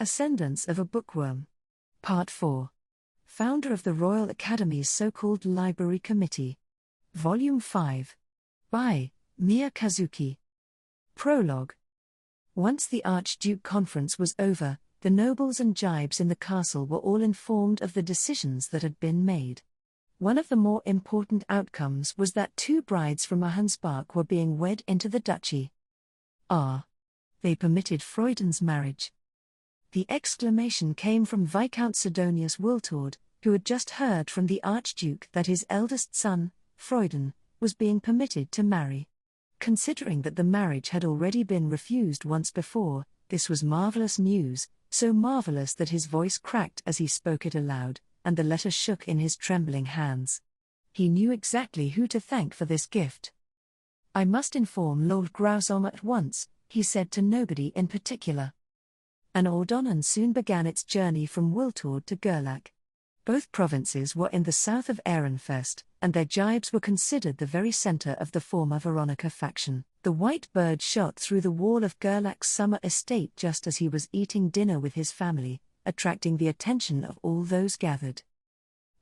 Ascendance of a Bookworm. Part 4. Founder of the Royal Academy's so-called Library Committee. Volume 5. By Mia Kazuki. Prologue. Once the Archduke conference was over, the nobles and jibes in the castle were all informed of the decisions that had been made. One of the more important outcomes was that two brides from Ahensbach were being wed into the duchy. They permitted Freuden's marriage. The exclamation came from Viscount Sidonius Wiltord, who had just heard from the Archduke that his eldest son, Freuden, was being permitted to marry. Considering that the marriage had already been refused once before, this was marvelous news, so marvelous that his voice cracked as he spoke it aloud, and the letter shook in his trembling hands. He knew exactly who to thank for this gift. "I must inform Lord Grausom at once," he said to nobody in particular. An ordonnance soon began its journey from Wiltord to Gerlach. Both provinces were in the south of Ehrenfest, and their jibes were considered the very center of the former Veronica faction. The white bird shot through the wall of Gerlach's summer estate just as he was eating dinner with his family, attracting the attention of all those gathered.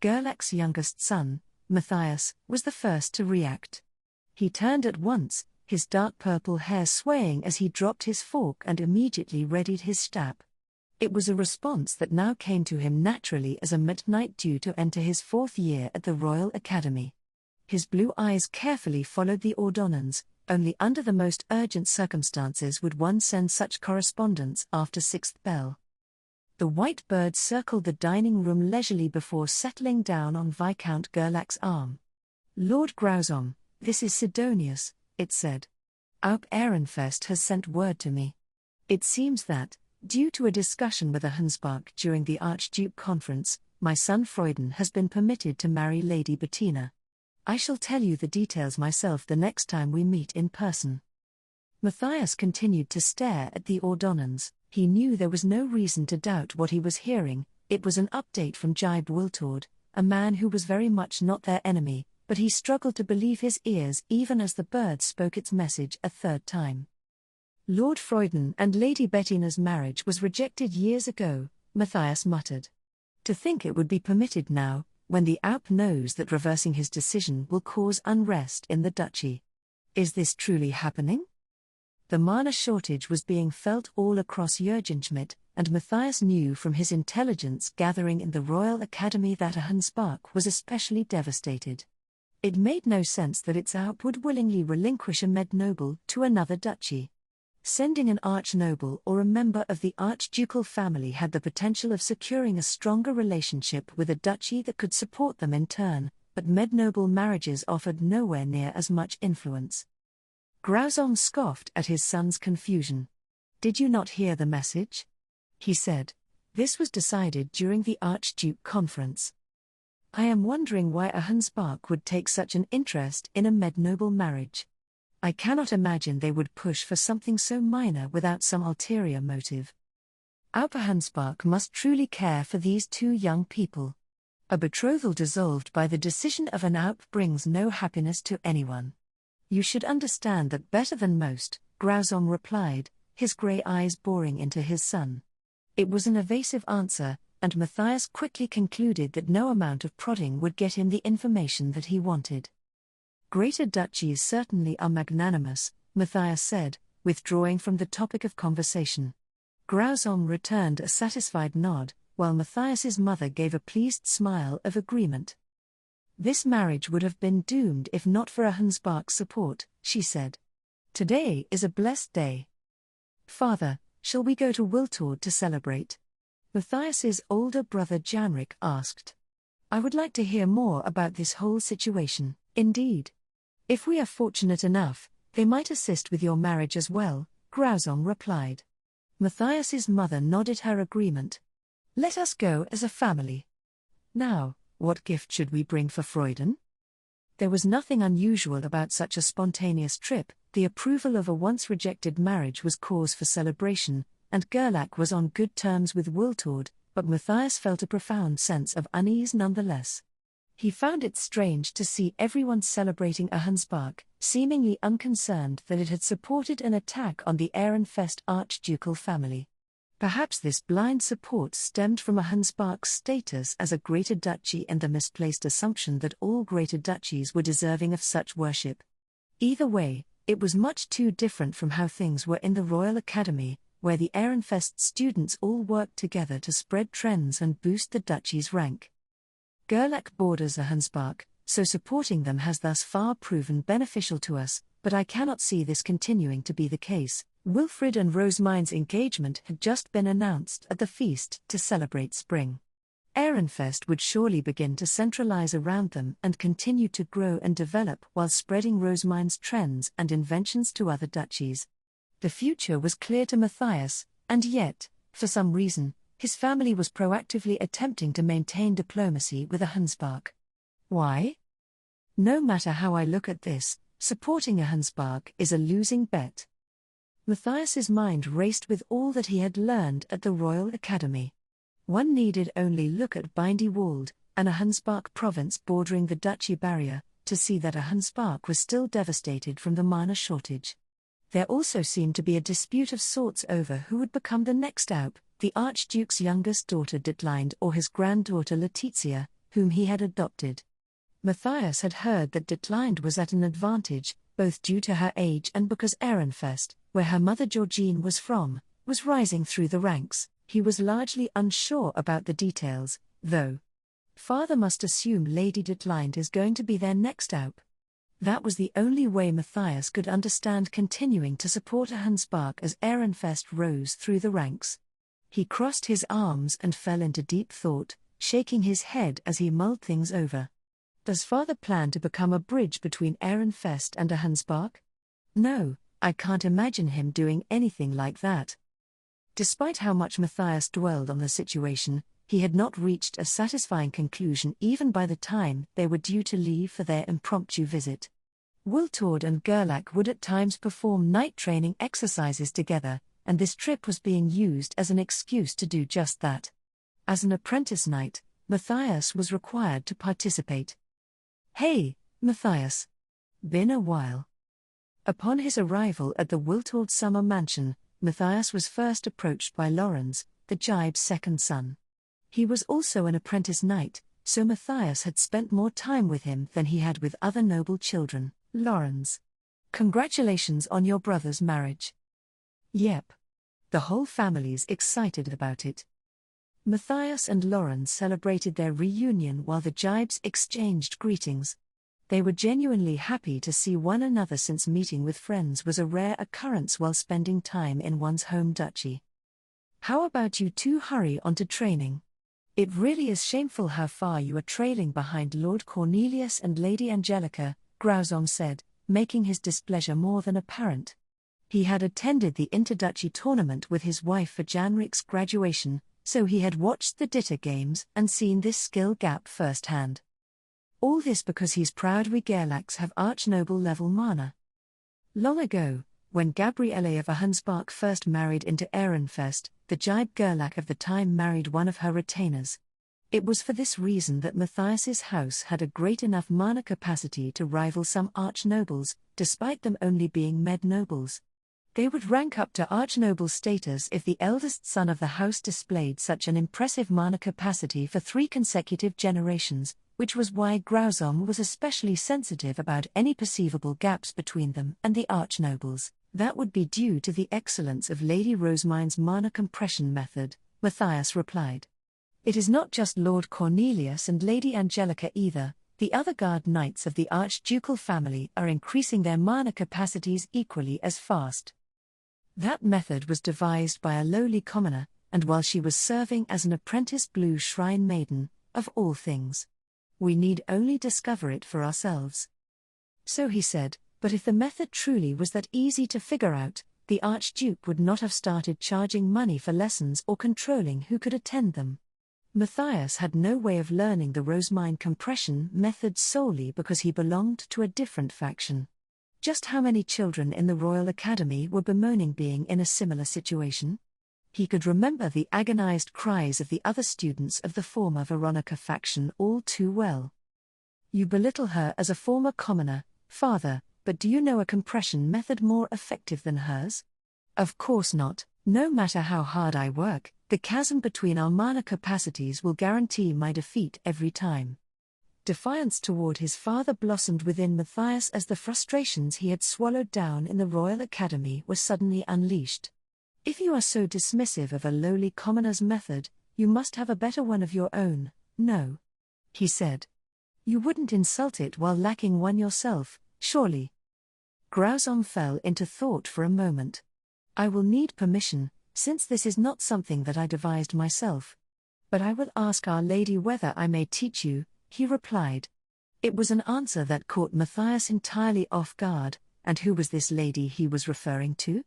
Gerlach's youngest son, Matthias, was the first to react. He turned at once, his dark purple hair swaying as he dropped his fork and immediately readied his stab. It was a response that now came to him naturally as a midnight due to enter his 4th year at the Royal Academy. His blue eyes carefully followed the ordonnance. Only under the most urgent circumstances would one send such correspondence after 6th bell. The white bird circled the dining room leisurely before settling down on Viscount Gerlach's arm. "Lord Grausom, this is Sidonius," it said. "Aup Ehrenfest has sent word to me. It seems that, due to a discussion with Ahensbach during the Archduke conference, my son Freuden has been permitted to marry Lady Bettina. I shall tell you the details myself the next time we meet in person." Matthias continued to stare at the ordonnance. He knew there was no reason to doubt what he was hearing. It was an update from Jibe Wiltord, a man who was very much not their enemy, but he struggled to believe his ears even as the bird spoke its message a third time. "Lord Freuden and Lady Bettina's marriage was rejected years ago," Matthias muttered. "To think it would be permitted now, when the Aup knows that reversing his decision will cause unrest in the duchy. Is this truly happening?" The mana shortage was being felt all across Jürgenschmidt, and Matthias knew from his intelligence gathering in the Royal Academy that Ahensbach was especially devastated. It made no sense that its Aup would willingly relinquish a med-noble to another duchy. Sending an arch-noble or a member of the archducal family had the potential of securing a stronger relationship with a duchy that could support them in turn, but med-noble marriages offered nowhere near as much influence. Grausom scoffed at his son's confusion. "Did you not hear the message?" he said. "This was decided during the Archduke conference. I am wondering why Ahensbach would take such an interest in a med-noble marriage. I cannot imagine they would push for something so minor without some ulterior motive. Aup Ahensbach must truly care for these two young people. A betrothal dissolved by the decision of an Aup brings no happiness to anyone. You should understand that better than most," Grausom replied, his grey eyes boring into his son. It was an evasive answer, and Matthias quickly concluded that no amount of prodding would get him the information that he wanted. "Greater duchies certainly are magnanimous," Matthias said, withdrawing from the topic of conversation. Grausom returned a satisfied nod, while Matthias's mother gave a pleased smile of agreement. "This marriage would have been doomed if not for Ahensbach's support," she said. "Today is a blessed day. Father, shall we go to Wiltord to celebrate?" Matthias's older brother Janrik asked. "I would like to hear more about this whole situation, indeed. If we are fortunate enough, they might assist with your marriage as well," Grausom replied. Matthias's mother nodded her agreement. "Let us go as a family. Now, what gift should we bring for Freuden?" There was nothing unusual about such a spontaneous trip. The approval of a once-rejected marriage was cause for celebration, and Gerlach was on good terms with Wiltord, but Matthias felt a profound sense of unease nonetheless. He found it strange to see everyone celebrating Ahensbach, seemingly unconcerned that it had supported an attack on the Ehrenfest archducal family. Perhaps this blind support stemmed from a Hunspark's status as a greater duchy and the misplaced assumption that all greater duchies were deserving of such worship. Either way, it was much too different from how things were in the Royal Academy, where the Ehrenfest students all worked together to spread trends and boost the duchy's rank. Gerlach borders a Hunspark, so supporting them has thus far proven beneficial to us, but I cannot see this continuing to be the case. Wilfrid and Rosemine's engagement had just been announced at the feast to celebrate spring. Ehrenfest would surely begin to centralize around them and continue to grow and develop while spreading Rosemine's trends and inventions to other duchies. The future was clear to Matthias, and yet, for some reason, his family was proactively attempting to maintain diplomacy with a Hunspark. Why? No matter how I look at this, supporting a Hunspark is a losing bet. Matthias's mind raced with all that he had learned at the Royal Academy. One needed only look at Bindewald, and a Hunspark province bordering the duchy barrier, to see that a Hunspark was still devastated from the mana shortage. There also seemed to be a dispute of sorts over who would become the next Alp, the Archduke's youngest daughter Ditlinde or his granddaughter Letizia, whom he had adopted. Matthias had heard that Ditlinde was at an advantage, both due to her age and because Ehrenfest, where her mother Georgine was from, was rising through the ranks. He was largely unsure about the details, though. Father must assume Lady Ditlinde is going to be their next Alp. That was the only way Matthias could understand continuing to support a Hunspark as Ehrenfest rose through the ranks. He crossed his arms and fell into deep thought, shaking his head as he mulled things over. Does Father plan to become a bridge between Ehrenfest and a Hunspark? No, I can't imagine him doing anything like that. Despite how much Matthias dwelled on the situation, he had not reached a satisfying conclusion even by the time they were due to leave for their impromptu visit. Wiltord and Gerlach would at times perform night training exercises together, and this trip was being used as an excuse to do just that. As an apprentice knight, Matthias was required to participate. "Hey, Matthias. Been a while." Upon his arrival at the Wiltord summer mansion, Matthias was first approached by Lorenz, the Jibe's second son. He was also an apprentice knight, so Matthias had spent more time with him than he had with other noble children. "Lorenz. Congratulations on your brother's marriage." "Yep. The whole family's excited about it." Matthias and Lorenz celebrated their reunion while the Jibes exchanged greetings. They were genuinely happy to see one another since meeting with friends was a rare occurrence while spending time in one's home duchy. "How about you two hurry on to training? It really is shameful how far you are trailing behind Lord Cornelius and Lady Angelica," Grauzon said, making his displeasure more than apparent. He had attended the interduchy tournament with his wife for Janrik's graduation, so he had watched the Ditter Games and seen this skill gap firsthand. All this because he's proud we Gerlachs have archnoble-level mana. Long ago, when Gabrielle of a Hunspark first married into Ehrenfest, the Jibe Gerlach of the time married one of her retainers. It was for this reason that Matthias's house had a great enough mana capacity to rival some archnobles, despite them only being med-nobles. They would rank up to archnoble status if the eldest son of the house displayed such an impressive mana capacity for 3 consecutive generations, which was why Grauzon was especially sensitive about any perceivable gaps between them and the archnobles. That would be due to the excellence of Lady Rosemine's mana compression method, Matthias replied. It is not just Lord Cornelius and Lady Angelica either. The other guard knights of the archducal family are increasing their mana capacities equally as fast. That method was devised by a lowly commoner, and while she was serving as an apprentice Blue Shrine Maiden, of all things. We need only discover it for ourselves. So he said, but if the method truly was that easy to figure out, the Archduke would not have started charging money for lessons or controlling who could attend them. Matthias had no way of learning the Rosemine compression method solely because he belonged to a different faction. Just how many children in the Royal Academy were bemoaning being in a similar situation? He could remember the agonized cries of the other students of the former Veronica faction all too well. "You belittle her as a former commoner, Father, but do you know a compression method more effective than hers?" "Of course not, No matter how hard I work, the chasm between our mana capacities will guarantee my defeat every time. Defiance toward his father blossomed within Matthias as the frustrations he had swallowed down in the Royal Academy were suddenly unleashed. If you are so dismissive of a lowly commoner's method, you must have a better one of your own, no? He said. You wouldn't insult it while lacking one yourself, surely? Grauzom fell into thought for a moment. I will need permission, since this is not something that I devised myself. But I will ask Our Lady whether I may teach you, he replied. It was an answer that caught Matthias entirely off guard, and who was this lady he was referring to?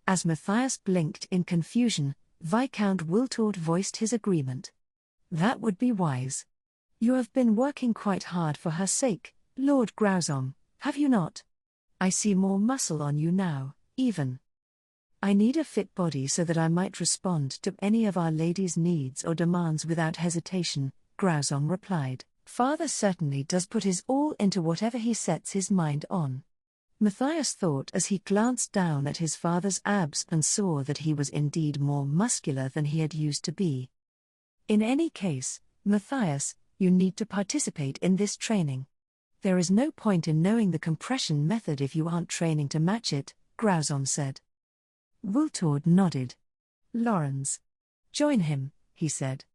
As Matthias blinked in confusion, Viscount Wiltord voiced his agreement. That would be wise. You have been working quite hard for her sake, Lord Grauzom, have you not? I see more muscle on you now, even. I need a fit body so that I might respond to any of Our Lady's needs or demands without hesitation, Grauzom replied. Father certainly does put his all into whatever he sets his mind on. Matthias thought as he glanced down at his father's abs and saw that he was indeed more muscular than he had used to be. In any case, Matthias, you need to participate in this training. There is no point in knowing the compression method if you aren't training to match it, Grauzom said. Wiltord nodded. Lorenz. Join him, he said.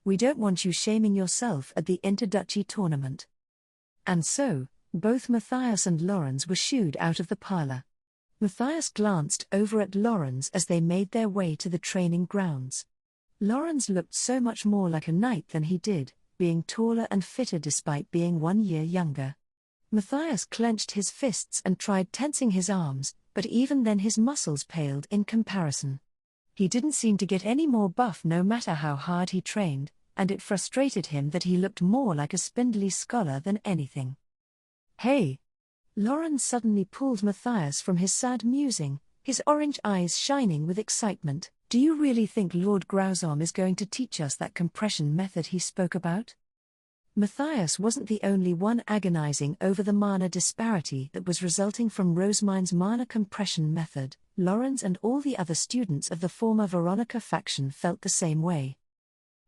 We don't want you shaming yourself at the Interduchy tournament. And so, both Matthias and Lorenz were shooed out of the parlor. Matthias glanced over at Lorenz as they made their way to the training grounds. Lorenz looked so much more like a knight than he did, being taller and fitter despite being 1 year younger. Matthias clenched his fists and tried tensing his arms, but even then his muscles paled in comparison. He didn't seem to get any more buff no matter how hard he trained, and it frustrated him that he looked more like a spindly scholar than anything. Hey! Lorenz suddenly pulled Matthias from his sad musing, his orange eyes shining with excitement. Do you really think Lord Grauzom is going to teach us that compression method he spoke about? Matthias wasn't the only one agonizing over the mana disparity that was resulting from Rosemine's mana compression method. Lorenz and all the other students of the former Veronica faction felt the same way.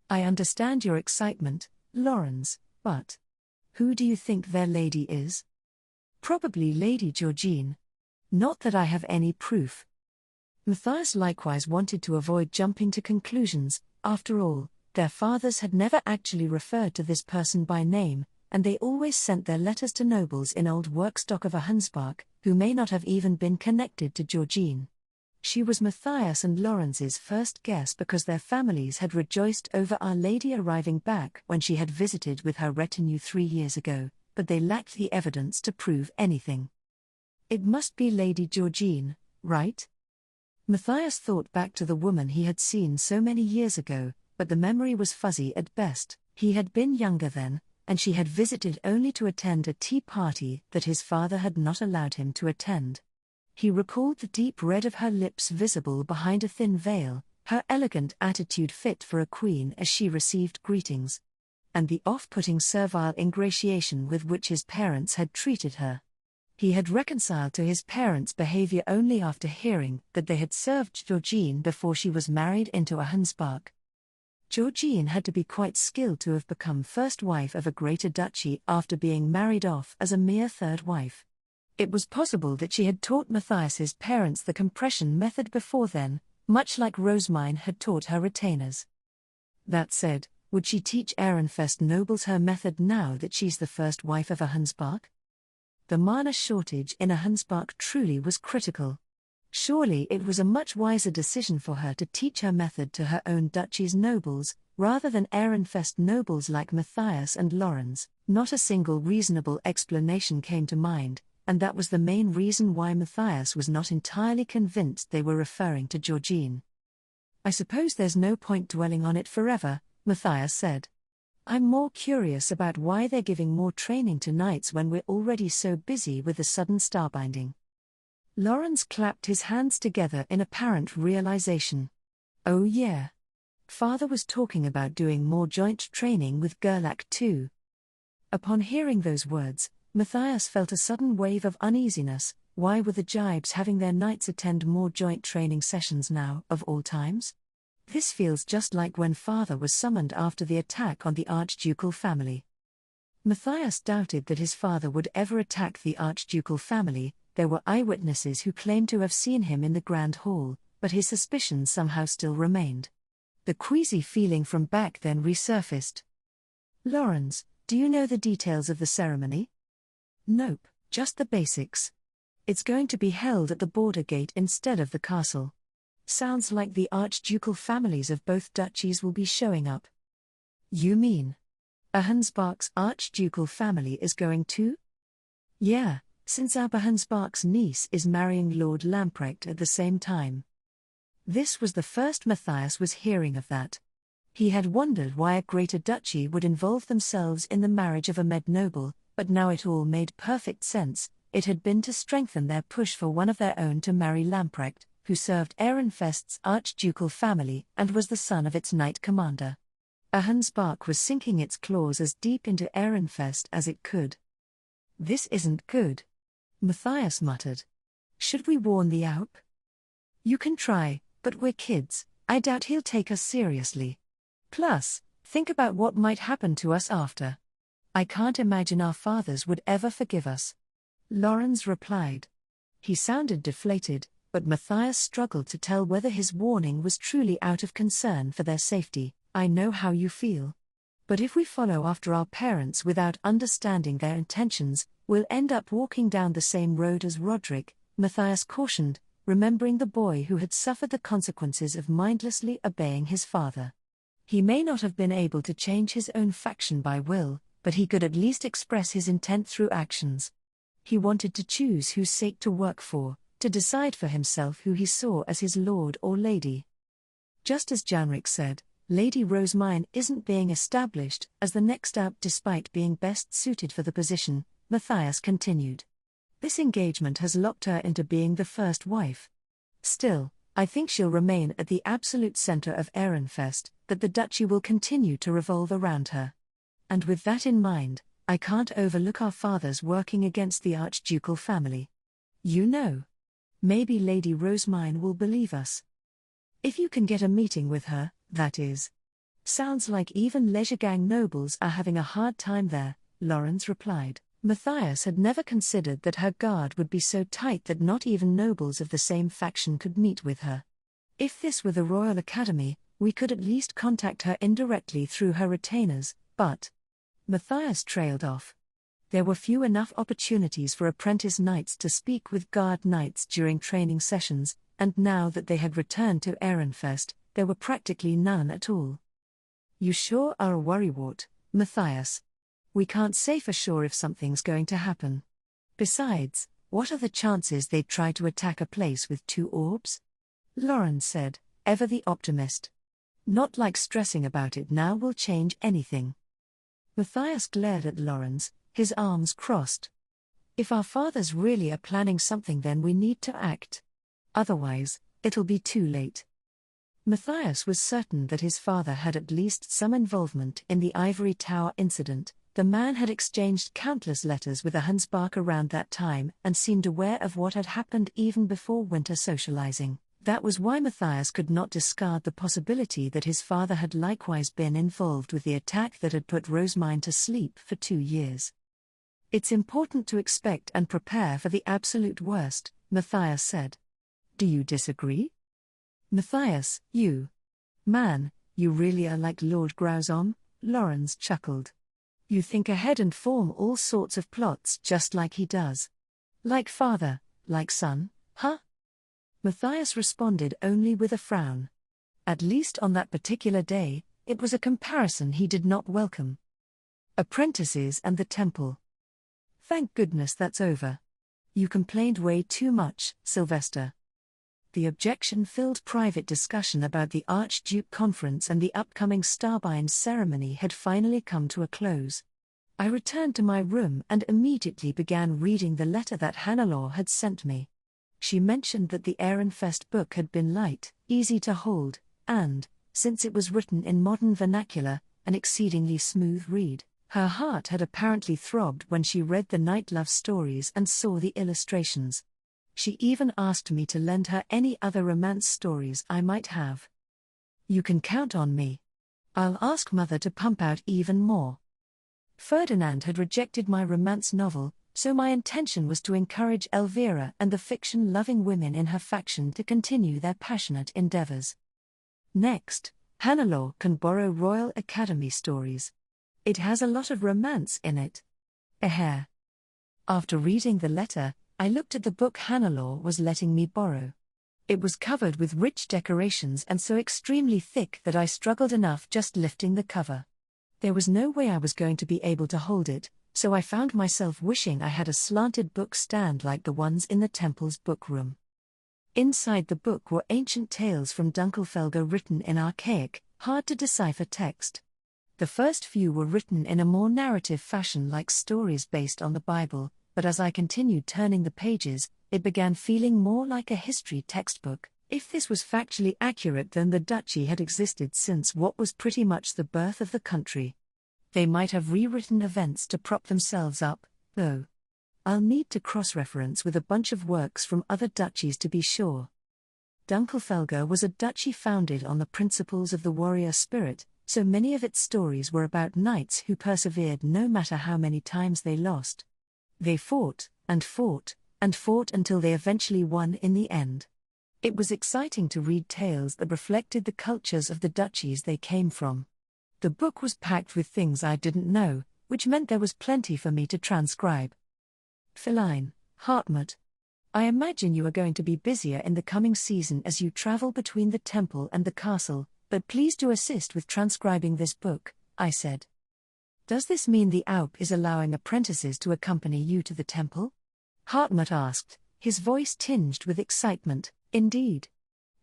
I understand your excitement, Lorenz, but who do you think their lady is? Probably Lady Georgine. Not that I have any proof. Matthias likewise wanted to avoid jumping to conclusions. After all, their fathers had never actually referred to this person by name, and they always sent their letters to nobles in old Workstock of Ahundspark, who may not have even been connected to Georgine. She was Matthias and Lorenz's first guess because their families had rejoiced over Our Lady arriving back when she had visited with her retinue 3 years ago, but they lacked the evidence to prove anything. It must be Lady Georgine, right? Matthias thought back to the woman he had seen so many years ago, but the memory was fuzzy at best. He had been younger then, and she had visited only to attend a tea party that his father had not allowed him to attend. He recalled the deep red of her lips visible behind a thin veil, her elegant attitude fit for a queen as she received greetings, and the off-putting servile ingratiation with which his parents had treated her. He had reconciled to his parents' behavior only after hearing that they had served Georgine before she was married into Ahundspark. Georgine had to be quite skilled to have become first wife of a greater duchy after being married off as a mere third wife. It was possible that she had taught Matthias's parents the compression method before then, much like Rosemine had taught her retainers. That said, would she teach Ehrenfest nobles her method now that she's the first wife of Ahundspark? The mana shortage in Ahundspark truly was critical. Surely it was a much wiser decision for her to teach her method to her own duchy's nobles, rather than Ehrenfest nobles like Matthias and Lorenz. Not a single reasonable explanation came to mind, and that was the main reason why Matthias was not entirely convinced they were referring to Georgine. I suppose there's no point dwelling on it forever, Matthias said. I'm more curious about why they're giving more training to knights when we're already so busy with the sudden starbinding. Lorenz clapped his hands together in apparent realization. Oh yeah. Father was talking about doing more joint training with Gerlach too. Upon hearing those words, Matthias felt a sudden wave of uneasiness. Why were the Jibes having their knights attend more joint training sessions now, of all times? This feels just like when father was summoned after the attack on the archducal family. Matthias doubted that his father would ever attack the archducal family. There were eyewitnesses who claimed to have seen him in the Grand Hall, but his suspicions somehow still remained. The queasy feeling from back then resurfaced. Lawrence, do you know the details of the ceremony? Nope, just the basics. It's going to be held at the border gate instead of the castle. Sounds like the archducal families of both duchies will be showing up. You mean Hohenbach's archducal family is going too? Yeah, since Hohenbach's niece is marrying Lord Lamprecht at the same time. This was the first Matthias was hearing of that. He had wondered why a greater duchy would involve themselves in the marriage of a med noble, but now it all made perfect sense. It had been to strengthen their push for one of their own to marry Lamprecht, who served Ehrenfest's archducal family and was the son of its knight commander. Hohenbach was sinking its claws as deep into Ehrenfest as it could. This isn't good, Matthias muttered. Should we warn the Alp? You can try, but we're kids. I doubt he'll take us seriously. Plus, think about what might happen to us after. I can't imagine our fathers would ever forgive us. Lawrence replied. He sounded deflated, but Matthias struggled to tell whether his warning was truly out of concern for their safety. I know how you feel. But if we follow after our parents without understanding their intentions, we'll end up walking down the same road as Roderick, Matthias cautioned, remembering the boy who had suffered the consequences of mindlessly obeying his father. He may not have been able to change his own faction by will, but he could at least express his intent through actions. He wanted to choose whose sake to work for, to decide for himself who he saw as his lord or lady. Just as Janrik said, Lady Rosemine isn't being established as the next up despite being best suited for the position, Matthias continued. This engagement has locked her into being the first wife. Still, I think she'll remain at the absolute center of Ehrenfest, that the duchy will continue to revolve around her. And with that in mind, I can't overlook our fathers working against the archducal family. You know. Maybe Lady Rosemine will believe us. If you can get a meeting with her, that is. Sounds like even Leisure-gang nobles are having a hard time there, Lawrence replied. Matthias had never considered that her guard would be so tight that not even nobles of the same faction could meet with her. If this were the Royal Academy, we could at least contact her indirectly through her retainers, but... Matthias trailed off. There were few enough opportunities for apprentice knights to speak with guard knights during training sessions, and now that they had returned to Ehrenfest, there were practically none at all. You sure are a worrywart, Matthias. We can't say for sure if something's going to happen. Besides, what are the chances they'd try to attack a place with 2 orbs? Lawrence said, ever the optimist. Not like stressing about it now will change anything. Matthias glared at Lawrence, his arms crossed. If our fathers really are planning something, then we need to act. Otherwise, it'll be too late. Matthias was certain that his father had at least some involvement in the Ivory Tower incident. The man had exchanged countless letters with Hohenbach around that time and seemed aware of what had happened even before winter socializing. That was why Matthias could not discard the possibility that his father had likewise been involved with the attack that had put Rosemine to sleep for 2 years. It's important to expect and prepare for the absolute worst, Matthias said. Do you disagree? Matthias, you really are like Lord Grausom, Lawrence chuckled. You think ahead and form all sorts of plots just like he does. Like father, like son, huh? Matthias responded only with a frown. At least on that particular day, it was a comparison he did not welcome. Apprentices and the temple. Thank goodness that's over. You complained way too much, Sylvester. The objection-filled private discussion about the Archduke Conference and the upcoming Starbines ceremony had finally come to a close. I returned to my room and immediately began reading the letter that Hannelore had sent me. She mentioned that the Ehrenfest book had been light, easy to hold, and, since it was written in modern vernacular, an exceedingly smooth read. Her heart had apparently throbbed when she read the night love stories and saw the illustrations. She even asked me to lend her any other romance stories I might have. You can count on me. I'll ask Mother to pump out even more. Ferdinand had rejected my romance novel, so my intention was to encourage Elvira and the fiction-loving women in her faction to continue their passionate endeavors. Next, Hannelore can borrow Royal Academy stories. It has a lot of romance in it. After reading the letter, I looked at the book Hannelore was letting me borrow. It was covered with rich decorations and so extremely thick that I struggled enough just lifting the cover. There was no way I was going to be able to hold it, so I found myself wishing I had a slanted book stand like the ones in the temple's bookroom. Inside the book were ancient tales from Dunkelfelger written in archaic, hard-to-decipher text. The first few were written in a more narrative fashion like stories based on the Bible, but as I continued turning the pages, it began feeling more like a history textbook. If this was factually accurate, then the duchy had existed since what was pretty much the birth of the country. They might have rewritten events to prop themselves up, though. I'll need to cross-reference with a bunch of works from other duchies to be sure. Dunkelfelger was a duchy founded on the principles of the warrior spirit, so many of its stories were about knights who persevered no matter how many times they lost. They fought, and fought, and fought until they eventually won in the end. It was exciting to read tales that reflected the cultures of the duchies they came from. The book was packed with things I didn't know, which meant there was plenty for me to transcribe. Feline, Hartmut. I imagine you are going to be busier in the coming season as you travel between the temple and the castle, but please do assist with transcribing this book, I said. Does this mean the Alp is allowing apprentices to accompany you to the temple? Hartmut asked, his voice tinged with excitement. Indeed.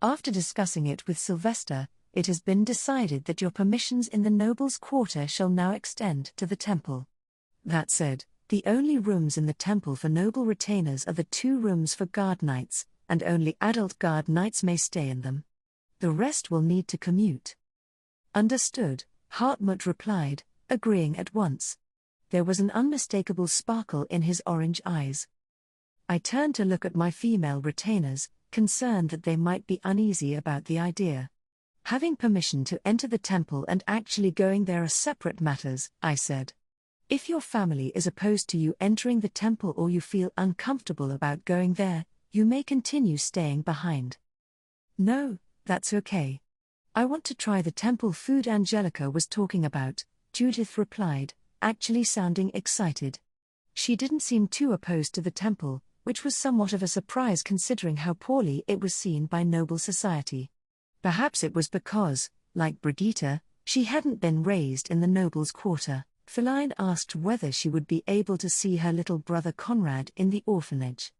After discussing it with Sylvester, it has been decided that your permissions in the nobles' quarter shall now extend to the temple. That said, the only rooms in the temple for noble retainers are the 2 rooms for guard knights, and only adult guard knights may stay in them. The rest will need to commute. Understood, Hartmut replied, agreeing at once. There was an unmistakable sparkle in his orange eyes. I turned to look at my female retainers, concerned that they might be uneasy about the idea. Having permission to enter the temple and actually going there are separate matters, I said. If your family is opposed to you entering the temple or you feel uncomfortable about going there, you may continue staying behind. No, that's okay. I want to try the temple food Angelica was talking about, Judith replied, actually sounding excited. She didn't seem too opposed to the temple, which was somewhat of a surprise considering how poorly it was seen by noble society. Perhaps it was because, like Brigitte, she hadn't been raised in the nobles' quarter. Feline asked whether she would be able to see her little brother Conrad in the orphanage.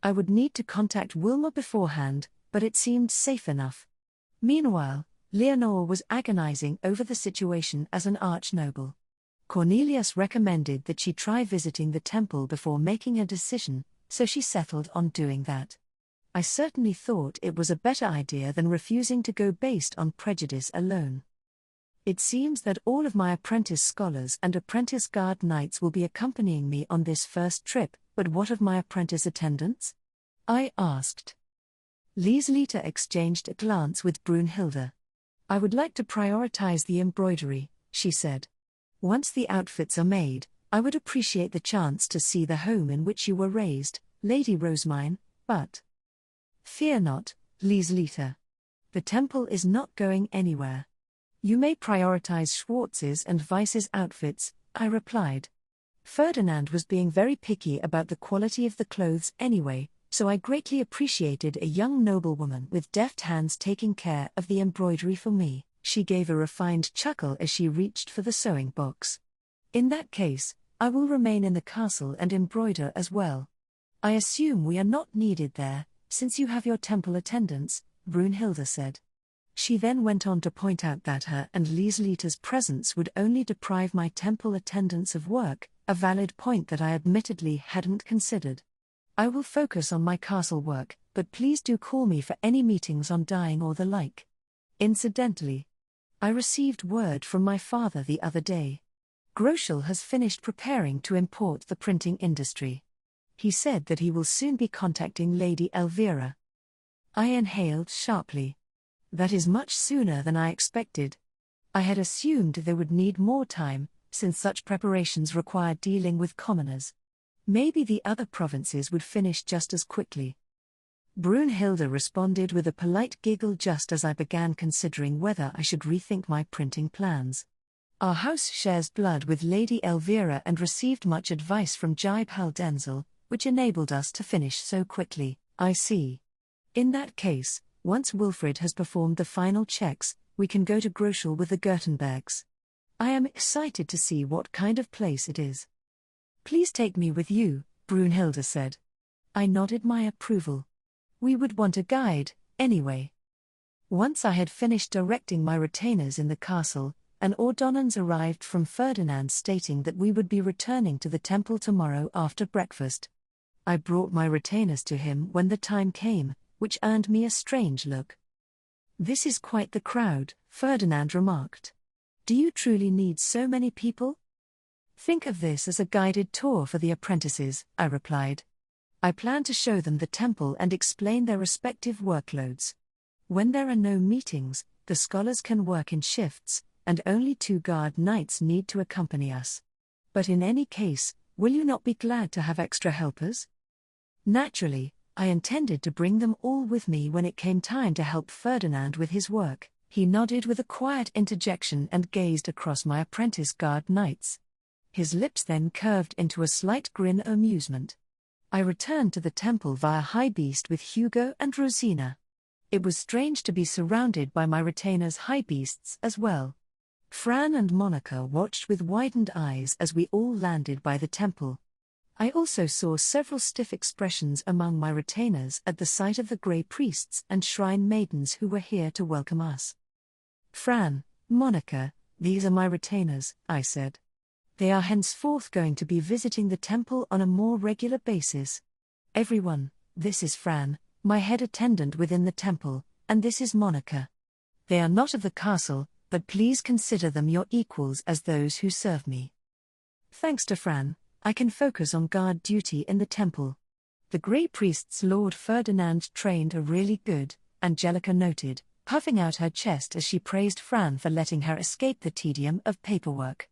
I would need to contact Wilma beforehand, but it seemed safe enough. Meanwhile, Leonore was agonizing over the situation as an arch-noble. Cornelius recommended that she try visiting the temple before making a decision, so she settled on doing that. I certainly thought it was a better idea than refusing to go based on prejudice alone. It seems that all of my apprentice scholars and apprentice guard knights will be accompanying me on this first trip, but what of my apprentice attendants? I asked. Lieslita exchanged a glance with Brunhilde. I would like to prioritize the embroidery, she said. Once the outfits are made, I would appreciate the chance to see the home in which you were raised, Lady Rosemine, but... Fear not, Lieslita. The temple is not going anywhere. You may prioritize Schwartz's and Weiss's outfits, I replied. Ferdinand was being very picky about the quality of the clothes anyway, so I greatly appreciated a young noblewoman with deft hands taking care of the embroidery for me. She gave a refined chuckle as she reached for the sewing box. In that case, I will remain in the castle and embroider as well. I assume we are not needed there, since you have your temple attendants, Brunhilde said. She then went on to point out that her and Lieslita's presence would only deprive my temple attendants of work, a valid point that I admittedly hadn't considered. I will focus on my castle work, but please do call me for any meetings on dyeing or the like. Incidentally, I received word from my father the other day. Groschel has finished preparing to import the printing industry. He said that he will soon be contacting Lady Elvira. I inhaled sharply. That is much sooner than I expected. I had assumed they would need more time, since such preparations required dealing with commoners. Maybe the other provinces would finish just as quickly. Brunhilde responded with a polite giggle just as I began considering whether I should rethink my printing plans. Our house shares blood with Lady Elvira and received much advice from Jaib Denzel, which enabled us to finish so quickly. I see. In that case, once Wilfred has performed the final checks, we can go to Groschel with the Gertenbergs. I am excited to see what kind of place it is. Please take me with you, Brunhilde said. I nodded my approval. We would want a guide, anyway. Once I had finished directing my retainers in the castle, an ordonnance arrived from Ferdinand stating that we would be returning to the temple tomorrow after breakfast. I brought my retainers to him when the time came, which earned me a strange look. This is quite the crowd, Ferdinand remarked. Do you truly need so many people? Think of this as a guided tour for the apprentices, I replied. I plan to show them the temple and explain their respective workloads. When there are no meetings, the scholars can work in shifts, and only 2 guard knights need to accompany us. But in any case, will you not be glad to have extra helpers? Naturally, I intended to bring them all with me when it came time to help Ferdinand with his work. He nodded with a quiet interjection and gazed across my apprentice guard knights. His lips then curved into a slight grin of amusement. I returned to the temple via High Beast with Hugo and Rosina. It was strange to be surrounded by my retainers' high beasts as well. Fran and Monica watched with widened eyes as we all landed by the temple. I also saw several stiff expressions among my retainers at the sight of the Grey Priests and Shrine Maidens who were here to welcome us. Fran, Monica, these are my retainers, I said. They are henceforth going to be visiting the temple on a more regular basis. Everyone, this is Fran, my head attendant within the temple, and this is Monica. They are not of the castle, but please consider them your equals as those who serve me. Thanks to Fran, I can focus on guard duty in the temple. The Grey Priests Lord Ferdinand trained are really good, Angelica noted, puffing out her chest as she praised Fran for letting her escape the tedium of paperwork.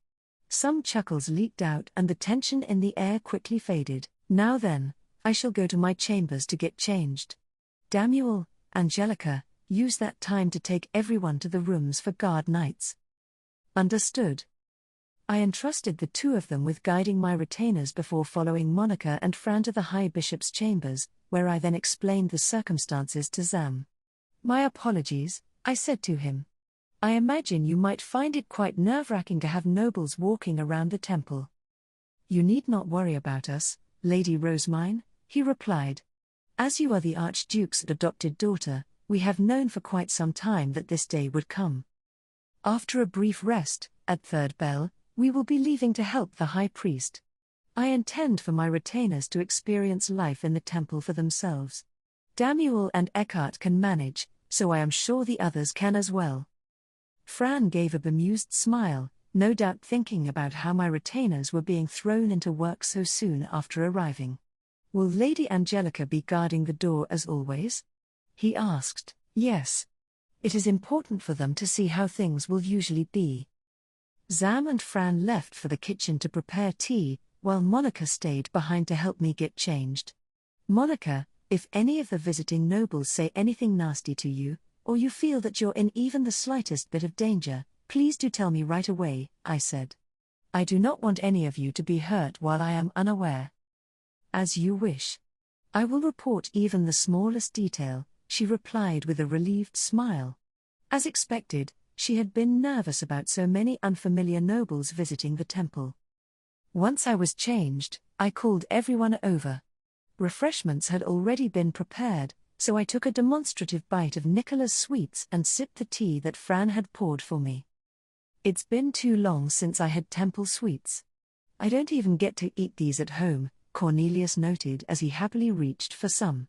Some chuckles leaked out and the tension in the air quickly faded. Now then, I shall go to my chambers to get changed. Damuel, Angelica, use that time to take everyone to the rooms for guard knights. Understood. I entrusted the 2 of them with guiding my retainers before following Monica and Fran to the High Bishop's chambers, where I then explained the circumstances to Zam. My apologies, I said to him. I imagine you might find it quite nerve-wracking to have nobles walking around the temple. You need not worry about us, Lady Rosemine, he replied. As you are the Archduke's adopted daughter, we have known for quite some time that this day would come. After a brief rest, at third bell, we will be leaving to help the High Priest. I intend for my retainers to experience life in the temple for themselves. Damuel and Eckhart can manage, so I am sure the others can as well. Fran gave a bemused smile, no doubt thinking about how my retainers were being thrown into work so soon after arriving. Will Lady Angelica be guarding the door as always? He asked. Yes. It is important for them to see how things will usually be. Zam and Fran left for the kitchen to prepare tea, while Monica stayed behind to help me get changed. Monica, if any of the visiting nobles say anything nasty to you, or you feel that you're in even the slightest bit of danger, please do tell me right away, I said. I do not want any of you to be hurt while I am unaware. As you wish. I will report even the smallest detail, she replied with a relieved smile. As expected, she had been nervous about so many unfamiliar nobles visiting the temple. Once I was changed, I called everyone over. Refreshments had already been prepared, so I took a demonstrative bite of Nicola's sweets and sipped the tea that Fran had poured for me. It's been too long since I had temple sweets. I don't even get to eat these at home, Cornelius noted as he happily reached for some.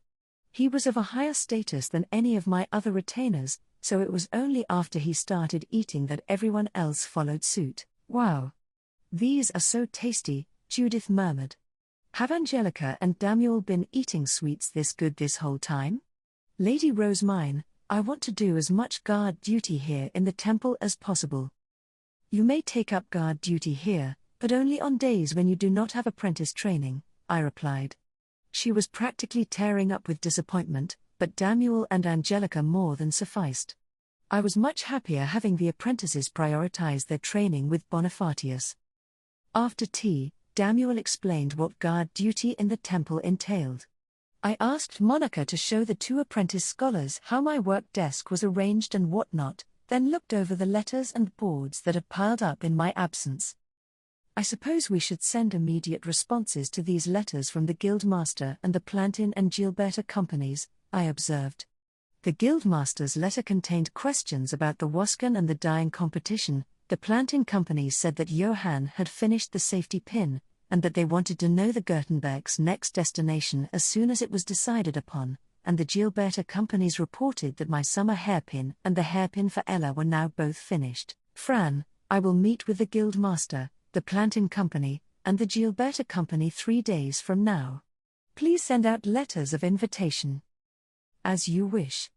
He was of a higher status than any of my other retainers, so it was only after he started eating that everyone else followed suit. Wow! These are so tasty, Judith murmured. Have Angelica and Daniel been eating sweets this good this whole time? Lady Rosemine, I want to do as much guard duty here in the temple as possible. You may take up guard duty here, but only on days when you do not have apprentice training, I replied. She was practically tearing up with disappointment, but Daniel and Angelica more than sufficed. I was much happier having the apprentices prioritize their training with Bonifacius. After tea, Daniel explained what guard duty in the temple entailed. I asked Monica to show the two apprentice scholars how my work desk was arranged and whatnot, then looked over the letters and boards that had piled up in my absence. I suppose we should send immediate responses to these letters from the Guildmaster and the Plantin and Gilberta companies, I observed. The Guildmaster's letter contained questions about the Waskan and the dyeing competition. The Plantin companies said that Johann had finished the safety pin, and that they wanted to know the Gertenberg's next destination as soon as it was decided upon, and the Gilberta companies reported that my summer hairpin and the hairpin for Ella were now both finished. Fran, I will meet with the Guildmaster, the Plantin company, and the Gilberta company 3 days from now. Please send out letters of invitation. As you wish.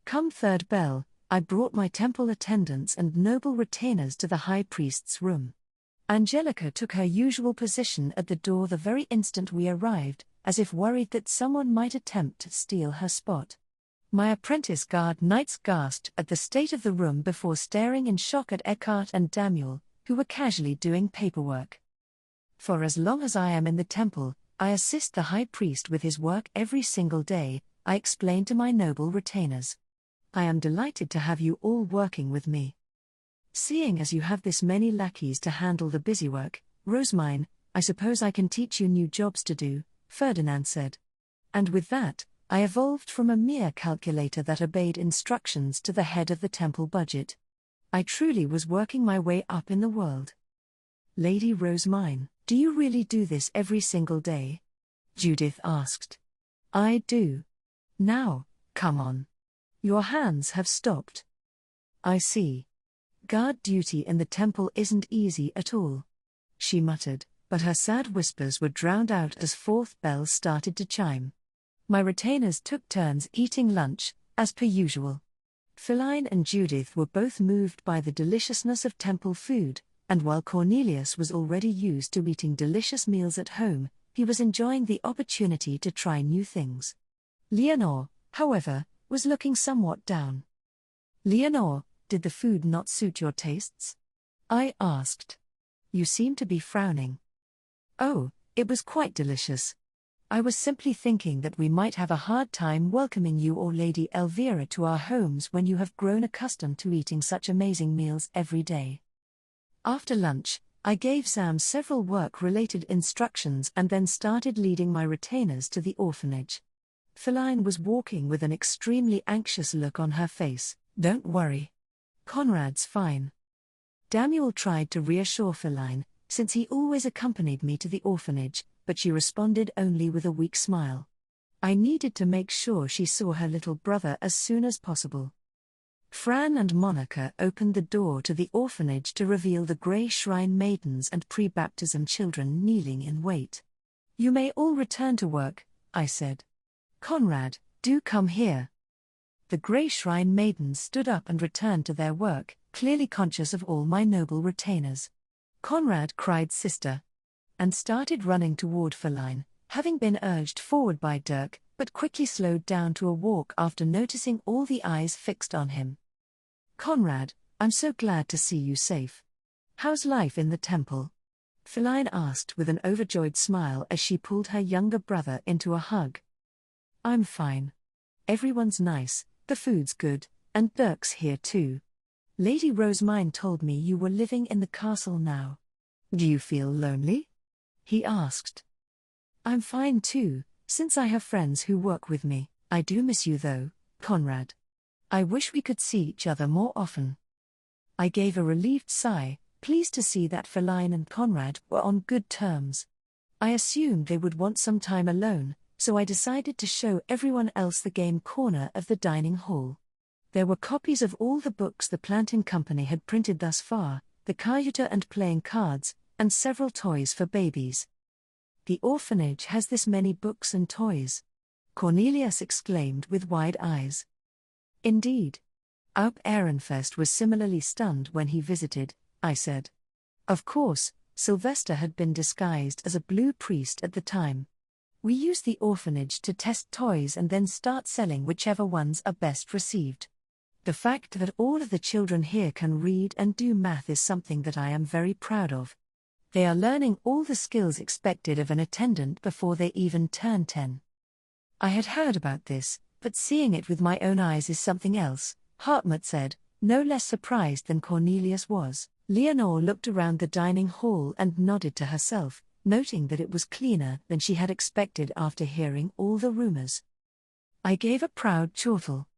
Come third bell, I brought my temple attendants and noble retainers to the high priest's room. Angelica took her usual position at the door the very instant we arrived, as if worried that someone might attempt to steal her spot. My apprentice guard knights gasped at the state of the room before staring in shock at Eckhart and Daniel, who were casually doing paperwork. For as long as I am in the temple, I assist the high priest with his work every single day, I explained to my noble retainers. I am delighted to have you all working with me. Seeing as you have this many lackeys to handle the busy work, Rosemine, I suppose I can teach you new jobs to do, Ferdinand said. And with that, I evolved from a mere calculator that obeyed instructions to the head of the temple budget. I truly was working my way up in the world. Lady Rosemine, do you really do this every single day? Judith asked. I do. Now, come on. Your hands have stopped. I see. Guard duty in the temple isn't easy at all. She muttered, but her sad whispers were drowned out as fourth bells started to chime. My retainers took turns eating lunch, as per usual. Feline and Judith were both moved by the deliciousness of temple food, and while Cornelius was already used to eating delicious meals at home, he was enjoying the opportunity to try new things. Leonore, however, was looking somewhat down. Leonore, did the food not suit your tastes? I asked. You seem to be frowning. Oh, it was quite delicious. I was simply thinking that we might have a hard time welcoming you or Lady Elvira to our homes when you have grown accustomed to eating such amazing meals every day. After lunch, I gave Sam several work-related instructions and then started leading my retainers to the orphanage. Feline was walking with an extremely anxious look on her face. Don't worry. Conrad's fine. Daniel tried to reassure Feline, since he always accompanied me to the orphanage, but she responded only with a weak smile. I needed to make sure she saw her little brother as soon as possible. Fran and Monica opened the door to the orphanage to reveal the Grey Shrine maidens and pre-baptism children kneeling in wait. You may all return to work, I said. Conrad, do come here. The Grey Shrine maidens stood up and returned to their work, clearly conscious of all my noble retainers. Conrad cried sister, and started running toward Feline, having been urged forward by Dirk, but quickly slowed down to a walk after noticing all the eyes fixed on him. Conrad, I'm so glad to see you safe. How's life in the temple? Feline asked with an overjoyed smile as she pulled her younger brother into a hug. I'm fine. Everyone's nice, the food's good, and Dirk's here too. Lady Rosemine told me you were living in the castle now. Do you feel lonely? He asked. I'm fine too, since I have friends who work with me. I do miss you though, Conrad. I wish we could see each other more often. I gave a relieved sigh, pleased to see that Feline and Conrad were on good terms. I assumed they would want some time alone, so I decided to show everyone else the game corner of the dining hall. There were copies of all the books the Plantin Company had printed thus far, the Cayuta and playing cards, and several toys for babies. The orphanage has this many books and toys. Cornelius exclaimed with wide eyes. Indeed. Alp Ehrenfest was similarly stunned when he visited, I said. Of course, Sylvester had been disguised as a blue priest at the time. We use the orphanage to test toys and then start selling whichever ones are best received. The fact that all of the children here can read and do math is something that I am very proud of. They are learning all the skills expected of an attendant before they even turn 10. I had heard about this, but seeing it with my own eyes is something else, Hartmut said, no less surprised than Cornelius was. Leonore looked around the dining hall and nodded to herself, noting that it was cleaner than she had expected after hearing all the rumors. I gave a proud chortle.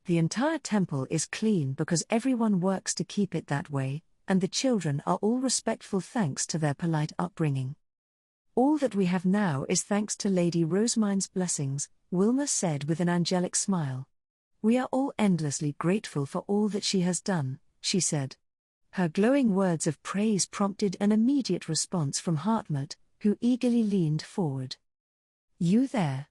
The entire temple is clean because everyone works to keep it that way, and the children are all respectful thanks to their polite upbringing. All that we have now is thanks to Lady Rosemine's blessings, Wilma said with an angelic smile. We are all endlessly grateful for all that she has done, she said. Her glowing words of praise prompted an immediate response from Hartmut, who eagerly leaned forward. You there?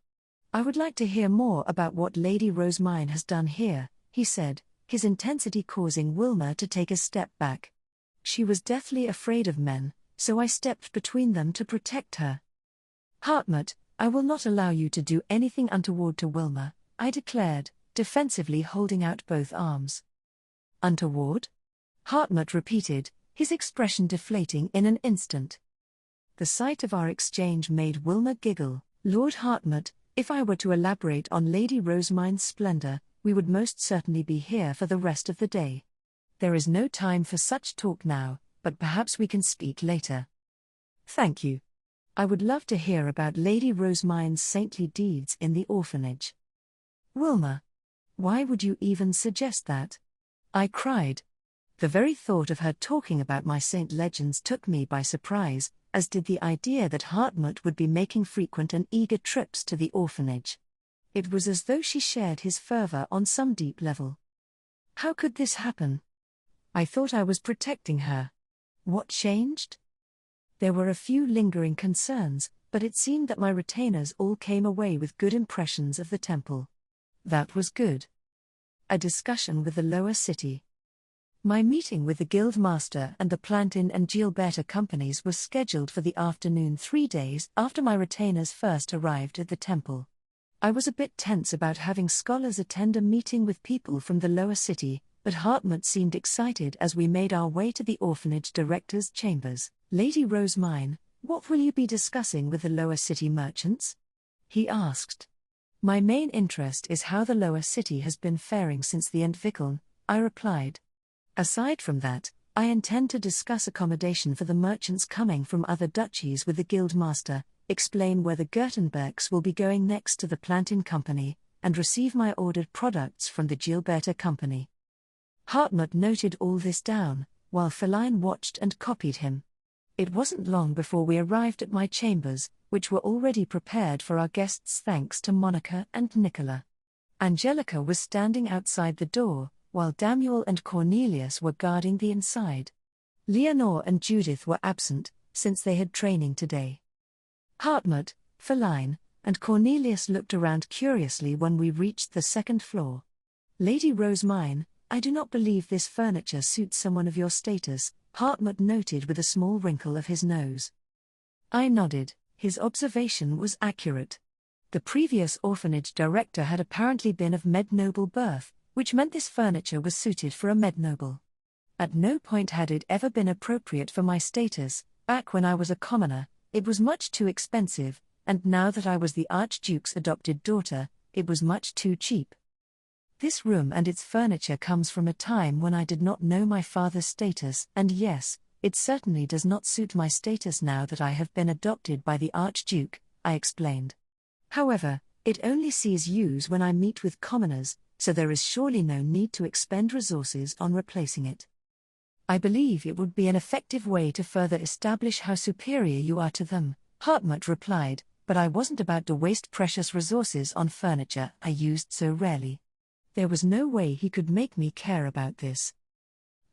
I would like to hear more about what Lady Rosemine has done here, he said, his intensity causing Wilma to take a step back. She was deathly afraid of men, so I stepped between them to protect her. Hartmut, I will not allow you to do anything untoward to Wilma, I declared, defensively holding out both arms. Untoward? Hartmut repeated, his expression deflating in an instant. The sight of our exchange made Wilma giggle. Lord Hartmut, if I were to elaborate on Lady Rosemine's splendor, we would most certainly be here for the rest of the day. There is no time for such talk now, but perhaps we can speak later. Thank you. I would love to hear about Lady Rosemine's saintly deeds in the orphanage. Wilma, why would you even suggest that? I cried. The very thought of her talking about my saint legends took me by surprise, as did the idea that Hartmut would be making frequent and eager trips to the orphanage. It was as though she shared his fervor on some deep level. How could this happen? I thought I was protecting her. What changed? There were a few lingering concerns, but it seemed that my retainers all came away with good impressions of the temple. That was good. A discussion with the lower city. My meeting with the guild master and the Plantin and Gilberta companies was scheduled for the afternoon 3 days after my retainers first arrived at the temple. I was a bit tense about having scholars attend a meeting with people from the lower city, but Hartmut seemed excited as we made our way to the orphanage director's chambers. Lady Rosemine, what will you be discussing with the lower city merchants? He asked. My main interest is how the lower city has been faring since the Entwicklung, I replied. Aside from that, I intend to discuss accommodation for the merchants coming from other duchies with the guildmaster, explain where the Gertenbergs will be going next to the Plantin Company, and receive my ordered products from the Gilberta Company. Hartmut noted all this down, while Feline watched and copied him. It wasn't long before we arrived at my chambers, which were already prepared for our guests thanks to Monica and Nicola. Angelica was standing outside the door, while Damuel and Cornelius were guarding the inside. Leonore and Judith were absent, since they had training today. Hartmut, Feline, and Cornelius looked around curiously when we reached the second floor. Lady Rosemine, I do not believe this furniture suits someone of your status, Hartmut noted with a small wrinkle of his nose. I nodded, his observation was accurate. The previous orphanage director had apparently been of med-noble birth, which meant this furniture was suited for a med-noble. At no point had it ever been appropriate for my status. Back when I was a commoner, it was much too expensive, and now that I was the Archduke's adopted daughter, it was much too cheap. This room and its furniture comes from a time when I did not know my father's status, and yes, it certainly does not suit my status now that I have been adopted by the Archduke, I explained. However, it only sees use when I meet with commoners, so there is surely no need to expend resources on replacing it. I believe it would be an effective way to further establish how superior you are to them, Hartmut replied, but I wasn't about to waste precious resources on furniture I used so rarely. There was no way he could make me care about this.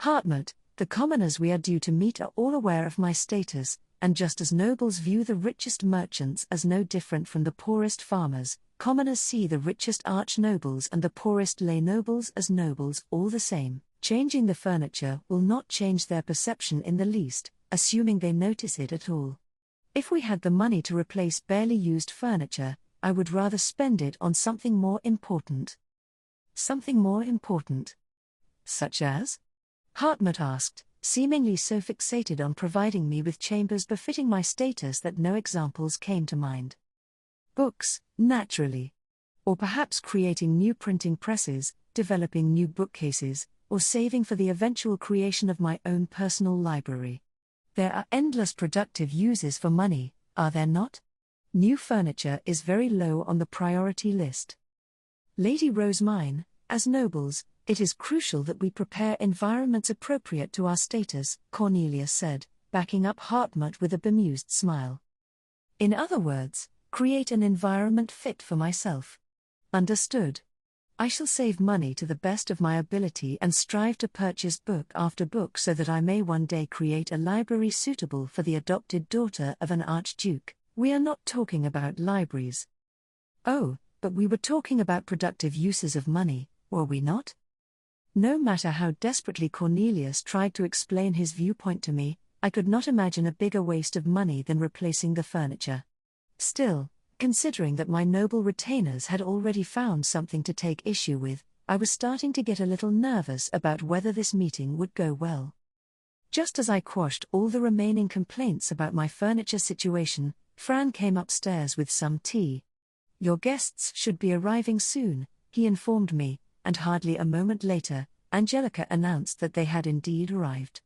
Hartmut, the commoners we are due to meet are all aware of my status, and just as nobles view the richest merchants as no different from the poorest farmers, commoners see the richest arch-nobles and the poorest lay nobles as nobles all the same. Changing the furniture will not change their perception in the least, assuming they notice it at all. If we had the money to replace barely used furniture, I would rather spend it on something more important. Something more important? Such as? Hartmut asked, seemingly so fixated on providing me with chambers befitting my status that no examples came to mind. Books, naturally. Or perhaps creating new printing presses, developing new bookcases, or saving for the eventual creation of my own personal library. There are endless productive uses for money, are there not? New furniture is very low on the priority list. Lady Rosemine, as nobles, it is crucial that we prepare environments appropriate to our status, Cornelius said, backing up Hartmut with a bemused smile. In other words, create an environment fit for myself. Understood. I shall save money to the best of my ability and strive to purchase book after book so that I may one day create a library suitable for the adopted daughter of an archduke. We are not talking about libraries. Oh, but we were talking about productive uses of money, were we not? No matter how desperately Cornelius tried to explain his viewpoint to me, I could not imagine a bigger waste of money than replacing the furniture. Still, considering that my noble retainers had already found something to take issue with, I was starting to get a little nervous about whether this meeting would go well. Just as I quashed all the remaining complaints about my furniture situation, Fran came upstairs with some tea. "Your guests should be arriving soon," he informed me, and hardly a moment later, Angelica announced that they had indeed arrived.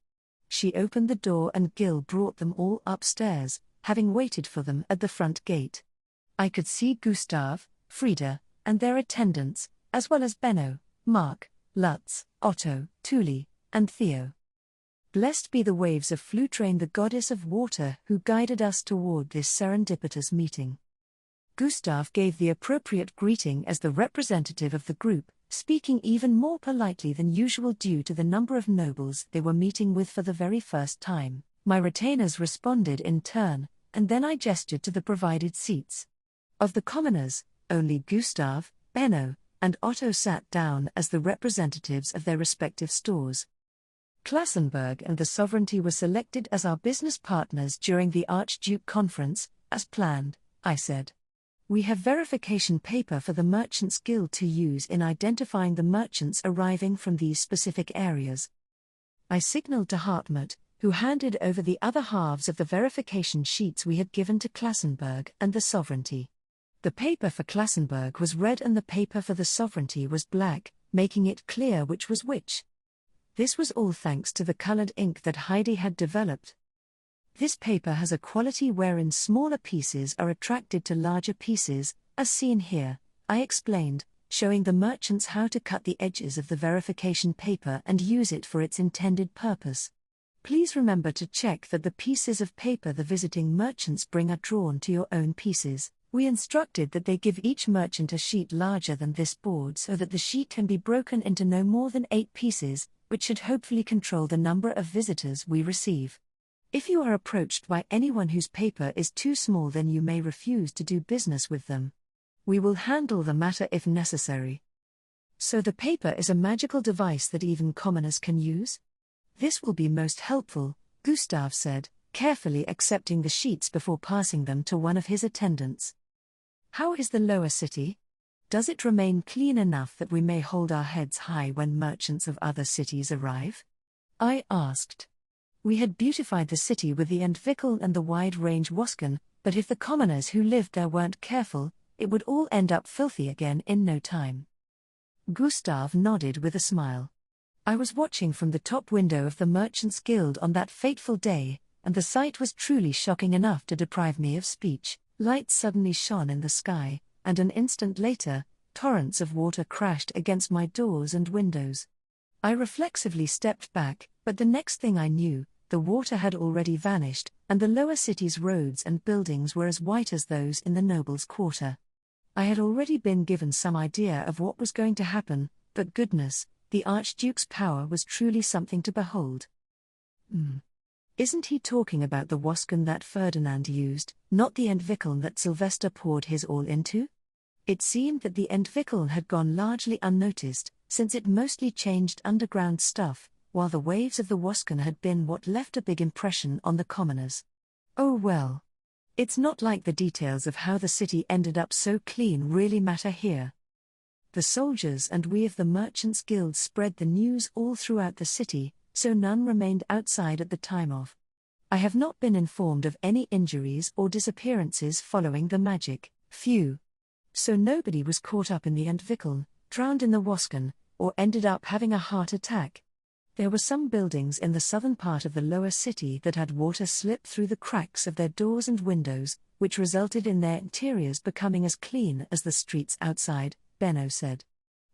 She opened the door and Gil brought them all upstairs, having waited for them at the front gate. I could see Gustav, Frida, and their attendants, as well as Benno, Mark, Lutz, Otto, Thule, and Theo. Blessed be the waves of Flutrain, the goddess of water, who guided us toward this serendipitous meeting. Gustav gave the appropriate greeting as the representative of the group, speaking even more politely than usual due to the number of nobles they were meeting with for the very first time. My retainers responded in turn, and then I gestured to the provided seats. Of the commoners, only Gustav, Benno, and Otto sat down as the representatives of their respective stores. Klassenberg and the Sovereignty were selected as our business partners during the Archduke Conference, as planned, I said. We have verification paper for the Merchants Guild to use in identifying the merchants arriving from these specific areas. I signaled to Hartmut, who handed over the other halves of the verification sheets we had given to Klassenberg and the Sovereignty. The paper for Klassenberg was red and the paper for the Sovereignty was black, making it clear which was which. This was all thanks to the colored ink that Heidi had developed. This paper has a quality wherein smaller pieces are attracted to larger pieces, as seen here, I explained, showing the merchants how to cut the edges of the verification paper and use it for its intended purpose. Please remember to check that the pieces of paper the visiting merchants bring are drawn to your own pieces. We instructed that they give each merchant a sheet larger than this board so that the sheet can be broken into no more than 8 pieces, which should hopefully control the number of visitors we receive. If you are approached by anyone whose paper is too small, then you may refuse to do business with them. We will handle the matter if necessary. So the paper is a magical device that even commoners can use? This will be most helpful, Gustav said, carefully accepting the sheets before passing them to one of his attendants. How is the lower city? Does it remain clean enough that we may hold our heads high when merchants of other cities arrive? I asked. We had beautified the city with the Entwickel and the wide-range Wasken, but if the commoners who lived there weren't careful, it would all end up filthy again in no time. Gustav nodded with a smile. I was watching from the top window of the Merchants' Guild on that fateful day, and the sight was truly shocking enough to deprive me of speech. Lights suddenly shone in the sky, and an instant later, torrents of water crashed against my doors and windows. I reflexively stepped back, but the next thing I knew, the water had already vanished, and the lower city's roads and buildings were as white as those in the nobles' quarter. I had already been given some idea of what was going to happen, but goodness, the Archduke's power was truly something to behold. Isn't he talking about the wasken that Ferdinand used, not the entwickeln that Sylvester poured his all into? It seemed that the entwickeln had gone largely unnoticed, since it mostly changed underground stuff, while the waves of the wasken had been what left a big impression on the commoners. Oh well. It's not like the details of how the city ended up so clean really matter here. The soldiers and we of the Merchants' Guild spread the news all throughout the city, so none remained outside at the time of. I have not been informed of any injuries or disappearances following the magic, phew. So nobody was caught up in the entwickeln, drowned in the wasken, or ended up having a heart attack. There were some buildings in the southern part of the lower city that had water slip through the cracks of their doors and windows, which resulted in their interiors becoming as clean as the streets outside, Benno said.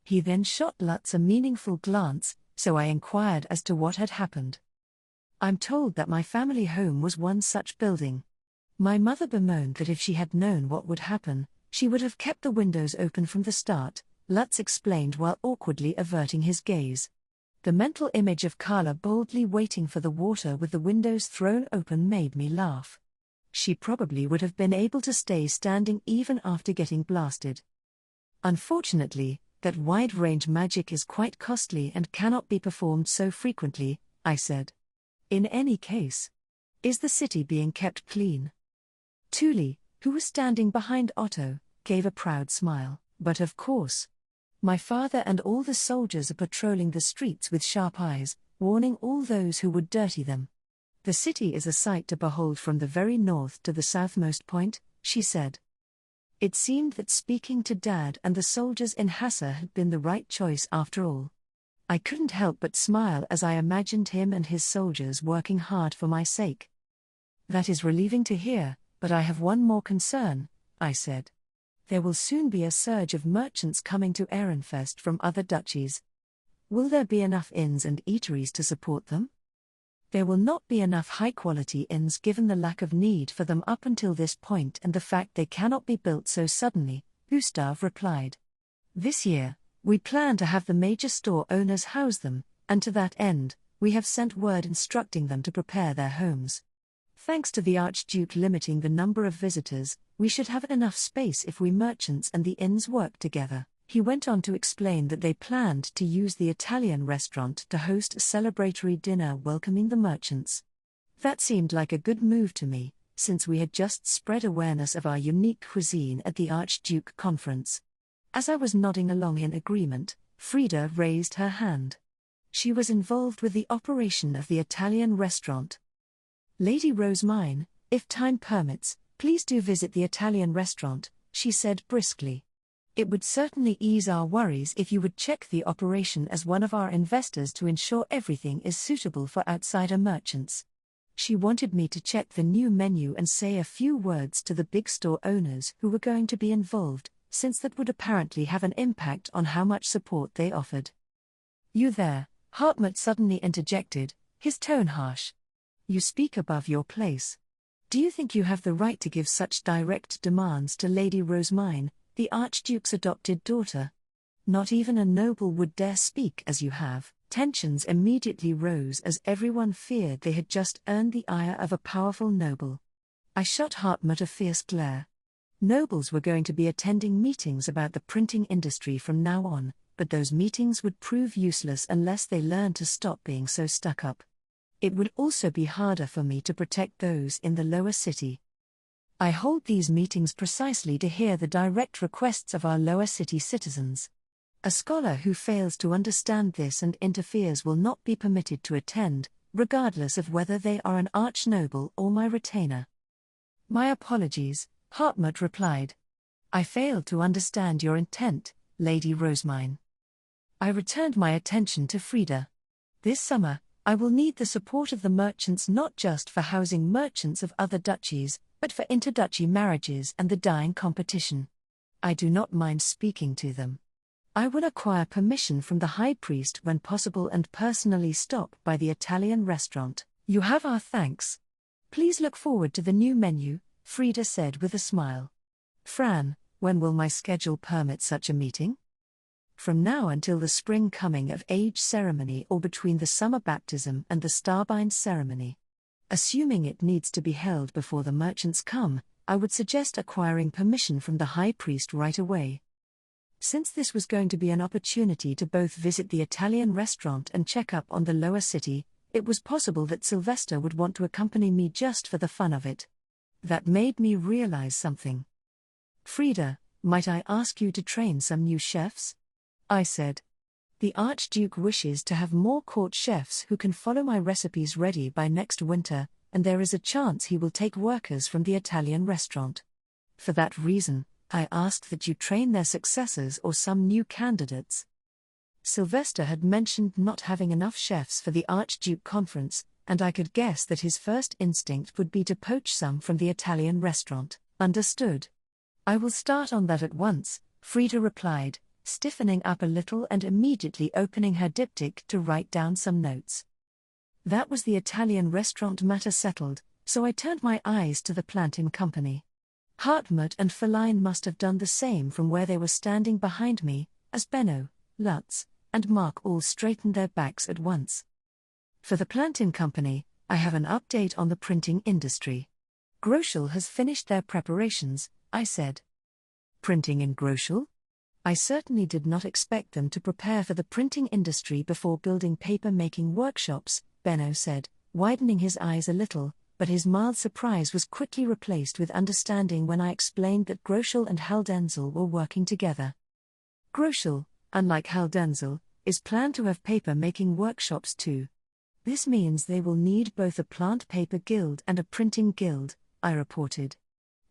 He then shot Lutz a meaningful glance, so I inquired as to what had happened. I'm told that my family home was one such building. My mother bemoaned that if she had known what would happen, she would have kept the windows open from the start, Lutz explained while awkwardly averting his gaze. The mental image of Carla boldly waiting for the water with the windows thrown open made me laugh. She probably would have been able to stay standing even after getting blasted. Unfortunately, that wide-range magic is quite costly and cannot be performed so frequently, I said. In any case, is the city being kept clean? Thule, who was standing behind Otto, gave a proud smile. But of course. My father and all the soldiers are patrolling the streets with sharp eyes, warning all those who would dirty them. The city is a sight to behold from the very north to the southmost point, she said. It seemed that speaking to Dad and the soldiers in Hassa had been the right choice after all. I couldn't help but smile as I imagined him and his soldiers working hard for my sake. That is relieving to hear, but I have one more concern, I said. There will soon be a surge of merchants coming to Ehrenfest from other duchies. Will there be enough inns and eateries to support them? There will not be enough high-quality inns given the lack of need for them up until this point and the fact they cannot be built so suddenly, Gustav replied. This year, we plan to have the major store owners house them, and to that end, we have sent word instructing them to prepare their homes. Thanks to the Archduke limiting the number of visitors, we should have enough space if we merchants and the inns work together. He went on to explain that they planned to use the Italian restaurant to host a celebratory dinner welcoming the merchants. That seemed like a good move to me, since we had just spread awareness of our unique cuisine at the Archduke conference. As I was nodding along in agreement, Frida raised her hand. She was involved with the operation of the Italian restaurant. Lady Rosemine, if time permits, please do visit the Italian restaurant, she said briskly. It would certainly ease our worries if you would check the operation as one of our investors to ensure everything is suitable for outsider merchants. She wanted me to check the new menu and say a few words to the big store owners who were going to be involved, since that would apparently have an impact on how much support they offered. You there, Hartmut suddenly interjected, his tone harsh. You speak above your place. Do you think you have the right to give such direct demands to Lady Rosemine, the Archduke's adopted daughter? Not even a noble would dare speak as you have. Tensions immediately rose as everyone feared they had just earned the ire of a powerful noble. I shot Hartmut a fierce glare. Nobles were going to be attending meetings about the printing industry from now on, but those meetings would prove useless unless they learned to stop being so stuck up. It would also be harder for me to protect those in the lower city. I hold these meetings precisely to hear the direct requests of our lower city citizens. A scholar who fails to understand this and interferes will not be permitted to attend, regardless of whether they are an arch-noble or my retainer. My apologies, Hartmut replied. I failed to understand your intent, Lady Rosemine. I returned my attention to Frida. This summer, I will need the support of the merchants not just for housing merchants of other duchies, but for interduchy marriages and the dyeing competition. I do not mind speaking to them. I will acquire permission from the High Priest when possible and personally stop by the Italian restaurant. You have our thanks. Please look forward to the new menu, Frida said with a smile. Fran, when will my schedule permit such a meeting? From now until the spring coming of age ceremony or between the summer baptism and the starbind ceremony. Assuming it needs to be held before the merchants come, I would suggest acquiring permission from the high priest right away. Since this was going to be an opportunity to both visit the Italian restaurant and check up on the lower city, it was possible that Sylvester would want to accompany me just for the fun of it. That made me realize something. "Frida, might I ask you to train some new chefs?" I said. "The Archduke wishes to have more court chefs who can follow my recipes ready by next winter, and there is a chance he will take workers from the Italian restaurant. For that reason, I ask that you train their successors or some new candidates." Sylvester had mentioned not having enough chefs for the Archduke conference, and I could guess that his first instinct would be to poach some from the Italian restaurant. "Understood. I will start on that at once," Frida replied, stiffening up a little and immediately opening her diptych to write down some notes. That was the Italian restaurant matter settled, so I turned my eyes to the plantain company. Hartmut and Feline must have done the same from where they were standing behind me, as Benno, Lutz, and Mark all straightened their backs at once. For the plantain company, I have an update on the printing industry. Groschel has finished their preparations, I said. Printing in Groschel? I certainly did not expect them to prepare for the printing industry before building paper-making workshops, Benno said, widening his eyes a little, but his mild surprise was quickly replaced with understanding when I explained that Groschel and Haldenzel were working together. Groschel, unlike Haldenzel, is planned to have paper-making workshops too. This means they will need both a plant paper guild and a printing guild, I reported.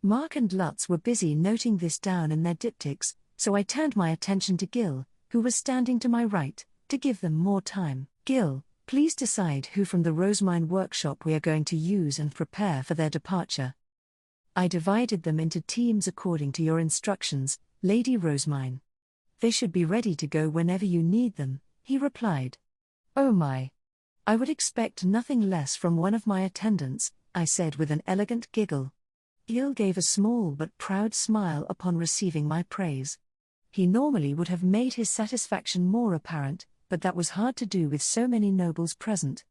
Mark and Lutz were busy noting this down in their diptychs, so I turned my attention to Gil, who was standing to my right, to give them more time. "Gil, please decide who from the Rosemine workshop we are going to use and prepare for their departure." I divided them into teams according to your instructions, Lady Rosemine. "They should be ready to go whenever you need them," he replied. "Oh my. I would expect nothing less from one of my attendants," I said with an elegant giggle. Gil gave a small but proud smile upon receiving my praise. He normally would have made his satisfaction more apparent, but that was hard to do with so many nobles present.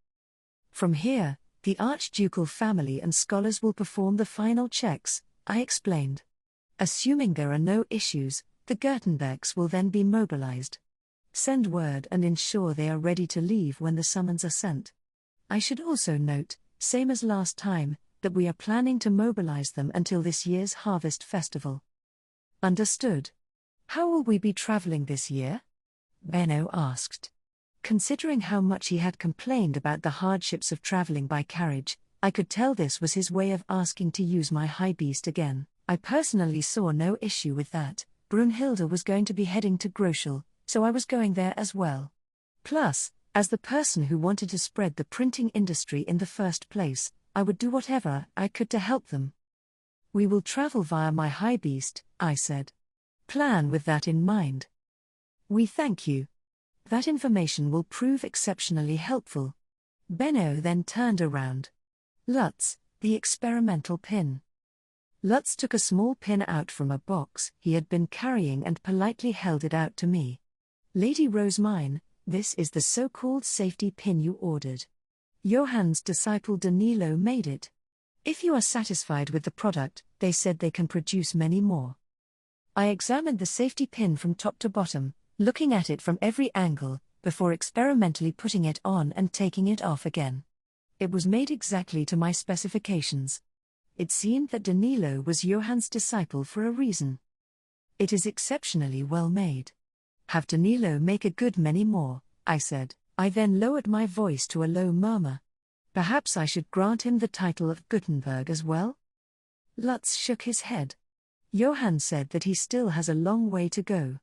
"From here, the Archducal family and scholars will perform the final checks," I explained. "Assuming there are no issues, the Gertenbergs will then be mobilized. Send word and ensure they are ready to leave when the summons are sent. I should also note, same as last time, that we are planning to mobilize them until this year's harvest festival." "Understood. How will we be traveling this year?" Benno asked. Considering how much he had complained about the hardships of traveling by carriage, I could tell this was his way of asking to use my high beast again. I personally saw no issue with that. Brunhilde was going to be heading to Groschel, so I was going there as well. Plus, as the person who wanted to spread the printing industry in the first place, I would do whatever I could to help them. "We will travel via my high beast," I said. "Plan with that in mind." "We thank you. That information will prove exceptionally helpful." Benno then turned around. "Lutz, the experimental pin." Lutz took a small pin out from a box he had been carrying and politely held it out to me. "Lady Rosemine, this is the so-called safety pin you ordered. Johann's disciple Danilo made it. If you are satisfied with the product, they said they can produce many more." I examined the safety pin from top to bottom, looking at it from every angle, before experimentally putting it on and taking it off again. It was made exactly to my specifications. It seemed that Danilo was Johann's disciple for a reason. "It is exceptionally well made. Have Danilo make a good many more," I said. I then lowered my voice to a low murmur. "Perhaps I should grant him the title of Gutenberg as well?" Lutz shook his head. "Johann said that he still has a long way to go.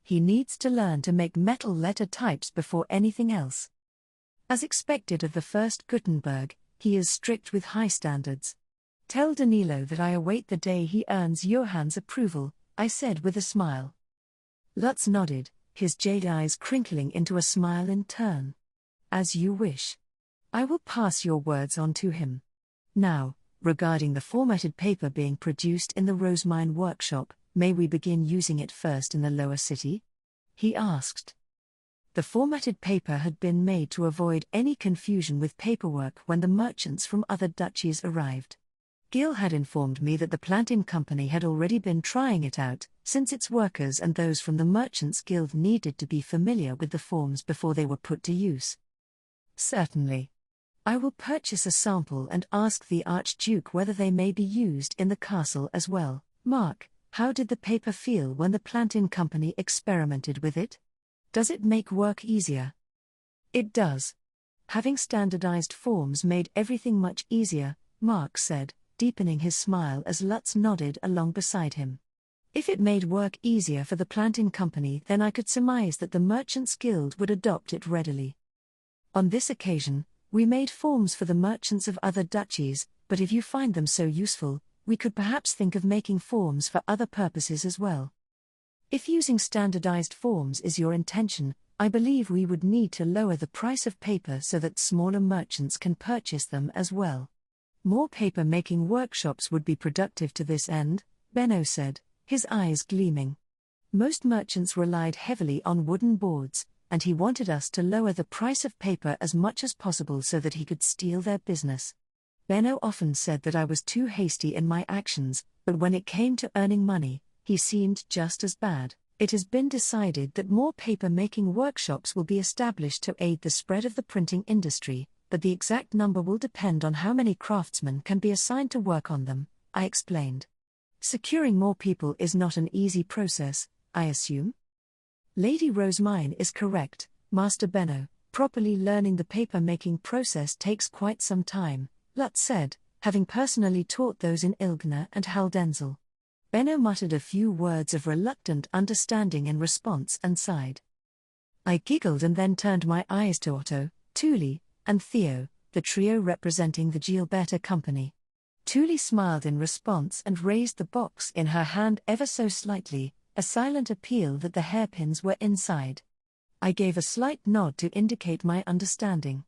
He needs to learn to make metal letter types before anything else. As expected of the first Gutenberg, he is strict with high standards. Tell Danilo that I await the day he earns Johann's approval," I said with a smile. Lutz nodded, his jade eyes crinkling into a smile in turn. "As you wish. I will pass your words on to him. Now, regarding the formatted paper being produced in the Rosemine workshop, may we begin using it first in the lower city?" he asked. The formatted paper had been made to avoid any confusion with paperwork when the merchants from other duchies arrived. Gil had informed me that the planting company had already been trying it out, since its workers and those from the Merchants Guild needed to be familiar with the forms before they were put to use. Certainly. I will purchase a sample and ask the Archduke whether they may be used in the castle as well. Mark, how did the paper feel when the planting company experimented with it? Does it make work easier? It does. Having standardized forms made everything much easier, Mark said, deepening his smile as Lutz nodded along beside him. If it made work easier for the planting company, then I could surmise that the Merchants Guild would adopt it readily. On this occasion, we made forms for the merchants of other duchies, but if you find them so useful, we could perhaps think of making forms for other purposes as well. If using standardized forms is your intention, I believe we would need to lower the price of paper so that smaller merchants can purchase them as well. More paper-making workshops would be productive to this end, Benno said, his eyes gleaming. Most merchants relied heavily on wooden boards, and he wanted us to lower the price of paper as much as possible so that he could steal their business. Benno often said that I was too hasty in my actions, but when it came to earning money, he seemed just as bad. It has been decided that more paper-making workshops will be established to aid the spread of the printing industry, but the exact number will depend on how many craftsmen can be assigned to work on them, I explained. Securing more people is not an easy process, I assume? Lady Rosemine is correct, Master Benno. Properly learning the paper-making process takes quite some time, Lutz said, having personally taught those in Ilgner and Haldenzel. Benno muttered a few words of reluctant understanding in response and sighed. I giggled and then turned my eyes to Otto, Thule, and Theo, the trio representing the Gilberta company. Thule smiled in response and raised the box in her hand ever so slightly, a silent appeal that the hairpins were inside. I gave a slight nod to indicate my understanding.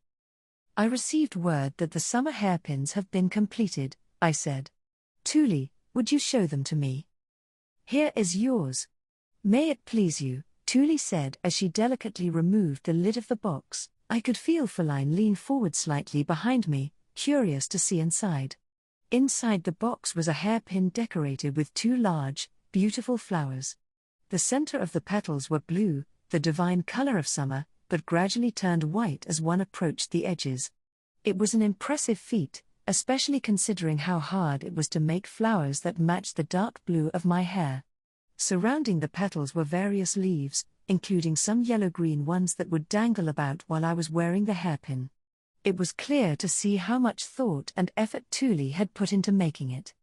I received word that the summer hairpins have been completed, I said. Thule, would you show them to me? Here is yours. May it please you, Thule said as she delicately removed the lid of the box. I could feel Feline lean forward slightly behind me, curious to see inside. Inside the box was a hairpin decorated with two large, beautiful flowers. The center of the petals were blue, the divine color of summer, but gradually turned white as one approached the edges. It was an impressive feat, especially considering how hard it was to make flowers that matched the dark blue of my hair. Surrounding the petals were various leaves, including some yellow-green ones that would dangle about while I was wearing the hairpin. It was clear to see how much thought and effort Thule had put into making it.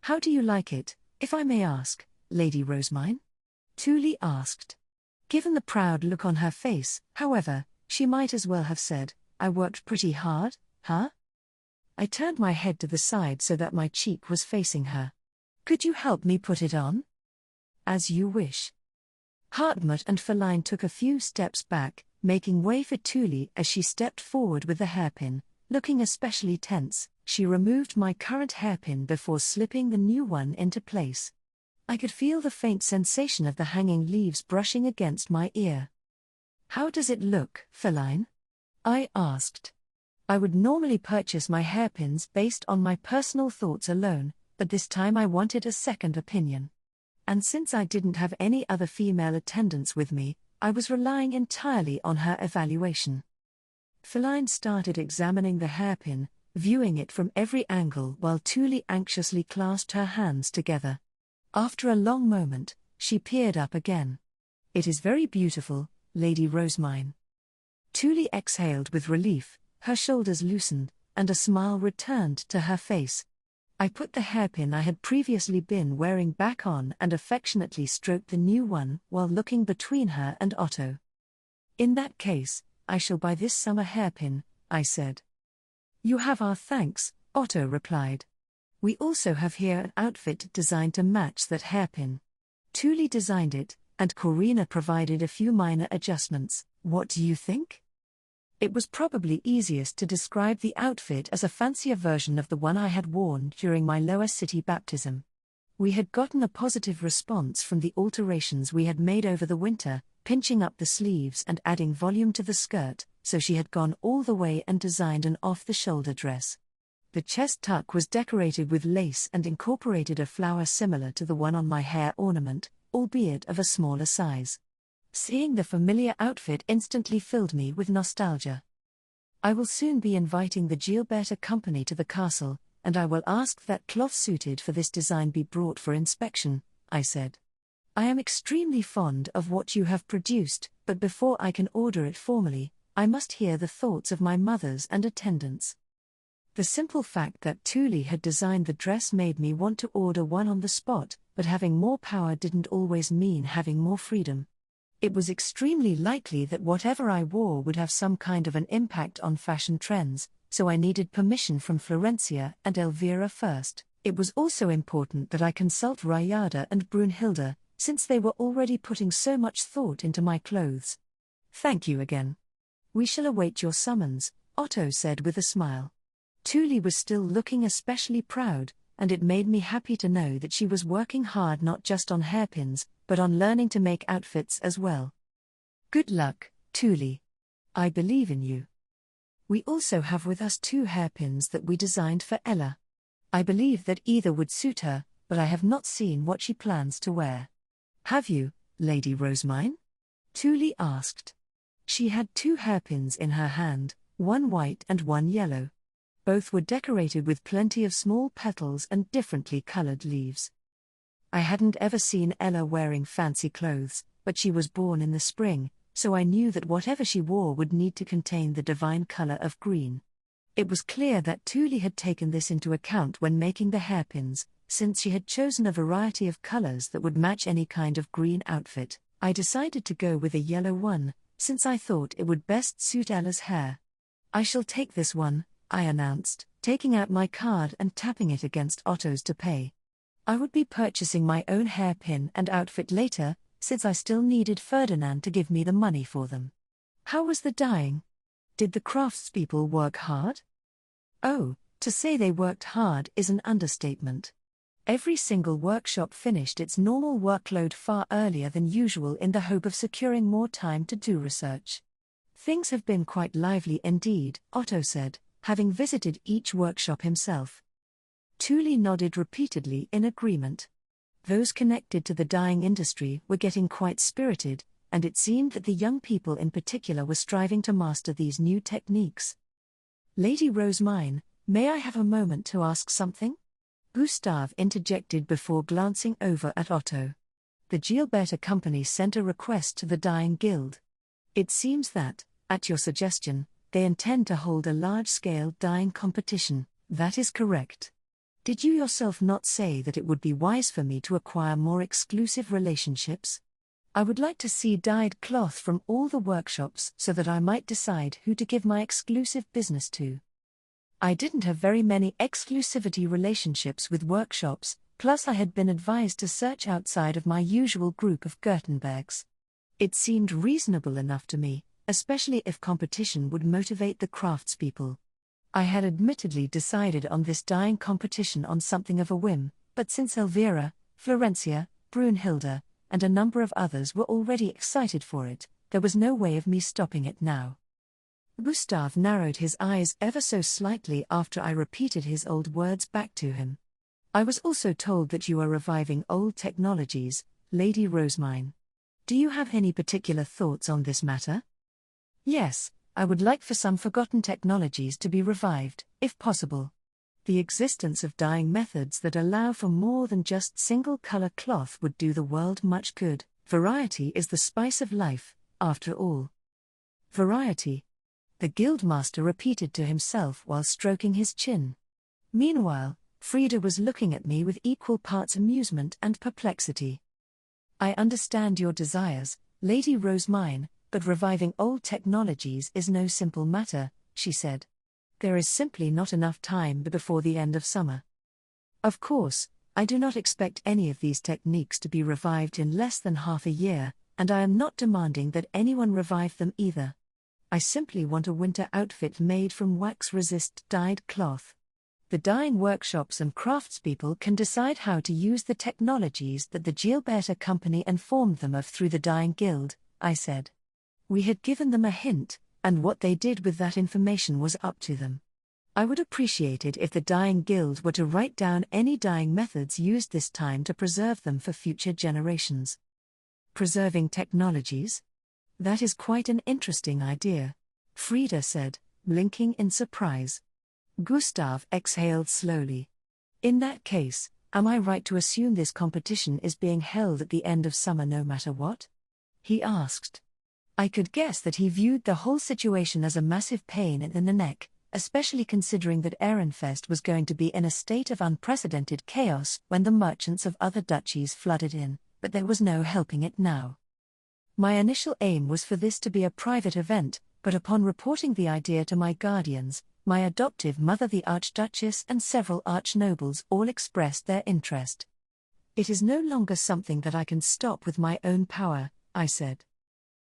How do you like it, if I may ask, Lady Rosemine? Thule asked. Given the proud look on her face, however, she might as well have said, I worked pretty hard, huh? I turned my head to the side so that my cheek was facing her. Could you help me put it on? As you wish. Hartmut and Feline took a few steps back, making way for Thule as she stepped forward with the hairpin, looking especially tense. She removed my current hairpin before slipping the new one into place. I could feel the faint sensation of the hanging leaves brushing against my ear. How does it look, Feline? I asked. I would normally purchase my hairpins based on my personal thoughts alone, but this time I wanted a second opinion. And since I didn't have any other female attendants with me, I was relying entirely on her evaluation. Feline started examining the hairpin, viewing it from every angle while Thule anxiously clasped her hands together. After a long moment, she peered up again. It is very beautiful, Lady Rosemine. Thule exhaled with relief, her shoulders loosened, and a smile returned to her face. I put the hairpin I had previously been wearing back on and affectionately stroked the new one while looking between her and Otto. In that case, I shall buy this summer hairpin, I said. You have our thanks, Otto replied. We also have here an outfit designed to match that hairpin. Thule designed it, and Corina provided a few minor adjustments. What do you think? It was probably easiest to describe the outfit as a fancier version of the one I had worn during my lower city baptism. We had gotten a positive response from the alterations we had made over the winter, pinching up the sleeves and adding volume to the skirt, so she had gone all the way and designed an off-the-shoulder dress. The chest tuck was decorated with lace and incorporated a flower similar to the one on my hair ornament, albeit of a smaller size. Seeing the familiar outfit instantly filled me with nostalgia. I will soon be inviting the Gilberta company to the castle, and I will ask that cloth suited for this design be brought for inspection, I said. I am extremely fond of what you have produced, but before I can order it formally, I must hear the thoughts of my mothers and attendants. The simple fact that Thule had designed the dress made me want to order one on the spot, but having more power didn't always mean having more freedom. It was extremely likely that whatever I wore would have some kind of an impact on fashion trends, so I needed permission from Florencia and Elvira first. It was also important that I consult Rayada and Brunhilde, since they were already putting so much thought into my clothes. Thank you again. We shall await your summons, Otto said with a smile. Thule was still looking especially proud, and it made me happy to know that she was working hard not just on hairpins, but on learning to make outfits as well. Good luck, Thule. I believe in you. We also have with us 2 hairpins that we designed for Ella. I believe that either would suit her, but I have not seen what she plans to wear. Have you, Lady Rosemine? Thule asked. She had 2 hairpins in her hand, one white and one yellow. Both were decorated with plenty of small petals and differently colored leaves. I hadn't ever seen Ella wearing fancy clothes, but she was born in the spring, so I knew that whatever she wore would need to contain the divine color of green. It was clear that Thule had taken this into account when making the hairpins, since she had chosen a variety of colors that would match any kind of green outfit. I decided to go with a yellow one, since I thought it would best suit Ella's hair. I shall take this one, I announced, taking out my card and tapping it against Otto's to pay. I would be purchasing my own hairpin and outfit later, since I still needed Ferdinand to give me the money for them. How was the dyeing? Did the craftspeople work hard? Oh, to say they worked hard is an understatement. Every single workshop finished its normal workload far earlier than usual in the hope of securing more time to do research. Things have been quite lively indeed, Otto said, having visited each workshop himself. Thule nodded repeatedly in agreement. Those connected to the dyeing industry were getting quite spirited, and it seemed that the young people in particular were striving to master these new techniques. Lady Rosemine, may I have a moment to ask something? Gustav interjected before glancing over at Otto. The Gilberta company sent a request to the Dyeing Guild. It seems that, at your suggestion, they intend to hold a large-scale dyeing competition. That is correct. Did you yourself not say that it would be wise for me to acquire more exclusive relationships? I would like to see dyed cloth from all the workshops so that I might decide who to give my exclusive business to. I didn't have very many exclusivity relationships with workshops, plus I had been advised to search outside of my usual group of Gertenbergs. It seemed reasonable enough to me, especially if competition would motivate the craftspeople. I had admittedly decided on this dyeing competition on something of a whim, but since Elvira, Florencia, Brunhilde, and a number of others were already excited for it, there was no way of me stopping it now. Gustav narrowed his eyes ever so slightly after I repeated his old words back to him. I was also told that you are reviving old technologies, Lady Rosemine. Do you have any particular thoughts on this matter? Yes, I would like for some forgotten technologies to be revived, if possible. The existence of dyeing methods that allow for more than just single-color cloth would do the world much good. Variety is the spice of life, after all. Variety, the guildmaster repeated to himself while stroking his chin. Meanwhile, Frida was looking at me with equal parts amusement and perplexity. I understand your desires, Lady Rosemine, but reviving old technologies is no simple matter, she said. There is simply not enough time before the end of summer. Of course, I do not expect any of these techniques to be revived in less than half a year, and I am not demanding that anyone revive them either. I simply want a winter outfit made from wax-resist dyed cloth. The dyeing workshops and craftspeople can decide how to use the technologies that the Gilberta company informed them of through the Dyeing Guild, I said. We had given them a hint, and what they did with that information was up to them. I would appreciate it if the Dying Guild were to write down any dying methods used this time to preserve them for future generations. Preserving technologies? That is quite an interesting idea, Frida said, blinking in surprise. Gustav exhaled slowly. In that case, am I right to assume this competition is being held at the end of summer no matter what? He asked. I could guess that he viewed the whole situation as a massive pain in the neck, especially considering that Ehrenfest was going to be in a state of unprecedented chaos when the merchants of other duchies flooded in, but there was no helping it now. My initial aim was for this to be a private event, but upon reporting the idea to my guardians, my adoptive mother the Archduchess and several archnobles all expressed their interest. It is no longer something that I can stop with my own power, I said.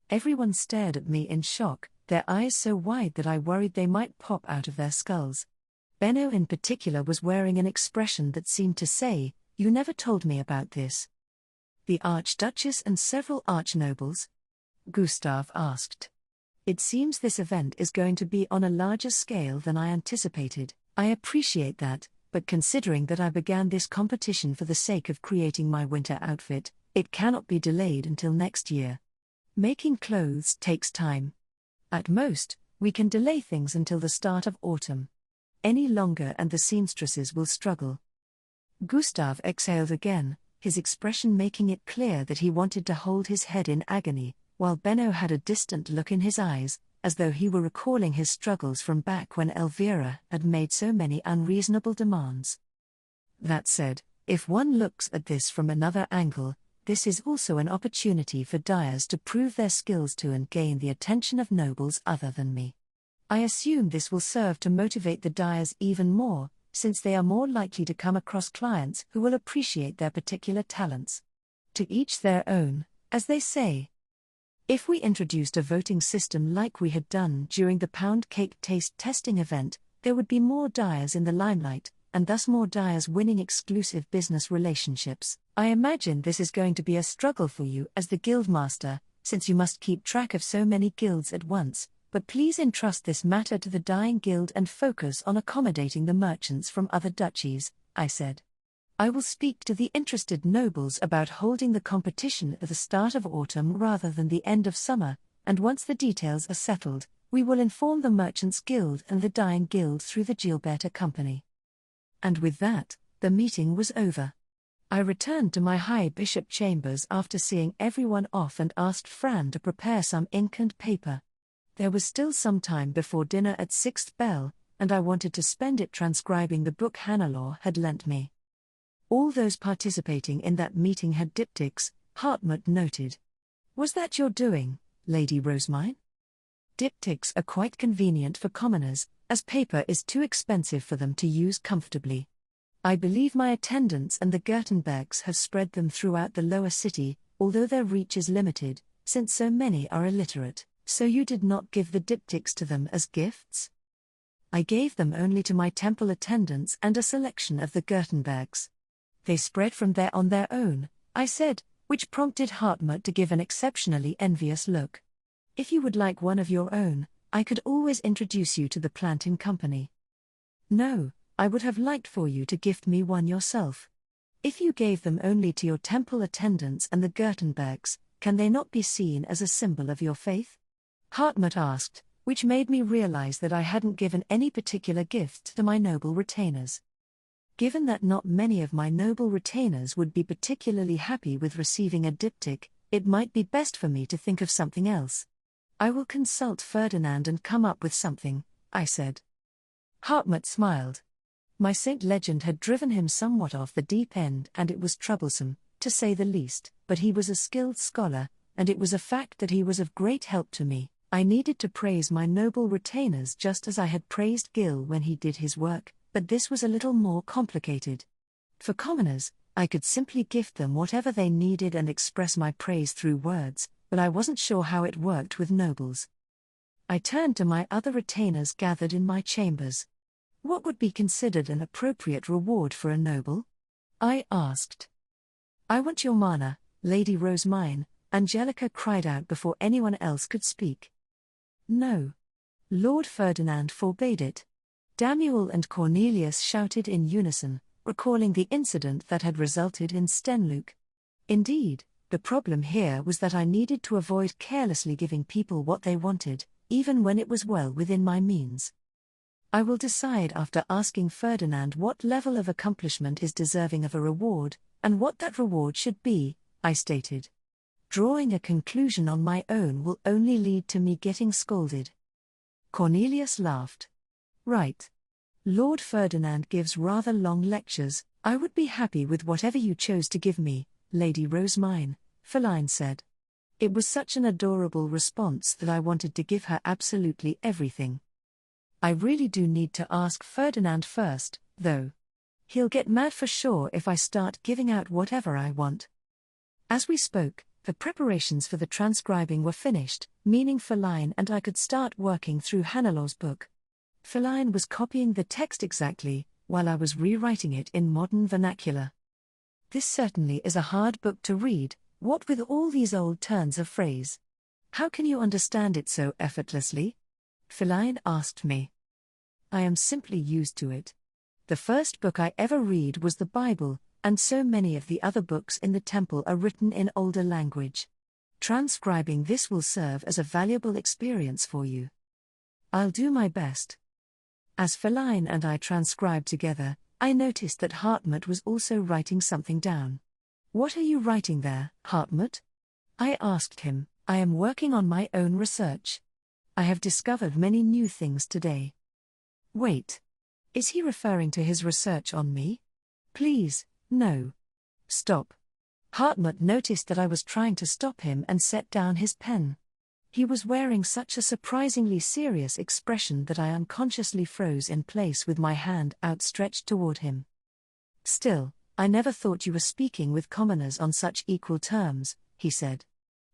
Everyone stared at me in shock, their eyes so wide that I worried they might pop out of their skulls. Benno in particular was wearing an expression that seemed to say, "You never told me about this." The Archduchess and several archnobles? Gustav asked. It seems this event is going to be on a larger scale than I anticipated. I appreciate that, but considering that I began this competition for the sake of creating my winter outfit, it cannot be delayed until next year. Making clothes takes time. At most, we can delay things until the start of autumn. Any longer and the seamstresses will struggle. Gustav exhaled again, his expression making it clear that he wanted to hold his head in agony, while Benno had a distant look in his eyes, as though he were recalling his struggles from back when Elvira had made so many unreasonable demands. That said, if one looks at this from another angle, this is also an opportunity for dyers to prove their skills to and gain the attention of nobles other than me. I assume this will serve to motivate the dyers even more, since they are more likely to come across clients who will appreciate their particular talents. To each their own, as they say. If we introduced a voting system like we had done during the pound cake taste testing event, there would be more dyers in the limelight, and thus more dyers winning exclusive business relationships. I imagine this is going to be a struggle for you as the guildmaster, since you must keep track of so many guilds at once, but please entrust this matter to the Dying Guild and focus on accommodating the merchants from other duchies, I said. I will speak to the interested nobles about holding the competition at the start of autumn rather than the end of summer, and once the details are settled, we will inform the Merchants Guild and the Dying Guild through the Gilberta Company. And with that, the meeting was over. I returned to my high bishop chambers after seeing everyone off and asked Fran to prepare some ink and paper. There was still some time before dinner at 6th bell, and I wanted to spend it transcribing the book Hannelore had lent me. All those participating in that meeting had diptychs, Hartmut noted. Was that your doing, Lady Rosemine? Diptychs are quite convenient for commoners, as paper is too expensive for them to use comfortably. I believe my attendants and the Gertenbergs have spread them throughout the lower city, although their reach is limited, since so many are illiterate. So you did not give the diptychs to them as gifts? I gave them only to my temple attendants and a selection of the Gertenbergs. They spread from there on their own, I said, which prompted Hartmut to give an exceptionally envious look. If you would like one of your own, I could always introduce you to the Plantin Company. No, I would have liked for you to gift me one yourself. If you gave them only to your temple attendants and the Gertenbergs, can they not be seen as a symbol of your faith? Hartmut asked, which made me realize that I hadn't given any particular gift to my noble retainers. Given that not many of my noble retainers would be particularly happy with receiving a diptych, it might be best for me to think of something else. I will consult Ferdinand and come up with something, I said. Hartmut smiled. My saint legend had driven him somewhat off the deep end and it was troublesome, to say the least, but he was a skilled scholar, and it was a fact that he was of great help to me. I needed to praise my noble retainers just as I had praised Gil when he did his work, but this was a little more complicated. For commoners, I could simply gift them whatever they needed and express my praise through words, but I wasn't sure how it worked with nobles. I turned to my other retainers gathered in my chambers. What would be considered an appropriate reward for a noble? I asked. I want your mana, Lady Rosemine, Angelica cried out before anyone else could speak. No. Lord Ferdinand forbade it. Daniel and Cornelius shouted in unison, recalling the incident that had resulted in Stenluke. Indeed, the problem here was that I needed to avoid carelessly giving people what they wanted, even when it was well within my means. I will decide after asking Ferdinand what level of accomplishment is deserving of a reward, and what that reward should be, I stated. Drawing a conclusion on my own will only lead to me getting scolded. Cornelius laughed. Right. Lord Ferdinand gives rather long lectures. I would be happy with whatever you chose to give me, Lady Rosemine, Feline said. It was such an adorable response that I wanted to give her absolutely everything. I really do need to ask Ferdinand first, though. He'll get mad for sure if I start giving out whatever I want. As we spoke, the preparations for the transcribing were finished, meaning Feline and I could start working through Hannelor's book. Feline was copying the text exactly, while I was rewriting it in modern vernacular. This certainly is a hard book to read, what with all these old turns of phrase. How can you understand it so effortlessly? Feline asked me. I am simply used to it. The first book I ever read was the Bible, and so many of the other books in the temple are written in older language. Transcribing this will serve as a valuable experience for you. I'll do my best. As Feline and I transcribed together, I noticed that Hartmut was also writing something down. What are you writing there, Hartmut? I asked him. I am working on my own research. I have discovered many new things today. Wait. Is he referring to his research on me? Please, no. Stop. Hartmut noticed that I was trying to stop him and set down his pen. He was wearing such a surprisingly serious expression that I unconsciously froze in place with my hand outstretched toward him. Still, I never thought you were speaking with commoners on such equal terms, he said.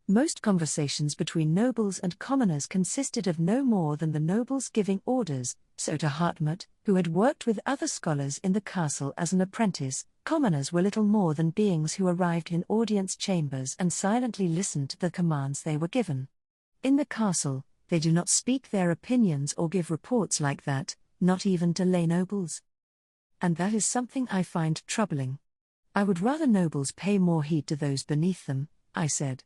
Most conversations between nobles and commoners consisted of no more than the nobles giving orders, so to Hartmut, who had worked with other scholars in the castle as an apprentice, commoners were little more than beings who arrived in audience chambers and silently listened to the commands they were given. In the castle, they do not speak their opinions or give reports like that, not even to lay nobles. And that is something I find troubling. I would rather nobles pay more heed to those beneath them, I said.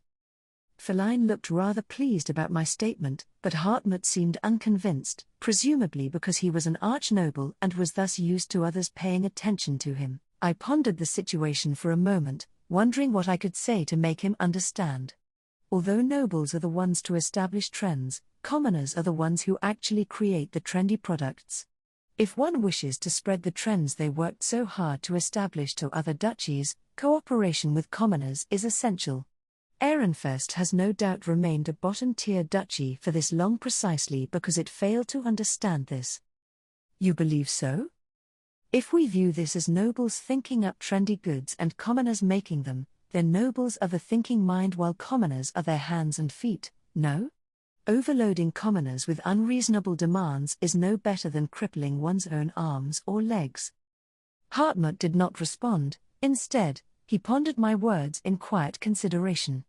Feline looked rather pleased about my statement, but Hartmut seemed unconvinced, presumably because he was an arch-noble and was thus used to others paying attention to him. I pondered the situation for a moment, wondering what I could say to make him understand. Although nobles are the ones to establish trends, commoners are the ones who actually create the trendy products. If one wishes to spread the trends they worked so hard to establish to other duchies, cooperation with commoners is essential. Ehrenfest has no doubt remained a bottom-tier duchy for this long precisely because it failed to understand this. You believe so? If we view this as nobles thinking up trendy goods and commoners making them, then nobles are the thinking mind while commoners are their hands and feet, no? Overloading commoners with unreasonable demands is no better than crippling one's own arms or legs. Hartmut did not respond. Instead, he pondered my words in quiet consideration.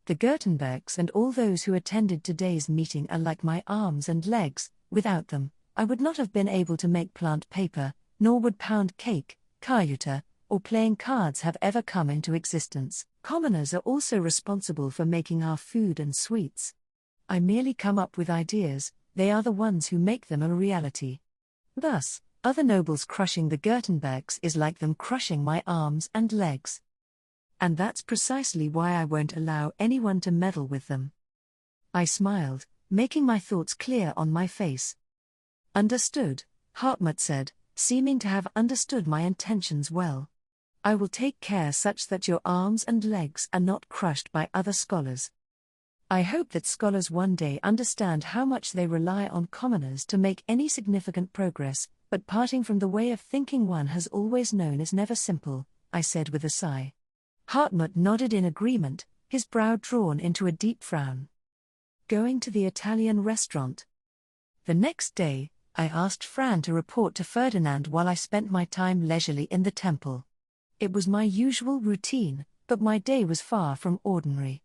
The Gertenbergs and all those who attended today's meeting are like my arms and legs. Without them, I would not have been able to make plant paper, nor would pound cake, cailloux, or playing cards have ever come into existence. Commoners are also responsible for making our food and sweets. I merely come up with ideas, they are the ones who make them a reality. Thus, other nobles crushing the Gertenbergs is like them crushing my arms and legs. And that's precisely why I won't allow anyone to meddle with them. I smiled, making my thoughts clear on my face. Understood, Hartmut said, seeming to have understood my intentions well. I will take care such that your arms and legs are not crushed by other scholars. I hope that scholars one day understand how much they rely on commoners to make any significant progress, but parting from the way of thinking one has always known is never simple, I said with a sigh. Hartmut nodded in agreement, his brow drawn into a deep frown. Going to the Italian restaurant. The next day, I asked Fran to report to Ferdinand while I spent my time leisurely in the temple. It was my usual routine, but my day was far from ordinary.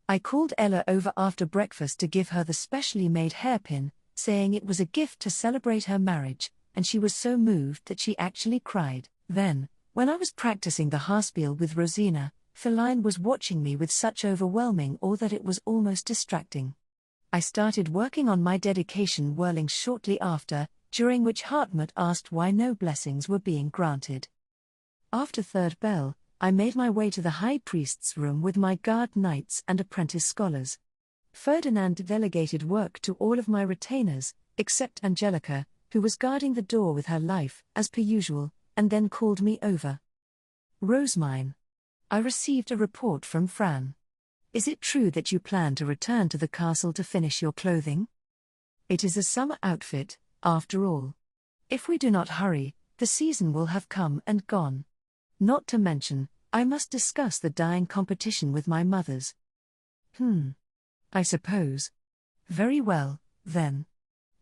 I called Ella over after breakfast to give her the specially made hairpin, saying it was a gift to celebrate her marriage, and she was so moved that she actually cried. Then, when I was practicing the Haarspiel with Rosina, Feline was watching me with such overwhelming awe that it was almost distracting. I started working on my dedication whirling shortly after, during which Hartmut asked why no blessings were being granted. After third bell, I made my way to the high priest's room with my guard knights and apprentice scholars. Ferdinand delegated work to all of my retainers, except Angelica, who was guarding the door with her life, as per usual, and then called me over. Rosemine. I received a report from Fran. Is it true that you plan to return to the castle to finish your clothing? It is a summer outfit, after all. If we do not hurry, the season will have come and gone. Not to mention, I must discuss the dyeing competition with my mothers. I suppose. Very well, then.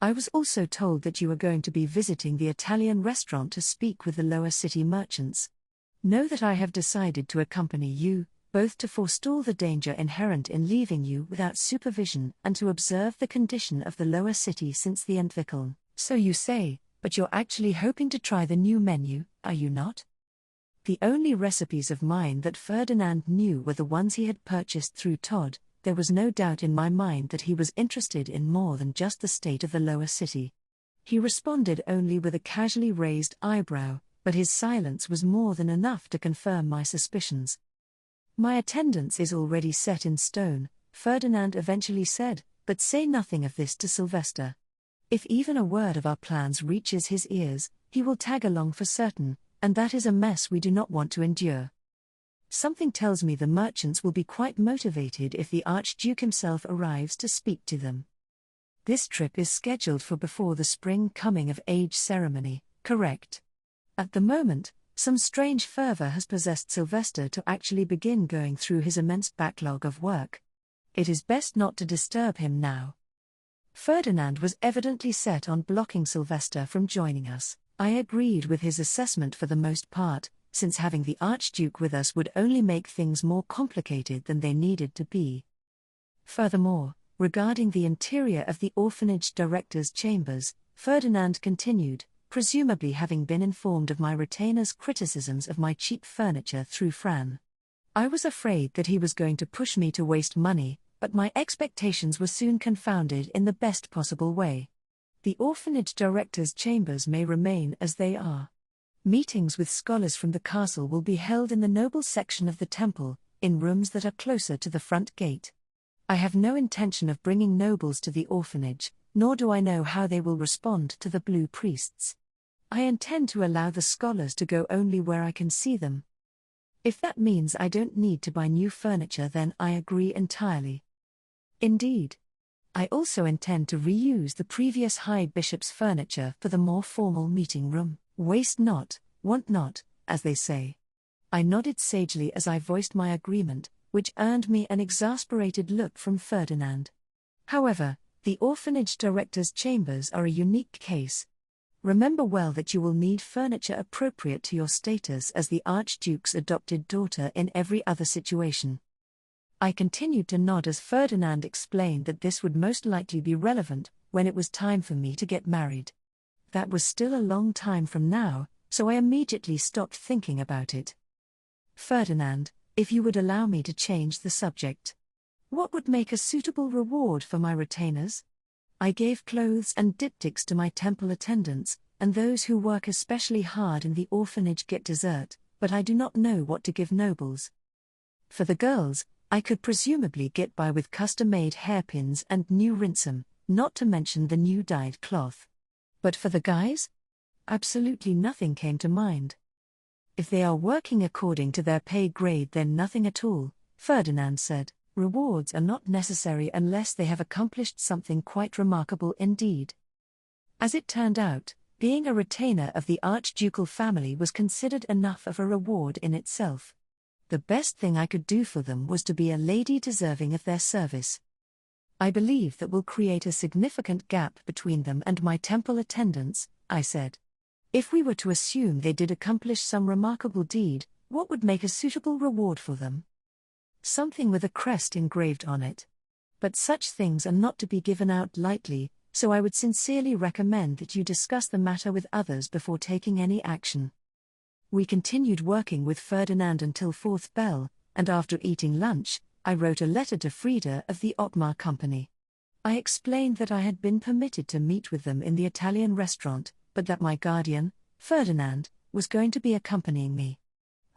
I was also told that you are going to be visiting the Italian restaurant to speak with the lower city merchants. Know that I have decided to accompany you, both to forestall the danger inherent in leaving you without supervision and to observe the condition of the lower city since the Entwicklung. So you say, but you're actually hoping to try the new menu, are you not? The only recipes of mine that Ferdinand knew were the ones he had purchased through Todd. There was no doubt in my mind that he was interested in more than just the state of the lower city. He responded only with a casually raised eyebrow, but his silence was more than enough to confirm my suspicions. My attendance is already set in stone, Ferdinand eventually said, but say nothing of this to Sylvester. If even a word of our plans reaches his ears, he will tag along for certain, and that is a mess we do not want to endure. Something tells me the merchants will be quite motivated if the Archduke himself arrives to speak to them. This trip is scheduled for before the spring coming-of-age ceremony, correct? At the moment, some strange fervor has possessed Sylvester to actually begin going through his immense backlog of work. It is best not to disturb him now. Ferdinand was evidently set on blocking Sylvester from joining us. I agreed with his assessment for the most part, since having the Archduke with us would only make things more complicated than they needed to be. Furthermore, regarding the interior of the orphanage director's chambers, Ferdinand continued, presumably having been informed of my retainer's criticisms of my cheap furniture through Fran. I was afraid that he was going to push me to waste money, but my expectations were soon confounded in the best possible way. The orphanage director's chambers may remain as they are. Meetings with scholars from the castle will be held in the noble section of the temple, in rooms that are closer to the front gate. I have no intention of bringing nobles to the orphanage, nor do I know how they will respond to the blue priests. I intend to allow the scholars to go only where I can see them. If that means I don't need to buy new furniture, then I agree entirely. Indeed. I also intend to reuse the previous High Bishop's furniture for the more formal meeting room. Waste not, want not, as they say. I nodded sagely as I voiced my agreement, which earned me an exasperated look from Ferdinand. However, the orphanage director's chambers are a unique case. Remember well that you will need furniture appropriate to your status as the Archduke's adopted daughter in every other situation. I continued to nod as Ferdinand explained that this would most likely be relevant when it was time for me to get married. That was still a long time from now, so I immediately stopped thinking about it. Ferdinand, if you would allow me to change the subject. What would make a suitable reward for my retainers? I gave clothes and diptychs to my temple attendants, and those who work especially hard in the orphanage get dessert, but I do not know what to give nobles. For the girls, I could presumably get by with custom-made hairpins and new rinsum, not to mention the new dyed cloth. But for the guys? Absolutely nothing came to mind. If they are working according to their pay grade, then nothing at all, Ferdinand said. Rewards are not necessary unless they have accomplished something quite remarkable indeed. As it turned out, being a retainer of the archducal family was considered enough of a reward in itself. The best thing I could do for them was to be a lady deserving of their service. I believe that will create a significant gap between them and my temple attendants, I said. If we were to assume they did accomplish some remarkable deed, what would make a suitable reward for them? something with a crest engraved on it. But such things are not to be given out lightly, so I would sincerely recommend that you discuss the matter with others before taking any action. We continued working with Ferdinand until fourth bell, and after eating lunch, I wrote a letter to Frida of the Otmar Company. I explained that I had been permitted to meet with them in the Italian restaurant, but that my guardian, Ferdinand, was going to be accompanying me.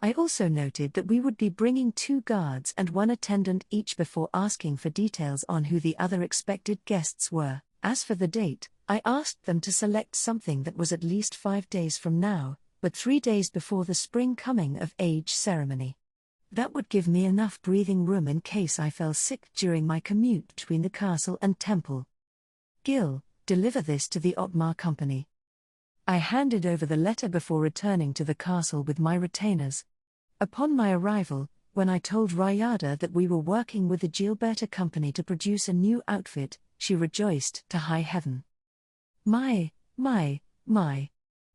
I also noted that we would be bringing 2 guards and 1 attendant each before asking for details on who the other expected guests were. As for the date, I asked them to select something that was at least 5 days from now, but 3 days before the spring coming of age ceremony. That would give me enough breathing room in case I fell sick during my commute between the castle and temple. Gil, deliver this to the Otmar Company. I handed over the letter before returning to the castle with my retainers. Upon my arrival, when I told Rayada that we were working with the Gilberta Company to produce a new outfit, she rejoiced to high heaven. My.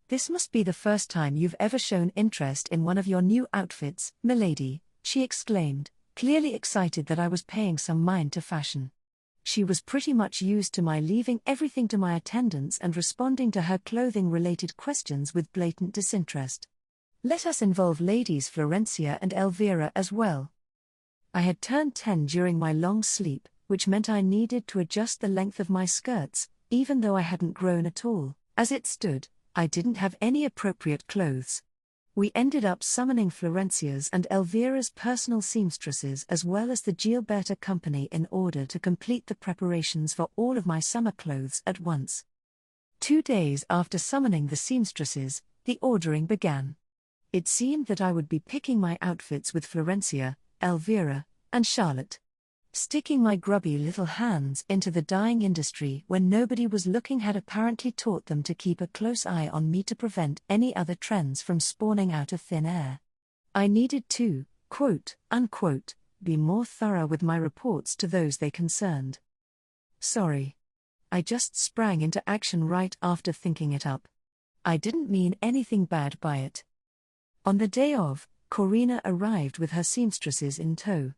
This must be the first time you've ever shown interest in one of your new outfits, milady, she exclaimed, clearly excited that I was paying some mind to fashion. She was pretty much used to my leaving everything to my attendants and responding to her clothing-related questions with blatant disinterest. Let us involve ladies Florencia and Elvira as well. I had turned 10 during my long sleep, which meant I needed to adjust the length of my skirts, even though I hadn't grown at all. As it stood, I didn't have any appropriate clothes. We ended up summoning Florencia's and Elvira's personal seamstresses as well as the Gilberta Company in order to complete the preparations for all of my summer clothes at once. 2 days after summoning the seamstresses, the ordering began. It seemed that I would be picking my outfits with Florencia, Elvira, and Charlotte. Sticking my grubby little hands into the dyeing industry when nobody was looking had apparently taught them to keep a close eye on me to prevent any other trends from spawning out of thin air. I needed to, quote, unquote, be more thorough with my reports to those they concerned. Sorry. I just sprang into action right after thinking it up. I didn't mean anything bad by it. On the day of, Corina arrived with her seamstresses in tow.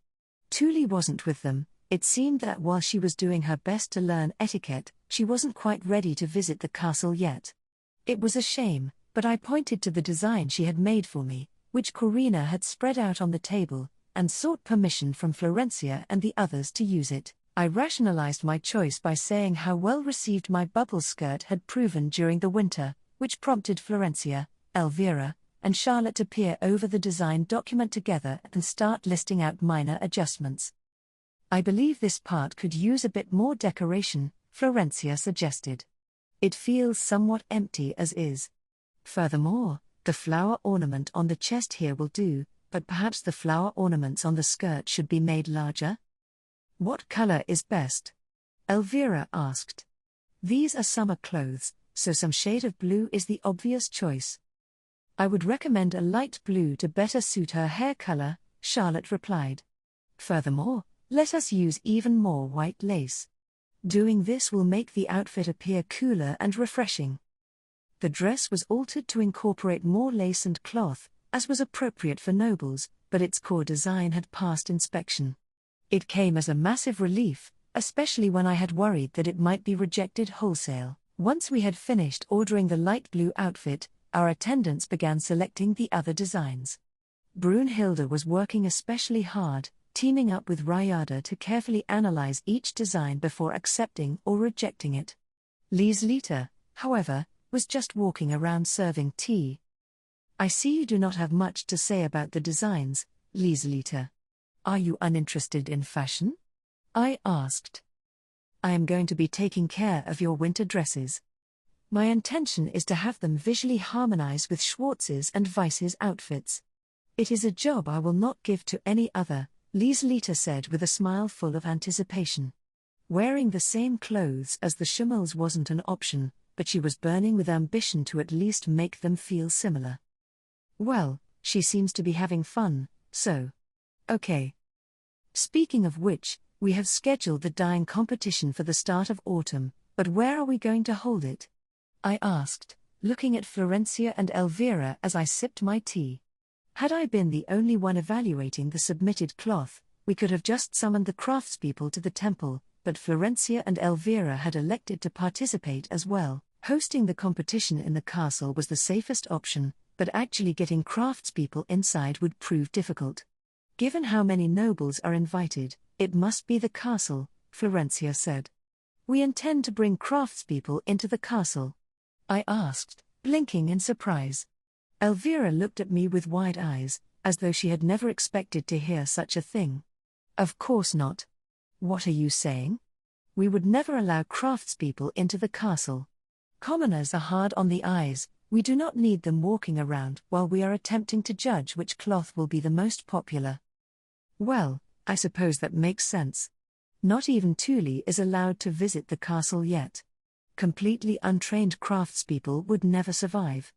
Tuli wasn't with them. It seemed that while she was doing her best to learn etiquette, she wasn't quite ready to visit the castle yet. It was a shame, but I pointed to the design she had made for me, which Corina had spread out on the table, and sought permission from Florencia and the others to use it. I rationalized my choice by saying how well received my bubble skirt had proven during the winter, which prompted Florencia, Elvira, and Charlotte to peer over the design document together and start listing out minor adjustments. I believe this part could use a bit more decoration, Florencia suggested. It feels somewhat empty as is. Furthermore, the flower ornament on the chest here will do, but perhaps the flower ornaments on the skirt should be made larger? What color is best? Elvira asked. These are summer clothes, so some shade of blue is the obvious choice. I would recommend a light blue to better suit her hair color, Charlotte replied. Furthermore, let us use even more white lace. Doing this will make the outfit appear cooler and refreshing. The dress was altered to incorporate more lace and cloth, as was appropriate for nobles, but its core design had passed inspection. It came as a massive relief, especially when I had worried that it might be rejected wholesale. Once we had finished ordering the light blue outfit, our attendants began selecting the other designs. Brunhilde was working especially hard, teaming up with Rayada to carefully analyze each design before accepting or rejecting it. Lieslita, however, was just walking around serving tea. I see you do not have much to say about the designs, Lieslita. Are you uninterested in fashion? I asked. I am going to be taking care of your winter dresses. My intention is to have them visually harmonize with Schwartz's and Weiss's outfits. It is a job I will not give to any other, Lieslita said with a smile full of anticipation. Wearing the same clothes as the Schimmels wasn't an option, but she was burning with ambition to at least make them feel similar. Well, she seems to be having fun, so. Okay. Speaking of which, we have scheduled the dyeing competition for the start of autumn, but where are we going to hold it? I asked, looking at Florencia and Elvira as I sipped my tea. Had I been the only one evaluating the submitted cloth, We could have just summoned the craftspeople to the temple, but Florencia and Elvira had elected to participate as well. Hosting the competition in the castle was the safest option, but actually getting craftspeople inside would prove difficult. Given how many nobles are invited, it must be the castle, Florencia said. We intend to bring craftspeople into the castle? I asked, blinking in surprise. Elvira looked at me with wide eyes, as though she had never expected to hear such a thing. Of course not. What are you saying? We would never allow craftspeople into the castle. Commoners are hard on the eyes, we do not need them walking around while we are attempting to judge which cloth will be the most popular. Well, I suppose that makes sense. Not even Thule is allowed to visit the castle yet. Completely untrained craftspeople would never survive.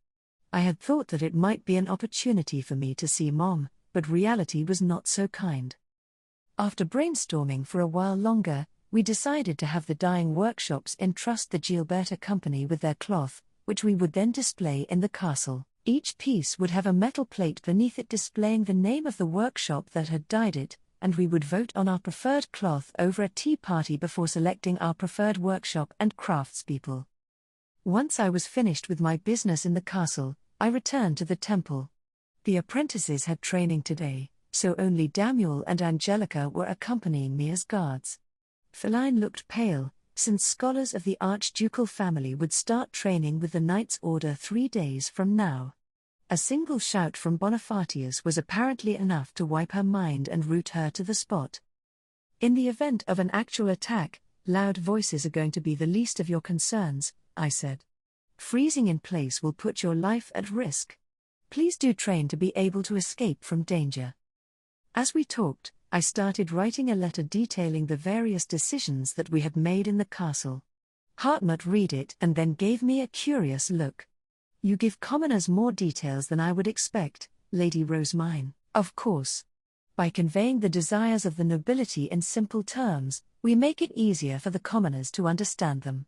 I had thought that it might be an opportunity for me to see Mom, but reality was not so kind. After brainstorming for a while longer, we decided to have the dyeing workshops entrust the Gilberta company with their cloth, which we would then display in the castle. Each piece would have a metal plate beneath it displaying the name of the workshop that had dyed it, and we would vote on our preferred cloth over a tea party before selecting our preferred workshop and craftspeople. Once I was finished with my business in the castle, I returned to the temple. The apprentices had training today, so only Damuel and Angelica were accompanying me as guards. Feline looked pale, since scholars of the archducal family would start training with the Knight's Order 3 days from now. A single shout from Bonifatius was apparently enough to wipe her mind and route her to the spot. In the event of an actual attack, loud voices are going to be the least of your concerns, I said. Freezing in place will put your life at risk. Please do train to be able to escape from danger. As we talked, I started writing a letter detailing the various decisions that we had made in the castle. Hartmut read it and then gave me a curious look. You give commoners more details than I would expect, Lady Rosemine. Of course. By conveying the desires of the nobility in simple terms, we make it easier for the commoners to understand them.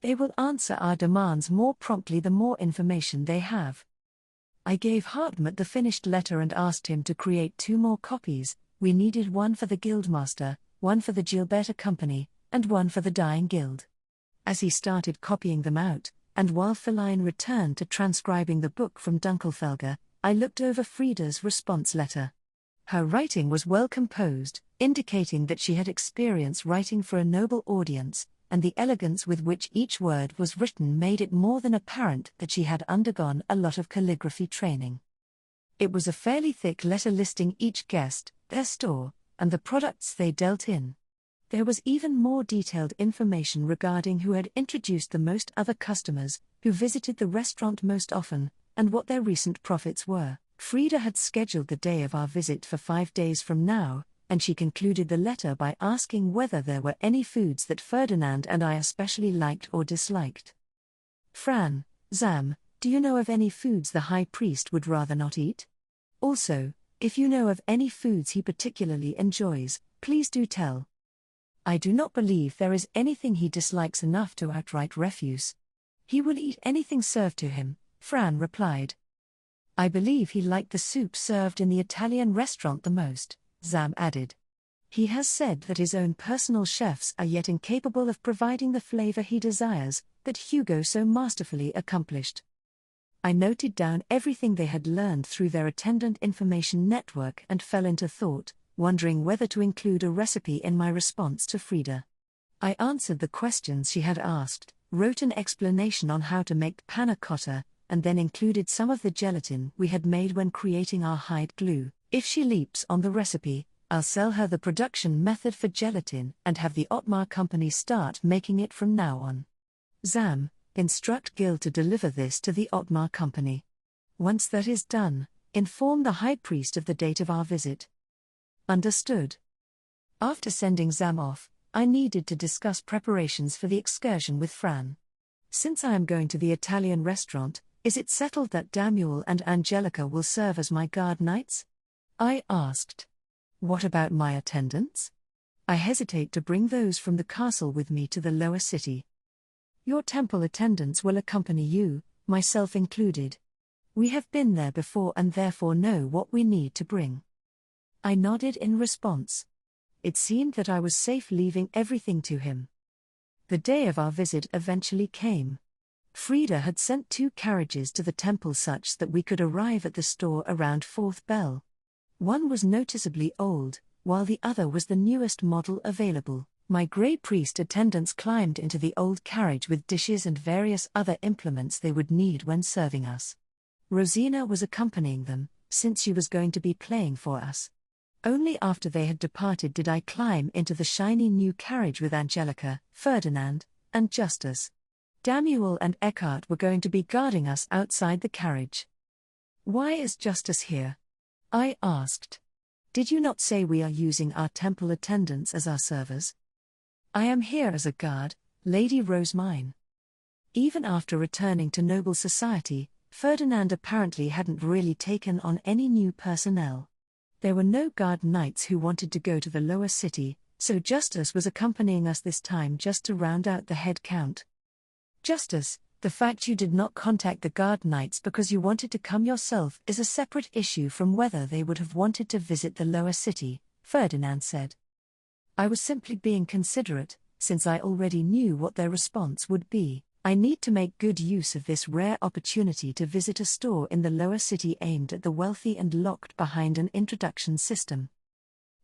They will answer our demands more promptly the more information they have. I gave Hartmut the finished letter and asked him to create 2 more copies. We needed one for the Guildmaster, one for the Gilberta Company, and one for the Dyeing Guild. As he started copying them out, and while Feline returned to transcribing the book from Dunkelfelger, I looked over Frida's response letter. Her writing was well composed, indicating that she had experience writing for a noble audience, and the elegance with which each word was written made it more than apparent that she had undergone a lot of calligraphy training. It was a fairly thick letter listing each guest, their store, and the products they dealt in. There was even more detailed information regarding who had introduced the most other customers, who visited the restaurant most often, and what their recent profits were. Frida had scheduled the day of our visit for 5 days from now, and she concluded the letter by asking whether there were any foods that Ferdinand and I especially liked or disliked. Fran, Zam, do you know of any foods the High Priest would rather not eat? Also, if you know of any foods he particularly enjoys, please do tell. I do not believe there is anything he dislikes enough to outright refuse. He will eat anything served to him, Fran replied. I believe he liked the soup served in the Italian restaurant the most, Zam added. He has said that his own personal chefs are yet incapable of providing the flavor he desires, that Hugo so masterfully accomplished. I noted down everything they had learned through their attendant information network and fell into thought, wondering whether to include a recipe in my response to Frida. I answered the questions she had asked, wrote an explanation on how to make panna cotta, and then included some of the gelatin we had made when creating our hide glue. If she leaps on the recipe, I'll sell her the production method for gelatin and have the Otmar company start making it from now on. Zam, instruct Gil to deliver this to the Otmar company. Once that is done, inform the High Priest of the date of our visit. Understood. After sending Zam off, I needed to discuss preparations for the excursion with Fran. Since I am going to the Italian restaurant, is it settled that Damuel and Angelica will serve as my guard knights? I asked. What about my attendants? I hesitate to bring those from the castle with me to the lower city. Your temple attendants will accompany you, myself included. We have been there before and therefore know what we need to bring. I nodded in response. It seemed that I was safe leaving everything to him. The day of our visit eventually came. Frida had sent 2 carriages to the temple such that we could arrive at the store around 4th bell. One was noticeably old, while the other was the newest model available. My grey priest attendants climbed into the old carriage with dishes and various other implements they would need when serving us. Rosina was accompanying them, since she was going to be playing for us. Only after they had departed did I climb into the shiny new carriage with Angelica, Ferdinand, and Justus. Damuel and Eckhart were going to be guarding us outside the carriage. "Why is Justus here?" I asked. "Did you not say we are using our temple attendants as our servers?" "I am here as a guard, Lady Rosemine." Even after returning to noble society, Ferdinand apparently hadn't really taken on any new personnel. There were no guard knights who wanted to go to the lower city, so Justus was accompanying us this time just to round out the head count. "Justus, the fact you did not contact the guard knights because you wanted to come yourself is a separate issue from whether they would have wanted to visit the lower city," Ferdinand said. "I was simply being considerate, since I already knew what their response would be. I need to make good use of this rare opportunity to visit a store in the lower city aimed at the wealthy and locked behind an introduction system."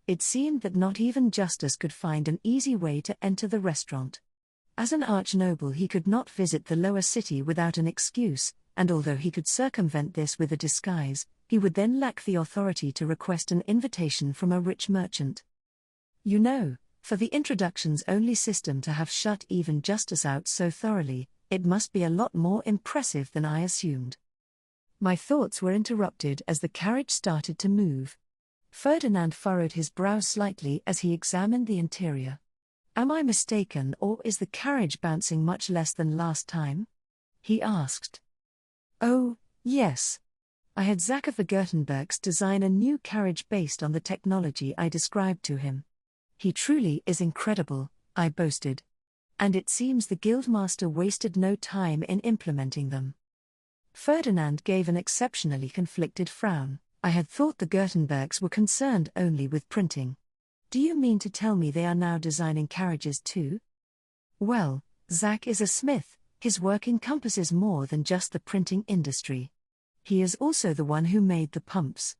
It seemed that not even Justus could find an easy way to enter the restaurant. As an archnoble he could not visit the lower city without an excuse, and although he could circumvent this with a disguise, he would then lack the authority to request an invitation from a rich merchant. You know, for the introductions-only system to have shut even Justus out so thoroughly, it must be a lot more impressive than I assumed. My thoughts were interrupted as the carriage started to move. Ferdinand furrowed his brow slightly as he examined the interior. "Am I mistaken, or is the carriage bouncing much less than last time?" he asked. "Oh, yes. I had Zach of the Gertenbergs design a new carriage based on the technology I described to him. He truly is incredible," I boasted. "And it seems the Guildmaster wasted no time in implementing them." Ferdinand gave an exceptionally conflicted frown. "I had thought the Gertenbergs were concerned only with printing. Do you mean to tell me they are now designing carriages too?" "Well, Zach is a smith. His work encompasses more than just the printing industry. He is also the one who made the pumps.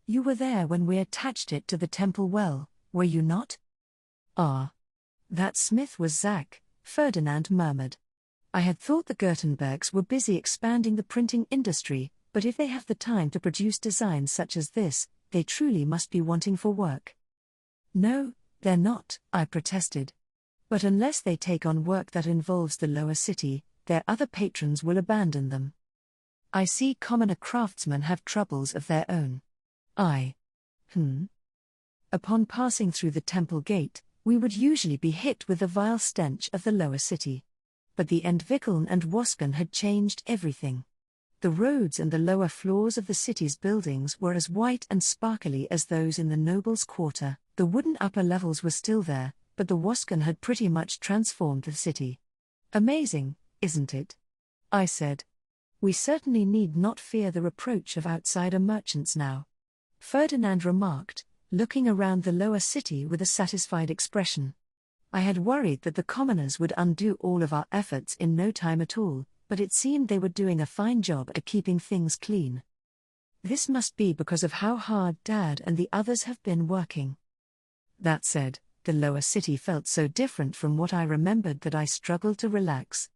You were there when we attached it to the temple well, were you not?" "Ah. That smith was Zach," Ferdinand murmured. "I had thought the Gertenbergs were busy expanding the printing industry, but if they have the time to produce designs such as this, they truly must be wanting for work." "No, they're not," I protested. "But unless they take on work that involves the lower city, their other patrons will abandon them. I see commoner craftsmen have troubles of their own." Upon passing through the temple gate, we would usually be hit with the vile stench of the lower city. But the Entwickeln and Wasken had changed everything. The roads and the lower floors of the city's buildings were as white and sparkly as those in the nobles' quarter. The wooden upper levels were still there, but the Wasken had pretty much transformed the city. "Amazing, isn't it?" I said. "We certainly need not fear the reproach of outsider merchants now," Ferdinand remarked, looking around the lower city with a satisfied expression. I had worried that the commoners would undo all of our efforts in no time at all, but it seemed they were doing a fine job at keeping things clean. This must be because of how hard Dad and the others have been working. That said, the lower city felt so different from what I remembered that I struggled to relax.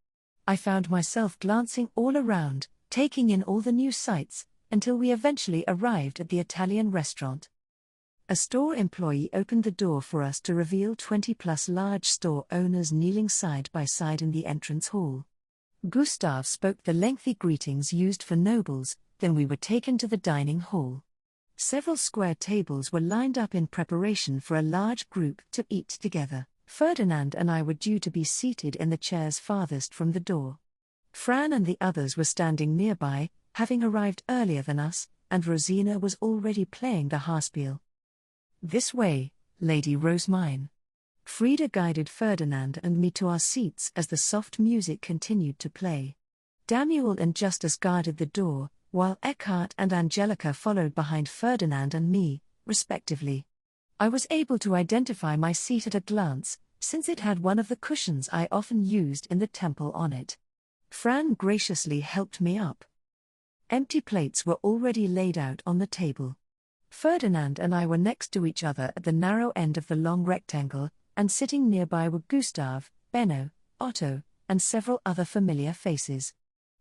I found myself glancing all around, taking in all the new sights, until we eventually arrived at the Italian restaurant. A store employee opened the door for us to reveal 20+ large store owners kneeling side by side in the entrance hall. Gustav spoke the lengthy greetings used for nobles, then we were taken to the dining hall. Several square tables were lined up in preparation for a large group to eat together. Ferdinand and I were due to be seated in the chairs farthest from the door. Fran and the others were standing nearby, having arrived earlier than us, and Rosina was already playing the Haarspiel. "This way, Lady Rosemine." Frida guided Ferdinand and me to our seats as the soft music continued to play. Damuel and Justus guarded the door, while Eckhart and Angelica followed behind Ferdinand and me, respectively. I was able to identify my seat at a glance, since it had one of the cushions I often used in the temple on it. Fran graciously helped me up. Empty plates were already laid out on the table. Ferdinand and I were next to each other at the narrow end of the long rectangle, and sitting nearby were Gustav, Benno, Otto, and several other familiar faces.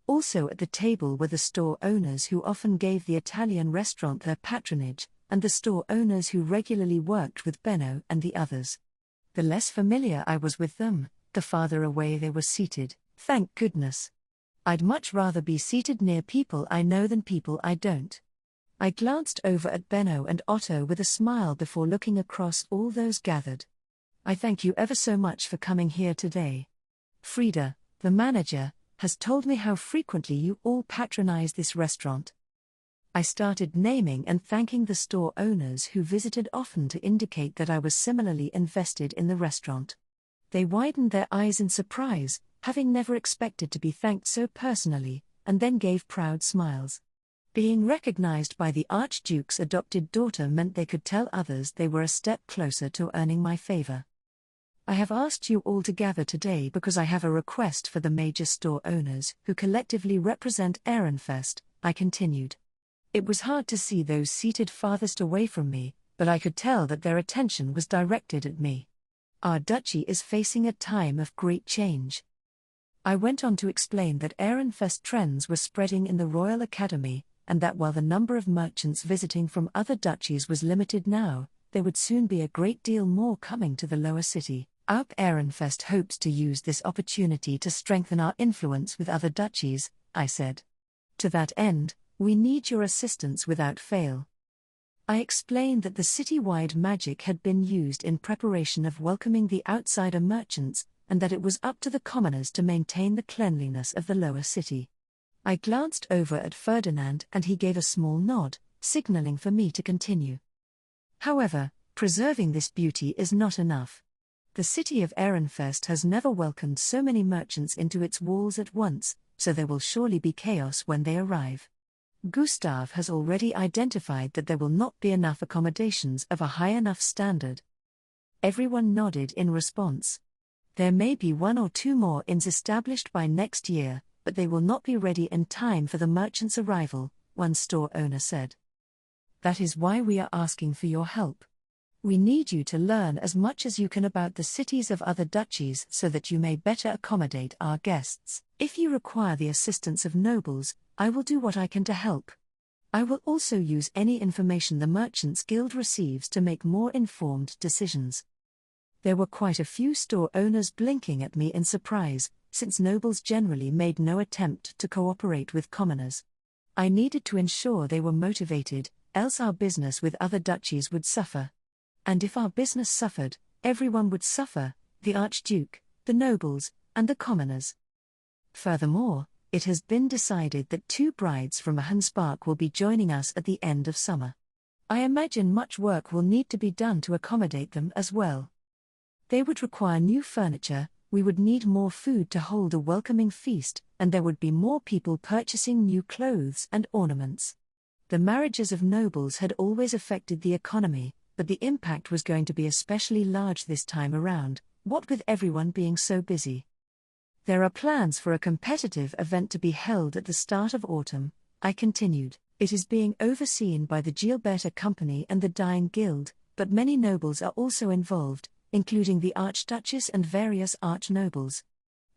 Also at the table were the store owners who often gave the Italian restaurant their patronage, and the store owners who regularly worked with Benno and the others. The less familiar I was with them, the farther away they were seated, thank goodness. I'd much rather be seated near people I know than people I don't. I glanced over at Benno and Otto with a smile before looking across all those gathered. I thank you ever so much for coming here today. Frida, the manager, has told me how frequently you all patronize this restaurant. I started naming and thanking the store owners who visited often to indicate that I was similarly invested in the restaurant. They widened their eyes in surprise, having never expected to be thanked so personally, and then gave proud smiles. Being recognized by the Archduke's adopted daughter meant they could tell others they were a step closer to earning my favor. I have asked you all to gather today because I have a request for the major store owners who collectively represent Ehrenfest, I continued. It was hard to see those seated farthest away from me, but I could tell that their attention was directed at me. Our duchy is facing a time of great change. I went on to explain that Ehrenfest trends were spreading in the Royal Academy, and that while the number of merchants visiting from other duchies was limited now, there would soon be a great deal more coming to the lower city. Alp Ehrenfest hopes to use this opportunity to strengthen our influence with other duchies, I said. To that end, we need your assistance without fail. I explained that the city-wide magic had been used in preparation of welcoming the outsider merchants, and that it was up to the commoners to maintain the cleanliness of the lower city. I glanced over at Ferdinand and he gave a small nod, signaling for me to continue. However, preserving this beauty is not enough. The city of Ehrenfest has never welcomed so many merchants into its walls at once, so there will surely be chaos when they arrive. Gustav has already identified that there will not be enough accommodations of a high enough standard. Everyone nodded in response. There may be 1 or 2 more inns established by next year, but they will not be ready in time for the merchant's arrival, one store owner said. That is why we are asking for your help. We need you to learn as much as you can about the cities of other duchies so that you may better accommodate our guests. If you require the assistance of nobles, I will do what I can to help. I will also use any information the Merchants Guild receives to make more informed decisions. There were quite a few store owners blinking at me in surprise, since nobles generally made no attempt to cooperate with commoners. I needed to ensure they were motivated, else our business with other duchies would suffer. And if our business suffered, everyone would suffer, the Archduke, the nobles, and the commoners. Furthermore, it has been decided that 2 brides from Hanspark will be joining us at the end of summer. I imagine much work will need to be done to accommodate them as well. They would require new furniture, we would need more food to hold a welcoming feast, and there would be more people purchasing new clothes and ornaments. The marriages of nobles had always affected the economy, but the impact was going to be especially large this time around, what with everyone being so busy. There are plans for a competitive event to be held at the start of autumn, I continued. It is being overseen by the Gilberta Company and the Dyeing Guild, but many nobles are also involved, including the Archduchess and various archnobles.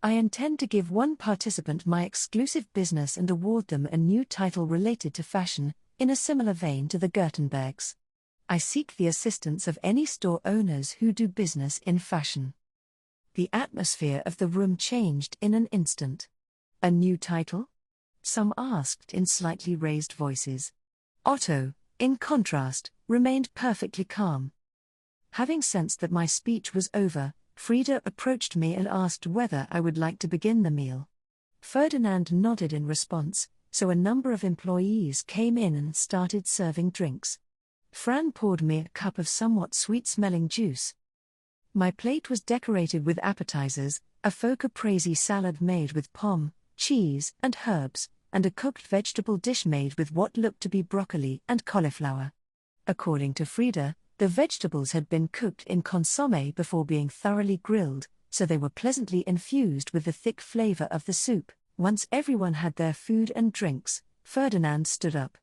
I intend to give one participant my exclusive business and award them a new title related to fashion, in a similar vein to the Gertenbergs. I seek the assistance of any store owners who do business in fashion. The atmosphere of the room changed in an instant. A new title? Some asked in slightly raised voices. Otto, in contrast, remained perfectly calm. Having sensed that my speech was over, Frida approached me and asked whether I would like to begin the meal. Ferdinand nodded in response, so a number of employees came in and started serving drinks. Fran poured me a cup of somewhat sweet-smelling juice. My plate was decorated with appetizers, a faux caprese salad made with pom, cheese, and herbs, and a cooked vegetable dish made with what looked to be broccoli and cauliflower. According to Frida, The vegetables had been cooked in consommé before being thoroughly grilled, so they were pleasantly infused with the thick flavor of the soup. Once everyone had their food and drinks, Ferdinand stood up.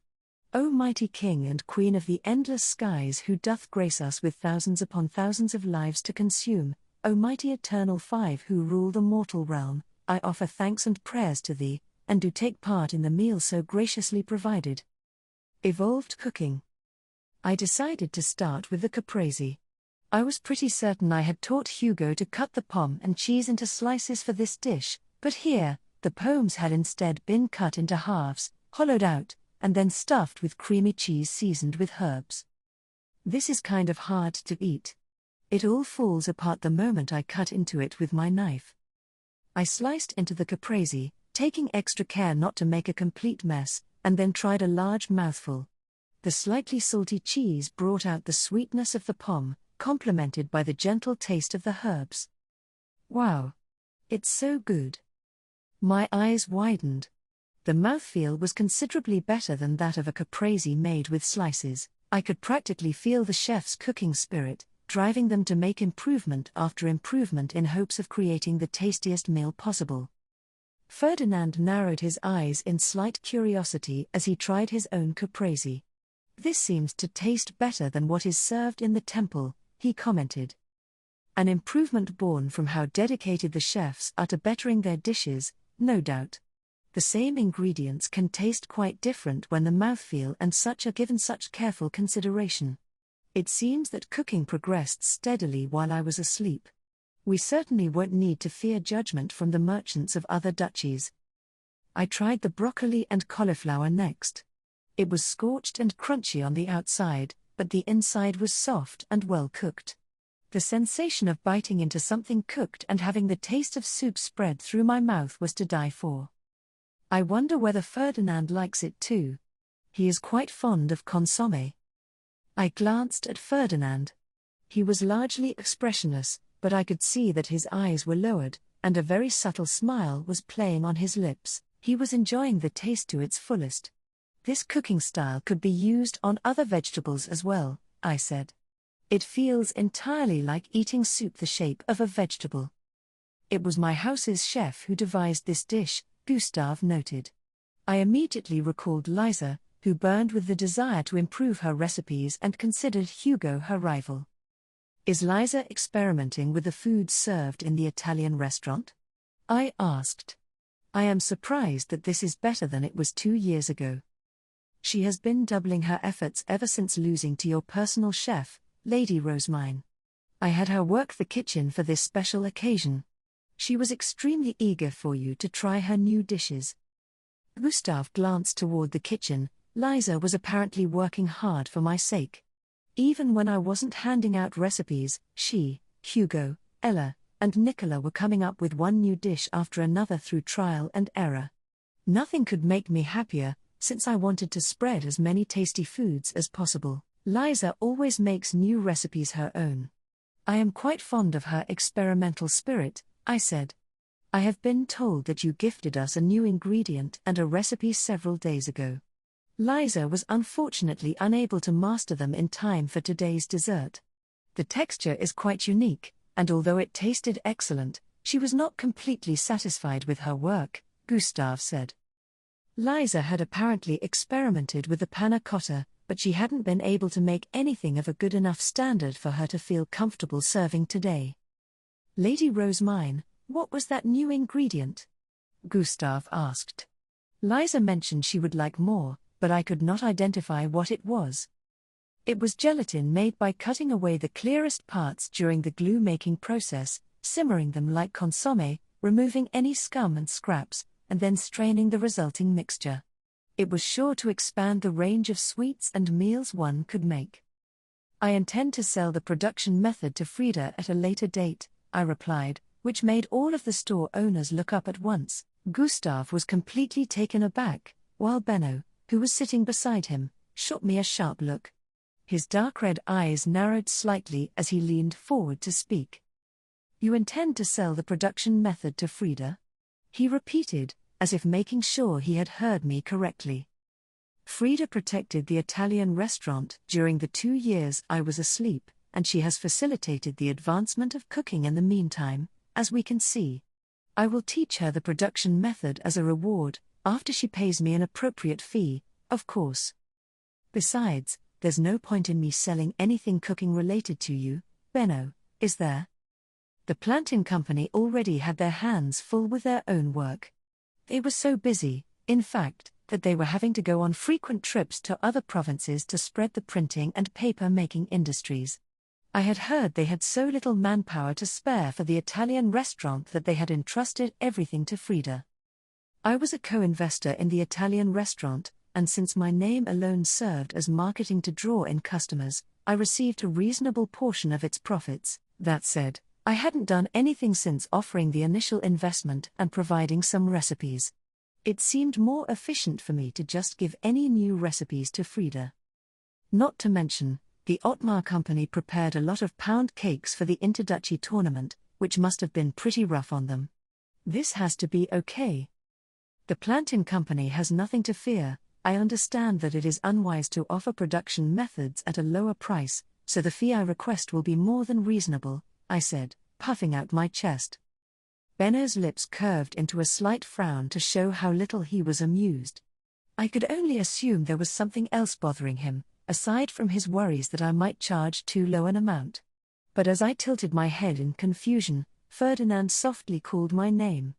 O mighty King and Queen of the endless skies, who doth grace us with thousands upon thousands of lives to consume, O mighty eternal five who rule the mortal realm, I offer thanks and prayers to thee, and do take part in the meal so graciously provided. Evolved cooking. I decided to start with the caprese. I was pretty certain I had taught Hugo to cut the pom and cheese into slices for this dish, but here, the pomes had instead been cut into halves, hollowed out, and then stuffed with creamy cheese seasoned with herbs. This is kind of hard to eat. It all falls apart the moment I cut into it with my knife. I sliced into the caprese, taking extra care not to make a complete mess, and then tried a large mouthful. The slightly salty cheese brought out the sweetness of the pom, complemented by the gentle taste of the herbs. Wow! It's so good. My eyes widened. The mouthfeel was considerably better than that of a caprese made with slices. I could practically feel the chef's cooking spirit, driving them to make improvement after improvement in hopes of creating the tastiest meal possible. Ferdinand narrowed his eyes in slight curiosity as he tried his own caprese. This seems to taste better than what is served in the temple, he commented. An improvement born from how dedicated the chefs are to bettering their dishes, no doubt. The same ingredients can taste quite different when the mouthfeel and such are given such careful consideration. It seems that cooking progressed steadily while I was asleep. We certainly won't need to fear judgment from the merchants of other duchies. I tried the broccoli and cauliflower next. It was scorched and crunchy on the outside, but the inside was soft and well cooked. The sensation of biting into something cooked and having the taste of soup spread through my mouth was to die for. I wonder whether Ferdinand likes it too. He is quite fond of consommé. I glanced at Ferdinand. He was largely expressionless, but I could see that his eyes were lowered, and a very subtle smile was playing on his lips. He was enjoying the taste to its fullest. This cooking style could be used on other vegetables as well, I said. It feels entirely like eating soup the shape of a vegetable. It was my house's chef who devised this dish, Gustave noted. I immediately recalled Liza, who burned with the desire to improve her recipes and considered Hugo her rival. Is Liza experimenting with the foods served in the Italian restaurant? I asked. I am surprised that this is better than it was 2 years ago. She has been doubling her efforts ever since losing to your personal chef, Lady Rosemine. I had her work the kitchen for this special occasion. She was extremely eager for you to try her new dishes. Gustave glanced toward the kitchen. Liza was apparently working hard for my sake. Even when I wasn't handing out recipes, she, Hugo, Ella, and Nicola were coming up with one new dish after another through trial and error. Nothing could make me happier, since I wanted to spread as many tasty foods as possible. Liza always makes new recipes her own. I am quite fond of her experimental spirit, I said. I have been told that you gifted us a new ingredient and a recipe several days ago. Liza was unfortunately unable to master them in time for today's dessert. The texture is quite unique, and although it tasted excellent, she was not completely satisfied with her work, Gustave said. Liza had apparently experimented with the panna cotta, but she hadn't been able to make anything of a good enough standard for her to feel comfortable serving today. Lady Rosemine, what was that new ingredient? Gustave asked. Liza mentioned she would like more, but I could not identify what it was. It was gelatin made by cutting away the clearest parts during the glue-making process, simmering them like consommé, removing any scum and scraps, and then straining the resulting mixture. It was sure to expand the range of sweets and meals one could make. I intend to sell the production method to Frida at a later date, I replied, which made all of the store owners look up at once. Gustave was completely taken aback, while Benno, who was sitting beside him, shot me a sharp look. His dark red eyes narrowed slightly as he leaned forward to speak. You intend to sell the production method to Frida? He repeated, as if making sure he had heard me correctly. Frida protected the Italian restaurant during the 2 years I was asleep, and she has facilitated the advancement of cooking in the meantime, as we can see. I will teach her the production method as a reward, after she pays me an appropriate fee, of course. Besides, there's no point in me selling anything cooking related to you, Benno, is there? The planting company already had their hands full with their own work. They were so busy, in fact, that they were having to go on frequent trips to other provinces to spread the printing and paper-making industries. I had heard they had so little manpower to spare for the Italian restaurant that they had entrusted everything to Frida. I was a co-investor in the Italian restaurant, and since my name alone served as marketing to draw in customers, I received a reasonable portion of its profits. That said, I hadn't done anything since offering the initial investment and providing some recipes. It seemed more efficient for me to just give any new recipes to Frida. Not to mention, the Otmar company prepared a lot of pound cakes for the Interduchy tournament, which must have been pretty rough on them. This has to be okay. The planting company has nothing to fear. I understand that it is unwise to offer production methods at a lower price, so the fee I request will be more than reasonable, I said, puffing out my chest. Benno's lips curved into a slight frown to show how little he was amused. I could only assume there was something else bothering him, aside from his worries that I might charge too low an amount. But as I tilted my head in confusion, Ferdinand softly called my name.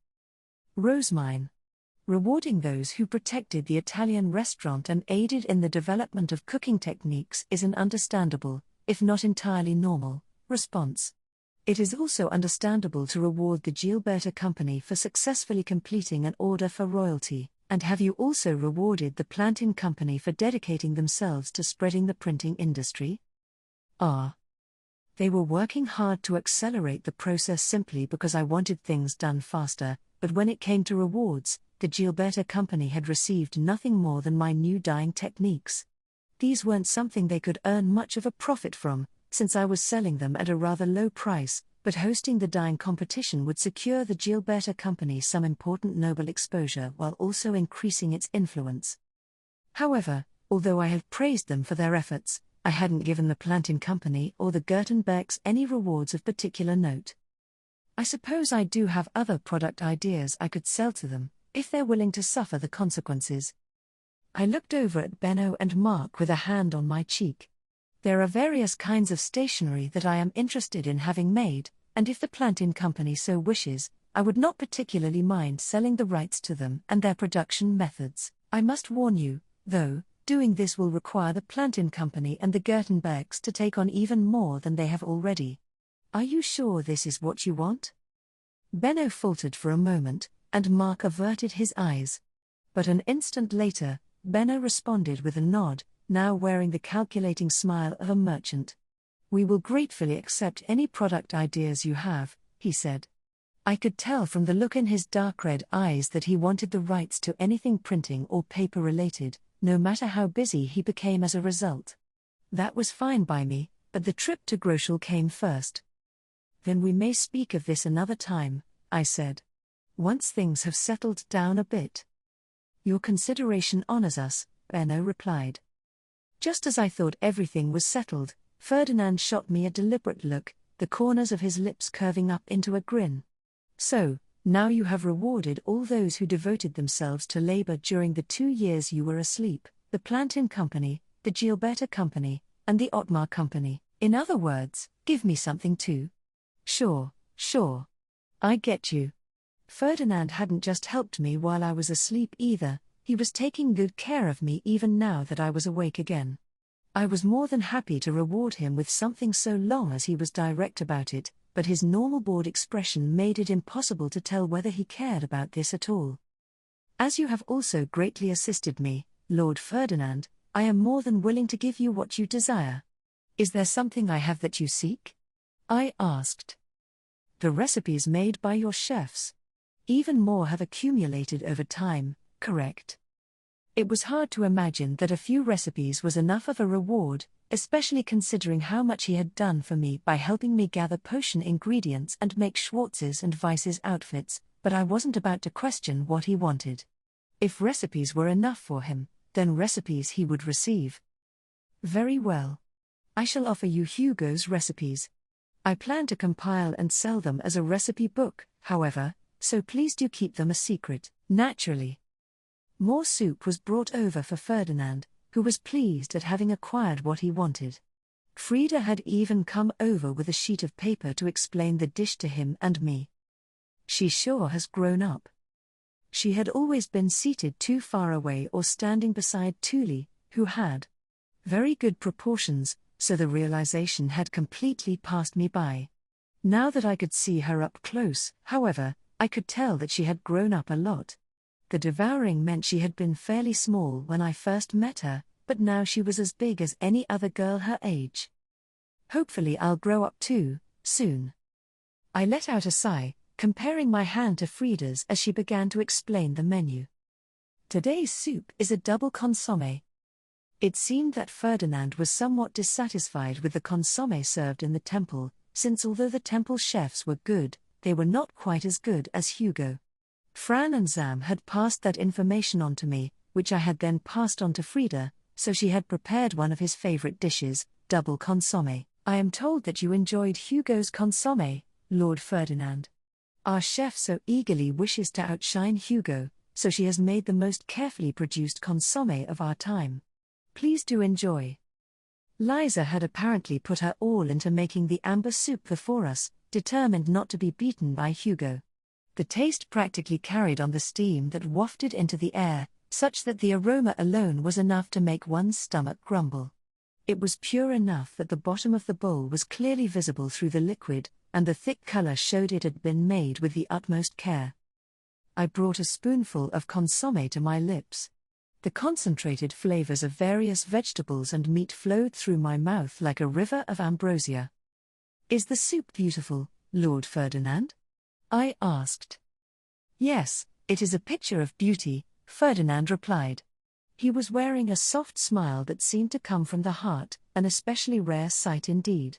Rosemine. Rewarding those who protected the Italian restaurant and aided in the development of cooking techniques is an understandable, if not entirely normal, response. It is also understandable to reward the Gilberta company for successfully completing an order for royalty, and have you also rewarded the planting company for dedicating themselves to spreading the printing industry? They were working hard to accelerate the process simply because I wanted things done faster, but when it came to rewards, the Gilberta company had received nothing more than my new dyeing techniques. These weren't something they could earn much of a profit from, since I was selling them at a rather low price, but hosting the dyeing competition would secure the Gilberta company some important noble exposure while also increasing its influence. However, although I had praised them for their efforts, I hadn't given the planting company or the Gertenbergs any rewards of particular note. I suppose I do have other product ideas I could sell to them, if they're willing to suffer the consequences. I looked over at Benno and Mark with a hand on my cheek. There are various kinds of stationery that I am interested in having made, and if the planting company so wishes, I would not particularly mind selling the rights to them and their production methods. I must warn you, though, doing this will require the planting company and the Gertenbergs to take on even more than they have already. Are you sure this is what you want? Benno faltered for a moment, and Mark averted his eyes. But an instant later, Benno responded with a nod, now wearing the calculating smile of a merchant. We will gratefully accept any product ideas you have, he said. I could tell from the look in his dark red eyes that he wanted the rights to anything printing or paper related, no matter how busy he became as a result. That was fine by me, but the trip to Groschel came first. Then we may speak of this another time, I said. Once things have settled down a bit. Your consideration honors us, Benno replied. Just as I thought everything was settled, Ferdinand shot me a deliberate look, the corners of his lips curving up into a grin. So, now you have rewarded all those who devoted themselves to labor during the 2 years you were asleep, the planting company, the Gilberta company, and the Otmar company. In other words, give me something too. Sure. I get you. Ferdinand hadn't just helped me while I was asleep either, he was taking good care of me even now that I was awake again. I was more than happy to reward him with something so long as he was direct about it, but his normal bored expression made it impossible to tell whether he cared about this at all. As you have also greatly assisted me, Lord Ferdinand, I am more than willing to give you what you desire. Is there something I have that you seek? I asked. The recipes made by your chefs. Even more have accumulated over time, correct? It was hard to imagine that a few recipes was enough of a reward, especially considering how much he had done for me by helping me gather potion ingredients and make Schwartz's and Weiss's outfits, but I wasn't about to question what he wanted. If recipes were enough for him, then recipes he would receive. Very well. I shall offer you Hugo's recipes. I plan to compile and sell them as a recipe book, however, so please do keep them a secret, naturally. More soup was brought over for Ferdinand, who was pleased at having acquired what he wanted. Frida had even come over with a sheet of paper to explain the dish to him and me. She sure has grown up. She had always been seated too far away or standing beside Thule, who had very good proportions, so the realization had completely passed me by. Now that I could see her up close, however, I could tell that she had grown up a lot. The devouring meant she had been fairly small when I first met her, but now she was as big as any other girl her age. Hopefully I'll grow up too, soon. I let out a sigh, comparing my hand to Frida's as she began to explain the menu. Today's soup is a double consommé. It seemed that Ferdinand was somewhat dissatisfied with the consommé served in the temple, since although the temple chefs were good, they were not quite as good as Hugo. Fran and Zam had passed that information on to me, which I had then passed on to Frida, so she had prepared one of his favorite dishes, double consommé. I am told that you enjoyed Hugo's consommé, Lord Ferdinand. Our chef so eagerly wishes to outshine Hugo, so she has made the most carefully produced consommé of our time. Please do enjoy. Liza had apparently put her all into making the amber soup before us, determined not to be beaten by Hugo. The taste practically carried on the steam that wafted into the air, such that the aroma alone was enough to make one's stomach grumble. It was pure enough that the bottom of the bowl was clearly visible through the liquid, and the thick color showed it had been made with the utmost care. I brought a spoonful of consommé to my lips. The concentrated flavors of various vegetables and meat flowed through my mouth like a river of ambrosia. Is the soup beautiful, Lord Ferdinand? I asked. Yes, it is a picture of beauty, Ferdinand replied. He was wearing a soft smile that seemed to come from the heart, an especially rare sight indeed.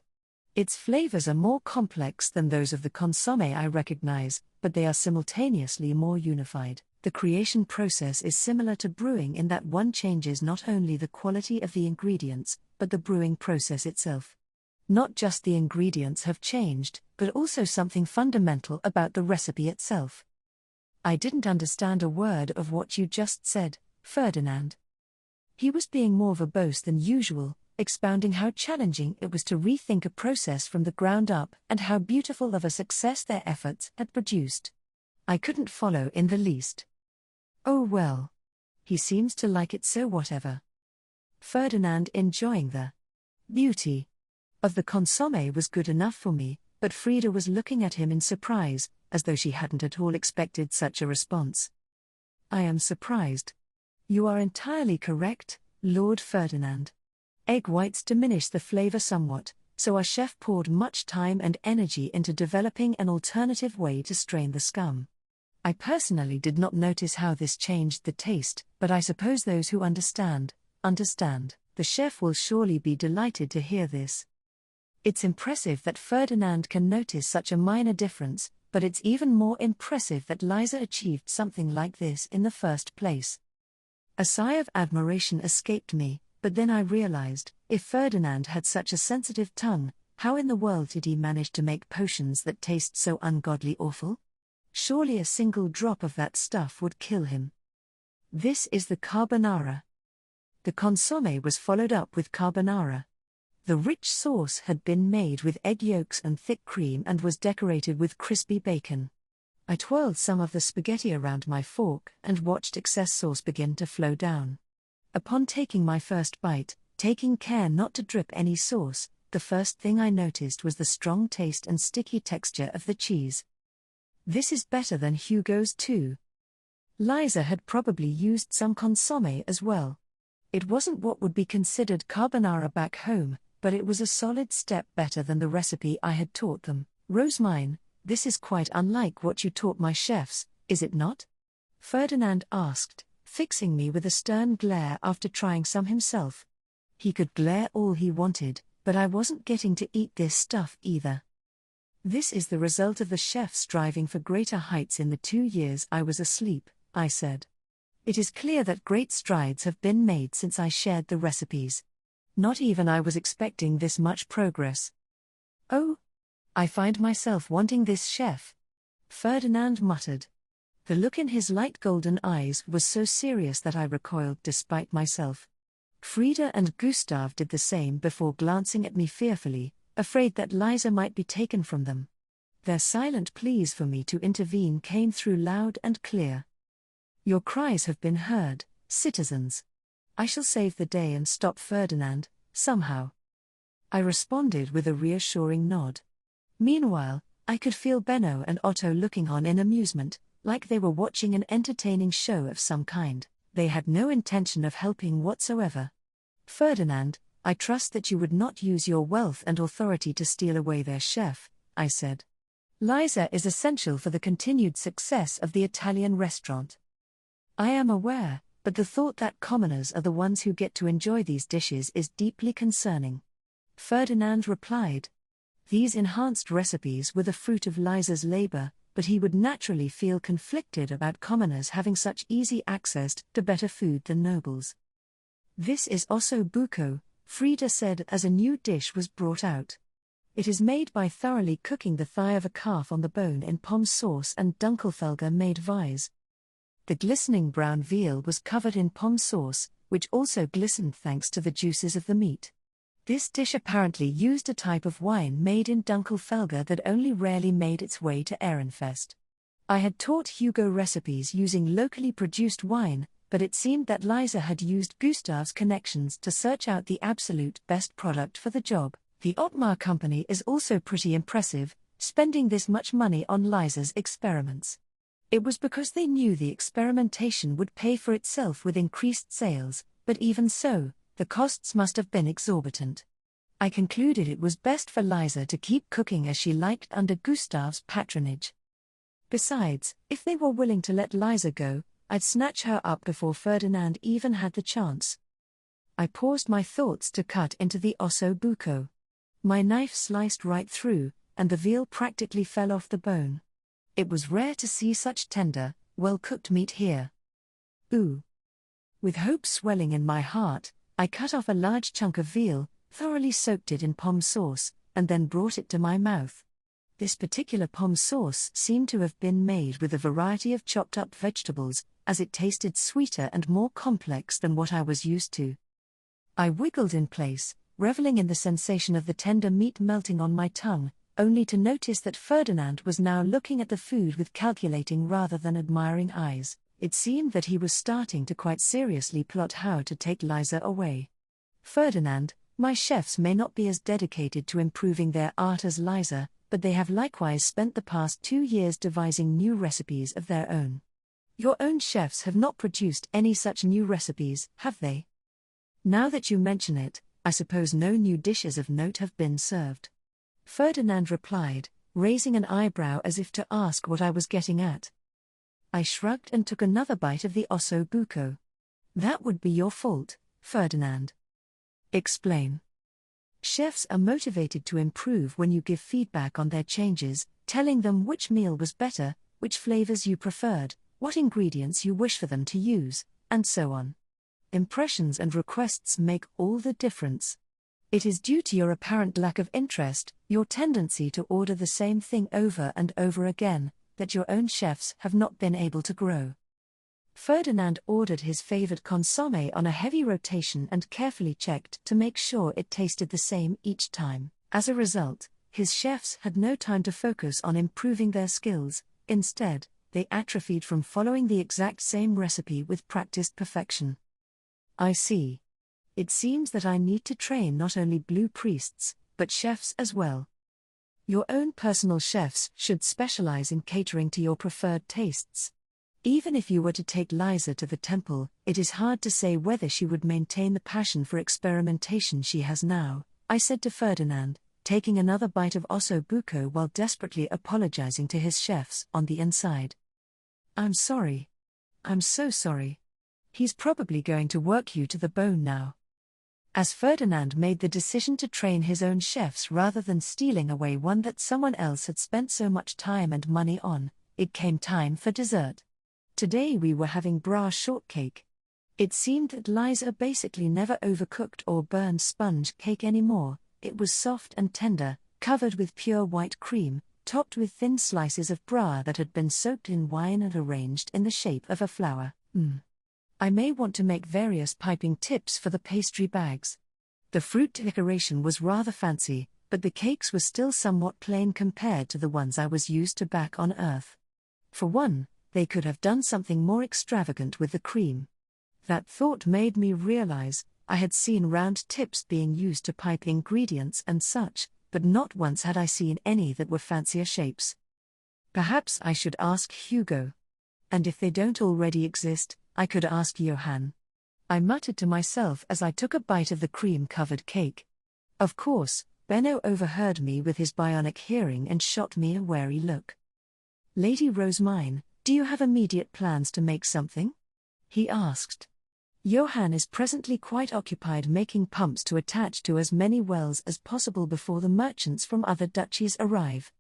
Its flavors are more complex than those of the consommé I recognize, but they are simultaneously more unified. The creation process is similar to brewing in that one changes not only the quality of the ingredients, but the brewing process itself. Not just the ingredients have changed, but also something fundamental about the recipe itself. I didn't understand a word of what you just said, Ferdinand. He was being more verbose than usual, expounding how challenging it was to rethink a process from the ground up and how beautiful of a success their efforts had produced. I couldn't follow in the least. Oh well. He seems to like it, so whatever. Ferdinand enjoying the beauty of the consommé was good enough for me, but Frida was looking at him in surprise, as though she hadn't at all expected such a response. I am surprised. You are entirely correct, Lord Ferdinand. Egg whites diminish the flavor somewhat, so our chef poured much time and energy into developing an alternative way to strain the scum. I personally did not notice how this changed the taste, but I suppose those who understand. The chef will surely be delighted to hear this. It's impressive that Ferdinand can notice such a minor difference, but it's even more impressive that Liza achieved something like this in the first place. A sigh of admiration escaped me, but then I realized, if Ferdinand had such a sensitive tongue, how in the world did he manage to make potions that taste so ungodly awful? Surely a single drop of that stuff would kill him. This is the carbonara. The consommé was followed up with carbonara. The rich sauce had been made with egg yolks and thick cream and was decorated with crispy bacon. I twirled some of the spaghetti around my fork and watched excess sauce begin to flow down. Upon taking my first bite, taking care not to drip any sauce, the first thing I noticed was the strong taste and sticky texture of the cheese. This is better than Hugo's too. Liza had probably used some consommé as well. It wasn't what would be considered carbonara back home, but it was a solid step better than the recipe I had taught them. Rosemine, this is quite unlike what you taught my chefs, is it not? Ferdinand asked, fixing me with a stern glare after trying some himself. He could glare all he wanted, but I wasn't getting to eat this stuff either. This is the result of the chef striving for greater heights in the 2 years I was asleep, I said. It is clear that great strides have been made since I shared the recipes. Not even I was expecting this much progress. Oh, I find myself wanting this, chef, Ferdinand muttered. The look in his light golden eyes was so serious that I recoiled despite myself. Frida and Gustav did the same before glancing at me fearfully, afraid that Liza might be taken from them. Their silent pleas for me to intervene came through loud and clear. Your cries have been heard, citizens. I shall save the day and stop Ferdinand, somehow. I responded with a reassuring nod. Meanwhile, I could feel Benno and Otto looking on in amusement, like they were watching an entertaining show of some kind. They had no intention of helping whatsoever. Ferdinand, I trust that you would not use your wealth and authority to steal away their chef, I said. Liza is essential for the continued success of the Italian restaurant. I am aware, but the thought that commoners are the ones who get to enjoy these dishes is deeply concerning. Ferdinand replied. These enhanced recipes were the fruit of Liza's labor, but he would naturally feel conflicted about commoners having such easy access to better food than nobles. This is osso buco, Frida said as a new dish was brought out. It is made by thoroughly cooking the thigh of a calf on the bone in pom sauce and dunkelfelger made vise. The glistening brown veal was covered in pom sauce, which also glistened thanks to the juices of the meat. This dish apparently used a type of wine made in dunkelfelger that only rarely made its way to Ehrenfest. I had taught Hugo recipes using locally produced wine, but it seemed that Liza had used Gustav's connections to search out the absolute best product for the job. The Ottmar company is also pretty impressive, spending this much money on Liza's experiments. It was because they knew the experimentation would pay for itself with increased sales, but even so, the costs must have been exorbitant. I concluded it was best for Liza to keep cooking as she liked under Gustav's patronage. Besides, if they were willing to let Liza go, I'd snatch her up before Ferdinand even had the chance. I paused my thoughts to cut into the osso buco. My knife sliced right through, and the veal practically fell off the bone. It was rare to see such tender, well-cooked meat here. Ooh! With hope swelling in my heart, I cut off a large chunk of veal, thoroughly soaked it in pom sauce, and then brought it to my mouth. This particular pom sauce seemed to have been made with a variety of chopped-up vegetables, as it tasted sweeter and more complex than what I was used to. I wiggled in place, reveling in the sensation of the tender meat melting on my tongue, only to notice that Ferdinand was now looking at the food with calculating rather than admiring eyes. It seemed that he was starting to quite seriously plot how to take Liza away. Ferdinand, my chefs may not be as dedicated to improving their art as Liza, but they have likewise spent the past 2 years devising new recipes of their own. Your own chefs have not produced any such new recipes, have they? Now that you mention it, I suppose no new dishes of note have been served. Ferdinand replied, raising an eyebrow as if to ask what I was getting at. I shrugged and took another bite of the osso buco. That would be your fault, Ferdinand. Explain. Chefs are motivated to improve when you give feedback on their changes, telling them which meal was better, which flavors you preferred, what ingredients you wish for them to use, and so on. Impressions and requests make all the difference. It is due to your apparent lack of interest, your tendency to order the same thing over and over again, that your own chefs have not been able to grow. Ferdinand ordered his favored consommé on a heavy rotation and carefully checked to make sure it tasted the same each time. As a result, his chefs had no time to focus on improving their skills. Instead, they atrophied from following the exact same recipe with practiced perfection. I see. It seems that I need to train not only blue priests, but chefs as well. Your own personal chefs should specialize in catering to your preferred tastes. Even if you were to take Liza to the temple, it is hard to say whether she would maintain the passion for experimentation she has now, I said to Ferdinand, taking another bite of osso buco while desperately apologizing to his chefs on the inside. I'm sorry. I'm so sorry. He's probably going to work you to the bone now. As Ferdinand made the decision to train his own chefs rather than stealing away one that someone else had spent so much time and money on, it came time for dessert. Today we were having bra shortcake. It seemed that Liza basically never overcooked or burned sponge cake anymore. It was soft and tender, covered with pure white cream, topped with thin slices of bra that had been soaked in wine and arranged in the shape of a flower. I may want to make various piping tips for the pastry bags. The fruit decoration was rather fancy, but the cakes were still somewhat plain compared to the ones I was used to back on Earth. For one, they could have done something more extravagant with the cream. That thought made me realize I had seen round tips being used to pipe ingredients and such, but not once had I seen any that were fancier shapes. Perhaps I should ask Hugo. And if they don't already exist, I could ask Johann. I muttered to myself as I took a bite of the cream-covered cake. Of course, Benno overheard me with his bionic hearing and shot me a wary look. "Lady Rosemine, do you have immediate plans to make something?" he asked. Johann is presently quite occupied making pumps to attach to as many wells as possible before the merchants from other duchies arrive.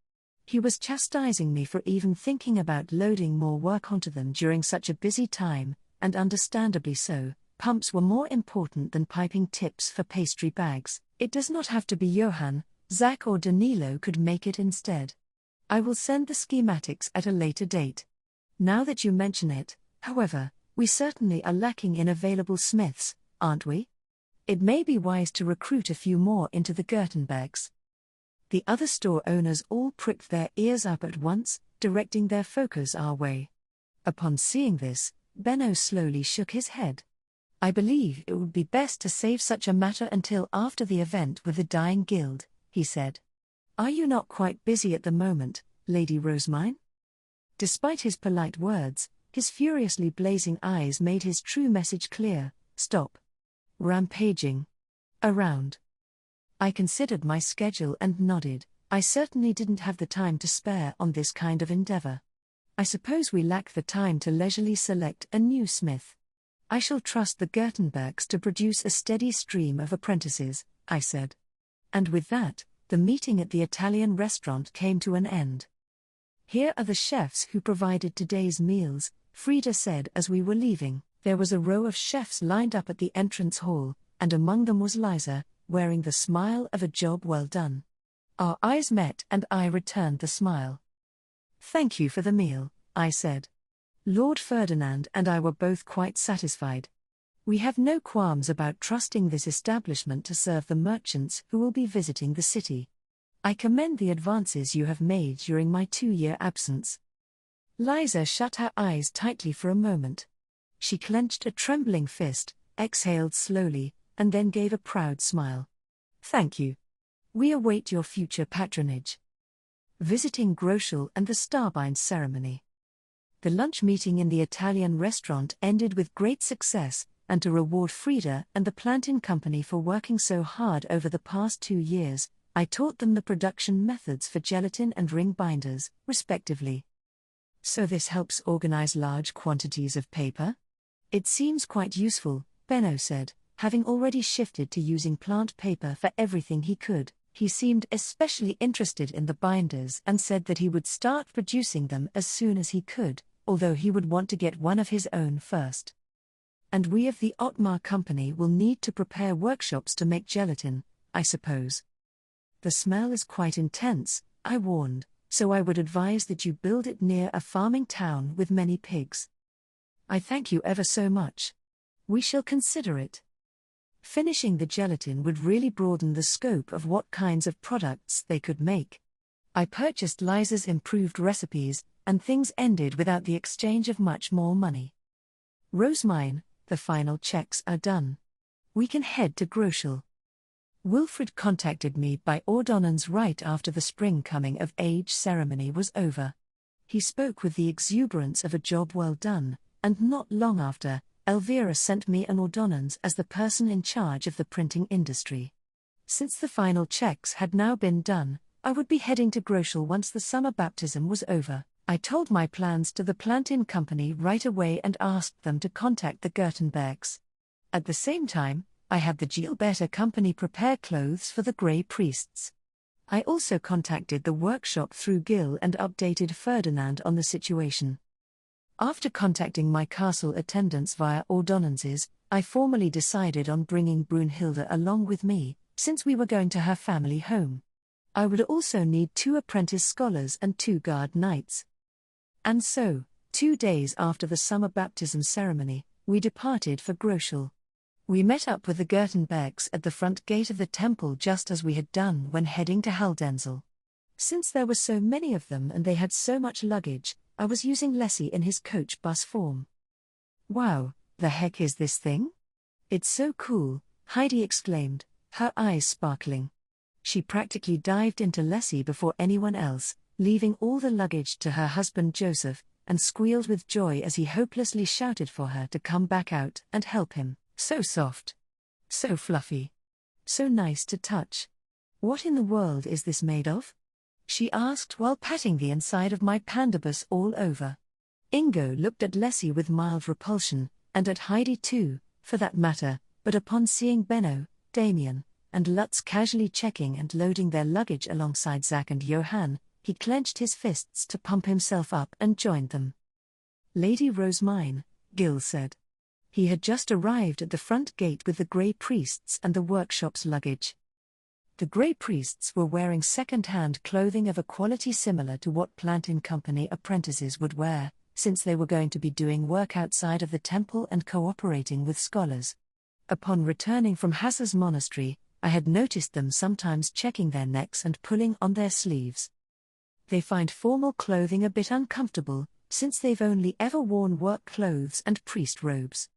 He was chastising me for even thinking about loading more work onto them during such a busy time, and understandably so. Pumps were more important than piping tips for pastry bags. It does not have to be Johann, Zach or Danilo could make it instead. I will send the schematics at a later date. Now that you mention it, however, we certainly are lacking in available smiths, aren't we? It may be wise to recruit a few more into the Gertenbergs. The other store owners all pricked their ears up at once, directing their focus our way. Upon seeing this, Benno slowly shook his head. "I believe it would be best to save such a matter until after the event with the Dying Guild," he said. "Are you not quite busy at the moment, Lady Rosemine?" Despite his polite words, his furiously blazing eyes made his true message clear: stop rampaging around. I considered my schedule and nodded. I certainly didn't have the time to spare on this kind of endeavor. I suppose we lack the time to leisurely select a new smith. I shall trust the Gertenbergs to produce a steady stream of apprentices, I said. And with that, the meeting at the Italian restaurant came to an end. "Here are the chefs who provided today's meals," Frida said as we were leaving. There was a row of chefs lined up at the entrance hall, and among them was Liza, wearing the smile of a job well done. Our eyes met and I returned the smile. "Thank you for the meal," I said. Lord Ferdinand and I were both quite satisfied. We have no qualms about trusting this establishment to serve the merchants who will be visiting the city. I commend the advances you have made during my 2-year absence. Liza shut her eyes tightly for a moment. She clenched a trembling fist, exhaled slowly, and then gave a proud smile. "Thank you. We await your future patronage." Visiting Groschel and the Starbine ceremony. The lunch meeting in the Italian restaurant ended with great success, and to reward Frida and the Plantin Company for working so hard over the past 2 years, I taught them the production methods for gelatin and ring binders, respectively. "So this helps organize large quantities of paper?" "It seems quite useful," Benno said, having already shifted to using plant paper for everything he could. He seemed especially interested in the binders and said that he would start producing them as soon as he could, although he would want to get one of his own first. "And we of the Otmar Company will need to prepare workshops to make gelatin, I suppose." "The smell is quite intense," I warned, "so I would advise that you build it near a farming town with many pigs." "I thank you ever so much. We shall consider it." Finishing the gelatin would really broaden the scope of what kinds of products they could make. I purchased Liza's improved recipes, and things ended without the exchange of much more money. "Rosemine, the final checks are done. We can head to Groschel." Wilfred contacted me by ordonnance right after the spring coming of age ceremony was over. He spoke with the exuberance of a job well done, and not long after, Elvira sent me an ordonnance as the person in charge of the printing industry. Since the final checks had now been done, I would be heading to Groschel once the summer baptism was over. I told my plans to the Plantin Company right away and asked them to contact the Gertenbergs. At the same time, I had the Gilberta Company prepare clothes for the Grey Priests. I also contacted the workshop through Gil and updated Ferdinand on the situation. After contacting my castle attendants via ordonnances, I formally decided on bringing Brunhilde along with me, since we were going to her family home. I would also need 2 apprentice scholars and 2 guard knights. And so, 2 days after the summer baptism ceremony, we departed for Groschel. We met up with the Gertenbergs at the front gate of the temple just as we had done when heading to Haldensel. Since there were so many of them and they had so much luggage, I was using Lessie in his coach bus form. "Wow, the heck is this thing? It's so cool," Heidi exclaimed, her eyes sparkling. She practically dived into Lessie before anyone else, leaving all the luggage to her husband Joseph, and squealed with joy as he hopelessly shouted for her to come back out and help him. "So soft. So fluffy. So nice to touch. What in the world is this made of?" she asked while patting the inside of my pandabus all over. Ingo looked at Lessie with mild repulsion, and at Heidi too, for that matter, but upon seeing Benno, Damien, and Lutz casually checking and loading their luggage alongside Zach and Johann, he clenched his fists to pump himself up and joined them. "Lady Rosemine," Gil said. He had just arrived at the front gate with the Grey Priests and the workshop's luggage. The Grey Priests were wearing second-hand clothing of a quality similar to what Plantin Company apprentices would wear, since they were going to be doing work outside of the temple and cooperating with scholars. Upon returning from Hassa's monastery, I had noticed them sometimes checking their necks and pulling on their sleeves. They find formal clothing a bit uncomfortable, since they've only ever worn work clothes and priest robes.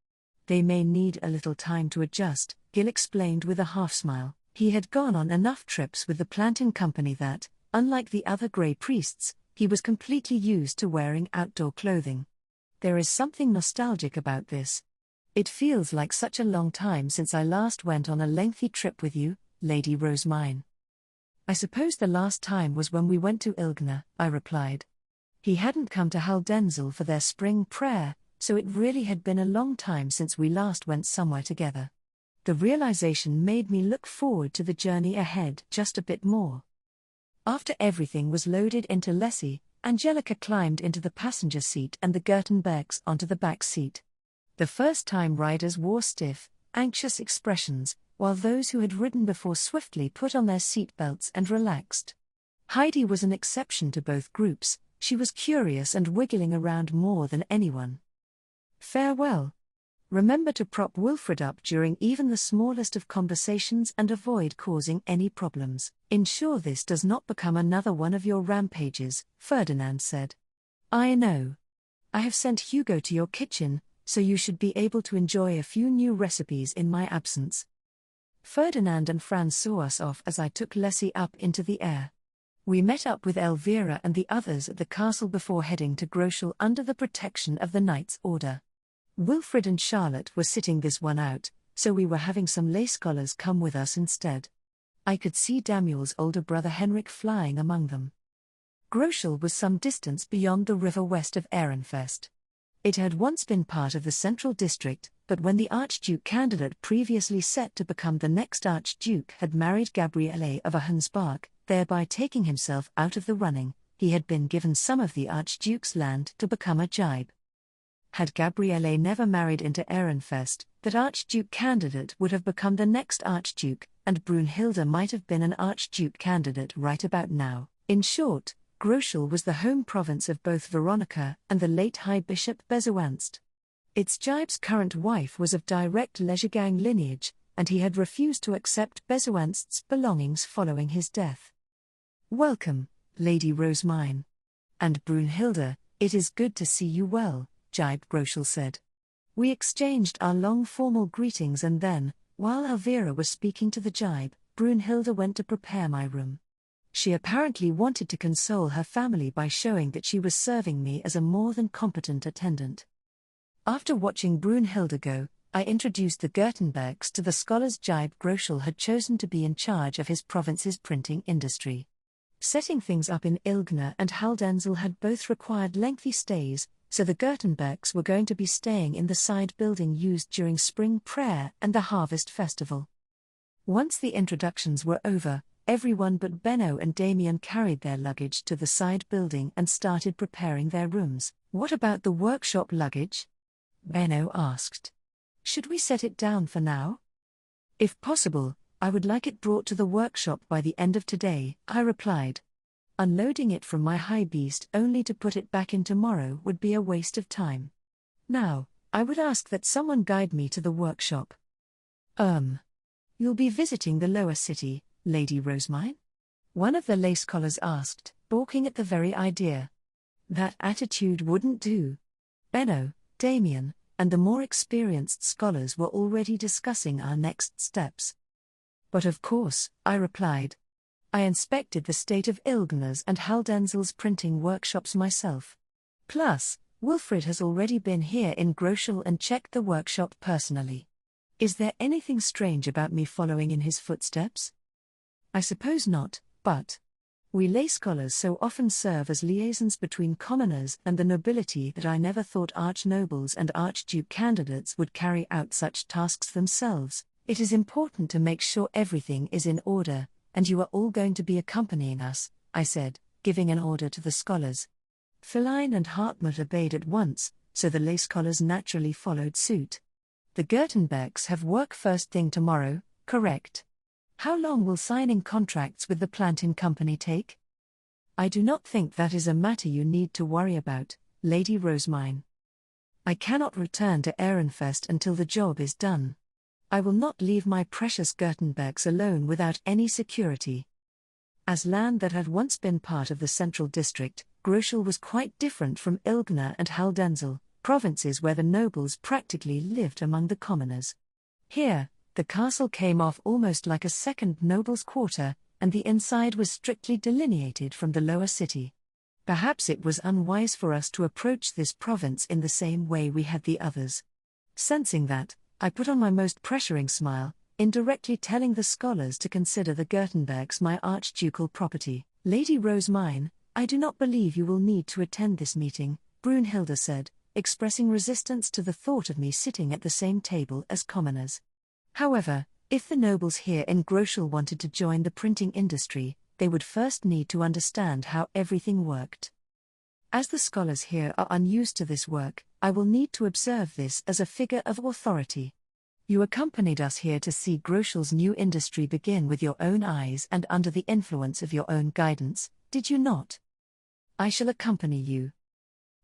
They may need a little time to adjust, Gil explained with a half-smile. He had gone on enough trips with the Plantin Company that, unlike the other Grey Priests, he was completely used to wearing outdoor clothing. There is something nostalgic about this. It feels like such a long time since I last went on a lengthy trip with you, Lady Rosemine. "I suppose the last time was when we went to Ilgner," I replied. He hadn't come to Haldensel for their spring prayer, so it really had been a long time since we last went somewhere together. The realization made me look forward to the journey ahead just a bit more. After everything was loaded into Lessie, Angelica climbed into the passenger seat and the Gertenbergs onto the back seat. The first-time riders wore stiff, anxious expressions, while those who had ridden before swiftly put on their seat belts and relaxed. Heidi was an exception to both groups. She was curious and wiggling around more than anyone. "Farewell. Remember to prop Wilfred up during even the smallest of conversations and avoid causing any problems. Ensure this does not become another one of your rampages," Ferdinand said. "I know. I have sent Hugo to your kitchen, so you should be able to enjoy a few new recipes in my absence." Ferdinand and Franz saw us off as I took Lessie up into the air. We met up with Elvira and the others at the castle before heading to Groschel under the protection of the Knight's Order. Wilfred and Charlotte were sitting this one out, so we were having some lay scholars come with us instead. I could see Damuel's older brother Henrik flying among them. Groschel was some distance beyond the river west of Ehrenfest. It had once been part of the central district, but when the Archduke candidate previously set to become the next Archduke had married Gabriele of Ahensbach, thereby taking himself out of the running, he had been given some of the Archduke's land to become a jibe. Had Gabriele never married into Ehrenfest, that Archduke candidate would have become the next Archduke, and Brunhilde might have been an Archduke candidate right about now. In short, Groschel was the home province of both Veronica and the late High Bishop Bezuanst. Its jibe's current wife was of direct Legergang lineage, and he had refused to accept Bezuanst's belongings following his death. "Welcome, Lady Rosemine. And Brunhilde, it is good to see you well," Jibe Groschel said. We exchanged our long formal greetings and then, while Elvira was speaking to the jibe, Brunhilde went to prepare my room. She apparently wanted to console her family by showing that she was serving me as a more than competent attendant. After watching Brunhilde go, I introduced the Gertenbergs to the scholars Jibe Groschel had chosen to be in charge of his province's printing industry. Setting things up in Ilgner and Haldensel had both required lengthy stays, so the Gertenbergs were going to be staying in the side building used during spring prayer and the harvest festival. Once the introductions were over, Everyone but Benno and Damien carried their luggage to the side building and started preparing their rooms. "What about the workshop luggage?" Benno asked. "Should we set it down for now?" "If possible, I would like it brought to the workshop by the end of today," I replied. "Unloading it from my high beast only to put it back in tomorrow would be a waste of time. Now, I would ask that someone guide me to the workshop." You'll be visiting the lower city, Lady Rosemine?" one of the lace collars asked, balking at the very idea. That attitude wouldn't do. Benno, Damien, and the more experienced scholars were already discussing our next steps. "But of course," I replied. "I inspected the state of Ilgner's and Haldensel's printing workshops myself. Plus, Wilfred has already been here in Groschel and checked the workshop personally. Is there anything strange about me following in his footsteps?" "I suppose not, but we lay scholars so often serve as liaisons between commoners and the nobility that I never thought archnobles and archduke candidates would carry out such tasks themselves. It is important to make sure everything is in order, and you are all going to be accompanying us," I said, giving an order to the scholars. Feline and Hartmut obeyed at once, so the lay scholars naturally followed suit. "The Gertenbergs have work first thing tomorrow, correct? How long will signing contracts with the planting company take?" "I do not think that is a matter you need to worry about, Lady Rosemine. I cannot return to Ehrenfest until the job is done. I will not leave my precious Gertenbergs alone without any security." As land that had once been part of the central district, Groschel was quite different from Ilgner and Haldensel, provinces where the nobles practically lived among the commoners. Here, the castle came off almost like a second noble's quarter, and the inside was strictly delineated from the lower city. Perhaps it was unwise for us to approach this province in the same way we had the others. Sensing that, I put on my most pressuring smile, indirectly telling the scholars to consider the Gertenbergs my archducal property. "Lady Rosemine, I do not believe you will need to attend this meeting," Brunhilde said, expressing resistance to the thought of me sitting at the same table as commoners. "However, if the nobles here in Groschel wanted to join the printing industry, they would first need to understand how everything worked. As the scholars here are unused to this work, I will need to observe this as a figure of authority. You accompanied us here to see Groschel's new industry begin with your own eyes and under the influence of your own guidance, did you not? I shall accompany you."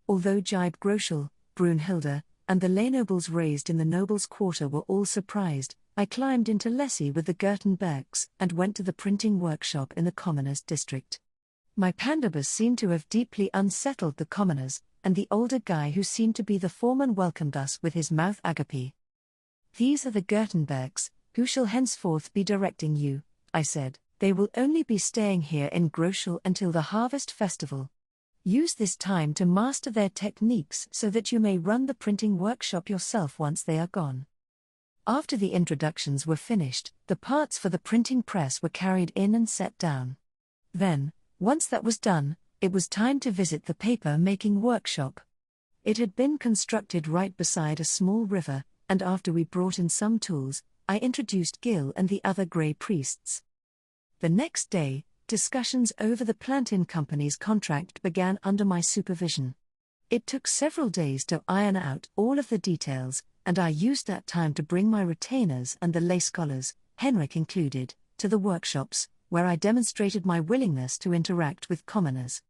Although Jibe Groschel, Brunhilde, and the lay nobles raised in the nobles' quarter were all surprised, I climbed into Lessie with the Gertenbergs and went to the printing workshop in the commoners' district. My pandabus seemed to have deeply unsettled the commoners, and the older guy who seemed to be the foreman welcomed us with his mouth agape. "These are the Gertenbergs, who shall henceforth be directing you," I said. "They will only be staying here in Groschel until the harvest festival. Use this time to master their techniques so that you may run the printing workshop yourself once they are gone." After the introductions were finished, the parts for the printing press were carried in and set down. Then, once that was done, it was time to visit the paper-making workshop. It had been constructed right beside a small river, and after we brought in some tools, I introduced Gil and the other Grey priests. The next day, discussions over the planting company's contract began under my supervision. It took several days to iron out all of the details, and I used that time to bring my retainers and the lay scholars, Henrik included, to the workshops, where I demonstrated my willingness to interact with commoners.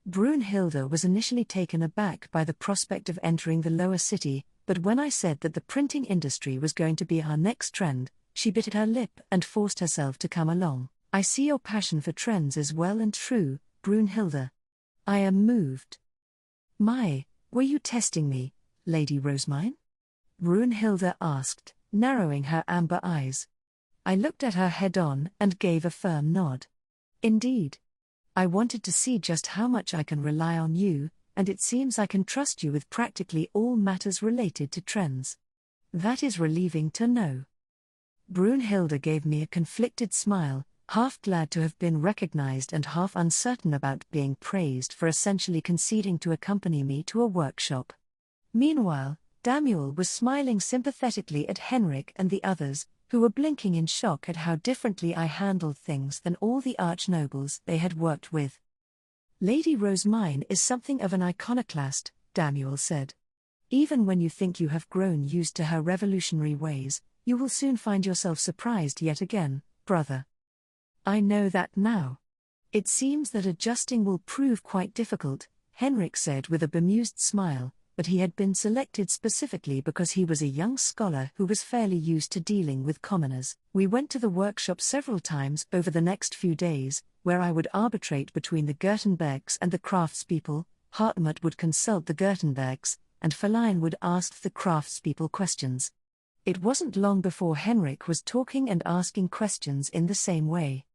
Brunhilde was initially taken aback by the prospect of entering the lower city, but when I said that the printing industry was going to be our next trend, she bit her lip and forced herself to come along. "I see your passion for trends is well and true, Brunhilde. I am moved." "My, were you testing me, Lady Rosemine?" Brunhilde asked, narrowing her amber eyes. I looked at her head-on and gave a firm nod. "Indeed. I wanted to see just how much I can rely on you, and it seems I can trust you with practically all matters related to trends. That is relieving to know." Brunhilde gave me a conflicted smile, half glad to have been recognized and half uncertain about being praised for essentially conceding to accompany me to a workshop. Meanwhile, Damuel was smiling sympathetically at Henrik and the others, who were blinking in shock at how differently I handled things than all the archnobles they had worked with. Lady Rosemine is something of an iconoclast, Damuel said. Even when you think you have grown used to her revolutionary ways, you will soon find yourself surprised yet again, brother. I know that now. It seems that adjusting will prove quite difficult, Henrik said with a bemused smile, but he had been selected specifically because he was a young scholar who was fairly used to dealing with commoners. We went to the workshop several times over the next few days, where I would arbitrate between the Gertenbergs and the craftspeople. Hartmut would consult the Gertenbergs, and Verlein would ask the craftspeople questions. It wasn't long before Henrik was talking and asking questions in the same way.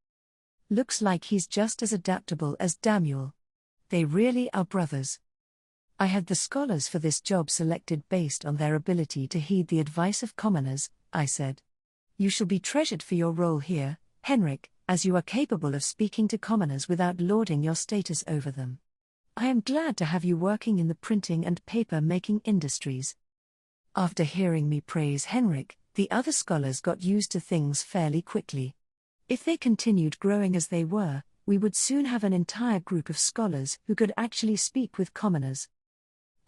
Looks like he's just as adaptable as Damuel. They really are brothers. I had the scholars for this job selected based on their ability to heed the advice of commoners, I said. You shall be treasured for your role here, Henrik, as you are capable of speaking to commoners without lording your status over them. I am glad to have you working in the printing and paper-making industries. After hearing me praise Henrik, the other scholars got used to things fairly quickly. If they continued growing as they were, we would soon have an entire group of scholars who could actually speak with commoners.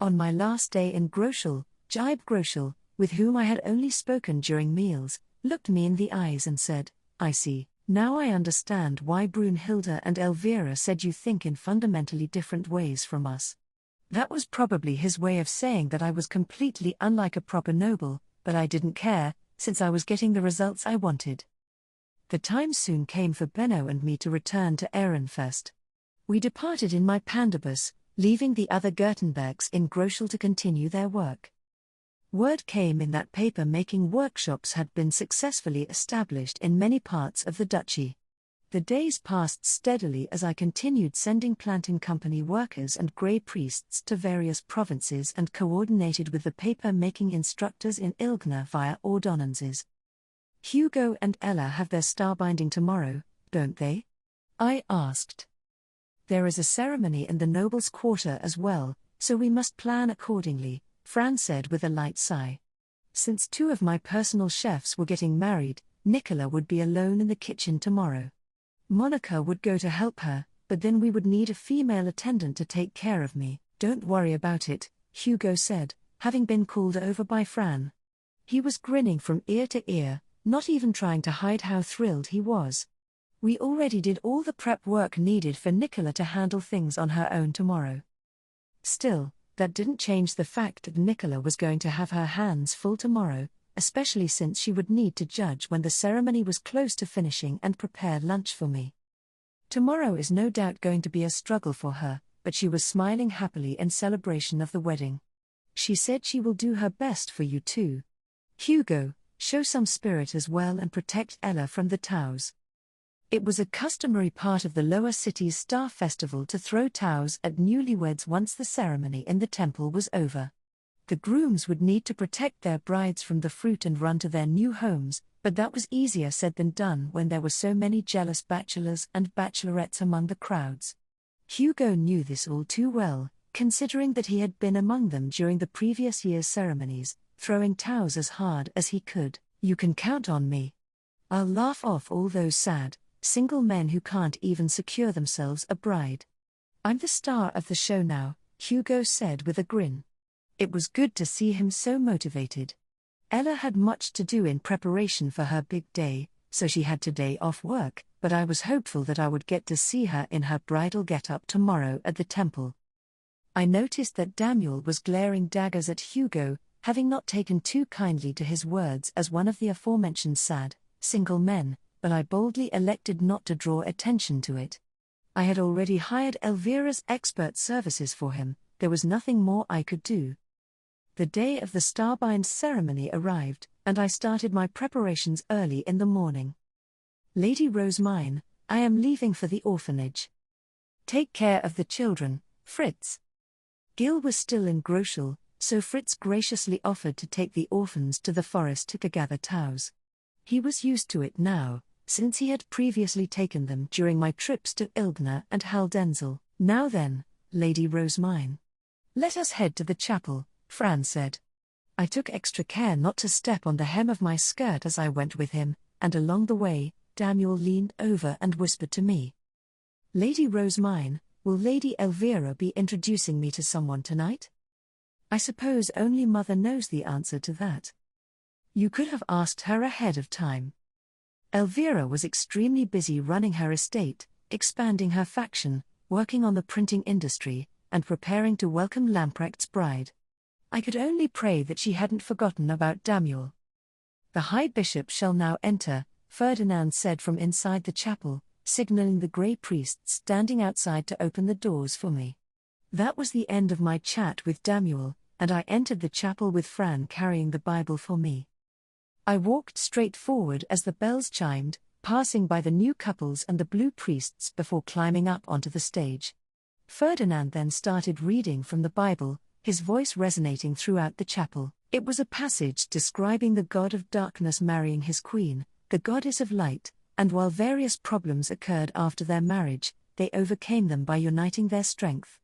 On my last day in Groschel, Jibe Groschel, with whom I had only spoken during meals, looked me in the eyes and said, I see, now I understand why Brunhilde and Elvira said you think in fundamentally different ways from us. That was probably his way of saying that I was completely unlike a proper noble, but I didn't care, since I was getting the results I wanted. The time soon came for Benno and me to return to Ehrenfest. We departed in my pandabus, leaving the other Gertenbergs in Groschel to continue their work. Word came in that paper-making workshops had been successfully established in many parts of the duchy. The days passed steadily as I continued sending planting company workers and grey priests to various provinces and coordinated with the paper-making instructors in Ilgner via ordonnances. Hugo and Ella have their starbinding tomorrow, don't they? I asked. There is a ceremony in the nobles' quarter as well, so we must plan accordingly, Fran said with a light sigh. Since two of my personal chefs were getting married, Nicola would be alone in the kitchen tomorrow. Monica would go to help her, but then we would need a female attendant to take care of me. Don't worry about it, Hugo said, having been called over by Fran. He was grinning from ear to ear, not even trying to hide how thrilled he was. We already did all the prep work needed for Nicola to handle things on her own tomorrow. Still, that didn't change the fact that Nicola was going to have her hands full tomorrow, especially since she would need to judge when the ceremony was close to finishing and prepare lunch for me. Tomorrow is no doubt going to be a struggle for her, but she was smiling happily in celebration of the wedding. She said she will do her best for you too. Hugo, show some spirit as well and protect Ella from the Taus. It was a customary part of the lower city's Star Festival to throw Taus at newlyweds once the ceremony in the temple was over. The grooms would need to protect their brides from the fruit and run to their new homes, but that was easier said than done when there were so many jealous bachelors and bachelorettes among the crowds. Hugo knew this all too well, considering that he had been among them during the previous year's ceremonies, throwing Taus as hard as he could. You can count on me. I'll laugh off all those sad, single men who can't even secure themselves a bride. I'm the star of the show now, Hugo said with a grin. It was good to see him so motivated. Ella had much to do in preparation for her big day, so she had today off work, but I was hopeful that I would get to see her in her bridal get-up tomorrow at the temple. I noticed that Damuel was glaring daggers at Hugo, having not taken too kindly to his words as one of the aforementioned sad, single men, but I boldly elected not to draw attention to it. I had already hired Elvira's expert services for him, there was nothing more I could do. The day of the Starbind ceremony arrived, and I started my preparations early in the morning. Lady Rosemine, I am leaving for the orphanage. Take care of the children, Fritz. Gil was still in Groschel, so Fritz graciously offered to take the orphans to the forest to gather Taus. He was used to it now, since he had previously taken them during my trips to Ilgner and Haldenzel. Now then, Lady Rosemine. Let us head to the chapel, Fran said. I took extra care not to step on the hem of my skirt as I went with him, and along the way, Daniel leaned over and whispered to me. Lady Rosemine, will Lady Elvira be introducing me to someone tonight? I suppose only Mother knows the answer to that. You could have asked her ahead of time. Elvira was extremely busy running her estate, expanding her faction, working on the printing industry, and preparing to welcome Lamprecht's bride. I could only pray that she hadn't forgotten about Daniel. The High Bishop shall now enter, Ferdinand said from inside the chapel, signaling the grey priests standing outside to open the doors for me. That was the end of my chat with Daniel, and I entered the chapel with Fran carrying the Bible for me. I walked straight forward as the bells chimed, passing by the new couples and the blue priests before climbing up onto the stage. Ferdinand then started reading from the Bible, his voice resonating throughout the chapel. It was a passage describing the god of darkness marrying his queen, the goddess of light, and while various problems occurred after their marriage, they overcame them by uniting their strength.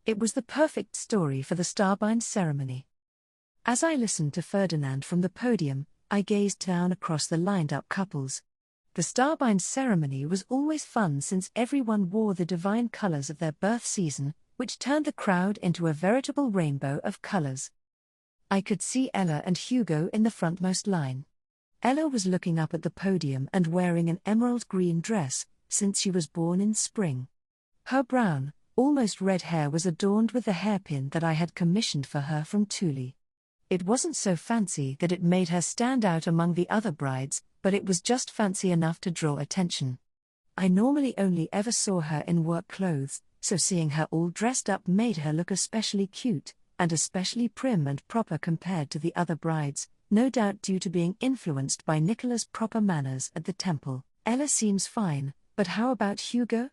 It was the perfect story for the Starbind ceremony. As I listened to Ferdinand from the podium, I gazed down across the lined-up couples. The Starbind ceremony was always fun since everyone wore the divine colors of their birth season, which turned the crowd into a veritable rainbow of colors. I could see Ella and Hugo in the frontmost line. Ella was looking up at the podium and wearing an emerald green dress, since she was born in spring. Her brown, almost red hair was adorned with the hairpin that I had commissioned for her from Thule. It wasn't so fancy that it made her stand out among the other brides, but it was just fancy enough to draw attention. I normally only ever saw her in work clothes, so seeing her all dressed up made her look especially cute, and especially prim and proper compared to the other brides, no doubt due to being influenced by Nicola's proper manners at the temple. Ella seems fine, but how about Hugo?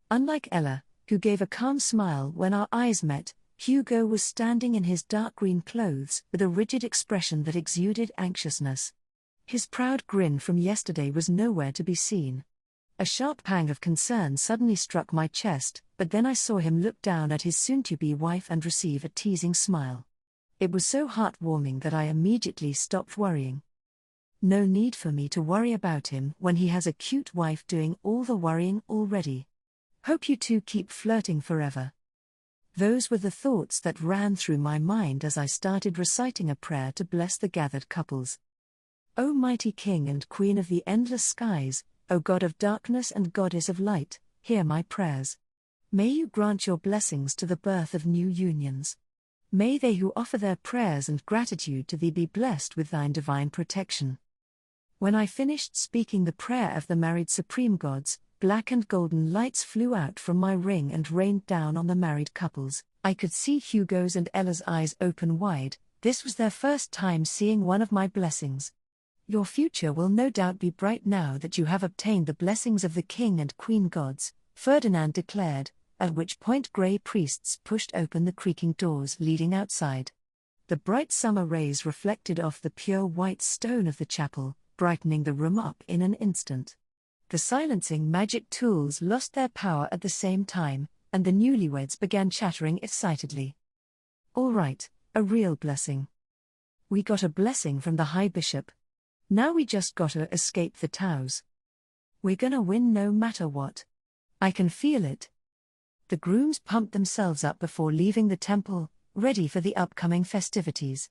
Unlike Ella, who gave a calm smile when our eyes met, Hugo was standing in his dark green clothes with a rigid expression that exuded anxiousness. His proud grin from yesterday was nowhere to be seen. A sharp pang of concern suddenly struck my chest, but then I saw him look down at his soon-to-be wife and receive a teasing smile. It was so heartwarming that I immediately stopped worrying. No need for me to worry about him when he has a cute wife doing all the worrying already. Hope you two keep flirting forever. Those were the thoughts that ran through my mind as I started reciting a prayer to bless the gathered couples. O mighty King and Queen of the endless skies, O God of darkness and Goddess of light, hear my prayers. May you grant your blessings to the birth of new unions. May they who offer their prayers and gratitude to thee be blessed with thine divine protection. When I finished speaking the prayer of the married supreme gods, black and golden lights flew out from my ring and rained down on the married couples. I could see Hugo's and Ella's eyes open wide. This was their first time seeing one of my blessings. Your future will no doubt be bright now that you have obtained the blessings of the king and queen gods, Ferdinand declared, at which point grey priests pushed open the creaking doors leading outside. The bright summer rays reflected off the pure white stone of the chapel, brightening the room up in an instant. The silencing magic tools lost their power at the same time, and the newlyweds began chattering excitedly. All right, a real blessing. We got a blessing from the High Bishop. Now we just gotta escape the Taos. We're gonna win no matter what. I can feel it. The grooms pumped themselves up before leaving the temple, ready for the upcoming festivities.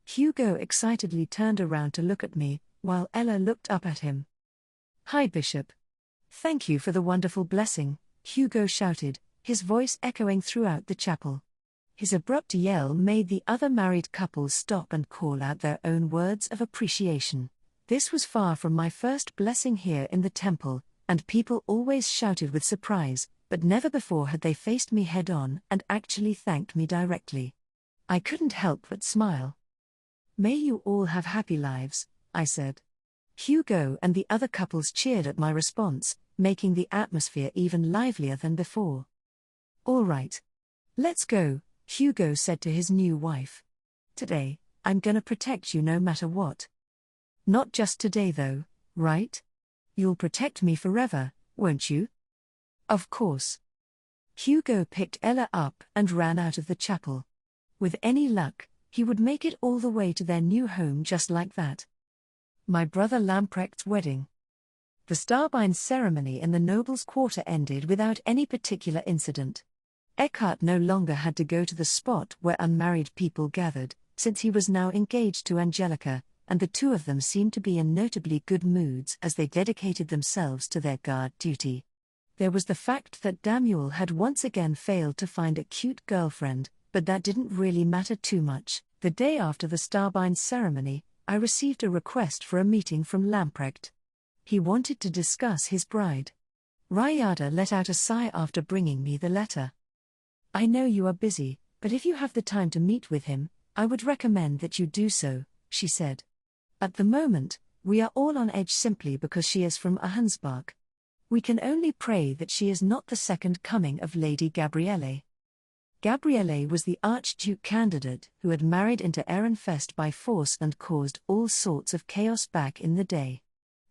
Hugo excitedly turned around to look at me, while Ella looked up at him. High Bishop. Thank you for the wonderful blessing, Hugo shouted, his voice echoing throughout the chapel. His abrupt yell made the other married couples stop and call out their own words of appreciation. This was far from my first blessing here in the temple, and people always shouted with surprise, but never before had they faced me head-on and actually thanked me directly. I couldn't help but smile. May you all have happy lives, I said. Hugo and the other couples cheered at my response, making the atmosphere even livelier than before. All right. Let's go, Hugo said to his new wife. Today, I'm gonna protect you no matter what. Not just today though, right? You'll protect me forever, won't you? Of course. Hugo picked Ella up and ran out of the chapel. With any luck, He would make it all the way to their new home just like that. My brother Lamprecht's wedding. The Starbind's ceremony in the nobles' quarter ended without any particular incident. Eckhart no longer had to go to the spot where unmarried people gathered, since he was now engaged to Angelica, and the two of them seemed to be in notably good moods as they dedicated themselves to their guard duty. There was the fact that Damuel had once again failed to find a cute girlfriend, but that didn't really matter too much. The day after the Starbind's ceremony, I received a request for a meeting from Lamprecht. He wanted to discuss his bride. Rayada let out a sigh after bringing me the letter. I know you are busy, but if you have the time to meet with him, I would recommend that you do so, she said. At the moment, we are all on edge simply because she is from Ahansbach. We can only pray that she is not the second coming of Lady Gabrielle. Gabrielle was the Archduke candidate who had married into Ehrenfest by force and caused all sorts of chaos back in the day.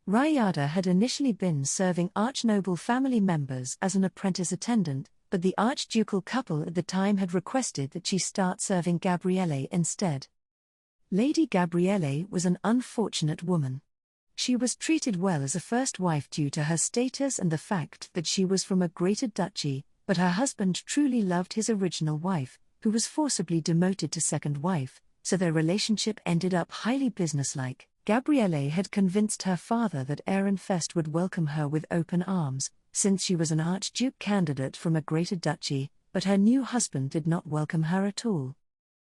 Rayada had initially been serving archnoble family members as an apprentice attendant, but the archducal couple at the time had requested that she start serving Gabrielle instead. Lady Gabrielle was an unfortunate woman. She was treated well as a first wife due to her status and the fact that she was from a greater duchy, but her husband truly loved his original wife, who was forcibly demoted to second wife, so their relationship ended up highly businesslike. Gabrielle had convinced her father that Ehrenfest would welcome her with open arms, since she was an archduke candidate from a greater duchy, but her new husband did not welcome her at all.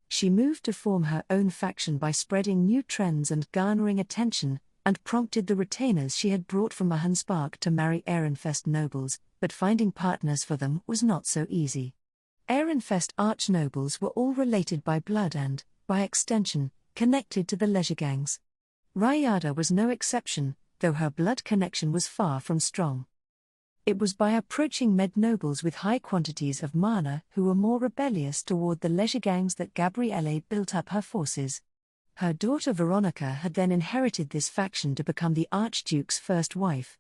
She moved to form her own faction by spreading new trends and garnering attention, and prompted the retainers she had brought from Ahansbach to marry Ehrenfest nobles, but finding partners for them was not so easy. Ehrenfest archnobles were all related by blood and, by extension, connected to the leisure gangs. Rayada was no exception, though her blood connection was far from strong. It was by approaching med nobles with high quantities of mana who were more rebellious toward the leisure gangs that Gabrielle built up her forces. Her daughter Veronica had then inherited this faction to become the Archduke's first wife.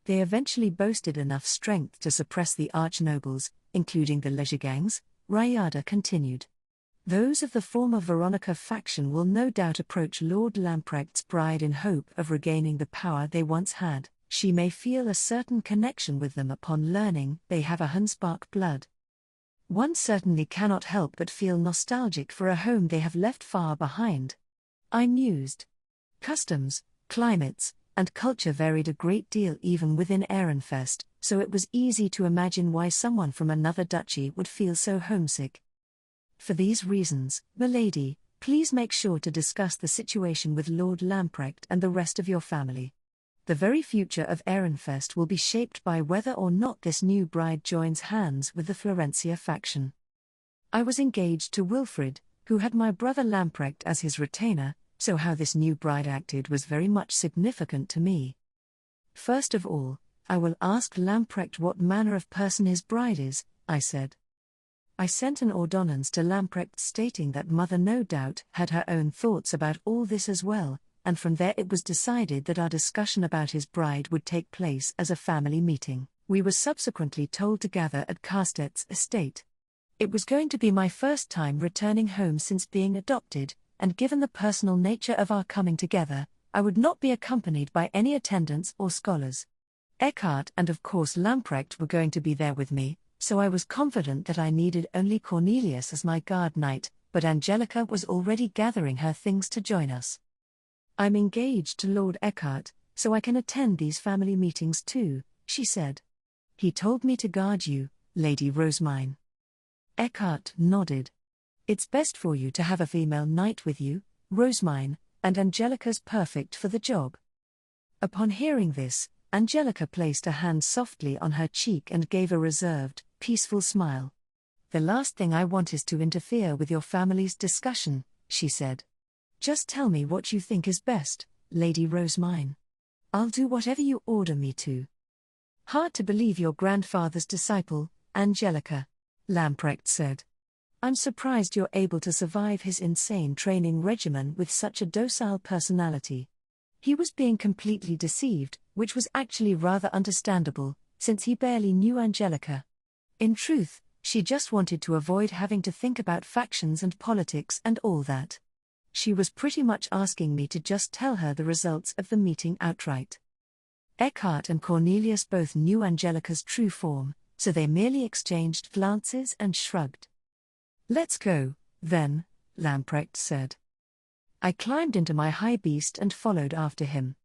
They eventually boasted enough strength to suppress the archnobles, including the leisure gangs, Rayada continued. Those of the former Veronica faction will no doubt approach Lord Lamprecht's bride in hope of regaining the power they once had. She may feel a certain connection with them upon learning they have Ahansbach blood. One certainly cannot help but feel nostalgic for a home they have left far behind. I mused. Customs, climates, and culture varied a great deal even within Ehrenfest, so it was easy to imagine why someone from another duchy would feel so homesick. For these reasons, milady, please make sure to discuss the situation with Lord Lamprecht and the rest of your family. The very future of Ehrenfest will be shaped by whether or not this new bride joins hands with the Florencia faction. I was engaged to Wilfrid, who had my brother Lamprecht as his retainer, so how this new bride acted was very much significant to me. First of all, I will ask Lamprecht what manner of person his bride is, I said. I sent an ordonnance to Lamprecht stating that mother no doubt had her own thoughts about all this as well, and from there it was decided that our discussion about his bride would take place as a family meeting. We were subsequently told to gather at Carstet's estate. It was going to be my first time returning home since being adopted, and given the personal nature of our coming together, I would not be accompanied by any attendants or scholars. Eckhart and of course Lamprecht were going to be there with me, so I was confident that I needed only Cornelius as my guard knight, but Angelica was already gathering her things to join us. I'm engaged to Lord Eckhart, so I can attend these family meetings too, she said. He told me to guard you, Lady Rosemine. Eckhart nodded. It's best for you to have a female knight with you, Rosemine, and Angelica's perfect for the job. Upon hearing this, Angelica placed a hand softly on her cheek and gave a reserved, peaceful smile. The last thing I want is to interfere with your family's discussion, she said. Just tell me what you think is best, Lady Rosemine. I'll do whatever you order me to. Hard to believe your grandfather's disciple, Angelica, Lamprecht said. I'm surprised you're able to survive his insane training regimen with such a docile personality. He was being completely deceived, which was actually rather understandable, since he barely knew Angelica. In truth, She just wanted to avoid having to think about factions and politics and all that. She was pretty much asking me to just tell her the results of the meeting outright. Eckhart and Cornelius both knew Angelica's true form, so they merely exchanged glances and shrugged. "Let's go, then," Lamprecht said. I climbed into my high beast and followed after him.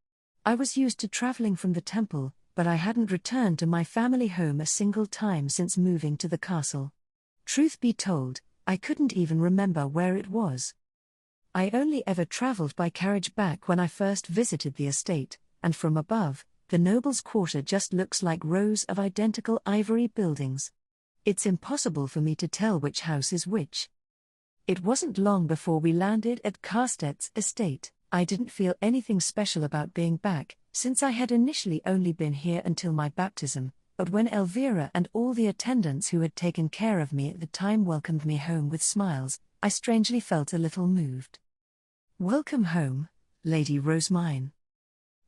I was used to traveling from the temple, but I hadn't returned to my family home a single time since moving to the castle. Truth be told, I couldn't even remember where it was. I only ever traveled by carriage back when I first visited the estate, and from above, the nobles' quarter just looks like rows of identical ivory buildings. It's impossible for me to tell which house is which. It wasn't long before we landed at Carstet's estate. I didn't feel anything special about being back, since I had initially only been here until my baptism, but when Elvira and all the attendants who had taken care of me at the time welcomed me home with smiles, I strangely felt a little moved. "Welcome home, Lady Rosemine.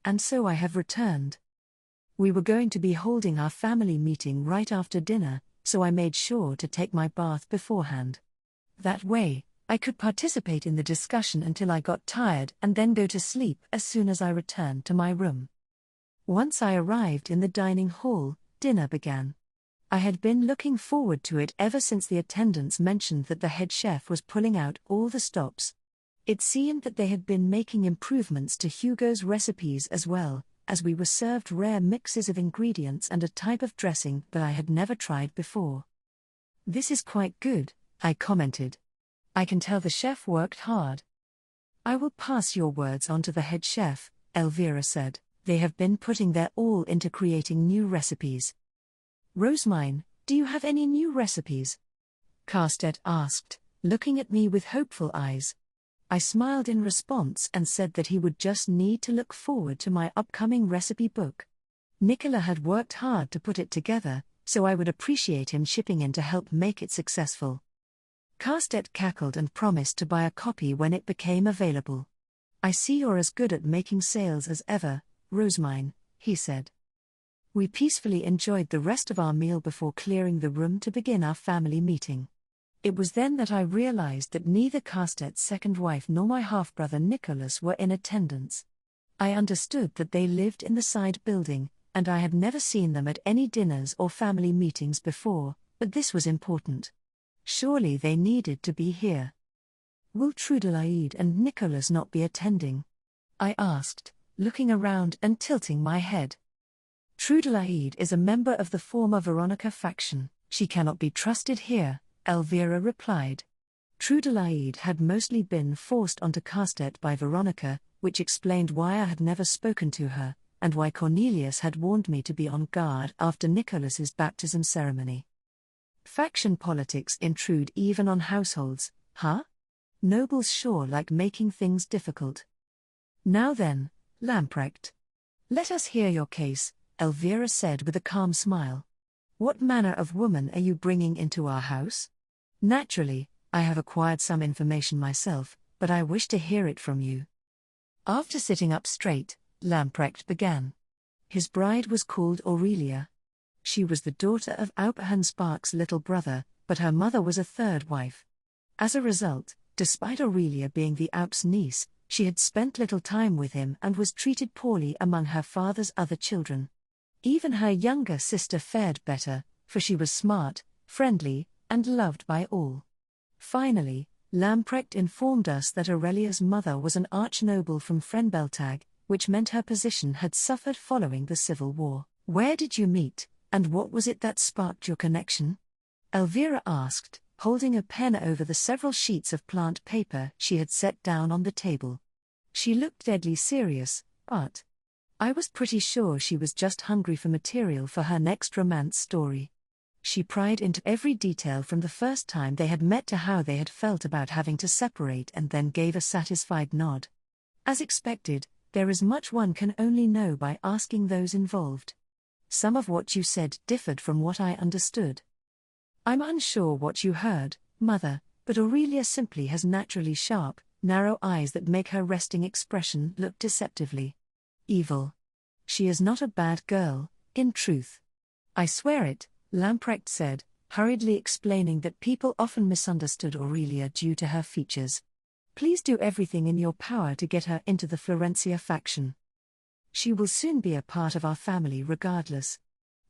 And so I have returned." We were going to be holding our family meeting right after dinner, so I made sure to take my bath beforehand. That way, I could participate in the discussion until I got tired and then go to sleep as soon as I returned to my room. Once I arrived in the dining hall, dinner began. I had been looking forward to it ever since the attendants mentioned that the head chef was pulling out all the stops. It seemed that they had been making improvements to Hugo's recipes as well, as we were served rare mixes of ingredients and a type of dressing that I had never tried before. "This is quite good," I commented. "I can tell the chef worked hard." "I will pass your words on to the head chef," Elvira said. "They have been putting their all into creating new recipes." "Rosemine, do you have any new recipes?" Carstet asked, looking at me with hopeful eyes. I smiled in response and said that he would just need to look forward to my upcoming recipe book. Nicola had worked hard to put it together, so I would appreciate him chipping in to help make it successful. Carstet cackled and promised to buy a copy when it became available. "I see you're as good at making sales as ever, Rosemine," he said. We peacefully enjoyed the rest of our meal before clearing the room to begin our family meeting. It was then that I realized that neither Carstet's second wife nor my half-brother Nicholas were in attendance. I understood that they lived in the side building, and I had never seen them at any dinners or family meetings before, but this was important. Surely they needed to be here. "Will Trudelaide and Nicholas not be attending?" I asked, looking around and tilting my head. "Trudelaide is a member of the former Veronica faction. She cannot be trusted here," Elvira replied. Trudelaide had mostly been forced onto Carstet by Veronica, which explained why I had never spoken to her, and why Cornelius had warned me to be on guard after Nicholas's baptism ceremony. Faction politics intrude even on households, huh? Nobles sure like making things difficult. "Now then, Lamprecht. Let us hear your case," Elvira said with a calm smile. "What manner of woman are you bringing into our house? Naturally, I have acquired some information myself, but I wish to hear it from you." After sitting up straight, Lamprecht began. His bride was called Aurelia. She was the daughter of Aupahan Spark's little brother, but her mother was a third wife. As a result, despite Aurelia being the Aup's niece, she had spent little time with him and was treated poorly among her father's other children. Even her younger sister fared better, for she was smart, friendly, and loved by all. Finally, Lamprecht informed us that Aurelia's mother was an archnoble from Frenbeltag, which meant her position had suffered following the civil war. "Where did you meet, and what was it that sparked your connection?" Elvira asked, holding a pen over the several sheets of plant paper she had set down on the table. She looked deadly serious, but I was pretty sure she was just hungry for material for her next romance story. She pried into every detail from the first time they had met to how they had felt about having to separate, and then gave a satisfied nod. As expected, there is much one can only know by asking those involved. "Some of what you said differed from what I understood." "I'm unsure what you heard, Mother, but Aurelia simply has naturally sharp, narrow eyes that make her resting expression look deceptively evil. She is not a bad girl, in truth." "I swear it," Lamprecht said, hurriedly explaining that people often misunderstood Aurelia due to her features. Please do everything in your power to get her into the Florencia faction. She will soon be a part of our family regardless.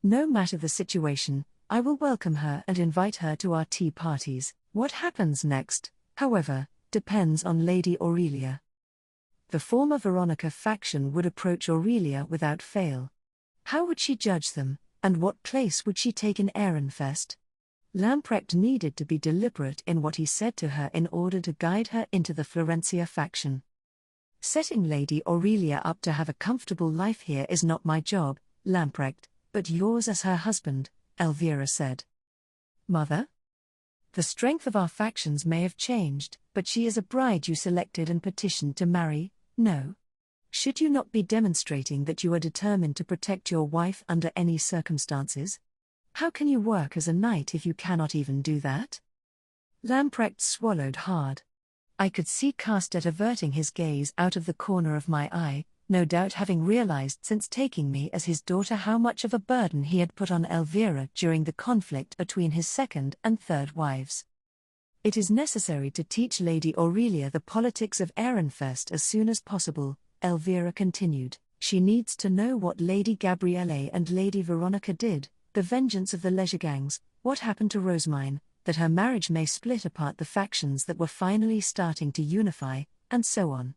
No matter the situation, I will welcome her and invite her to our tea parties. What happens next, however, depends on Lady Aurelia. The former Veronica faction would approach Aurelia without fail. How would she judge them, and what place would she take in Ehrenfest? Lamprecht needed to be deliberate in what he said to her in order to guide her into the Florencia faction. Setting Lady Aurelia up to have a comfortable life here is not my job, Lamprecht, but yours as her husband, Elvira said. Mother? The strength of our factions may have changed, but she is a bride you selected and petitioned to marry, no? Should you not be demonstrating that you are determined to protect your wife under any circumstances? How can you work as a knight if you cannot even do that? Lamprecht swallowed hard. I could see Carsted averting his gaze out of the corner of my eye, no doubt having realized since taking me as his daughter how much of a burden he had put on Elvira during the conflict between his second and third wives. It is necessary to teach Lady Aurelia the politics of Ehrenfest as soon as possible, Elvira continued. She needs to know what Lady Gabrielle and Lady Veronica did, the vengeance of the leisure gangs, what happened to Rosemine, that her marriage may split apart the factions that were finally starting to unify, and so on.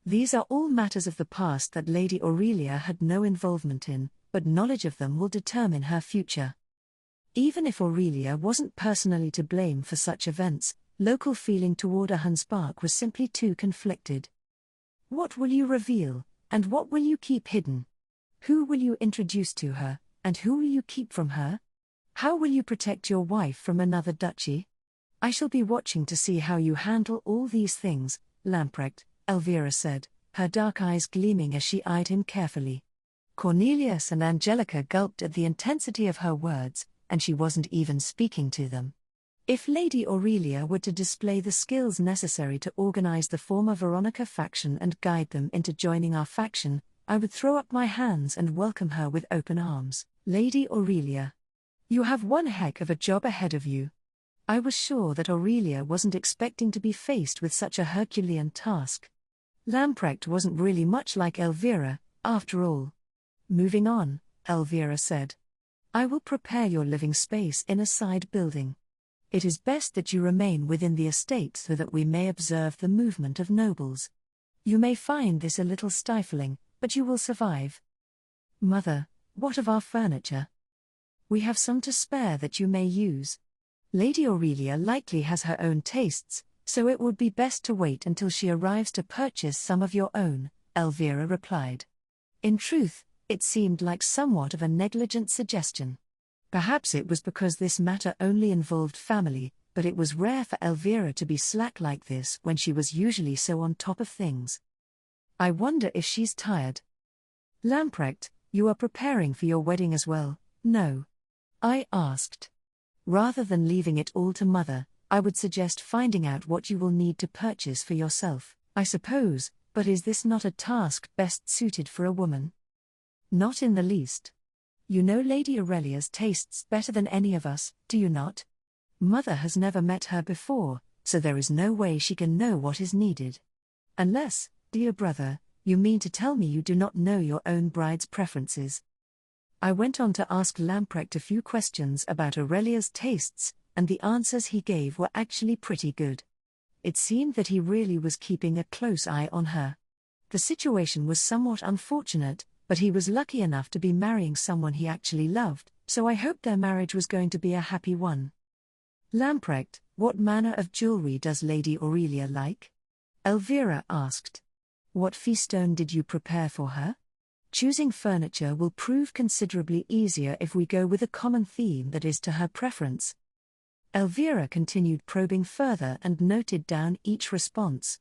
These are all matters of the past that Lady Aurelia had no involvement in, but knowledge of them will determine her future. Even if Aurelia wasn't personally to blame for such events, local feeling toward Ahenspark was simply too conflicted. What will you reveal, and what will you keep hidden? Who will you introduce to her, and who will you keep from her? How will you protect your wife from another duchy? I shall be watching to see how you handle all these things, Lamprecht, Elvira said, her dark eyes gleaming as she eyed him carefully. Cornelius and Angelica gulped at the intensity of her words, and she wasn't even speaking to them. If Lady Aurelia were to display the skills necessary to organize the former Veronica faction and guide them into joining our faction, I would throw up my hands and welcome her with open arms. Lady Aurelia, you have one heck of a job ahead of you. I was sure that Aurelia wasn't expecting to be faced with such a Herculean task. Lamprecht wasn't really much like Elvira, after all. Moving on, Elvira said. I will prepare your living space in a side building. It is best that you remain within the estate so that we may observe the movement of nobles. You may find this a little stifling, but you will survive. Mother, what of our furniture? We have some to spare that you may use. Lady Aurelia likely has her own tastes, so it would be best to wait until she arrives to purchase some of your own, Elvira replied. In truth, it seemed like somewhat of a negligent suggestion. Perhaps it was because this matter only involved family, but it was rare for Elvira to be slack like this when she was usually so on top of things. I wonder if she's tired. Lamprecht, you are preparing for your wedding as well, no? I asked. Rather than leaving it all to Mother, I would suggest finding out what you will need to purchase for yourself, I suppose, but is this not a task best suited for a woman? Not in the least. You know Lady Aurelia's tastes better than any of us, do you not? Mother has never met her before, so there is no way she can know what is needed. Unless, dear brother, you mean to tell me you do not know your own bride's preferences. I went on to ask Lamprecht a few questions about Aurelia's tastes, and the answers he gave were actually pretty good. It seemed that he really was keeping a close eye on her. The situation was somewhat unfortunate, but he was lucky enough to be marrying someone he actually loved, so I hoped their marriage was going to be a happy one. Lamprecht, what manner of jewelry does Lady Aurelia like? Elvira asked. What feastone did you prepare for her? Choosing furniture will prove considerably easier if we go with a common theme that is to her preference. Elvira continued probing further and noted down each response.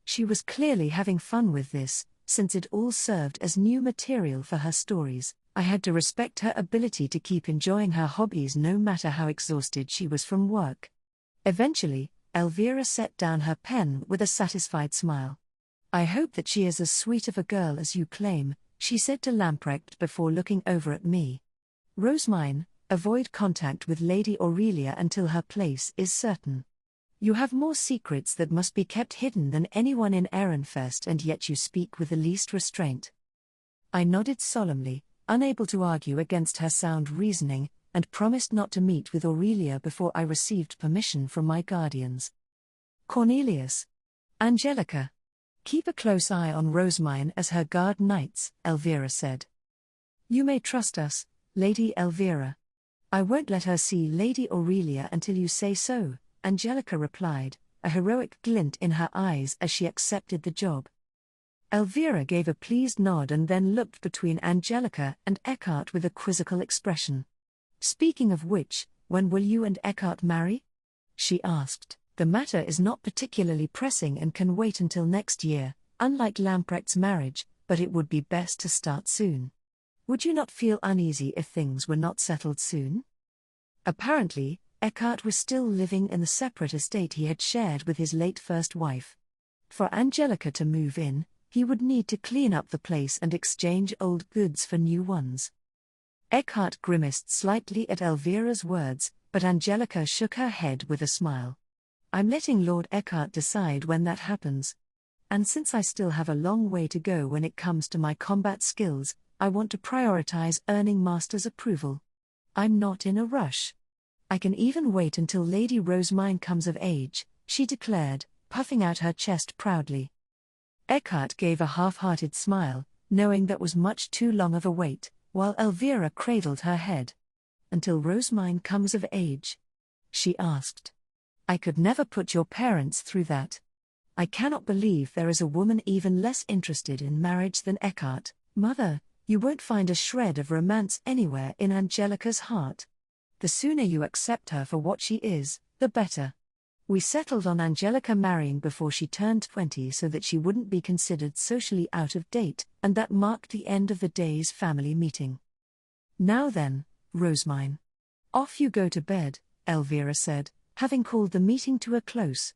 She was clearly having fun with this, since it all served as new material for her stories. I had to respect her ability to keep enjoying her hobbies no matter how exhausted she was from work. Eventually, Elvira set down her pen with a satisfied smile. I hope that she is as sweet of a girl as you claim, she said to Lamprecht before looking over at me. Rosemine, Avoid contact with Lady Aurelia until her place is certain. You have more secrets that must be kept hidden than anyone in Ehrenfest, and yet you speak with the least restraint. I nodded solemnly, unable to argue against her sound reasoning, and promised not to meet with Aurelia before I received permission from my guardians. Cornelius. Angelica. Keep a close eye on Rosamine as her guard knights, Elvira said. You may trust us, Lady Elvira. I won't let her see Lady Aurelia until you say so, Angelica replied, a heroic glint in her eyes as she accepted the job. Elvira gave a pleased nod and then looked between Angelica and Eckhart with a quizzical expression. Speaking of which, when will you and Eckhart marry? She asked. The matter is not particularly pressing and can wait until next year, unlike Lamprecht's marriage, but it would be best to start soon. Would you not feel uneasy if things were not settled soon? Apparently, Eckhart was still living in the separate estate he had shared with his late first wife. For Angelica to move in, he would need to clean up the place and exchange old goods for new ones. Eckhart grimaced slightly at Elvira's words, but Angelica shook her head with a smile. I'm letting Lord Eckhart decide when that happens. And since I still have a long way to go when it comes to my combat skills, I want to prioritize earning Master's approval. I'm not in a rush. I can even wait until Lady Rosamine comes of age, she declared, puffing out her chest proudly. Eckhart gave a half-hearted smile, knowing that was much too long of a wait, while Elvira cradled her head. Until Rosamine comes of age? She asked. I could never put your parents through that. I cannot believe there is a woman even less interested in marriage than Eckhart. Mother, you won't find a shred of romance anywhere in Angelica's heart. The sooner you accept her for what she is, the better. We settled on Angelica marrying before she turned 20 so that she wouldn't be considered socially out of date, and that marked the end of the day's family meeting. Now then, Rosamine. Off you go to bed, Elvira said, having called the meeting to a close.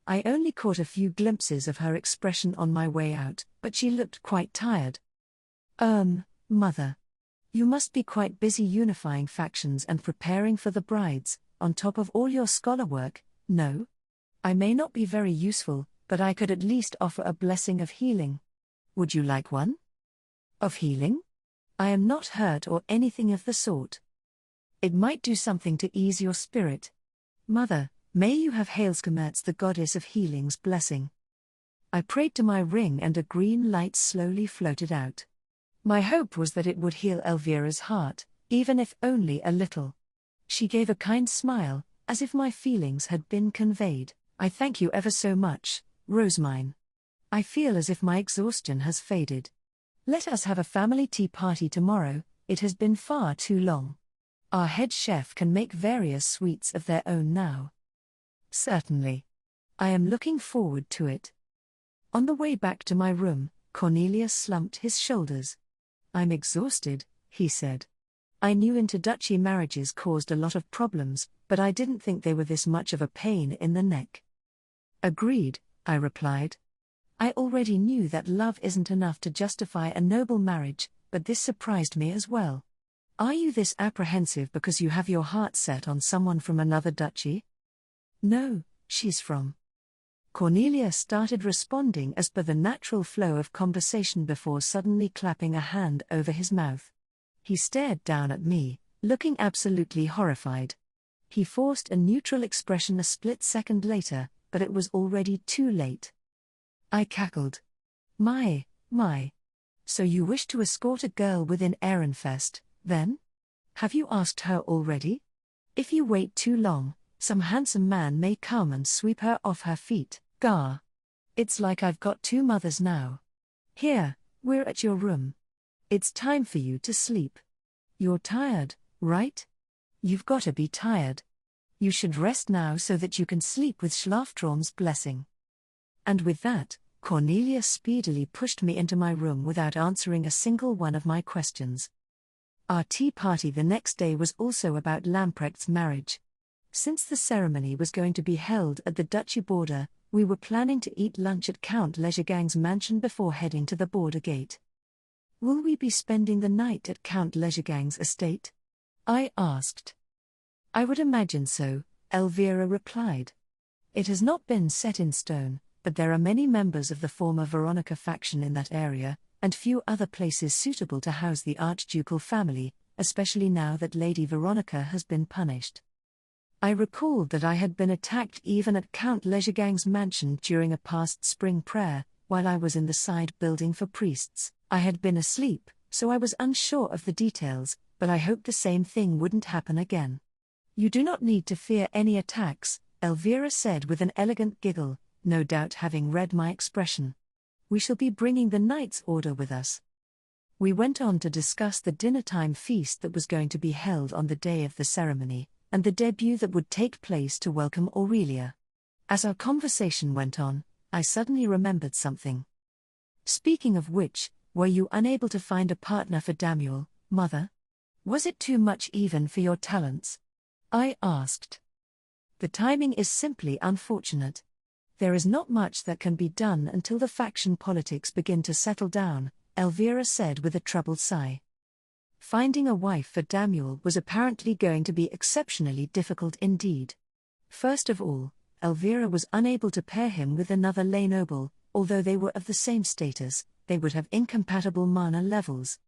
I only caught a few glimpses of her expression on my way out, but she looked quite tired. Mother. You must be quite busy unifying factions and preparing for the brides, on top of all your scholar work, no? I may not be very useful, but I could at least offer a blessing of healing. Would you like one? Of healing? I am not hurt or anything of the sort. It might do something to ease your spirit. Mother, may you have Hailskemertz, the goddess of healing's blessing. I prayed to my ring and a green light slowly floated out. My hope was that it would heal Elvira's heart, even if only a little. She gave a kind smile, as if my feelings had been conveyed. I thank you ever so much, Rosamine. I feel as if my exhaustion has faded. Let us have a family tea party tomorrow, it has been far too long. Our head chef can make various sweets of their own now. Certainly. I am looking forward to it. On the way back to my room, Cornelius slumped his shoulders. I'm exhausted, he said. I knew interduchy marriages caused a lot of problems, but I didn't think they were this much of a pain in the neck. Agreed, I replied. I already knew that love isn't enough to justify a noble marriage, but this surprised me as well. Are you this apprehensive because you have your heart set on someone from another duchy? No, she's from. Cornelia started responding as per the natural flow of conversation before suddenly clapping a hand over his mouth. He stared down at me, looking absolutely horrified. He forced a neutral expression a split second later, but it was already too late. I cackled. My. So you wish to escort a girl within Ehrenfest, then? Have you asked her already? If you wait too long, some handsome man may come and sweep her off her feet. Gah. It's like I've got two mothers now. Here, we're at your room. It's time for you to sleep. You're tired, right? You've got to be tired. You should rest now so that you can sleep with Schlaftraum's blessing. And with that, Cornelia speedily pushed me into my room without answering a single one of my questions. Our tea party the next day was also about Lamprecht's marriage. Since the ceremony was going to be held at the duchy border, we were planning to eat lunch at Count Legergang's mansion before heading to the border gate. Will we be spending the night at Count Legergang's estate? I asked. I would imagine so, Elvira replied. It has not been set in stone, but there are many members of the former Veronica faction in that area, and few other places suitable to house the archducal family, especially now that Lady Veronica has been punished. I recalled that I had been attacked even at Count Lejegaing's mansion during a past spring prayer, while I was in the side building for priests. I had been asleep, so I was unsure of the details, but I hoped the same thing wouldn't happen again. You do not need to fear any attacks, Elvira said with an elegant giggle, no doubt having read my expression. We shall be bringing the Knight's Order with us. We went on to discuss the dinner-time feast that was going to be held on the day of the ceremony, and the debut that would take place to welcome Aurelia. As our conversation went on, I suddenly remembered something. Speaking of which, were you unable to find a partner for Damuel, Mother? Was it too much even for your talents? I asked. The timing is simply unfortunate. There is not much that can be done until the faction politics begin to settle down, Elvira said with a troubled sigh. Finding a wife for Damuel was apparently going to be exceptionally difficult indeed. First of all, Elvira was unable to pair him with another lay noble, although they were of the same status, they would have incompatible mana levels.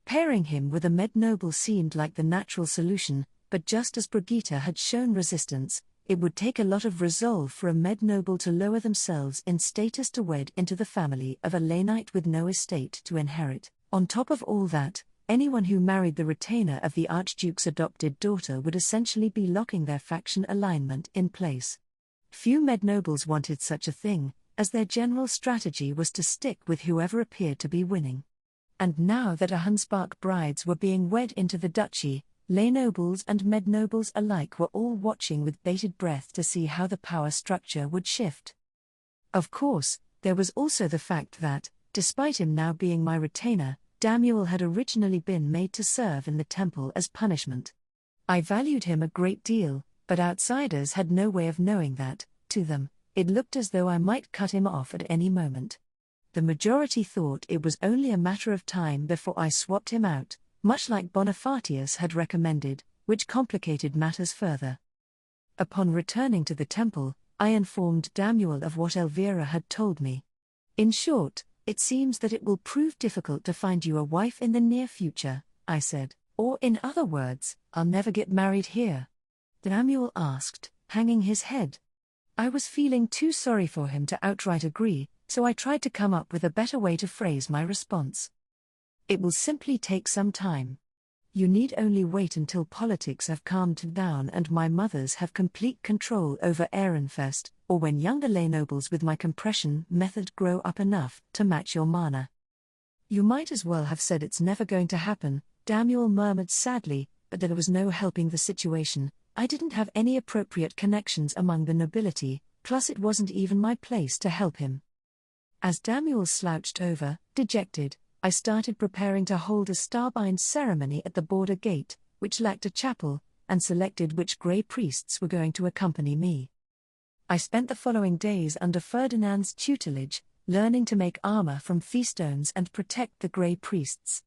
Pairing him with a med noble seemed like the natural solution, but just as Brigitte had shown resistance, it would take a lot of resolve for a med noble to lower themselves in status to wed into the family of a lay knight with no estate to inherit. On top of all that, anyone who married the retainer of the Archduke's adopted daughter would essentially be locking their faction alignment in place. Few med nobles wanted such a thing, as their general strategy was to stick with whoever appeared to be winning. And now that Hunspark brides were being wed into the duchy, lay nobles and med nobles alike were all watching with bated breath to see how the power structure would shift. Of course, there was also the fact that, despite him now being my retainer, Damuel had originally been made to serve in the temple as punishment. I valued him a great deal, but outsiders had no way of knowing that, to them, it looked as though I might cut him off at any moment. The majority thought it was only a matter of time before I swapped him out, much like Bonifacius had recommended, which complicated matters further. Upon returning to the temple, I informed Damuel of what Elvira had told me. In short, it seems that it will prove difficult to find you a wife in the near future, I said, or in other words, I'll never get married here. Damuel asked, hanging his head. I was feeling too sorry for him to outright agree, so I tried to come up with a better way to phrase my response. It will simply take some time. You need only wait until politics have calmed down and my mothers have complete control over Ehrenfest, or when younger lay nobles with my compression method grow up enough to match your mana. You might as well have said it's never going to happen, Damuel murmured sadly, but there was no helping the situation. I didn't have any appropriate connections among the nobility, plus it wasn't even my place to help him. As Damuel slouched over, dejected, I started preparing to hold a starbind ceremony at the border gate, which lacked a chapel, and selected which grey priests were going to accompany me. I spent the following days under Ferdinand's tutelage, learning to make armor from feastones and protect the grey priests.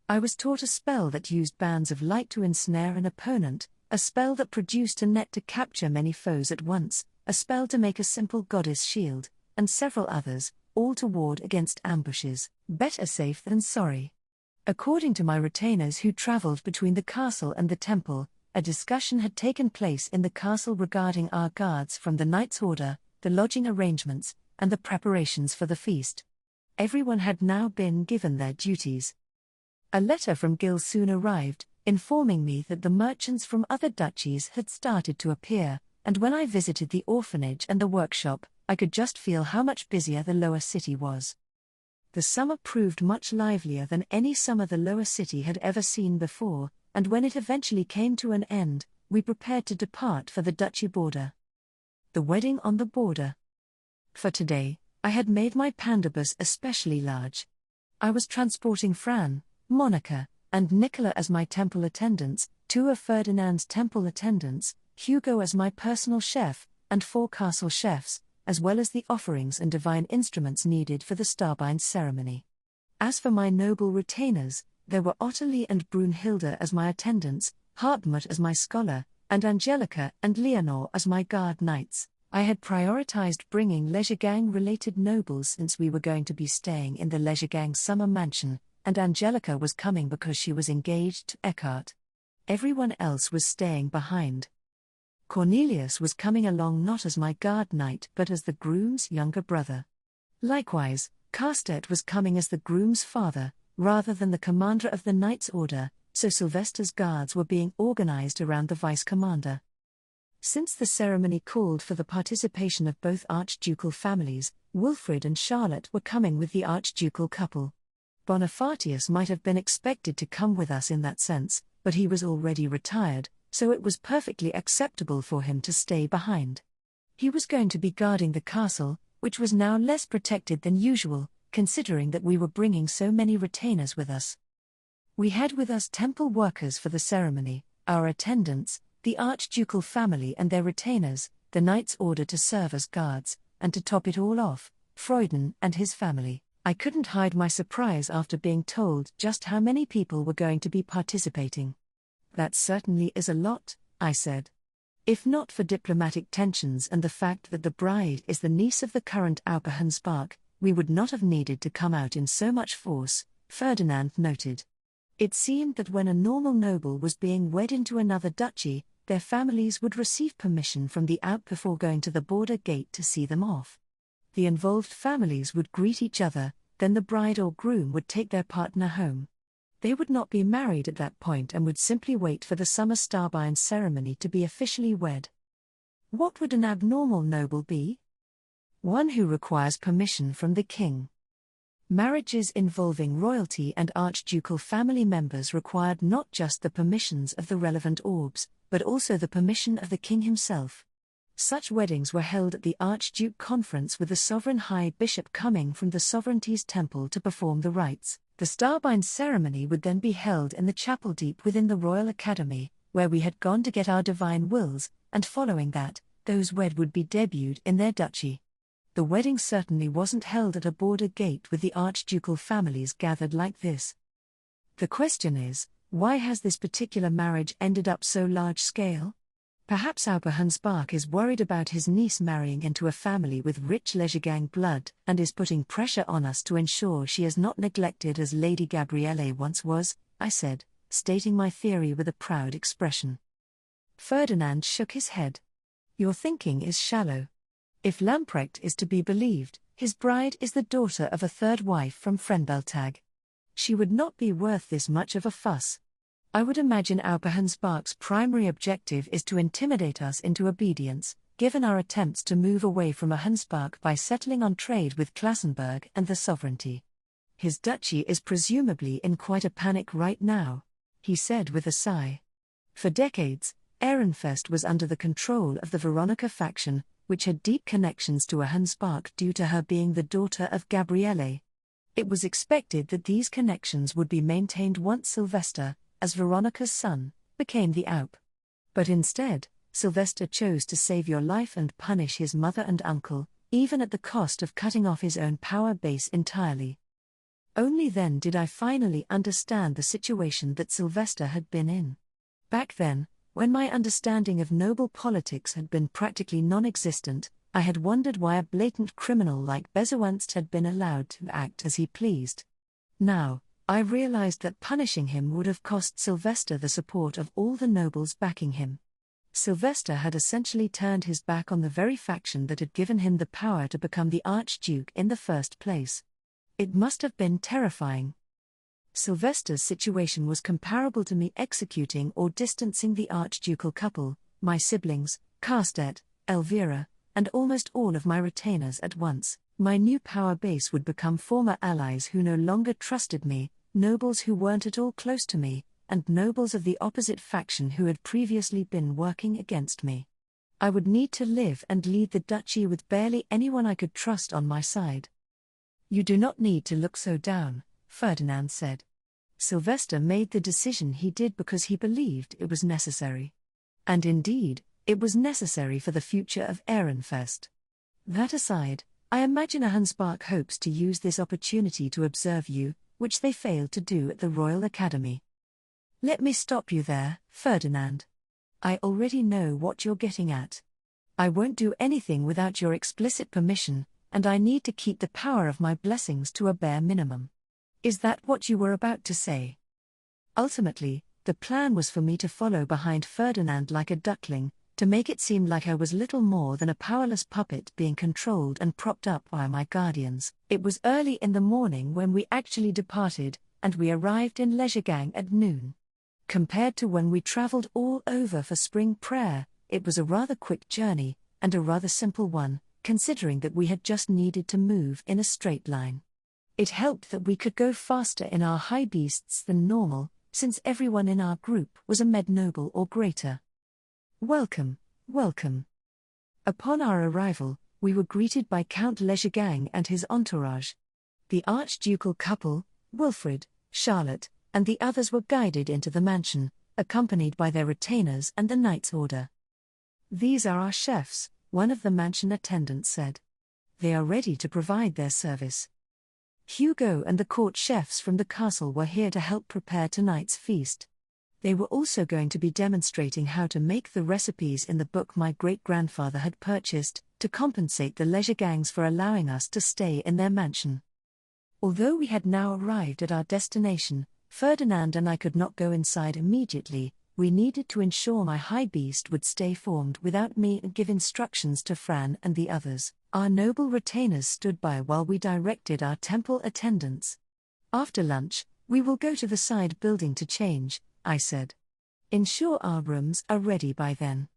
I was taught a spell that used bands of light to ensnare an opponent, a spell that produced a net to capture many foes at once, a spell to make a simple goddess shield, and several others, all to ward against ambushes. Better safe than sorry. According to my retainers who traveled between the castle and the temple, a discussion had taken place in the castle regarding our guards from the Knight's Order, the lodging arrangements, and the preparations for the feast. Everyone had now been given their duties. A letter from Gil soon arrived, informing me that the merchants from other duchies had started to appear, and when I visited the orphanage and the workshop, I could just feel how much busier the lower city was. The summer proved much livelier than any summer the lower city had ever seen before, and when it eventually came to an end, we prepared to depart for the duchy border. The wedding on the border. For today, I had made my pandabus especially large. I was transporting Fran, Monica, and Nicola as my temple attendants, 2 of Ferdinand's temple attendants, Hugo as my personal chef, and 4 castle chefs, as well as the offerings and divine instruments needed for the starbind ceremony. As for my noble retainers, there were Ottilie and Brunhilde as my attendants, Hartmut as my scholar, and Angelica and Leonor as my guard knights. I had prioritized bringing Leisure-gang-related nobles since we were going to be staying in the Leisure-gang summer mansion, and Angelica was coming because she was engaged to Eckhart. Everyone else was staying behind. Cornelius was coming along not as my guard knight but as the groom's younger brother. Likewise, Carstedt was coming as the groom's father, rather than the commander of the Knights' Order, so Sylvester's guards were being organized around the vice-commander. Since the ceremony called for the participation of both archducal families, Wilfrid and Charlotte were coming with the archducal couple. Bonifacius might have been expected to come with us in that sense, but he was already retired, so it was perfectly acceptable for him to stay behind. He was going to be guarding the castle, which was now less protected than usual, considering that we were bringing so many retainers with us. We had with us temple workers for the ceremony, our attendants, the archducal family and their retainers, the Knights' Order to serve as guards, and to top it all off, Freuden and his family. I couldn't hide my surprise after being told just how many people were going to be participating. That certainly is a lot, I said. If not for diplomatic tensions and the fact that the bride is the niece of the current Aupe-Hansbach, we would not have needed to come out in so much force, Ferdinand noted. It seemed that when a normal noble was being wed into another duchy, their families would receive permission from the Aupe before going to the border gate to see them off. The involved families would greet each other, then the bride or groom would take their partner home. They would not be married at that point and would simply wait for the summer Starbine ceremony to be officially wed. What would an abnormal noble be? One who requires permission from the king. Marriages involving royalty and archducal family members required not just the permissions of the relevant orbs, but also the permission of the king himself. Such weddings were held at the Archduke Conference with the sovereign high bishop coming from the sovereignty's temple to perform the rites. The Starbine ceremony would then be held in the chapel deep within the Royal Academy, where we had gone to get our divine wills, and following that, those wed would be debuted in their duchy. The wedding certainly wasn't held at a border gate with the archducal families gathered like this. The question is, why has this particular marriage ended up so large scale? Perhaps Aupe-Hansbach is worried about his niece marrying into a family with rich Leisure-gang blood and is putting pressure on us to ensure she is not neglected as Lady Gabrielle once was, I said, stating my theory with a proud expression. Ferdinand shook his head. Your thinking is shallow. If Lamprecht is to be believed, his bride is the daughter of a third wife from Frenbeltag. She would not be worth this much of a fuss. I would imagine Aupe-Hansbach's primary objective is to intimidate us into obedience, given our attempts to move away from a Hansbach by settling on trade with Klassenburg and the sovereignty. His duchy is presumably in quite a panic right now, he said with a sigh. For decades, Ehrenfest was under the control of the Veronica faction, which had deep connections to a Hansbach due to her being the daughter of Gabriele. It was expected that these connections would be maintained once Sylvester, as Veronica's son, became the Aupe. But instead, Sylvester chose to save your life and punish his mother and uncle, even at the cost of cutting off his own power base entirely. Only then did I finally understand the situation that Sylvester had been in. Back then, when my understanding of noble politics had been practically non-existent, I had wondered why a blatant criminal like Bezoanst had been allowed to act as he pleased. Now, I realized that punishing him would have cost Sylvester the support of all the nobles backing him. Sylvester had essentially turned his back on the very faction that had given him the power to become the Archduke in the first place. It must have been terrifying. Sylvester's situation was comparable to me executing or distancing the archducal couple, my siblings, Carstedt, Elvira, and almost all of my retainers at once. My new power base would become former allies who no longer trusted me, nobles who weren't at all close to me, and nobles of the opposite faction who had previously been working against me. I would need to live and lead the duchy with barely anyone I could trust on my side. You do not need to look so down, Ferdinand said. Sylvester made the decision he did because he believed it was necessary. And indeed, it was necessary for the future of Ehrenfest. That aside, I imagine a Hansbach hopes to use this opportunity to observe you, which they failed to do at the Royal Academy. Let me stop you there, Ferdinand. I already know what you're getting at. I won't do anything without your explicit permission, and I need to keep the power of my blessings to a bare minimum. Is that what you were about to say? Ultimately, the plan was for me to follow behind Ferdinand like a duckling, to make it seem like I was little more than a powerless puppet being controlled and propped up by my guardians. It was early in the morning when we actually departed, and we arrived in Leisure at noon. Compared to when we traveled all over for spring prayer, it was a rather quick journey, and a rather simple one, considering that we had just needed to move in a straight line. It helped that we could go faster in our high beasts than normal, since everyone in our group was a med noble or greater. Welcome, welcome. Upon our arrival, we were greeted by Count Leisure and his entourage. The archducal couple, Wilfred, Charlotte, and the others were guided into the mansion, accompanied by their retainers and the Knight's Order. These are our chefs, one of the mansion attendants said. They are ready to provide their service. Hugo and the court chefs from the castle were here to help prepare tonight's feast. They were also going to be demonstrating how to make the recipes in the book my great-grandfather had purchased, to compensate the Leisure gangs for allowing us to stay in their mansion. Although we had now arrived at our destination, Ferdinand and I could not go inside immediately. We needed to ensure my high beast would stay formed without me and give instructions to Fran and the others. Our noble retainers stood by while we directed our temple attendants. After lunch, we will go to the side building to change, I said. Ensure our rooms are ready by then.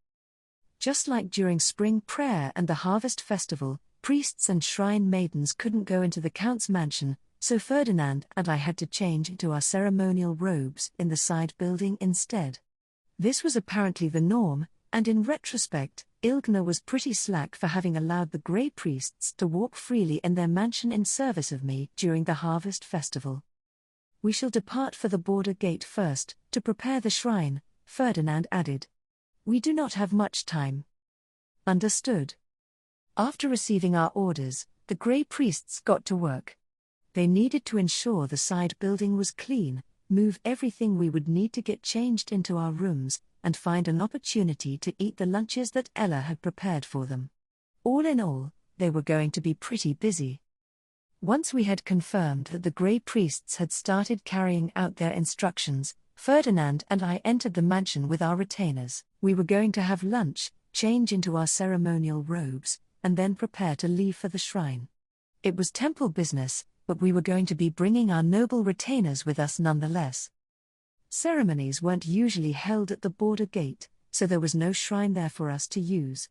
Just like during spring prayer and the harvest festival, priests and shrine maidens couldn't go into the Count's mansion, so Ferdinand and I had to change into our ceremonial robes in the side building instead. This was apparently the norm, and in retrospect, Ilgner was pretty slack for having allowed the Grey Priests to walk freely in their mansion in service of me during the harvest festival. We shall depart for the border gate first, to prepare the shrine, Ferdinand added. We do not have much time. Understood. After receiving our orders, the Grey Priests got to work. They needed to ensure the side building was clean, move everything we would need to get changed into our rooms, and find an opportunity to eat the lunches that Ella had prepared for them. All in all, they were going to be pretty busy. Once we had confirmed that the Grey Priests had started carrying out their instructions, Ferdinand and I entered the mansion with our retainers. We were going to have lunch, change into our ceremonial robes, and then prepare to leave for the shrine. It was temple business, but we were going to be bringing our noble retainers with us nonetheless. Ceremonies weren't usually held at the border gate, so there was no shrine there for us to use.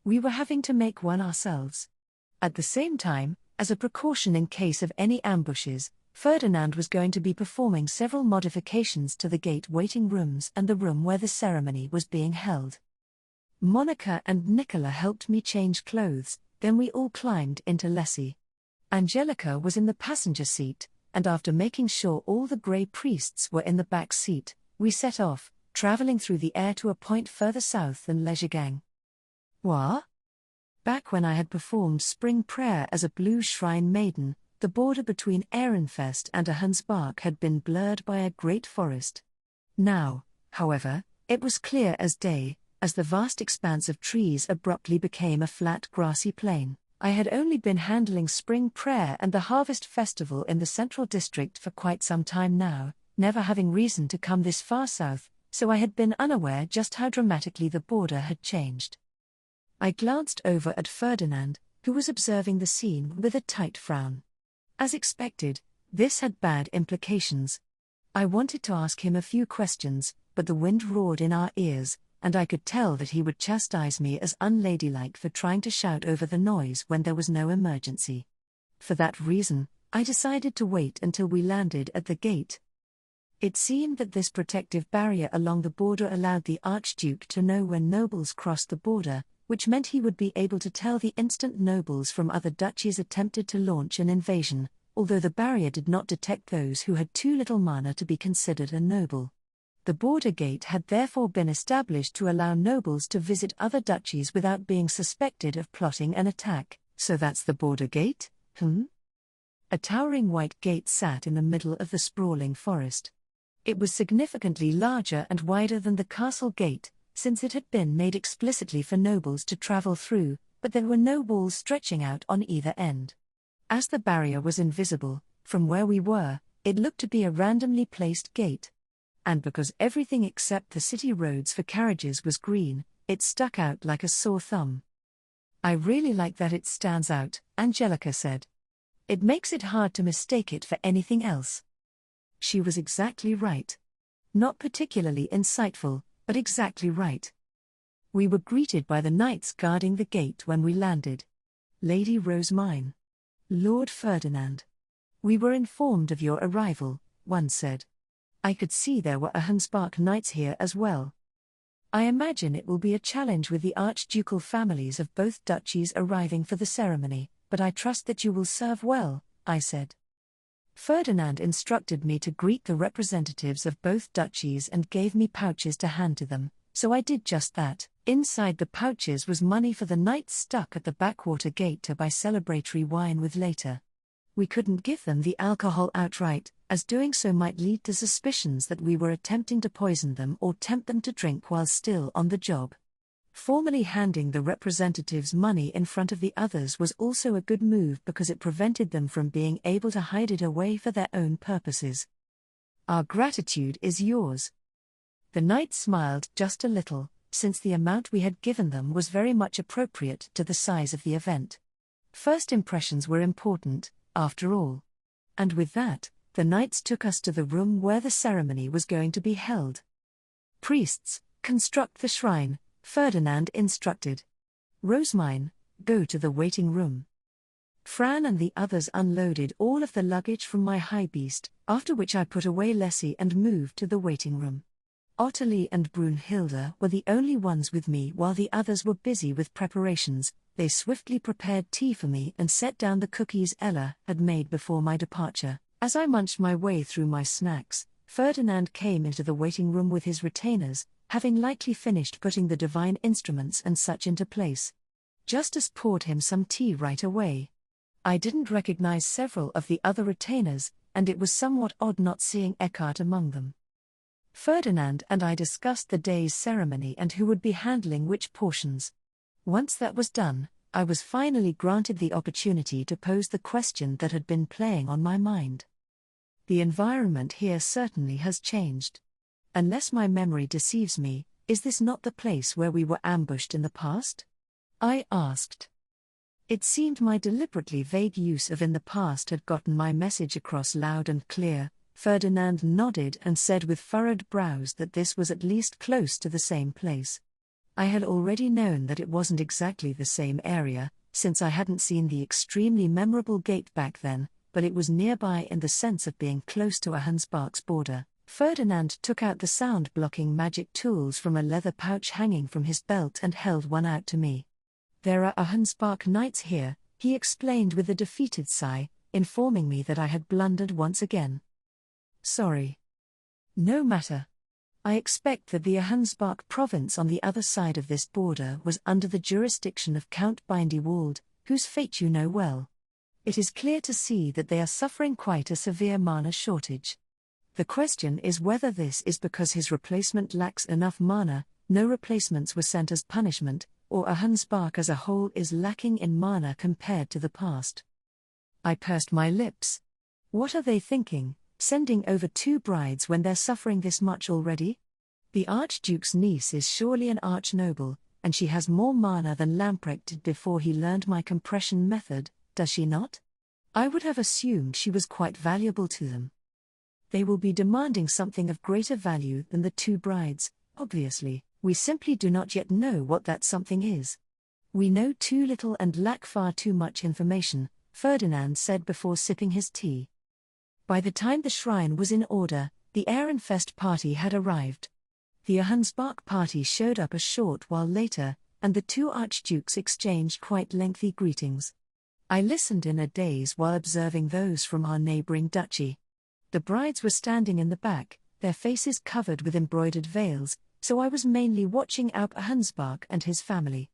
We were having to make one ourselves. At the same time, as a precaution in case of any ambushes, Ferdinand was going to be performing several modifications to the gate waiting rooms and the room where the ceremony was being held. Monica and Nicola helped me change clothes, then we all climbed into Lessie. Angelica was in the passenger seat, and after making sure all the Grey Priests were in the back seat, we set off, traveling through the air to a point further south than Leisure. What? Back when I had performed spring prayer as a blue shrine maiden, the border between Ehrenfest and Ahansbach had been blurred by a great forest. Now, however, it was clear as day, as the vast expanse of trees abruptly became a flat grassy plain. I had only been handling spring prayer and the harvest festival in the central district for quite some time now, never having reason to come this far south, so I had been unaware just how dramatically the border had changed. I glanced over at Ferdinand, who was observing the scene with a tight frown. As expected, this had bad implications. I wanted to ask him a few questions, but the wind roared in our ears, and I could tell that he would chastise me as unladylike for trying to shout over the noise when there was no emergency. For that reason, I decided to wait until we landed at the gate. It seemed that this protective barrier along the border allowed the Archduke to know when nobles crossed the border, which meant he would be able to tell the instant nobles from other duchies attempted to launch an invasion, although the barrier did not detect those who had too little mana to be considered a noble. The border gate had therefore been established to allow nobles to visit other duchies without being suspected of plotting an attack. So that's the border gate? A towering white gate sat in the middle of the sprawling forest. It was significantly larger and wider than the castle gate, since it had been made explicitly for nobles to travel through, but there were no walls stretching out on either end. As the barrier was invisible, from where we were, it looked to be a randomly placed gate. And because everything except the city roads for carriages was green, it stuck out like a sore thumb. "I really like that it stands out," Angelica said. "It makes it hard to mistake it for anything else." She was exactly right. Not particularly insightful, but exactly right. We were greeted by the knights guarding the gate when we landed. Lady Rosemine. Lord Ferdinand. "We were informed of your arrival," one said. I could see there were Ahenspark knights here as well. "I imagine it will be a challenge with the archducal families of both duchies arriving for the ceremony, but I trust that you will serve well," I said. Ferdinand instructed me to greet the representatives of both duchies and gave me pouches to hand to them, so I did just that. Inside the pouches was money for the knights stuck at the backwater gate to buy celebratory wine with later. We couldn't give them the alcohol outright, as doing so might lead to suspicions that we were attempting to poison them or tempt them to drink while still on the job. Formally handing the representatives money in front of the others was also a good move because it prevented them from being able to hide it away for their own purposes. "Our gratitude is yours." The knights smiled just a little, since the amount we had given them was very much appropriate to the size of the event. First impressions were important, after all. And with that, the knights took us to the room where the ceremony was going to be held. "Priests, construct the shrine," Ferdinand instructed. "Rosemine, go to the waiting room." Fran and the others unloaded all of the luggage from my high beast, after which I put away Lessie and moved to the waiting room. Ottilie and Brunhilde were the only ones with me while the others were busy with preparations. They swiftly prepared tea for me and set down the cookies Ella had made before my departure. As I munched my way through my snacks, Ferdinand came into the waiting room with his retainers, having likely finished putting the divine instruments and such into place. Justus poured him some tea right away. I didn't recognize several of the other retainers, and it was somewhat odd not seeing Eckhart among them. Ferdinand and I discussed the day's ceremony and who would be handling which portions. Once that was done, I was finally granted the opportunity to pose the question that had been playing on my mind. The environment here certainly has changed. Unless my memory deceives me, is this not the place where we were ambushed in the past? I asked. It seemed my deliberately vague use of "in the past" had gotten my message across loud and clear. Ferdinand nodded and said with furrowed brows that this was at least close to the same place. I had already known that it wasn't exactly the same area, since I hadn't seen the extremely memorable gate back then, but it was nearby in the sense of being close to Ahenspark's border. Ferdinand took out the sound-blocking magic tools from a leather pouch hanging from his belt and held one out to me. "There are Ahenspark knights here," he explained with a defeated sigh, informing me that I had blundered once again. "Sorry." "No matter. I expect that the Ahenspark province on the other side of this border was under the jurisdiction of Count Bindewald, whose fate you know well. It is clear to see that they are suffering quite a severe mana shortage. The question is whether this is because his replacement lacks enough mana, no replacements were sent as punishment, or Ahenspark as a whole is lacking in mana compared to the past." I pursed my lips. What are they thinking, sending over 2 brides when they're suffering this much already? The Archduke's niece is surely an archnoble, and she has more mana than Lamprecht did before he learned my compression method, does she not? I would have assumed she was quite valuable to them. They will be demanding something of greater value than the 2 brides, obviously. We simply do not yet know what that something is. We know too little and lack far too much information, Ferdinand said before sipping his tea. By the time the shrine was in order, the Ehrenfest party had arrived. The Ahenspark party showed up a short while later, and the 2 archdukes exchanged quite lengthy greetings. I listened in a daze while observing those from our neighboring duchy. The brides were standing in the back, their faces covered with embroidered veils, so I was mainly watching Aup Ahenspark and his family.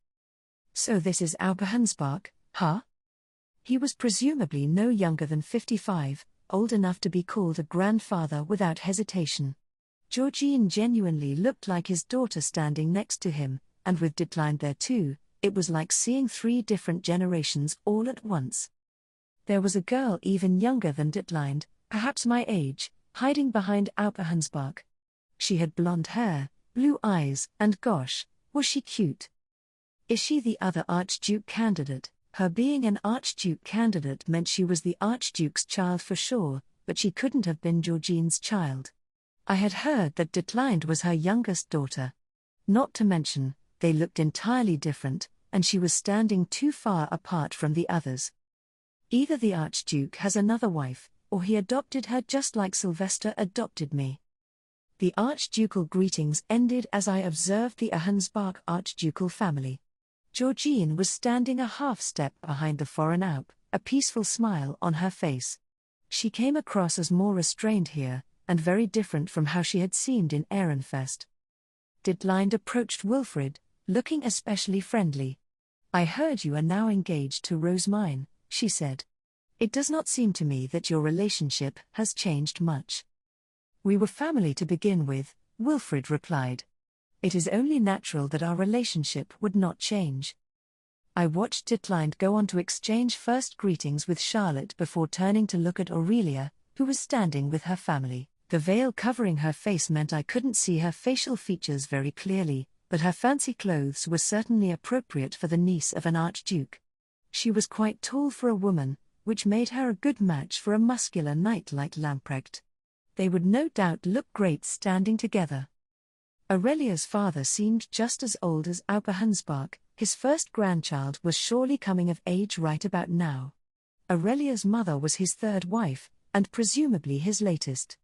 "So this is Aup Ahenspark, huh?" He was presumably no younger than 55, old enough to be called a grandfather without hesitation. Georgine genuinely looked like his daughter standing next to him, and with Detleinde there too, it was like seeing 3 different generations all at once. There was a girl even younger than Detleinde, perhaps my age, hiding behind Aupe Hansbach. She had blonde hair, blue eyes, and gosh, was she cute. Is she the other Archduke candidate? Her being an Archduke candidate meant she was the Archduke's child for sure, but she couldn't have been Georgine's child. I had heard that Detleinde was her youngest daughter. Not to mention, they looked entirely different, and she was standing too far apart from the others. Either the Archduke has another wife, or he adopted her just like Sylvester adopted me. The archducal greetings ended as I observed the Hansbach archducal family. Georgine was standing a half-step behind the foreign Alp, a peaceful smile on her face. She came across as more restrained here, and very different from how she had seemed in Ehrenfest. Detleinde approached Wilfrid, looking especially friendly. "I heard you are now engaged to Rosemine," she said. "It does not seem to me that your relationship has changed much." "We were family to begin with," Wilfrid replied. "It is only natural that our relationship would not change." I watched Detleinde go on to exchange first greetings with Charlotte before turning to look at Aurelia, who was standing with her family. The veil covering her face meant I couldn't see her facial features very clearly, but her fancy clothes were certainly appropriate for the niece of an archduke. She was quite tall for a woman, which made her a good match for a muscular knight like Lamprecht. They would no doubt look great standing together. Aurelia's father seemed just as old as Aupe Hansbach. His first grandchild was surely coming of age right about now. Aurelia's mother was his 3rd wife, and presumably his latest.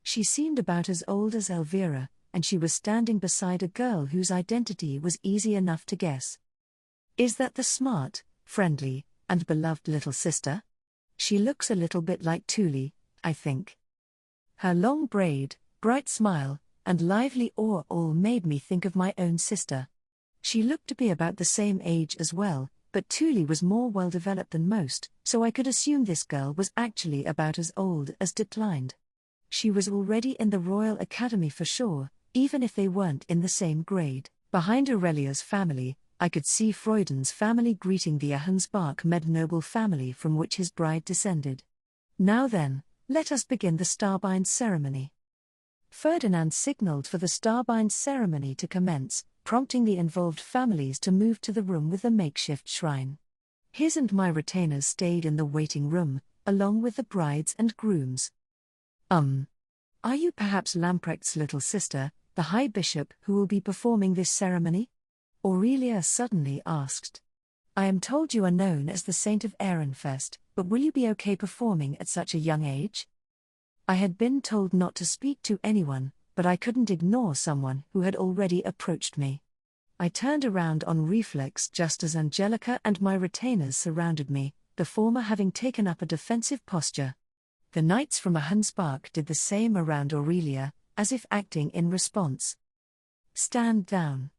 She seemed about as old as Elvira, and she was standing beside a girl whose identity was easy enough to guess. Is that the smart, friendly, and beloved little sister? She looks a little bit like Thule, I think. Her long braid, bright smile, and lively awe all made me think of my own sister. She looked to be about the same age as well, but Thule was more well-developed than most, so I could assume this girl was actually about as old as Detleinde. She was already in the Royal Academy for sure, even if they weren't in the same grade. Behind Aurelia's family, I could see Freuden's family greeting the Hansbach med-noble family from which his bride descended. Now then, let us begin the Starbind ceremony. Ferdinand signaled for the Starbind ceremony to commence, prompting the involved families to move to the room with the makeshift shrine. His and my retainers stayed in the waiting room, along with the brides and grooms. Are you perhaps Lamprecht's little sister, the High Bishop who will be performing this ceremony?" Aurelia suddenly asked. "I am told you are known as the Saint of Ehrenfest, but will you be okay performing at such a young age?" I had been told not to speak to anyone, but I couldn't ignore someone who had already approached me. I turned around on reflex just as Angelica and my retainers surrounded me, the former having taken up a defensive posture. The knights from Hansbach did the same around Aurelia, as if acting in response. "Stand down.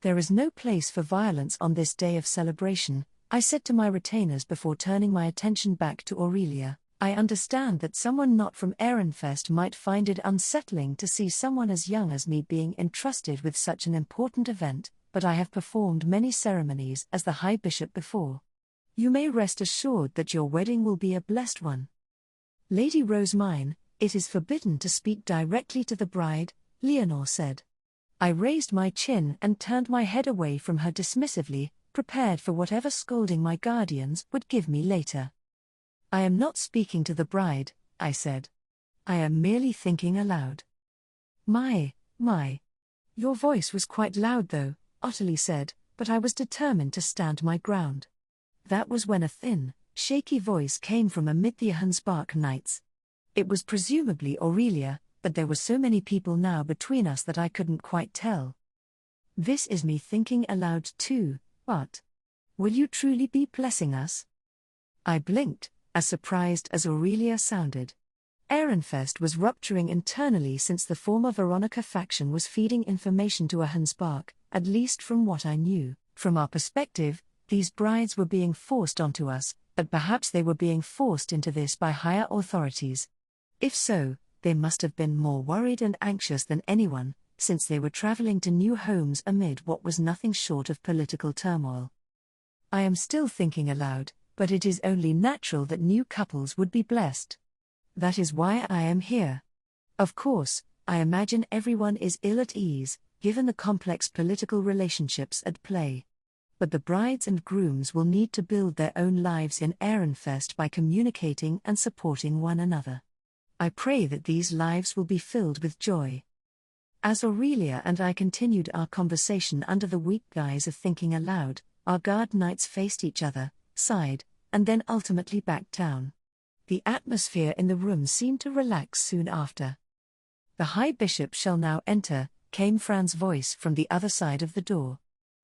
There is no place for violence on this day of celebration," I said to my retainers before turning my attention back to Aurelia. "I understand that someone not from Ehrenfest might find it unsettling to see someone as young as me being entrusted with such an important event, but I have performed many ceremonies as the High Bishop before. You may rest assured that your wedding will be a blessed one." "Lady Rosemine, it is forbidden to speak directly to the bride," Leonore said. I raised my chin and turned my head away from her dismissively, prepared for whatever scolding my guardians would give me later. "I am not speaking to the bride," I said. "I am merely thinking aloud." My. Your voice was quite loud though," Ottilie said, but I was determined to stand my ground. That was when a thin, shaky voice came from amid the Hansbach knights. It was presumably Aurelia, but there were so many people now between us that I couldn't quite tell. "This is me thinking aloud too, but will you truly be blessing us?" I blinked, as surprised as Aurelia sounded. Ehrenfest was rupturing internally since the former Veronica faction was feeding information to Hansbach, at least from what I knew. From our perspective, these brides were being forced onto us, But perhaps they were being forced into this by higher authorities. If so, they must have been more worried and anxious than anyone, since they were traveling to new homes amid what was nothing short of political turmoil. I am still thinking aloud, but it is only natural that new couples would be blessed. That is why I am here. Of course, I imagine everyone is ill at ease, given the complex political relationships at play. But the brides and grooms will need to build their own lives in Ehrenfest by communicating and supporting one another. I pray that these lives will be filled with joy. As Aurelia and I continued our conversation under the weak guise of thinking aloud, our guard knights faced each other, sighed, and then ultimately backed down. The atmosphere in the room seemed to relax soon after. "The High Bishop shall now enter," came Fran's voice from the other side of the door.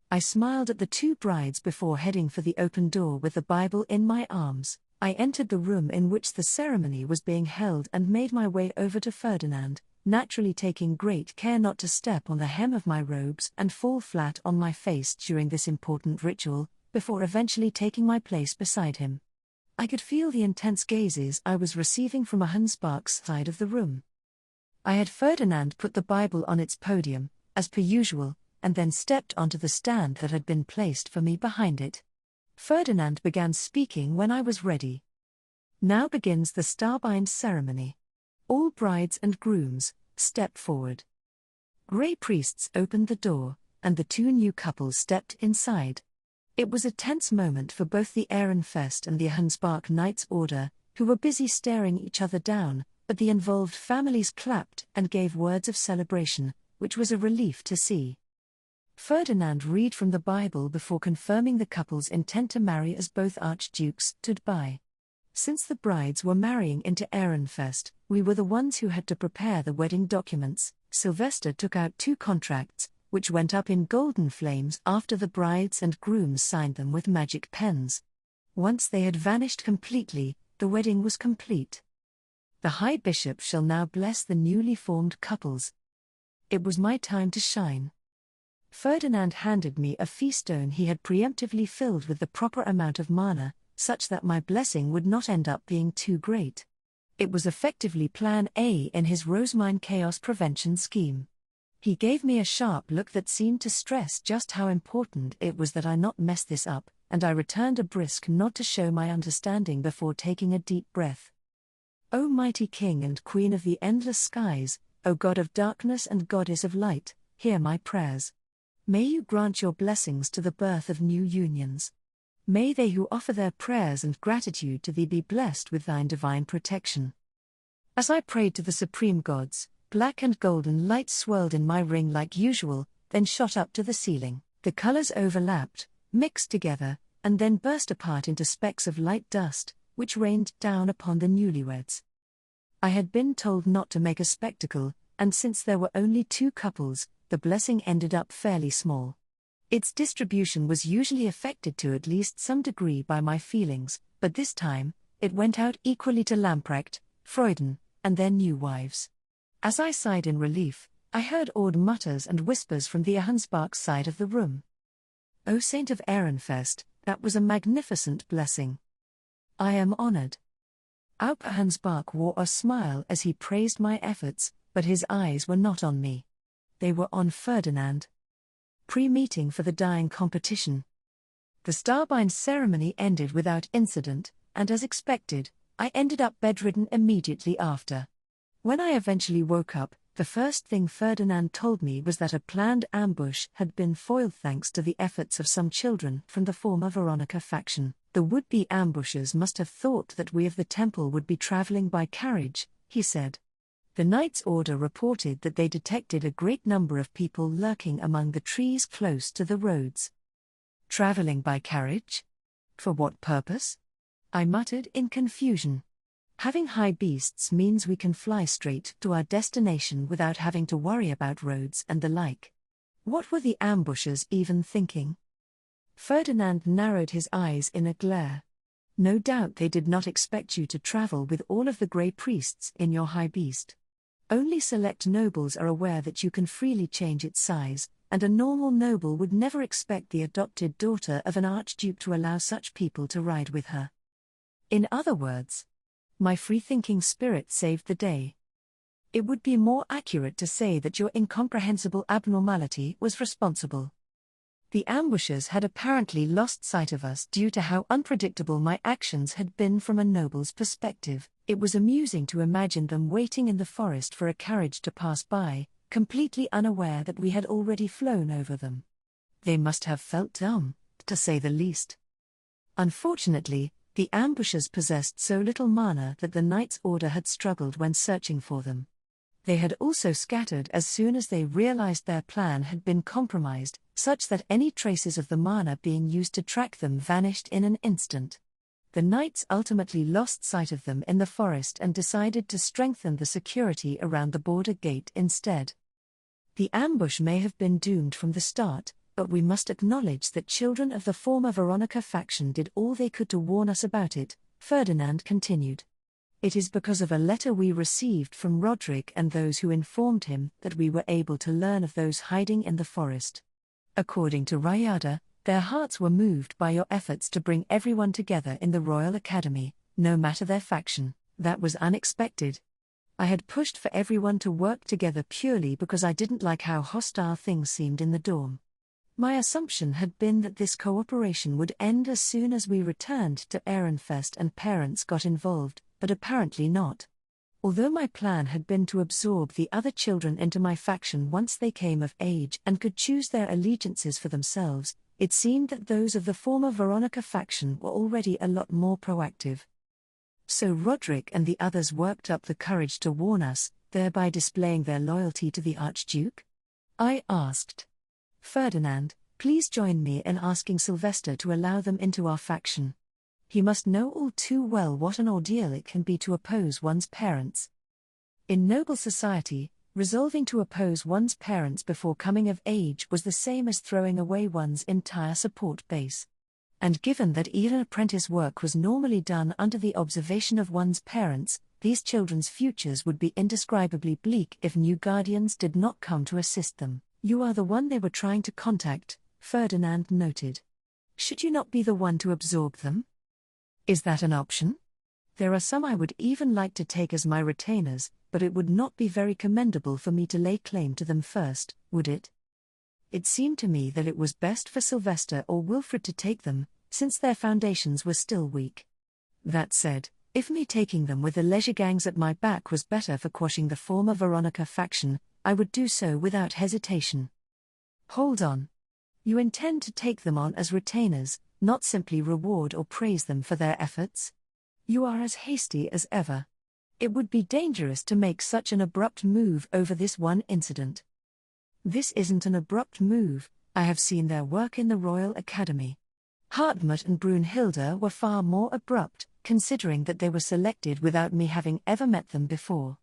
I smiled at the two brides before heading for the open door with the Bible in my arms. I entered the room in which the ceremony was being held and made my way over to Ferdinand, naturally taking great care not to step on the hem of my robes and fall flat on my face during this important ritual, before eventually taking my place beside him. I could feel the intense gazes I was receiving from Ahenspark's side of the room. I had Ferdinand put the Bible on its podium, as per usual, and then stepped onto the stand that had been placed for me behind it. Ferdinand began speaking when I was ready. "Now begins the starbind ceremony. All brides and grooms, step forward." Grey priests opened the door, and the two new couples stepped inside. It was a tense moment for both the Ehrenfest and the Ahenspark Knights Order, who were busy staring each other down, but the involved families clapped and gave words of celebration, which was a relief to see. Ferdinand read from the Bible before confirming the couple's intent to marry as both archdukes stood by. Since the brides were marrying into Ehrenfest, we were the ones who had to prepare the wedding documents. Sylvester took out 2 contracts, which went up in golden flames after the brides and grooms signed them with magic pens. Once they had vanished completely, the wedding was complete. "The High Bishop shall now bless the newly formed couples." It was my time to shine. Ferdinand handed me a feastone he had preemptively filled with the proper amount of mana, such that my blessing would not end up being too great. It was effectively Plan A in his Rosemine chaos prevention scheme. He gave me a sharp look that seemed to stress just how important it was that I not mess this up, and I returned a brisk nod to show my understanding before taking a deep breath. "O mighty King and Queen of the endless skies, O God of darkness and Goddess of light, hear my prayers. May you grant your blessings to the birth of new unions. May they who offer their prayers and gratitude to thee be blessed with thine divine protection." As I prayed to the supreme gods, black and golden lights swirled in my ring like usual, then shot up to the ceiling. The colors overlapped, mixed together, and then burst apart into specks of light dust, which rained down upon the newlyweds. I had been told not to make a spectacle, and since there were only 2 couples, the blessing ended up fairly small. Its distribution was usually affected to at least some degree by my feelings, but this time, it went out equally to Lamprecht, Freuden, and their new wives. As I sighed in relief, I heard awed mutters and whispers from the Ahenspark side of the room. "O Saint of Ehrenfest, that was a magnificent blessing. I am honored." Aup Ahenspark wore a smile as he praised my efforts, but his eyes were not on me. They were on Ferdinand. Pre-meeting for the dyeing competition. The starbind ceremony ended without incident, and as expected, I ended up bedridden immediately after. When I eventually woke up, the first thing Ferdinand told me was that a planned ambush had been foiled thanks to the efforts of some children from the former Veronica faction. "The would-be ambushers must have thought that we of the temple would be traveling by carriage," he said. The Knights Order reported that they detected a great number of people lurking among the trees close to the roads. "Traveling by carriage? For what purpose?" I muttered in confusion. "Having high beasts means we can fly straight to our destination without having to worry about roads and the like. What were the ambushers even thinking?" Ferdinand narrowed his eyes in a glare. "No doubt they did not expect you to travel with all of the Grey Priests in your high beast. Only select nobles are aware that you can freely change its size, and a normal noble would never expect the adopted daughter of an archduke to allow such people to ride with her. In other words, my free-thinking spirit saved the day. It would be more accurate to say that your incomprehensible abnormality was responsible. The ambushers had apparently lost sight of us due to how unpredictable my actions had been from a noble's perspective. It was amusing to imagine them waiting in the forest for a carriage to pass by, completely unaware that we had already flown over them. They must have felt dumb, to say the least. Unfortunately, the ambushers possessed so little mana that the Knight's Order had struggled when searching for them. They had also scattered as soon as they realized their plan had been compromised, such that any traces of the mana being used to track them vanished in an instant. The Knights ultimately lost sight of them in the forest and decided to strengthen the security around the border gate instead. The ambush may have been doomed from the start, but we must acknowledge that children of the former Veronica faction did all they could to warn us about it, Ferdinand continued. It is because of a letter we received from Roderick and those who informed him that we were able to learn of those hiding in the forest. According to Rayada, their hearts were moved by your efforts to bring everyone together in the Royal Academy, no matter their faction. That was unexpected. I had pushed for everyone to work together purely because I didn't like how hostile things seemed in the dorm. My assumption had been that this cooperation would end as soon as we returned to Ehrenfest and parents got involved, but apparently not. Although my plan had been to absorb the other children into my faction once they came of age and could choose their allegiances for themselves, it seemed that those of the former Veronica faction were already a lot more proactive. So Roderick and the others worked up the courage to warn us, thereby displaying their loyalty to the Archduke? I asked. Ferdinand, please join me in asking Sylvester to allow them into our faction. He must know all too well what an ordeal it can be to oppose one's parents. In noble society, resolving to oppose one's parents before coming of age was the same as throwing away one's entire support base. And given that even apprentice work was normally done under the observation of one's parents, these children's futures would be indescribably bleak if new guardians did not come to assist them. You are the one they were trying to contact, Ferdinand noted. Should you not be the one to absorb them? Is that an option? There are some I would even like to take as my retainers, but it would not be very commendable for me to lay claim to them first, would it? It seemed to me that it was best for Sylvester or Wilfred to take them, since their foundations were still weak. That said, if me taking them with the leisure gangs at my back was better for quashing the former Veronica faction, I would do so without hesitation. Hold on. You intend to take them on as retainers, not simply reward or praise them for their efforts? You are as hasty as ever. It would be dangerous to make such an abrupt move over this one incident. This isn't an abrupt move. I have seen their work in the Royal Academy. Hartmut and Brunhilde were far more abrupt, considering that they were selected without me having ever met them before.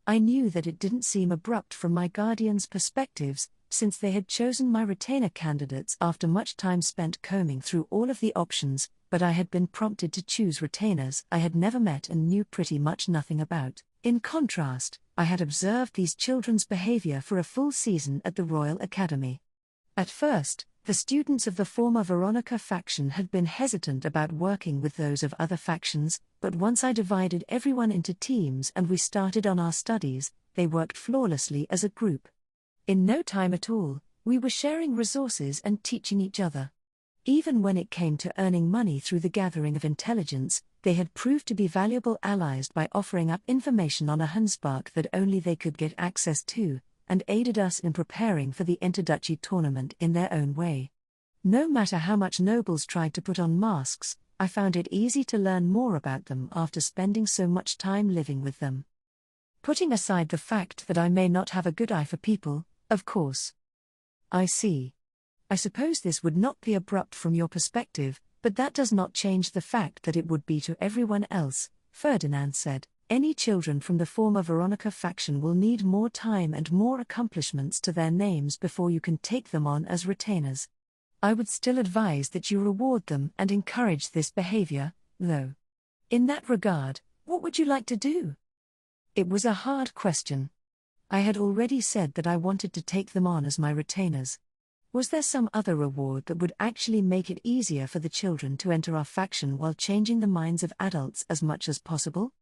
I knew that it didn't seem abrupt from my guardians' perspectives, since they had chosen my retainer candidates after much time spent combing through all of the options, but I had been prompted to choose retainers I had never met and knew pretty much nothing about. In contrast, I had observed these children's behavior for a full season at the Royal Academy. At first, the students of the former Veronica faction had been hesitant about working with those of other factions, but once I divided everyone into teams and we started on our studies, they worked flawlessly as a group. In no time at all, we were sharing resources and teaching each other. Even when it came to earning money through the gathering of intelligence, they had proved to be valuable allies by offering up information on a Hunspark that only they could get access to, and aided us in preparing for the Interduchy tournament in their own way. No matter how much nobles tried to put on masks, I found it easy to learn more about them after spending so much time living with them. Putting aside the fact that I may not have a good eye for people, of course. I see. I suppose this would not be abrupt from your perspective, but that does not change the fact that it would be to everyone else, Ferdinand said. Any children from the former Veronica faction will need more time and more accomplishments to their names before you can take them on as retainers. I would still advise that you reward them and encourage this behavior, though. In that regard, what would you like to do? It was a hard question. I had already said that I wanted to take them on as my retainers. Was there some other reward that would actually make it easier for the children to enter our faction while changing the minds of adults as much as possible?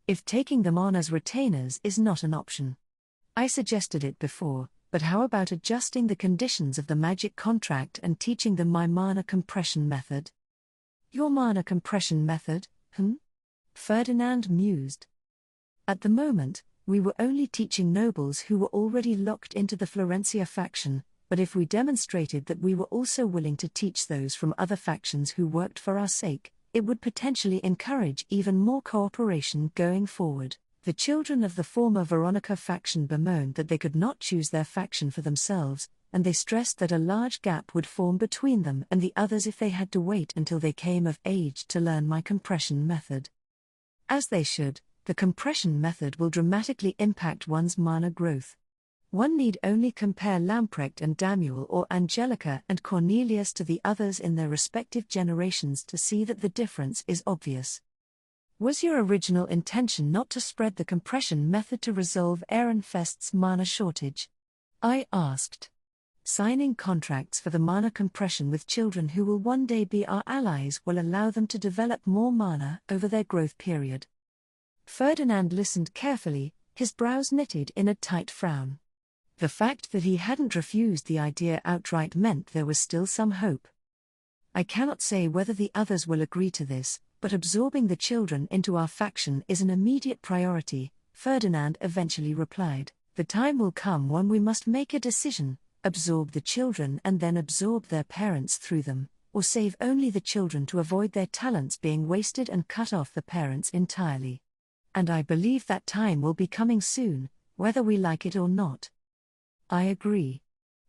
If taking them on as retainers is not an option. I suggested it before, but how about adjusting the conditions of the magic contract and teaching them my mana compression method? Your mana compression method, Ferdinand mused. At the moment, we were only teaching nobles who were already locked into the Florencia faction, but if we demonstrated that we were also willing to teach those from other factions who worked for our sake, it would potentially encourage even more cooperation going forward. The children of the former Veronica faction bemoaned that they could not choose their faction for themselves, and they stressed that a large gap would form between them and the others if they had to wait until they came of age to learn my compression method. As they should, the compression method will dramatically impact one's mana growth. One need only compare Lamprecht and Daniel or Angelica and Cornelius to the others in their respective generations to see that the difference is obvious. Was your original intention not to spread the compression method to resolve Ehrenfest's mana shortage? I asked. Signing contracts for the mana compression with children who will one day be our allies will allow them to develop more mana over their growth period. Ferdinand listened carefully, his brows knitted in a tight frown. The fact that he hadn't refused the idea outright meant there was still some hope. I cannot say whether the others will agree to this, but absorbing the children into our faction is an immediate priority, Ferdinand eventually replied. The time will come when we must make a decision, absorb the children and then absorb their parents through them, or save only the children to avoid their talents being wasted and cut off the parents entirely. And I believe that time will be coming soon, whether we like it or not. I agree.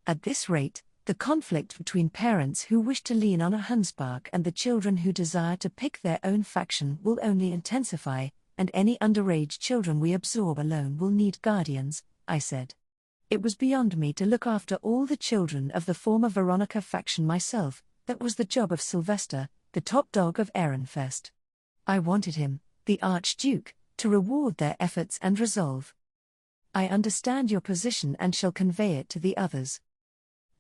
At this rate, the conflict between parents who wish to lean on a Hunspark and the children who desire to pick their own faction will only intensify, and any underage children we absorb alone will need guardians, I said. It was beyond me to look after all the children of the former Veronica faction myself, that was the job of Sylvester, the top dog of Ehrenfest. I wanted him, the Archduke, to reward their efforts and resolve. I understand your position and shall convey it to the others.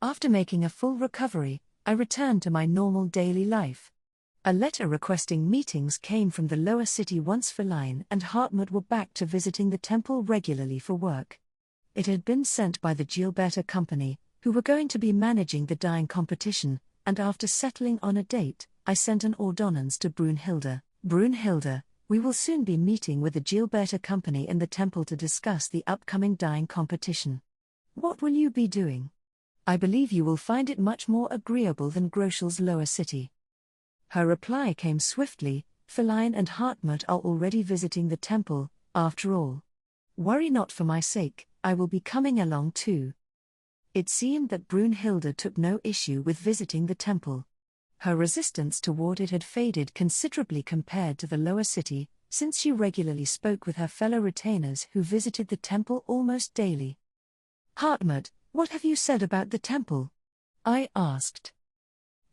After making a full recovery, I returned to my normal daily life. A letter requesting meetings came from the lower city once Feline and Hartmut were back to visiting the temple regularly for work. It had been sent by the Gilberta Company, who were going to be managing the dyeing competition, and after settling on a date, I sent an ordonnance to Brunhilde. Brunhilde, we will soon be meeting with the Gilberta Company in the temple to discuss the upcoming dyeing competition. What will you be doing? I believe you will find it much more agreeable than Groschel's lower city. Her reply came swiftly, Feline and Hartmut are already visiting the temple, after all. Worry not for my sake, I will be coming along too. It seemed that Brunhilde took no issue with visiting the temple. Her resistance toward it had faded considerably compared to the lower city, since she regularly spoke with her fellow retainers who visited the temple almost daily. Hartmut, what have you said about the temple? I asked.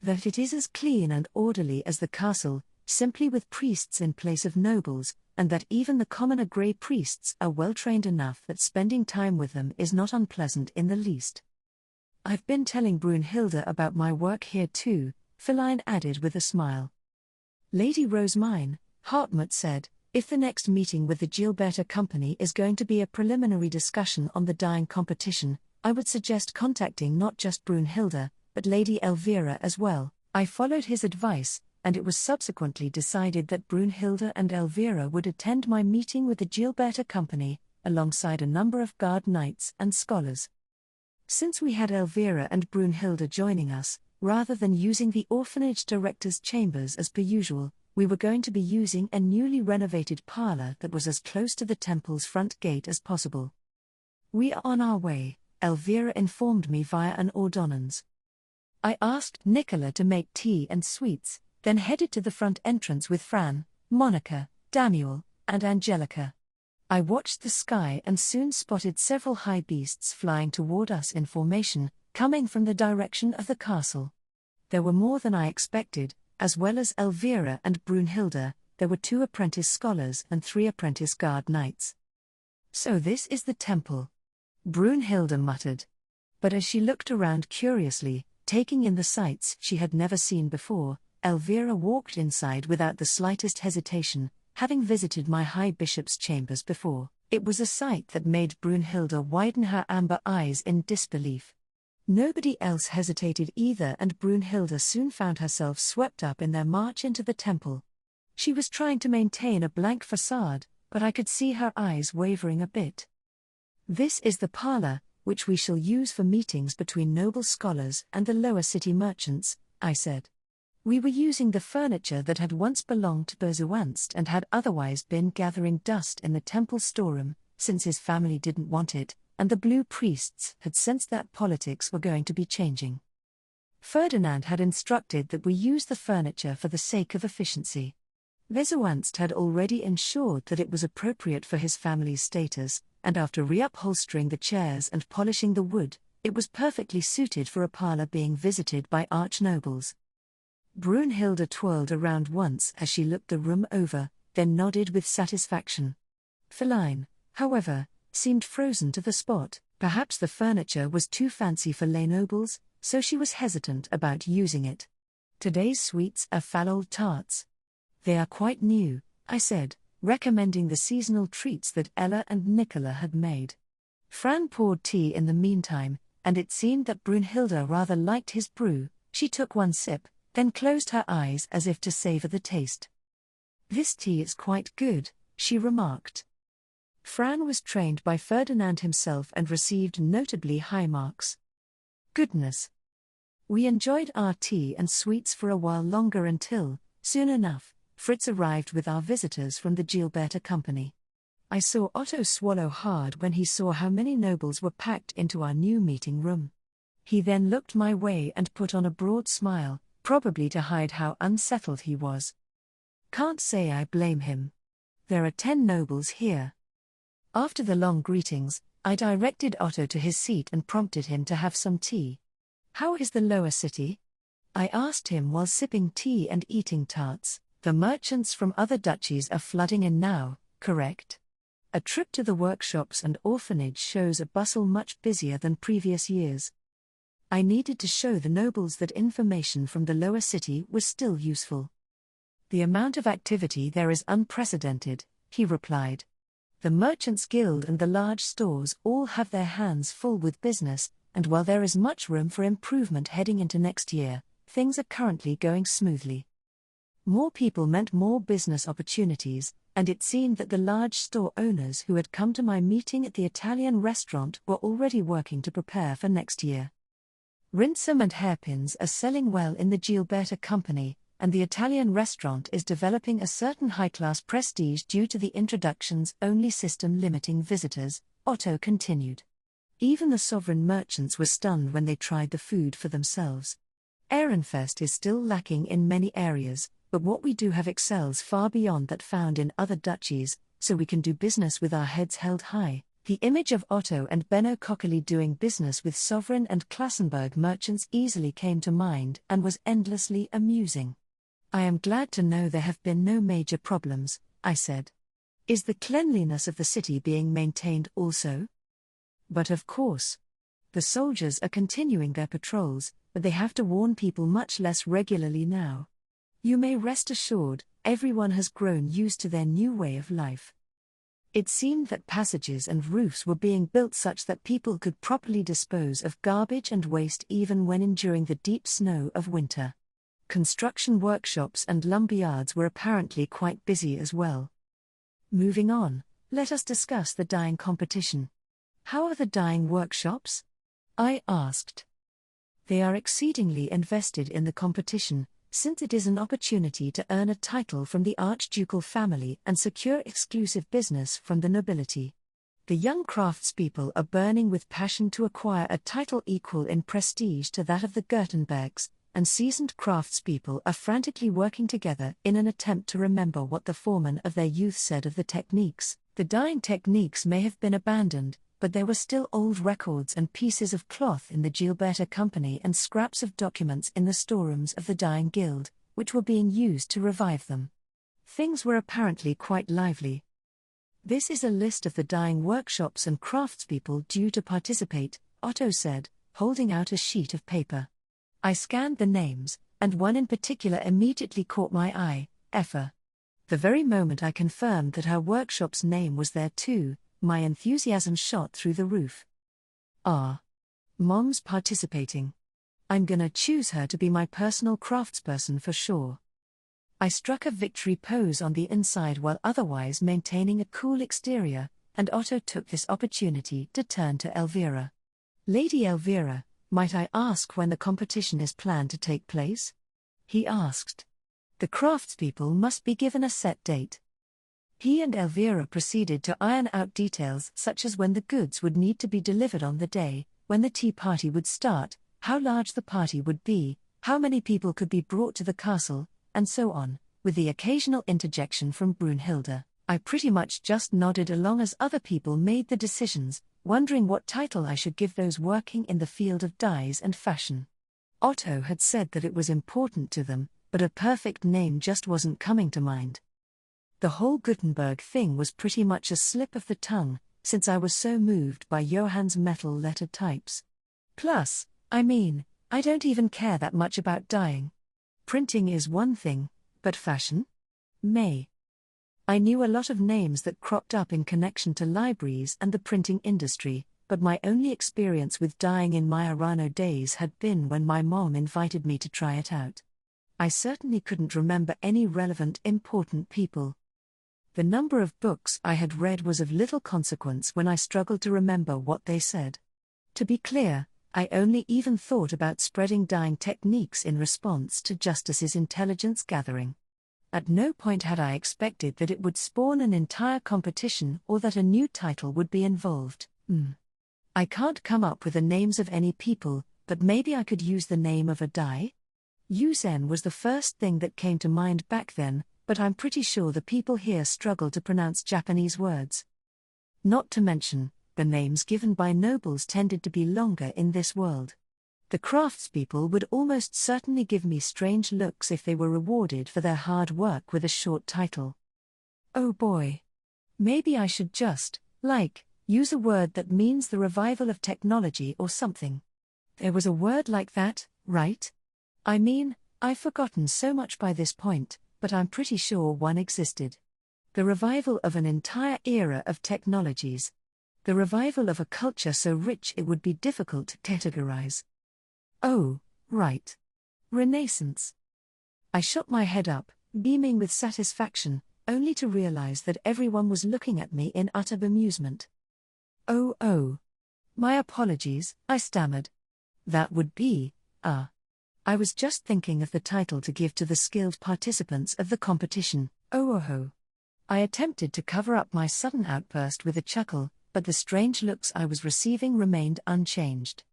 That it is as clean and orderly as the castle, simply with priests in place of nobles, and that even the commoner grey priests are well trained enough that spending time with them is not unpleasant in the least. I've been telling Brunhilde about my work here too, Feline added with a smile. Lady Rosemine, Hartmut said, if the next meeting with the Gilberta Company is going to be a preliminary discussion on the dyeing competition, I would suggest contacting not just Brunhilde, but Lady Elvira as well. I followed his advice, and it was subsequently decided that Brunhilde and Elvira would attend my meeting with the Gilberta Company, alongside a number of guard knights and scholars. Since we had Elvira and Brunhilde joining us, rather than using the orphanage director's chambers as per usual, we were going to be using a newly renovated parlor that was as close to the temple's front gate as possible. We are on our way, Elvira informed me via an ordonnance. I asked Nicola to make tea and sweets, then headed to the front entrance with Fran, Monica, Daniel, and Angelica. I watched the sky and soon spotted several high beasts flying toward us in formation, coming from the direction of the castle. There were more than I expected. As well as Elvira and Brunhilde, there were 2 apprentice scholars and 3 apprentice guard knights. So this is the temple, Brunhilde muttered. But as she looked around curiously, taking in the sights she had never seen before, Elvira walked inside without the slightest hesitation, having visited my High Bishop's chambers before. It was a sight that made Brunhilde widen her amber eyes in disbelief. Nobody else hesitated either, and Brunhilde soon found herself swept up in their march into the temple. She was trying to maintain a blank facade, but I could see her eyes wavering a bit. "This is the parlor, which we shall use for meetings between noble scholars and the lower city merchants," I said. We were using the furniture that had once belonged to Bezuanst and had otherwise been gathering dust in the temple storeroom, since his family didn't want it, and the blue priests had sensed that politics were going to be changing. Ferdinand had instructed that we use the furniture for the sake of efficiency. Bezuanst had already ensured that it was appropriate for his family's status, and after reupholstering the chairs and polishing the wood, it was perfectly suited for a parlor being visited by arch-nobles. Brunhilde twirled around once as she looked the room over, then nodded with satisfaction. Feline, however, seemed frozen to the spot. Perhaps the furniture was too fancy for lay nobles, so she was hesitant about using it. "Today's sweets are fallold tarts. They are quite new," I said, recommending the seasonal treats that Ella and Nicola had made. Fran poured tea in the meantime, and it seemed that Brunhilde rather liked his brew. She took one sip, then closed her eyes as if to savor the taste. "This tea is quite good," she remarked. Fran was trained by Ferdinand himself and received notably high marks. Goodness! We enjoyed our tea and sweets for a while longer until, soon enough, Fritz arrived with our visitors from the Gilberta Company. I saw Otto swallow hard when he saw how many nobles were packed into our new meeting room. He then looked my way and put on a broad smile, probably to hide how unsettled he was. Can't say I blame him. There are 10 nobles here. After the long greetings, I directed Otto to his seat and prompted him to have some tea. "How is the lower city?" I asked him while sipping tea and eating tarts. "The merchants from other duchies are flooding in now, correct? A trip to the workshops and orphanage shows a bustle much busier than previous years." I needed to show the nobles that information from the lower city was still useful. "The amount of activity there is unprecedented," he replied. "The Merchants' Guild and the large stores all have their hands full with business, and while there is much room for improvement heading into next year, things are currently going smoothly." More people meant more business opportunities, and it seemed that the large store owners who had come to my meeting at the Italian restaurant were already working to prepare for next year. Rinsum and hairpins are selling well in the Gilberta Company, and the Italian restaurant is developing a certain high-class prestige due to the introductions-only system limiting visitors, Otto continued. Even the sovereign merchants were stunned when they tried the food for themselves. Ehrenfest is still lacking in many areas, but what we do have excels far beyond that found in other duchies, so we can do business with our heads held high. The image of Otto and Benno Coccoli doing business with sovereign and Klassenberg merchants easily came to mind and was endlessly amusing. "I am glad to know there have been no major problems," I said. "Is the cleanliness of the city being maintained also?" "But of course. The soldiers are continuing their patrols, but they have to warn people much less regularly now. You may rest assured, everyone has grown used to their new way of life." It seemed that passages and roofs were being built such that people could properly dispose of garbage and waste even when enduring the deep snow of winter. Construction workshops and lumberyards were apparently quite busy as well. Moving on, let us discuss the dyeing competition. "How are the dyeing workshops?" I asked. "They are exceedingly invested in the competition, since it is an opportunity to earn a title from the archducal family and secure exclusive business from the nobility. The young craftspeople are burning with passion to acquire a title equal in prestige to that of the Gertenbergs, and seasoned craftspeople are frantically working together in an attempt to remember what the foreman of their youth said of the techniques. The dyeing techniques may have been abandoned, but there were still old records and pieces of cloth in the Gilberta Company and scraps of documents in the storerooms of the Dyeing Guild, which were being used to revive them. Things were apparently quite lively. "This is a list of the dyeing workshops and craftspeople due to participate," Otto said, holding out a sheet of paper. I scanned the names, and one in particular immediately caught my eye, Effa. The very moment I confirmed that her workshop's name was there too, my enthusiasm shot through the roof. Mom's participating. I'm gonna choose her to be my personal craftsperson for sure. I struck a victory pose on the inside while otherwise maintaining a cool exterior, and Otto took this opportunity to turn to Elvira. Lady Elvira, might I ask when the competition is planned to take place? He asked. The craftspeople must be given a set date. He and Elvira proceeded to iron out details such as when the goods would need to be delivered on the day, when the tea party would start, how large the party would be, how many people could be brought to the castle, and so on, with the occasional interjection from Brunhilde. I pretty much just nodded along as other people made the decisions, wondering what title I should give those working in the field of dyes and fashion. Otto had said that it was important to them, but a perfect name just wasn't coming to mind. The whole Gutenberg thing was pretty much a slip of the tongue, since I was so moved by Johann's metal letter types. Plus, I don't even care that much about dyeing. Printing is one thing, but fashion? I knew a lot of names that cropped up in connection to libraries and the printing industry, but my only experience with dyeing in my Arano days had been when my mom invited me to try it out. I certainly couldn't remember any relevant important people. The number of books I had read was of little consequence when I struggled to remember what they said. To be clear, I only even thought about spreading dyeing techniques in response to Justice's intelligence gathering. At no point had I expected that it would spawn an entire competition or that a new title would be involved. I can't come up with the names of any people, but maybe I could use the name of a dye? Yuzen was the first thing that came to mind back then, but I'm pretty sure the people here struggle to pronounce Japanese words. Not to mention, the names given by nobles tended to be longer in this world. The craftspeople would almost certainly give me strange looks if they were rewarded for their hard work with a short title. Oh boy. Maybe I should just, use a word that means the revival of technology or something. There was a word like that, right? I've forgotten so much by this point, but I'm pretty sure one existed. The revival of an entire era of technologies. The revival of a culture so rich it would be difficult to categorize. Oh, right. Renaissance. I shot my head up, beaming with satisfaction, only to realize that everyone was looking at me in utter bemusement. Oh. My apologies, I stammered. That would be, I was just thinking of the title to give to the skilled participants of the competition, oh. I attempted to cover up my sudden outburst with a chuckle, but the strange looks I was receiving remained unchanged.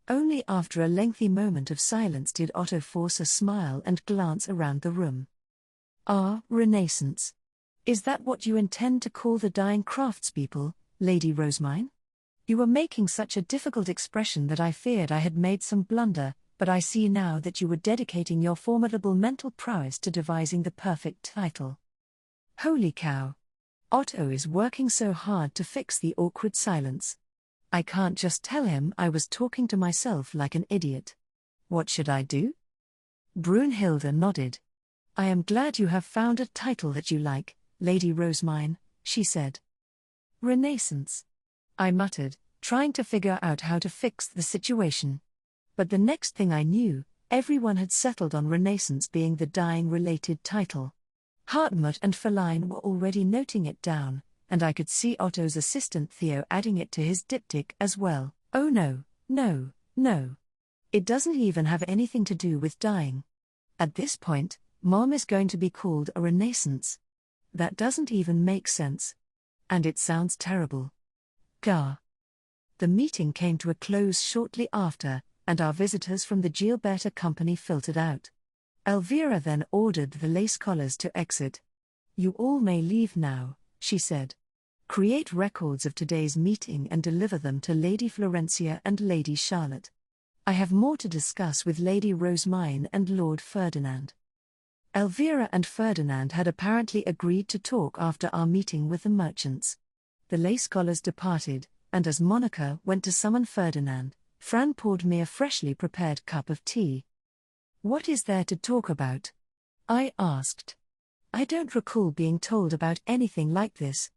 Only after a lengthy moment of silence did Otto force a smile and glance around the room. Renaissance. Is that what you intend to call the dying craftspeople, Lady Rosemine? You were making such a difficult expression that I feared I had made some blunder, but I see now that you were dedicating your formidable mental prowess to devising the perfect title. Holy cow. Otto is working so hard to fix the awkward silence. I can't just tell him I was talking to myself like an idiot. What should I do? Brunhilde nodded. I am glad you have found a title that you like, Lady Rosemine, she said. Renaissance. I muttered, trying to figure out how to fix the situation. But the next thing I knew, everyone had settled on Renaissance being the dying-related title. Hartmut and Feline were already noting it down, and I could see Otto's assistant Theo adding it to his diptych as well. Oh no. It doesn't even have anything to do with dyeing. At this point, Mom is going to be called a Renaissance. That doesn't even make sense. And it sounds terrible. Gah. The meeting came to a close shortly after, and our visitors from the Gilberta company filtered out. Elvira then ordered the lace collars to exit. You all may leave now, she said. Create records of today's meeting and deliver them to Lady Florencia and Lady Charlotte. I have more to discuss with Lady Rosemine and Lord Ferdinand. Elvira and Ferdinand had apparently agreed to talk after our meeting with the merchants. The lace collars departed, and as Monica went to summon Ferdinand, Fran poured me a freshly prepared cup of tea. What is there to talk about? I asked. I don't recall being told about anything like this.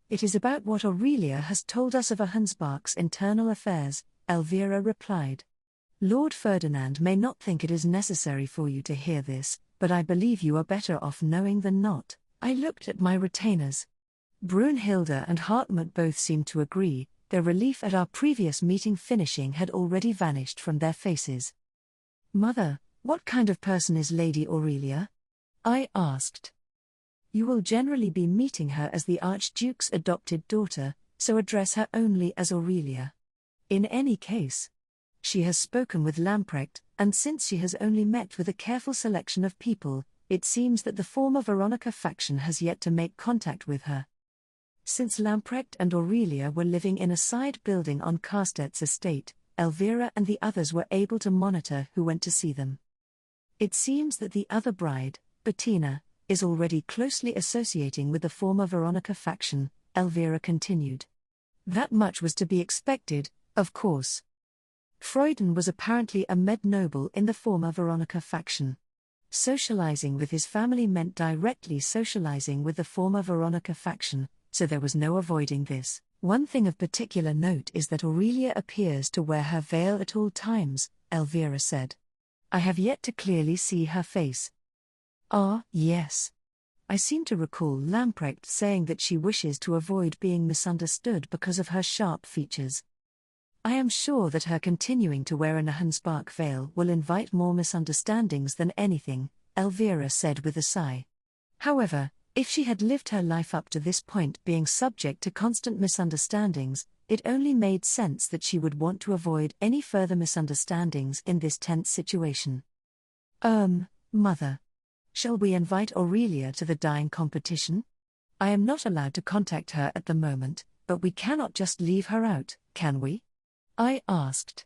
It is about what Aurelia has told us of Hansbach's internal affairs, Elvira replied. Lord Ferdinand may not think it is necessary for you to hear this, but I believe you are better off knowing than not. I looked at my retainers. Brunhilde and Hartmut both seemed to agree. Their relief at our previous meeting finishing had already vanished from their faces. Mother, what kind of person is Lady Aurelia? I asked. You will generally be meeting her as the Archduke's adopted daughter, so address her only as Aurelia. In any case, she has spoken with Lamprecht, and since she has only met with a careful selection of people, it seems that the former Veronica faction has yet to make contact with her. Since Lamprecht and Aurelia were living in a side building on Carstet's estate, Elvira and the others were able to monitor who went to see them. It seems that the other bride, Bettina, is already closely associating with the former Veronica faction, Elvira continued. That much was to be expected, of course. Freuden was apparently a med noble in the former Veronica faction. Socializing with his family meant directly socializing with the former Veronica faction, so there was no avoiding this. One thing of particular note is that Aurelia appears to wear her veil at all times, Elvira said. I have yet to clearly see her face. Ah, yes. I seem to recall Lamprecht saying that she wishes to avoid being misunderstood because of her sharp features. I am sure that her continuing to wear an Hansbach veil will invite more misunderstandings than anything, Elvira said with a sigh. However, if she had lived her life up to this point being subject to constant misunderstandings, it only made sense that she would want to avoid any further misunderstandings in this tense situation. Mother. Shall we invite Aurelia to the dyeing competition? I am not allowed to contact her at the moment, but we cannot just leave her out, can we? I asked.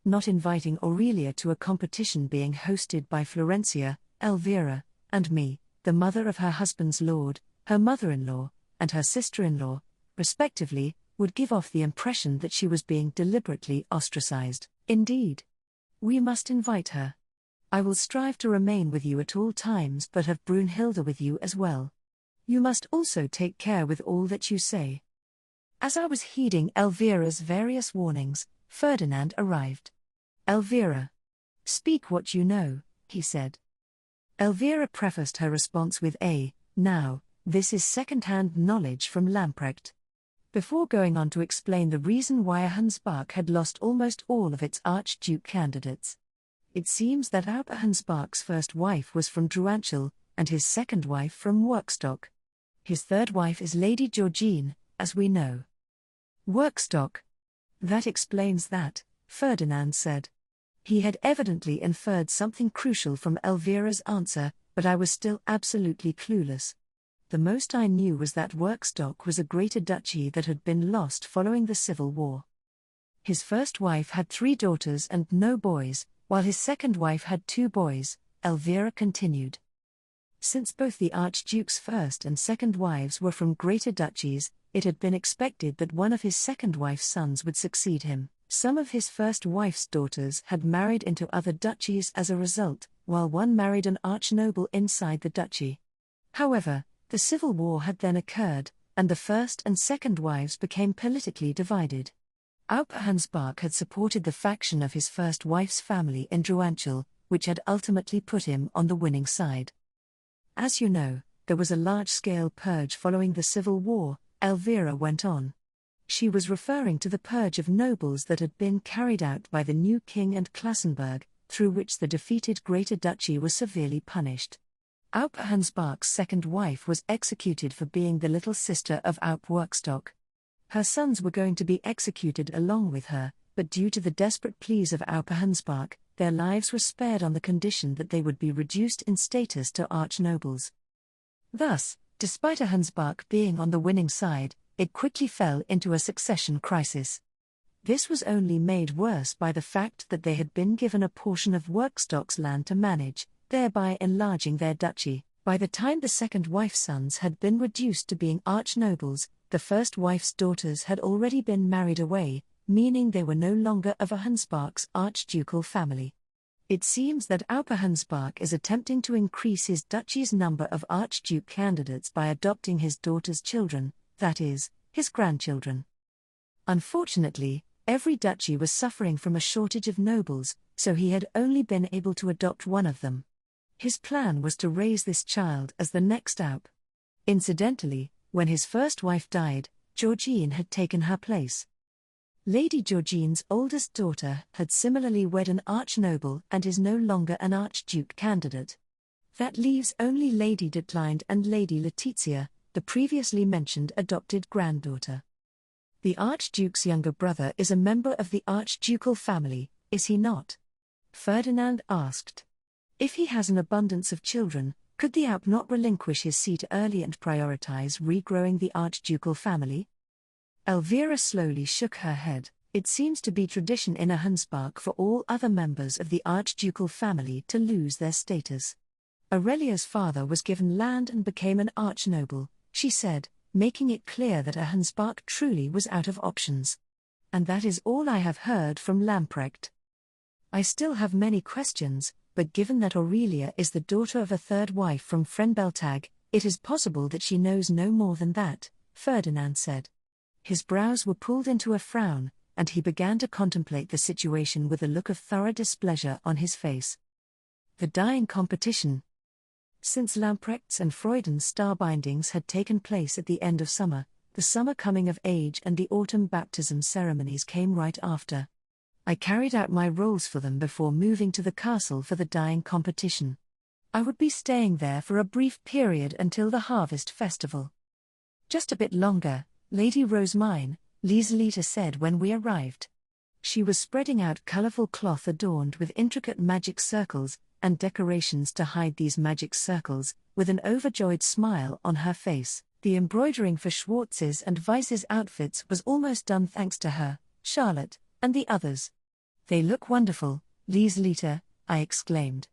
Not inviting Aurelia to a competition being hosted by Florencia, Elvira, and me, the mother of her husband's lord, her mother-in-law, and her sister-in-law, respectively, would give off the impression that she was being deliberately ostracized. Indeed. We must invite her. I will strive to remain with you at all times but have Brunhilde with you as well. You must also take care with all that you say. As I was heeding Elvira's various warnings, Ferdinand arrived. Elvira. Speak what you know, he said. Elvira prefaced her response with now, this is second-hand knowledge from Lamprecht. Before going on to explain the reason why Hansbach had lost almost all of its Archduke candidates. It seems that Hansbach's first wife was from Druanchel, and his second wife from Workstock. His third wife is Lady Georgine, as we know. Workstock. That explains that, Ferdinand said. He had evidently inferred something crucial from Elvira's answer, but I was still absolutely clueless. The most I knew was that Workstock was a greater duchy that had been lost following the Civil War. His first wife had 3 daughters and no boys, while his second wife had 2 boys, Elvira continued. Since both the Archduke's first and second wives were from greater duchies, it had been expected that one of his second wife's sons would succeed him. Some of his first wife's daughters had married into other duchies as a result, while one married an archnoble inside the duchy. However, the Civil War had then occurred, and the first and second wives became politically divided. Hansbach had supported the faction of his first wife's family in Druanchel, which had ultimately put him on the winning side. As you know, there was a large-scale purge following the Civil War, Elvira went on. She was referring to the purge of nobles that had been carried out by the new king and Klassenberg, through which the defeated Greater Duchy was severely punished. Hansbach's second wife was executed for being the little sister of Workstock. Her sons were going to be executed along with her, but due to the desperate pleas of Hansbach, their lives were spared on the condition that they would be reduced in status to archnobles. Thus, despite Hansbach being on the winning side, it quickly fell into a succession crisis. This was only made worse by the fact that they had been given a portion of Workstock's land to manage, thereby enlarging their duchy. By the time the second wife's sons had been reduced to being archnobles, the first wife's daughters had already been married away, meaning they were no longer of a Hunspark's archducal family. It seems that Aupe Hunspark is attempting to increase his duchy's number of archduke candidates by adopting his daughter's children, that is, his grandchildren. Unfortunately, every duchy was suffering from a shortage of nobles, so he had only been able to adopt one of them. His plan was to raise this child as the next Aupe. Incidentally, when his first wife died, Georgine had taken her place. Lady Georgine's oldest daughter had similarly wed an archnoble and is no longer an archduke candidate. That leaves only Lady Detleinde and Lady Letizia, the previously mentioned adopted granddaughter. The archduke's younger brother is a member of the archducal family, is he not? Ferdinand asked. If he has an abundance of children, could the Aupe not relinquish his seat early and prioritize regrowing the archducal family? Elvira slowly shook her head. It seems to be tradition in a Hunspark for all other members of the archducal family to lose their status. Aurelia's father was given land and became an archnoble, she said, making it clear that a Hunspark truly was out of options. And that is all I have heard from Lamprecht. I still have many questions, but given that Aurelia is the daughter of a third wife from Frenbeltag, it is possible that she knows no more than that, Ferdinand said. His brows were pulled into a frown, and he began to contemplate the situation with a look of thorough displeasure on his face. The dying competition. Since Lamprecht's and Freuden's star-bindings had taken place at the end of summer, the summer coming of age and the autumn baptism ceremonies came right after. I carried out my roles for them before moving to the castle for the dying competition. I would be staying there for a brief period until the harvest festival. Just a bit longer, Lady Rosemine, Lieselita said when we arrived. She was spreading out colorful cloth adorned with intricate magic circles, and decorations to hide these magic circles, with an overjoyed smile on her face. The embroidering for Schwartz's and Weiss's outfits was almost done thanks to her, Charlotte, and the others. They look wonderful, Lieselita, I exclaimed.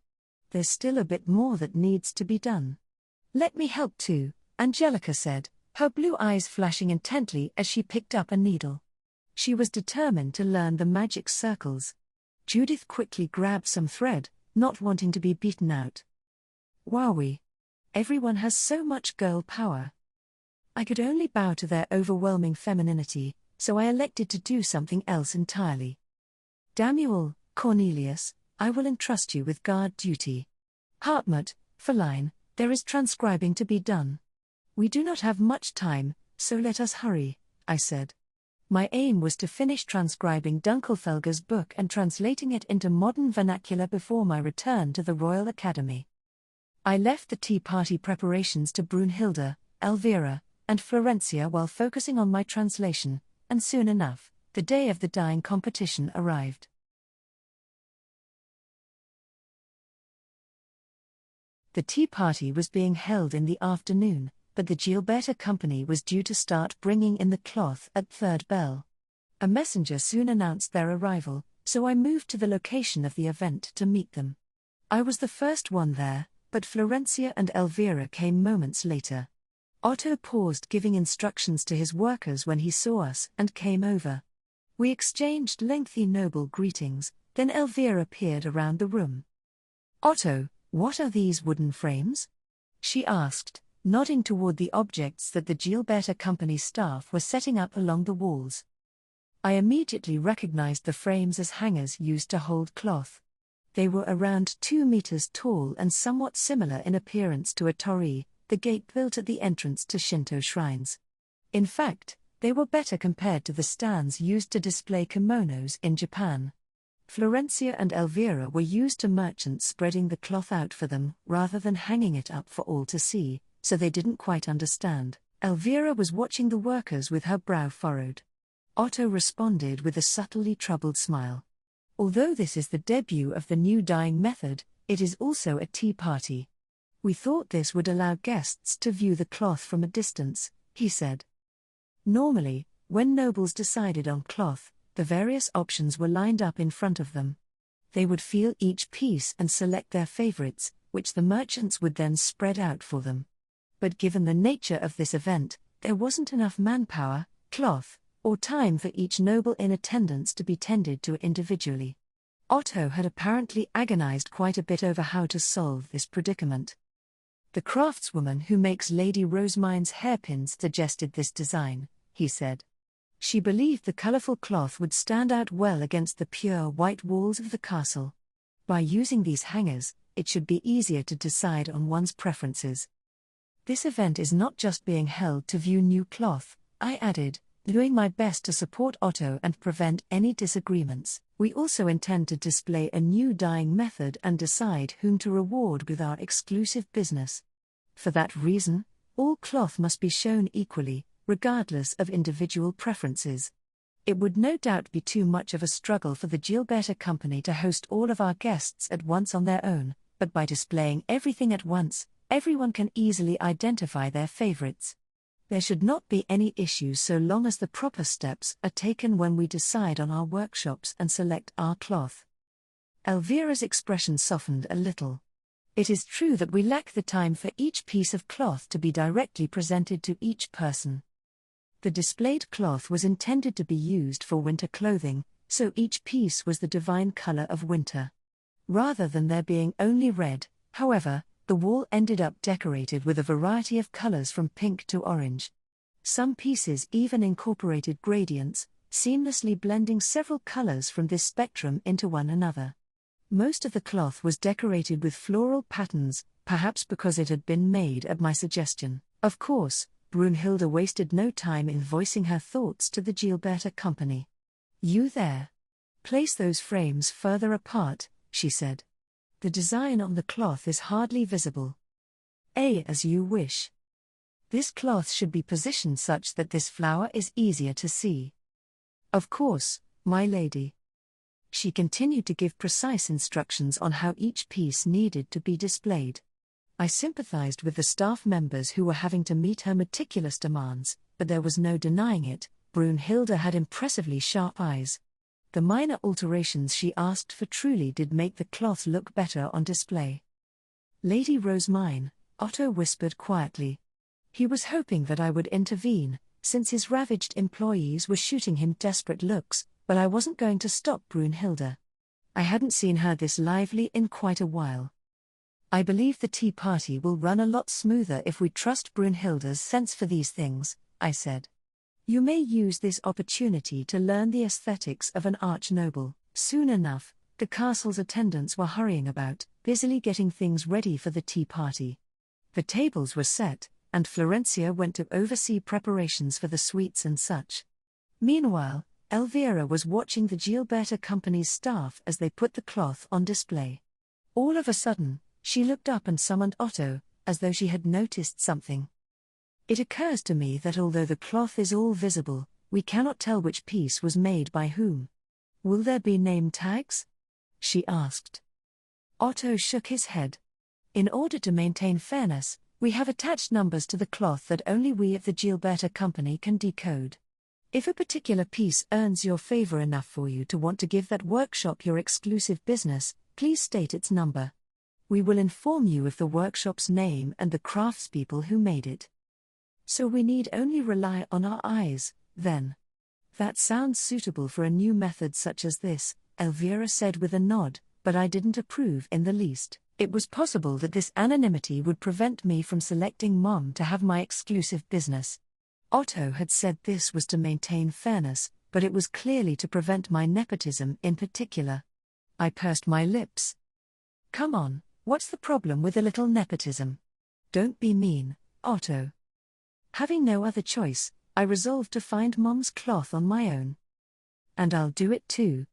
There's still a bit more that needs to be done. Let me help too, Angelica said, her blue eyes flashing intently as she picked up a needle. She was determined to learn the magic circles. Judith quickly grabbed some thread, not wanting to be beaten out. Wowie! Everyone has so much girl power. I could only bow to their overwhelming femininity, so I elected to do something else entirely. Damuel, Cornelius, I will entrust you with guard duty. Hartmut, Feline, there is transcribing to be done. We do not have much time, so let us hurry, I said. My aim was to finish transcribing Dunkelfelger's book and translating it into modern vernacular before my return to the Royal Academy. I left the tea party preparations to Brunhilde, Elvira, and Florencia while focusing on my translation, and soon enough, the day of the dying competition arrived. The tea party was being held in the afternoon, but the Gilberta Company was due to start bringing in the cloth at third bell. A messenger soon announced their arrival, so I moved to the location of the event to meet them. I was the first one there, but Florencia and Elvira came moments later. Otto paused giving instructions to his workers when he saw us and came over. We exchanged lengthy noble greetings, then Elvira peered around the room. Otto, what are these wooden frames? She asked, nodding toward the objects that the Gilberta Company staff were setting up along the walls. I immediately recognized the frames as hangers used to hold cloth. They were around 2 meters tall and somewhat similar in appearance to a torii, the gate built at the entrance to Shinto shrines. In fact, they were better compared to the stands used to display kimonos in Japan. Florencia and Elvira were used to merchants spreading the cloth out for them rather than hanging it up for all to see, so they didn't quite understand. Elvira was watching the workers with her brow furrowed. Otto responded with a subtly troubled smile. Although this is the debut of the new dyeing method, it is also a tea party. We thought this would allow guests to view the cloth from a distance, he said. Normally, when nobles decided on cloth, the various options were lined up in front of them. They would feel each piece and select their favorites, which the merchants would then spread out for them. But given the nature of this event, there wasn't enough manpower, cloth, or time for each noble in attendance to be tended to individually. Otto had apparently agonized quite a bit over how to solve this predicament. The craftswoman who makes Lady Rosemine's hairpins suggested this design, he said. She believed the colorful cloth would stand out well against the pure white walls of the castle. By using these hangers, it should be easier to decide on one's preferences. This event is not just being held to view new cloth, I added, doing my best to support Otto and prevent any disagreements. We also intend to display a new dyeing method and decide whom to reward with our exclusive business. For that reason, all cloth must be shown equally, regardless of individual preferences. It would no doubt be too much of a struggle for the Gilberta Company to host all of our guests at once on their own, but by displaying everything at once, everyone can easily identify their favorites. There should not be any issues so long as the proper steps are taken when we decide on our workshops and select our cloth. Elvira's expression softened a little. It is true that we lack the time for each piece of cloth to be directly presented to each person. The displayed cloth was intended to be used for winter clothing, so each piece was the divine color of winter. Rather than there being only red, however, the wall ended up decorated with a variety of colors from pink to orange. Some pieces even incorporated gradients, seamlessly blending several colors from this spectrum into one another. Most of the cloth was decorated with floral patterns, perhaps because it had been made at my suggestion. Of course, Brunhilde wasted no time in voicing her thoughts to the Gilberta Company. "You there? Place those frames further apart," she said. "The design on the cloth is hardly visible." As you wish. This cloth should be positioned such that this flower is easier to see." "Of course, my lady." She continued to give precise instructions on how each piece needed to be displayed. I sympathized with the staff members who were having to meet her meticulous demands, but there was no denying it, Brunhilde had impressively sharp eyes. The minor alterations she asked for truly did make the cloth look better on display. "Lady Rosemine," Otto whispered quietly. He was hoping that I would intervene, since his ravaged employees were shooting him desperate looks, but I wasn't going to stop Brunhilde. I hadn't seen her this lively in quite a while. "I believe the tea party will run a lot smoother if we trust Brunhilde's sense for these things," I said. "You may use this opportunity to learn the aesthetics of an arch-noble." Soon enough, the castle's attendants were hurrying about, busily getting things ready for the tea party. The tables were set, and Florencia went to oversee preparations for the sweets and such. Meanwhile, Elvira was watching the Gilberta Company's staff as they put the cloth on display. All of a sudden, she looked up and summoned Otto, as though she had noticed something. "It occurs to me that although the cloth is all visible, we cannot tell which piece was made by whom. Will there be name tags?" she asked. Otto shook his head. "In order to maintain fairness, we have attached numbers to the cloth that only we at the Gilberta Company can decode. If a particular piece earns your favor enough for you to want to give that workshop your exclusive business, please state its number. We will inform you of the workshop's name and the craftspeople who made it. So we need only rely on our eyes, then." "That sounds suitable for a new method such as this," Elvira said with a nod, but I didn't approve in the least. It was possible that this anonymity would prevent me from selecting Mom to have my exclusive business. Otto had said this was to maintain fairness, but it was clearly to prevent my nepotism in particular. I pursed my lips. "Come on, what's the problem with a little nepotism? Don't be mean, Otto." Having no other choice, I resolved to find Mom's cloth on my own. "And I'll do it too.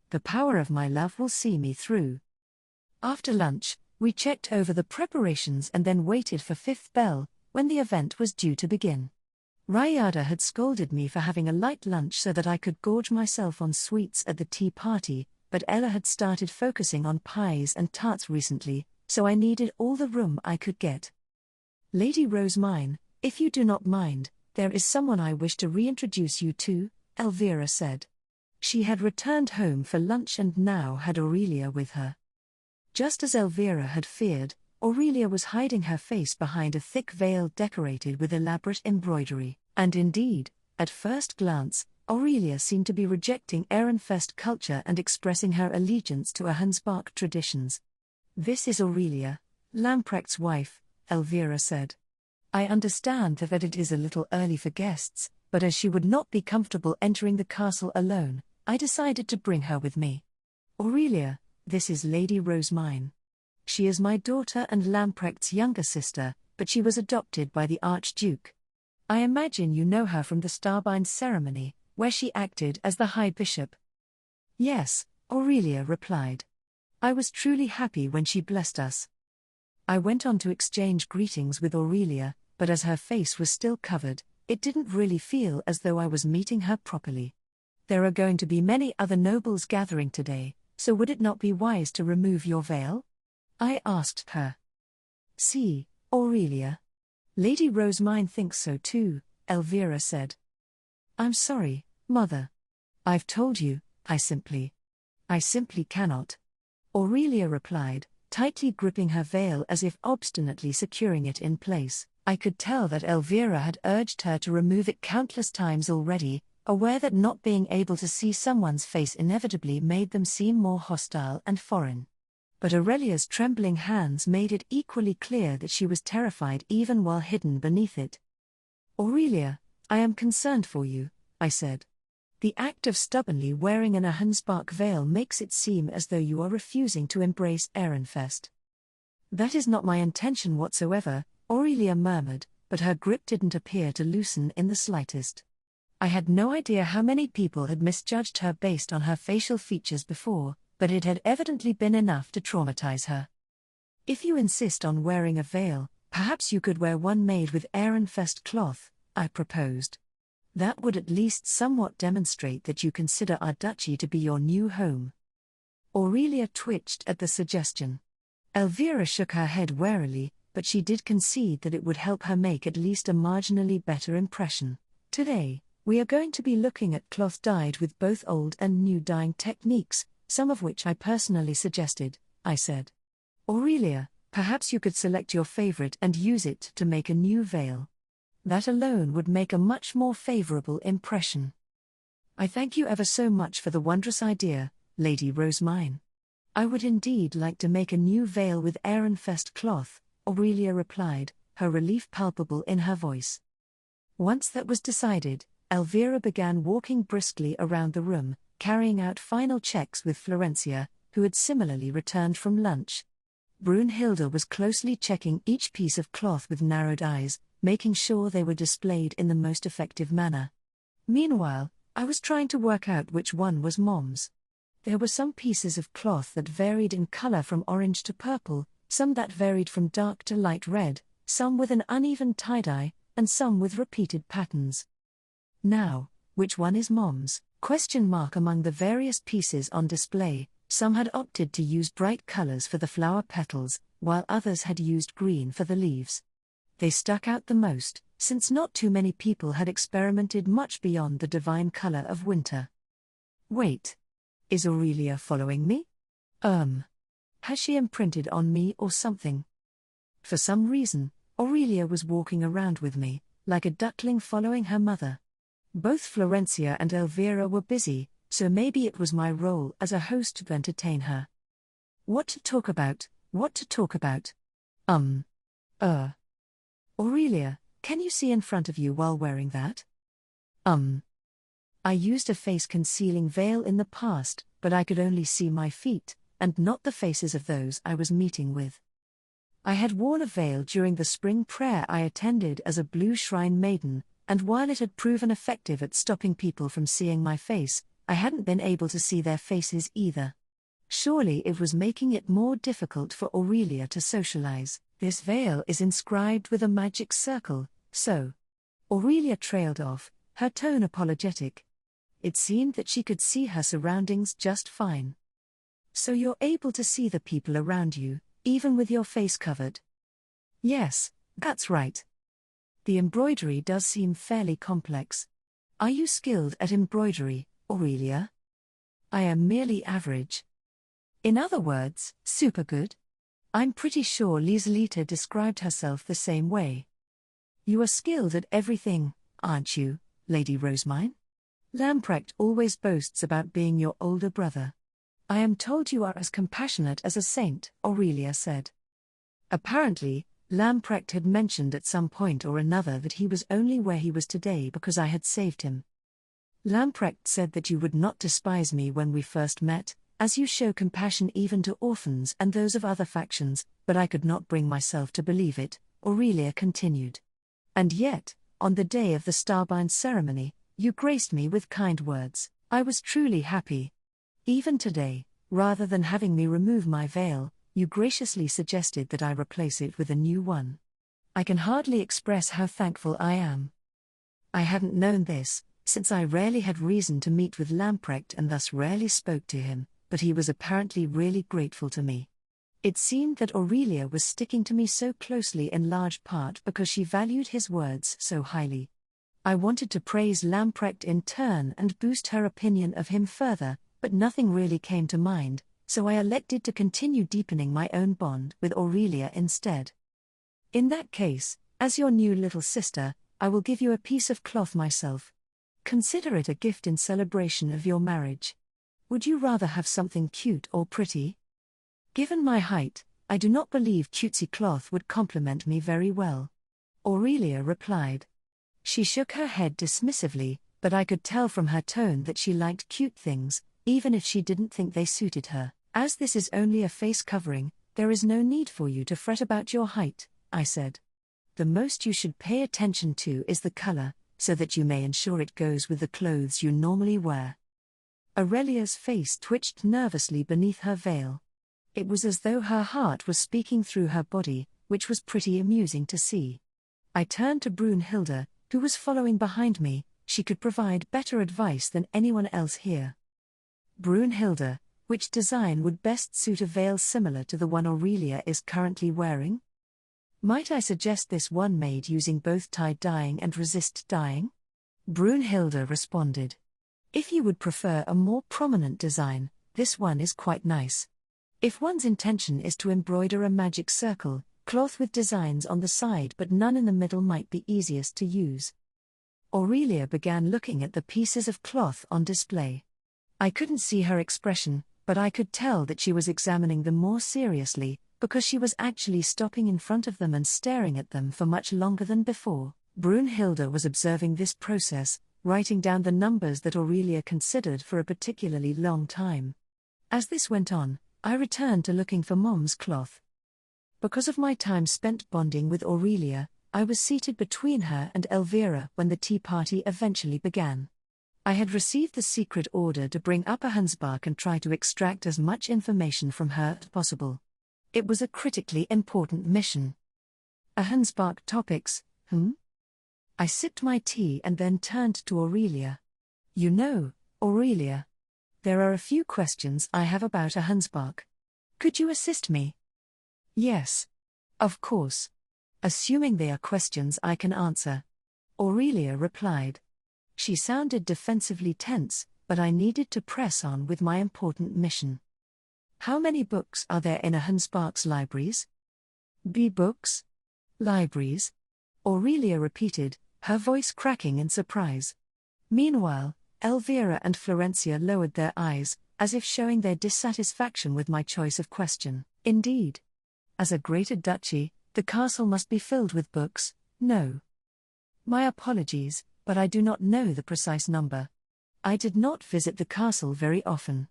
The power of my love will see me through." After lunch, we checked over the preparations and then waited for fifth bell, when the event was due to begin. Rayada had scolded me for having a light lunch so that I could gorge myself on sweets at the tea party, but Ella had started focusing on pies and tarts recently, so I needed all the room I could get. "Lady Rosemine, if you do not mind, there is someone I wish to reintroduce you to," Elvira said. She had returned home for lunch and now had Aurelia with her. Just as Elvira had feared, Aurelia was hiding her face behind a thick veil decorated with elaborate embroidery, and indeed, at first glance, Aurelia seemed to be rejecting Ehrenfest culture and expressing her allegiance to Ahensbach traditions. "This is Aurelia, Lamprecht's wife," Elvira said. "I understand that it is a little early for guests, but as she would not be comfortable entering the castle alone, I decided to bring her with me. Aurelia, this is Lady Rosemine. She is my daughter and Lamprecht's younger sister, but she was adopted by the Archduke. I imagine you know her from the Starbind ceremony, where she acted as the High Bishop." "Yes," Aurelia replied. "I was truly happy when she blessed us." I went on to exchange greetings with Aurelia, but as her face was still covered, it didn't really feel as though I was meeting her properly. "There are going to be many other nobles gathering today, so would it not be wise to remove your veil?" I asked her. "See, Aurelia. Lady Rosemine thinks so too," Elvira said. "I'm sorry, Mother. I've told you, I simply cannot," Aurelia replied, tightly gripping her veil as if obstinately securing it in place. I could tell that Elvira had urged her to remove it countless times already, aware that not being able to see someone's face inevitably made them seem more hostile and foreign. But Aurelia's trembling hands made it equally clear that she was terrified even while hidden beneath it. "Aurelia, I am concerned for you," I said. "The act of stubbornly wearing an Ahensbach veil makes it seem as though you are refusing to embrace Ehrenfest." "That is not my intention whatsoever," Aurelia murmured, but her grip didn't appear to loosen in the slightest. I had no idea how many people had misjudged her based on her facial features before, but it had evidently been enough to traumatize her. "If you insist on wearing a veil, perhaps you could wear one made with Ehrenfest cloth," I proposed. "That would at least somewhat demonstrate that you consider our duchy to be your new home." Aurelia twitched at the suggestion. Elvira shook her head warily, but she did concede that it would help her make at least a marginally better impression. "Today, we are going to be looking at cloth dyed with both old and new dyeing techniques, some of which I personally suggested," I said. "Aurelia, perhaps you could select your favorite and use it to make a new veil. That alone would make a much more favorable impression." "I thank you ever so much for the wondrous idea, Lady Rosemine. I would indeed like to make a new veil with Ehrenfest cloth," Aurelia replied, her relief palpable in her voice. Once that was decided, Elvira began walking briskly around the room, carrying out final checks with Florencia, who had similarly returned from lunch. Brunhilde was closely checking each piece of cloth with narrowed eyes, making sure they were displayed in the most effective manner. Meanwhile, I was trying to work out which one was Mom's. There were some pieces of cloth that varied in color from orange to purple, some that varied from dark to light red, some with an uneven tie-dye, and some with repeated patterns. Now, which one is Mom's? Among the various pieces on display, some had opted to use bright colors for the flower petals, while others had used green for the leaves. They stuck out the most, since not too many people had experimented much beyond the divine color of winter. Wait. Is Aurelia following me? Has she imprinted on me or something? For some reason, Aurelia was walking around with me, like a duckling following her mother. Both Florencia and Elvira were busy, so maybe it was my role as a host to entertain her. What to talk about? Aurelia, can you see in front of you while wearing that? I used a face-concealing veil in the past, but I could only see my feet, and not the faces of those I was meeting with. I had worn a veil during the spring prayer I attended as a Blue Shrine maiden, and while it had proven effective at stopping people from seeing my face, I hadn't been able to see their faces either. Surely it was making it more difficult for Aurelia to socialize. "This veil is inscribed with a magic circle, so..." Aurelia trailed off, her tone apologetic. It seemed that she could see her surroundings just fine. "So you're able to see the people around you, even with your face covered?" "Yes, that's right. The embroidery does seem fairly complex. Are you skilled at embroidery, Aurelia?" "I am merely average." "In other words, super good?" I'm pretty sure Lieselita described herself the same way. "You are skilled at everything, aren't you, Lady Rosemine?" Lamprecht always boasts about being your older brother. I am told you are as compassionate as a saint, Aurelia said. Apparently, Lamprecht had mentioned at some point or another that he was only where he was today because I had saved him. Lamprecht said that you would not despise me when we first met, as you show compassion even to orphans and those of other factions, but I could not bring myself to believe it, Aurelia continued. And yet, on the day of the Starbind ceremony, you graced me with kind words. I was truly happy. Even today, rather than having me remove my veil, you graciously suggested that I replace it with a new one. I can hardly express how thankful I am. I hadn't known this, since I rarely had reason to meet with Lamprecht and thus rarely spoke to him, but he was apparently really grateful to me. It seemed that Aurelia was sticking to me so closely in large part because she valued his words so highly. I wanted to praise Lamprecht in turn and boost her opinion of him further, but nothing really came to mind, so I elected to continue deepening my own bond with Aurelia instead. In that case, as your new little sister, I will give you a piece of cloth myself. Consider it a gift in celebration of your marriage. Would you rather have something cute or pretty? Given my height, I do not believe cutesy cloth would complement me very well. Aurelia replied. She shook her head dismissively, but I could tell from her tone that she liked cute things, even if she didn't think they suited her. As this is only a face covering, there is no need for you to fret about your height, I said. The most you should pay attention to is the color, so that you may ensure it goes with the clothes you normally wear. Aurelia's face twitched nervously beneath her veil. It was as though her heart was speaking through her body, which was pretty amusing to see. I turned to Brunhilde, who was following behind me. She could provide better advice than anyone else here. Brunhilde, which design would best suit a veil similar to the one Aurelia is currently wearing? Might I suggest this one made using both tie-dyeing and resist dyeing? Brunhilde responded. If you would prefer a more prominent design, this one is quite nice. If one's intention is to embroider a magic circle, cloth with designs on the side but none in the middle might be easiest to use. Aurelia began looking at the pieces of cloth on display. I couldn't see her expression, but I could tell that she was examining them more seriously, because she was actually stopping in front of them and staring at them for much longer than before. Brunhilde was observing this process, writing down the numbers that Aurelia considered for a particularly long time. As this went on, I returned to looking for Mom's cloth. Because of my time spent bonding with Aurelia, I was seated between her and Elvira when the tea party eventually began. I had received the secret order to bring up a Hansbach and try to extract as much information from her as possible. It was a critically important mission. A Hansbach topics, I sipped my tea and then turned to Aurelia. You know, Aurelia, there are a few questions I have about a Hansbach. Could you assist me? Yes. Of course. Assuming they are questions I can answer. Aurelia replied. She sounded defensively tense, but I needed to press on with my important mission. How many books are there in a Hansbach's libraries? Books? Libraries? Aurelia repeated, her voice cracking in surprise. Meanwhile, Elvira and Florencia lowered their eyes, as if showing their dissatisfaction with my choice of question. Indeed. As a greater duchy, the castle must be filled with books, no. My apologies, but I do not know the precise number. I did not visit the castle very often.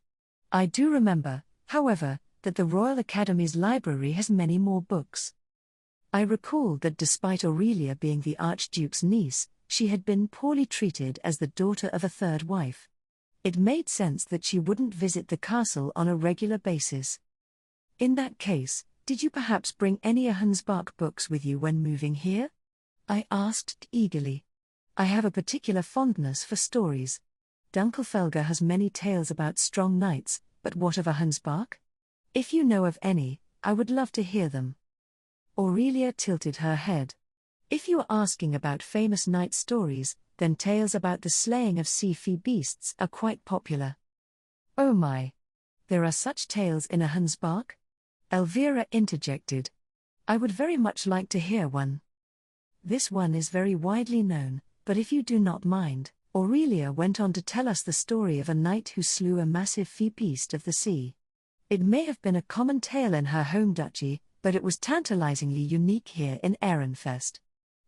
I do remember, however, that the Royal Academy's library has many more books. I recalled that despite Aurelia being the Archduke's niece, she had been poorly treated as the daughter of a third wife. It made sense that she wouldn't visit the castle on a regular basis. In that case, did you perhaps bring any Hansbach books with you when moving here? I asked eagerly. I have a particular fondness for stories. Dunkelfelger has many tales about strong knights, but what of a Hansbach? If you know of any, I would love to hear them. Aurelia tilted her head. If you are asking about famous knight stories, then tales about the slaying of sea beasts are quite popular. Oh my! There are such tales in a Hansbach? Elvira interjected. I would very much like to hear one. This one is very widely known, but if you do not mind, Aurelia went on to tell us the story of a knight who slew a massive beast of the sea. It may have been a common tale in her home duchy, but it was tantalizingly unique here in Ehrenfest.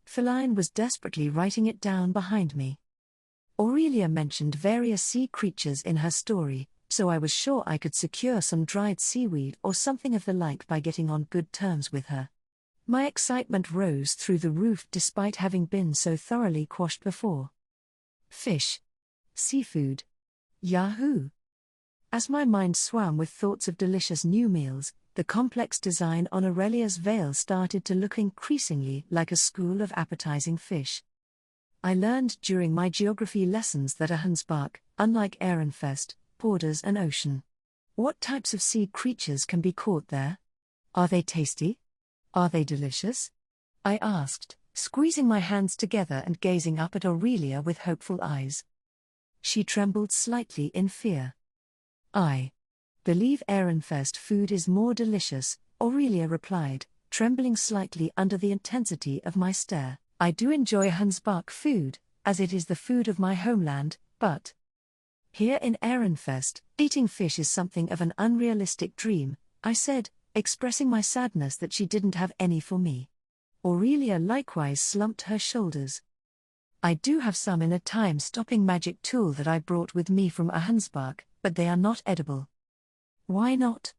Feline was desperately writing it down behind me. Aurelia mentioned various sea creatures in her story, so I was sure I could secure some dried seaweed or something of the like by getting on good terms with her. My excitement rose through the roof despite having been so thoroughly quashed before. Fish. Seafood. Yahoo! As my mind swam with thoughts of delicious new meals, the complex design on Aurelia's veil started to look increasingly like a school of appetizing fish. I learned during my geography lessons that a Hansbach, unlike Ehrenfest, borders an ocean. What types of sea creatures can be caught there? Are they tasty? Are they delicious? I asked, squeezing my hands together and gazing up at Aurelia with hopeful eyes. She trembled slightly in fear. I believe Ehrenfest food is more delicious, Aurelia replied, trembling slightly under the intensity of my stare. I do enjoy Hansbach food, as it is the food of my homeland, but here in Ehrenfest, eating fish is something of an unrealistic dream, I said, expressing my sadness that she didn't have any for me. Aurelia likewise slumped her shoulders. I do have some in a time-stopping magic tool that I brought with me from a Hansbach, but they are not edible. Why not?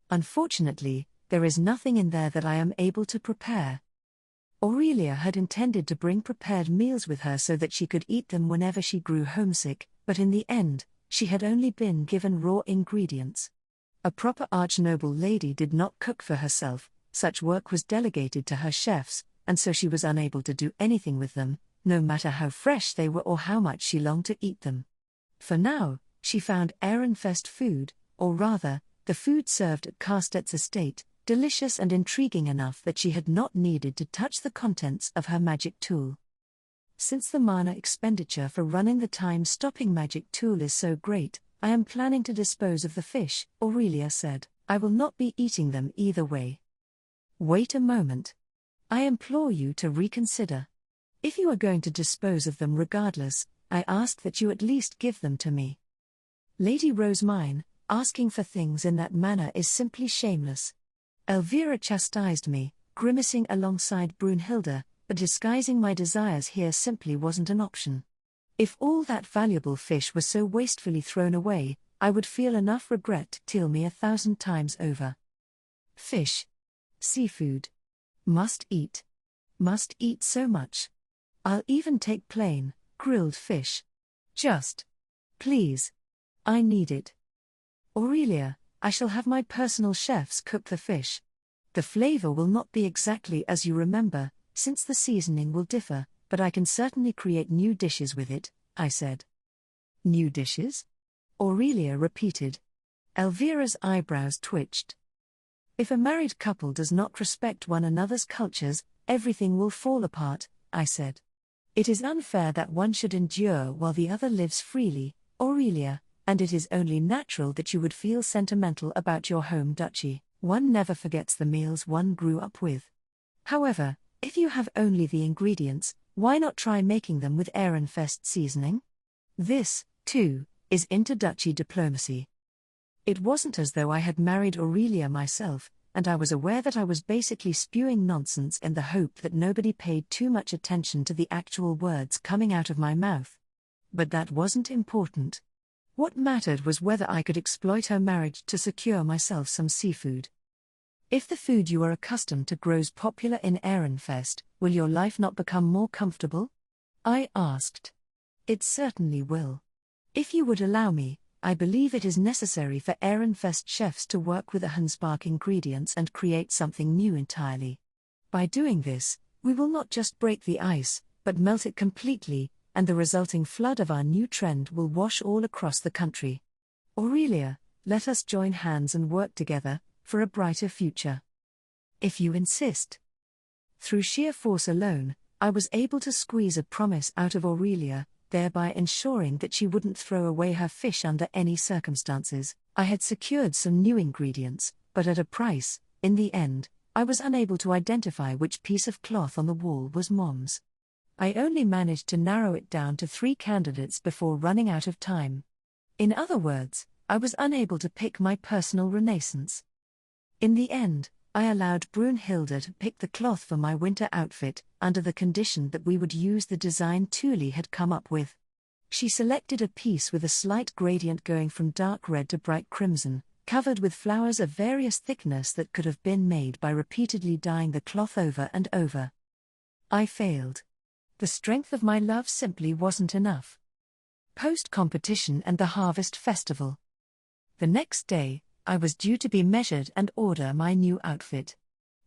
Unfortunately, there is nothing in there that I am able to prepare. Aurelia had intended to bring prepared meals with her so that she could eat them whenever she grew homesick, but in the end, she had only been given raw ingredients. A proper archnoble lady did not cook for herself, such work was delegated to her chefs, and so she was unable to do anything with them, no matter how fresh they were or how much she longed to eat them. For now, she found Ehrenfest food, or rather, the food served at Karstedt's estate, delicious and intriguing enough that she had not needed to touch the contents of her magic tool. Since the mana expenditure for running the time-stopping magic tool is so great, I am planning to dispose of the fish, Aurelia said. I will not be eating them either way. Wait a moment. I implore you to reconsider. If you are going to dispose of them regardless, I ask that you at least give them to me. Lady Rosemine, asking for things in that manner is simply shameless. Elvira chastised me, grimacing alongside Brunhilde, but disguising my desires here simply wasn't an option. If all that valuable fish was so wastefully thrown away, I would feel enough regret to kill me 1,000 times over. Fish. Seafood. Must eat. Must eat so much. I'll even take plain, grilled fish. Just. Please. I need it. Aurelia, I shall have my personal chefs cook the fish. The flavor will not be exactly as you remember, since the seasoning will differ, but I can certainly create new dishes with it, I said. New dishes? Aurelia repeated. Elvira's eyebrows twitched. If a married couple does not respect one another's cultures, everything will fall apart, I said. It is unfair that one should endure while the other lives freely, Aurelia, and it is only natural that you would feel sentimental about your home duchy. One never forgets the meals one grew up with. However, if you have only the ingredients, why not try making them with Ehrenfest seasoning? This, too, is inter-duchy diplomacy. It wasn't as though I had married Aurelia myself, and I was aware that I was basically spewing nonsense in the hope that nobody paid too much attention to the actual words coming out of my mouth. But that wasn't important. What mattered was whether I could exploit her marriage to secure myself some seafood. If the food you are accustomed to grows popular in Ehrenfest, will your life not become more comfortable? I asked. It certainly will. If you would allow me, I believe it is necessary for Ehrenfest chefs to work with the Hansbach ingredients and create something new entirely. By doing this, we will not just break the ice, but melt it completely, and the resulting flood of our new trend will wash all across the country. Aurelia, let us join hands and work together, for a brighter future. If you insist. Through sheer force alone, I was able to squeeze a promise out of Aurelia, thereby ensuring that she wouldn't throw away her fish under any circumstances. I had secured some new ingredients, but at a price. In the end, I was unable to identify which piece of cloth on the wall was Mom's. I only managed to narrow it down to 3 candidates before running out of time. In other words, I was unable to pick my personal Renaissance. In the end, I allowed Brunhilde to pick the cloth for my winter outfit, under the condition that we would use the design Thule had come up with. She selected a piece with a slight gradient going from dark red to bright crimson, covered with flowers of various thickness that could have been made by repeatedly dyeing the cloth over and over. I failed. The strength of my love simply wasn't enough. Post-competition and the Harvest Festival. The next day, I was due to be measured and order my new outfit.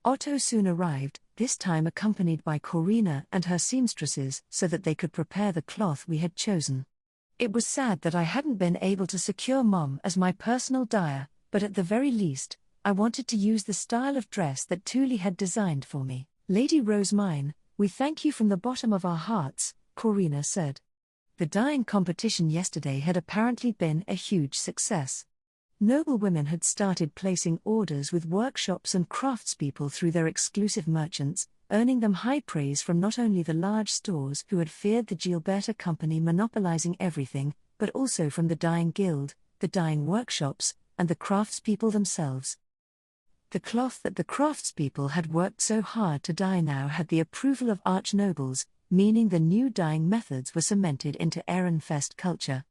Otto soon arrived, this time accompanied by Corina and her seamstresses so that they could prepare the cloth we had chosen. It was sad that I hadn't been able to secure Mom as my personal dyer, but at the very least, I wanted to use the style of dress that Thule had designed for me. Lady Rosemine, we thank you from the bottom of our hearts, Corina said. The dyeing competition yesterday had apparently been a huge success. Noblewomen had started placing orders with workshops and craftspeople through their exclusive merchants, earning them high praise from not only the large stores who had feared the Gilberta company monopolizing everything, but also from the dyeing guild, the dyeing workshops, and the craftspeople themselves. The cloth that the craftspeople had worked so hard to dye now had the approval of arch-nobles, meaning the new dyeing methods were cemented into Ehrenfest culture.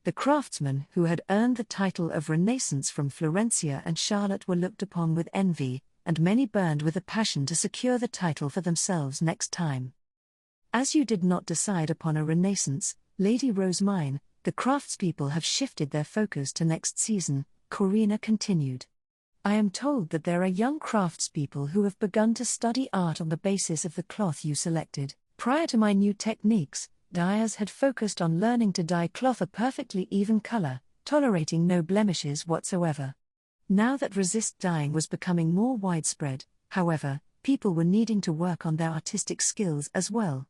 The craftsmen who had earned the title of Renaissance from Florencia and Charlotte were looked upon with envy, and many burned with a passion to secure the title for themselves next time. As you did not decide upon a Renaissance, Lady Rosemine, the craftspeople have shifted their focus to next season, Corina continued. I am told that there are young craftspeople who have begun to study art on the basis of the cloth you selected. Prior to my new techniques, dyers had focused on learning to dye cloth a perfectly even color, tolerating no blemishes whatsoever. Now that resist dyeing was becoming more widespread, however, people were needing to work on their artistic skills as well.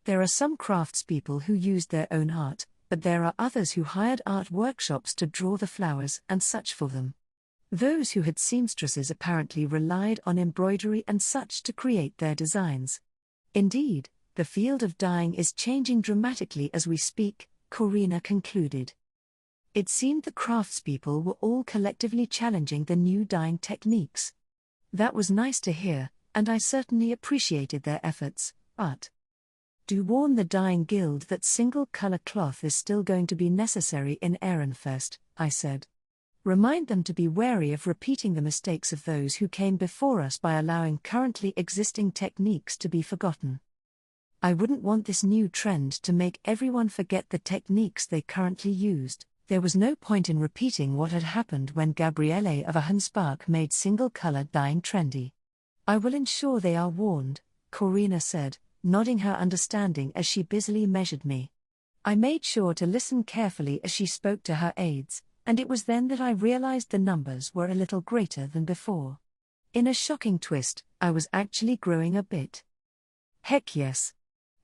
There are some craftspeople who used their own art, but there are others who hired art workshops to draw the flowers and such for them. Those who had seamstresses apparently relied on embroidery and such to create their designs. Indeed, the field of dyeing is changing dramatically as we speak, Corina concluded. It seemed the craftspeople were all collectively challenging the new dyeing techniques. That was nice to hear, and I certainly appreciated their efforts, but do warn the dyeing guild that single-color cloth is still going to be necessary in Ehrenfest, I said. Remind them to be wary of repeating the mistakes of those who came before us by allowing currently existing techniques to be forgotten. I wouldn't want this new trend to make everyone forget the techniques they currently used. There was no point in repeating what had happened when Gabriele of Ahenspark made single-color dyeing trendy. I will ensure they are warned, Corina said, nodding her understanding as she busily measured me. I made sure to listen carefully as she spoke to her aides, and it was then that I realized the numbers were a little greater than before. In a shocking twist, I was actually growing a bit. Heck yes.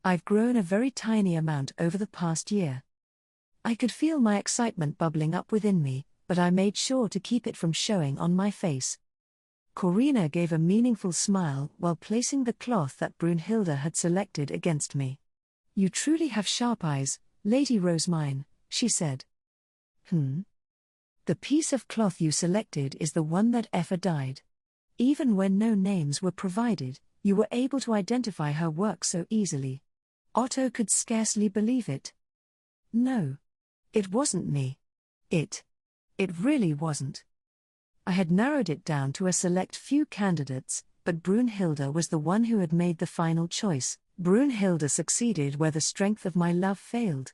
I've grown a very tiny amount over the past year. I could feel my excitement bubbling up within me, but I made sure to keep it from showing on my face. Corina gave a meaningful smile while placing the cloth that Brunhilde had selected against me. You truly have sharp eyes, Lady Rosemine, she said. The piece of cloth you selected is the one that Effa dyed. Even when no names were provided, you were able to identify her work so easily. Otto could scarcely believe it. No. It wasn't me. It really wasn't. I had narrowed it down to a select few candidates, but Brunhilde was the one who had made the final choice. Brunhilde succeeded where the strength of my love failed.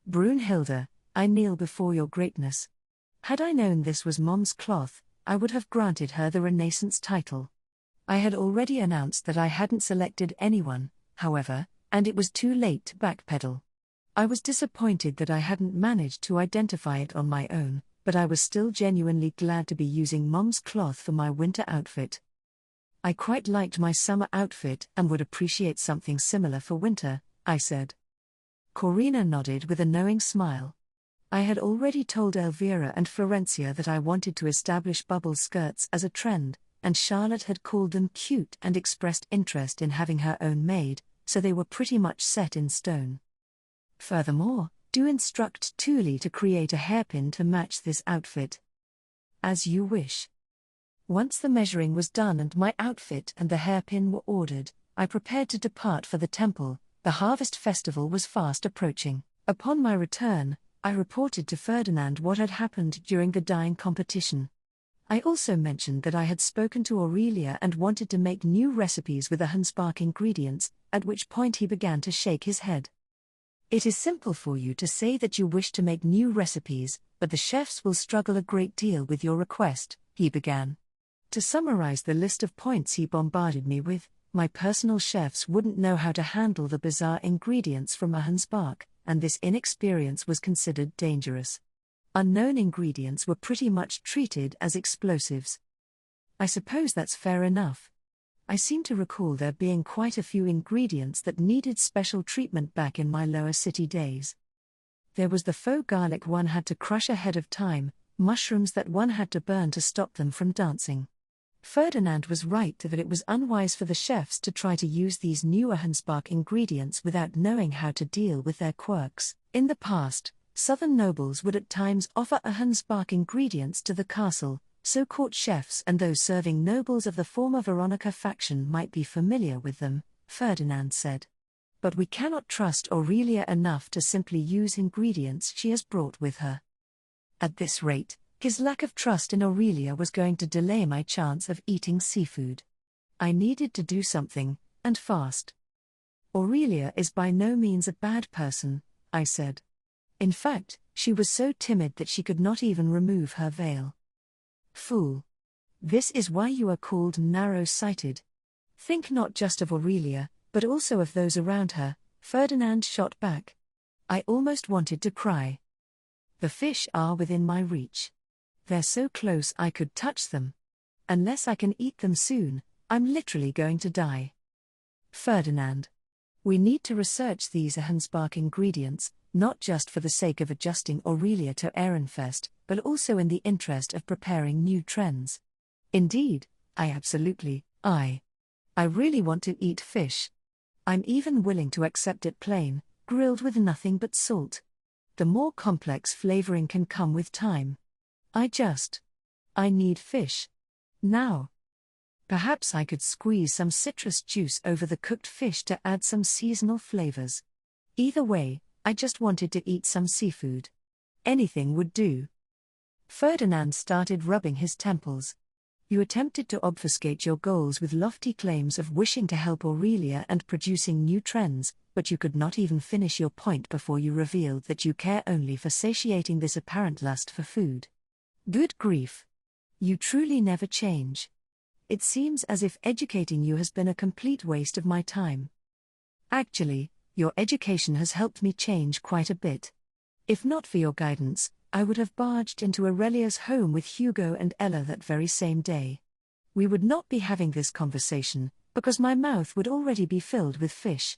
Brunhilde, I kneel before your greatness. Had I known this was Mom's cloth, I would have granted her the Renaissance title. I had already announced that I hadn't selected anyone, however, and it was too late to backpedal. I was disappointed that I hadn't managed to identify it on my own, but I was still genuinely glad to be using Mom's cloth for my winter outfit. I quite liked my summer outfit and would appreciate something similar for winter, I said. Corina nodded with a knowing smile. I had already told Elvira and Florencia that I wanted to establish bubble skirts as a trend, and Charlotte had called them cute and expressed interest in having her own made, so they were pretty much set in stone. Furthermore, do instruct Thule to create a hairpin to match this outfit. As you wish. Once the measuring was done and my outfit and the hairpin were ordered, I prepared to depart for the temple. The harvest festival was fast approaching. Upon my return, I reported to Ferdinand what had happened during the dyeing competition. I also mentioned that I had spoken to Aurelia and wanted to make new recipes with the Hundspark ingredients, at which point he began to shake his head. It is simple for you to say that you wish to make new recipes, but the chefs will struggle a great deal with your request, he began. To summarize the list of points he bombarded me with, my personal chefs wouldn't know how to handle the bizarre ingredients from a Hundspark, and this inexperience was considered dangerous. Unknown ingredients were pretty much treated as explosives. I suppose that's fair enough. I seem to recall there being quite a few ingredients that needed special treatment back in my lower city days. There was the faux garlic one had to crush ahead of time, mushrooms that one had to burn to stop them from dancing. Ferdinand was right that it was unwise for the chefs to try to use these newer Hundspark ingredients without knowing how to deal with their quirks. In the past, southern nobles would at times offer a Hundspark ingredients to the castle, so court chefs and those serving nobles of the former Veronica faction might be familiar with them, Ferdinand said. But we cannot trust Aurelia enough to simply use ingredients she has brought with her. At this rate, his lack of trust in Aurelia was going to delay my chance of eating seafood. I needed to do something, and fast. Aurelia is by no means a bad person, I said. In fact, she was so timid that she could not even remove her veil. Fool. This is why you are called narrow-sighted. Think not just of Aurelia, but also of those around her, Ferdinand shot back. I almost wanted to cry. The fish are within my reach. They're so close I could touch them. Unless I can eat them soon, I'm literally going to die. Ferdinand. We need to research these Hundspark ingredients, not just for the sake of adjusting Aurelia to Ehrenfest, but also in the interest of preparing new trends. Indeed, I really want to eat fish. I'm even willing to accept it plain, grilled with nothing but salt. The more complex flavoring can come with time. I need fish. Now. Perhaps I could squeeze some citrus juice over the cooked fish to add some seasonal flavors. Either way, I just wanted to eat some seafood. Anything would do. Ferdinand started rubbing his temples. You attempted to obfuscate your goals with lofty claims of wishing to help Aurelia and producing new trends, but you could not even finish your point before you revealed that you care only for satiating this apparent lust for food. Good grief. You truly never change. It seems as if educating you has been a complete waste of my time. Actually, your education has helped me change quite a bit. If not for your guidance, I would have barged into Aurelia's home with Hugo and Ella that very same day. We would not be having this conversation, because my mouth would already be filled with fish.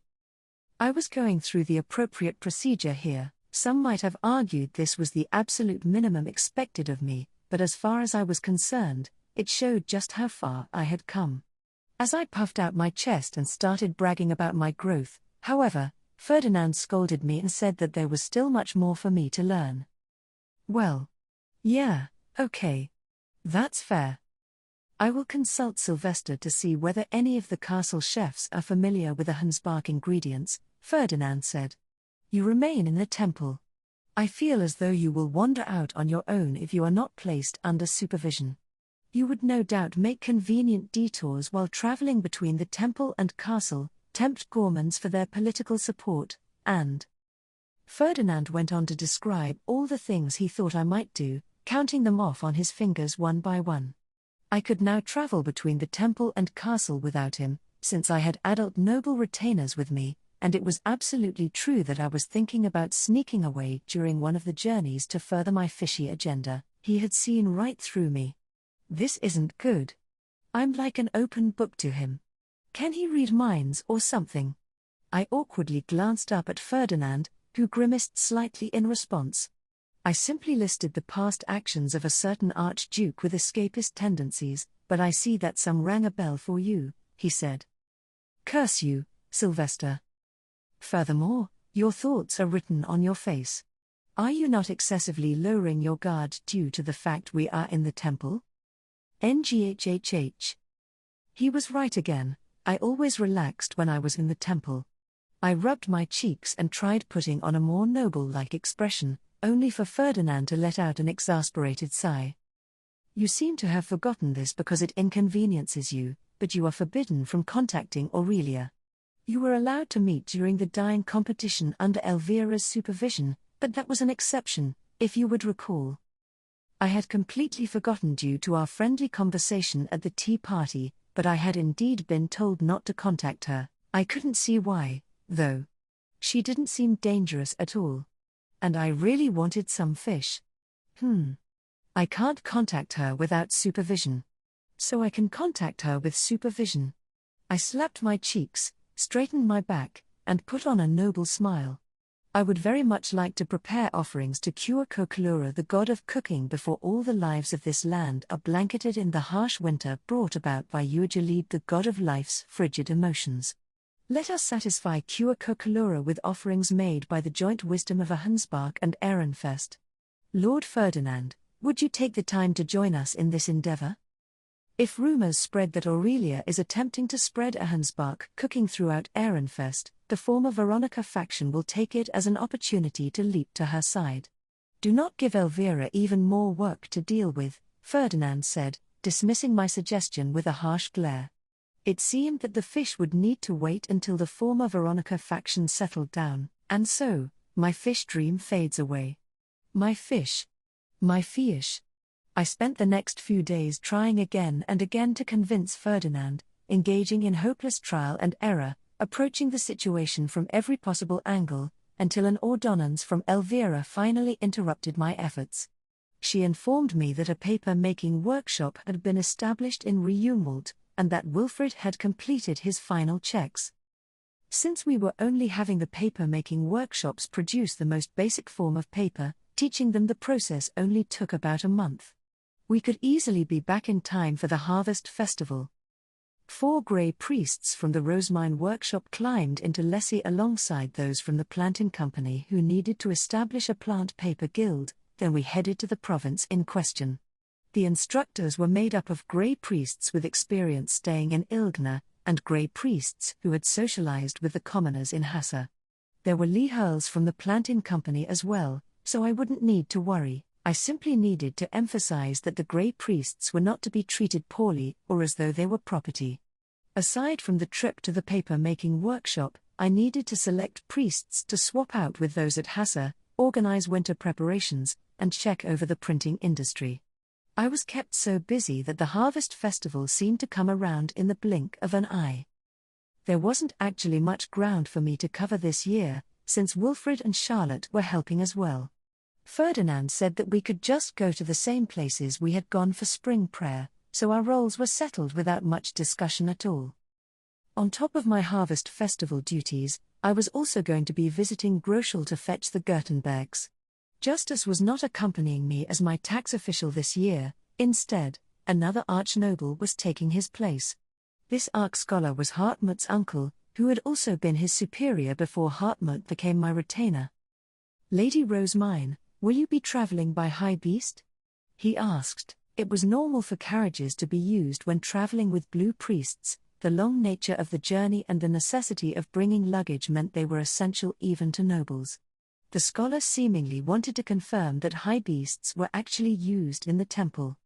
I was going through the appropriate procedure here. Some might have argued this was the absolute minimum expected of me, but as far as I was concerned, it showed just how far I had come. As I puffed out my chest and started bragging about my growth, however, Ferdinand scolded me and said that there was still much more for me to learn. Well. Yeah, okay. That's fair. I will consult Sylvester to see whether any of the castle chefs are familiar with the Hundspark ingredients, Ferdinand said. You remain in the temple. I feel as though you will wander out on your own if you are not placed under supervision. You would no doubt make convenient detours while traveling between the temple and castle, tempt gourmands for their political support, and... Ferdinand went on to describe all the things he thought I might do, counting them off on his fingers one by one. I could now travel between the temple and castle without him, since I had adult noble retainers with me, and it was absolutely true that I was thinking about sneaking away during one of the journeys to further my fishy agenda. He had seen right through me. This isn't good. I'm like an open book to him. Can he read minds or something? I awkwardly glanced up at Ferdinand, who grimaced slightly in response. I simply listed the past actions of a certain archduke with escapist tendencies, but I see that some rang a bell for you, he said. Curse you, Sylvester. Furthermore, your thoughts are written on your face. Are you not excessively lowering your guard due to the fact we are in the temple? NGHHH. He was right again. I always relaxed when I was in the temple. I rubbed my cheeks and tried putting on a more noble-like expression, only for Ferdinand to let out an exasperated sigh. You seem to have forgotten this because it inconveniences you, but you are forbidden from contacting Aurelia. You were allowed to meet during the dyeing competition under Elvira's supervision, but that was an exception, if you would recall. I had completely forgotten due to our friendly conversation at the tea party, but I had indeed been told not to contact her. I couldn't see why, though. She didn't seem dangerous at all. And I really wanted some fish. I can't contact her without supervision. So I can contact her with supervision. I slapped my cheeks, straightened my back, and put on a noble smile. I would very much like to prepare offerings to Kuakokalura, the god of cooking, before all the lives of this land are blanketed in the harsh winter brought about by Ujalid, the god of life's frigid emotions. Let us satisfy Kuakokalura with offerings made by the joint wisdom of Ahansbach and Ehrenfest. Lord Ferdinand, would you take the time to join us in this endeavor? If rumors spread that Aurelia is attempting to spread Ahansbach cooking throughout Ehrenfest, the former Veronica faction will take it as an opportunity to leap to her side. Do not give Elvira even more work to deal with, Ferdinand said, dismissing my suggestion with a harsh glare. It seemed that the fish would need to wait until the former Veronica faction settled down, and so, my fish dream fades away. My fish. My fish. I spent the next few days trying again and again to convince Ferdinand, engaging in hopeless trial and error, approaching the situation from every possible angle, until an ordonnance from Elvira finally interrupted my efforts. She informed me that a paper-making workshop had been established in Reumwald, and that Wilfrid had completed his final checks. Since we were only having the paper-making workshops produce the most basic form of paper, teaching them the process only took about a month. We could easily be back in time for the harvest festival. 4 grey priests from the Rosemine workshop climbed into Lessie alongside those from the planting company who needed to establish a plant paper guild. Then we headed to the province in question. The instructors were made up of grey priests with experience staying in Ilgna, and grey priests who had socialized with the commoners in Hassa. There were Leehurls from the planting company as well, so I wouldn't need to worry. I simply needed to emphasize that the grey priests were not to be treated poorly or as though they were property. Aside from the trip to the paper-making workshop, I needed to select priests to swap out with those at Hassa, organize winter preparations, and check over the printing industry. I was kept so busy that the harvest festival seemed to come around in the blink of an eye. There wasn't actually much ground for me to cover this year, since Wilfrid and Charlotte were helping as well. Ferdinand said that we could just go to the same places we had gone for spring prayer, so our roles were settled without much discussion at all. On top of my harvest festival duties, I was also going to be visiting Groschel to fetch the Gertenbergs. Justus was not accompanying me as my tax official this year. Instead, another archnoble was taking his place. This arch-scholar was Hartmut's uncle, who had also been his superior before Hartmut became my retainer. Lady Rosemine, will you be travelling by high beast? He asked. It was normal for carriages to be used when travelling with blue priests. The long nature of the journey and the necessity of bringing luggage meant they were essential even to nobles. The scholar seemingly wanted to confirm that high beasts were actually used in the temple.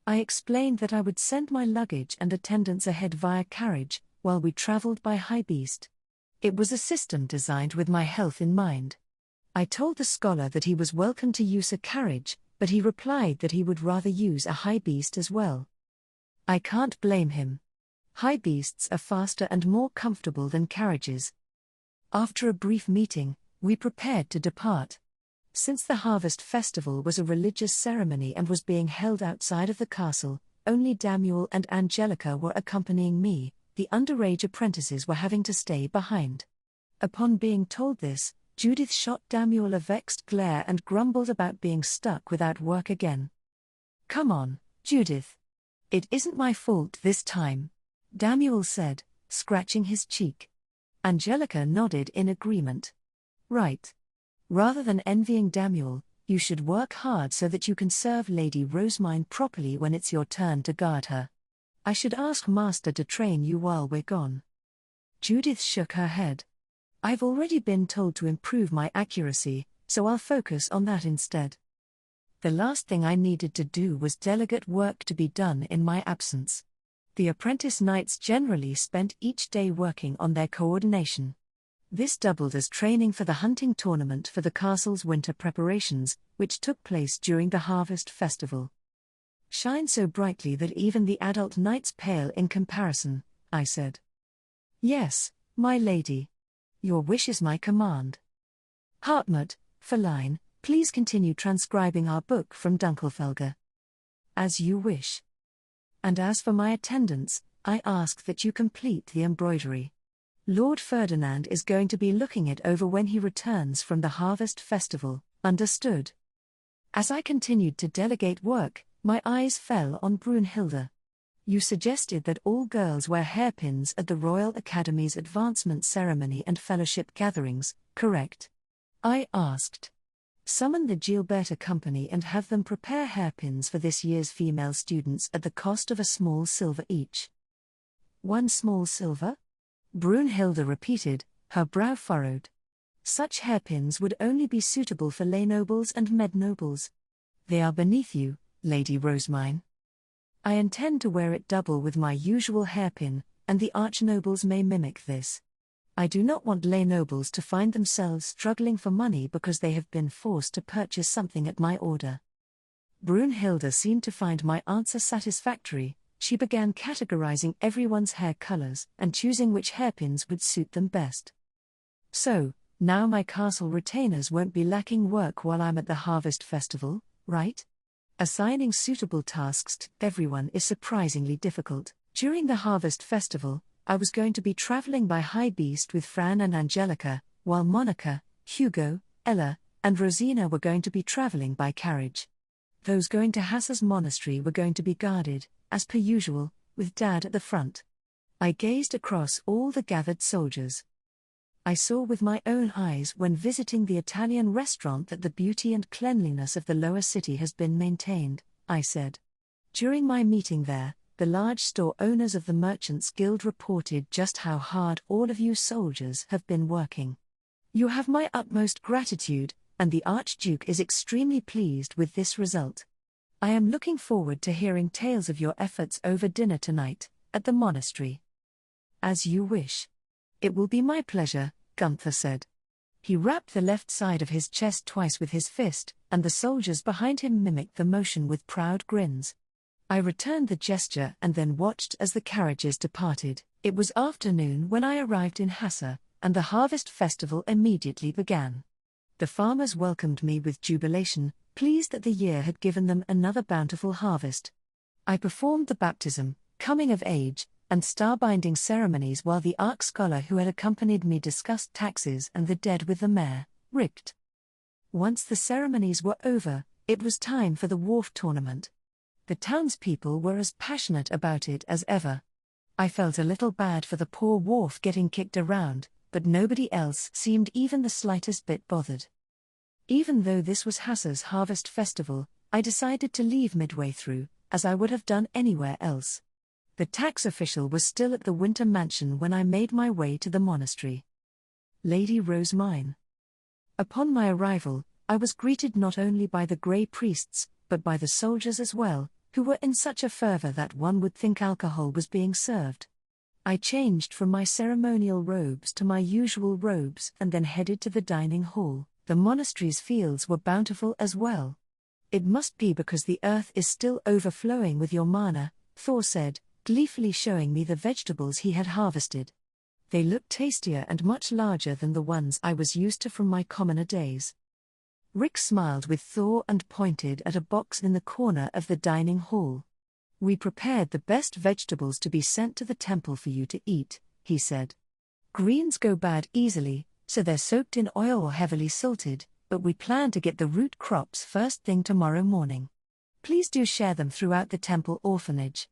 I explained that I would send my luggage and attendants ahead via carriage, while we travelled by high beast. It was a system designed with my health in mind. I told the scholar that he was welcome to use a carriage, but he replied that he would rather use a high beast as well. I can't blame him. High beasts are faster and more comfortable than carriages. After a brief meeting, we prepared to depart. Since the harvest festival was a religious ceremony and was being held outside of the castle, only Damuel and Angelica were accompanying me. The underage apprentices were having to stay behind. Upon being told this, Judith shot Damuel a vexed glare and grumbled about being stuck without work again. "Come on, Judith. It isn't my fault this time," Damuel said, scratching his cheek. Angelica nodded in agreement. Right. Rather than envying Damuel, you should work hard so that you can serve Lady Rosemine properly when it's your turn to guard her. I should ask Master to train you while we're gone. Judith shook her head. I've already been told to improve my accuracy, so I'll focus on that instead. The last thing I needed to do was delegate work to be done in my absence. The apprentice knights generally spent each day working on their coordination. This doubled as training for the hunting tournament for the castle's winter preparations, which took place during the harvest festival. Shine so brightly that even the adult knights pale in comparison, I said. Yes, my lady. Your wish is my command. Hartmut, Feline, please continue transcribing our book from Dunkelfelger. As you wish. And as for my attendance, I ask that you complete the embroidery. Lord Ferdinand is going to be looking it over when he returns from the harvest festival, understood? As I continued to delegate work, my eyes fell on Brunhilde. You suggested that all girls wear hairpins at the Royal Academy's advancement ceremony and fellowship gatherings, correct? I asked. Summon the Gilberta Company and have them prepare hairpins for this year's female students at the cost of a small silver each. 1 small silver? Brunhilde repeated, her brow furrowed. Such hairpins would only be suitable for lay nobles and med nobles. They are beneath you, Lady Rosemine. I intend to wear it double with my usual hairpin, and the archnobles may mimic this. I do not want lay nobles to find themselves struggling for money because they have been forced to purchase something at my order. Brunhilde seemed to find my answer satisfactory. She began categorizing everyone's hair colors and choosing which hairpins would suit them best. So, now my castle retainers won't be lacking work while I'm at the harvest festival, right? Assigning suitable tasks to everyone is surprisingly difficult. During the harvest festival, I was going to be traveling by high beast with Fran and Angelica, while Monica, Hugo, Ella, and Rosina were going to be traveling by carriage. Those going to Hassa's monastery were going to be guarded, as per usual, with Dad at the front. I gazed across all the gathered soldiers. I saw with my own eyes when visiting the Italian restaurant that the beauty and cleanliness of the lower city has been maintained, I said. During my meeting there, the large store owners of the Merchants Guild reported just how hard all of you soldiers have been working. You have my utmost gratitude, and the Archduke is extremely pleased with this result. I am looking forward to hearing tales of your efforts over dinner tonight, at the monastery. As you wish. It will be my pleasure, Gunther said. He rapped the left side of his chest twice with his fist, and the soldiers behind him mimicked the motion with proud grins. I returned the gesture and then watched as the carriages departed. It was afternoon when I arrived in Hassa, and the harvest festival immediately began. The farmers welcomed me with jubilation, pleased that the year had given them another bountiful harvest. I performed the baptism, coming of age, and star-binding ceremonies while the arch scholar who had accompanied me discussed taxes and the dead with the mayor, Richt. Once the ceremonies were over, it was time for the wharf tournament. The townspeople were as passionate about it as ever. I felt a little bad for the poor wharf getting kicked around, but nobody else seemed even the slightest bit bothered. Even though this was Hassa's harvest festival, I decided to leave midway through, as I would have done anywhere else. The tax official was still at the winter mansion when I made my way to the monastery. Lady Rosemine. Upon my arrival, I was greeted not only by the grey priests, but by the soldiers as well, who were in such a fervor that one would think alcohol was being served. I changed from my ceremonial robes to my usual robes and then headed to the dining hall. The monastery's fields were bountiful as well. It must be because the earth is still overflowing with your mana, Thor said, gleefully showing me the vegetables he had harvested. They looked tastier and much larger than the ones I was used to from my commoner days. Rick smiled with Thor and pointed at a box in the corner of the dining hall. We prepared the best vegetables to be sent to the temple for you to eat, he said. Greens go bad easily, so they're soaked in oil or heavily salted, but we plan to get the root crops first thing tomorrow morning. Please do share them throughout the temple orphanage.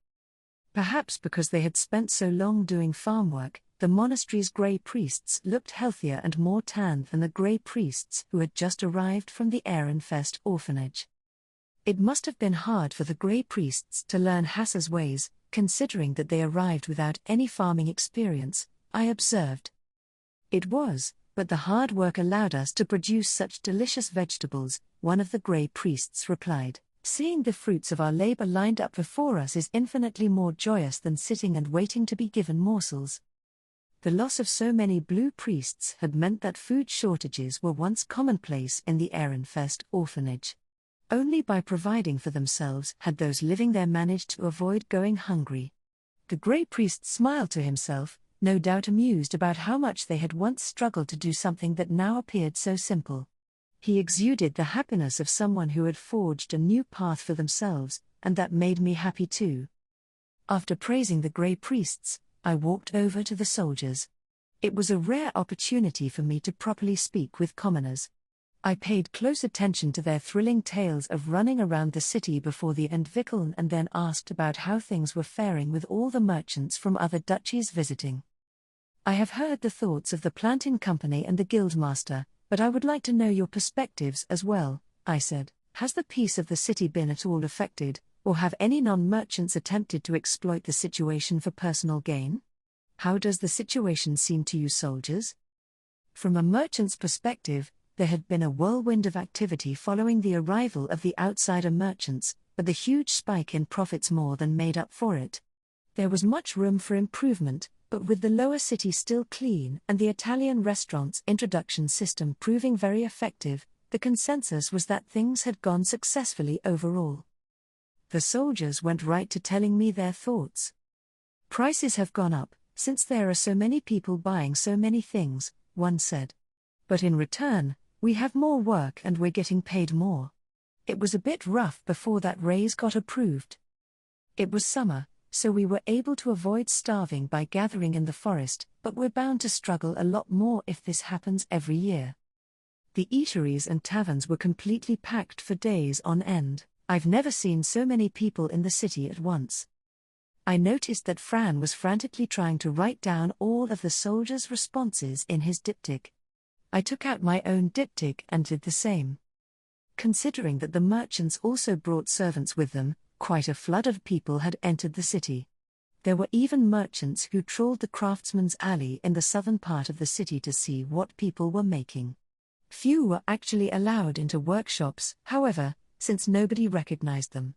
Perhaps because they had spent so long doing farm work, the monastery's grey priests looked healthier and more tanned than the grey priests who had just arrived from the Ehrenfest orphanage. It must have been hard for the grey priests to learn Hassa's ways, considering that they arrived without any farming experience, I observed. It was, but the hard work allowed us to produce such delicious vegetables, one of the grey priests replied. Seeing the fruits of our labor lined up before us is infinitely more joyous than sitting and waiting to be given morsels. The loss of so many blue priests had meant that food shortages were once commonplace in the Ehrenfest orphanage. Only by providing for themselves had those living there managed to avoid going hungry. The grey priest smiled to himself, no doubt amused about how much they had once struggled to do something that now appeared so simple. He exuded the happiness of someone who had forged a new path for themselves, and that made me happy too. After praising the grey priests, I walked over to the soldiers. It was a rare opportunity for me to properly speak with commoners. I paid close attention to their thrilling tales of running around the city before the Entwickeln and then asked about how things were faring with all the merchants from other duchies visiting. I have heard the thoughts of the planting company and the guildmaster, but I would like to know your perspectives as well, I said. Has the peace of the city been at all affected, or have any non-merchants attempted to exploit the situation for personal gain? How does the situation seem to you soldiers? From a merchant's perspective, there had been a whirlwind of activity following the arrival of the outsider merchants, but the huge spike in profits more than made up for it. There was much room for improvement, but with the lower city still clean and the Italian restaurant's introduction system proving very effective, the consensus was that things had gone successfully overall. The soldiers went right to telling me their thoughts. Prices have gone up, since there are so many people buying so many things, one said. But in return, we have more work and we're getting paid more. It was a bit rough before that raise got approved. It was summer, so we were able to avoid starving by gathering in the forest, but we're bound to struggle a lot more if this happens every year. The eateries and taverns were completely packed for days on end. I've never seen so many people in the city at once. I noticed that Fran was frantically trying to write down all of the soldiers' responses in his diptych. I took out my own diptych and did the same. Considering that the merchants also brought servants with them, quite a flood of people had entered the city. There were even merchants who trawled the craftsman's alley in the southern part of the city to see what people were making. Few were actually allowed into workshops, however, since nobody recognized them.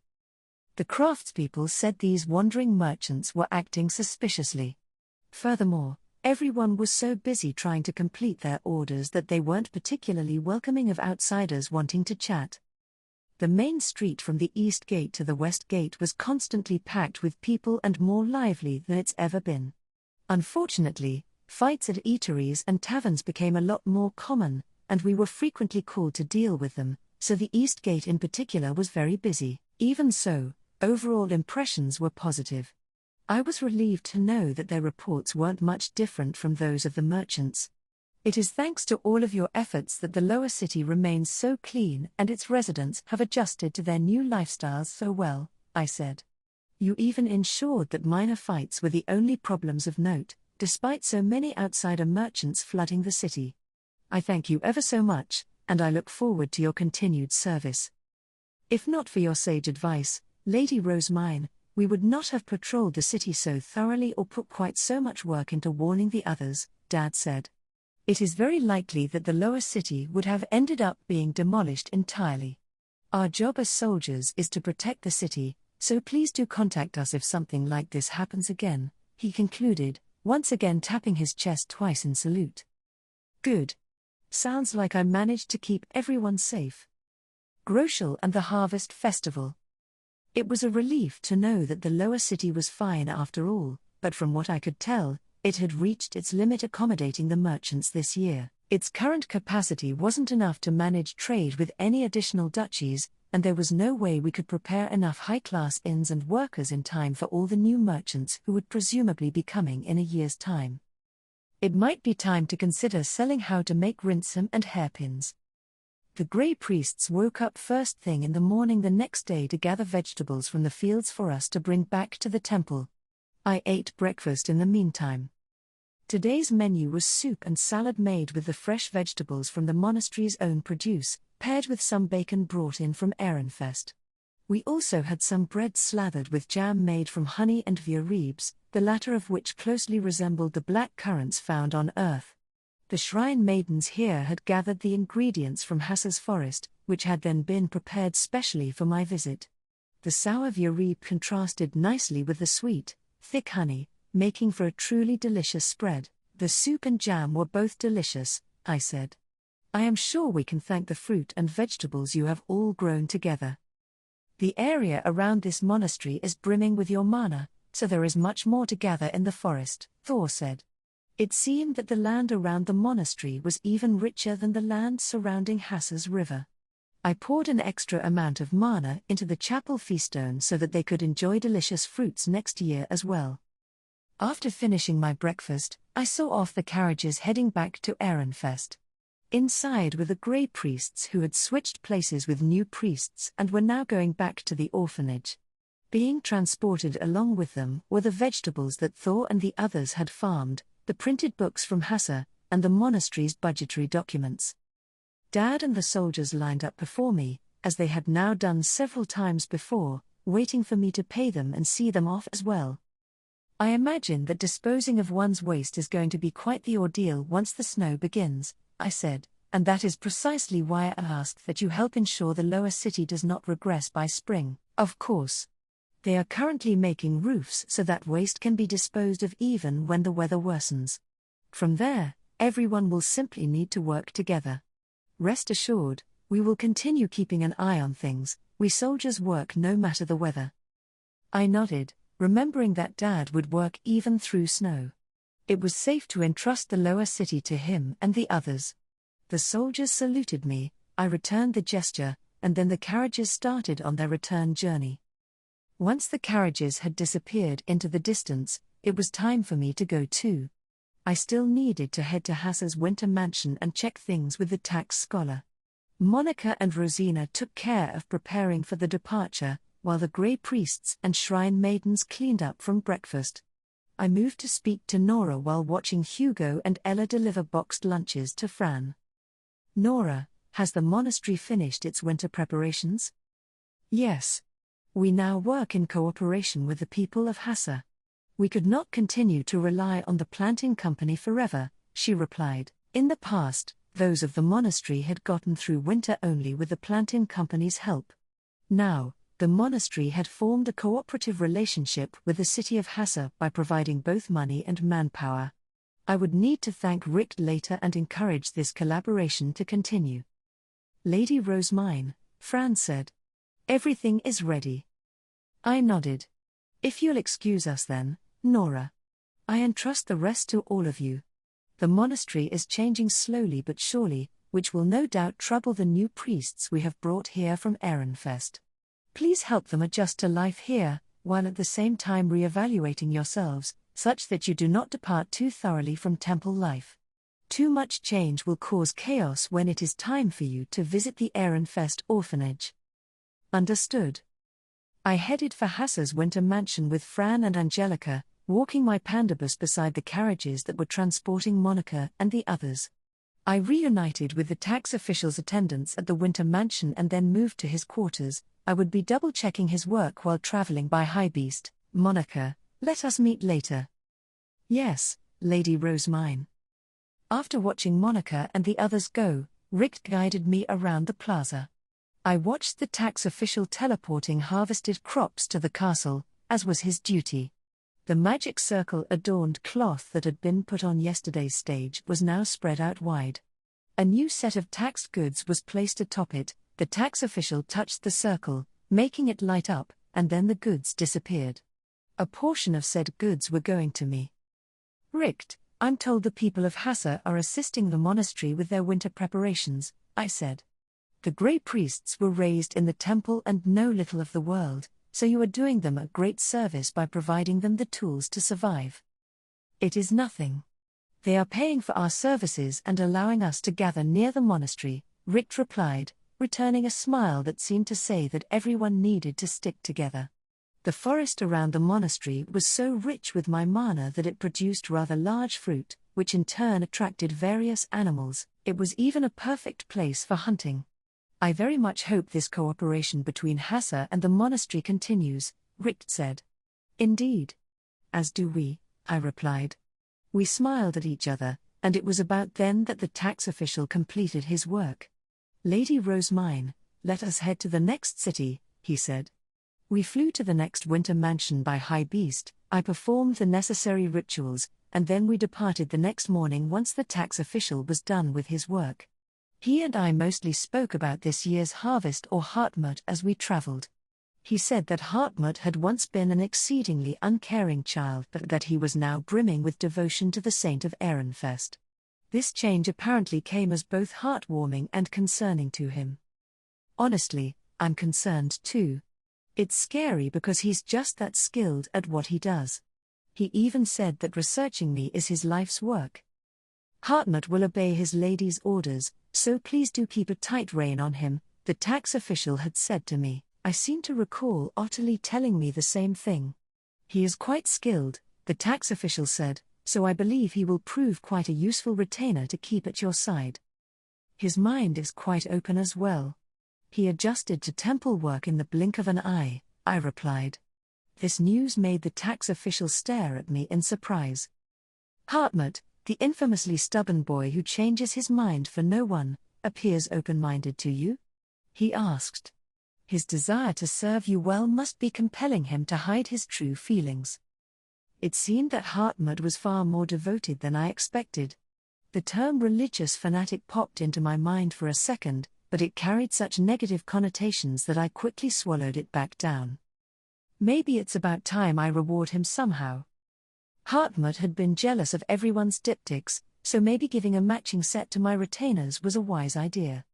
The craftspeople said these wandering merchants were acting suspiciously. Furthermore, everyone was so busy trying to complete their orders that they weren't particularly welcoming of outsiders wanting to chat. The main street from the east gate to the west gate was constantly packed with people and more lively than it's ever been. Unfortunately, fights at eateries and taverns became a lot more common, and we were frequently called to deal with them, so the east gate in particular was very busy. Even so, overall impressions were positive. I was relieved to know that their reports weren't much different from those of the merchants. It is thanks to all of your efforts that the lower city remains so clean and its residents have adjusted to their new lifestyles so well, I said. You even ensured that minor fights were the only problems of note, despite so many outsider merchants flooding the city. I thank you ever so much, and I look forward to your continued service. If not for your sage advice, Lady Rosemine, we would not have patrolled the city so thoroughly or put quite so much work into warning the others, Dad said. It is very likely that the lower city would have ended up being demolished entirely. Our job as soldiers is to protect the city, so please do contact us if something like this happens again, he concluded, once again tapping his chest twice in salute. Good. Sounds like I managed to keep everyone safe. Groschel and the Harvest Festival. It was a relief to know that the lower city was fine after all, but from what I could tell, it had reached its limit accommodating the merchants this year. Its current capacity wasn't enough to manage trade with any additional duchies, and there was no way we could prepare enough high-class inns and workers in time for all the new merchants who would presumably be coming in a year's time. It might be time to consider selling how to make rinsum and hairpins. The grey priests woke up first thing in the morning the next day to gather vegetables from the fields for us to bring back to the temple. I ate breakfast in the meantime. Today's menu was soup and salad made with the fresh vegetables from the monastery's own produce, paired with some bacon brought in from Ehrenfest. We also had some bread slathered with jam made from honey and vireebs, the latter of which closely resembled the black currants found on Earth. The shrine maidens here had gathered the ingredients from Hassa's forest, which had then been prepared specially for my visit. The sour vireeb contrasted nicely with the sweet, thick honey, making for a truly delicious spread. The soup and jam were both delicious, I said. I am sure we can thank the fruit and vegetables you have all grown together. The area around this monastery is brimming with your mana, so there is much more to gather in the forest, Thor said. It seemed that the land around the monastery was even richer than the land surrounding Hassa's river. I poured an extra amount of mana into the chapel feastone so that they could enjoy delicious fruits next year as well. After finishing my breakfast, I saw off the carriages heading back to Ehrenfest. Inside were the grey priests who had switched places with new priests and were now going back to the orphanage. Being transported along with them were the vegetables that Thor and the others had farmed, the printed books from Hassa, and the monastery's budgetary documents. Dad and the soldiers lined up before me, as they had now done several times before, waiting for me to pay them and see them off as well. I imagine that disposing of one's waste is going to be quite the ordeal once the snow begins, I said, and that is precisely why I asked that you help ensure the lower city does not regress by spring. Of course. They are currently making roofs so that waste can be disposed of even when the weather worsens. From there, everyone will simply need to work together. Rest assured, we will continue keeping an eye on things. We soldiers work no matter the weather. I nodded, remembering that Dad would work even through snow. It was safe to entrust the lower city to him and the others. The soldiers saluted me, I returned the gesture, and then the carriages started on their return journey. Once the carriages had disappeared into the distance, it was time for me to go too. I still needed to head to Hassa's winter mansion and check things with the tax scholar. Monica and Rosina took care of preparing for the departure, while the grey priests and shrine maidens cleaned up from breakfast. I moved to speak to Nora while watching Hugo and Ella deliver boxed lunches to Fran. Nora, has the monastery finished its winter preparations? Yes. We now work in cooperation with the people of Hassa. We could not continue to rely on the planting company forever, she replied. In the past, those of the monastery had gotten through winter only with the planting company's help. Now, the monastery had formed a cooperative relationship with the city of Hassa by providing both money and manpower. I would need to thank Rick later and encourage this collaboration to continue. Lady Rosemine, Fran said. Everything is ready. I nodded. If you'll excuse us then, Nora. I entrust the rest to all of you. The monastery is changing slowly but surely, which will no doubt trouble the new priests we have brought here from Ehrenfest. Please help them adjust to life here, while at the same time re-evaluating yourselves, such that you do not depart too thoroughly from temple life. Too much change will cause chaos when it is time for you to visit the Ehrenfest orphanage. Understood. I headed for Hassa's winter mansion with Fran and Angelica, walking my pandabus beside the carriages that were transporting Monica and the others. I reunited with the tax official's attendants at the winter mansion and then moved to his quarters. I would be double-checking his work while traveling by Highbeast. Monica, let us meet later. Yes, Lady Rosemine. After watching Monica and the others go, Rick guided me around the plaza. I watched the tax official teleporting harvested crops to the castle, as was his duty. The magic circle-adorned cloth that had been put on yesterday's stage was now spread out wide. A new set of taxed goods was placed atop it. The tax official touched the circle, making it light up, and then the goods disappeared. A portion of said goods were going to me. Richt, I'm told the people of Hassa are assisting the monastery with their winter preparations, I said. The grey priests were raised in the temple and know little of the world, so you are doing them a great service by providing them the tools to survive. It is nothing. They are paying for our services and allowing us to gather near the monastery, Richt replied, returning a smile that seemed to say that everyone needed to stick together. The forest around the monastery was so rich with my mana that it produced rather large fruit, which in turn attracted various animals. It was even a perfect place for hunting. I very much hope this cooperation between Hassa and the monastery continues, Richt said. Indeed. As do we, I replied. We smiled at each other, and it was about then that the tax official completed his work. Lady Rosemine, let us head to the next city, he said. We flew to the next winter mansion by High Beast. I performed the necessary rituals, and then we departed the next morning once the tax official was done with his work. He and I mostly spoke about this year's harvest or Hartmut as we travelled. He said that Hartmut had once been an exceedingly uncaring child but that he was now brimming with devotion to the saint of Ehrenfest. This change apparently came as both heartwarming and concerning to him. Honestly, I'm concerned too. It's scary because he's just that skilled at what he does. He even said that researching me is his life's work. Hartmut will obey his lady's orders, so please do keep a tight rein on him, the tax official had said to me. I seem to recall Ottilie telling me the same thing. He is quite skilled, the tax official said, so I believe he will prove quite a useful retainer to keep at your side. His mind is quite open as well. He adjusted to temple work in the blink of an eye, I replied. This news made the tax official stare at me in surprise. Hartmut, the infamously stubborn boy who changes his mind for no one, appears open-minded to you? He asked. His desire to serve you well must be compelling him to hide his true feelings. It seemed that Hartmut was far more devoted than I expected. The term religious fanatic popped into my mind for a second, but it carried such negative connotations that I quickly swallowed it back down. Maybe it's about time I reward him somehow. Hartmut had been jealous of everyone's diptychs, so maybe giving a matching set to my retainers was a wise idea.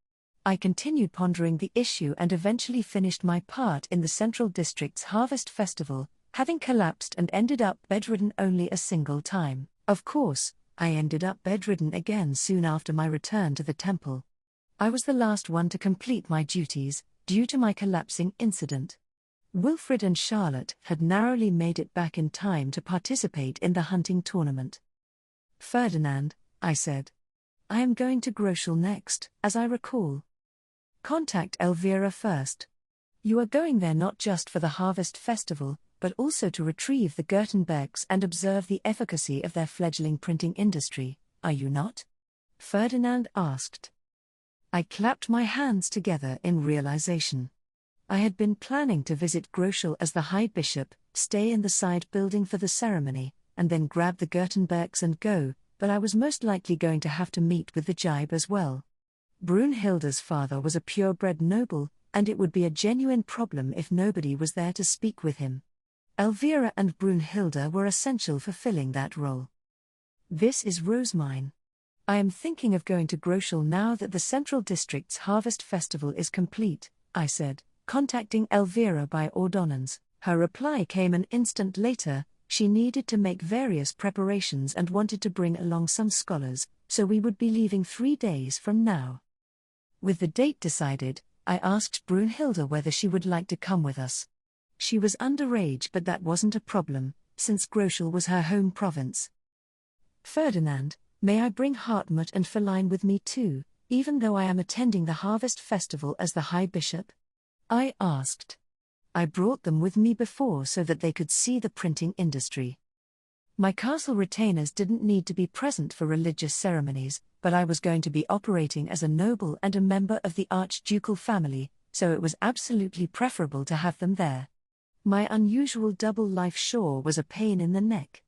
I continued pondering the issue and eventually finished my part in the Central District's Harvest Festival, having collapsed and ended up bedridden only a single time. Of course, I ended up bedridden again soon after my return to the temple. I was the last one to complete my duties, due to my collapsing incident. Wilfred and Charlotte had narrowly made it back in time to participate in the hunting tournament. Ferdinand, I said. I am going to Groschel next, as I recall. Contact Elvira first. You are going there not just for the Harvest Festival, but also to retrieve the Gutenbergs and observe the efficacy of their fledgling printing industry, are you not? Ferdinand asked. I clapped my hands together in realization. I had been planning to visit Groschel as the High Bishop, stay in the side building for the ceremony, and then grab the Gutenbergs and go, but I was most likely going to have to meet with the Jibe as well. Brunhilde's father was a purebred noble, and it would be a genuine problem if nobody was there to speak with him. Elvira and Brunhilde were essential for filling that role. This is Rosemine. I am thinking of going to Groschel now that the Central District's Harvest Festival is complete, I said, contacting Elvira by ordonnance. Her reply came an instant later. She needed to make various preparations and wanted to bring along some scholars, so we would be leaving 3 days from now. With the date decided, I asked Brunhilde whether she would like to come with us. She was underage, but that wasn't a problem, since Groschel was her home province. Ferdinand, may I bring Hartmut and Feline with me too, even though I am attending the Harvest Festival as the High Bishop? I asked. I brought them with me before so that they could see the printing industry. My castle retainers didn't need to be present for religious ceremonies, but I was going to be operating as a noble and a member of the archducal family, so it was absolutely preferable to have them there. My unusual double life sure was a pain in the neck.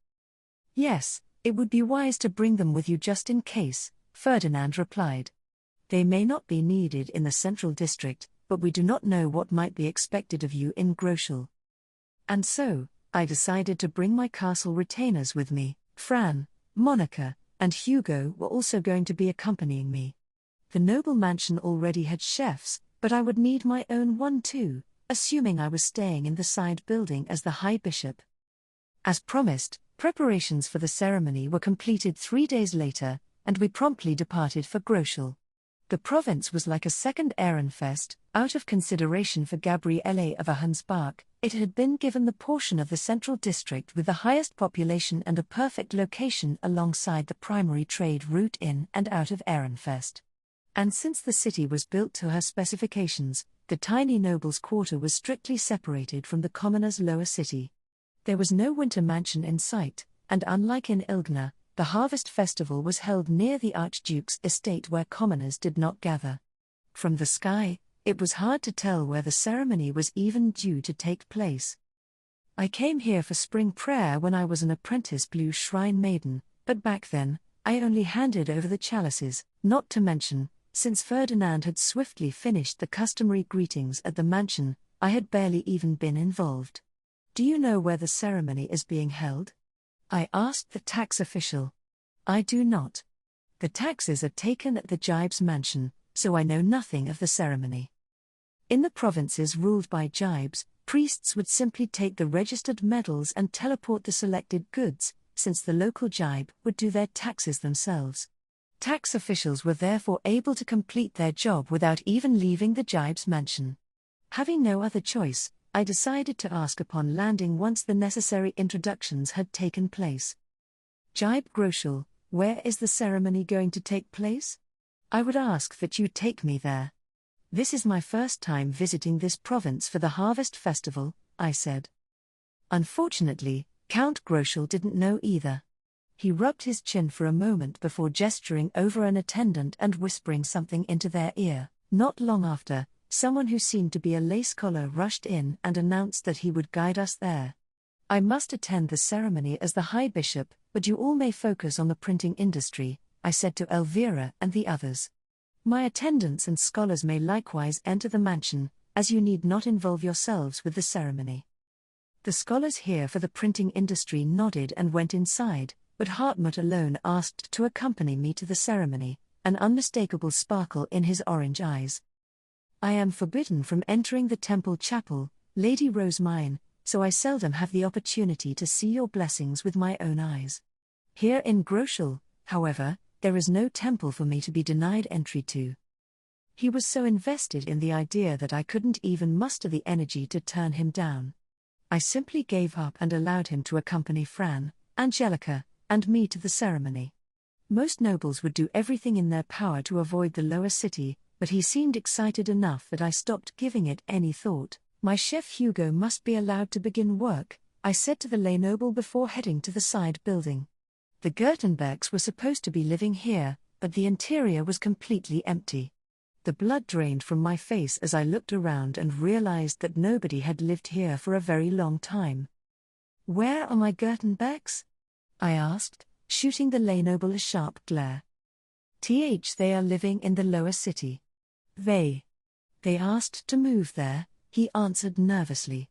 Yes, it would be wise to bring them with you just in case, Ferdinand replied. They may not be needed in the Central District, but we do not know what might be expected of you in Groschel. And so, I decided to bring my castle retainers with me. Fran, Monica, and Hugo were also going to be accompanying me. The noble mansion already had chefs, but I would need my own one too, assuming I was staying in the side building as the High Bishop. As promised, preparations for the ceremony were completed 3 days later, and we promptly departed for Groschel. The province was like a second Ehrenfest, out of consideration for Gabriele of Ahensbach, It had been given the portion of the central district with the highest population and a perfect location alongside the primary trade route in and out of Ehrenfest. And since the city was built to her specifications, the tiny noble's quarter was strictly separated from the commoner's lower city. There was no winter mansion in sight, and unlike in Ilgner, the harvest festival was held near the Archduke's estate where commoners did not gather. From the sky, it was hard to tell where the ceremony was even due to take place. I came here for spring prayer when I was an apprentice blue shrine maiden, but back then, I only handed over the chalices, not to mention, since Ferdinand had swiftly finished the customary greetings at the mansion, I had barely even been involved. Do you know where the ceremony is being held? I asked the tax official. I do not. The taxes are taken at the Jibes mansion, so I know nothing of the ceremony. In the provinces ruled by Jibes, priests would simply take the registered medals and teleport the selected goods, since the local Jibe would do their taxes themselves. Tax officials were therefore able to complete their job without even leaving the Jibes mansion. Having no other choice, I decided to ask upon landing once the necessary introductions had taken place. Jibe Groschel, where is the ceremony going to take place? I would ask that you take me there. This is my first time visiting this province for the harvest festival, I said. Unfortunately, Count Groschel didn't know either. He rubbed his chin for a moment before gesturing over an attendant and whispering something into their ear. Not long after, someone who seemed to be a lace collar rushed in and announced that he would guide us there. I must attend the ceremony as the High Bishop, but you all may focus on the printing industry, I said to Elvira and the others. My attendants and scholars may likewise enter the mansion, as you need not involve yourselves with the ceremony. The scholars here for the printing industry nodded and went inside, but Hartmut alone asked to accompany me to the ceremony, an unmistakable sparkle in his orange eyes. I am forbidden from entering the temple chapel, Lady Rose mine, so I seldom have the opportunity to see your blessings with my own eyes. Here in Groschel, however, there is no temple for me to be denied entry to. He was so invested in the idea that I couldn't even muster the energy to turn him down. I simply gave up and allowed him to accompany Fran, Angelica, and me to the ceremony. Most nobles would do everything in their power to avoid the lower city, but he seemed excited enough that I stopped giving it any thought. My chef Hugo must be allowed to begin work, I said to the lay noble before heading to the side building. The Gertenbergs were supposed to be living here, but the interior was completely empty. The blood drained from my face as I looked around and realized that nobody had lived here for a very long time. Where are my Gertenbergs? I asked, shooting the lay noble a sharp glare. They are living in the lower city. They asked to move there, he answered nervously.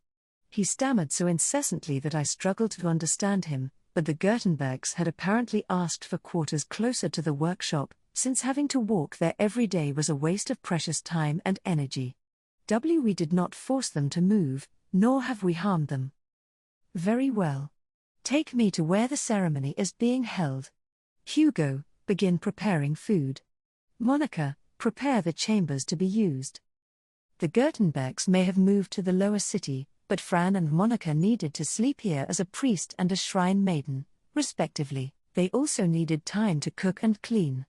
He stammered so incessantly that I struggled to understand him, but the Gertenbergs had apparently asked for quarters closer to the workshop, since having to walk there every day was a waste of precious time and energy. We did not force them to move, nor have we harmed them. Very well. Take me to where the ceremony is being held. Hugo, begin preparing food. Monica, prepare the chambers to be used. The Gertenbergs may have moved to the lower city, but Fran and Monica needed to sleep here as a priest and a shrine maiden, respectively. They also needed time to cook and clean.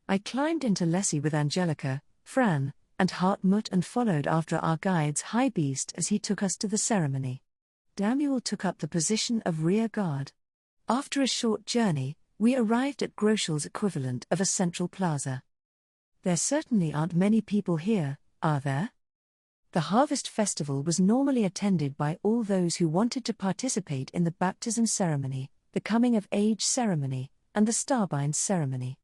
I climbed into Lessie with Angelica, Fran, and Hartmut and followed after our guide's high beast as he took us to the ceremony. Damuel took up the position of rear guard. After a short journey, we arrived at Groschel's equivalent of a central plaza. There certainly aren't many people here, are there? The harvest festival was normally attended by all those who wanted to participate in the baptism ceremony, the coming-of-age ceremony, and the Starbein ceremony.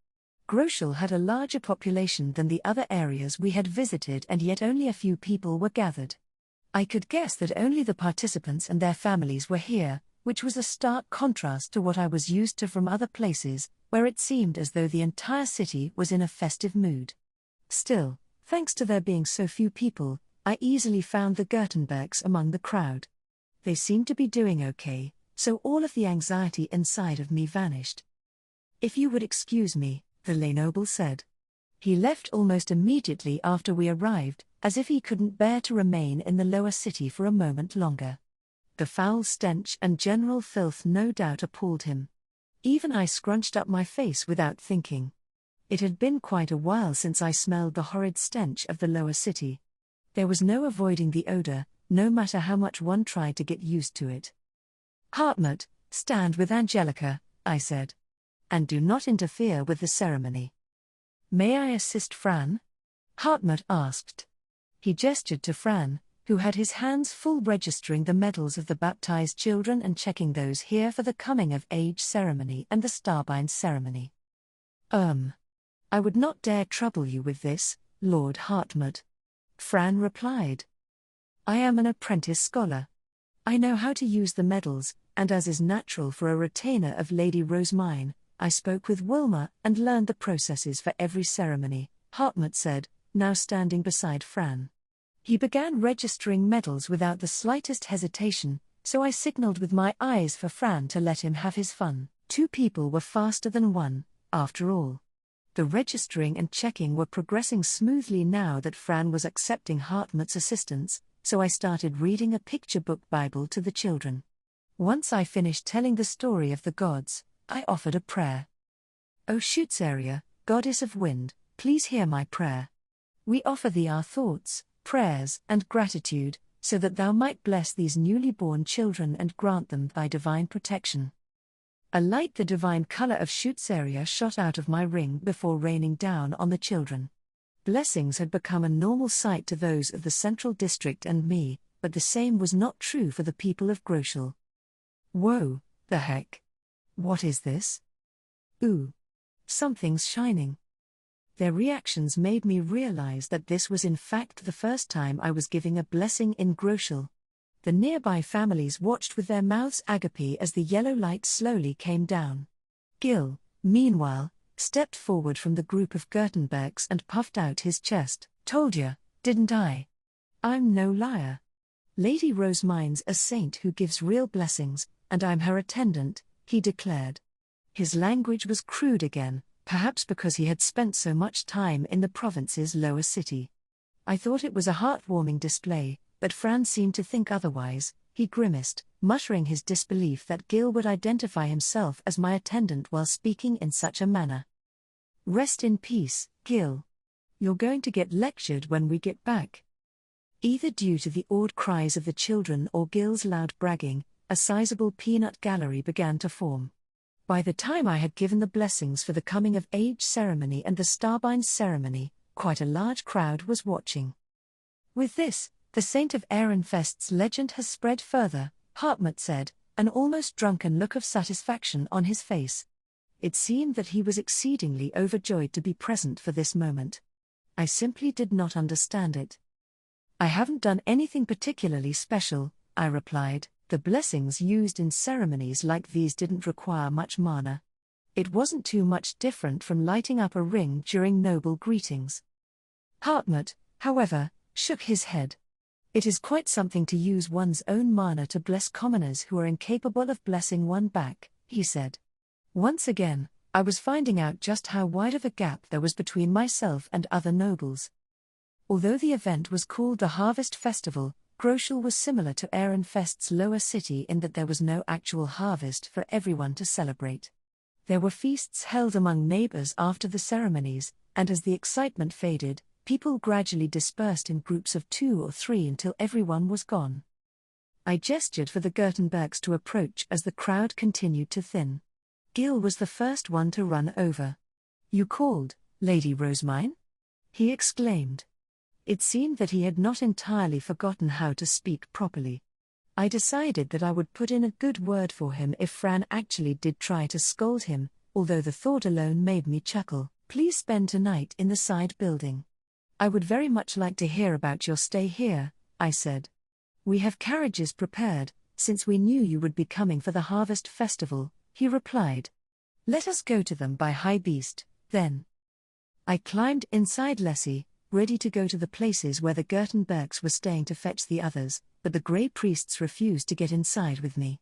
Groschel had a larger population than the other areas we had visited, and yet only a few people were gathered. I could guess that only the participants and their families were here, which was a stark contrast to what I was used to from other places, where it seemed as though the entire city was in a festive mood. Still, thanks to there being so few people, I easily found the Gertenbergs among the crowd. They seemed to be doing okay, so all of the anxiety inside of me vanished. If you would excuse me, the lay noble said. He left almost immediately after we arrived, as if he couldn't bear to remain in the lower city for a moment longer. The foul stench and general filth no doubt appalled him. Even I scrunched up my face without thinking. It had been quite a while since I smelled the horrid stench of the lower city. There was no avoiding the odor, no matter how much one tried to get used to it. "Hartmut, stand with Angelica," I said. "And do not interfere with the ceremony." "May I assist Fran?" Hartmut asked. He gestured to Fran, who had his hands full registering the medals of the baptized children and checking those here for the coming-of-age ceremony and the Starbind ceremony. I would not dare trouble you with this, Lord Hartmut," Fran replied. "I am an apprentice scholar. I know how to use the medals, and as is natural for a retainer of Lady Rosemine, I spoke with Wilma and learned the processes for every ceremony," Hartmut said, now standing beside Fran. He began registering medals without the slightest hesitation, so I signaled with my eyes for Fran to let him have his fun. 2 people were faster than 1, after all. The registering and checking were progressing smoothly now that Fran was accepting Hartmut's assistance, so I started reading a picture book Bible to the children. Once I finished telling the story of the gods, I offered a prayer. "O Shutsarea, goddess of wind, please hear my prayer. We offer thee our thoughts, prayers, and gratitude, so that thou might bless these newly born children and grant them thy divine protection." A light the divine color of Shutsarea shot out of my ring before raining down on the children. Blessings had become a normal sight to those of the Central District and me, but the same was not true for the people of Groschel. "Whoa, the heck? What is this? Ooh. Something's shining." Their reactions made me realize that this was in fact the first time I was giving a blessing in Groschel. The nearby families watched with their mouths agape as the yellow light slowly came down. Gil, meanwhile, stepped forward from the group of Gertenbergs and puffed out his chest. "Told ya, didn't I? I'm no liar. Lady Rosemine's a saint who gives real blessings, and I'm her attendant," he declared. His language was crude again, perhaps because he had spent so much time in the province's lower city. I thought it was a heartwarming display, but Fran seemed to think otherwise. He grimaced, muttering his disbelief that Gil would identify himself as my attendant while speaking in such a manner. "Rest in peace, Gil. You're going to get lectured when we get back." Either due to the awed cries of the children or Gil's loud bragging, a sizable peanut gallery began to form. By the time I had given the blessings for the coming-of-age ceremony and the Starbind ceremony, quite a large crowd was watching. "With this, the Saint of Ehrenfest's legend has spread further," Hartmut said, an almost drunken look of satisfaction on his face. It seemed that he was exceedingly overjoyed to be present for this moment. I simply did not understand it. "I haven't done anything particularly special," I replied. "The blessings used in ceremonies like these didn't require much mana. It wasn't too much different from lighting up a ring during noble greetings." Hartmut, however, shook his head. "It is quite something to use one's own mana to bless commoners who are incapable of blessing one back," he said. Once again, I was finding out just how wide of a gap there was between myself and other nobles. Although the event was called the Harvest Festival, Groschel was similar to Ehrenfest's lower city in that there was no actual harvest for everyone to celebrate. There were feasts held among neighbors after the ceremonies, and as the excitement faded, people gradually dispersed in groups of 2 or 3 until everyone was gone. I gestured for the Gertenbergs to approach as the crowd continued to thin. Gil was the first one to run over. "You called, Lady Rosemine?" he exclaimed. It seemed that he had not entirely forgotten how to speak properly. I decided that I would put in a good word for him if Fran actually did try to scold him, although the thought alone made me chuckle. "Please spend tonight in the side building. I would very much like to hear about your stay here," I said. "We have carriages prepared, since we knew you would be coming for the Harvest Festival," he replied. "Let us go to them by high beast, then." I climbed inside Lessie, ready to go to the places where the Gertenbergs were staying to fetch the others, but the grey priests refused to get inside with me.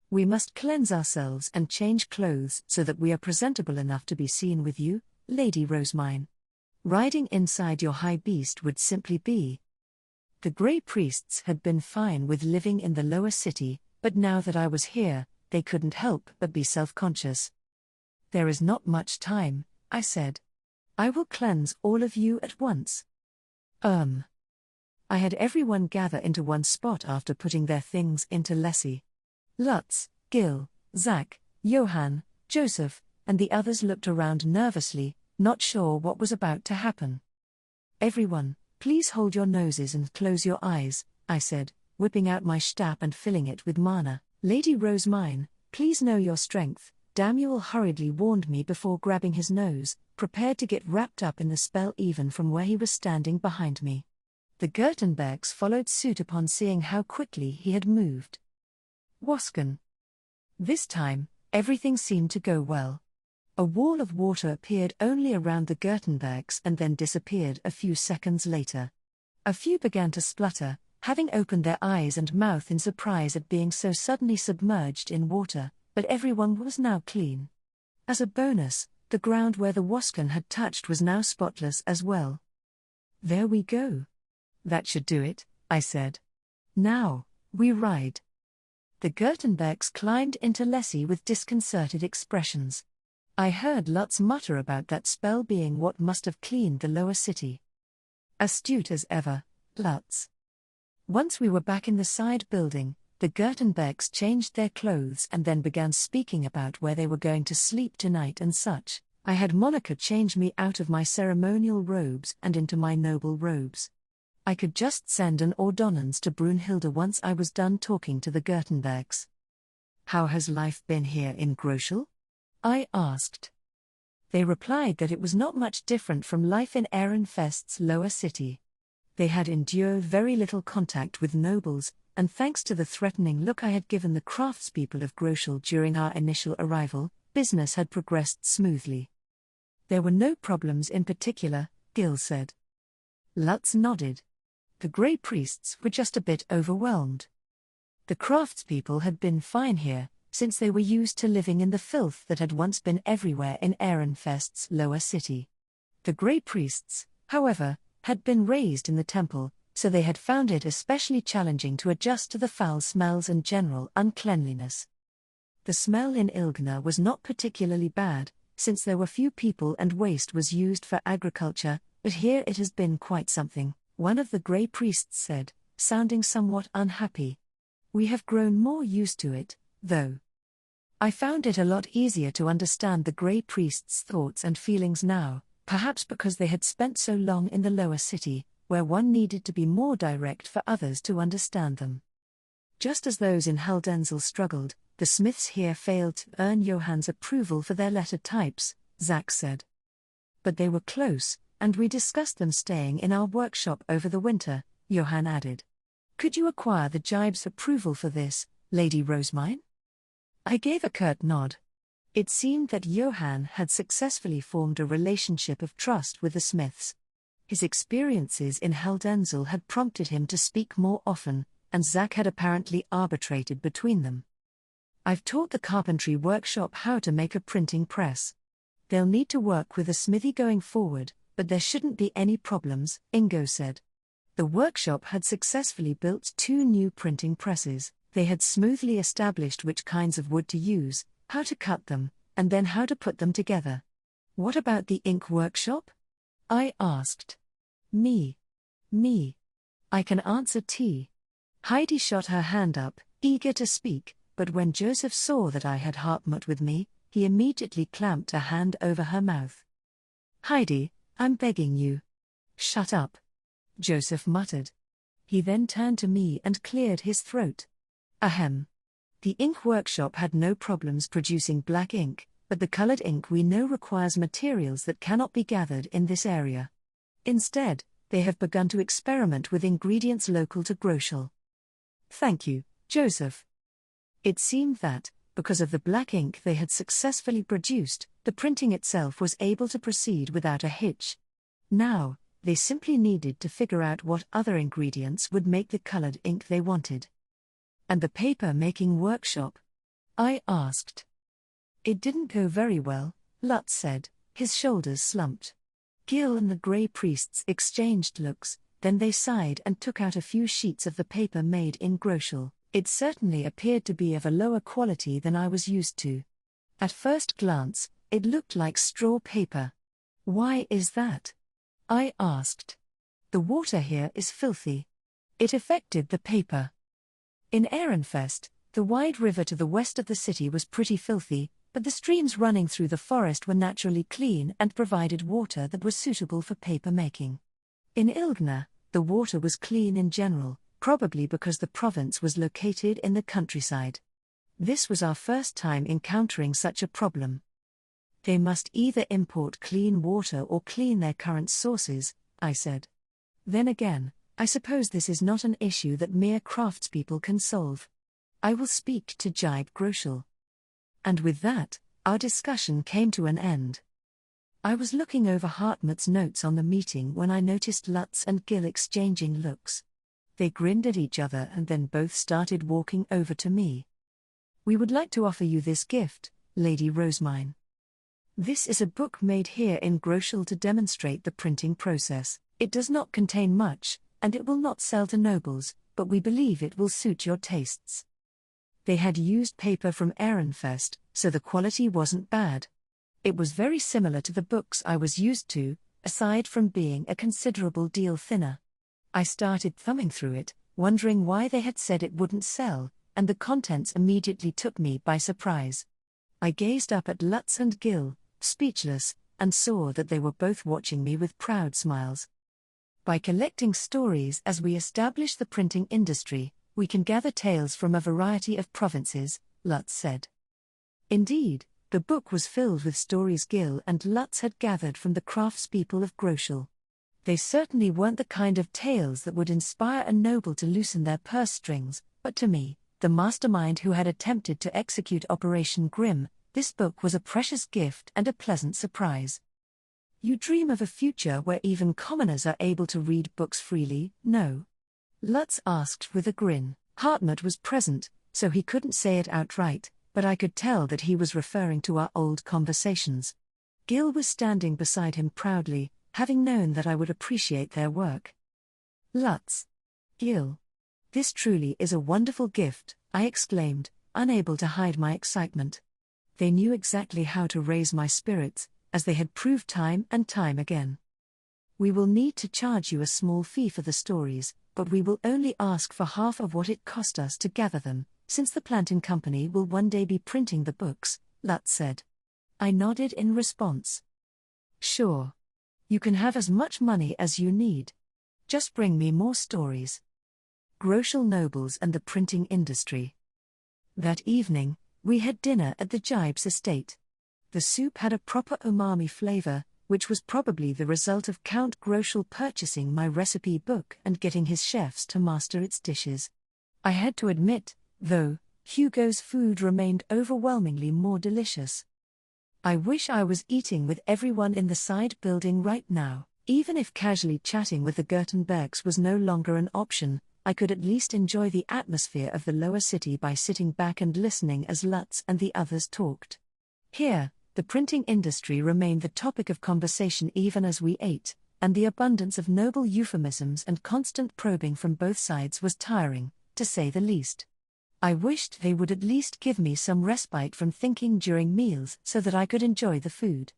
"We must cleanse ourselves and change clothes so that we are presentable enough to be seen with you, Lady Rosemine. Riding inside your high beast would simply be..." The Grey Priests had been fine with living in the lower city, but now that I was here, they couldn't help but be self-conscious. There is not much time, I said. I will cleanse all of you at once. I had everyone gather into one spot after putting their things into Lessie. Lutz, Gil, Zach, Johann, Joseph, and the others looked around nervously, not sure what was about to happen. Everyone, please hold your noses and close your eyes, I said, whipping out my staff and filling it with mana. Lady Rosemine, please know your strength, Damuel hurriedly warned me before grabbing his nose, prepared to get wrapped up in the spell even from where he was standing behind me. The Gertenbergs followed suit upon seeing how quickly he had moved. Wasken. This time, everything seemed to go well. A wall of water appeared only around the Gertenbergs and then disappeared a few seconds later. A few began to splutter, having opened their eyes and mouth in surprise at being so suddenly submerged in water, but everyone was now clean. As a bonus, the ground where the Wasken had touched was now spotless as well. There we go. That should do it, I said. Now, we ride. The Gertenbergs climbed into Lessie with disconcerted expressions. I heard Lutz mutter about that spell being what must have cleaned the lower city. Astute as ever, Lutz. Once we were back in the side building, the Gertenbergs changed their clothes and then began speaking about where they were going to sleep tonight and such. I had Monica change me out of my ceremonial robes and into my noble robes. I could just send an ordonnance to Brunhilde once I was done talking to the Gertenbergs. How has life been here in Groschel? I asked. They replied that it was not much different from life in Ehrenfest's lower city. They had endured very little contact with nobles, and thanks to the threatening look I had given the craftspeople of Groschel during our initial arrival, business had progressed smoothly. There were no problems in particular, Gil said. Lutz nodded. The Grey Priests were just a bit overwhelmed. The craftspeople had been fine here, since they were used to living in the filth that had once been everywhere in Ehrenfest's lower city. The Grey Priests, however, had been raised in the temple, so they had found it especially challenging to adjust to the foul smells and general uncleanliness. The smell in Ilgner was not particularly bad, since there were few people and waste was used for agriculture, but here it has been quite something, one of the Grey Priests said, sounding somewhat unhappy. We have grown more used to it, though. I found it a lot easier to understand the Grey Priests' thoughts and feelings now, perhaps because they had spent so long in the lower city, where one needed to be more direct for others to understand them. Just as those in Heldenzel struggled, the smiths here failed to earn Johann's approval for their letter types, Zach said. But they were close, and we discussed them staying in our workshop over the winter, Johann added. Could you acquire the Jibe's approval for this, Lady Rosemine? I gave a curt nod. It seemed that Johann had successfully formed a relationship of trust with the smiths. His experiences in Heldenzel had prompted him to speak more often, and Zach had apparently arbitrated between them. I've taught the carpentry workshop how to make a printing press. They'll need to work with a smithy going forward, but there shouldn't be any problems, Ingo said. The workshop had successfully built 2 new printing presses. They had smoothly established which kinds of wood to use, how to cut them, and then how to put them together. What about the ink workshop? I asked. Me. I can answer T. Heidi shot her hand up, eager to speak, but when Joseph saw that I had Hartmut with me, he immediately clamped a hand over her mouth. Heidi, I'm begging you. Shut up. Joseph muttered. He then turned to me and cleared his throat. Ahem. The ink workshop had no problems producing black ink, but the colored ink we know requires materials that cannot be gathered in this area. Instead, they have begun to experiment with ingredients local to Groschel. Thank you, Joseph. It seemed that, because of the black ink they had successfully produced, the printing itself was able to proceed without a hitch. Now, they simply needed to figure out what other ingredients would make the colored ink they wanted. And the paper-making workshop? I asked. It didn't go very well, Lutz said, his shoulders slumped. Gil and the Grey Priests exchanged looks, then they sighed and took out a few sheets of the paper made in Groschel. It certainly appeared to be of a lower quality than I was used to. At first glance, it looked like straw paper. Why is that? I asked. The water here is filthy. It affected the paper. In Ehrenfest, the wide river to the west of the city was pretty filthy, but the streams running through the forest were naturally clean and provided water that was suitable for paper making. In Ilgner, the water was clean in general, probably because the province was located in the countryside. This was our first time encountering such a problem. They must either import clean water or clean their current sources, I said. Then again, I suppose this is not an issue that mere craftspeople can solve. I will speak to Jibe Groschel. And with that, our discussion came to an end. I was looking over Hartmut's notes on the meeting when I noticed Lutz and Gil exchanging looks. They grinned at each other and then both started walking over to me. We would like to offer you this gift, Lady Rosemine. This is a book made here in Groschel to demonstrate the printing process. It does not contain much, and it will not sell to nobles, but we believe it will suit your tastes. They had used paper from Ehrenfest, so the quality wasn't bad. It was very similar to the books I was used to, aside from being a considerable deal thinner. I started thumbing through it, wondering why they had said it wouldn't sell, and the contents immediately took me by surprise. I gazed up at Lutz and Gil, speechless, and saw that they were both watching me with proud smiles. By collecting stories as we establish the printing industry, we can gather tales from a variety of provinces, Lutz said. Indeed, the book was filled with stories Gil and Lutz had gathered from the craftspeople of Groschel. They certainly weren't the kind of tales that would inspire a noble to loosen their purse strings, but to me, the mastermind who had attempted to execute Operation Grimm, this book was a precious gift and a pleasant surprise. You dream of a future where even commoners are able to read books freely, no? Lutz asked with a grin. Hartmut was present, so he couldn't say it outright, but I could tell that he was referring to our old conversations. Gil was standing beside him proudly, having known that I would appreciate their work. Lutz. Gil. This truly is a wonderful gift, I exclaimed, unable to hide my excitement. They knew exactly how to raise my spirits, as they had proved time and time again. We will need to charge you a small fee for the stories, but we will only ask for half of what it cost us to gather them, since the planting company will one day be printing the books, Lutz said. I nodded in response. Sure. You can have as much money as you need. Just bring me more stories. Groschel nobles and the printing industry. That evening, we had dinner at the Jibes estate. The soup had a proper umami flavor, which was probably the result of Count Groschel purchasing my recipe book and getting his chefs to master its dishes. I had to admit, though, Hugo's food remained overwhelmingly more delicious. I wish I was eating with everyone in the side building right now. Even if casually chatting with the Gertenbergs was no longer an option, I could at least enjoy the atmosphere of the lower city by sitting back and listening as Lutz and the others talked. Here, the printing industry remained the topic of conversation even as we ate, and the abundance of noble euphemisms and constant probing from both sides was tiring, to say the least. I wished they would at least give me some respite from thinking during meals so that I could enjoy the food.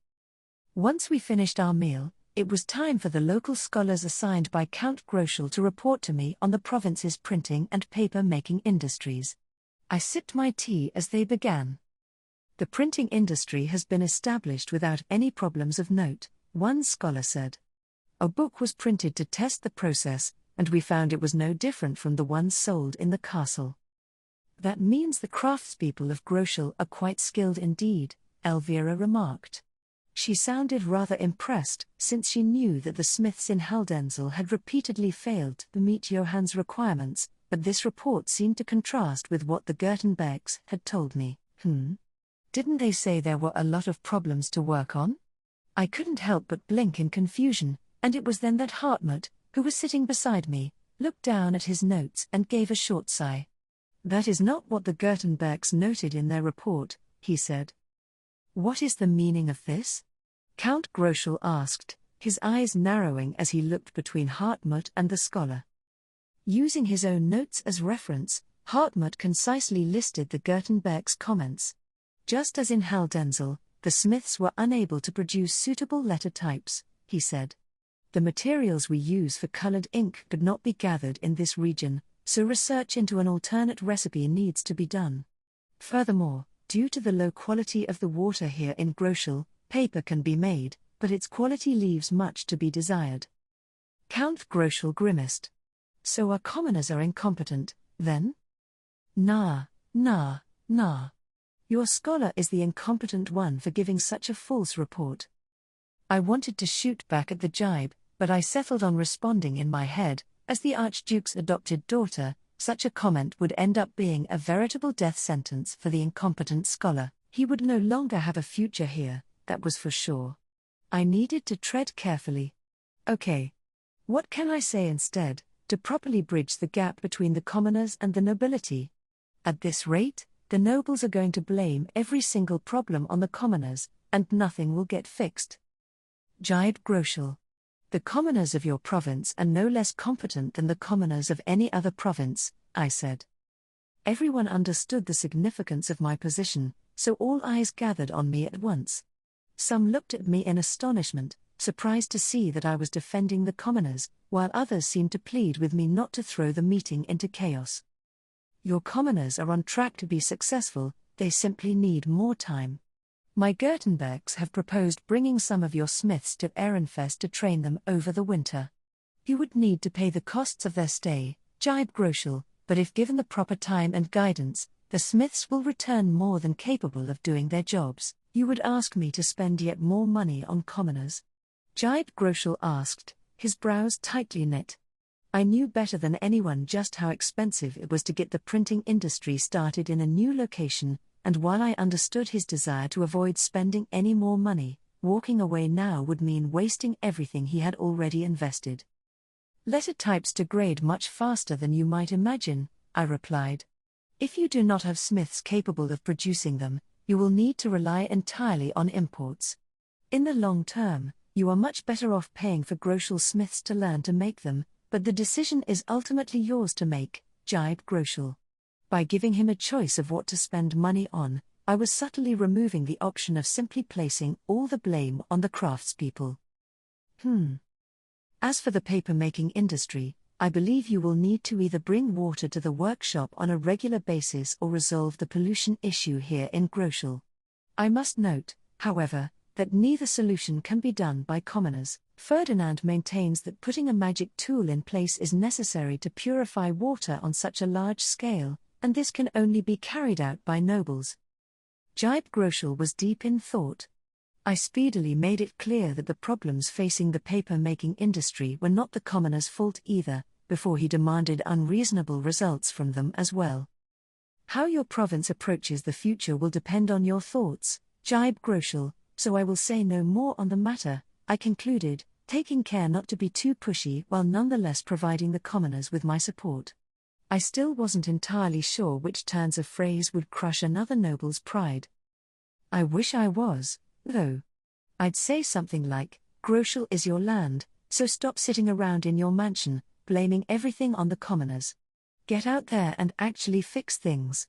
Once we finished our meal, it was time for the local scholars assigned by Count Groschel to report to me on the province's printing and paper-making industries. I sipped my tea as they began. The printing industry has been established without any problems of note, one scholar said. A book was printed to test the process, and we found it was no different from the ones sold in the castle. That means the craftspeople of Groschel are quite skilled indeed, Elvira remarked. She sounded rather impressed, since she knew that the smiths in Haldensel had repeatedly failed to meet Johann's requirements, but this report seemed to contrast with what the Gertenbergs had told me. Didn't they say there were a lot of problems to work on? I couldn't help but blink in confusion, and it was then that Hartmut, who was sitting beside me, looked down at his notes and gave a short sigh. That is not what the Gertenbergs noted in their report, he said. What is the meaning of this? Count Groschel asked, his eyes narrowing as he looked between Hartmut and the scholar. Using his own notes as reference, Hartmut concisely listed the Gutenberg's comments. Just as in Haldensel, the Smiths were unable to produce suitable letter types, he said. The materials we use for colored ink could not be gathered in this region, so research into an alternate recipe needs to be done. Furthermore, due to the low quality of the water here in Groschel, paper can be made, but its quality leaves much to be desired. Count Groschel grimaced. So our commoners are incompetent, then? Nah. Your scholar is the incompetent one for giving such a false report. I wanted to shoot back at the jibe, but I settled on responding in my head, as the Archduke's adopted daughter, such a comment would end up being a veritable death sentence for the incompetent scholar. He would no longer have a future here, that was for sure. I needed to tread carefully. Okay. What can I say instead, to properly bridge the gap between the commoners and the nobility? At this rate, the nobles are going to blame every single problem on the commoners, and nothing will get fixed. Jibed Groschel. The commoners of your province are no less competent than the commoners of any other province, I said. Everyone understood the significance of my position, so all eyes gathered on me at once. Some looked at me in astonishment, surprised to see that I was defending the commoners, while others seemed to plead with me not to throw the meeting into chaos. Your commoners are on track to be successful, they simply need more time. My Gutenbergs have proposed bringing some of your Smiths to Ehrenfest to train them over the winter. You would need to pay the costs of their stay, jibed Groschel, but if given the proper time and guidance, the Smiths will return more than capable of doing their jobs. You would ask me to spend yet more money on commoners? Jibed Groschel asked, his brows tightly knit. I knew better than anyone just how expensive it was to get the printing industry started in a new location, and while I understood his desire to avoid spending any more money, walking away now would mean wasting everything he had already invested. Letter types degrade much faster than you might imagine, I replied. If you do not have Smiths capable of producing them, you will need to rely entirely on imports. In the long term, you are much better off paying for Groschel Smiths to learn to make them, but the decision is ultimately yours to make, jibed Groschel. By giving him a choice of what to spend money on, I was subtly removing the option of simply placing all the blame on the craftspeople. As for the paper-making industry, I believe you will need to either bring water to the workshop on a regular basis or resolve the pollution issue here in Groschel. I must note, however, that neither solution can be done by commoners. Ferdinand maintains that putting a magic tool in place is necessary to purify water on such a large scale, and this can only be carried out by nobles. Jibed Groschel was deep in thought. I speedily made it clear that the problems facing the paper-making industry were not the commoners' fault either, before he demanded unreasonable results from them as well. How your province approaches the future will depend on your thoughts, jibed Groschel, so I will say no more on the matter, I concluded, taking care not to be too pushy while nonetheless providing the commoners with my support. I still wasn't entirely sure which turns of phrase would crush another noble's pride. I wish I was, though. I'd say something like, Groschel is your land, so stop sitting around in your mansion, blaming everything on the commoners. Get out there and actually fix things.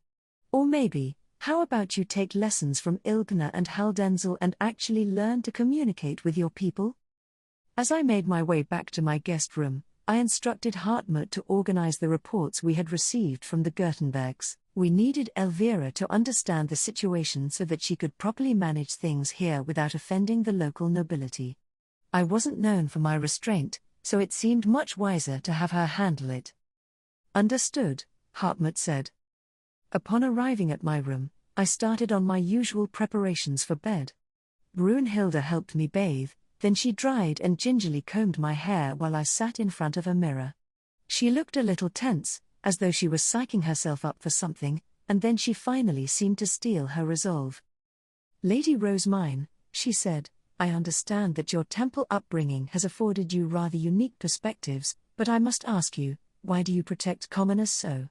Or maybe, how about you take lessons from Ilgner and Haldensel and actually learn to communicate with your people? As I made my way back to my guest room, I instructed Hartmut to organize the reports we had received from the Gutenbergs. We needed Elvira to understand the situation so that she could properly manage things here without offending the local nobility. I wasn't known for my restraint, so it seemed much wiser to have her handle it. Understood, Hartmut said. Upon arriving at my room, I started on my usual preparations for bed. Brunhilde helped me bathe, then she dried and gingerly combed my hair while I sat in front of a mirror. She looked a little tense, as though she was psyching herself up for something, and then she finally seemed to steel her resolve. Lady Rosemine, she said, I understand that your temple upbringing has afforded you rather unique perspectives, but I must ask you, why do you protect commoners so?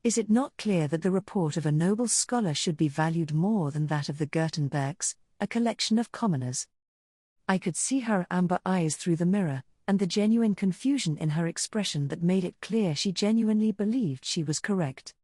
Is it not clear that the report of a noble scholar should be valued more than that of the Gutenbergs, a collection of commoners? I could see her amber eyes through the mirror, and the genuine confusion in her expression that made it clear she genuinely believed she was correct.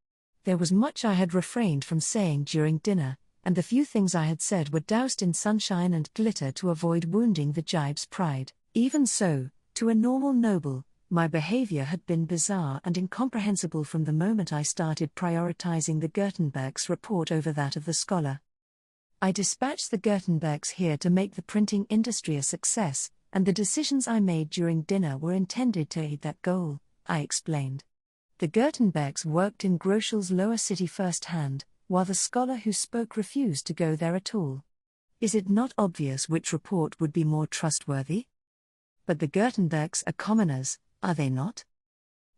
There was much I had refrained from saying during dinner, and the few things I had said were doused in sunshine and glitter to avoid wounding the jibe's pride. Even so, to a normal noble, my behavior had been bizarre and incomprehensible from the moment I started prioritizing the Gutenberg's report over that of the scholar. I dispatched the Gutenbergs here to make the printing industry a success, and the decisions I made during dinner were intended to aid that goal, I explained. The Gutenbergs worked in Groschel's lower city firsthand, while the scholar who spoke refused to go there at all. Is it not obvious which report would be more trustworthy? But the Gutenbergs are commoners, are they not?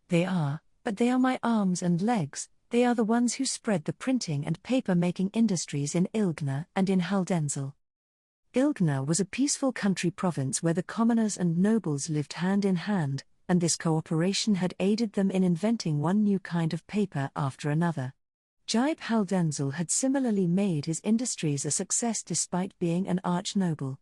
They are, but they are my arms and legs. They are the ones who spread the printing and paper-making industries in Ilgner and in Haldensel. Ilgner was a peaceful country province where the commoners and nobles lived hand in hand, and this cooperation had aided them in inventing one new kind of paper after another. Jibe Haldensel had similarly made his industries a success despite being an arch-noble.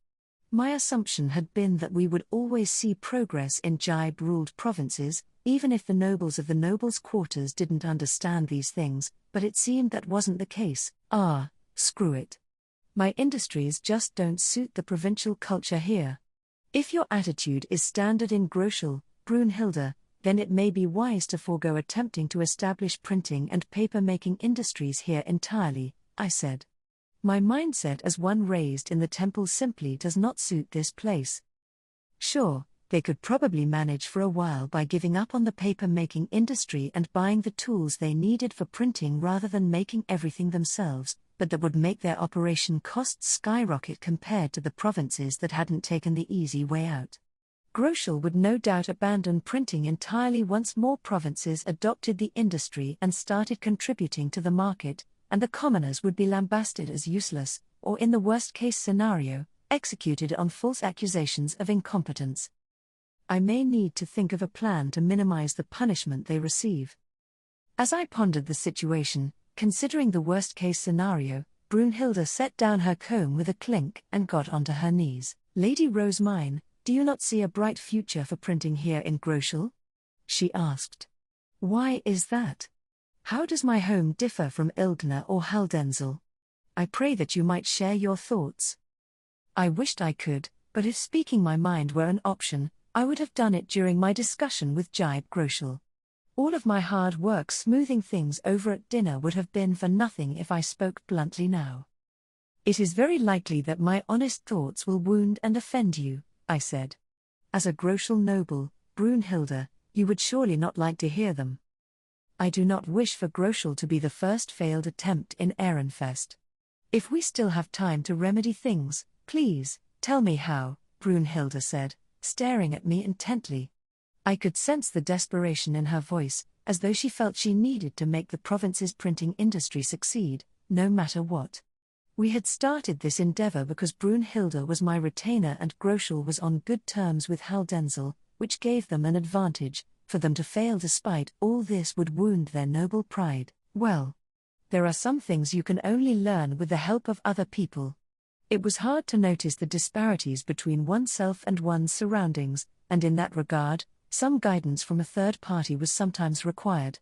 My assumption had been that we would always see progress in Jibe-ruled provinces, even if the nobles of the nobles' quarters didn't understand these things, but it seemed that wasn't the case. Screw it. My industries just don't suit the provincial culture here. If your attitude is standard in Groschel, Brunhilde, then it may be wise to forego attempting to establish printing and paper-making industries here entirely, I said. My mindset as one raised in the temple simply does not suit this place. Sure, they could probably manage for a while by giving up on the paper-making industry and buying the tools they needed for printing rather than making everything themselves, but that would make their operation costs skyrocket compared to the provinces that hadn't taken the easy way out. Groschel would no doubt abandon printing entirely once more provinces adopted the industry and started contributing to the market, and the commoners would be lambasted as useless, or in the worst-case scenario, executed on false accusations of incompetence. I may need to think of a plan to minimize the punishment they receive. As I pondered the situation, considering the worst-case scenario, Brunhilde set down her comb with a clink and got onto her knees. Lady Rosemine, do you not see a bright future for printing here in Groschel? She asked. Why is that? How does my home differ from Ilgner or Haldensel? I pray that you might share your thoughts. I wished I could, but if speaking my mind were an option, I would have done it during my discussion with Jibe Groschel. All of my hard work smoothing things over at dinner would have been for nothing if I spoke bluntly now. It is very likely that my honest thoughts will wound and offend you, I said. As a Groschel noble, Brunhilde, you would surely not like to hear them. I do not wish for Groschel to be the first failed attempt in Ehrenfest. If we still have time to remedy things, please, tell me how, Brunhilde said, staring at me intently. I could sense the desperation in her voice, as though she felt she needed to make the province's printing industry succeed, no matter what. We had started this endeavor because Brunhilde was my retainer and Groschel was on good terms with Haldensel, which gave them an advantage. For them to fail despite all this would wound their noble pride. Well, there are some things you can only learn with the help of other people. It was hard to notice the disparities between oneself and one's surroundings, and in that regard, some guidance from a third party was sometimes required.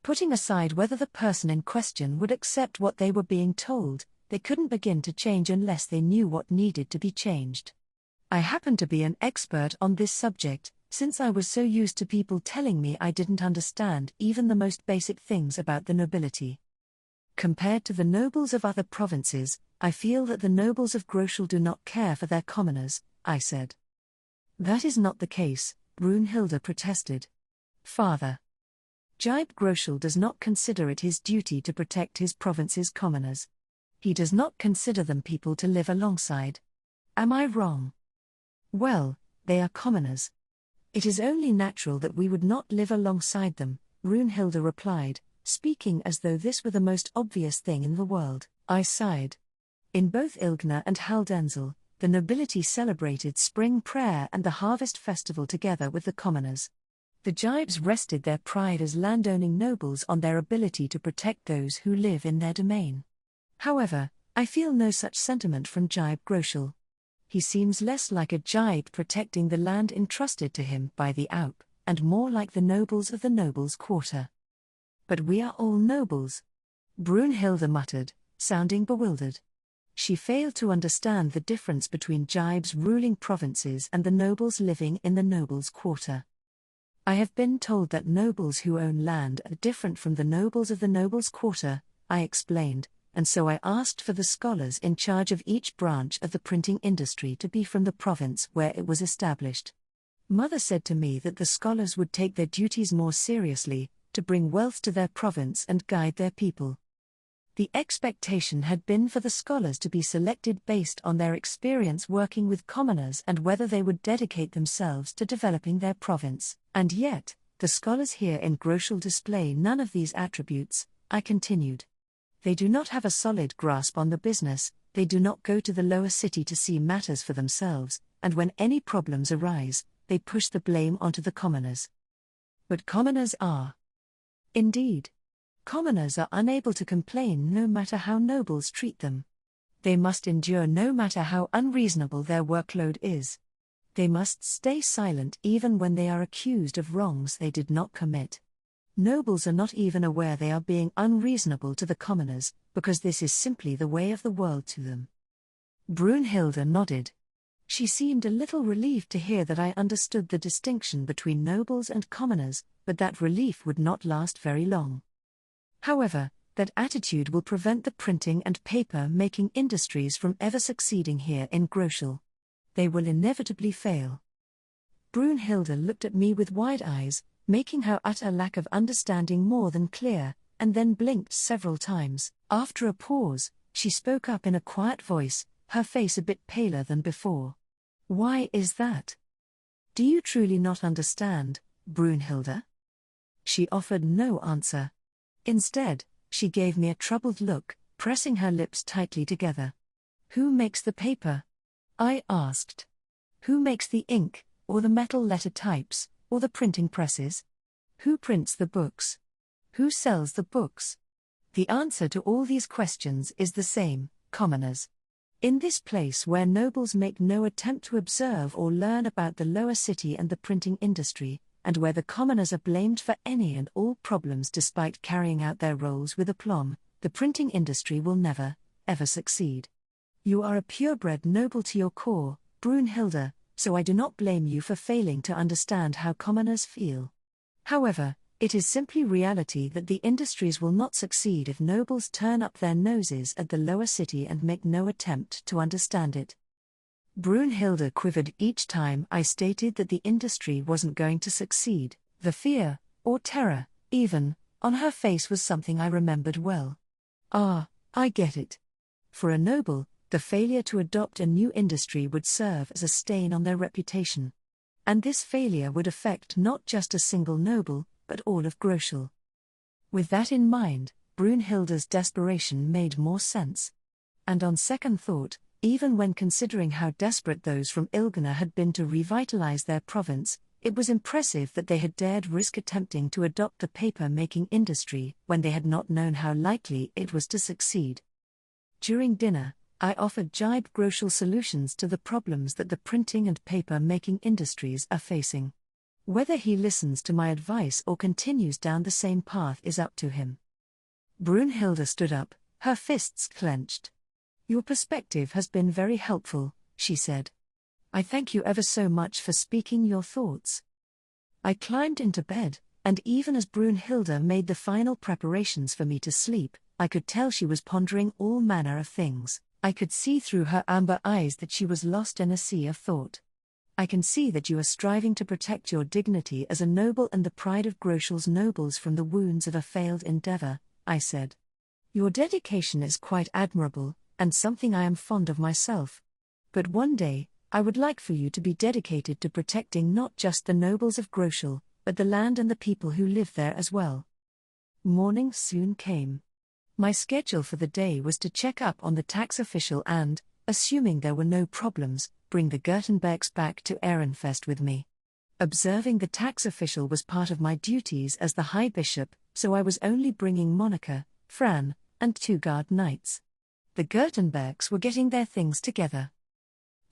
Putting aside whether the person in question would accept what they were being told, they couldn't begin to change unless they knew what needed to be changed. I happened to be an expert on this subject, since I was so used to people telling me I didn't understand even the most basic things about the nobility. Compared to the nobles of other provinces, I feel that the nobles of Groschel do not care for their commoners, I said. That is not the case, Brunhilde protested. Father. Jibe Groschel does not consider it his duty to protect his province's commoners. He does not consider them people to live alongside. Am I wrong? Well, they are commoners. It is only natural that we would not live alongside them, Brunhilde replied, speaking as though this were the most obvious thing in the world. I sighed. In both Ilgner and Haldensel, the nobility celebrated spring prayer and the harvest festival together with the commoners. The Jibes rested their pride as landowning nobles on their ability to protect those who live in their domain. However, I feel no such sentiment from Jibe Groschel. He seems less like a jibe protecting the land entrusted to him by the Alp, and more like the nobles of the nobles' quarter. But we are all nobles, Brunhilde muttered, sounding bewildered. She failed to understand the difference between jibes ruling provinces and the nobles living in the nobles' quarter. I have been told that nobles who own land are different from the nobles of the nobles' quarter, I explained, and so I asked for the scholars in charge of each branch of the printing industry to be from the province where it was established. Mother said to me that the scholars would take their duties more seriously, to bring wealth to their province and guide their people. The expectation had been for the scholars to be selected based on their experience working with commoners and whether they would dedicate themselves to developing their province. And yet, the scholars here in Groschel display none of these attributes, I continued. They do not have a solid grasp on the business, they do not go to the lower city to see matters for themselves, and when any problems arise, they push the blame onto the commoners. But commoners are. Indeed. Commoners are unable to complain no matter how nobles treat them. They must endure no matter how unreasonable their workload is. They must stay silent even when they are accused of wrongs they did not commit. Nobles are not even aware they are being unreasonable to the commoners, because this is simply the way of the world to them. Brunhilde nodded. She seemed a little relieved to hear that I understood the distinction between nobles and commoners, but that relief would not last very long. However, that attitude will prevent the printing and paper-making industries from ever succeeding here in Groschel. They will inevitably fail. Brunhilde looked at me with wide eyes, making her utter lack of understanding more than clear, and then blinked several times. After a pause, she spoke up in a quiet voice, her face a bit paler than before. Why is that? Do you truly not understand, Brunhilde? She offered no answer. Instead, she gave me a troubled look, pressing her lips tightly together. Who makes the paper? I asked. Who makes the ink, or the metal letter types, or the printing presses? Who prints the books? Who sells the books? The answer to all these questions is the same: commoners. In this place where nobles make no attempt to observe or learn about the lower city and the printing industry, and where the commoners are blamed for any and all problems despite carrying out their roles with aplomb, the printing industry will never, ever succeed. You are a purebred noble to your core, Brunhilde, so I do not blame you for failing to understand how commoners feel. However, it is simply reality that the industries will not succeed if nobles turn up their noses at the lower city and make no attempt to understand it. Brunhilde quivered each time I stated that the industry wasn't going to succeed. The fear, or terror, even, on her face was something I remembered well. Ah, I get it. For a noble, the failure to adopt a new industry would serve as a stain on their reputation. And this failure would affect not just a single noble, but all of Groschel. With that in mind, Brunhilde's desperation made more sense. And on second thought, even when considering how desperate those from Ilgana had been to revitalize their province, it was impressive that they had dared risk attempting to adopt the paper-making industry when they had not known how likely it was to succeed. During dinner, I offered Jibe Groschel solutions to the problems that the printing and paper-making industries are facing. Whether he listens to my advice or continues down the same path is up to him. Brunhilde stood up, her fists clenched. Your perspective has been very helpful, she said. I thank you ever so much for speaking your thoughts. I climbed into bed, and even as Brunhilde made the final preparations for me to sleep, I could tell she was pondering all manner of things. I could see through her amber eyes that she was lost in a sea of thought. I can see that you are striving to protect your dignity as a noble and the pride of Groschel's nobles from the wounds of a failed endeavor, I said. Your dedication is quite admirable, and something I am fond of myself. But one day, I would like for you to be dedicated to protecting not just the nobles of Groschel, but the land and the people who live there as well. Morning soon came. My schedule for the day was to check up on the tax official and, assuming there were no problems, bring the Gertenbergs back to Ehrenfest with me. Observing the tax official was part of my duties as the High Bishop, so I was only bringing Monica, Fran, and 2 guard knights. The Gertenbergs were getting their things together.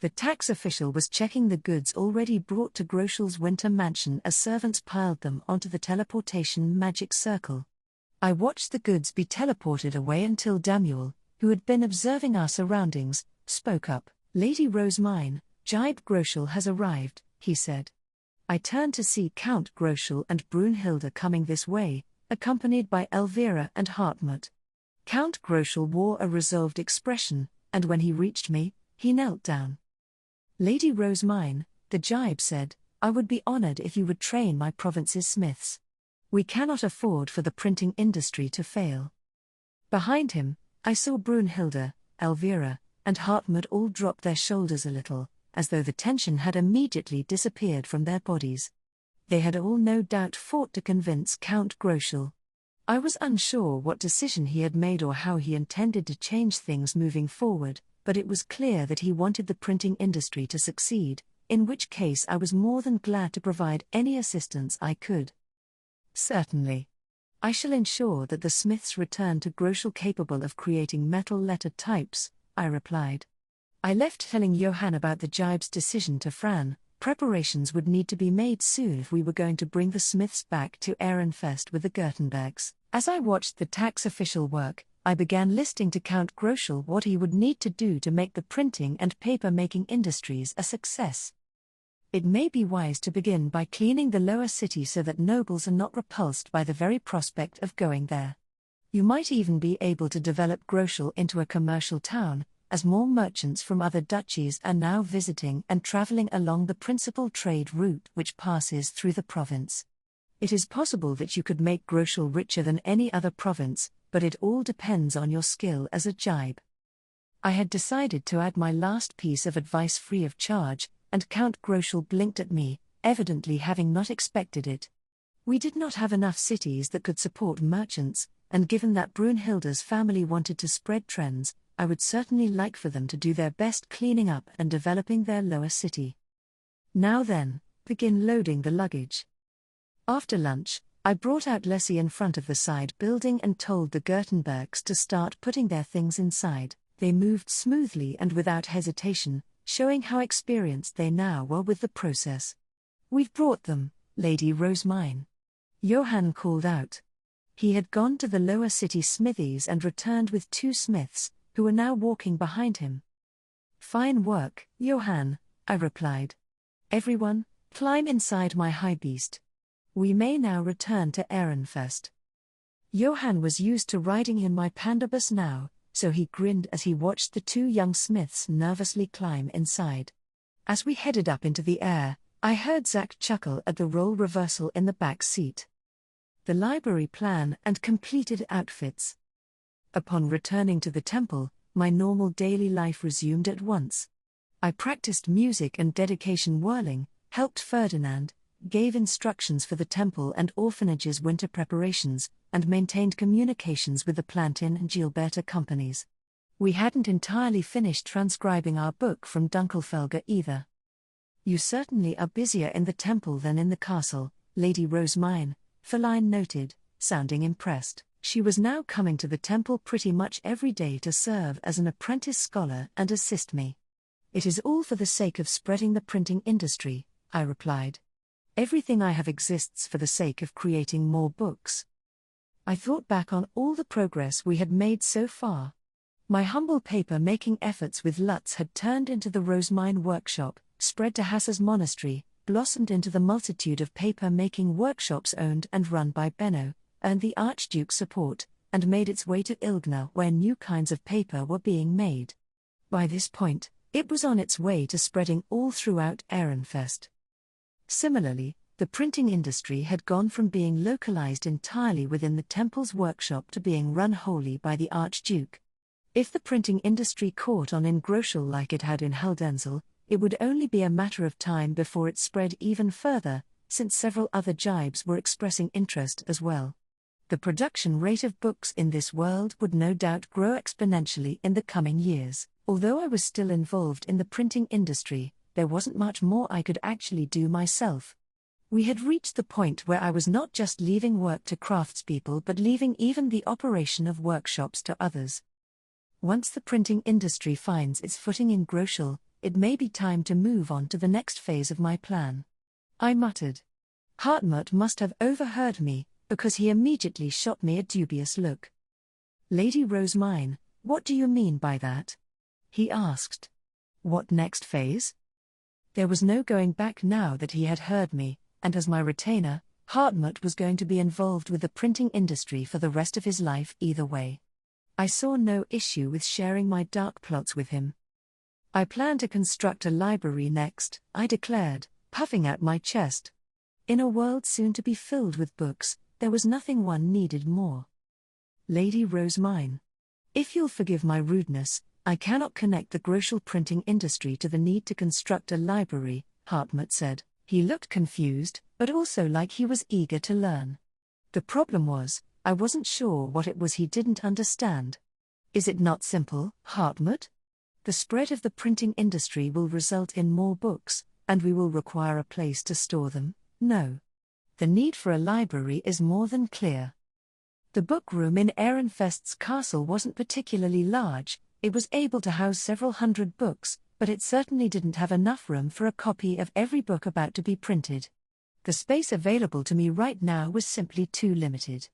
The tax official was checking the goods already brought to Groshel's winter mansion as servants piled them onto the teleportation magic circle. I watched the goods be teleported away until Damuel, who had been observing our surroundings, spoke up. "Lady Rosemine, Jibe Groschel has arrived," he said. I turned to see Count Groschel and Brunhilde coming this way, accompanied by Elvira and Hartmut. Count Groschel wore a resolved expression, and when he reached me, he knelt down. "Lady Rosemine," the Jibe said, "I would be honored if you would train my province's smiths. We cannot afford for the printing industry to fail." Behind him, I saw Brunhilde, Elvira, and Hartmut all drop their shoulders a little, as though the tension had immediately disappeared from their bodies. They had all no doubt fought to convince Count Groschel. I was unsure what decision he had made or how he intended to change things moving forward, but it was clear that he wanted the printing industry to succeed, in which case I was more than glad to provide any assistance I could. "Certainly. I shall ensure that the smiths return to Groschel capable of creating metal letter types," I replied. I left telling Johann about the Jibe's decision to Fran. Preparations would need to be made soon if we were going to bring the smiths back to Ehrenfest with the Gertenbergs. As I watched the tax official work, I began listing to Count Groschel what he would need to do to make the printing and paper-making industries a success. It may be wise to begin by cleaning the lower city so that nobles are not repulsed by the very prospect of going there. You might even be able to develop Groschel into a commercial town, as more merchants from other duchies are now visiting and traveling along the principal trade route which passes through the province. It is possible that you could make Groschel richer than any other province, but it all depends on your skill as a Jibe. I had decided to add my last piece of advice free of charge, and Count Groschel blinked at me, evidently having not expected it. We did not have enough cities that could support merchants, and given that Brunhilde's family wanted to spread trends, I would certainly like for them to do their best cleaning up and developing their lower city. Now then, begin loading the luggage. After lunch, I brought out Lessie in front of the side building and told the Gertenbergs to start putting their things inside. They moved smoothly and without hesitation, showing how experienced they now were with the process. "We've brought them, Lady Rosemine," Johann called out. He had gone to the lower city smithies and returned with 2 smiths, who were now walking behind him. "Fine work, Johann," I replied. "Everyone, climb inside my high beast. We may now return to Ehrenfest." Johann was used to riding in my pandabus now, so he grinned as he watched the 2 young smiths nervously climb inside. As we headed up into the air, I heard Zach chuckle at the role reversal in the back seat. The library plan and completed outfits. Upon returning to the temple, my normal daily life resumed at once. I practiced music and dedication whirling, helped Ferdinand, gave instructions for the temple and orphanage's winter preparations, and maintained communications with the Plantin and Gilberta companies. We hadn't entirely finished transcribing our book from Dunkelfelger either. "You certainly are busier in the temple than in the castle, Lady Rosemine," Feline noted, sounding impressed. She was now coming to the temple pretty much every day to serve as an apprentice scholar and assist me. "It is all for the sake of spreading the printing industry," I replied. "Everything I have exists for the sake of creating more books." I thought back on all the progress we had made so far. My humble paper-making efforts with Lutz had turned into the Rosemine workshop, spread to Hassa's monastery, blossomed into the multitude of paper-making workshops owned and run by Benno, earned the Archduke's support, and made its way to Ilgner where new kinds of paper were being made. By this point, it was on its way to spreading all throughout Ehrenfest. Similarly, the printing industry had gone from being localized entirely within the temple's workshop to being run wholly by the Archduke. If the printing industry caught on in Groschel like it had in Heldenzel, it would only be a matter of time before it spread even further, since several other Jibes were expressing interest as well. The production rate of books in this world would no doubt grow exponentially in the coming years. Although I was still involved in the printing industry, there wasn't much more I could actually do myself. We had reached the point where I was not just leaving work to craftspeople but leaving even the operation of workshops to others. Once the printing industry finds its footing in Groschel, it may be time to move on to the next phase of my plan. I muttered. Hartmut must have overheard me, because he immediately shot me a dubious look. Lady Rosemine, what do you mean by that? He asked. What next phase? There was no going back now that he had heard me, and as my retainer, Hartmut was going to be involved with the printing industry for the rest of his life either way. I saw no issue with sharing my dark plots with him. I plan to construct a library next, I declared, puffing out my chest. In a world soon to be filled with books, there was nothing one needed more. Lady Rosemine. If you'll forgive my rudeness, I cannot connect the grocery printing industry to the need to construct a library, Hartmut said. He looked confused, but also like he was eager to learn. The problem was, I wasn't sure what it was he didn't understand. Is it not simple, Hartmut? The spread of the printing industry will result in more books, and we will require a place to store them. No. The need for a library is more than clear. The bookroom in Ehrenfest's castle wasn't particularly large, it was able to house several hundred books, but it certainly didn't have enough room for a copy of every book about to be printed. The space available to me right now was simply too limited.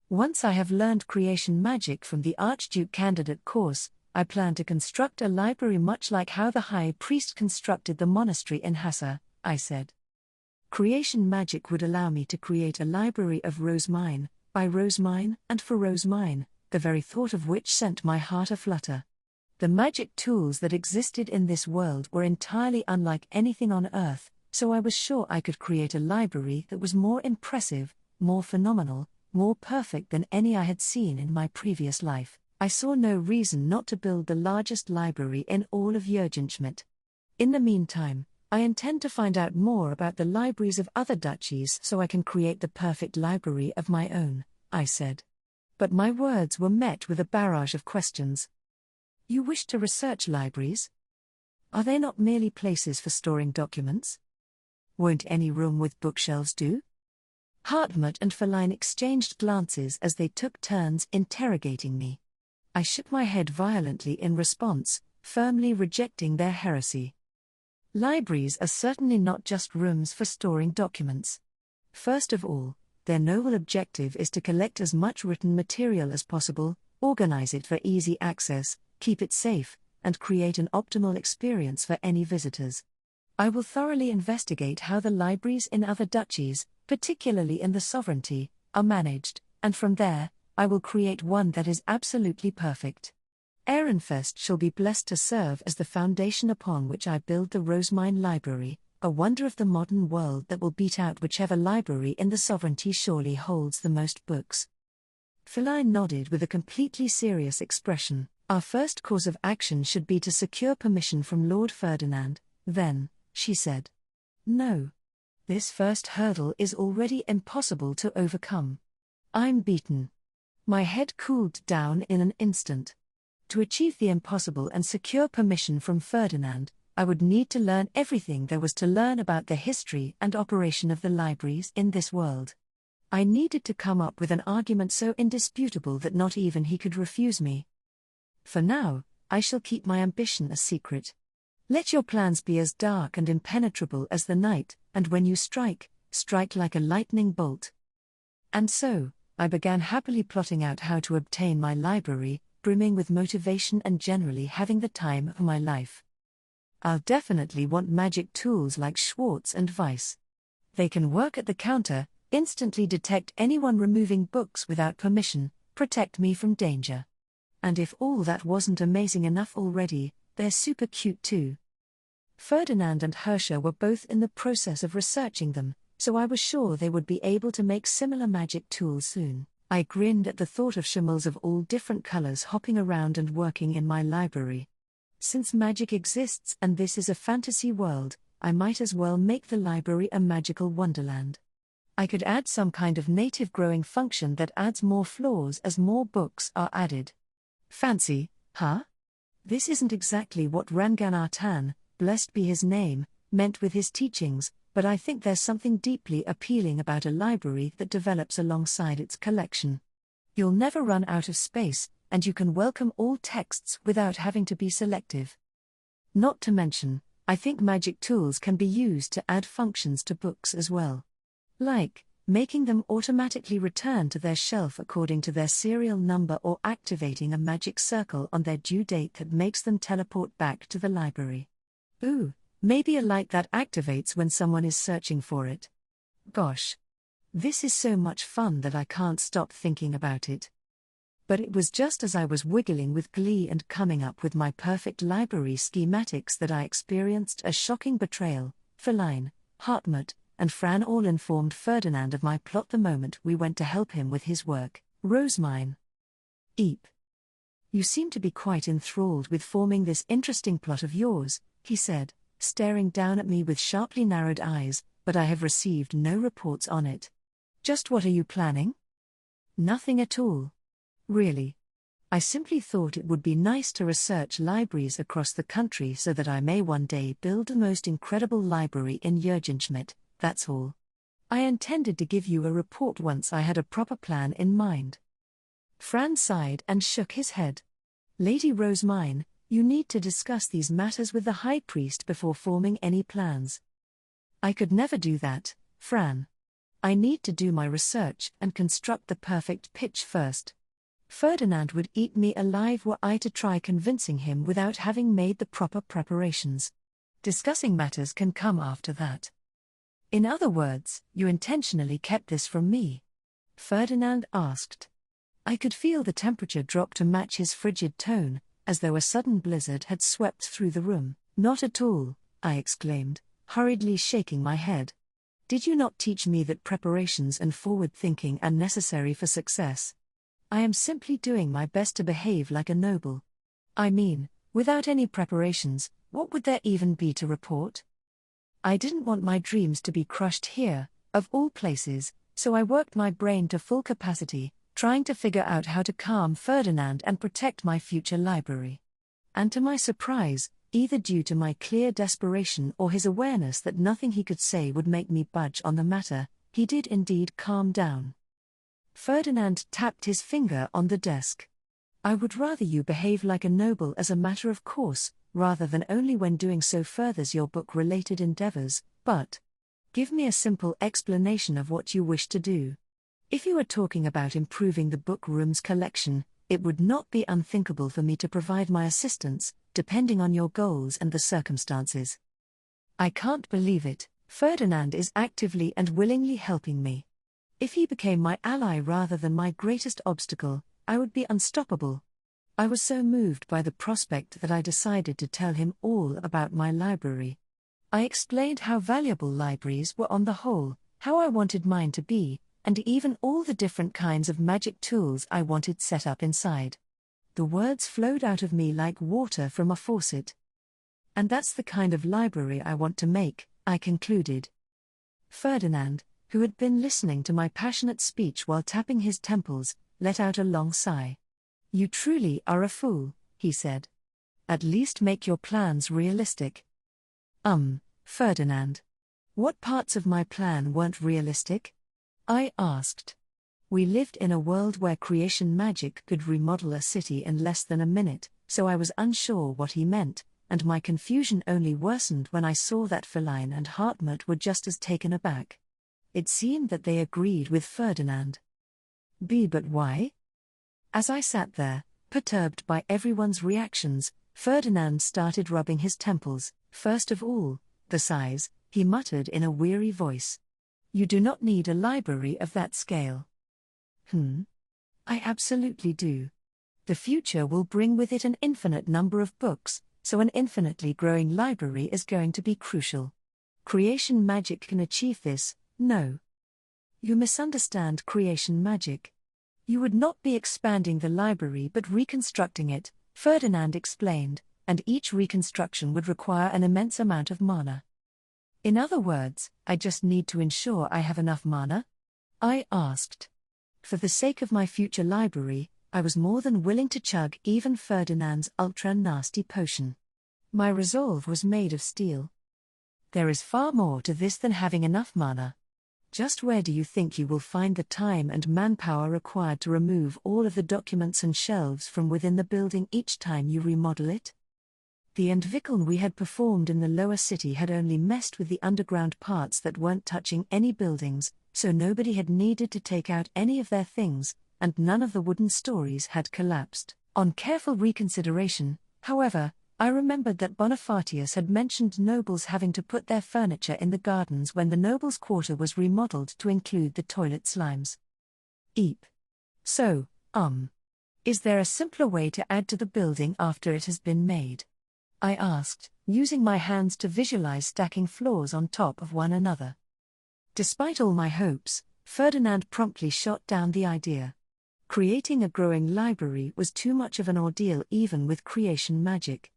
Once I have learned creation magic from the Archduke candidate course, I plan to construct a library much like how the High Priest constructed the monastery in Hassa, I said. Creation magic would allow me to create a library of Rosemine, by Rosemine and for Rosemine, the very thought of which sent my heart aflutter. The magic tools that existed in this world were entirely unlike anything on Earth, so I was sure I could create a library that was more impressive, more phenomenal, more perfect than any I had seen in my previous life. I saw no reason not to build the largest library in all of Jürgenschmidt. In the meantime, I intend to find out more about the libraries of other duchies so I can create the perfect library of my own, I said. But my words were met with a barrage of questions. You wish to research libraries? Are they not merely places for storing documents? Won't any room with bookshelves do? Hartmut and Feline exchanged glances as they took turns interrogating me. I shook my head violently in response, firmly rejecting their heresy. Libraries are certainly not just rooms for storing documents. First of all, their noble objective is to collect as much written material as possible, organize it for easy access, keep it safe, and create an optimal experience for any visitors. I will thoroughly investigate how the libraries in other duchies, particularly in the sovereignty, are managed, and from there, I will create one that is absolutely perfect. Ehrenfest shall be blessed to serve as the foundation upon which I build the Rosemine Library, a wonder of the modern world that will beat out whichever library in the sovereignty surely holds the most books. Feline nodded with a completely serious expression. Our first course of action should be to secure permission from Lord Ferdinand, then, she said. No. This first hurdle is already impossible to overcome. I'm beaten. My head cooled down in an instant. To achieve the impossible and secure permission from Ferdinand, I would need to learn everything there was to learn about the history and operation of the libraries in this world. I needed to come up with an argument so indisputable that not even he could refuse me. For now, I shall keep my ambition a secret. Let your plans be as dark and impenetrable as the night, and when you strike, strike like a lightning bolt. And so, I began happily plotting out how to obtain my library, brimming with motivation and generally having the time of my life. I'll definitely want magic tools like Schwartz and Weiss. They can work at the counter, instantly detect anyone removing books without permission, protect me from danger. And if all that wasn't amazing enough already, they're super cute too. Ferdinand and Hirscher were both in the process of researching them, so I was sure they would be able to make similar magic tools soon. I grinned at the thought of schimmels of all different colors hopping around and working in my library. Since magic exists and this is a fantasy world, I might as well make the library a magical wonderland. I could add some kind of native growing function that adds more floors as more books are added. Fancy, huh? This isn't exactly what Ranganathan, blessed be his name, meant with his teachings, but I think there's something deeply appealing about a library that develops alongside its collection. You'll never run out of space, and you can welcome all texts without having to be selective. Not to mention, I think magic tools can be used to add functions to books as well. Like, making them automatically return to their shelf according to their serial number or activating a magic circle on their due date that makes them teleport back to the library. Ooh, maybe a light that activates when someone is searching for it. Gosh. This is so much fun that I can't stop thinking about it. But it was just as I was wiggling with glee and coming up with my perfect library schematics that I experienced a shocking betrayal. Feline, Hartmut, and Fran all informed Ferdinand of my plot the moment we went to help him with his work. Rosemine. Eep. You seem to be quite enthralled with forming this interesting plot of yours, he said, staring down at me with sharply narrowed eyes, but I have received no reports on it. Just what are you planning? Nothing at all. Really. I simply thought it would be nice to research libraries across the country so that I may one day build the most incredible library in Jürgenschmidt, that's all. I intended to give you a report once I had a proper plan in mind. Fran sighed and shook his head. Lady Rosemine, you need to discuss these matters with the High Priest before forming any plans. I could never do that, Fran. I need to do my research and construct the perfect pitch first. Ferdinand would eat me alive were I to try convincing him without having made the proper preparations. Discussing matters can come after that. In other words, you intentionally kept this from me? Ferdinand asked. I could feel the temperature drop to match his frigid tone, as though a sudden blizzard had swept through the room. Not at all, I exclaimed, hurriedly shaking my head. Did you not teach me that preparations and forward thinking are necessary for success? I am simply doing my best to behave like a noble. I mean, without any preparations, what would there even be to report? I didn't want my dreams to be crushed here, of all places, so I worked my brain to full capacity, trying to figure out how to calm Ferdinand and protect my future library. And to my surprise, either due to my clear desperation or his awareness that nothing he could say would make me budge on the matter, he did indeed calm down. Ferdinand tapped his finger on the desk. I would rather you behave like a noble as a matter of course, rather than only when doing so furthers your book-related endeavors, but give me a simple explanation of what you wish to do. If you are talking about improving the bookroom's collection, it would not be unthinkable for me to provide my assistance, depending on your goals and the circumstances. I can't believe it, Ferdinand is actively and willingly helping me. If he became my ally rather than my greatest obstacle, I would be unstoppable. I was so moved by the prospect that I decided to tell him all about my library. I explained how valuable libraries were on the whole, how I wanted mine to be, and even all the different kinds of magic tools I wanted set up inside. The words flowed out of me like water from a faucet. And that's the kind of library I want to make, I concluded. Ferdinand, who had been listening to my passionate speech while tapping his temples, let out a long sigh. You truly are a fool, he said. At least make your plans realistic. Ferdinand. What parts of my plan weren't realistic? I asked. We lived in a world where creation magic could remodel a city in less than a minute, so I was unsure what he meant, and my confusion only worsened when I saw that Feline and Hartmut were just as taken aback. It seemed that they agreed with Ferdinand. But why? As I sat there, perturbed by everyone's reactions, Ferdinand started rubbing his temples. First of all, the size, he muttered in a weary voice. You do not need a library of that scale. I absolutely do. The future will bring with it an infinite number of books, so an infinitely growing library is going to be crucial. Creation magic can achieve this, no. You misunderstand creation magic. You would not be expanding the library but reconstructing it, Ferdinand explained, and each reconstruction would require an immense amount of mana. In other words, I just need to ensure I have enough mana? I asked. For the sake of my future library, I was more than willing to chug even Ferdinand's ultra-nasty potion. My resolve was made of steel. There is far more to this than having enough mana. Just where do you think you will find the time and manpower required to remove all of the documents and shelves from within the building each time you remodel it? The entwicklung we had performed in the lower city had only messed with the underground parts that weren't touching any buildings, so nobody had needed to take out any of their things, and none of the wooden stories had collapsed. On careful reconsideration, however, I remembered that Bonifacius had mentioned nobles having to put their furniture in the gardens when the nobles' quarter was remodeled to include the toilet slimes. Eep. So, is there a simpler way to add to the building after it has been made? I asked, using my hands to visualize stacking floors on top of one another. Despite all my hopes, Ferdinand promptly shot down the idea. Creating a growing library was too much of an ordeal even with creation magic.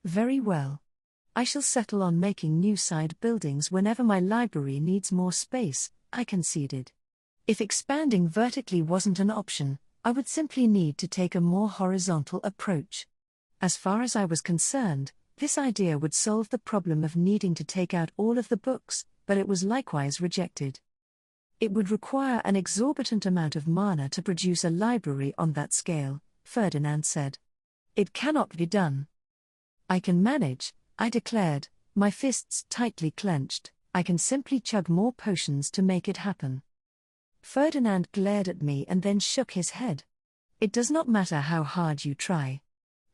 Very well. I shall settle on making new side buildings whenever my library needs more space, I conceded. If expanding vertically wasn't an option, I would simply need to take a more horizontal approach. As far as I was concerned, this idea would solve the problem of needing to take out all of the books, but it was likewise rejected. It would require an exorbitant amount of mana to produce a library on that scale, Ferdinand said. It cannot be done. I can manage, I declared, my fists tightly clenched. I can simply chug more potions to make it happen. Ferdinand glared at me and then shook his head. It does not matter how hard you try.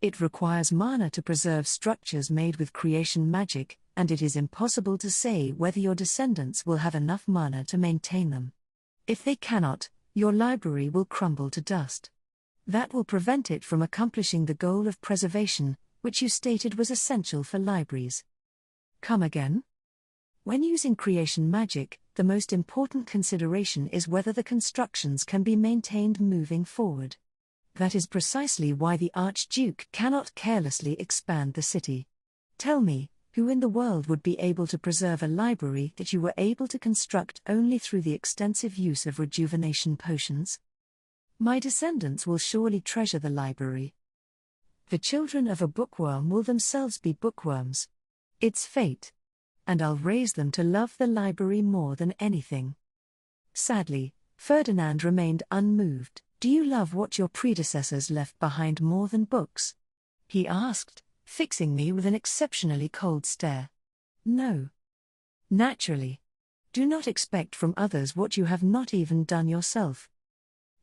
It requires mana to preserve structures made with creation magic, and it is impossible to say whether your descendants will have enough mana to maintain them. If they cannot, your library will crumble to dust. That will prevent it from accomplishing the goal of preservation, which you stated was essential for libraries. Come again? When using creation magic, the most important consideration is whether the constructions can be maintained moving forward. That is precisely why the Archduke cannot carelessly expand the city. Tell me, who in the world would be able to preserve a library that you were able to construct only through the extensive use of rejuvenation potions? My descendants will surely treasure the library. The children of a bookworm will themselves be bookworms. It's fate. And I'll raise them to love the library more than anything. Sadly, Ferdinand remained unmoved. Do you love what your predecessors left behind more than books? He asked, fixing me with an exceptionally cold stare. No. Naturally. Do not expect from others what you have not even done yourself.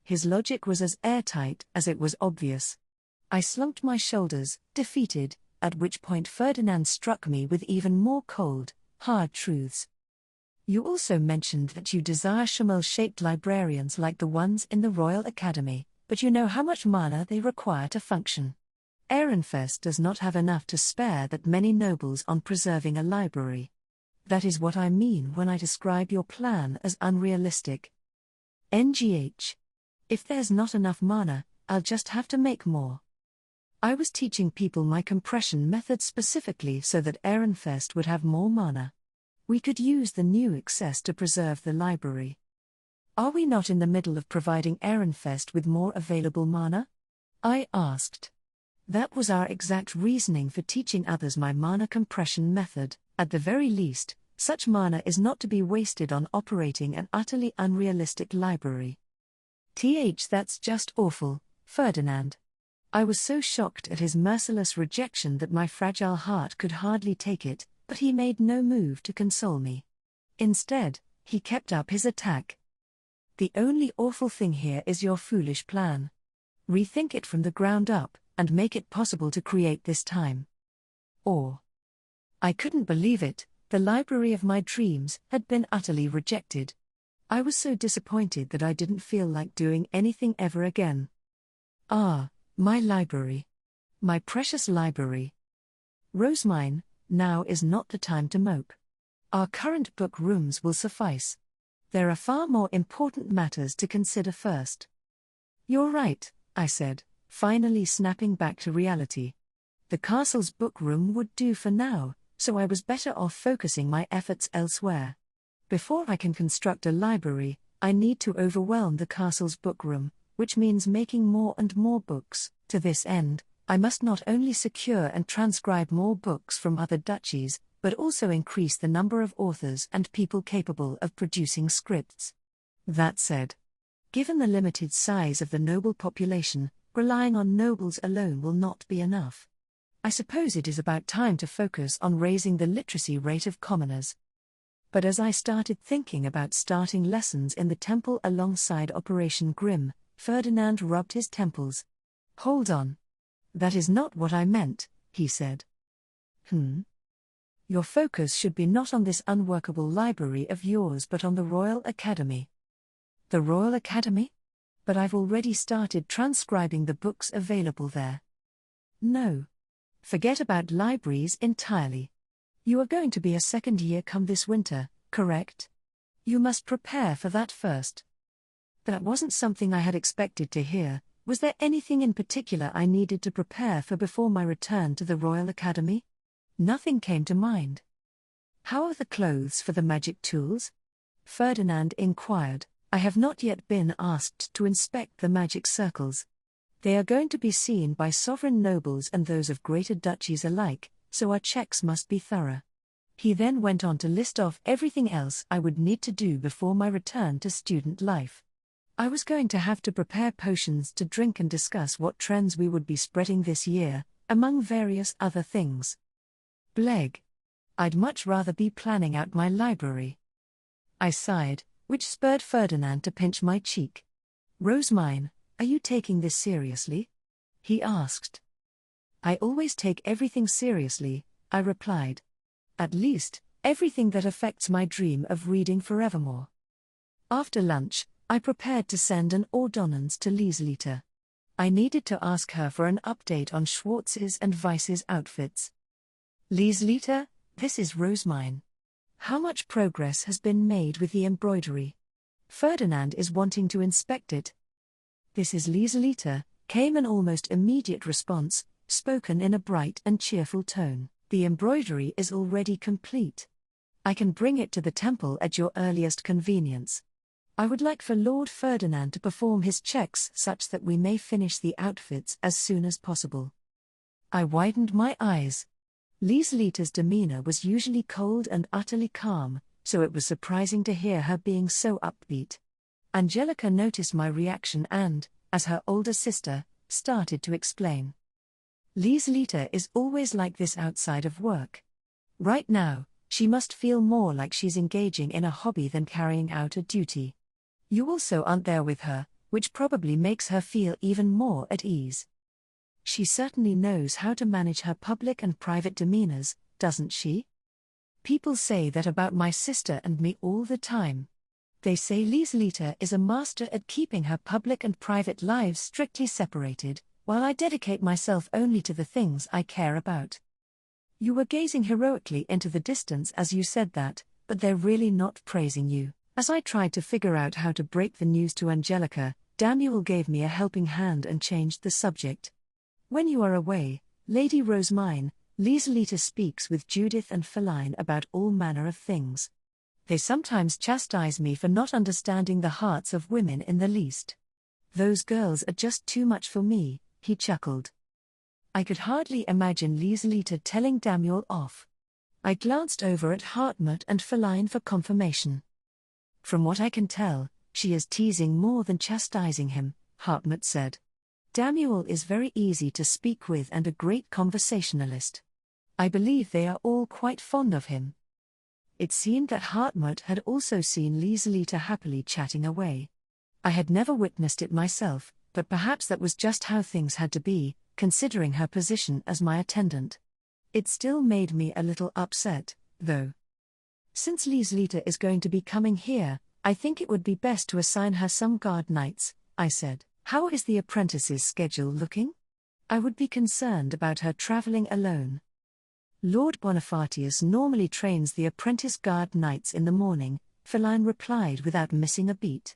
His logic was as airtight as it was obvious. I slumped my shoulders, defeated, at which point Ferdinand struck me with even more cold, hard truths. You also mentioned that you desire Schimmel-shaped librarians like the ones in the Royal Academy, but you know how much mana they require to function. Ehrenfest does not have enough to spare that many nobles on preserving a library. That is what I mean when I describe your plan as unrealistic. NGH. If there's not enough mana, I'll just have to make more. I was teaching people my compression method specifically so that Ehrenfest would have more mana. We could use the new excess to preserve the library. Are we not in the middle of providing Ehrenfest with more available mana? I asked. That was our exact reasoning for teaching others my mana compression method. At the very least, such mana is not to be wasted on operating an utterly unrealistic library. That's just awful, Ferdinand. I was so shocked at his merciless rejection that my fragile heart could hardly take it, but he made no move to console me. Instead, he kept up his attack. The only awful thing here is your foolish plan. Rethink it from the ground up, and make it possible to create this time. Or. I couldn't believe it, the library of my dreams had been utterly rejected. I was so disappointed that I didn't feel like doing anything ever again. Ah, my library. My precious library. Rosemine, now is not the time to mope. Our current book rooms will suffice. There are far more important matters to consider first. You're right, I said, finally snapping back to reality. The castle's book room would do for now, so I was better off focusing my efforts elsewhere. Before I can construct a library, I need to overwhelm the castle's book room, which means making more and more books. To this end, I must not only secure and transcribe more books from other duchies, but also increase the number of authors and people capable of producing scripts. That said, given the limited size of the noble population, relying on nobles alone will not be enough. I suppose it is about time to focus on raising the literacy rate of commoners. But as I started thinking about starting lessons in the temple alongside Operation Grimm, Ferdinand rubbed his temples. "Hold on. That is not what I meant," he said. Your focus should be not on this unworkable library of yours but on the Royal Academy." "The Royal Academy? But I've already started transcribing the books available there." "No. Forget about libraries entirely. You are going to be a second year come this winter, correct? You must prepare for that first." That wasn't something I had expected to hear. Was there anything in particular I needed to prepare for before my return to the Royal Academy? Nothing came to mind. "How are the clothes for the magic tools?" Ferdinand inquired. "I have not yet been asked to inspect the magic circles. They are going to be seen by sovereign nobles and those of greater duchies alike, so our checks must be thorough." He then went on to list off everything else I would need to do before my return to student life. I was going to have to prepare potions to drink and discuss what trends we would be spreading this year, among various other things. Bleg. I'd much rather be planning out my library. I sighed, which spurred Ferdinand to pinch my cheek. "Rosemine, are you taking this seriously?" he asked. "I always take everything seriously," I replied. "At least, everything that affects my dream of reading forevermore." After lunch, I prepared to send an ordonnance to Lieselita. I needed to ask her for an update on Schwartz's and Weiss's outfits. "Lieselita, this is Rosemine. How much progress has been made with the embroidery? Ferdinand is wanting to inspect it." "This is Lieselita," came an almost immediate response, spoken in a bright and cheerful tone. "The embroidery is already complete. I can bring it to the temple at your earliest convenience. I would like for Lord Ferdinand to perform his checks such that we may finish the outfits as soon as possible." I widened my eyes. Lieselita's demeanor was usually cold and utterly calm, so it was surprising to hear her being so upbeat. Angelica noticed my reaction and, as her older sister, started to explain. "Lieselita is always like this outside of work. Right now, she must feel more like she's engaging in a hobby than carrying out a duty. You also aren't there with her, which probably makes her feel even more at ease. She certainly knows how to manage her public and private demeanors, doesn't she? People say that about my sister and me all the time. They say Lieselita is a master at keeping her public and private lives strictly separated, while I dedicate myself only to the things I care about." You were gazing heroically into the distance as you said that, but they're really not praising you. As I tried to figure out how to break the news to Angelica, Daniel gave me a helping hand and changed the subject. "When you are away, Lady Rosemine, Lieselita speaks with Judith and Feline about all manner of things. They sometimes chastise me for not understanding the hearts of women in the least. Those girls are just too much for me," he chuckled. I could hardly imagine Lieselita telling Daniel off. I glanced over at Hartmut and Feline for confirmation. "From what I can tell, she is teasing more than chastising him," Hartmut said. "Daniel is very easy to speak with and a great conversationalist. I believe they are all quite fond of him." It seemed that Hartmut had also seen Lieselita happily chatting away. I had never witnessed it myself, but perhaps that was just how things had to be, considering her position as my attendant. It still made me a little upset, though. "Since Lieselita is going to be coming here, I think it would be best to assign her some guard nights," I said. "How is the apprentice's schedule looking? I would be concerned about her traveling alone." "Lord Bonifacius normally trains the apprentice guard nights in the morning," Feline replied without missing a beat.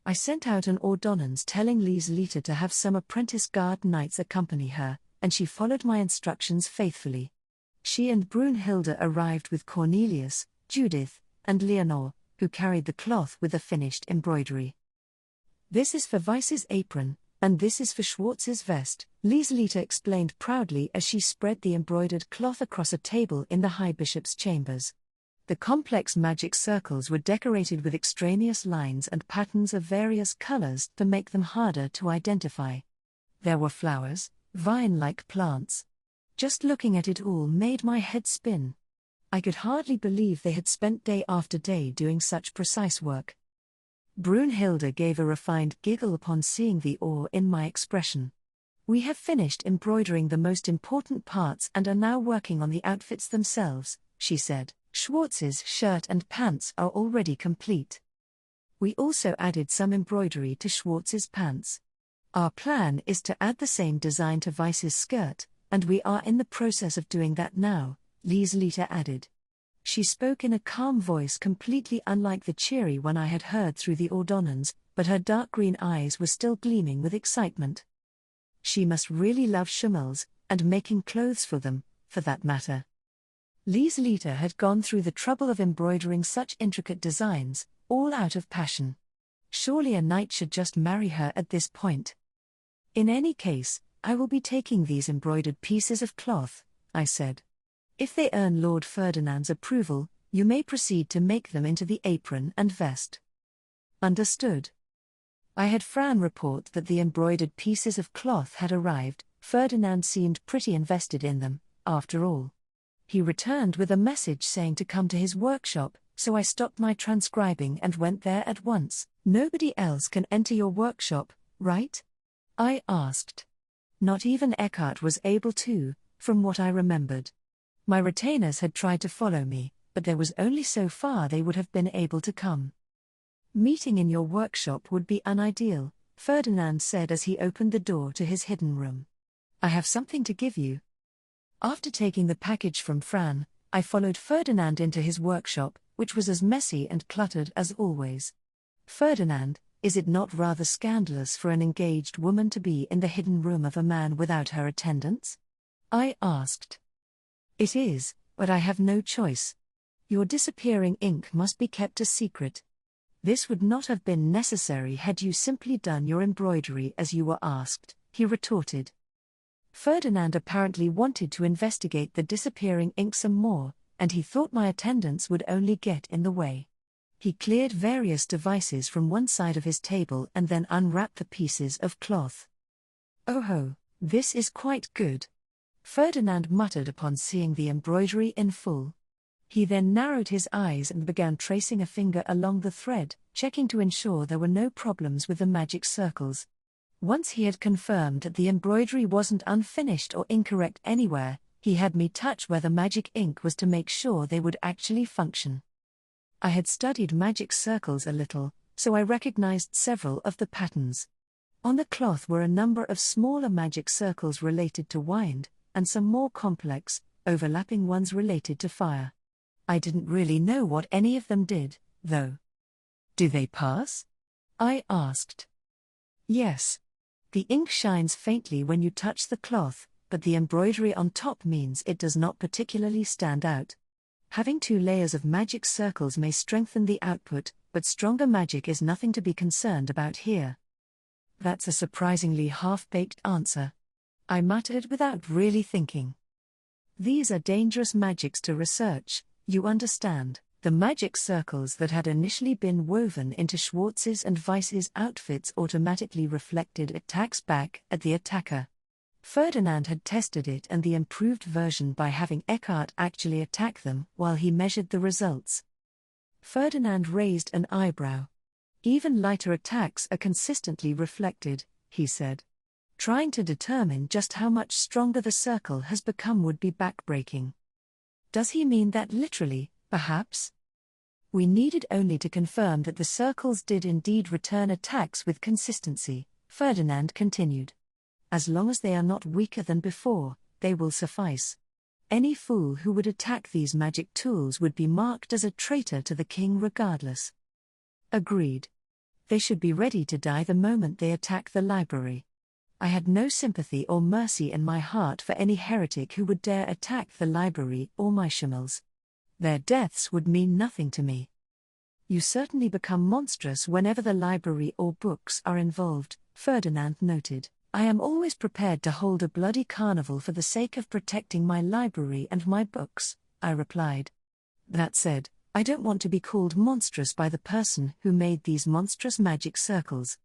I sent out an ordonnance telling Lieselita to have some apprentice guard knights accompany her, and she followed my instructions faithfully. She and Brunhilde arrived with Cornelius, Judith, and Leonore, who carried the cloth with the finished embroidery. "This is for Weiss's apron, and this is for Schwartz's vest," Lieselita explained proudly as she spread the embroidered cloth across a table in the High Bishop's chambers. The complex magic circles were decorated with extraneous lines and patterns of various colors to make them harder to identify. There were flowers, vine-like plants, Just looking at it all made my head spin. I could hardly believe they had spent day after day doing such precise work. Brunhilde gave a refined giggle upon seeing the awe in my expression. We have finished embroidering the most important parts and are now working on the outfits themselves, she said. Schwartz's shirt and pants are already complete. We also added some embroidery to Schwartz's pants. Our plan is to add the same design to Weiss's skirt, and we are in the process of doing that now, Lieselita added. She spoke in a calm voice completely unlike the cheery one I had heard through the Ordonnans, but her dark green eyes were still gleaming with excitement. She must really love Schimmels, and making clothes for them, for that matter. Lieselita had gone through the trouble of embroidering such intricate designs, all out of passion. Surely a knight should just marry her at this point. In any case, I will be taking these embroidered pieces of cloth, I said. If they earn Lord Ferdinand's approval, you may proceed to make them into the apron and vest. Understood. I had Fran report that the embroidered pieces of cloth had arrived. Ferdinand seemed pretty invested in them, after all. He returned with a message saying to come to his workshop, so I stopped my transcribing and went there at once. Nobody else can enter your workshop, right? I asked. Not even Eckhart was able to, from what I remembered. My retainers had tried to follow me, but there was only so far they would have been able to come. Meeting in your workshop would be unideal, Ferdinand said as he opened the door to his hidden room. I have something to give you. After taking the package from Fran, I followed Ferdinand into his workshop, which was as messy and cluttered as always. Ferdinand, is it not rather scandalous for an engaged woman to be in the hidden room of a man without her attendants? I asked. It is, but I have no choice. Your disappearing ink must be kept a secret. This would not have been necessary had you simply done your embroidery as you were asked, he retorted. Ferdinand apparently wanted to investigate the disappearing ink some more, and he thought my attendants would only get in the way. He cleared various devices from one side of his table and then unwrapped the pieces of cloth. Oh ho, this is quite good, Ferdinand muttered upon seeing the embroidery in full. He then narrowed his eyes and began tracing a finger along the thread, checking to ensure there were no problems with the magic circles. Once he had confirmed that the embroidery wasn't unfinished or incorrect anywhere, he had me touch where the magic ink was to make sure they would actually function. I had studied magic circles a little, so I recognized several of the patterns. On the cloth were a number of smaller magic circles related to wind, and some more complex, overlapping ones related to fire. I didn't really know what any of them did, though. Do they pass? I asked. Yes. The ink shines faintly when you touch the cloth, but the embroidery on top means it does not particularly stand out. Having 2 layers of magic circles may strengthen the output, but stronger magic is nothing to be concerned about here. That's a surprisingly half-baked answer, I muttered without really thinking. These are dangerous magics to research, you understand. The magic circles that had initially been woven into Schwartz's and Weiss's outfits automatically reflected attacks back at the attacker. Ferdinand had tested it and the improved version by having Eckhart actually attack them while he measured the results. Ferdinand raised an eyebrow. Even lighter attacks are consistently reflected, he said. Trying to determine just how much stronger the circle has become would be backbreaking. Does he mean that literally, perhaps? We needed only to confirm that the circles did indeed return attacks with consistency, Ferdinand continued. As long as they are not weaker than before, they will suffice. Any fool who would attack these magic tools would be marked as a traitor to the king regardless. Agreed. They should be ready to die the moment they attack the library. I had no sympathy or mercy in my heart for any heretic who would dare attack the library or my Schimmels. Their deaths would mean nothing to me. You certainly become monstrous whenever the library or books are involved, Ferdinand noted. I am always prepared to hold a bloody carnival for the sake of protecting my library and my books, I replied. That said, I don't want to be called monstrous by the person who made these monstrous magic circles.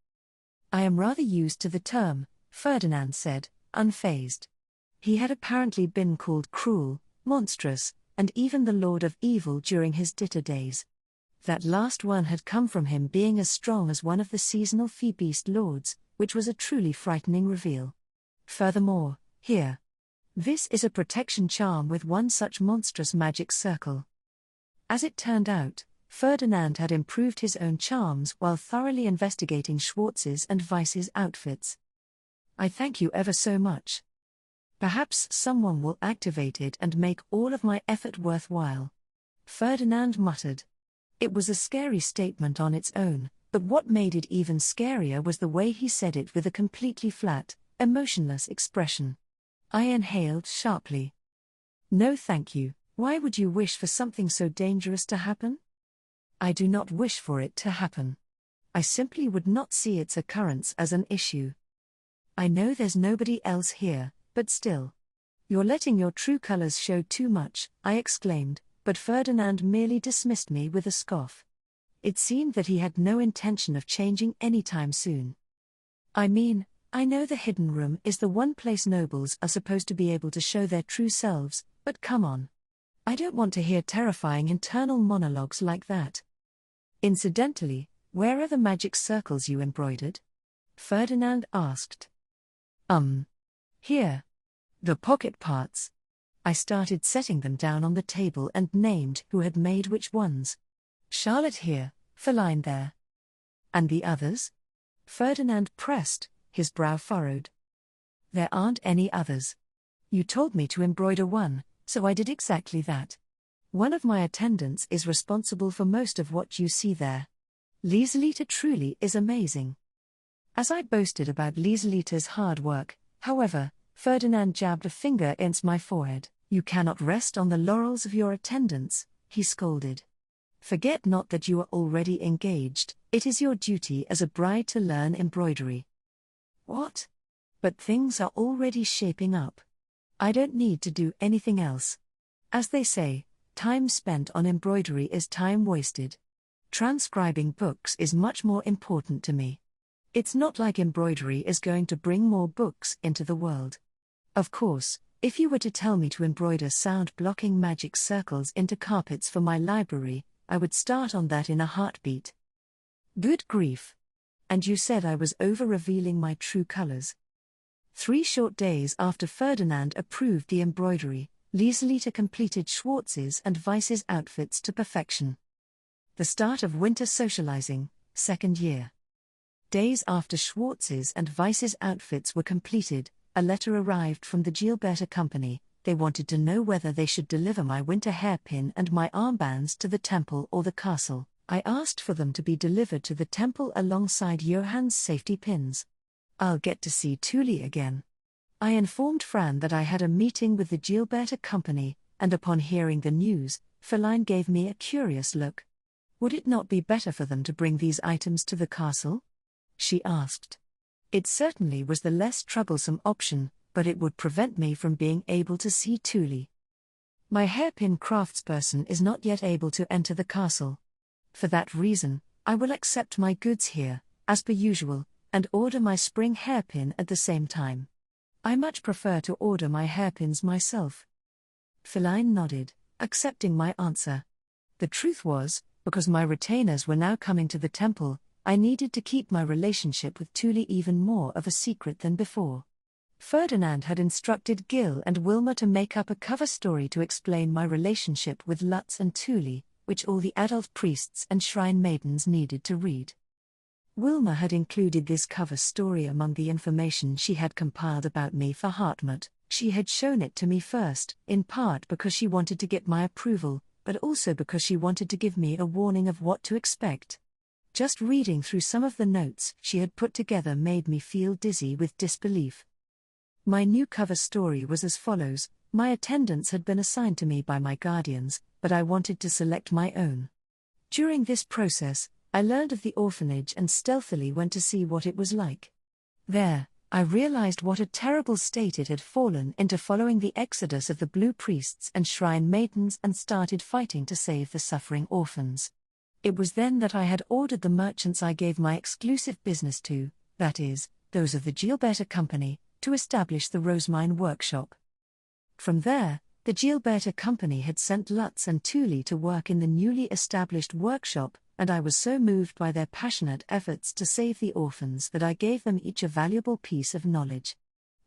I am rather used to the term, Ferdinand said, unfazed. He had apparently been called cruel, monstrous, and even the Lord of Evil during his Ditter days. That last one had come from him being as strong as one of the seasonal Fee-Beast Lords, which was a truly frightening reveal. Furthermore, here. This is a protection charm with one such monstrous magic circle. As it turned out, Ferdinand had improved his own charms while thoroughly investigating Schwartz's and Weiss's outfits. I thank you ever so much. Perhaps someone will activate it and make all of my effort worthwhile. Ferdinand muttered. It was a scary statement on its own, but what made it even scarier was the way he said it with a completely flat, emotionless expression. I inhaled sharply. No thank you. Why would you wish for something so dangerous to happen? I do not wish for it to happen. I simply would not see its occurrence as an issue. I know there's nobody else here, but still. You're letting your true colors show too much, I exclaimed, but Ferdinand merely dismissed me with a scoff. It seemed that he had no intention of changing anytime soon. I mean, I know the hidden room is the one place nobles are supposed to be able to show their true selves, but come on. I don't want to hear terrifying internal monologues like that. Incidentally, where are the magic circles you embroidered? Ferdinand asked. Here. The pocket parts. I started setting them down on the table and named who had made which ones. Charlotte here, Feline there. And the others? Ferdinand pressed, his brow furrowed. There aren't any others. You told me to embroider one, so I did exactly that. One of my attendants is responsible for most of what you see there. Lieselita truly is amazing. As I boasted about Lieselita's hard work, however, Ferdinand jabbed a finger against my forehead. You cannot rest on the laurels of your attendants, he scolded. Forget not that you are already engaged, it is your duty as a bride to learn embroidery. What? But things are already shaping up. I don't need to do anything else. As they say, time spent on embroidery is time wasted. Transcribing books is much more important to me. It's not like embroidery is going to bring more books into the world. Of course, if you were to tell me to embroider sound-blocking magic circles into carpets for my library, I would start on that in a heartbeat. Good grief. And you said I was over-revealing my true colors. 3 short days after Ferdinand approved the embroidery, Lieselita completed Schwartz's and Weiss's outfits to perfection. The start of winter socializing, 2nd year. Days after Schwartz's and Weiss's outfits were completed, a letter arrived from the Gilberta company. They wanted to know whether they should deliver my winter hairpin and my armbands to the temple or the castle. I asked for them to be delivered to the temple alongside Johann's safety pins. I'll get to see Thule again. I informed Fran that I had a meeting with the Gilberta company, and upon hearing the news, Feline gave me a curious look. Would it not be better for them to bring these items to the castle? She asked. It certainly was the less troublesome option, but it would prevent me from being able to see Thule. My hairpin craftsperson is not yet able to enter the castle. For that reason, I will accept my goods here, as per usual, and order my spring hairpin at the same time. I much prefer to order my hairpins myself. Feline nodded, accepting my answer. The truth was, because my retainers were now coming to the temple, I needed to keep my relationship with Thule even more of a secret than before. Ferdinand had instructed Gil and Wilma to make up a cover story to explain my relationship with Lutz and Thule, which all the adult priests and shrine maidens needed to read. Wilma had included this cover story among the information she had compiled about me for Hartmut. She had shown it to me first, in part because she wanted to get my approval, but also because she wanted to give me a warning of what to expect. Just reading through some of the notes she had put together made me feel dizzy with disbelief. My new cover story was as follows: my attendants had been assigned to me by my guardians, but I wanted to select my own. During this process, I learned of the orphanage and stealthily went to see what it was like. There, I realized what a terrible state it had fallen into following the exodus of the Blue Priests and Shrine Maidens and started fighting to save the suffering orphans. It was then that I had ordered the merchants I gave my exclusive business to, that is, those of the Gilberta company, to establish the Rosemine workshop. From there, the Gilberta Company had sent Lutz and Thule to work in the newly established workshop, and I was so moved by their passionate efforts to save the orphans that I gave them each a valuable piece of knowledge.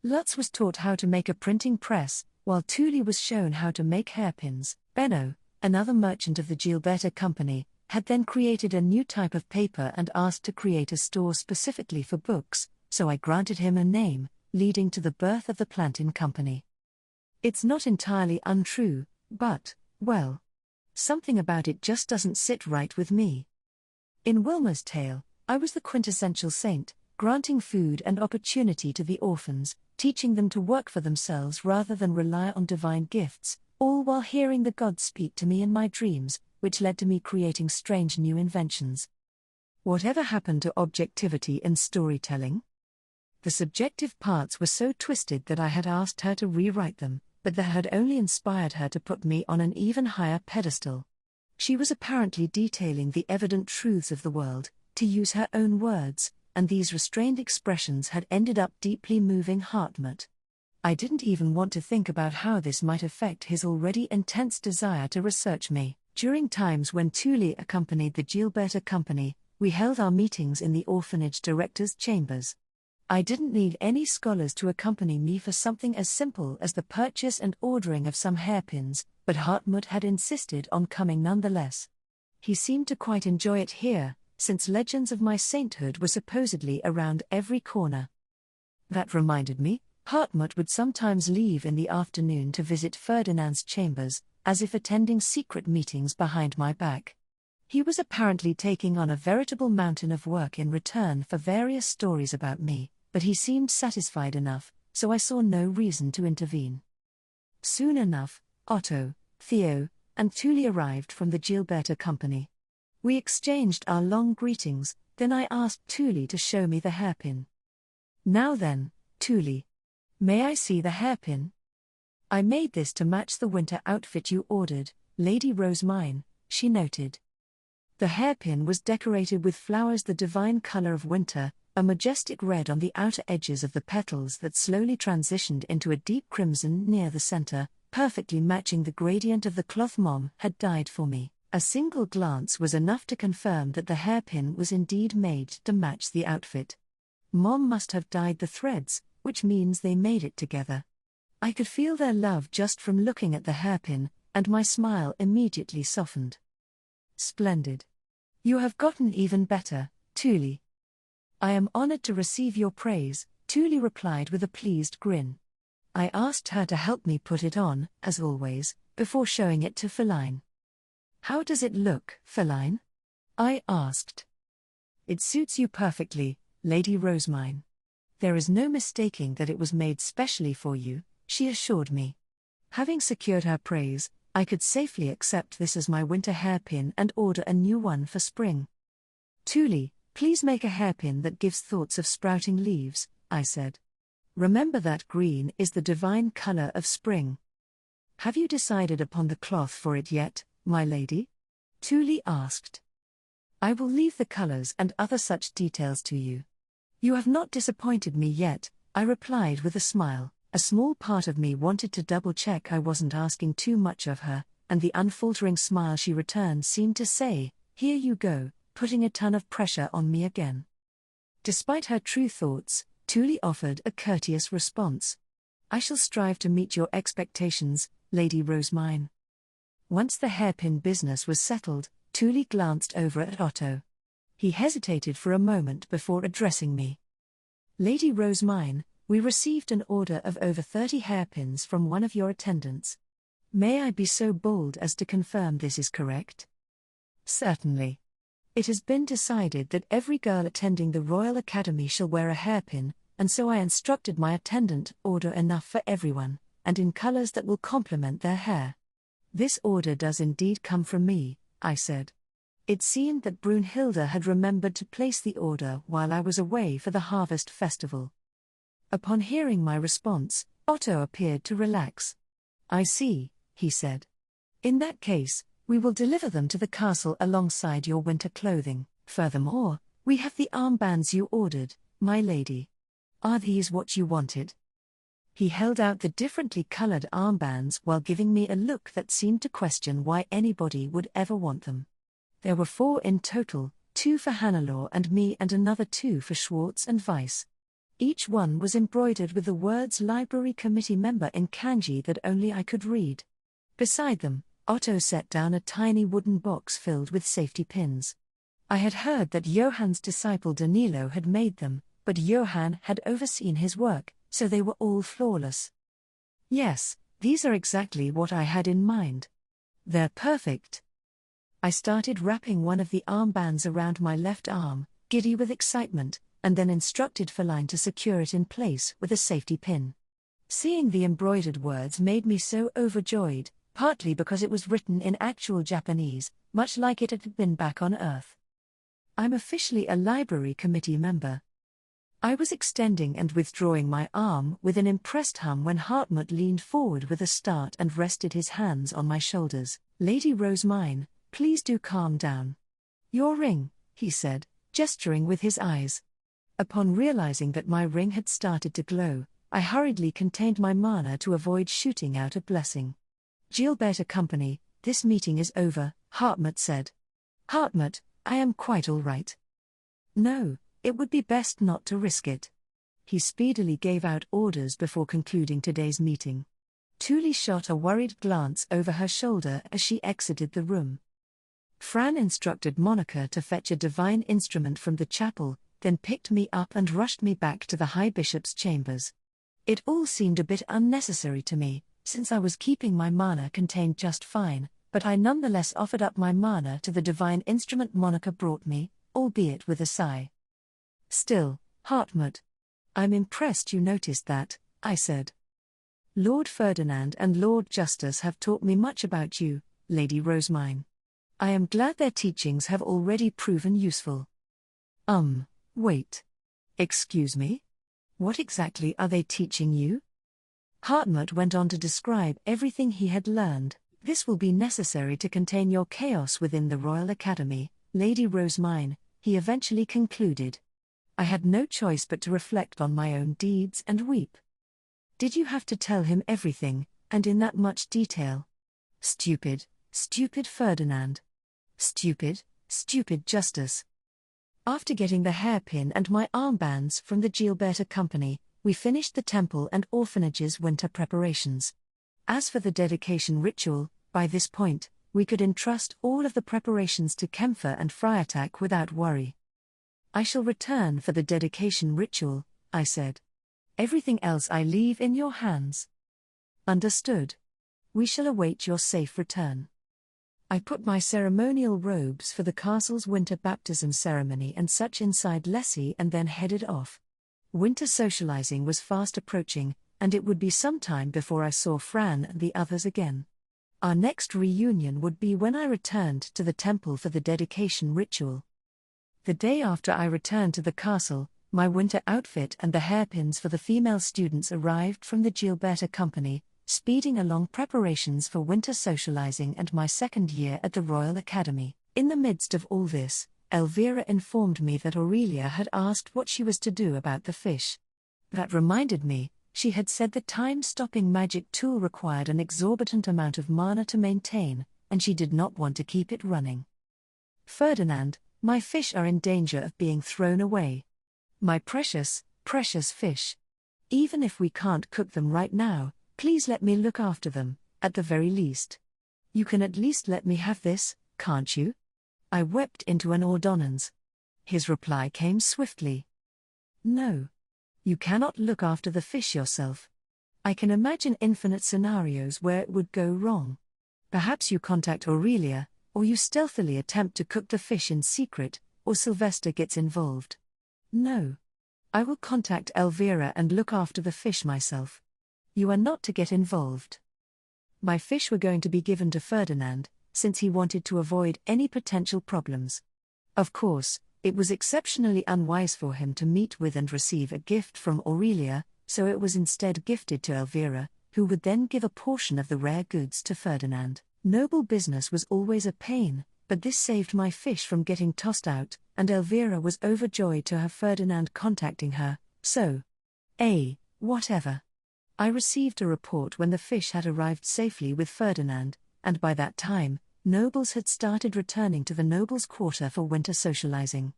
Lutz was taught how to make a printing press, while Thule was shown how to make hairpins. Benno, another merchant of the Gilberta Company, had then created a new type of paper and asked to create a store specifically for books, so I granted him a name, leading to the birth of the Plantin Company. It's not entirely untrue, but, well, something about it just doesn't sit right with me. In Wilma's tale, I was the quintessential saint, granting food and opportunity to the orphans, teaching them to work for themselves rather than rely on divine gifts, all while hearing the gods speak to me in my dreams, which led to me creating strange new inventions. Whatever happened to objectivity in storytelling? The subjective parts were so twisted that I had asked her to rewrite them, but that had only inspired her to put me on an even higher pedestal. She was apparently detailing the evident truths of the world, to use her own words, and these restrained expressions had ended up deeply moving Hartmut. I didn't even want to think about how this might affect his already intense desire to research me. During times when Thule accompanied the Gilberta Company, we held our meetings in the orphanage directors' chambers. I didn't need any scholars to accompany me for something as simple as the purchase and ordering of some hairpins, but Hartmut had insisted on coming nonetheless. He seemed to quite enjoy it here, since legends of my sainthood were supposedly around every corner. That reminded me, Hartmut would sometimes leave in the afternoon to visit Ferdinand's chambers, as if attending secret meetings behind my back. He was apparently taking on a veritable mountain of work in return for various stories about me, but he seemed satisfied enough, so I saw no reason to intervene. Soon enough, Otto, Theo, and Thule arrived from the Gilberta Company. We exchanged our long greetings, then I asked Thule to show me the hairpin. Now then, Thule. May I see the hairpin? I made this to match the winter outfit you ordered, Lady Rosemine, she noted. The hairpin was decorated with flowers the divine color of winter, a majestic red on the outer edges of the petals that slowly transitioned into a deep crimson near the center, perfectly matching the gradient of the cloth Mom had dyed for me. A single glance was enough to confirm that the hairpin was indeed made to match the outfit. Mom must have dyed the threads, which means they made it together. I could feel their love just from looking at the hairpin, and my smile immediately softened. Splendid. You have gotten even better, Thule. I am honored to receive your praise, Thule replied with a pleased grin. I asked her to help me put it on, as always, before showing it to Feline. How does it look, Feline? I asked. It suits you perfectly, Lady Rosemine. There is no mistaking that it was made specially for you, she assured me. Having secured her praise, I could safely accept this as my winter hairpin and order a new one for spring. Thule, please make a hairpin that gives thoughts of sprouting leaves, I said. Remember that green is the divine color of spring. Have you decided upon the cloth for it yet, my lady? Thule asked. I will leave the colors and other such details to you. You have not disappointed me yet, I replied with a smile. A small part of me wanted to double-check I wasn't asking too much of her, and the unfaltering smile she returned seemed to say, here you go, putting a ton of pressure on me again. Despite her true thoughts, Thule offered a courteous response. I shall strive to meet your expectations, Lady Rosemine. Once the hairpin business was settled, Thule glanced over at Otto. He hesitated for a moment before addressing me. Lady Rosemine, we received an order of over 30 hairpins from one of your attendants. May I be so bold as to confirm this is correct? Certainly. It has been decided that every girl attending the Royal Academy shall wear a hairpin, and so I instructed my attendant order enough for everyone, and in colors that will complement their hair. This order does indeed come from me, I said. It seemed that Brunhilde had remembered to place the order while I was away for the harvest festival. Upon hearing my response, Otto appeared to relax. I see, he said. In that case, we will deliver them to the castle alongside your winter clothing. Furthermore, we have the armbands you ordered, my lady. Are these what you wanted? He held out the differently colored armbands while giving me a look that seemed to question why anybody would ever want them. There were 4 in total, 2 for Hannelore and me and another 2 for Schwartz and Weiss. Each one was embroidered with the words Library Committee Member in kanji that only I could read. Beside them, Otto set down a tiny wooden box filled with safety pins. I had heard that Johann's disciple Danilo had made them, but Johann had overseen his work, so they were all flawless. Yes, these are exactly what I had in mind. They're perfect. I started wrapping one of the armbands around my left arm, giddy with excitement, and then instructed Feline to secure it in place with a safety pin. Seeing the embroidered words made me so overjoyed, partly because it was written in actual Japanese, much like it had been back on Earth. I'm officially a library committee member. I was extending and withdrawing my arm with an impressed hum when Hartmut leaned forward with a start and rested his hands on my shoulders. Lady Rosemine, please do calm down. Your ring, he said, gesturing with his eyes. Upon realizing that my ring had started to glow, I hurriedly contained my mana to avoid shooting out a blessing. Gilberta Company, this meeting is over, Hartmut said. Hartmut, I am quite all right. No, it would be best not to risk it. He speedily gave out orders before concluding today's meeting. Thule shot a worried glance over her shoulder as she exited the room. Fran instructed Monica to fetch a divine instrument from the chapel, then picked me up and rushed me back to the High Bishop's chambers. It all seemed a bit unnecessary to me, since I was keeping my mana contained just fine, but I nonetheless offered up my mana to the divine instrument Monica brought me, albeit with a sigh. Still, Hartmut. I'm impressed you noticed that, I said. Lord Ferdinand and Lord Justice have taught me much about you, Lady Rosemine. I am glad their teachings have already proven useful. Wait. Excuse me? What exactly are they teaching you? Hartmut went on to describe everything he had learned. This will be necessary to contain your chaos within the Royal Academy, Lady Rosemine, he eventually concluded. I had no choice but to reflect on my own deeds and weep. Did you have to tell him everything, and in that much detail? Stupid, stupid Ferdinand. Stupid, stupid Justice. After getting the hairpin and my armbands from the Gilberta Company, we finished the temple and orphanage's winter preparations. As for the dedication ritual, by this point, we could entrust all of the preparations to Kempfer and Freitag without worry. I shall return for the dedication ritual, I said. Everything else I leave in your hands. Understood. We shall await your safe return. I put my ceremonial robes for the castle's winter baptism ceremony and such inside Lessie and then headed off. Winter socializing was fast approaching, and it would be some time before I saw Fran and the others again. Our next reunion would be when I returned to the temple for the dedication ritual. The day after I returned to the castle, my winter outfit and the hairpins for the female students arrived from the Gilberta Company, speeding along preparations for winter socializing and my second year at the Royal Academy. In the midst of all this, Elvira informed me that Aurelia had asked what she was to do about the fish. That reminded me, she had said the time-stopping magic tool required an exorbitant amount of mana to maintain, and she did not want to keep it running. Ferdinand, my fish are in danger of being thrown away. My precious, precious fish. Even if we can't cook them right now, please let me look after them, at the very least. You can at least let me have this, can't you? I wept into an ordonnance. His reply came swiftly. No. You cannot look after the fish yourself. I can imagine infinite scenarios where it would go wrong. Perhaps you contact Aurelia, or you stealthily attempt to cook the fish in secret, or Sylvester gets involved. No. I will contact Elvira and look after the fish myself. You are not to get involved. My fish were going to be given to Ferdinand, since he wanted to avoid any potential problems. Of course, it was exceptionally unwise for him to meet with and receive a gift from Aurelia, so it was instead gifted to Elvira, who would then give a portion of the rare goods to Ferdinand. Noble business was always a pain, but this saved my fish from getting tossed out, and Elvira was overjoyed to have Ferdinand contacting her, so. Whatever. I received a report when the fish had arrived safely with Ferdinand, and by that time, nobles had started returning to the nobles' quarter for winter socializing.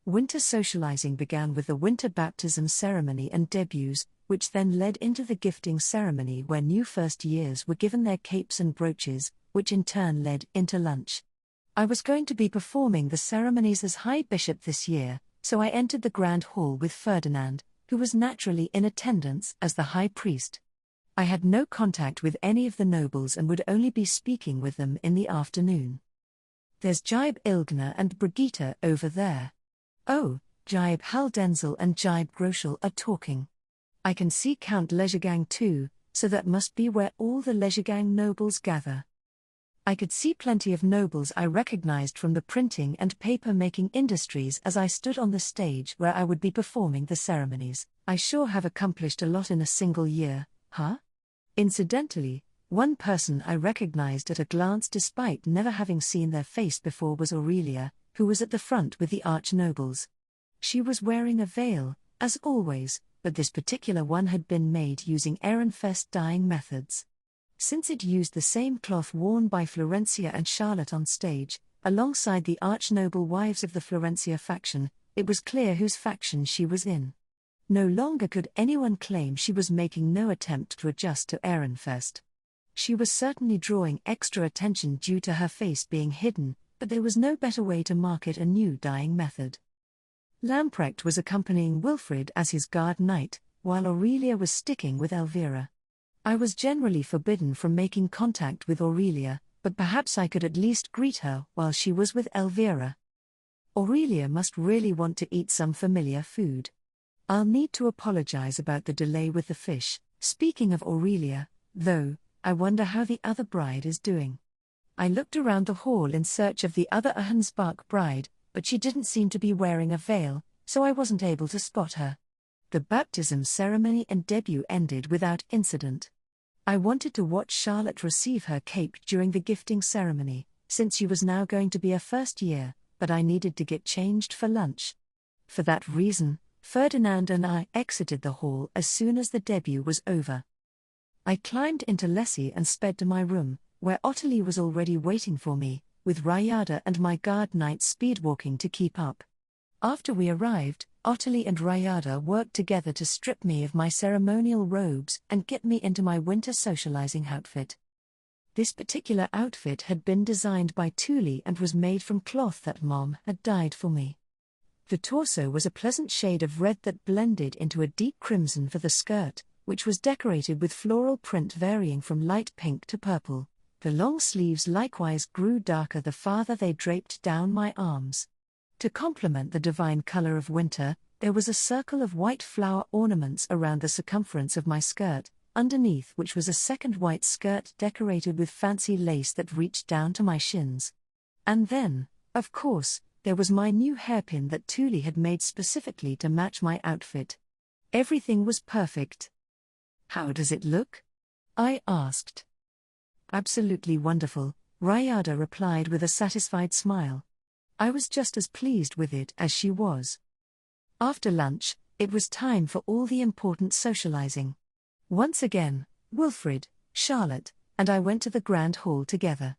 Winter socializing began with the winter baptism ceremony and debuts, which then led into the gifting ceremony where new first years were given their capes and brooches, which in turn led into lunch. I was going to be performing the ceremonies as High Bishop this year, so I entered the Grand Hall with Ferdinand, who was naturally in attendance as the High Priest. I had no contact with any of the nobles and would only be speaking with them in the afternoon. "There's Jaib Ilgner and Brigitte over there. Oh, Jaib Haldenzel and Jaib Groschel are talking. I can see Count Legergang too, so that must be where all the Legergang nobles gather." I could see plenty of nobles I recognized from the printing and paper-making industries as I stood on the stage where I would be performing the ceremonies. I sure have accomplished a lot in a single year, huh? Incidentally, one person I recognized at a glance despite never having seen their face before was Aurelia, who was at the front with the arch-nobles. She was wearing a veil, as always, but this particular one had been made using Ehrenfest dyeing methods. Since it used the same cloth worn by Florencia and Charlotte on stage, alongside the arch-noble wives of the Florencia faction, it was clear whose faction she was in. No longer could anyone claim she was making no attempt to adjust to Ehrenfest. She was certainly drawing extra attention due to her face being hidden, but there was no better way to market a new dyeing method. Lamprecht was accompanying Wilfrid as his guard knight, while Aurelia was sticking with Elvira. I was generally forbidden from making contact with Aurelia, but perhaps I could at least greet her while she was with Elvira. Aurelia must really want to eat some familiar food. I'll need to apologize about the delay with the fish. Speaking of Aurelia, though, I wonder how the other bride is doing. I looked around the hall in search of the other Ahensbach bride, but she didn't seem to be wearing a veil, so I wasn't able to spot her. The baptism ceremony and debut ended without incident. I wanted to watch Charlotte receive her cape during the gifting ceremony, since she was now going to be a first year, but I needed to get changed for lunch. For that reason, Ferdinand and I exited the hall as soon as the debut was over. I climbed into Lessie and sped to my room, where Ottilie was already waiting for me, with Rayada and my guard knight speedwalking to keep up. After we arrived, Ottilie and Rayada worked together to strip me of my ceremonial robes and get me into my winter socializing outfit. This particular outfit had been designed by Thule and was made from cloth that Mom had dyed for me. The torso was a pleasant shade of red that blended into a deep crimson for the skirt, which was decorated with floral print varying from light pink to purple. The long sleeves likewise grew darker the farther they draped down my arms. To complement the divine color of winter, there was a circle of white flower ornaments around the circumference of my skirt, underneath which was a second white skirt decorated with fancy lace that reached down to my shins. And then, of course, there was my new hairpin that Thule had made specifically to match my outfit. Everything was perfect. "How does it look?" I asked. "Absolutely wonderful," Rayada replied with a satisfied smile. I was just as pleased with it as she was. After lunch, it was time for all the important socializing. Once again, Wilfrid, Charlotte, and I went to the Grand Hall together.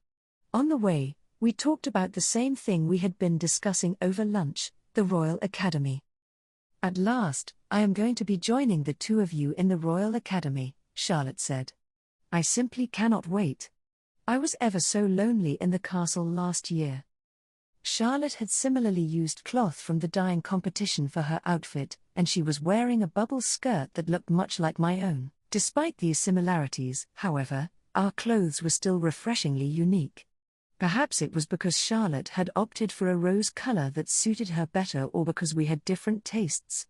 On the way, we talked about the same thing we had been discussing over lunch, the Royal Academy. "At last, I am going to be joining the two of you in the Royal Academy," Charlotte said. "I simply cannot wait. I was ever so lonely in the castle last year." Charlotte had similarly used cloth from the dyeing competition for her outfit, and she was wearing a bubble skirt that looked much like my own. Despite these similarities, however, our clothes were still refreshingly unique. Perhaps it was because Charlotte had opted for a rose color that suited her better, or because we had different tastes.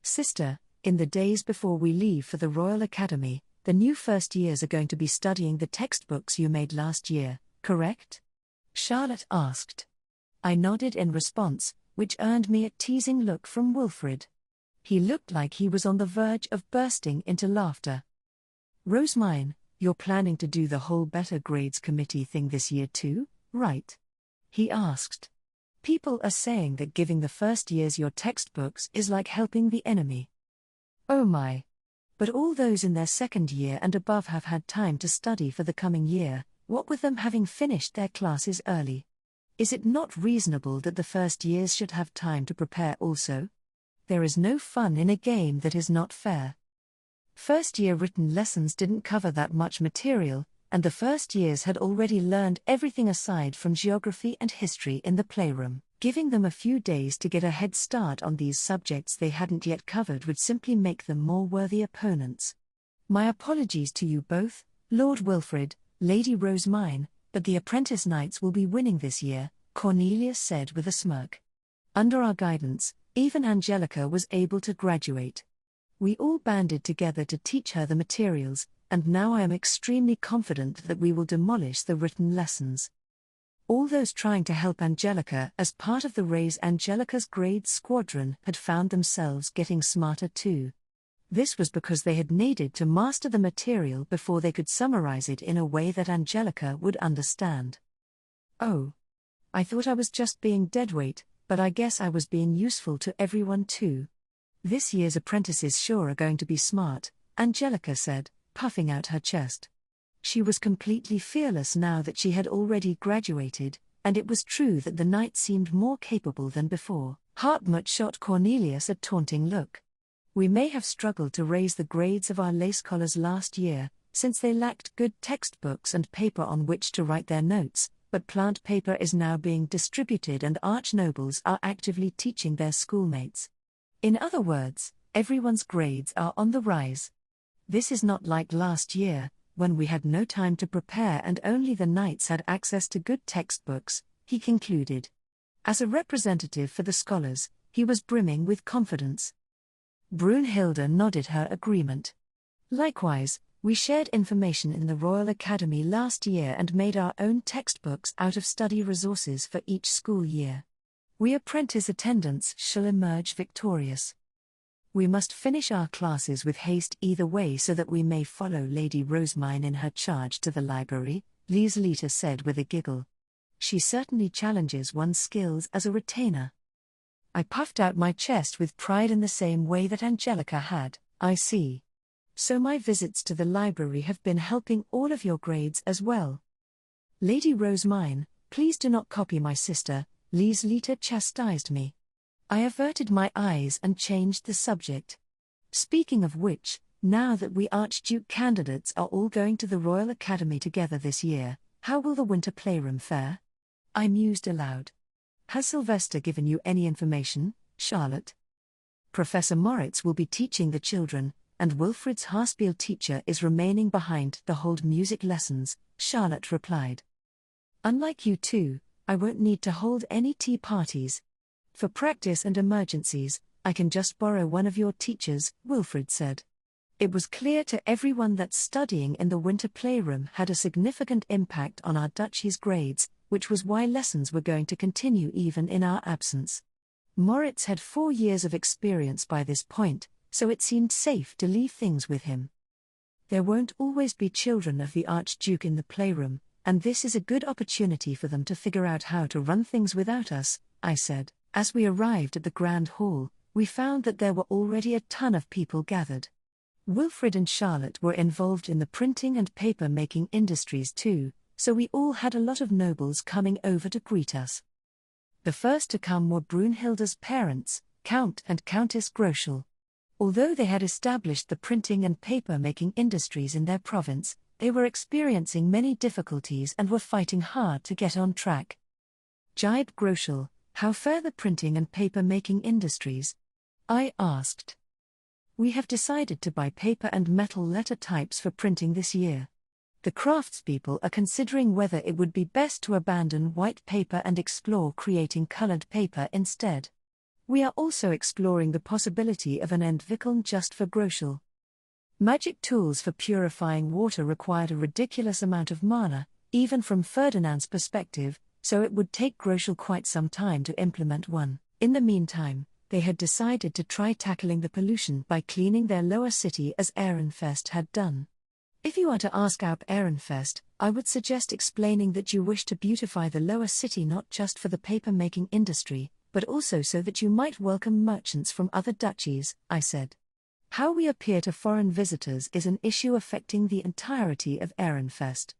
"Sister, in the days before we leave for the Royal Academy, the new first years are going to be studying the textbooks you made last year, correct?" Charlotte asked. I nodded in response, which earned me a teasing look from Wilfrid. He looked like he was on the verge of bursting into laughter. "Rosemine, you're planning to do the whole Better Grades Committee thing this year too, right?" he asked. "People are saying that giving the first years your textbooks is like helping the enemy." "Oh my. But all those in their second year and above have had time to study for the coming year, what with them having finished their classes early. Is it not reasonable that the first years should have time to prepare also? There is no fun in a game that is not fair. First year written lessons didn't cover that much material, and the first years had already learned everything aside from geography and history in the playroom. Giving them a few days to get a head start on these subjects they hadn't yet covered would simply make them more worthy opponents. My apologies to you both, Lord Wilfrid, Lady Rosemine, but the apprentice knights will be winning this year, Cornelius said with a smirk. Under our guidance, even Angelica was able to graduate. We all banded together to teach her the materials, and now I am extremely confident that we will demolish the written lessons. All those trying to help Angelica as part of the Raise Angelica's Grades squadron had found themselves getting smarter too. This was because they had needed to master the material before they could summarize it in a way that Angelica would understand. Oh. I thought I was just being deadweight, but I guess I was being useful to everyone too. This year's apprentices sure are going to be smart, Angelica said, puffing out her chest. She was completely fearless now that she had already graduated, and it was true that the knight seemed more capable than before. Hartmut shot Cornelius a taunting look. We may have struggled to raise the grades of our lay scholars last year, since they lacked good textbooks and paper on which to write their notes, but plant paper is now being distributed and arch-nobles are actively teaching their schoolmates. In other words, everyone's grades are on the rise. This is not like last year, when we had no time to prepare and only the knights had access to good textbooks, he concluded. As a representative for the scholars, he was brimming with confidence. Brunhilde nodded her agreement. Likewise, we shared information in the Royal Academy last year and made our own textbooks out of study resources for each school year. We apprentice attendants shall emerge victorious. We must finish our classes with haste either way so that we may follow Lady Rosemine in her charge to the library, Lieselita said with a giggle. She certainly challenges one's skills as a retainer. I puffed out my chest with pride in the same way that Angelica had. I see. So my visits to the library have been helping all of your grades as well. Lady Rosemine, please do not copy my sister, Lieselita chastised me. I averted my eyes and changed the subject. Speaking of which, now that we Archduke candidates are all going to the Royal Academy together this year, how will the winter playroom fare? I mused aloud. Has Sylvester given you any information, Charlotte? Professor Moritz will be teaching the children, and Wilfrid's Haarspiel teacher is remaining behind to hold music lessons, Charlotte replied. Unlike you two, I won't need to hold any tea parties. For practice and emergencies, I can just borrow one of your teachers, Wilfrid said. It was clear to everyone that studying in the winter playroom had a significant impact on our duchy's grades, which was why lessons were going to continue even in our absence. Moritz had 4 years of experience by this point, so it seemed safe to leave things with him. There won't always be children of the Archduke in the playroom, and this is a good opportunity for them to figure out how to run things without us, I said. As we arrived at the Grand Hall, we found that there were already a ton of people gathered. Wilfrid and Charlotte were involved in the printing and paper-making industries too, so we all had a lot of nobles coming over to greet us. The first to come were Brunhilde's parents, Count and Countess Groschel. Although they had established the printing and paper-making industries in their province, they were experiencing many difficulties and were fighting hard to get on track. Jibed Groschel, how fare the printing and paper-making industries? I asked. We have decided to buy paper and metal letter types for printing this year. The craftspeople are considering whether it would be best to abandon white paper and explore creating colored paper instead. We are also exploring the possibility of an Entwicklung just for Groschel. Magic tools for purifying water required a ridiculous amount of mana, even from Ferdinand's perspective, so it would take Groschel quite some time to implement one. In the meantime, they had decided to try tackling the pollution by cleaning their lower city as Ehrenfest had done. If you are to ask out Ehrenfest, I would suggest explaining that you wish to beautify the lower city not just for the paper-making industry, but also so that you might welcome merchants from other duchies, I said. How we appear to foreign visitors is an issue affecting the entirety of Ehrenfest.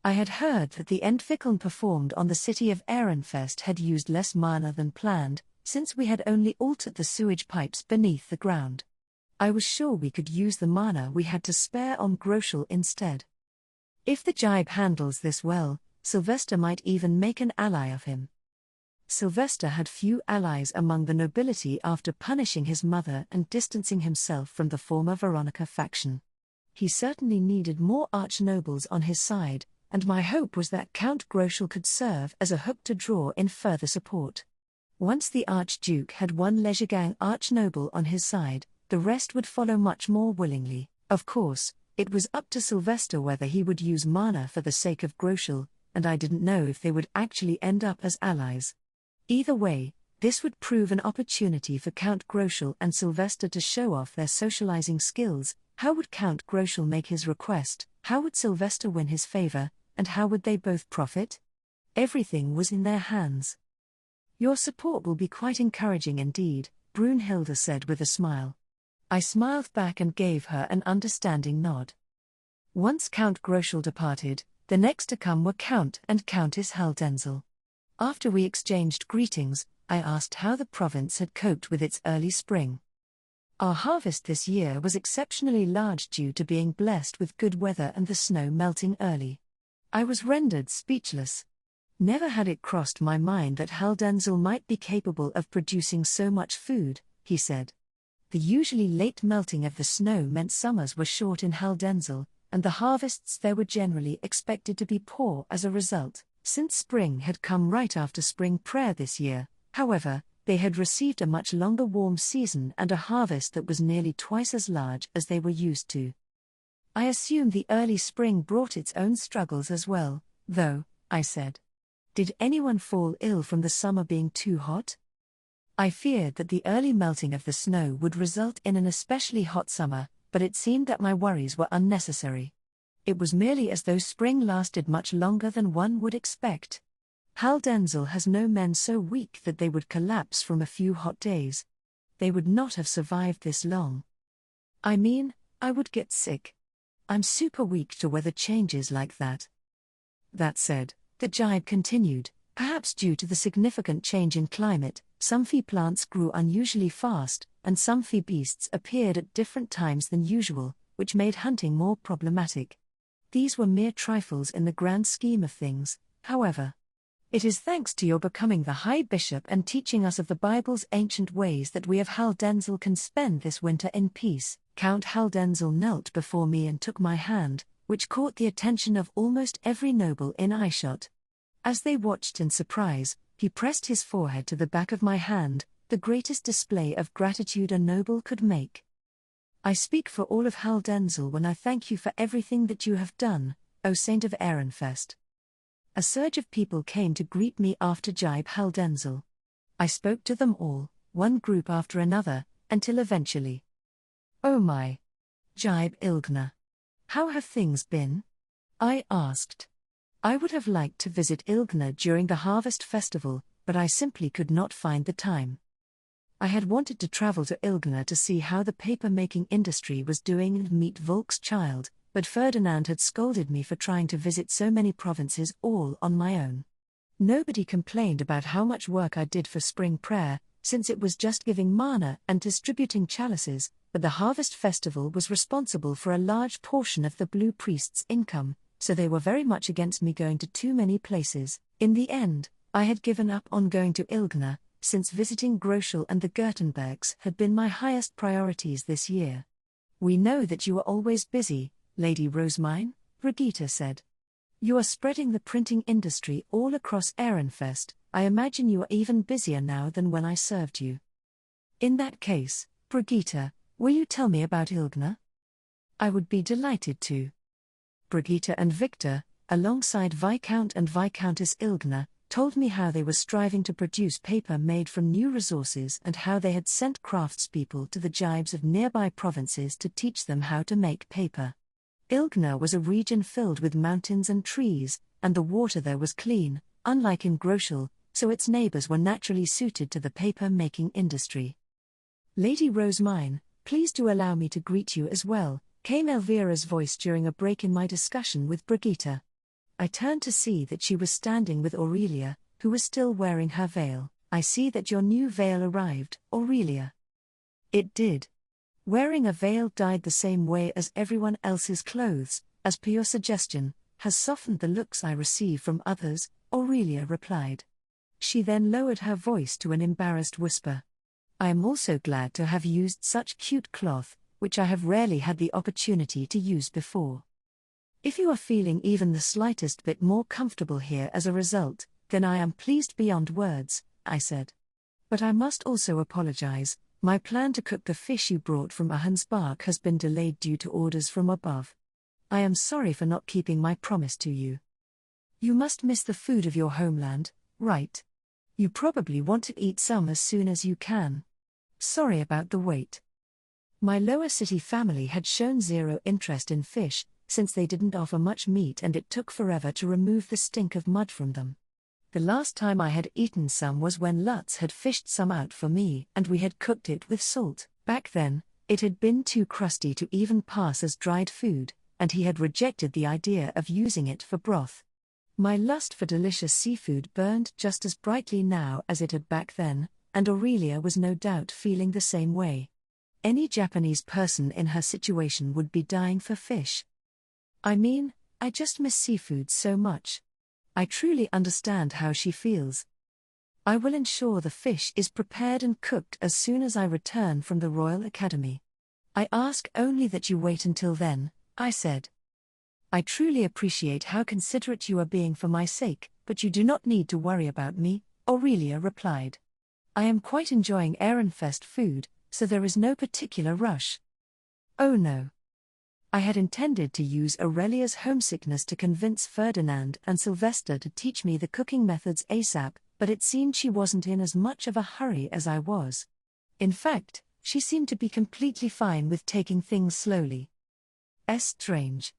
I had heard that the Entwicklung performed on the city of Ehrenfest had used less mana than planned, since we had only altered the sewage pipes beneath the ground. I was sure we could use the mana we had to spare on Groschel instead. If the jibe handles this well, Sylvester might even make an ally of him. Sylvester had few allies among the nobility after punishing his mother and distancing himself from the former Veronica faction. He certainly needed more archnobles on his side, and my hope was that Count Groschel could serve as a hook to draw in further support. Once the Archduke had one Legergang archnoble on his side, the rest would follow much more willingly. Of course, it was up to Sylvester whether he would use mana for the sake of Groschel, and I didn't know if they would actually end up as allies. Either way, this would prove an opportunity for Count Groschel and Sylvester to show off their socializing skills. How would Count Groschel make his request, how would Sylvester win his favor, and how would they both profit? Everything was in their hands. Your support will be quite encouraging indeed, Brunhilde said with a smile. I smiled back and gave her an understanding nod. Once Count Groschel departed, the next to come were Count and Countess Haldenzel. After we exchanged greetings, I asked how the province had coped with its early spring. Our harvest this year was exceptionally large due to being blessed with good weather and the snow melting early. I was rendered speechless. Never had it crossed my mind that Haldenzel might be capable of producing so much food, he said. The usually late melting of the snow meant summers were short in Haldenzel, and the harvests there were generally expected to be poor as a result. Since spring had come right after spring prayer this year, however, they had received a much longer warm season and a harvest that was nearly twice as large as they were used to. I assume the early spring brought its own struggles as well, though, I said. Did anyone fall ill from the summer being too hot? I feared that the early melting of the snow would result in an especially hot summer, but it seemed that my worries were unnecessary. It was merely as though spring lasted much longer than one would expect. Haldenzel has no men so weak that they would collapse from a few hot days. They would not have survived this long. I mean, I would get sick. I'm super weak to weather changes like that. That said, the jibe continued, perhaps due to the significant change in climate, some fee plants grew unusually fast, and some fee beasts appeared at different times than usual, which made hunting more problematic. These were mere trifles in the grand scheme of things, however. It is thanks to your becoming the High Bishop and teaching us of the Bible's ancient ways that we of Haldenzel can spend this winter in peace. Count Haldenzel knelt before me and took my hand, which caught the attention of almost every noble in eyeshot. As they watched in surprise, he pressed his forehead to the back of my hand, the greatest display of gratitude a noble could make. I speak for all of Haldenzel when I thank you for everything that you have done, O Saint of Ehrenfest. A surge of people came to greet me after jibe Haldenzel. I spoke to them all, one group after another, until eventually. Oh my! Jibe Ilgner. How have things been? I asked. I would have liked to visit Ilgner during the harvest festival, but I simply could not find the time. I had wanted to travel to Ilgner to see how the paper-making industry was doing and meet Volk's child, but Ferdinand had scolded me for trying to visit so many provinces all on my own. Nobody complained about how much work I did for spring prayer, since it was just giving mana and distributing chalices, but the harvest festival was responsible for a large portion of the Blue Priest's income, so they were very much against me going to too many places. In the end, I had given up on going to Ilgner, since visiting Groschel and the Gertenbergs had been my highest priorities this year. We know that you are always busy, Lady Rosemine, Brigitte said. You are spreading the printing industry all across Ehrenfest. I imagine you are even busier now than when I served you. In that case, Brigitte, will you tell me about Ilgner? I would be delighted to. Brigitte and Victor, alongside Viscount and Viscountess Ilgner, told me how they were striving to produce paper made from new resources and how they had sent craftspeople to the jibes of nearby provinces to teach them how to make paper. Ilgner was a region filled with mountains and trees, and the water there was clean, unlike in Groschel, so its neighbors were naturally suited to the paper-making industry. Lady Rosemine, Please do allow me to greet you as well, came Elvira's voice during a break in my discussion with Brigitte. I turned to see that she was standing with Aurelia, who was still wearing her veil. I see that your new veil arrived, Aurelia. It did. Wearing a veil dyed the same way as everyone else's clothes, as per your suggestion, has softened the looks I receive from others, Aurelia replied. She then lowered her voice to an embarrassed whisper. I am also glad to have used such cute cloth, which I have rarely had the opportunity to use before. If you are feeling even the slightest bit more comfortable here as a result, then I am pleased beyond words, I said. But I must also apologize, my plan to cook the fish you brought from Ahansbach has been delayed due to orders from above. I am sorry for not keeping my promise to you. You must miss the food of your homeland, right? You probably want to eat some as soon as you can. Sorry about the wait. My lower city family had shown zero interest in fish, since they didn't offer much meat and it took forever to remove the stink of mud from them. The last time I had eaten some was when Lutz had fished some out for me and we had cooked it with salt. Back then, it had been too crusty to even pass as dried food, and he had rejected the idea of using it for broth. My lust for delicious seafood burned just as brightly now as it had back then, and Aurelia was no doubt feeling the same way. Any Japanese person in her situation would be dying for fish. I mean, I just miss seafood so much. I truly understand how she feels. I will ensure the fish is prepared and cooked as soon as I return from the Royal Academy. I ask only that you wait until then, I said. I truly appreciate how considerate you are being for my sake, but you do not need to worry about me, Aurelia replied. I am quite enjoying Ehrenfest food, so there is no particular rush. Oh no. I had intended to use Aurelia's homesickness to convince Ferdinand and Sylvester to teach me the cooking methods ASAP, but it seemed she wasn't in as much of a hurry as I was. In fact, she seemed to be completely fine with taking things slowly. Strange.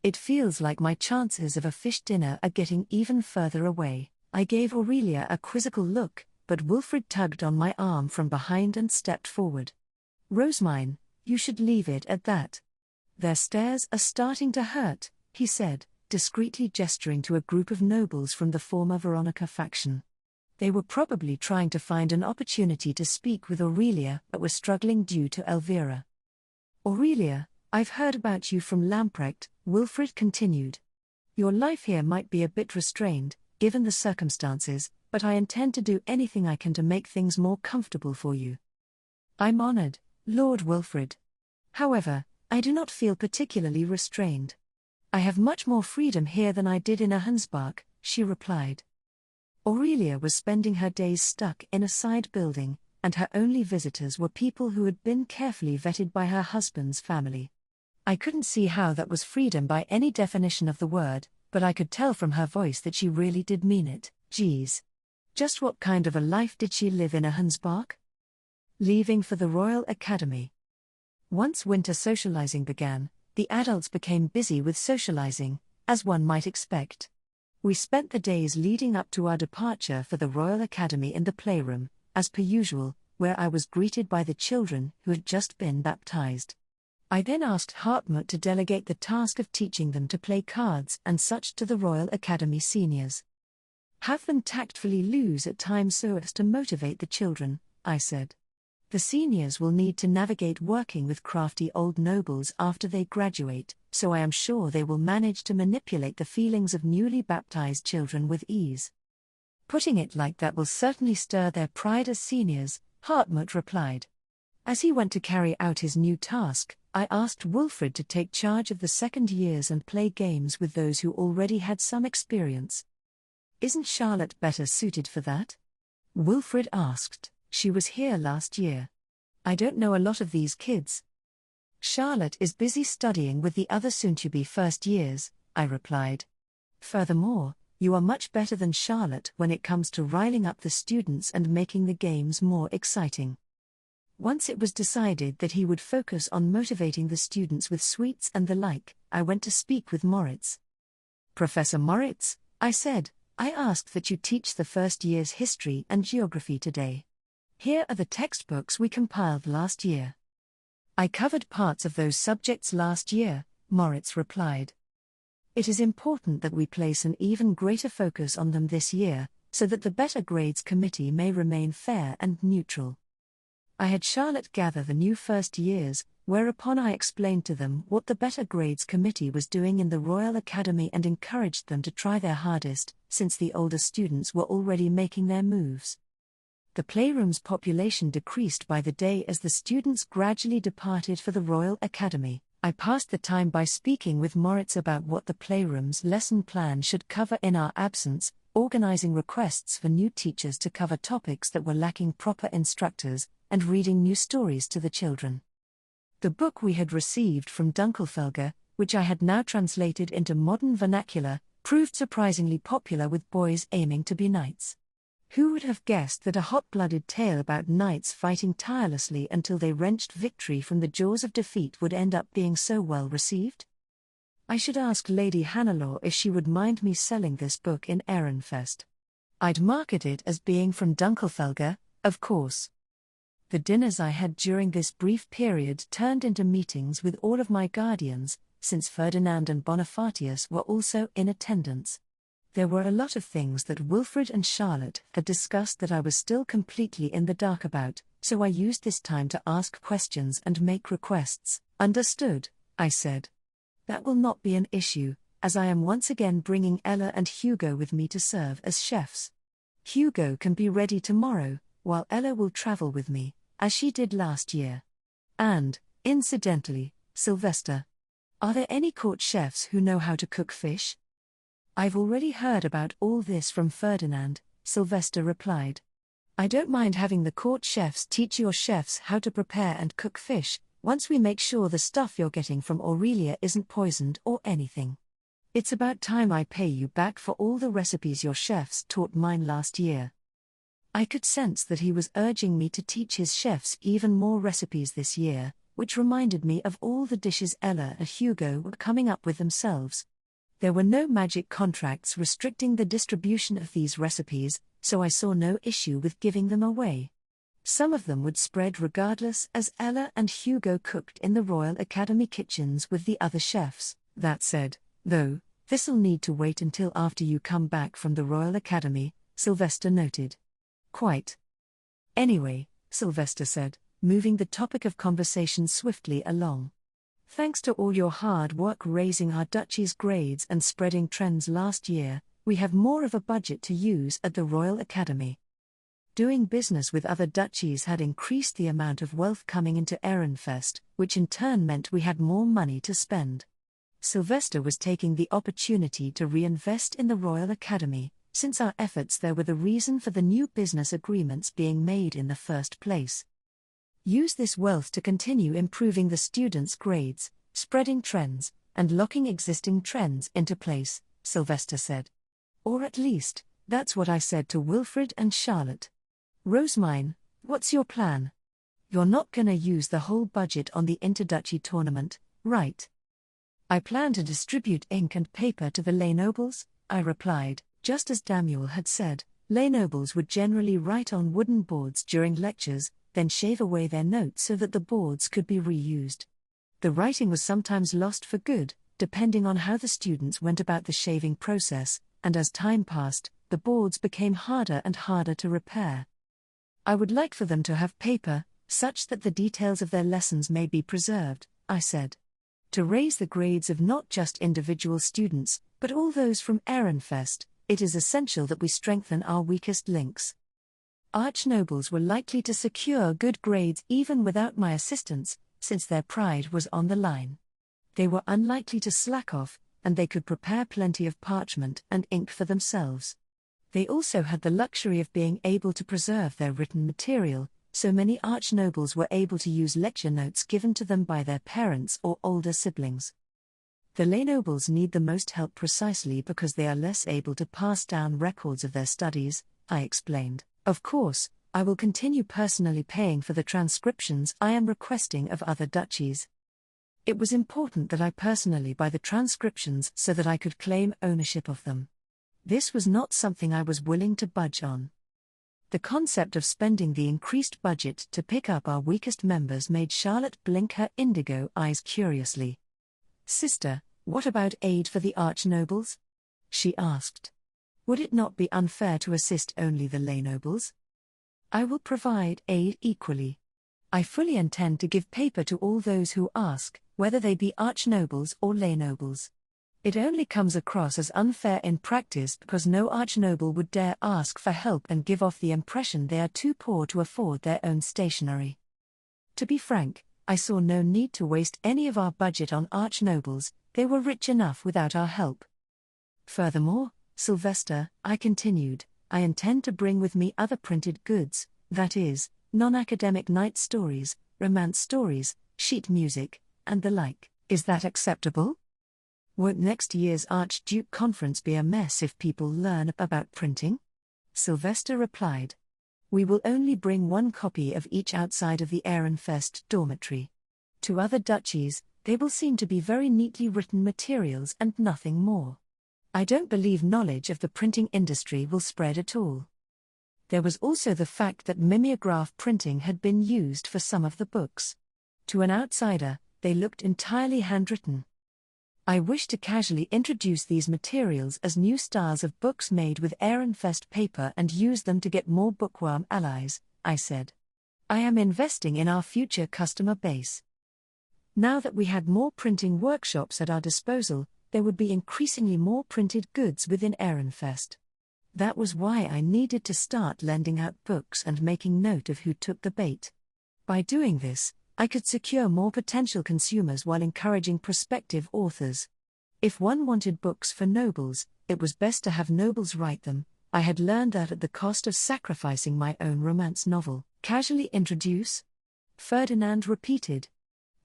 It feels like my chances of a fish dinner are getting even further away. I gave Aurelia a quizzical look, but Wilfred tugged on my arm from behind and stepped forward. Rosemine, you should leave it at that. Their stares are starting to hurt, he said, discreetly gesturing to a group of nobles from the former Veronica faction. They were probably trying to find an opportunity to speak with Aurelia but were struggling due to Elvira. Aurelia, I've heard about you from Lamprecht, Wilfred continued. Your life here might be a bit restrained, given the circumstances, but I intend to do anything I can to make things more comfortable for you. I'm honored, Lord Wilfred. However, I do not feel particularly restrained. I have much more freedom here than I did in Ahansbach, she replied. Aurelia was spending her days stuck in a side building, and her only visitors were people who had been carefully vetted by her husband's family. I couldn't see how that was freedom by any definition of the word, but I could tell from her voice that she really did mean it. Geez. Just what kind of a life did she live in Ahansbach? Leaving for the Royal Academy. Once winter socializing began, the adults became busy with socializing, as one might expect. We spent the days leading up to our departure for the Royal Academy in the playroom, as per usual, where I was greeted by the children who had just been baptized. I then asked Hartmut to delegate the task of teaching them to play cards and such to the Royal Academy seniors. Have them tactfully lose at times so as to motivate the children, I said. The seniors will need to navigate working with crafty old nobles after they graduate, so I am sure they will manage to manipulate the feelings of newly baptized children with ease. Putting it like that will certainly stir their pride as seniors, Hartmut replied. As he went to carry out his new task, I asked Wilfred to take charge of the second years and play games with those who already had some experience. Isn't Charlotte better suited for that? Wilfred asked. She was here last year. I don't know a lot of these kids. Charlotte is busy studying with the other soon-to-be first years, I replied. Furthermore, you are much better than Charlotte when it comes to riling up the students and making the games more exciting. Once it was decided that he would focus on motivating the students with sweets and the like, I went to speak with Moritz. Professor Moritz, I said, I asked that you teach the first year's history and geography today. Here are the textbooks we compiled last year. I covered parts of those subjects last year, Moritz replied. It is important that we place an even greater focus on them this year, so that the Better Grades Committee may remain fair and neutral. I had Charlotte gather the new first years, whereupon I explained to them what the Better Grades Committee was doing in the Royal Academy and encouraged them to try their hardest, since the older students were already making their moves. The playroom's population decreased by the day as the students gradually departed for the Royal Academy. I passed the time by speaking with Moritz about what the playroom's lesson plan should cover in our absence, organizing requests for new teachers to cover topics that were lacking proper instructors, and reading new stories to the children. The book we had received from Dunkelfelger, which I had now translated into modern vernacular, proved surprisingly popular with boys aiming to be knights. Who would have guessed that a hot-blooded tale about knights fighting tirelessly until they wrenched victory from the jaws of defeat would end up being so well received? I should ask Lady Hannelore if she would mind me selling this book in Ehrenfest. I'd market it as being from Dunkelfelger, of course. The dinners I had during this brief period turned into meetings with all of my guardians, since Ferdinand and Bonifacius were also in attendance. There were a lot of things that Wilfred and Charlotte had discussed that I was still completely in the dark about, so I used this time to ask questions and make requests. Understood, I said. That will not be an issue, as I am once again bringing Ella and Hugo with me to serve as chefs. Hugo can be ready tomorrow, while Ella will travel with me, as she did last year. And, incidentally, Sylvester, are there any court chefs who know how to cook fish? I've already heard about all this from Ferdinand, Sylvester replied. I don't mind having the court chefs teach your chefs how to prepare and cook fish, once we make sure the stuff you're getting from Aurelia isn't poisoned or anything. It's about time I pay you back for all the recipes your chefs taught mine last year. I could sense that he was urging me to teach his chefs even more recipes this year, which reminded me of all the dishes Ella and Hugo were coming up with themselves. There were no magic contracts restricting the distribution of these recipes, so I saw no issue with giving them away. Some of them would spread regardless, as Ella and Hugo cooked in the Royal Academy kitchens with the other chefs. That said, though, this'll need to wait until after you come back from the Royal Academy, Sylvester noted. Quite. Anyway, Sylvester said, moving the topic of conversation swiftly along. Thanks to all your hard work raising our duchy's grades and spreading trends last year, we have more of a budget to use at the Royal Academy. Doing business with other duchies had increased the amount of wealth coming into Ehrenfest, which in turn meant we had more money to spend. Sylvester was taking the opportunity to reinvest in the Royal Academy, since our efforts there were the reason for the new business agreements being made in the first place. Use this wealth to continue improving the students' grades, spreading trends, and locking existing trends into place, Sylvester said. Or at least, that's what I said to Wilfred and Charlotte. Rosemine, what's your plan? You're not gonna use the whole budget on the interduchy tournament, right? I plan to distribute ink and paper to the lay nobles, I replied. Just as Damuel had said, lay nobles would generally write on wooden boards during lectures, then shave away their notes so that the boards could be reused. The writing was sometimes lost for good, depending on how the students went about the shaving process, and as time passed, the boards became harder and harder to repair. I would like for them to have paper, such that the details of their lessons may be preserved, I said. To raise the grades of not just individual students, but all those from Ehrenfest, it is essential that we strengthen our weakest links. Archnobles were likely to secure good grades even without my assistance, since their pride was on the line. They were unlikely to slack off, and they could prepare plenty of parchment and ink for themselves. They also had the luxury of being able to preserve their written material, so many archnobles were able to use lecture notes given to them by their parents or older siblings. The lay nobles need the most help precisely because they are less able to pass down records of their studies, I explained. Of course, I will continue personally paying for the transcriptions I am requesting of other duchies. It was important that I personally buy the transcriptions so that I could claim ownership of them. This was not something I was willing to budge on. The concept of spending the increased budget to pick up our weakest members made Charlotte blink her indigo eyes curiously. "Sister, what about aid for the arch-nobles?" she asked. "Would it not be unfair to assist only the lay nobles?" "I will provide aid equally. I fully intend to give paper to all those who ask, whether they be arch-nobles or lay nobles. It only comes across as unfair in practice because no arch-noble would dare ask for help and give off the impression they are too poor to afford their own stationery. To be frank, I saw no need to waste any of our budget on arch-nobles, they were rich enough without our help. Furthermore, Sylvester," I continued, "I intend to bring with me other printed goods, that is, non-academic night stories, romance stories, sheet music, and the like. Is that acceptable? Won't next year's Archduke Conference be a mess if people learn about printing?" Sylvester replied. "We will only bring one copy of each outside of the Ehrenfest dormitory. To other duchies, they will seem to be very neatly written materials and nothing more. I don't believe knowledge of the printing industry will spread at all." There was also the fact that mimeograph printing had been used for some of the books. To an outsider, they looked entirely handwritten. "I wish to casually introduce these materials as new styles of books made with Ehrenfest paper and use them to get more Bookworm allies," I said. "I am investing in our future customer base." Now that we had more printing workshops at our disposal, there would be increasingly more printed goods within Ehrenfest. That was why I needed to start lending out books and making note of who took the bait. By doing this, I could secure more potential consumers while encouraging prospective authors. If one wanted books for nobles, it was best to have nobles write them. I had learned that at the cost of sacrificing my own romance novel. "Casually introduce?" Ferdinand repeated.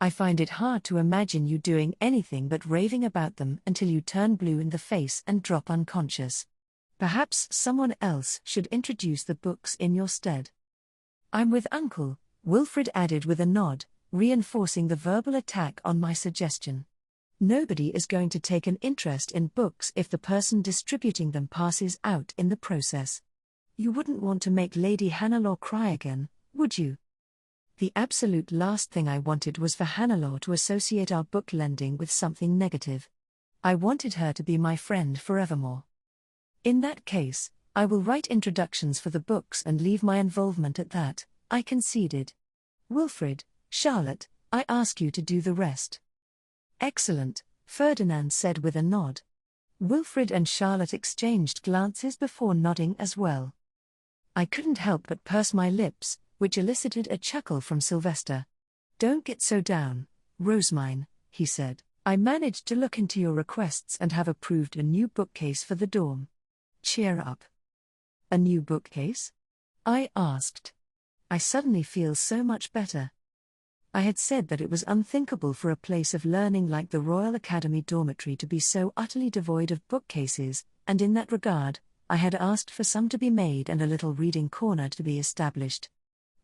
"I find it hard to imagine you doing anything but raving about them until you turn blue in the face and drop unconscious. Perhaps someone else should introduce the books in your stead." "I'm with Uncle," Wilfred added with a nod, reinforcing the verbal attack on my suggestion. "Nobody is going to take an interest in books if the person distributing them passes out in the process. You wouldn't want to make Lady Hannelore cry again, would you?" The absolute last thing I wanted was for Hannelore to associate our book lending with something negative. I wanted her to be my friend forevermore. "In that case, I will write introductions for the books and leave my involvement at that," I conceded. "Wilfred, Charlotte, I ask you to do the rest." "Excellent," Ferdinand said with a nod. Wilfred and Charlotte exchanged glances before nodding as well. I couldn't help but purse my lips, which elicited a chuckle from Sylvester. "Don't get so down, Rosemine," he said. "I managed to look into your requests and have approved a new bookcase for the dorm. Cheer up." "A new bookcase?" I asked. I suddenly feel so much better. I had said that it was unthinkable for a place of learning like the Royal Academy dormitory to be so utterly devoid of bookcases, and in that regard, I had asked for some to be made and a little reading corner to be established.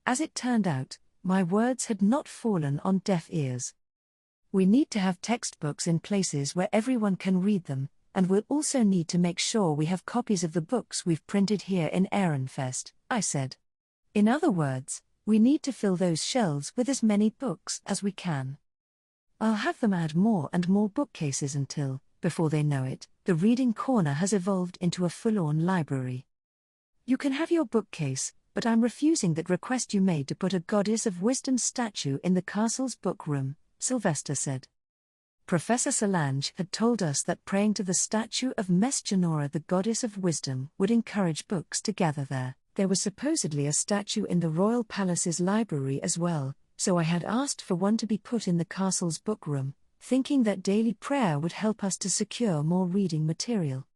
As it turned out, my words had not fallen on deaf ears. "We need to have textbooks in places where everyone can read them, and we'll also need to make sure we have copies of the books we've printed here in Ehrenfest," I said. "In other words, we need to fill those shelves with as many books as we can. I'll have them add more and more bookcases until, before they know it, the reading corner has evolved into a full-on library. You can have your bookcase, but I'm refusing that request you made to put a Goddess of Wisdom statue in the castle's book room," Sylvester said. Professor Solange had told us that praying to the statue of Mesgenora, the Goddess of Wisdom, would encourage books to gather there. There was supposedly a statue in the royal palace's library as well, so I had asked for one to be put in the castle's book room, thinking that daily prayer would help us to secure more reading material.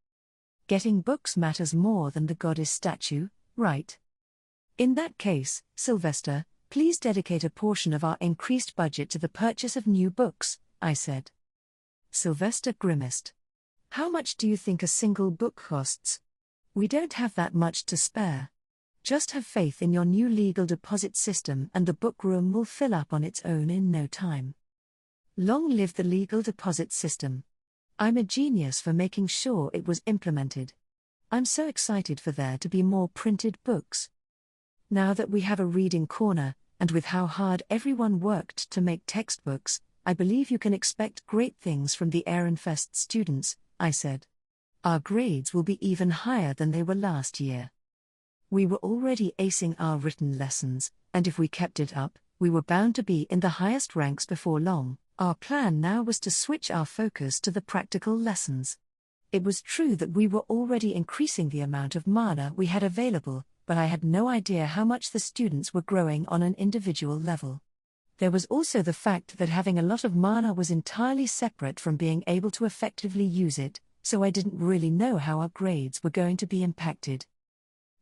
Getting books matters more than the goddess statue, right? In that case, Sylvester, please dedicate a portion of our increased budget to the purchase of new books, I said. Sylvester grimaced. "How much do you think a single book costs? We don't have that much to spare. Just have faith in your new legal deposit system and the book room will fill up on its own in no time." Long live the legal deposit system. I'm a genius for making sure it was implemented. I'm so excited for there to be more printed books. Now that we have a reading corner, and with how hard everyone worked to make textbooks, I believe you can expect great things from the Ehrenfest students, I said. Our grades will be even higher than they were last year. We were already acing our written lessons, and if we kept it up, we were bound to be in the highest ranks before long. Our plan now was to switch our focus to the practical lessons. It was true that we were already increasing the amount of mana we had available, but I had no idea how much the students were growing on an individual level. There was also the fact that having a lot of mana was entirely separate from being able to effectively use it, so I didn't really know how our grades were going to be impacted.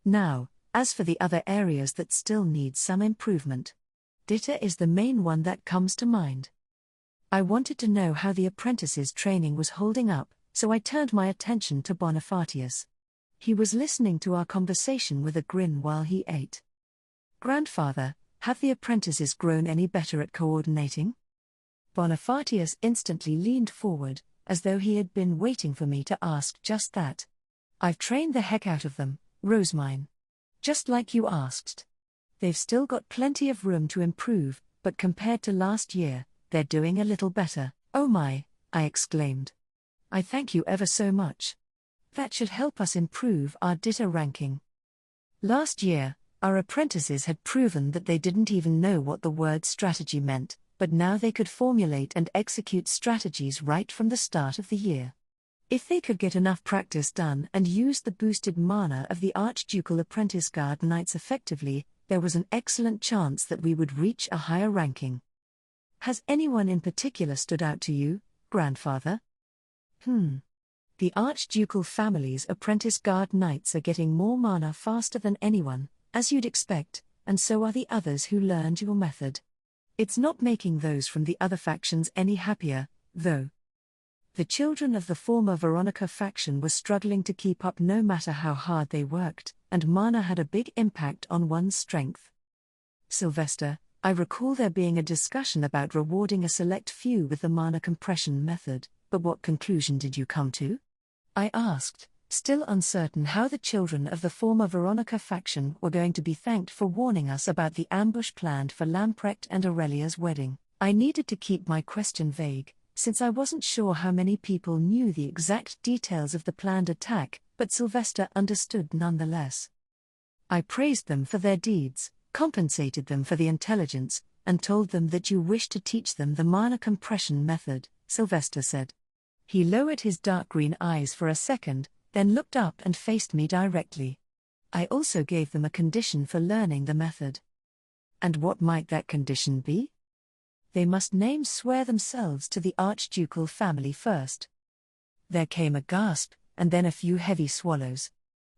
Now, as for the other areas that still need some improvement, data is the main one that comes to mind. I wanted to know how the apprentices' training was holding up, so I turned my attention to Bonifacius. He was listening to our conversation with a grin while he ate. Grandfather, have the apprentices grown any better at coordinating? Bonifacius instantly leaned forward, as though he had been waiting for me to ask just that. I've trained the heck out of them, Rosemine. Just like you asked. They've still got plenty of room to improve, but compared to last year, they're doing a little better. Oh my, I exclaimed. I thank you ever so much. That should help us improve our DITA ranking. Last year, our apprentices had proven that they didn't even know what the word strategy meant, but now they could formulate and execute strategies right from the start of the year. If they could get enough practice done and use the boosted mana of the Archducal Apprentice Guard Knights effectively, there was an excellent chance that we would reach a higher ranking. Has anyone in particular stood out to you, grandfather? The Archducal family's Apprentice Guard Knights are getting more mana faster than anyone, as you'd expect, and so are the others who learned your method. It's not making those from the other factions any happier, though. The children of the former Veronica faction were struggling to keep up no matter how hard they worked, and mana had a big impact on one's strength. Sylvester, I recall there being a discussion about rewarding a select few with the mana compression method, but what conclusion did you come to? I asked, still uncertain how the children of the former Veronica faction were going to be thanked for warning us about the ambush planned for Lamprecht and Aurelia's wedding. I needed to keep my question vague, since I wasn't sure how many people knew the exact details of the planned attack, but Sylvester understood nonetheless. I praised them for their deeds, compensated them for the intelligence, and told them that you wished to teach them the mana compression method, Sylvester said. He lowered his dark green eyes for a second, then looked up and faced me directly. I also gave them a condition for learning the method. And what might that condition be? They must swear themselves to the Archducal family first. There came a gasp, and then a few heavy swallows.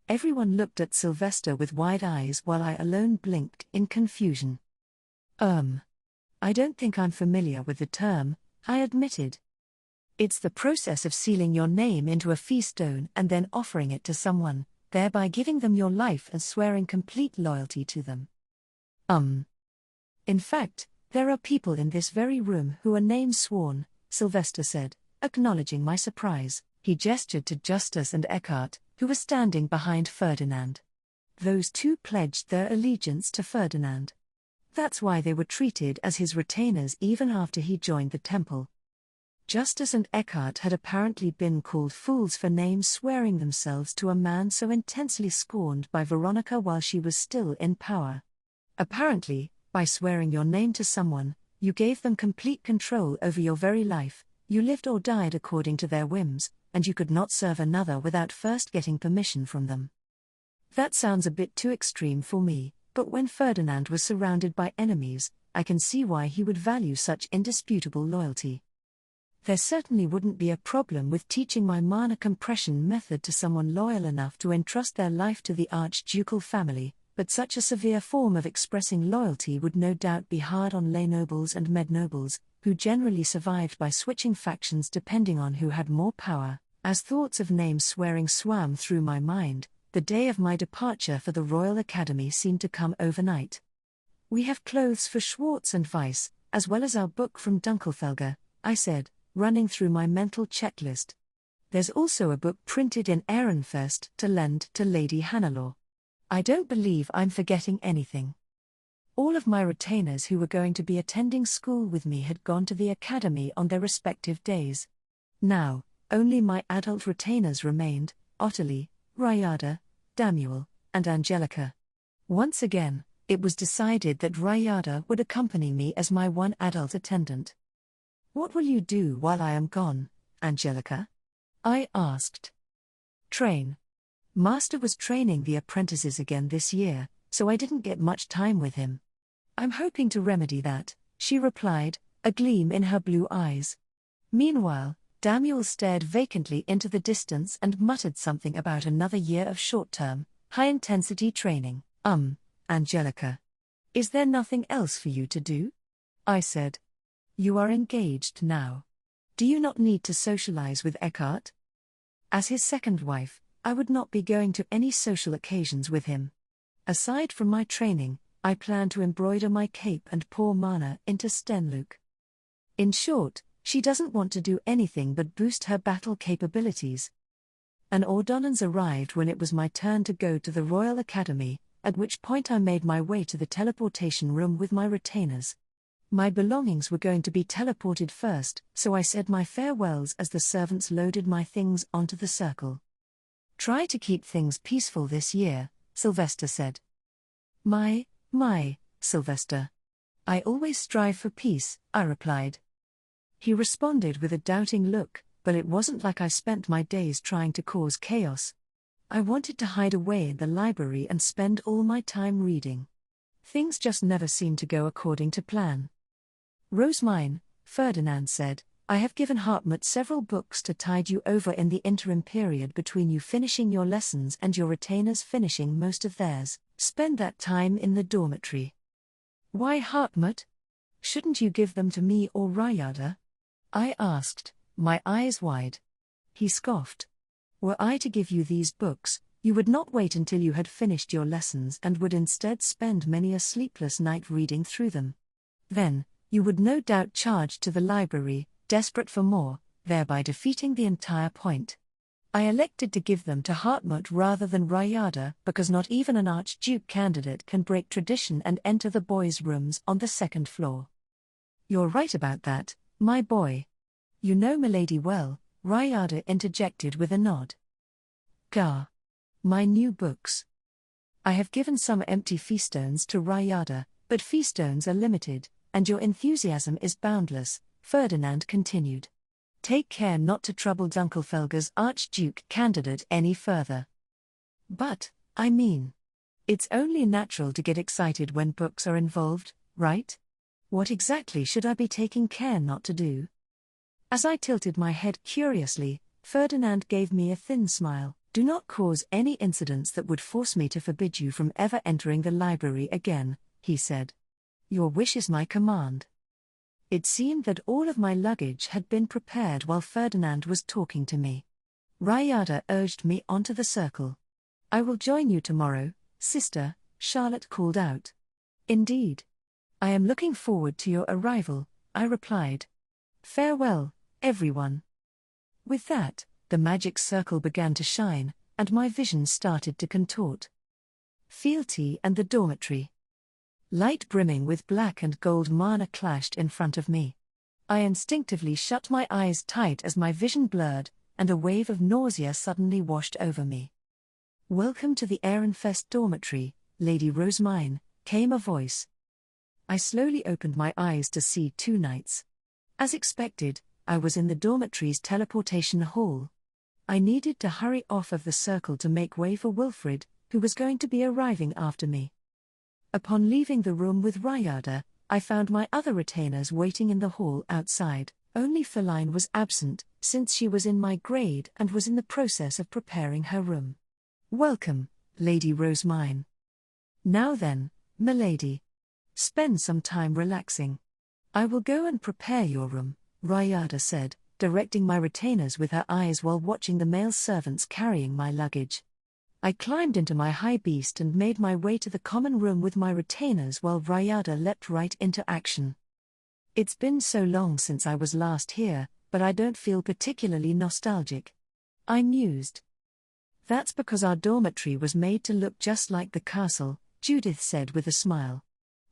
Everyone looked at Sylvester with wide eyes while I alone blinked in confusion. I don't think I'm familiar with the term, I admitted. It's the process of sealing your name into a fee stone and then offering it to someone, thereby giving them your life and swearing complete loyalty to them. In fact, there are people in this very room who are name sworn, Sylvester said, acknowledging my surprise. He gestured to Justus and Eckhart, who were standing behind Ferdinand. Those two pledged their allegiance to Ferdinand. That's why they were treated as his retainers even after he joined the temple. Justus and Eckhart had apparently been called fools for swearing themselves to a man so intensely scorned by Veronica while she was still in power. Apparently, by swearing your name to someone, you gave them complete control over your very life, you lived or died according to their whims, and you could not serve another without first getting permission from them. That sounds a bit too extreme for me, but when Ferdinand was surrounded by enemies, I can see why he would value such indisputable loyalty. There certainly wouldn't be a problem with teaching my mana compression method to someone loyal enough to entrust their life to the Archducal family, but such a severe form of expressing loyalty would no doubt be hard on lay nobles and med nobles, who generally survived by switching factions depending on who had more power. As thoughts of swearing swam through my mind, the day of my departure for the Royal Academy seemed to come overnight. We have clothes for Schwartz and Weiss, as well as our book from Dunkelfelger, I said, running through my mental checklist. There's also a book printed in Ehrenfest to lend to Lady Hannelore. I don't believe I'm forgetting anything. All of my retainers who were going to be attending school with me had gone to the academy on their respective days. Now, only my adult retainers remained, Ottilie, Rayada, Damuel, and Angelica. Once again, it was decided that Rayada would accompany me as my one adult attendant. "What will you do while I am gone, Angelica?" I asked. "Train. Master was training the apprentices again this year, so I didn't get much time with him. I'm hoping to remedy that," she replied, a gleam in her blue eyes. Meanwhile, Damuel stared vacantly into the distance and muttered something about another year of short-term, high-intensity training. Angelica. Is there nothing else for you to do?" I said. "You are engaged now. Do you not need to socialize with Eckhart? As his second wife, I would not be going to any social occasions with him. Aside from my training, I plan to embroider my cape and pour mana into Stenluke." In short, she doesn't want to do anything but boost her battle capabilities. An ordonnance arrived when it was my turn to go to the Royal Academy, at which point I made my way to the teleportation room with my retainers. My belongings were going to be teleported first, so I said my farewells as the servants loaded my things onto the circle. "Try to keep things peaceful this year," Sylvester said. My, Sylvester. "I always strive for peace," I replied. He responded with a doubting look, but it wasn't like I spent my days trying to cause chaos. I wanted to hide away in the library and spend all my time reading. Things just never seemed to go according to plan. "Rosemine," Ferdinand said, "I have given Hartmut several books to tide you over in the interim period between you finishing your lessons and your retainers finishing most of theirs. Spend that time in the dormitory." "Why Hartmut? Shouldn't you give them to me or Rayada?" I asked, my eyes wide. He scoffed. "Were I to give you these books, you would not wait until you had finished your lessons and would instead spend many a sleepless night reading through them. Then, you would no doubt charge to the library, desperate for more, thereby defeating the entire point. I elected to give them to Hartmut rather than Rayada because not even an Archduke candidate can break tradition and enter the boys' rooms on the second floor." "You're right about that, my boy. You know milady well," Rayada interjected with a nod. "Gah. My new books. I have given some empty feastones to Rayada, but feastones are limited, and your enthusiasm is boundless," Ferdinand continued. "Take care not to trouble Dunkelfelger's Archduke candidate any further." "But, I mean, it's only natural to get excited when books are involved, right? What exactly should I be taking care not to do?" As I tilted my head curiously, Ferdinand gave me a thin smile. "Do not cause any incidents that would force me to forbid you from ever entering the library again," he said. "Your wish is my command." It seemed that all of my luggage had been prepared while Ferdinand was talking to me. Rayada urged me onto the circle. "I will join you tomorrow, sister," Charlotte called out. "Indeed. I am looking forward to your arrival," I replied. "Farewell, everyone." With that, the magic circle began to shine, and my vision started to contort. Fealty and the dormitory. Light brimming with black and gold mana clashed in front of me. I instinctively shut my eyes tight as my vision blurred, and a wave of nausea suddenly washed over me. "Welcome to the Ehrenfest dormitory, Lady Rosemine," came a voice. I slowly opened my eyes to see two knights. As expected, I was in the dormitory's teleportation hall. I needed to hurry off of the circle to make way for Wilfred, who was going to be arriving after me. Upon leaving the room with Rayada, I found my other retainers waiting in the hall outside. Only Feline was absent, since she was in my grade and was in the process of preparing her room. "Welcome, Lady Rosemine. Now then, milady. Spend some time relaxing. I will go and prepare your room," Rayada said, directing my retainers with her eyes while watching the male servants carrying my luggage. I climbed into my high beast and made my way to the common room with my retainers while Rayada leapt right into action. "It's been so long since I was last here, but I don't feel particularly nostalgic," I mused. That's because our dormitory was made to look just like the castle, Judith said with a smile.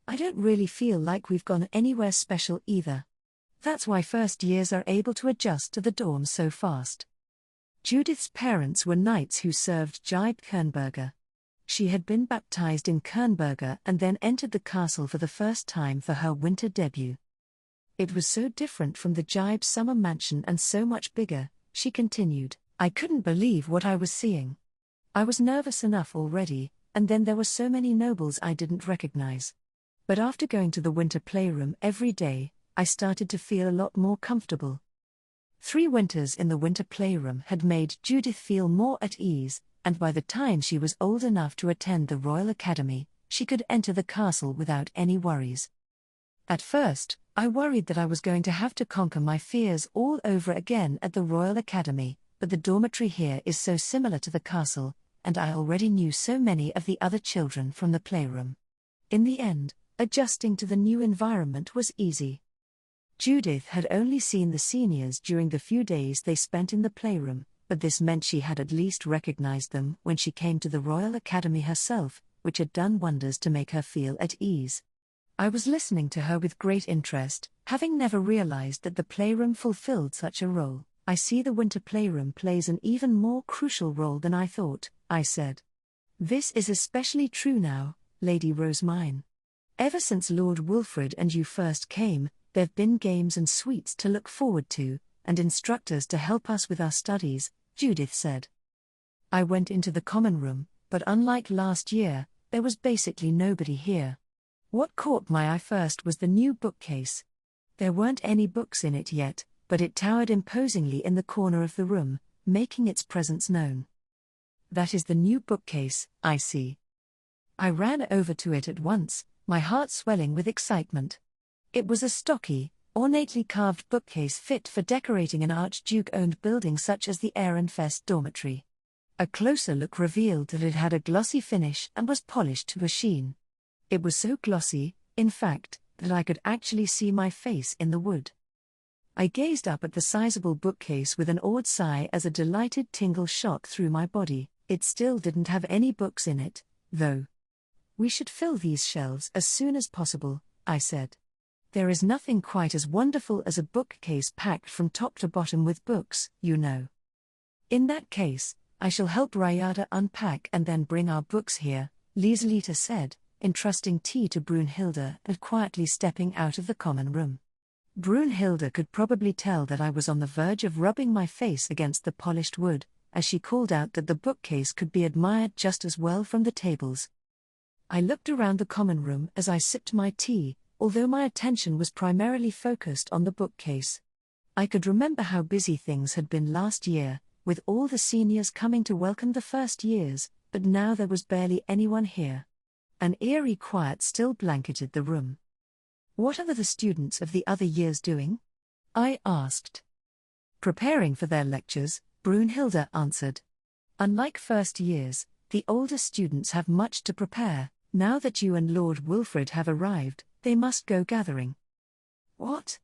I don't really feel like we've gone anywhere special either. That's why first years are able to adjust to the dorm so fast. Judith's parents were knights who served Jibe Kernberger. She had been baptized in Kernberger and then entered the castle for the first time for her winter debut. It was so different from the Jibe summer mansion and so much bigger, she continued. I couldn't believe what I was seeing. I was nervous enough already, and then there were so many nobles I didn't recognize. But after going to the winter playroom every day, I started to feel a lot more comfortable. 3 winters in the winter playroom had made Judith feel more at ease, and by the time she was old enough to attend the Royal Academy, she could enter the castle without any worries. At first, I worried that I was going to have to conquer my fears all over again at the Royal Academy, but the dormitory here is so similar to the castle, and I already knew so many of the other children from the playroom. In the end, adjusting to the new environment was easy. Judith had only seen the seniors during the few days they spent in the playroom, but this meant she had at least recognized them when she came to the Royal Academy herself, which had done wonders to make her feel at ease. I was listening to her with great interest, having never realized that the playroom fulfilled such a role. I see the winter playroom plays an even more crucial role than I thought, I said. This is especially true now, Lady Rosemine. Ever since Lord Wilfred and you first came, there've been games and sweets to look forward to, and instructors to help us with our studies, Judith said. I went into the common room, but unlike last year, there was basically nobody here. What caught my eye first was the new bookcase. There weren't any books in it yet, but it towered imposingly in the corner of the room, making its presence known. That is the new bookcase, I see. I ran over to it at once, my heart swelling with excitement. It was a stocky, ornately carved bookcase fit for decorating an Archduke-owned building such as the Ehrenfest dormitory. A closer look revealed that it had a glossy finish and was polished to a sheen. It was so glossy, in fact, that I could actually see my face in the wood. I gazed up at the sizable bookcase with an awed sigh as a delighted tingle shot through my body. It still didn't have any books in it, though. We should fill these shelves as soon as possible, I said. There is nothing quite as wonderful as a bookcase packed from top to bottom with books, you know. In that case, I shall help Rayada unpack and then bring our books here, Lieselita said, entrusting tea to Brunhilde and quietly stepping out of the common room. Brunhilde could probably tell that I was on the verge of rubbing my face against the polished wood, as she called out that the bookcase could be admired just as well from the tables. I looked around the common room as I sipped my tea, although my attention was primarily focused on the bookcase. I could remember how busy things had been last year, with all the seniors coming to welcome the first years, but now there was barely anyone here. An eerie quiet still blanketed the room. What are the students of the other years doing? I asked. Preparing for their lectures, Brunhilde answered. Unlike first years, the older students have much to prepare. Now that you and Lord Wilfred have arrived, they must go gathering. What?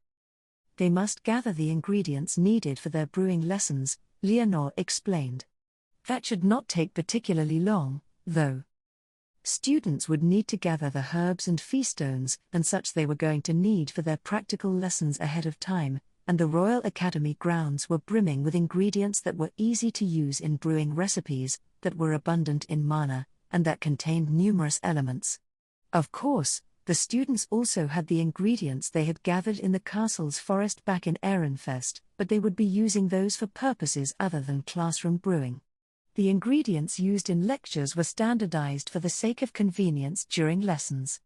They must gather the ingredients needed for their brewing lessons, Leonore explained. That should not take particularly long, though. Students would need to gather the herbs and feastones and such they were going to need for their practical lessons ahead of time, and the Royal Academy grounds were brimming with ingredients that were easy to use in brewing recipes, that were abundant in mana, and that contained numerous elements. Of course, the students also had the ingredients they had gathered in the castle's forest back in Ehrenfest, but they would be using those for purposes other than classroom brewing. The ingredients used in lectures were standardized for the sake of convenience during lessons.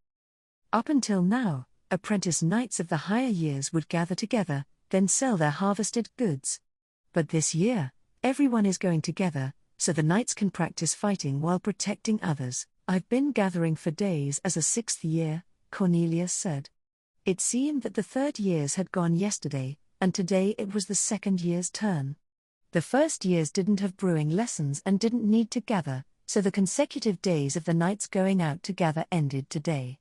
Up until now, apprentice knights of the higher years would gather together, then sell their harvested goods. But this year, everyone is going together, so the knights can practice fighting while protecting others. I've been gathering for days as a 6th year, Cornelius said. It seemed that the 3rd years had gone yesterday, and today it was the 2nd year's turn. The 1st years didn't have brewing lessons and didn't need to gather, so the consecutive days of the knights going out to gather ended today.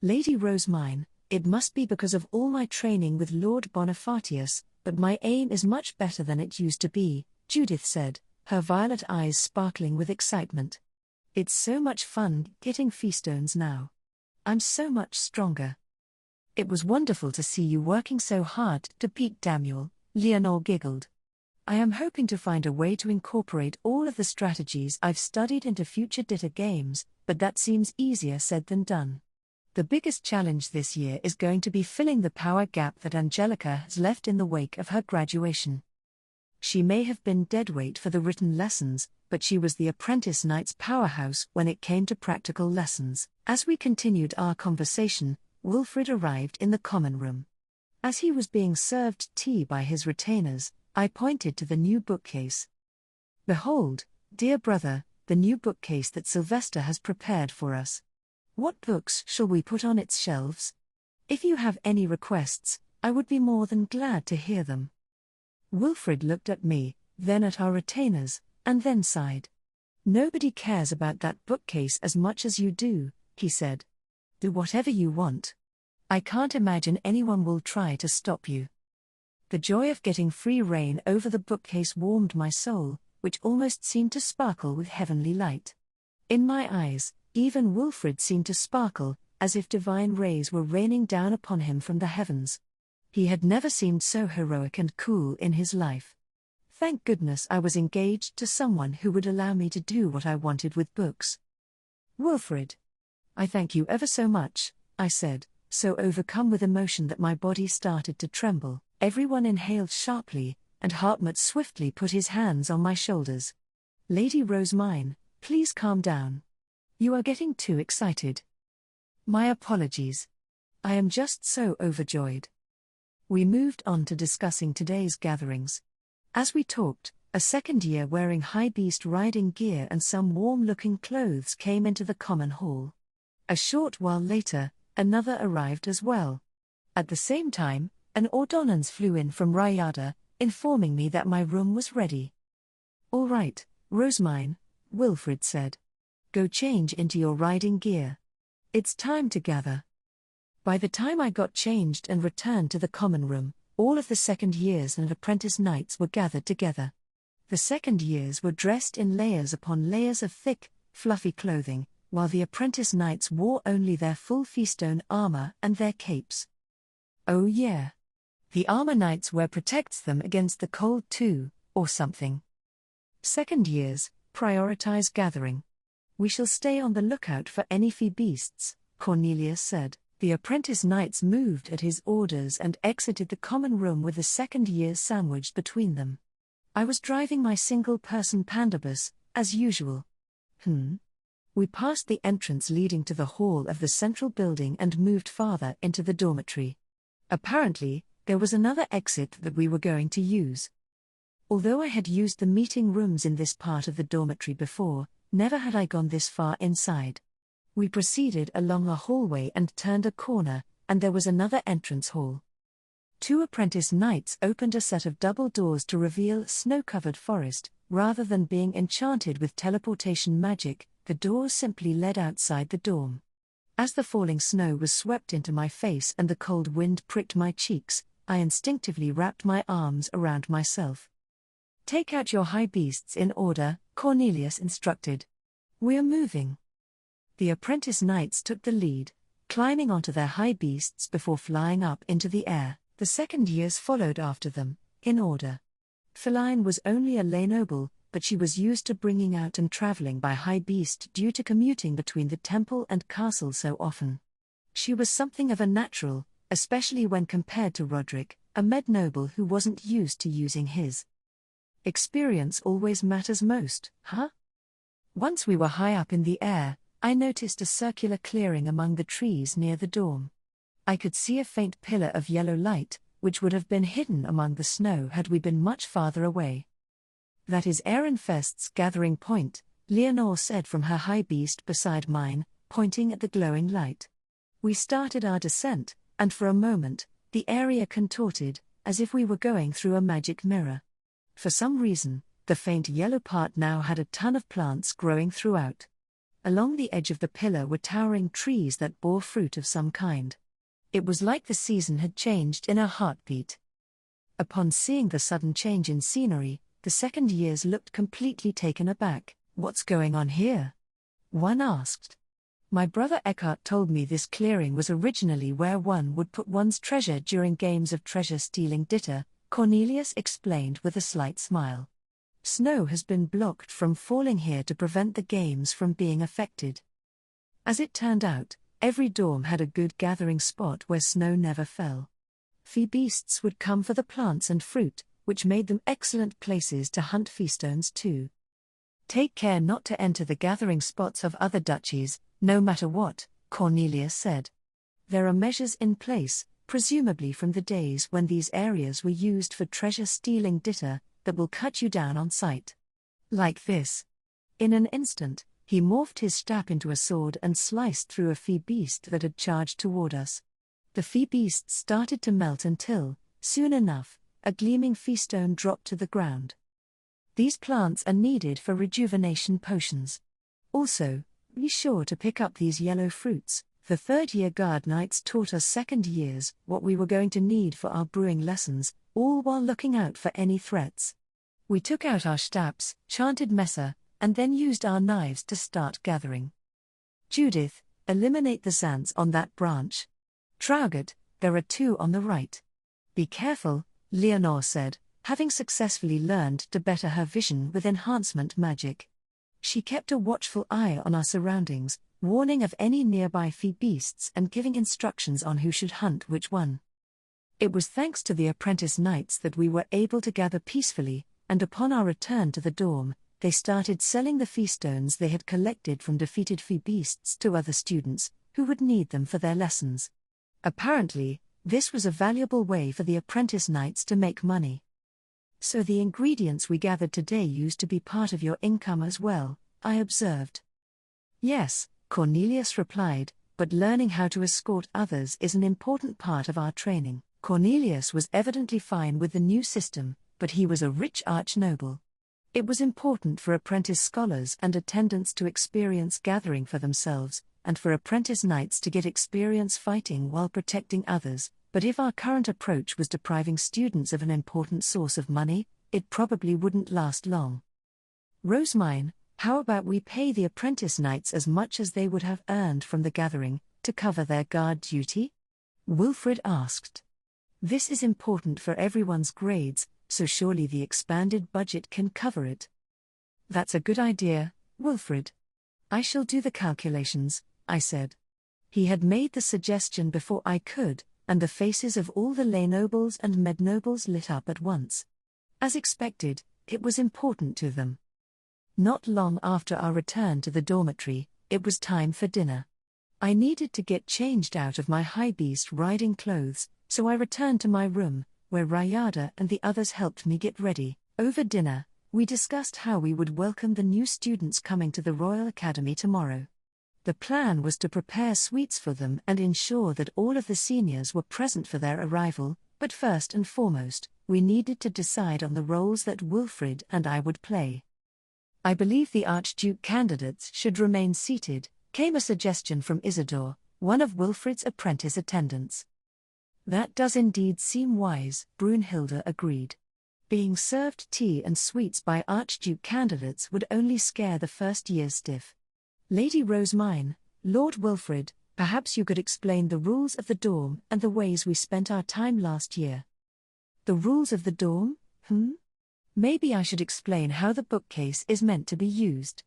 Lady Rosemine, it must be because of all my training with Lord Bonifacius, but my aim is much better than it used to be, Judith said, her violet eyes sparkling with excitement. "It's so much fun getting feastones now. I'm so much stronger." "It was wonderful to see you working so hard to peak Damuel," Leonore giggled. "I am hoping to find a way to incorporate all of the strategies I've studied into future Ditta games, but that seems easier said than done. The biggest challenge this year is going to be filling the power gap that Angelica has left in the wake of her graduation. She may have been deadweight for the written lessons, but she was the apprentice knight's powerhouse when it came to practical lessons." As we continued our conversation, Wilfrid arrived in the common room. As he was being served tea by his retainers, I pointed to the new bookcase. "Behold, dear brother, the new bookcase that Sylvester has prepared for us. What books shall we put on its shelves? If you have any requests, I would be more than glad to hear them." Wilfrid looked at me, then at our retainers, and then sighed. "Nobody cares about that bookcase as much as you do," he said. "Do whatever you want. I can't imagine anyone will try to stop you." The joy of getting free rein over the bookcase warmed my soul, which almost seemed to sparkle with heavenly light. In my eyes, even Wilfrid seemed to sparkle, as if divine rays were raining down upon him from the heavens. He had never seemed so heroic and cool in his life. Thank goodness I was engaged to someone who would allow me to do what I wanted with books. "Wilfrid, I thank you ever so much," I said, so overcome with emotion that my body started to tremble. Everyone inhaled sharply, and Hartmut swiftly put his hands on my shoulders. "Lady Rosemine, please calm down. You are getting too excited." "My apologies. I am just so overjoyed." We moved on to discussing today's gatherings. As we talked, a second year wearing high beast riding gear and some warm-looking clothes came into the common hall. A short while later, another arrived as well. At the same time, an ordonnance flew in from Rayada, informing me that my room was ready. "All right, Rosemine," Wilfrid said. "Go change into your riding gear. It's time to gather." By the time I got changed and returned to the common room, all of the second years and apprentice knights were gathered together. The second years were dressed in layers upon layers of thick, fluffy clothing, while the apprentice knights wore only their full feastone armor and their capes. Oh yeah. The armor knights wear protects them against the cold too, or something. Second years, prioritize gathering. "We shall stay on the lookout for any fee beasts," Cornelius said. The apprentice knights moved at his orders and exited the common room with the second years sandwiched between them. I was driving my single-person pandabus, as usual. We passed the entrance leading to the hall of the central building and moved farther into the dormitory. Apparently, there was another exit that we were going to use. Although I had used the meeting rooms in this part of the dormitory before, never had I gone this far inside. We proceeded along a hallway and turned a corner, and there was another entrance hall. Two apprentice knights opened a set of double doors to reveal snow-covered forest. Rather than being enchanted with teleportation magic, the doors simply led outside the dorm. As the falling snow was swept into my face and the cold wind pricked my cheeks, I instinctively wrapped my arms around myself. "Take out your high beasts in order," Cornelius instructed. "We're moving." The apprentice knights took the lead, climbing onto their high beasts before flying up into the air. The second years followed after them, in order. Feline was only a lay noble, but she was used to bringing out and traveling by high beast due to commuting between the temple and castle so often. She was something of a natural, especially when compared to Roderick, a med noble who wasn't used to using his. Experience always matters most, huh? Once we were high up in the air, I noticed a circular clearing among the trees near the dorm. I could see a faint pillar of yellow light, which would have been hidden among the snow had we been much farther away. "That is Ehrenfest's gathering point," Leonore said from her high beast beside mine, pointing at the glowing light. We started our descent, and for a moment, the area contorted, as if we were going through a magic mirror. For some reason, the faint yellow part now had a ton of plants growing throughout. Along the edge of the pillar were towering trees that bore fruit of some kind. It was like the season had changed in a heartbeat. Upon seeing the sudden change in scenery, The second years looked completely taken aback. "What's going on here?" one asked. "My brother Eckhart told me this clearing was originally where one would put one's treasure during games of treasure-stealing dither," Cornelius explained with a slight smile. "Snow has been blocked from falling here to prevent the games from being affected." As it turned out, every dorm had a good gathering spot where snow never fell. Febeasts would come for the plants and fruit, which made them excellent places to hunt feastones too. "Take care not to enter the gathering spots of other duchies, no matter what," Cornelius said. "There are measures in place, presumably from the days when these areas were used for treasure-stealing dither, that will cut you down on sight. Like this." In an instant, he morphed his staff into a sword and sliced through a febeast that had charged toward us. The febeast started to melt until, soon enough, a gleaming feastone dropped to the ground. "These plants are needed for rejuvenation potions. Also, be sure to pick up these yellow fruits." The third-year guard knights taught us second years what we were going to need for our brewing lessons, all while looking out for any threats. We took out our stabs, chanted Messa, and then used our knives to start gathering. "Judith, eliminate the Xants on that branch. Traugott, there are 2 on the right." "Be careful," Leonore said, having successfully learned to better her vision with enhancement magic. She kept a watchful eye on our surroundings, warning of any nearby febeasts and giving instructions on who should hunt which one. It was thanks to the apprentice knights that we were able to gather peacefully, and upon our return to the dorm, they started selling the feastones they had collected from defeated febeasts to other students, who would need them for their lessons. Apparently, this was a valuable way for the apprentice knights to make money. "So the ingredients we gathered today used to be part of your income as well," I observed. "Yes," Cornelius replied, "but learning how to escort others is an important part of our training." Cornelius was evidently fine with the new system, but he was a rich archnoble. It was important for apprentice scholars and attendants to experience gathering for themselves, and for apprentice knights to get experience fighting while protecting others, but if our current approach was depriving students of an important source of money, it probably wouldn't last long. "Rosemine, how about we pay the apprentice knights as much as they would have earned from the gathering, to cover their guard duty?" Wilfrid asked. "This is important for everyone's grades, so surely the expanded budget can cover it." "That's a good idea, Wilfrid. I shall do the calculations," I said. He had made the suggestion before I could, and the faces of all the lay nobles and med nobles lit up at once. As expected, it was important to them. Not long after our return to the dormitory, it was time for dinner. I needed to get changed out of my high beast riding clothes, so I returned to my room, where Rayada and the others helped me get ready. Over dinner, we discussed how we would welcome the new students coming to the Royal Academy tomorrow. The plan was to prepare sweets for them and ensure that all of the seniors were present for their arrival, but first and foremost, we needed to decide on the roles that Wilfrid and I would play. "I believe the Archduke candidates should remain seated," came a suggestion from Isidore, one of Wilfrid's apprentice attendants. "That does indeed seem wise," Brunhilde agreed. Being served tea and sweets by Archduke candidates would only scare the first-year stiff. "Lady Rosemine, Lord Wilfrid, perhaps you could explain the rules of the dorm and the ways we spent our time last year." "The rules of the dorm? Maybe I should explain how the bookcase is meant to be used.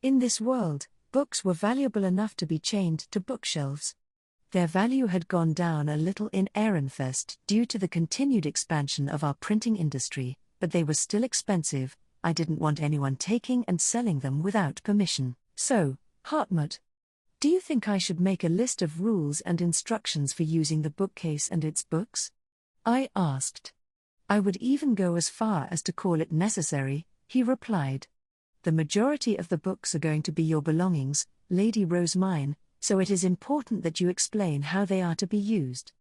In this world, books were valuable enough to be chained to bookshelves. Their value had gone down a little in Ehrenfest due to the continued expansion of our printing industry, but they were still expensive. I didn't want anyone taking and selling them without permission. "So, Hartmut, do you think I should make a list of rules and instructions for using the bookcase and its books?" I asked. "I would even go as far as to call it necessary," he replied. "The majority of the books are going to be your belongings, Lady Rosemine, so it is important that you explain how they are to be used."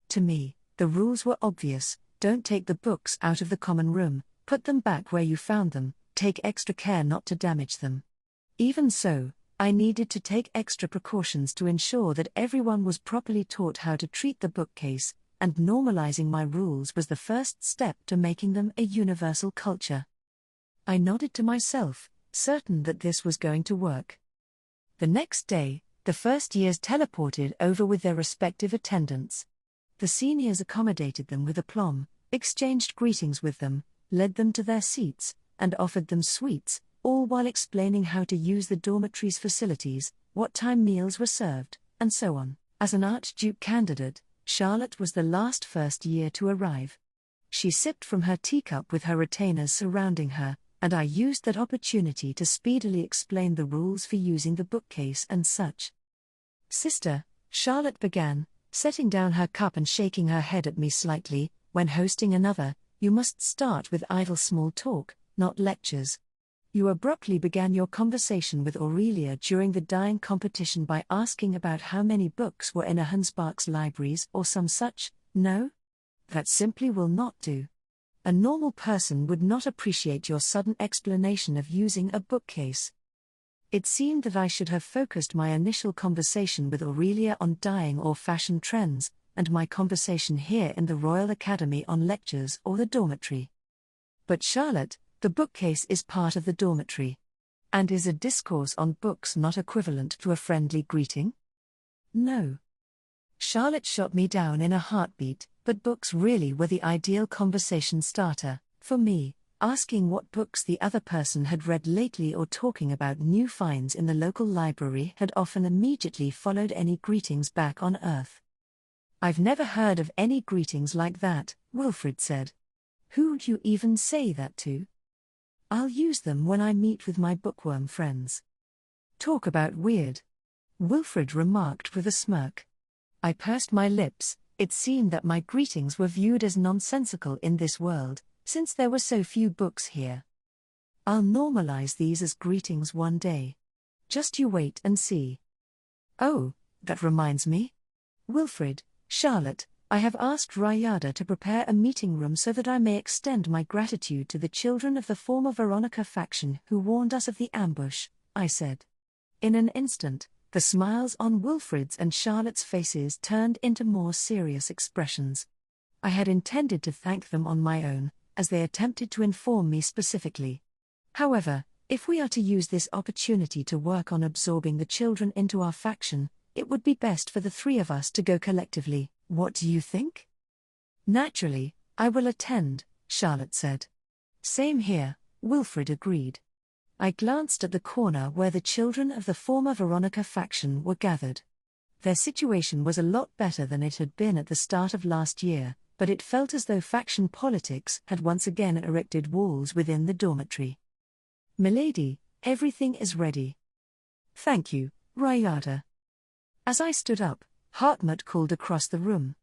To me, the rules were obvious: don't take the books out of the common room, put them back where you found them, take extra care not to damage them. Even so, I needed to take extra precautions to ensure that everyone was properly taught how to treat the bookcase, and normalizing my rules was the first step to making them a universal culture. I nodded to myself, certain that this was going to work. The next day, the first years teleported over with their respective attendants. The seniors accommodated them with aplomb, exchanged greetings with them, led them to their seats, and offered them sweets, all while explaining how to use the dormitory's facilities, what time meals were served, and so on. As an Archduke candidate, Charlotte was the last first year to arrive. She sipped from her teacup with her retainers surrounding her, and I used that opportunity to speedily explain the rules for using the bookcase and such. "Sister," Charlotte began, setting down her cup and shaking her head at me slightly, "when hosting another, you must start with idle small talk, not lectures. You abruptly began your conversation with Aurelia during the dying competition by asking about how many books were in Hansbach's libraries or some such. No? That simply will not do. A normal person would not appreciate your sudden explanation of using a bookcase." It seemed that I should have focused my initial conversation with Aurelia on dyeing or fashion trends, and my conversation here in the Royal Academy on lectures or the dormitory. "But Charlotte, the bookcase is part of the dormitory. And is a discourse on books not equivalent to a friendly greeting?" "No." Charlotte shot me down in a heartbeat, but books really were the ideal conversation starter, for me. Asking what books the other person had read lately or talking about new finds in the local library had often immediately followed any greetings back on Earth. "I've never heard of any greetings like that," Wilfrid said. "Who'd you even say that to?" "I'll use them when I meet with my bookworm friends." "Talk about weird," Wilfrid remarked with a smirk. I pursed my lips. It seemed that my greetings were viewed as nonsensical in this world, since there were so few books here. "I'll normalize these as greetings one day. Just you wait and see." "Oh, that reminds me. Wilfrid, Charlotte, I have asked Rayada to prepare a meeting room so that I may extend my gratitude to the children of the former Veronica faction who warned us of the ambush," I said. In an instant, the smiles on Wilfrid's and Charlotte's faces turned into more serious expressions. I had intended to thank them on my own, as they attempted to inform me specifically. However, if we are to use this opportunity to work on absorbing the children into our faction, it would be best for the three of us to go collectively. What do you think? "Naturally, I will attend," Charlotte said. "Same here," Wilfrid agreed. I glanced at the corner where the children of the former Veronica faction were gathered. Their situation was a lot better than it had been at the start of last year, but it felt as though faction politics had once again erected walls within the dormitory. "Milady, everything is ready." "Thank you, Rayada." As I stood up, Hartmut called across the room.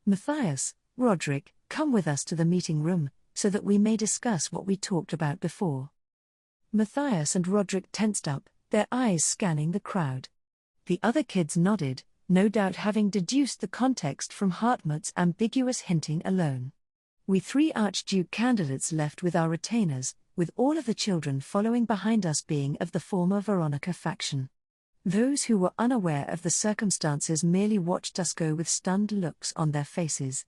"Matthias, Roderick, come with us to the meeting room, so that we may discuss what we talked about before." Matthias and Roderick tensed up, their eyes scanning the crowd. The other kids nodded, no doubt having deduced the context from Hartmut's ambiguous hinting alone. We three Archduke candidates left with our retainers, with all of the children following behind us being of the former Veronica faction. Those who were unaware of the circumstances merely watched us go with stunned looks on their faces.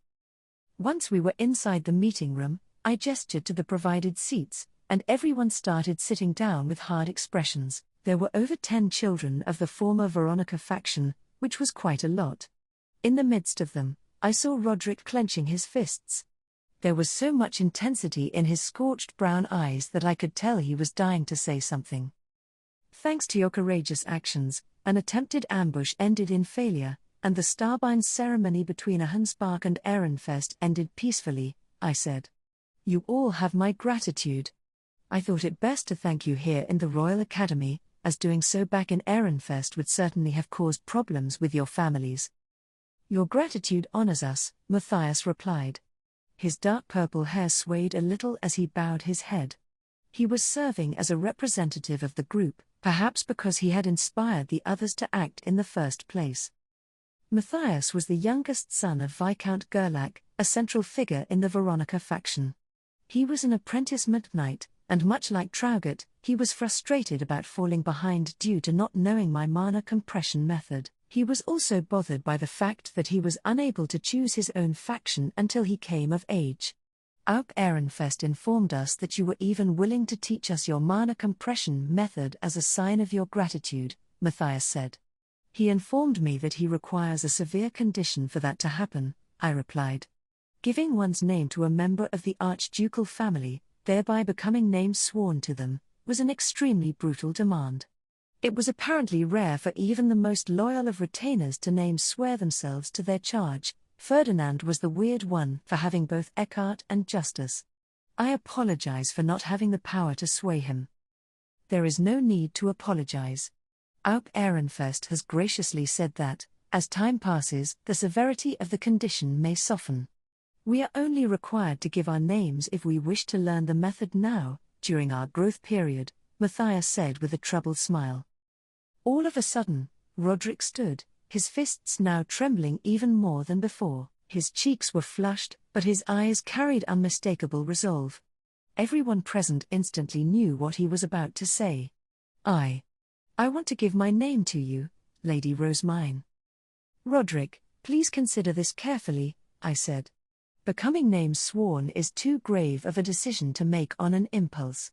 Once we were inside the meeting room, I gestured to the provided seats, and everyone started sitting down with hard expressions. There were over 10 children of the former Veronica faction, which was quite a lot. In the midst of them, I saw Roderick clenching his fists. There was so much intensity in his scorched brown eyes that I could tell he was dying to say something. "Thanks to your courageous actions, an attempted ambush ended in failure, and the Starbind's ceremony between Hansbach and Ehrenfest ended peacefully," I said. "You all have my gratitude. I thought it best to thank you here in the Royal Academy, as doing so back in Ehrenfest would certainly have caused problems with your families." "Your gratitude honors us," Matthias replied. His dark purple hair swayed a little as he bowed his head. He was serving as a representative of the group, perhaps because he had inspired the others to act in the first place. Matthias was the youngest son of Viscount Gerlach, a central figure in the Veronica faction. He was an apprentice knight, and much like Traugott, he was frustrated about falling behind due to not knowing my mana compression method. He was also bothered by the fact that he was unable to choose his own faction until he came of age. Alp Ehrenfest informed us that you were even willing to teach us your mana compression method as a sign of your gratitude, Matthias said. He informed me that he requires a severe condition for that to happen, I replied. Giving one's name to a member of the archducal family, thereby becoming name sworn to them, was an extremely brutal demand. It was apparently rare for even the most loyal of retainers to name swear themselves to their charge. Ferdinand was the weird one for having both Eckhart and Justus. I apologize for not having the power to sway him. There is no need to apologize. Alp Ehrenfest has graciously said that, as time passes, the severity of the condition may soften. We are only required to give our names if we wish to learn the method now, during our growth period, Matthias said with a troubled smile. All of a sudden, Roderick stood, his fists now trembling even more than before. His cheeks were flushed, but his eyes carried unmistakable resolve. Everyone present instantly knew what he was about to say. I want to give my name to you, Lady Rosemine. Roderick, please consider this carefully, I said. Becoming name sworn is too grave of a decision to make on an impulse.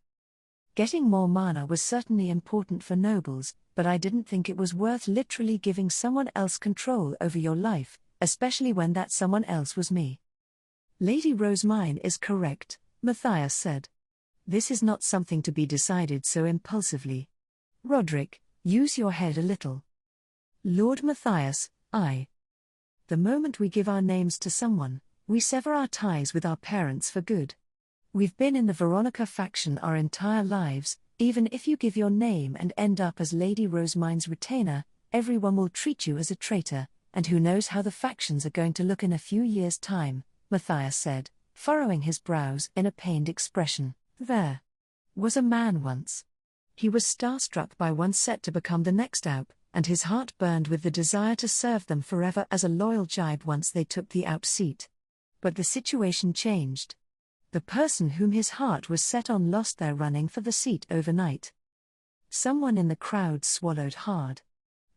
Getting more mana was certainly important for nobles, but I didn't think it was worth literally giving someone else control over your life, especially when that someone else was me. Lady Rosemine is correct, Matthias said. This is not something to be decided so impulsively. Roderick, use your head a little. Lord Matthias, the moment we give our names to someone, we sever our ties with our parents for good. We've been in the Veronica faction our entire lives. Even if you give your name and end up as Lady Rosemine's retainer, everyone will treat you as a traitor, and who knows how the factions are going to look in a few years' time, Matthias said, furrowing his brows in a pained expression. There was a man once. He was starstruck by one set to become the next Alp, and his heart burned with the desire to serve them forever as a loyal jibe once they took the Alp seat. But the situation changed. The person whom his heart was set on lost their running for the seat overnight. Someone in the crowd swallowed hard.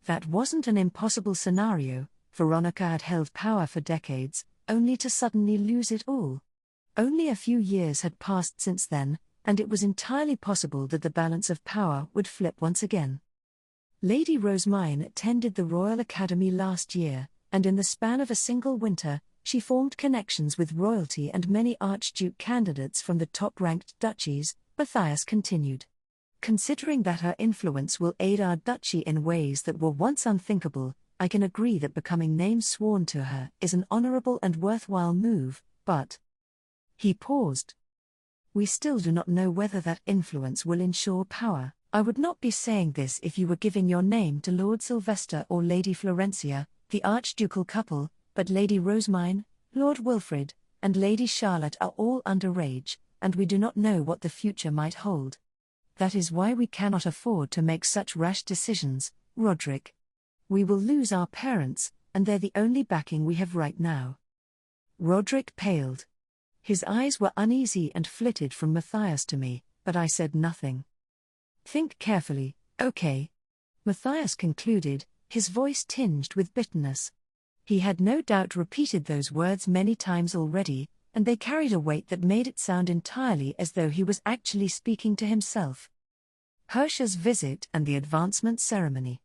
That wasn't an impossible scenario. Veronica had held power for decades, only to suddenly lose it all. Only a few years had passed since then, and it was entirely possible that the balance of power would flip once again. Lady Rosemine attended the Royal Academy last year, and in the span of a single winter, she formed connections with royalty and many Archduke candidates from the top-ranked duchies, Matthias continued. Considering that her influence will aid our duchy in ways that were once unthinkable, I can agree that becoming name sworn to her is an honorable and worthwhile move, but... He paused. We still do not know whether that influence will ensure power. I would not be saying this if you were giving your name to Lord Sylvester or Lady Florencia, the archducal couple, but Lady Rosemine, Lord Wilfrid, and Lady Charlotte are all underage, and we do not know what the future might hold. That is why we cannot afford to make such rash decisions, Roderick. We will lose our parents, and they're the only backing we have right now. Roderick paled. His eyes were uneasy and flitted from Matthias to me, but I said nothing. Think carefully, okay? Matthias concluded, his voice tinged with bitterness. He had no doubt repeated those words many times already, and they carried a weight that made it sound entirely as though he was actually speaking to himself. Hirsch's visit and the advancement ceremony.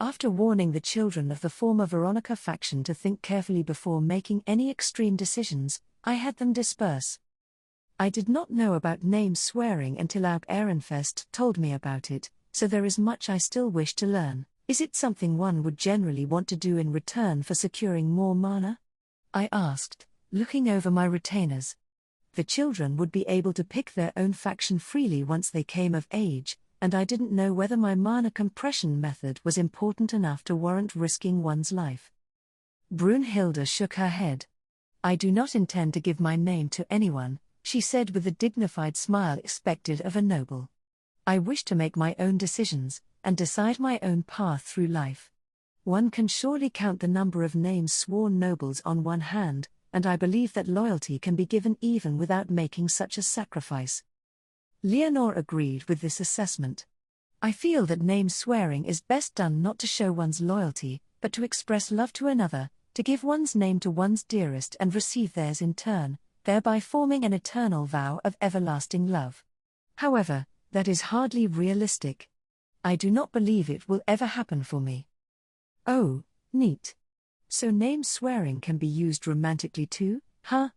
After warning the children of the former Veronica faction to think carefully before making any extreme decisions, I had them disperse. I did not know about name swearing until Alp Ehrenfest told me about it, so there is much I still wish to learn. Is it something one would generally want to do in return for securing more mana? I asked, looking over my retainers. The children would be able to pick their own faction freely once they came of age, and I didn't know whether my mana compression method was important enough to warrant risking one's life. Brunhilde shook her head. I do not intend to give my name to anyone, she said with the dignified smile expected of a noble. I wish to make my own decisions, and decide my own path through life. One can surely count the number of names sworn nobles on one hand, and I believe that loyalty can be given even without making such a sacrifice. Leonore agreed with this assessment. I feel that name swearing is best done not to show one's loyalty, but to express love to another, to give one's name to one's dearest and receive theirs in turn, thereby forming an eternal vow of everlasting love. However, that is hardly realistic. I do not believe it will ever happen for me. Oh, neat. So name swearing can be used romantically too, huh?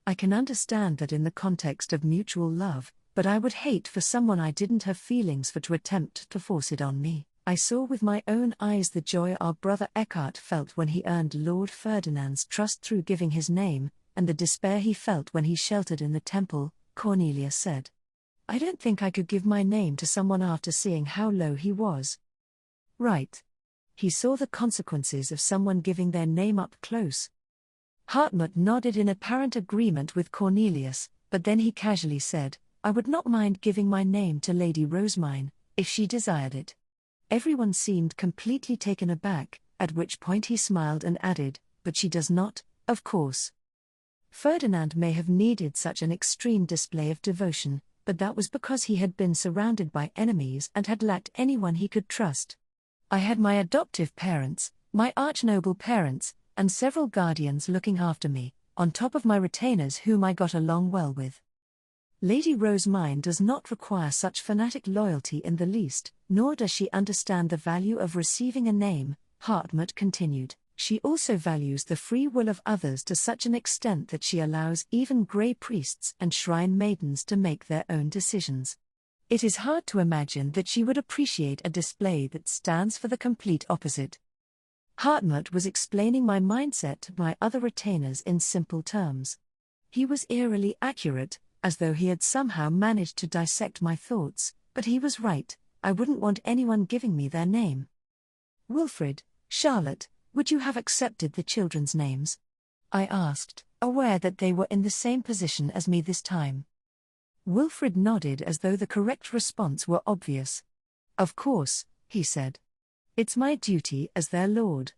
I can understand that in the context of mutual love, but I would hate for someone I didn't have feelings for to attempt to force it on me. I saw with my own eyes the joy our brother Eckhart felt when he earned Lord Ferdinand's trust through giving his name, and the despair he felt when he sheltered in the temple, Cornelia said. I don't think I could give my name to someone after seeing how low he was. Right. He saw the consequences of someone giving their name up close. Hartmut nodded in apparent agreement with Cornelius, but then he casually said, I would not mind giving my name to Lady Rosemine, if she desired it. Everyone seemed completely taken aback, at which point he smiled and added, but she does not, of course. Ferdinand may have needed such an extreme display of devotion, but that was because he had been surrounded by enemies and had lacked anyone he could trust. I had my adoptive parents, my arch-noble parents, and several guardians looking after me, on top of my retainers whom I got along well with. Lady Rosemine does not require such fanatic loyalty in the least, nor does she understand the value of receiving a name, Hartmut continued. She also values the free will of others to such an extent that she allows even grey priests and shrine maidens to make their own decisions. It is hard to imagine that she would appreciate a display that stands for the complete opposite. Hartmut was explaining my mindset to my other retainers in simple terms. He was eerily accurate, as though he had somehow managed to dissect my thoughts, but he was right, I wouldn't want anyone giving me their name. Wilfrid, Charlotte, would you have accepted the children's names? I asked, aware that they were in the same position as me this time. Wilfrid nodded as though the correct response were obvious. Of course, he said. It's my duty as their lord.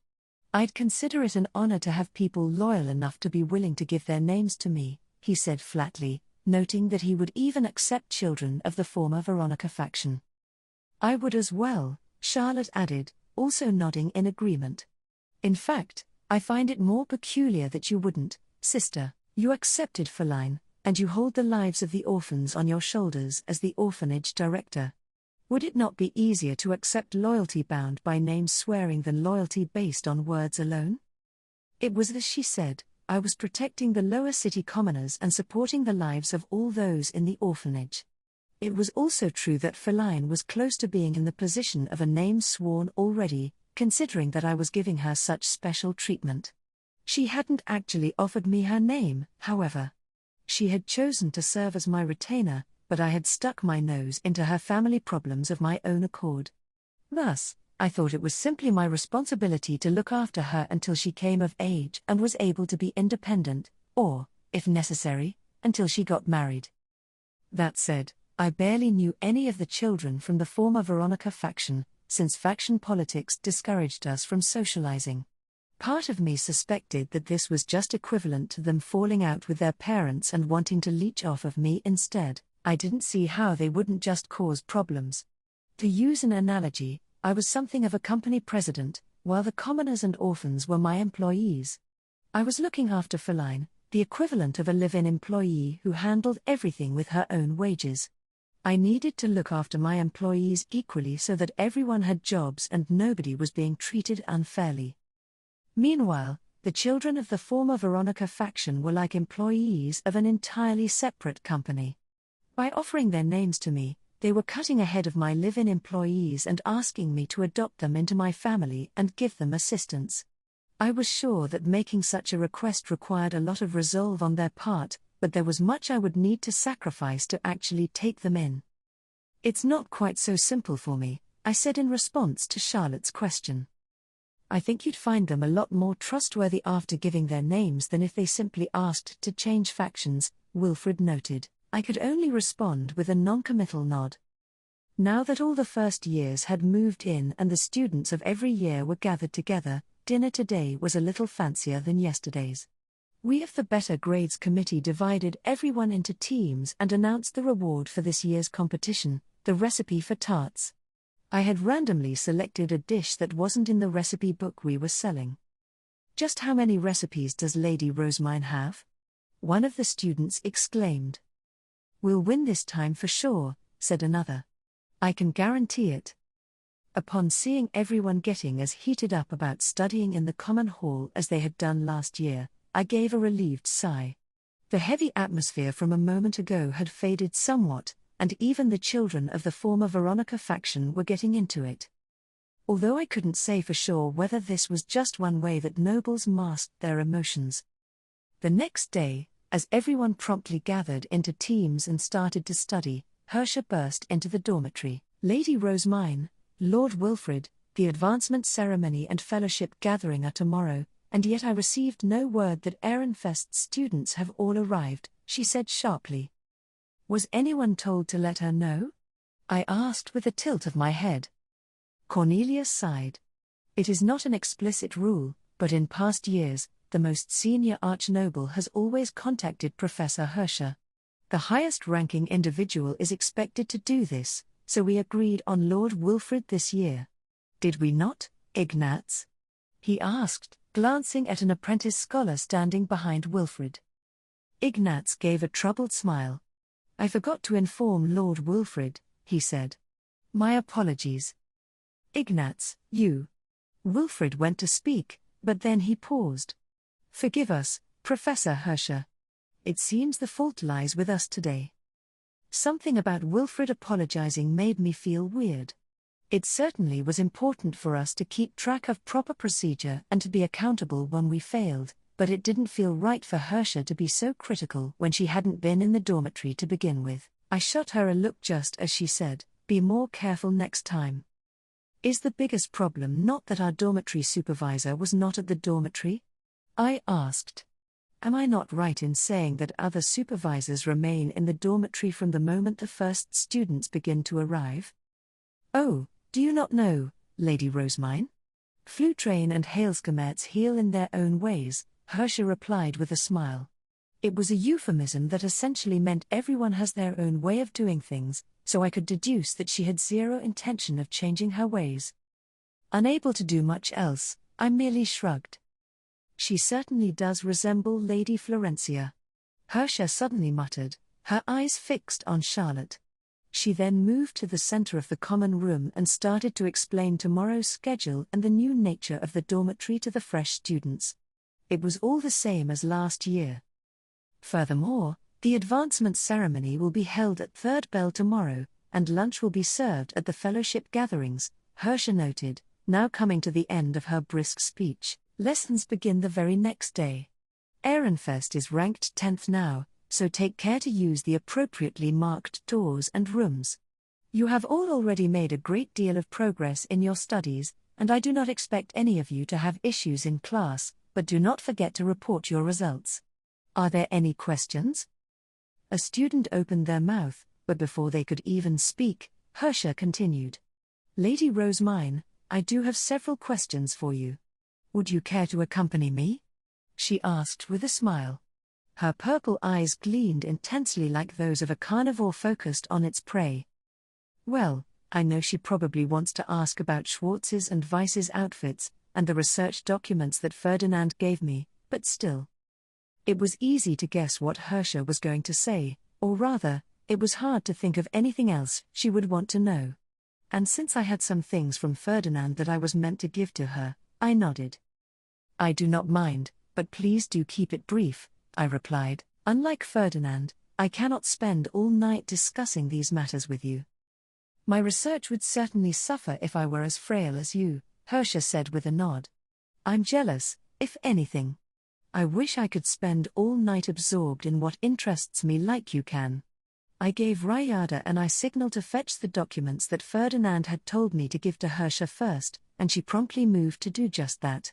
I'd consider it an honor to have people loyal enough to be willing to give their names to me, he said flatly, noting that he would even accept children of the former Veronica faction. I would as well, Charlotte added, also nodding in agreement. In fact, I find it more peculiar that you wouldn't, sister. You accepted Feline, and you hold the lives of the orphans on your shoulders as the orphanage director. Would it not be easier to accept loyalty bound by name swearing than loyalty based on words alone? It was as she said, I was protecting the lower city commoners and supporting the lives of all those in the orphanage. It was also true that Feline was close to being in the position of a name sworn already, considering that I was giving her such special treatment. She hadn't actually offered me her name, however. She had chosen to serve as my retainer, but I had stuck my nose into her family problems of my own accord. Thus, I thought it was simply my responsibility to look after her until she came of age and was able to be independent, or, if necessary, until she got married. That said, I barely knew any of the children from the former Veronica faction, since faction politics discouraged us from socializing. Part of me suspected that this was just equivalent to them falling out with their parents and wanting to leech off of me instead. I didn't see how they wouldn't just cause problems. To use an analogy, I was something of a company president, while the commoners and orphans were my employees. I was looking after Feline, the equivalent of a live-in employee who handled everything with her own wages. I needed to look after my employees equally so that everyone had jobs and nobody was being treated unfairly. Meanwhile, the children of the former Veronica faction were like employees of an entirely separate company. By offering their names to me, they were cutting ahead of my live-in employees and asking me to adopt them into my family and give them assistance. I was sure that making such a request required a lot of resolve on their part, but there was much I would need to sacrifice to actually take them in. It's not quite so simple for me, I said in response to Charlotte's question. I think you'd find them a lot more trustworthy after giving their names than if they simply asked to change factions, Wilfrid noted. I could only respond with a non-committal nod. Now that all the first years had moved in and the students of every year were gathered together, dinner today was a little fancier than yesterday's. We of the Better Grades Committee divided everyone into teams and announced the reward for this year's competition, the recipe for tarts. I had randomly selected a dish that wasn't in the recipe book we were selling. Just how many recipes does Lady Rosemine have? One of the students exclaimed. We'll win this time for sure, said another. I can guarantee it. Upon seeing everyone getting as heated up about studying in the common hall as they had done last year, I gave a relieved sigh. The heavy atmosphere from a moment ago had faded somewhat, and even the children of the former Veronica faction were getting into it. Although I couldn't say for sure whether this was just one way that nobles masked their emotions. The next day, as everyone promptly gathered into teams and started to study, Hersha burst into the dormitory. Lady Rosemine, Lord Wilfrid, the advancement ceremony and fellowship gathering are tomorrow, and yet I received no word that Ehrenfest's students have all arrived, she said sharply. Was anyone told to let her know? I asked with a tilt of my head. Cornelia sighed. It is not an explicit rule, but in past years, the most senior archnoble has always contacted Professor Hersha. The highest-ranking individual is expected to do this, so we agreed on Lord Wilfrid this year. Did we not, Ignatz? He asked, glancing at an apprentice scholar standing behind Wilfrid. Ignatz gave a troubled smile. I forgot to inform Lord Wilfrid, he said. My apologies. Ignatz, you. Wilfrid went to speak, but then he paused. Forgive us, Professor Hersha. It seems the fault lies with us today. Something about Wilfrid apologizing made me feel weird. It certainly was important for us to keep track of proper procedure and to be accountable when we failed, but it didn't feel right for Hersha to be so critical when she hadn't been in the dormitory to begin with. I shot her a look just as she said, be more careful next time. Is the biggest problem not that our dormitory supervisor was not at the dormitory? I asked. Am I not right in saying that other supervisors remain in the dormitory from the moment the first students begin to arrive? Oh, do you not know, Lady Rosemine? Flutrain and Hailscomerts heal in their own ways, Hersha replied with a smile. It was a euphemism that essentially meant everyone has their own way of doing things, so I could deduce that she had zero intention of changing her ways. Unable to do much else, I merely shrugged. She certainly does resemble Lady Florencia. Hersha suddenly muttered, her eyes fixed on Charlotte. She then moved to the center of the common room and started to explain tomorrow's schedule and the new nature of the dormitory to the fresh students. It was all the same as last year. Furthermore, the advancement ceremony will be held at third bell tomorrow, and lunch will be served at the fellowship gatherings, Hersha noted, now coming to the end of her brisk speech. Lessons begin the very next day. Ehrenfest is ranked 10th now, so take care to use the appropriately marked doors and rooms. You have all already made a great deal of progress in your studies, and I do not expect any of you to have issues in class, but do not forget to report your results. Are there any questions? A student opened their mouth, but before they could even speak, Hersha continued. Lady Rosemine, I do have several questions for you. Would you care to accompany me? She asked with a smile. Her purple eyes gleamed intensely like those of a carnivore focused on its prey. Well, I know she probably wants to ask about Schwartz's and Weiss's outfits, and the research documents that Ferdinand gave me, but still. It was easy to guess what Hersha was going to say, or rather, it was hard to think of anything else she would want to know. And since I had some things from Ferdinand that I was meant to give to her, I nodded. I do not mind, but please do keep it brief, I replied. Unlike Ferdinand, I cannot spend all night discussing these matters with you. My research would certainly suffer if I were as frail as you, Hersha said with a nod. I'm jealous, if anything. I wish I could spend all night absorbed in what interests me like you can. I gave Ryada and I signaled to fetch the documents that Ferdinand had told me to give to Hersha first, and she promptly moved to do just that.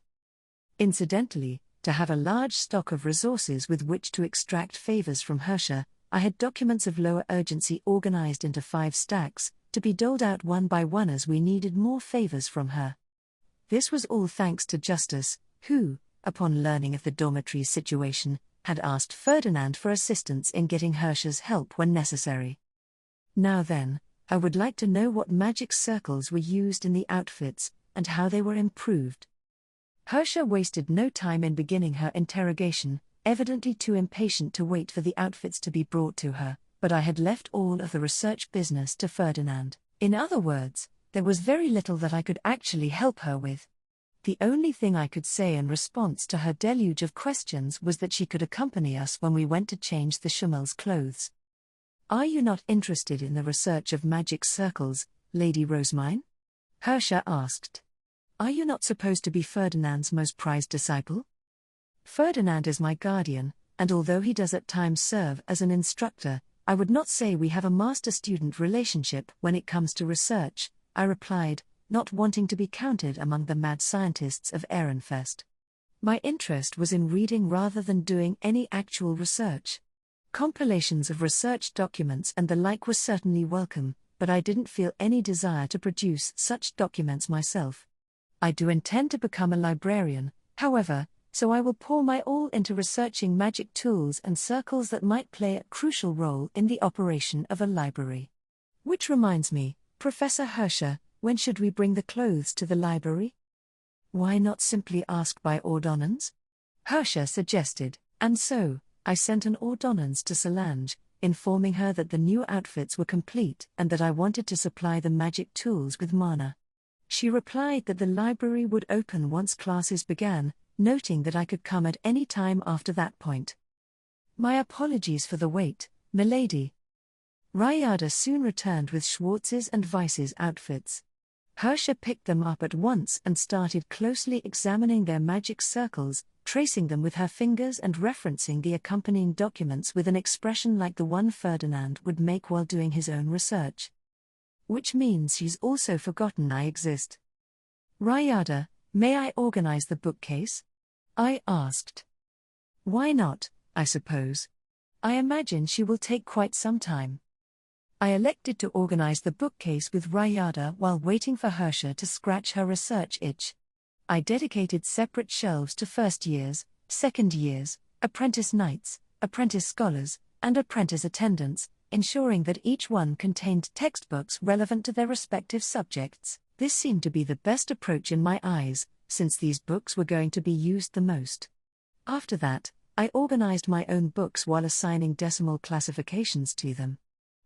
Incidentally, to have a large stock of resources with which to extract favors from Hersha, I had documents of lower urgency organized into 5 stacks, to be doled out one by one as we needed more favors from her. This was all thanks to Justus, who, upon learning of the dormitory's situation, had asked Ferdinand for assistance in getting Hersha's help when necessary. Now then, I would like to know what magic circles were used in the outfits, and how they were improved. Hersha wasted no time in beginning her interrogation, evidently too impatient to wait for the outfits to be brought to her, but I had left all of the research business to Ferdinand. In other words, there was very little that I could actually help her with. The only thing I could say in response to her deluge of questions was that she could accompany us when we went to change the Shumel's clothes. Are you not interested in the research of magic circles, Lady Rosemine? Hersha asked. Are you not supposed to be Ferdinand's most prized disciple? Ferdinand is my guardian, and although he does at times serve as an instructor, I would not say we have a master-student relationship when it comes to research, I replied, not wanting to be counted among the mad scientists of Ehrenfest. My interest was in reading rather than doing any actual research. Compilations of research documents and the like were certainly welcome, but I didn't feel any desire to produce such documents myself. I do intend to become a librarian, however, so I will pour my all into researching magic tools and circles that might play a crucial role in the operation of a library. Which reminds me, Professor Hersha, when should we bring the clothes to the library? Why not simply ask by ordonnance? Hersha suggested, and so, I sent an ordonnance to Solange, informing her that the new outfits were complete and that I wanted to supply the magic tools with mana. She replied that the library would open once classes began, noting that I could come at any time after that point. My apologies for the wait, milady. Ryada soon returned with Schwartz's and Weiss's outfits. Hersha picked them up at once and started closely examining their magic circles, tracing them with her fingers and referencing the accompanying documents with an expression like the one Ferdinand would make while doing his own research. Which means she's also forgotten I exist. Ryada, may I organize the bookcase? I asked. Why not, I suppose. I imagine she will take quite some time. I elected to organize the bookcase with Ryada while waiting for Hersha to scratch her research itch. I dedicated separate shelves to first years, second years, apprentice knights, apprentice scholars, and apprentice attendants, ensuring that each one contained textbooks relevant to their respective subjects. This seemed to be the best approach in my eyes, since these books were going to be used the most. After that, I organized my own books while assigning decimal classifications to them.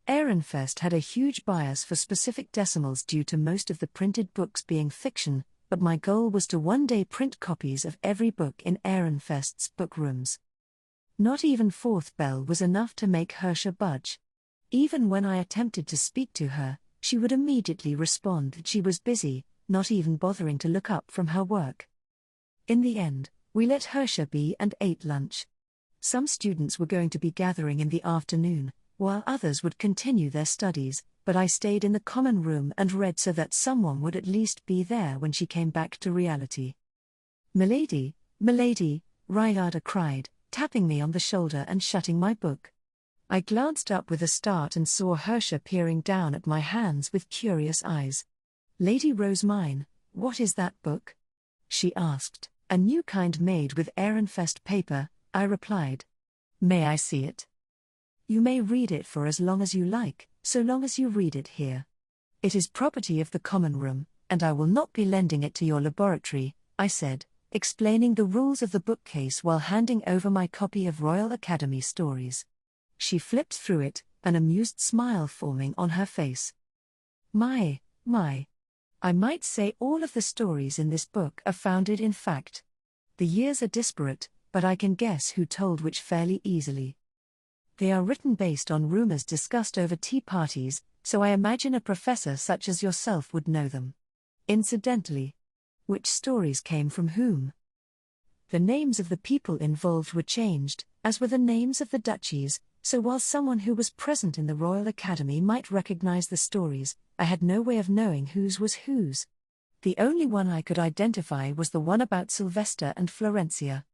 Ehrenfest had a huge bias for specific decimals due to most of the printed books being fiction, but my goal was to one day print copies of every book in Ehrenfest's bookrooms. Not even Fourth Bell was enough to make Hersha budge. Even when I attempted to speak to her, she would immediately respond that she was busy, not even bothering to look up from her work. In the end, we let Hersha be and ate lunch. Some students were going to be gathering in the afternoon, while others would continue their studies, but I stayed in the common room and read so that someone would at least be there when she came back to reality. Milady, milady, Ryada cried, tapping me on the shoulder and shutting my book. I glanced up with a start and saw Hersha peering down at my hands with curious eyes. Lady Rosemine, what is that book? She asked. A new kind made with Ehrenfest paper, I replied. May I see it? You may read it for as long as you like, so long as you read it here. It is property of the common room, and I will not be lending it to your laboratory, I said, explaining the rules of the bookcase while handing over my copy of Royal Academy stories. She flipped through it, an amused smile forming on her face. My. I might say all of the stories in this book are founded in fact. The years are disparate, but I can guess who told which fairly easily. They are written based on rumors discussed over tea parties, so I imagine a professor such as yourself would know them. Incidentally, which stories came from whom? The names of the people involved were changed, as were the names of the duchies, so while someone who was present in the Royal Academy might recognize the stories, I had no way of knowing whose was whose. The only one I could identify was the one about Sylvester and Florencia.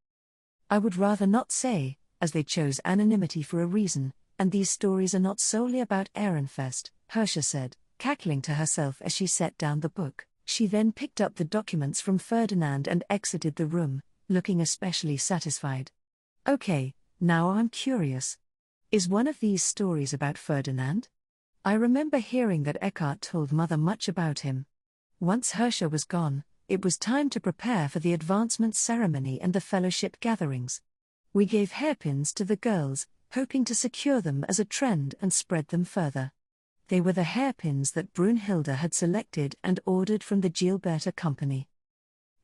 I would rather not say, as they chose anonymity for a reason, and these stories are not solely about Ehrenfest, Hersha said, cackling to herself as she set down the book. She then picked up the documents from Ferdinand and exited the room, looking especially satisfied. Okay, now I'm curious. Is one of these stories about Ferdinand? I remember hearing that Eckhart told Mother much about him. Once Herscher was gone, it was time to prepare for the advancement ceremony and the fellowship gatherings. We gave hairpins to the girls, hoping to secure them as a trend and spread them further. They were the hairpins that Brunhilde had selected and ordered from the Gilberta company.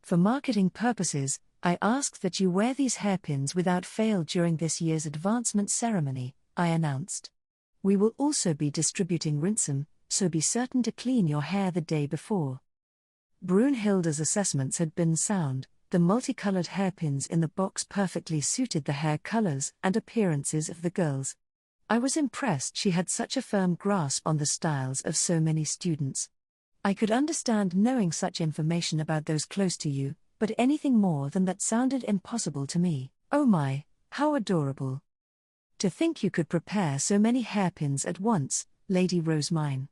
For marketing purposes, I asked that you wear these hairpins without fail during this year's advancement ceremony, I announced. We will also be distributing rinsum, so be certain to clean your hair the day before. Brunhilde's assessments had been sound. The multicolored hairpins in the box perfectly suited the hair colors and appearances of the girls. I was impressed she had such a firm grasp on the styles of so many students. I could understand knowing such information about those close to you, but anything more than that sounded impossible to me. Oh my, how adorable. To think you could prepare so many hairpins at once, Lady Rosemine.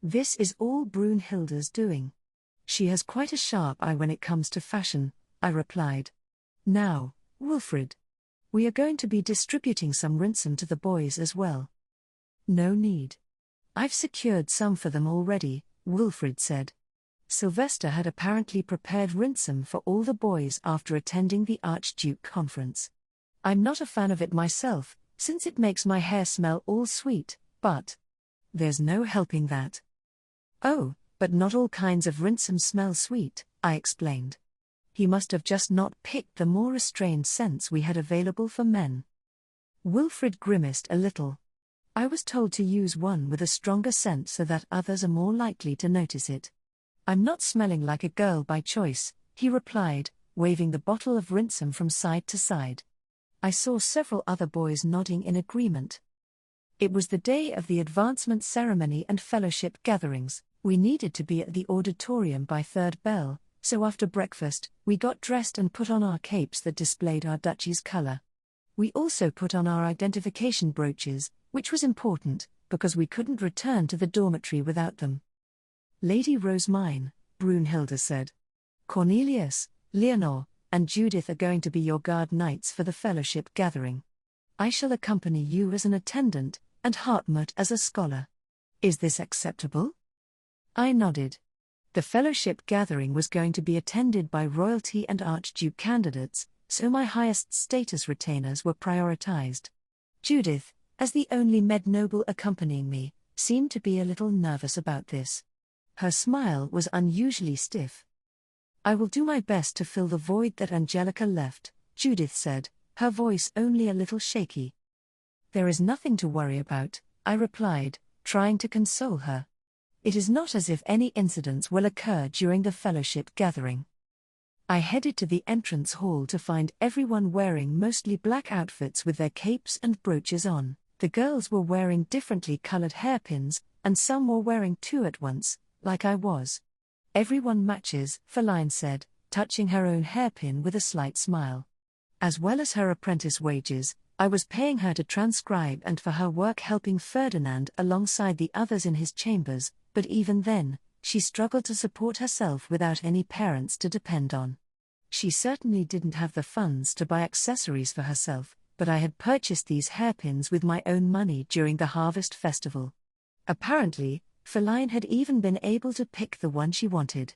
This is all Brunhilde's doing. She has quite a sharp eye when it comes to fashion, I replied. Now, Wilfrid. We are going to be distributing some rinsum to the boys as well. No need. I've secured some for them already, Wilfrid said. Sylvester had apparently prepared rinsum for all the boys after attending the Archduke conference. I'm not a fan of it myself, since it makes my hair smell all sweet, but there's no helping that. Oh, but not all kinds of rinsum smell sweet, I explained. He must have just not picked the more restrained scents we had available for men. Wilfrid grimaced a little. I was told to use one with a stronger scent so that others are more likely to notice it. I'm not smelling like a girl by choice, he replied, waving the bottle of rinsum from side to side. I saw several other boys nodding in agreement. It was the day of the advancement ceremony and fellowship gatherings. We needed to be at the auditorium by third bell, so after breakfast, we got dressed and put on our capes that displayed our duchy's color. We also put on our identification brooches, which was important, because we couldn't return to the dormitory without them. Lady Rosemine, Brunhilde said. Cornelius, Leonor, and Judith are going to be your guard knights for the fellowship gathering. I shall accompany you as an attendant, and Hartmut as a scholar. Is this acceptable? I nodded. The fellowship gathering was going to be attended by royalty and Archduke candidates, so my highest status retainers were prioritized. Judith, as the only med noble accompanying me, seemed to be a little nervous about this. Her smile was unusually stiff. I will do my best to fill the void that Angelica left, Judith said, her voice only a little shaky. There is nothing to worry about, I replied, trying to console her. It is not as if any incidents will occur during the fellowship gathering. I headed to the entrance hall to find everyone wearing mostly black outfits with their capes and brooches on. The girls were wearing differently colored hairpins, and some were wearing two at once, like I was. Everyone matches, Feline said, touching her own hairpin with a slight smile. As well as her apprentice wages, I was paying her to transcribe and for her work helping Ferdinand alongside the others in his chambers, but even then, she struggled to support herself without any parents to depend on. She certainly didn't have the funds to buy accessories for herself, but I had purchased these hairpins with my own money during the Harvest Festival. Apparently, Feline had even been able to pick the one she wanted.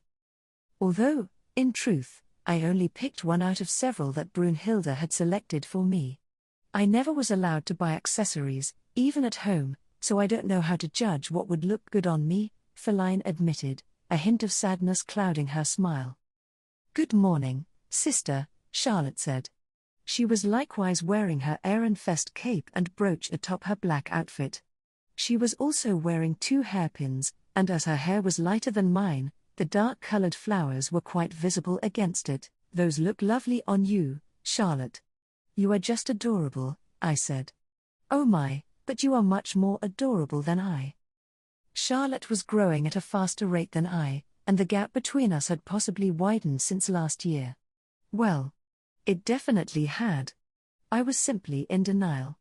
Although, in truth, I only picked one out of several that Brunhilde had selected for me. I never was allowed to buy accessories, even at home, so I don't know how to judge what would look good on me, Feline admitted, a hint of sadness clouding her smile. Good morning, sister, Charlotte said. She was likewise wearing her Ehrenfest cape and brooch atop her black outfit. She was also wearing two hairpins, and as her hair was lighter than mine, the dark-colored flowers were quite visible against it. Those look lovely on you, Charlotte. You are just adorable, I said. Oh my, but you are much more adorable than I. Charlotte was growing at a faster rate than I, and the gap between us had possibly widened since last year. Well, it definitely had. I was simply in denial.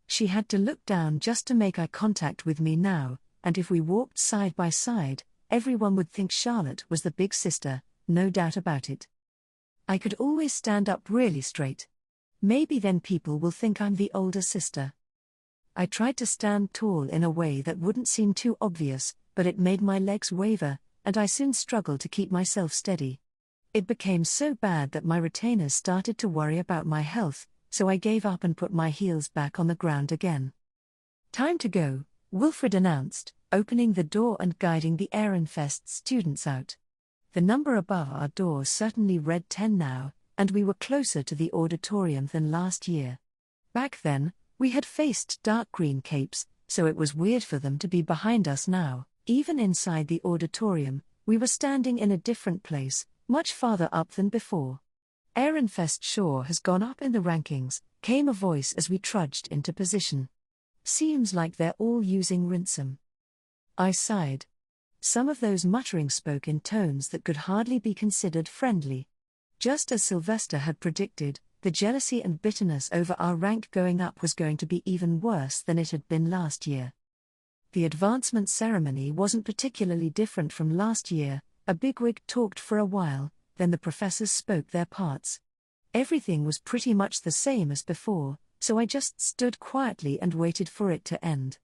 She had to look down just to make eye contact with me now, and if we walked side by side, everyone would think Charlotte was the big sister, no doubt about it. I could always stand up really straight. Maybe then people will think I'm the older sister. I tried to stand tall in a way that wouldn't seem too obvious, but it made my legs waver, and I soon struggled to keep myself steady. It became so bad that my retainers started to worry about my health, so I gave up and put my heels back on the ground again. "Time to go," Wilfred announced, opening the door and guiding the Ehrenfest students out. The number above our door certainly read 10 now, and we were closer to the auditorium than last year. Back then, we had faced dark green capes, so it was weird for them to be behind us now. Even inside the auditorium, we were standing in a different place, much farther up than before. "Ehrenfest sure has gone up in the rankings," came a voice as we trudged into position. "Seems like they're all using Rinsum." I sighed. Some of those mutterings spoke in tones that could hardly be considered friendly. Just as Sylvester had predicted, the jealousy and bitterness over our rank going up was going to be even worse than it had been last year. The advancement ceremony wasn't particularly different from last year. A bigwig talked for a while, then the professors spoke their parts. Everything was pretty much the same as before, so I just stood quietly and waited for it to end.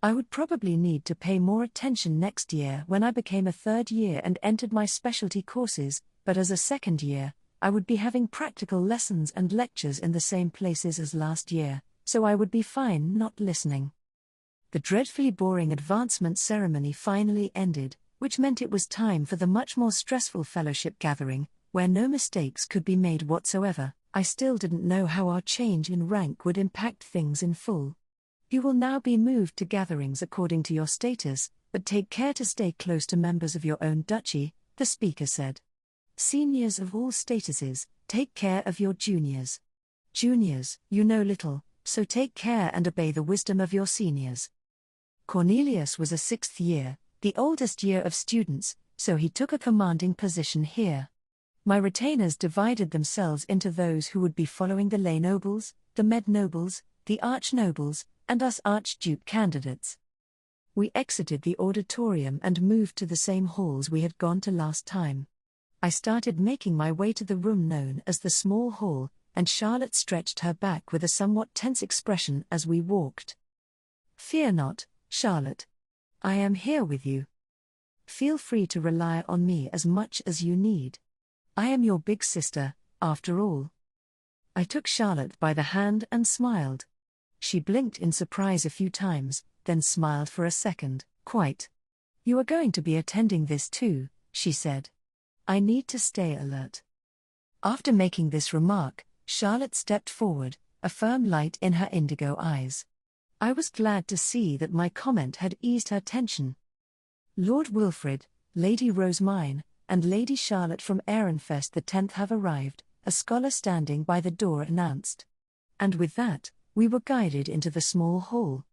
I would probably need to pay more attention next year when I became a third year and entered my specialty courses, but as a second year, I would be having practical lessons and lectures in the same places as last year, so I would be fine not listening. The dreadfully boring advancement ceremony finally ended, which meant it was time for the much more stressful fellowship gathering, where no mistakes could be made whatsoever. I still didn't know how our change in rank would impact things in full. "You will now be moved to gatherings according to your status, but take care to stay close to members of your own duchy," the speaker said. "Seniors of all statuses, take care of your juniors. Juniors, you know little, so take care and obey the wisdom of your seniors." Cornelius was a sixth year, the oldest year of students, so he took a commanding position here. My retainers divided themselves into those who would be following the lay nobles, the med nobles, the arch nobles, and us archduke candidates. We exited the auditorium and moved to the same halls we had gone to last time. I started making my way to the room known as the small hall, and Charlotte stretched her back with a somewhat tense expression as we walked. "Fear not, Charlotte. I am here with you. Feel free to rely on me as much as you need. I am your big sister, after all." I took Charlotte by the hand and smiled. She blinked in surprise a few times, then smiled for a second. "Quite. You are going to be attending this too," she said. "I need to stay alert." After making this remark, Charlotte stepped forward, a firm light in her indigo eyes. I was glad to see that my comment had eased her tension. "Lord Wilfred, Lady Rosemine, and Lady Charlotte from Ehrenfest the 10th have arrived," a scholar standing by the door announced. And with that, we were guided into the small hall.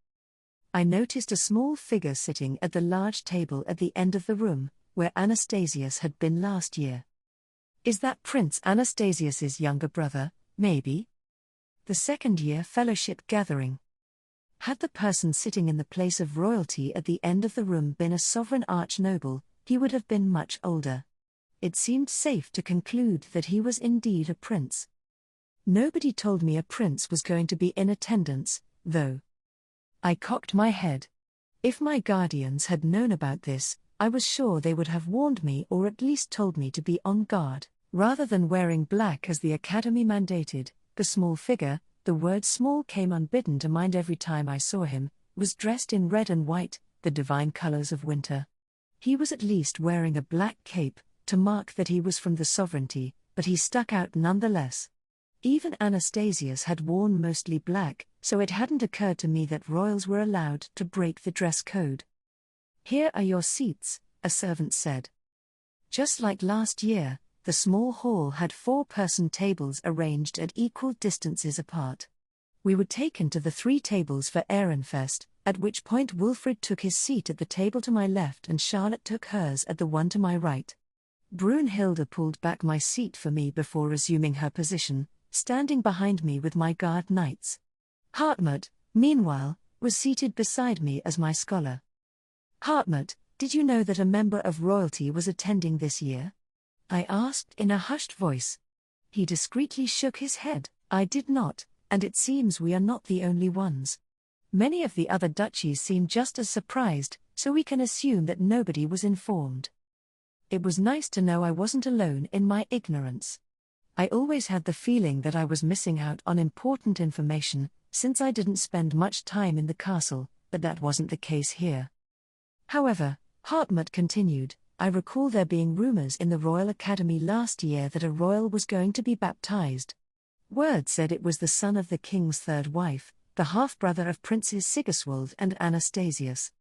I noticed a small figure sitting at the large table at the end of the room, where Anastasius had been last year. "Is that Prince Anastasius's younger brother, maybe?" The second-year fellowship gathering. Had the person sitting in the place of royalty at the end of the room been a sovereign arch-noble, he would have been much older. It seemed safe to conclude that he was indeed a prince. Nobody told me a prince was going to be in attendance, though. I cocked my head. If my guardians had known about this, I was sure they would have warned me or at least told me to be on guard. Rather than wearing black as the academy mandated, the small figure, the word small came unbidden to mind every time I saw him, was dressed in red and white, the divine colors of winter. He was at least wearing a black cape, to mark that he was from the sovereignty, but he stuck out nonetheless. Even Anastasius had worn mostly black, so it hadn't occurred to me that royals were allowed to break the dress code. "Here are your seats," a servant said. Just like last year, the small hall had 4-person tables arranged at equal distances apart. We were taken to the 3 tables for Ehrenfest, at which point Wilfred took his seat at the table to my left and Charlotte took hers at the one to my right. Brunhilde pulled back my seat for me before resuming her position, standing behind me with my guard knights. Hartmut, meanwhile, was seated beside me as my scholar. "Hartmut, did you know that a member of royalty was attending this year?" I asked in a hushed voice. He discreetly shook his head. "I did not, and it seems we are not the only ones." Many of the other duchies seemed just as surprised, so we can assume that nobody was informed. It was nice to know I wasn't alone in my ignorance. I always had the feeling that I was missing out on important information, since I didn't spend much time in the castle, but that wasn't the case here. However, Hartmut continued, I recall there being rumors in the Royal Academy last year that a royal was going to be baptized. Word said it was the son of the king's third wife, the half-brother of Princes Sigiswald and Anastasius.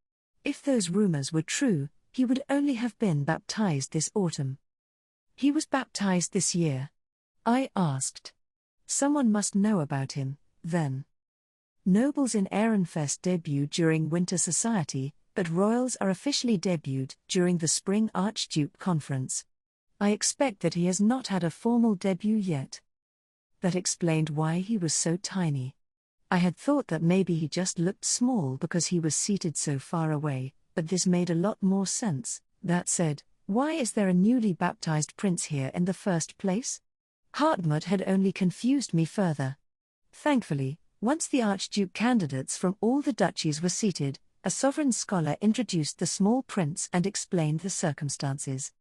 If those rumors were true, he would only have been baptized this autumn. He was baptized this year? I asked. Someone must know about him, then. Nobles in Ehrenfest debut during Winter Society, but royals are officially debuted during the Spring Archduke Conference. I expect that he has not had a formal debut yet. That explained why he was so tiny. I had thought that maybe he just looked small because he was seated so far away, but this made a lot more sense. That said, why is there a newly baptized prince here in the first place? Hartmut had only confused me further. Thankfully, once the Archduke candidates from all the duchies were seated, a sovereign scholar introduced the small prince and explained the circumstances.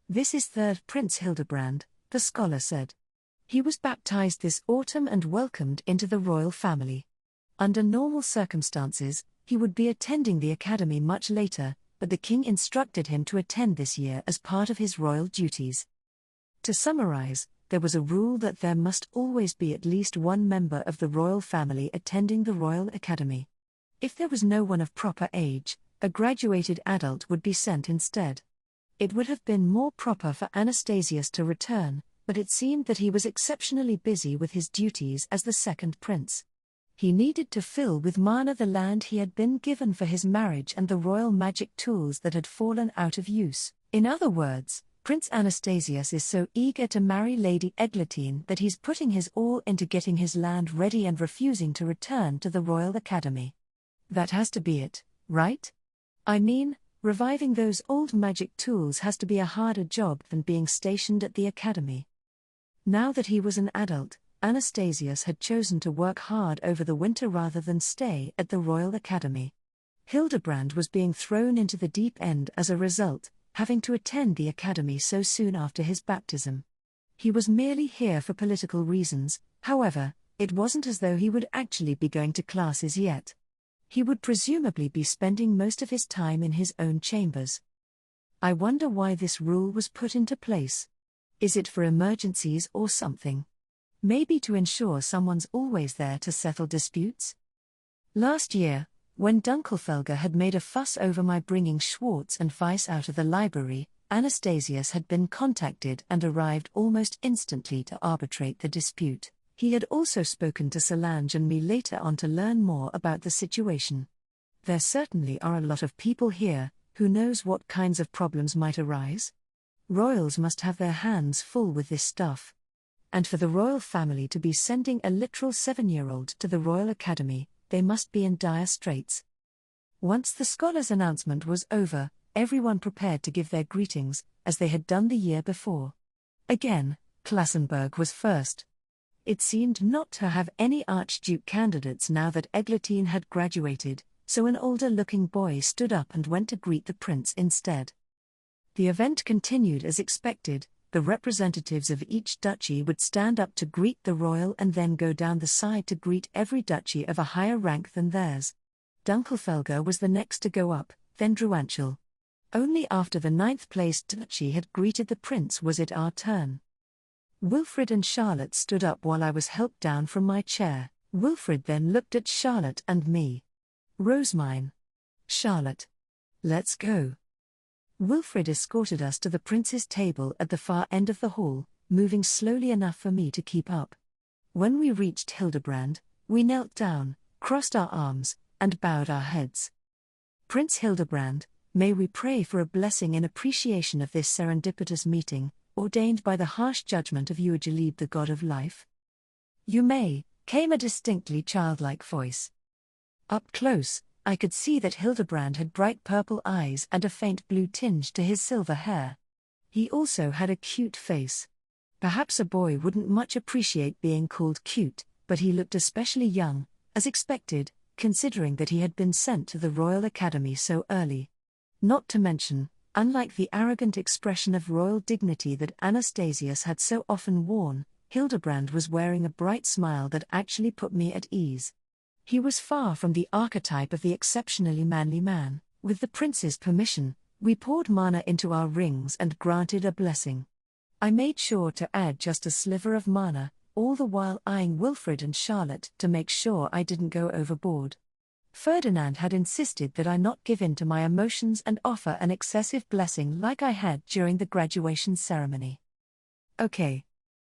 This is third Prince Hildebrand, the scholar said. He was baptized this autumn and welcomed into the royal family. Under normal circumstances, he would be attending the academy much later, but the king instructed him to attend this year as part of his royal duties. To summarize, there was a rule that there must always be at least one member of the royal family attending the Royal Academy. If there was no one of proper age, a graduated adult would be sent instead. It would have been more proper for Anastasius to return, but it seemed that he was exceptionally busy with his duties as the second prince. He needed to fill with mana the land he had been given for his marriage and the royal magic tools that had fallen out of use. In other words, Prince Anastasius is so eager to marry Lady Eglantine that he's putting his all into getting his land ready and refusing to return to the Royal Academy. That has to be it, right? I mean, reviving those old magic tools has to be a harder job than being stationed at the academy. Now that he was an adult, Anastasius had chosen to work hard over the winter rather than stay at the Royal Academy. Hildebrand was being thrown into the deep end as a result, having to attend the academy so soon after his baptism. He was merely here for political reasons, however, it wasn't as though he would actually be going to classes yet. He would presumably be spending most of his time in his own chambers. I wonder why this rule was put into place. Is it for emergencies or something? Maybe to ensure someone's always there to settle disputes? Last year, when Dunkelfelger had made a fuss over my bringing Schwartz and Weiss out of the library, Anastasius had been contacted and arrived almost instantly to arbitrate the dispute. He had also spoken to Solange and me later on to learn more about the situation. There certainly are a lot of people here, who knows what kinds of problems might arise? Royals must have their hands full with this stuff. And for the royal family to be sending a literal 7-year-old to the Royal Academy, they must be in dire straits. Once the scholar's announcement was over, everyone prepared to give their greetings, as they had done the year before. Again, Klassenberg was first. It seemed not to have any Archduke candidates now that Eglantine had graduated, so an older-looking boy stood up and went to greet the prince instead. The event continued as expected. The representatives of each duchy would stand up to greet the royal and then go down the side to greet every duchy of a higher rank than theirs. Dunkelfelger was the next to go up, then Druanchel. Only after the 9th-placed duchy had greeted the prince was it our turn. Wilfrid and Charlotte stood up while I was helped down from my chair. Wilfrid then looked at Charlotte and me. Rosemine. Charlotte. Let's go. Wilfrid escorted us to the prince's table at the far end of the hall, moving slowly enough for me to keep up. When we reached Hildebrand, we knelt down, crossed our arms, and bowed our heads. Prince Hildebrand, may we pray for a blessing in appreciation of this serendipitous meeting, ordained by the harsh judgment of Uajalib, the god of life? You may, came a distinctly childlike voice. Up close, I could see that Hildebrand had bright purple eyes and a faint blue tinge to his silver hair. He also had a cute face. Perhaps a boy wouldn't much appreciate being called cute, but he looked especially young, as expected, considering that he had been sent to the Royal Academy so early. Not to mention, unlike the arrogant expression of royal dignity that Anastasius had so often worn, Hildebrand was wearing a bright smile that actually put me at ease. He was far from the archetype of the exceptionally manly man. With the prince's permission, we poured mana into our rings and granted a blessing. I made sure to add just a sliver of mana, all the while eyeing Wilfred and Charlotte to make sure I didn't go overboard. Ferdinand had insisted that I not give in to my emotions and offer an excessive blessing like I had during the graduation ceremony. Okay.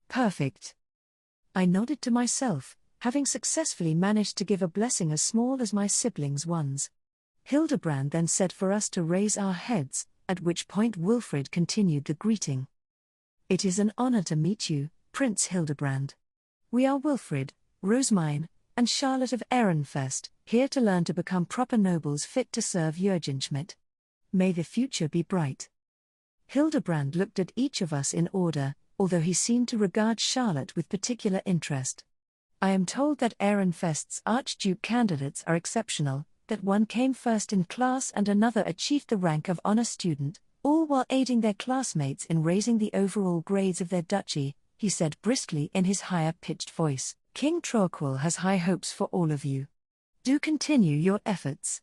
Perfect. I nodded to myself, having successfully managed to give a blessing as small as my siblings' ones. Hildebrand then said for us to raise our heads, at which point Wilfred continued the greeting. It is an honor to meet you, Prince Hildebrand. We are Wilfred, Rosemine, and Charlotte of Ehrenfest, here to learn to become proper nobles fit to serve Jürgenschmidt. May the future be bright. Hildebrand looked at each of us in order, although he seemed to regard Charlotte with particular interest. I am told that Ehrenfest's Archduke candidates are exceptional, that one came first in class and another achieved the rank of honor student, all while aiding their classmates in raising the overall grades of their duchy, he said briskly in his higher-pitched voice. King Troquil has high hopes for all of you. Do continue your efforts.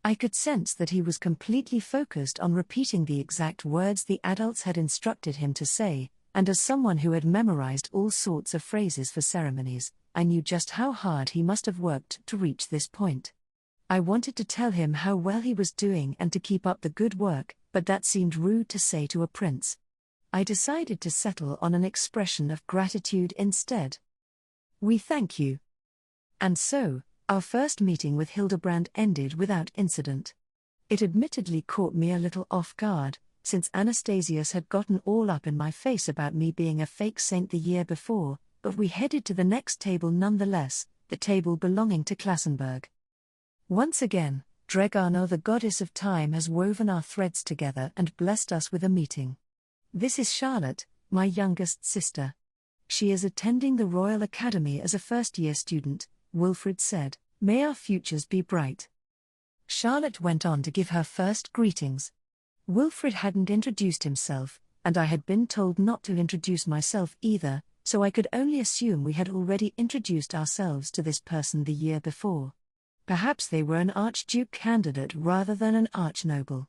I could sense that he was completely focused on repeating the exact words the adults had instructed him to say, and as someone who had memorized all sorts of phrases for ceremonies, I knew just how hard he must have worked to reach this point. I wanted to tell him how well he was doing and to keep up the good work, but that seemed rude to say to a prince. I decided to settle on an expression of gratitude instead. We thank you. And so, our first meeting with Hildebrand ended without incident. It admittedly caught me a little off guard, since Anastasius had gotten all up in my face about me being a fake saint the year before, but we headed to the next table nonetheless, the table belonging to Klassenberg. Once again, Dregano, the goddess of time, has woven our threads together and blessed us with a meeting. This is Charlotte, my youngest sister. She is attending the Royal Academy as a first-year student, Wilfred said. May our futures be bright. Charlotte went on to give her first greetings. Wilfred hadn't introduced himself, and I had been told not to introduce myself either, so I could only assume we had already introduced ourselves to this person the year before. Perhaps they were an Archduke candidate rather than an Archnoble.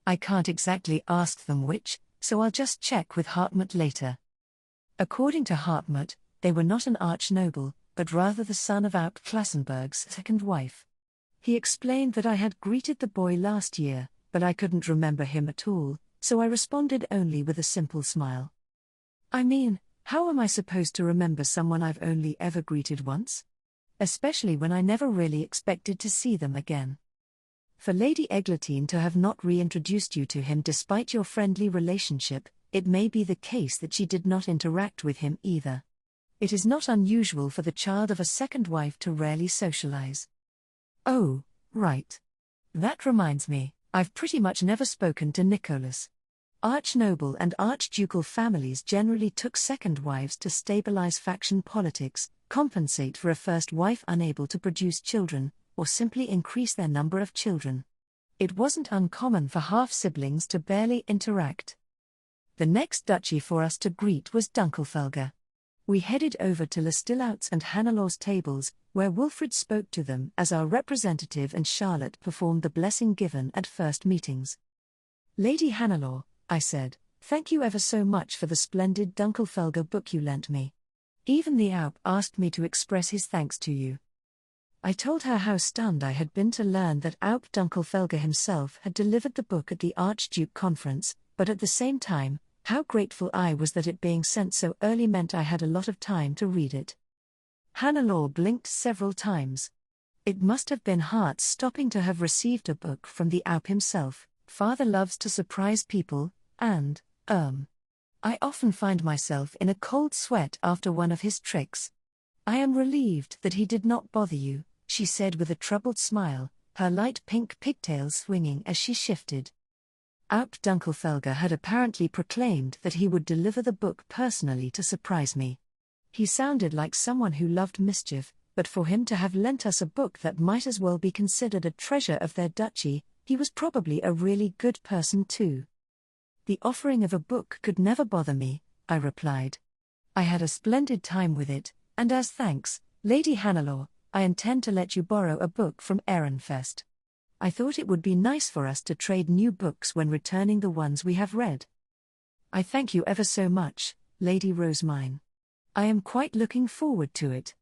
I can't exactly ask them which, so I'll just check with Hartmut later. According to Hartmut, they were not an Archnoble, but rather the son of Aup Klassenberg's second wife. He explained that I had greeted the boy last year, but I couldn't remember him at all, so I responded only with a simple smile. I mean, how am I supposed to remember someone I've only ever greeted once? Especially when I never really expected to see them again. For Lady Eglantine to have not reintroduced you to him despite your friendly relationship, it may be the case that she did not interact with him either. It is not unusual for the child of a second wife to rarely socialize. Oh, right. That reminds me, I've pretty much never spoken to Nicholas. Archnoble and archducal families generally took second wives to stabilize faction politics, compensate for a first wife unable to produce children, or simply increase their number of children. It wasn't uncommon for half-siblings to barely interact. The next duchy for us to greet was Dunkelfelger. We headed over to Lestillout's and Hannelor's tables, where Wilfred spoke to them as our representative and Charlotte performed the blessing given at first meetings. Lady Hannelor, I said, thank you ever so much for the splendid Dunkelfelger book you lent me. Even the Aup asked me to express his thanks to you. I told her how stunned I had been to learn that Aup Dunkelfelger himself had delivered the book at the Archduke conference, but at the same time, how grateful I was that it being sent so early meant I had a lot of time to read it. Hannelore blinked several times. It must have been heart-stopping to have received a book from the Aup himself. Father loves to surprise people, and, I often find myself in a cold sweat after one of his tricks. I am relieved that he did not bother you, she said with a troubled smile, her light pink pigtails swinging as she shifted. Aup Dunkelfelger had apparently proclaimed that he would deliver the book personally to surprise me. He sounded like someone who loved mischief, but for him to have lent us a book that might as well be considered a treasure of their duchy, he was probably a really good person too. The offering of a book could never bother me, I replied. I had a splendid time with it, and as thanks, Lady Hannelore, I intend to let you borrow a book from Ehrenfest. I thought it would be nice for us to trade new books when returning the ones we have read. I thank you ever so much, Lady Rosemine. I am quite looking forward to it.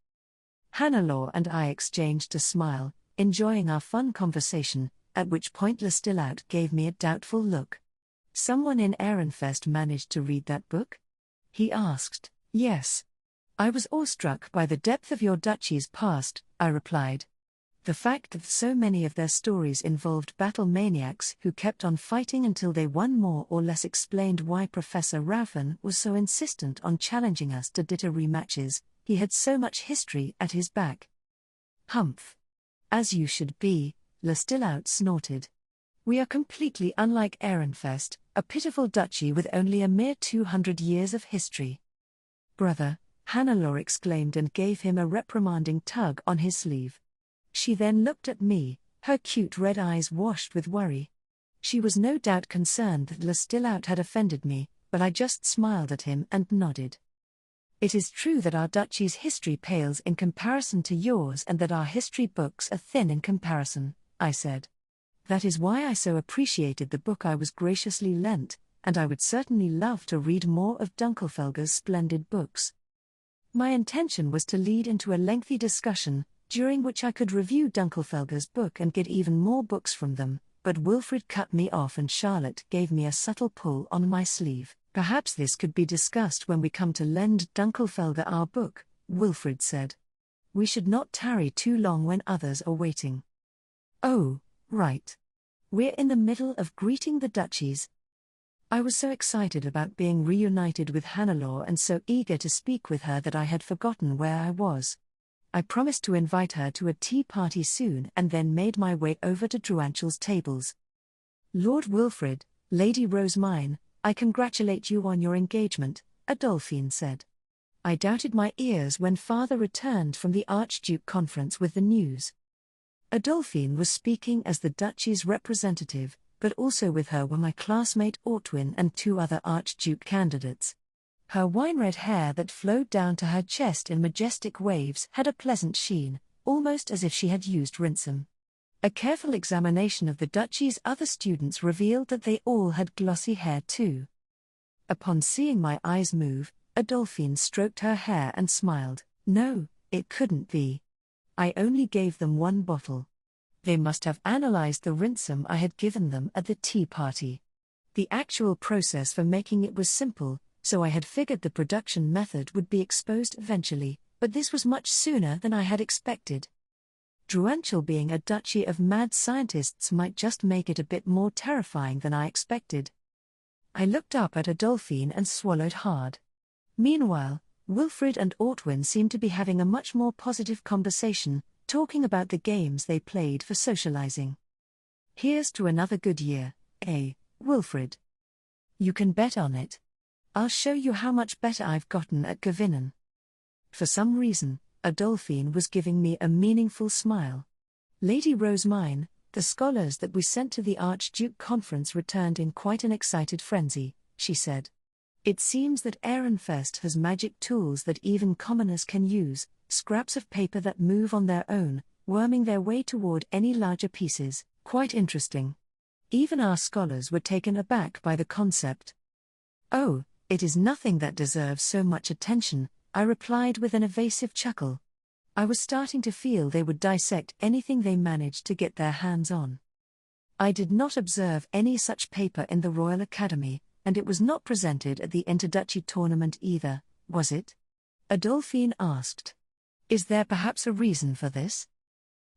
Hannelore and I exchanged a smile, enjoying our fun conversation, at which point Lestillaut gave me a doubtful look. Someone in Ehrenfest managed to read that book? He asked. Yes. I was awestruck by the depth of your duchy's past, I replied. The fact that so many of their stories involved battle maniacs who kept on fighting until they won more or less explained why Professor Raufen was so insistent on challenging us to ditto rematches. He had so much history at his back. Humph. As you should be, Lestillaut snorted. We are completely unlike Ehrenfest, a pitiful duchy with only a mere 200 years of history. Brother, Hannelore exclaimed and gave him a reprimanding tug on his sleeve. She then looked at me, her cute red eyes washed with worry. She was no doubt concerned that Lestillaut had offended me, but I just smiled at him and nodded. It is true that our duchy's history pales in comparison to yours and that our history books are thin in comparison, I said. That is why I so appreciated the book I was graciously lent, and I would certainly love to read more of Dunkelfelger's splendid books. My intention was to lead into a lengthy discussion, during which I could review Dunkelfelger's book and get even more books from them, but Wilfrid cut me off and Charlotte gave me a subtle pull on my sleeve. Perhaps this could be discussed when we come to lend Dunkelfelger our book, Wilfrid said. We should not tarry too long when others are waiting. Oh, right. We're in the middle of greeting the duchies. I was so excited about being reunited with Hannelore and so eager to speak with her that I had forgotten where I was. I promised to invite her to a tea party soon and then made my way over to Druanchel's tables. Lord Wilfrid, Lady Rosemine, I congratulate you on your engagement, Adolphine said. I doubted my ears when father returned from the Archduke conference with the news. Adolphine was speaking as the duchy's representative, but also with her were my classmate Ortwin and 2 other Archduke candidates. Her wine-red hair that flowed down to her chest in majestic waves had a pleasant sheen, almost as if she had used rinsum. A careful examination of the duchy's other students revealed that they all had glossy hair too. Upon seeing my eyes move, Adolphine stroked her hair and smiled. No, it couldn't be. I only gave them 1 bottle. They must have analyzed the rinsum I had given them at the tea party. The actual process for making it was simple, so I had figured the production method would be exposed eventually, but this was much sooner than I had expected. Druanchel being a duchy of mad scientists might just make it a bit more terrifying than I expected. I looked up at Adolphine and swallowed hard. Meanwhile, Wilfrid and Ortwin seemed to be having a much more positive conversation, talking about the games they played for socializing. Here's to another good year, eh, Wilfrid? You can bet on it. I'll show you how much better I've gotten at Gewinnen. For some reason, Adolphine was giving me a meaningful smile. Lady Rosemine, the scholars that we sent to the Archduke conference returned in quite an excited frenzy, she said. It seems that Ehrenfest has magic tools that even commoners can use, scraps of paper that move on their own, worming their way toward any larger pieces. Quite interesting. Even our scholars were taken aback by the concept. Oh, it is nothing that deserves so much attention, I replied with an evasive chuckle. I was starting to feel they would dissect anything they managed to get their hands on. I did not observe any such paper in the Royal Academy, and it was not presented at the Interduchy tournament either, was it? Adolphine asked. Is there perhaps a reason for this?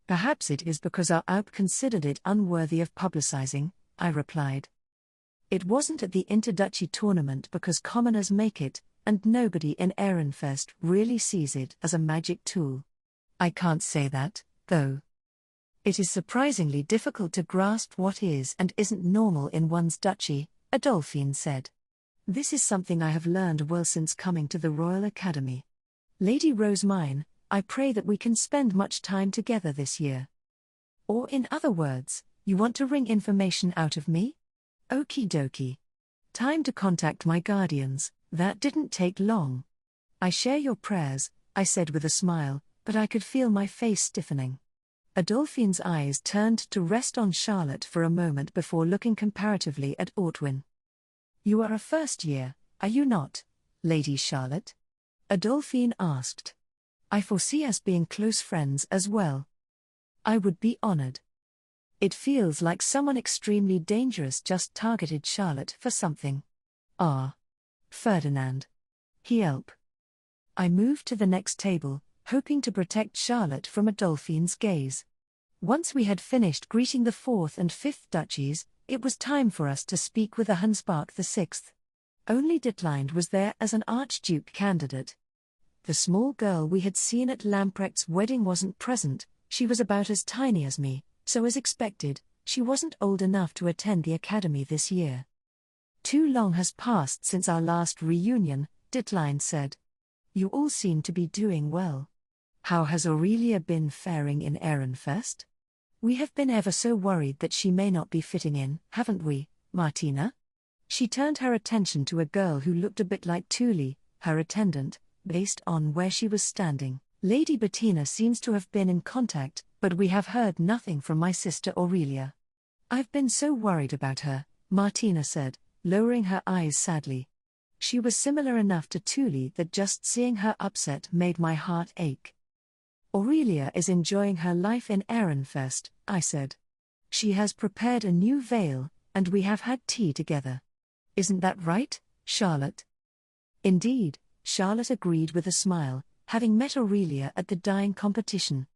Perhaps it is because our Alp considered it unworthy of publicizing, I replied. It wasn't at the Interduchy tournament because commoners make it, and nobody in Ehrenfest really sees it as a magic tool. I can't say that, though. It is surprisingly difficult to grasp what is and isn't normal in one's duchy, Adolphine said. This is something I have learned well since coming to the Royal Academy. Lady Rosemine, I pray that we can spend much time together this year. Or in other words, you want to wring information out of me? Okie dokie. Time to contact my guardians. That didn't take long. I share your prayers, I said with a smile, but I could feel my face stiffening. Adolphine's eyes turned to rest on Charlotte for a moment before looking comparatively at Ortwin. You are a first year, are you not, Lady Charlotte? Adolphine asked. I foresee us being close friends as well. I would be honored. It feels like someone extremely dangerous just targeted Charlotte for something. Ah. Ferdinand. Help. I moved to the next table, hoping to protect Charlotte from Adolphine's gaze. Once we had finished greeting the fourth and fifth duchies, it was time for us to speak with the Hansbach VI. Only Ditlein was there as an archduke candidate. The small girl we had seen at Lamprecht's wedding wasn't present. She was about as tiny as me, so as expected, she wasn't old enough to attend the academy this year. Too long has passed since our last reunion, Ditlein said. You all seem to be doing well. How has Aurelia been faring in Ehrenfest? We have been ever so worried that she may not be fitting in, haven't we, Martina? She turned her attention to a girl who looked a bit like Thule, her attendant, based on where she was standing. Lady Bettina seems to have been in contact, but we have heard nothing from my sister Aurelia. I've been so worried about her, Martina said, lowering her eyes sadly. She was similar enough to Thule that just seeing her upset made my heart ache. Aurelia is enjoying her life in Ehrenfest, I said. She has prepared a new veil, and we have had tea together. Isn't that right, Charlotte? Indeed, Charlotte agreed with a smile, having met Aurelia at the dyeing competition.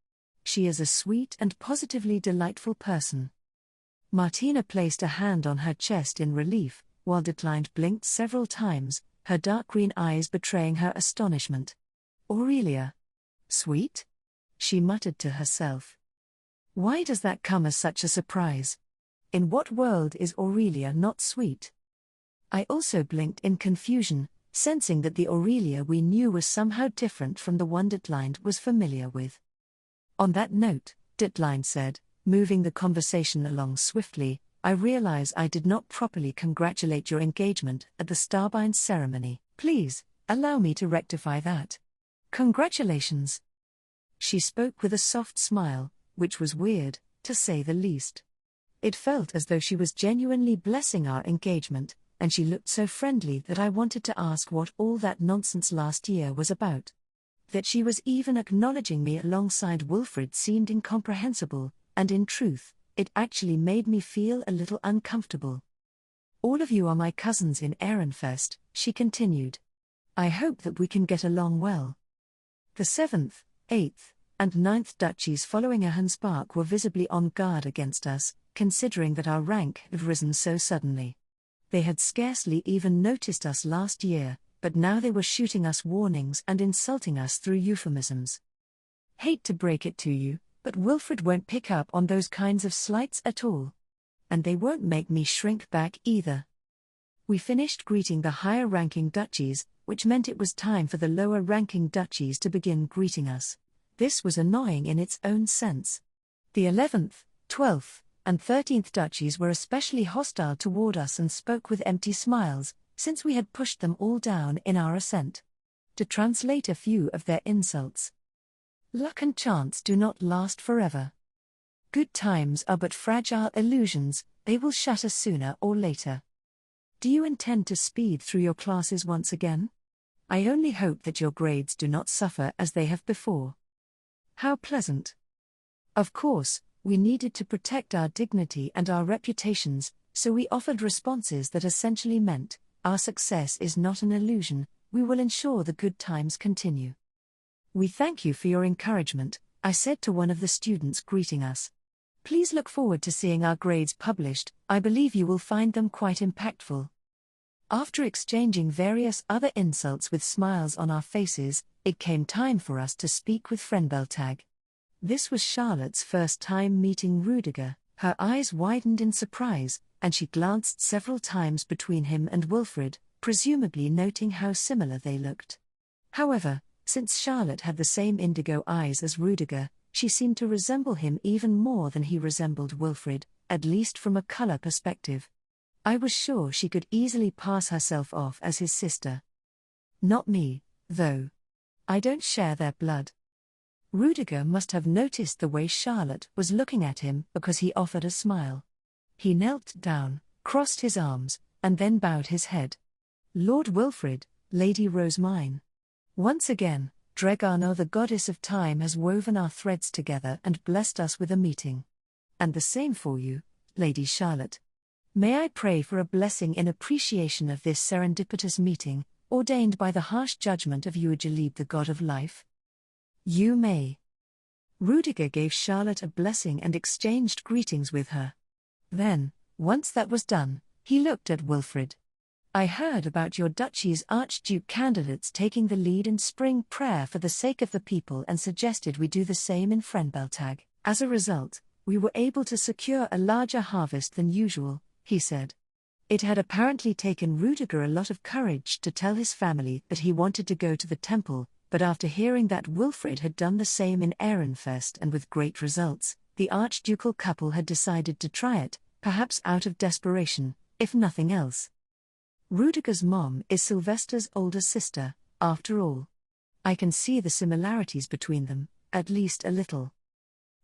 She is a sweet and positively delightful person. Martina placed a hand on her chest in relief, while Ditlein blinked several times, her dark green eyes betraying her astonishment. Aurelia? Sweet? She muttered to herself. Why does that come as such a surprise? In what world is Aurelia not sweet? I also blinked in confusion, sensing that the Aurelia we knew was somehow different from the one Ditlein was familiar with. On that note, Ditlein said, moving the conversation along swiftly, I realize I did not properly congratulate your engagement at the Starbein ceremony. Please, allow me to rectify that. Congratulations. She spoke with a soft smile, which was weird, to say the least. It felt as though she was genuinely blessing our engagement, and she looked so friendly that I wanted to ask what all that nonsense last year was about. That she was even acknowledging me alongside Wilfred seemed incomprehensible, and in truth, it actually made me feel a little uncomfortable. All of you are my cousins in Ehrenfest, she continued. I hope that we can get along well. The 7th, 8th, and 9th duchies following Hansbach were visibly on guard against us, considering that our rank had risen so suddenly. They had scarcely even noticed us last year, but now they were shooting us warnings and insulting us through euphemisms. Hate to break it to you, but Wilfred won't pick up on those kinds of slights at all. And they won't make me shrink back either. We finished greeting the higher-ranking duchies, which meant it was time for the lower-ranking duchies to begin greeting us. This was annoying in its own sense. The 11th, 12th, and 13th duchies were especially hostile toward us and spoke with empty smiles, since we had pushed them all down in our ascent. To translate a few of their insults. Luck and chance do not last forever. Good times are but fragile illusions, they will shatter sooner or later. Do you intend to speed through your classes once again? I only hope that your grades do not suffer as they have before. How pleasant. Of course, we needed to protect our dignity and our reputations, so we offered responses that essentially meant, our success is not an illusion, we will ensure the good times continue. We thank you for your encouragement, I said to one of the students greeting us. Please look forward to seeing our grades published, I believe you will find them quite impactful. After exchanging various other insults with smiles on our faces, it came time for us to speak with Frenbeltag. This was Charlotte's first time meeting Rudiger. Her eyes widened in surprise, and she glanced several times between him and Wilfred, presumably noting how similar they looked. However, Since Charlotte had the same indigo eyes as Rudiger, she seemed to resemble him even more than he resembled Wilfrid, at least from a color perspective. I was sure she could easily pass herself off as his sister. Not me, though. I don't share their blood. Rudiger must have noticed the way Charlotte was looking at him because he offered a smile. He knelt down, crossed his arms, and then bowed his head. Lord Wilfrid, Lady Rosemine. Once again, Dregano, the goddess of time, has woven our threads together and blessed us with a meeting. And the same for you, Lady Charlotte. May I pray for a blessing in appreciation of this serendipitous meeting, ordained by the harsh judgment of Uajalib, the god of life? You may. Rudiger gave Charlotte a blessing and exchanged greetings with her. Then, once that was done, he looked at Wilfrid. I heard about your duchy's archduke candidates taking the lead in spring prayer for the sake of the people and suggested we do the same in Frenbeltag. As a result, we were able to secure a larger harvest than usual, he said. It had apparently taken Rudiger a lot of courage to tell his family that he wanted to go to the temple, but after hearing that Wilfrid had done the same in Ehrenfest and with great results, the archducal couple had decided to try it, perhaps out of desperation, if nothing else. Rudiger's mom is Sylvester's older sister, after all. I can see the similarities between them, at least a little.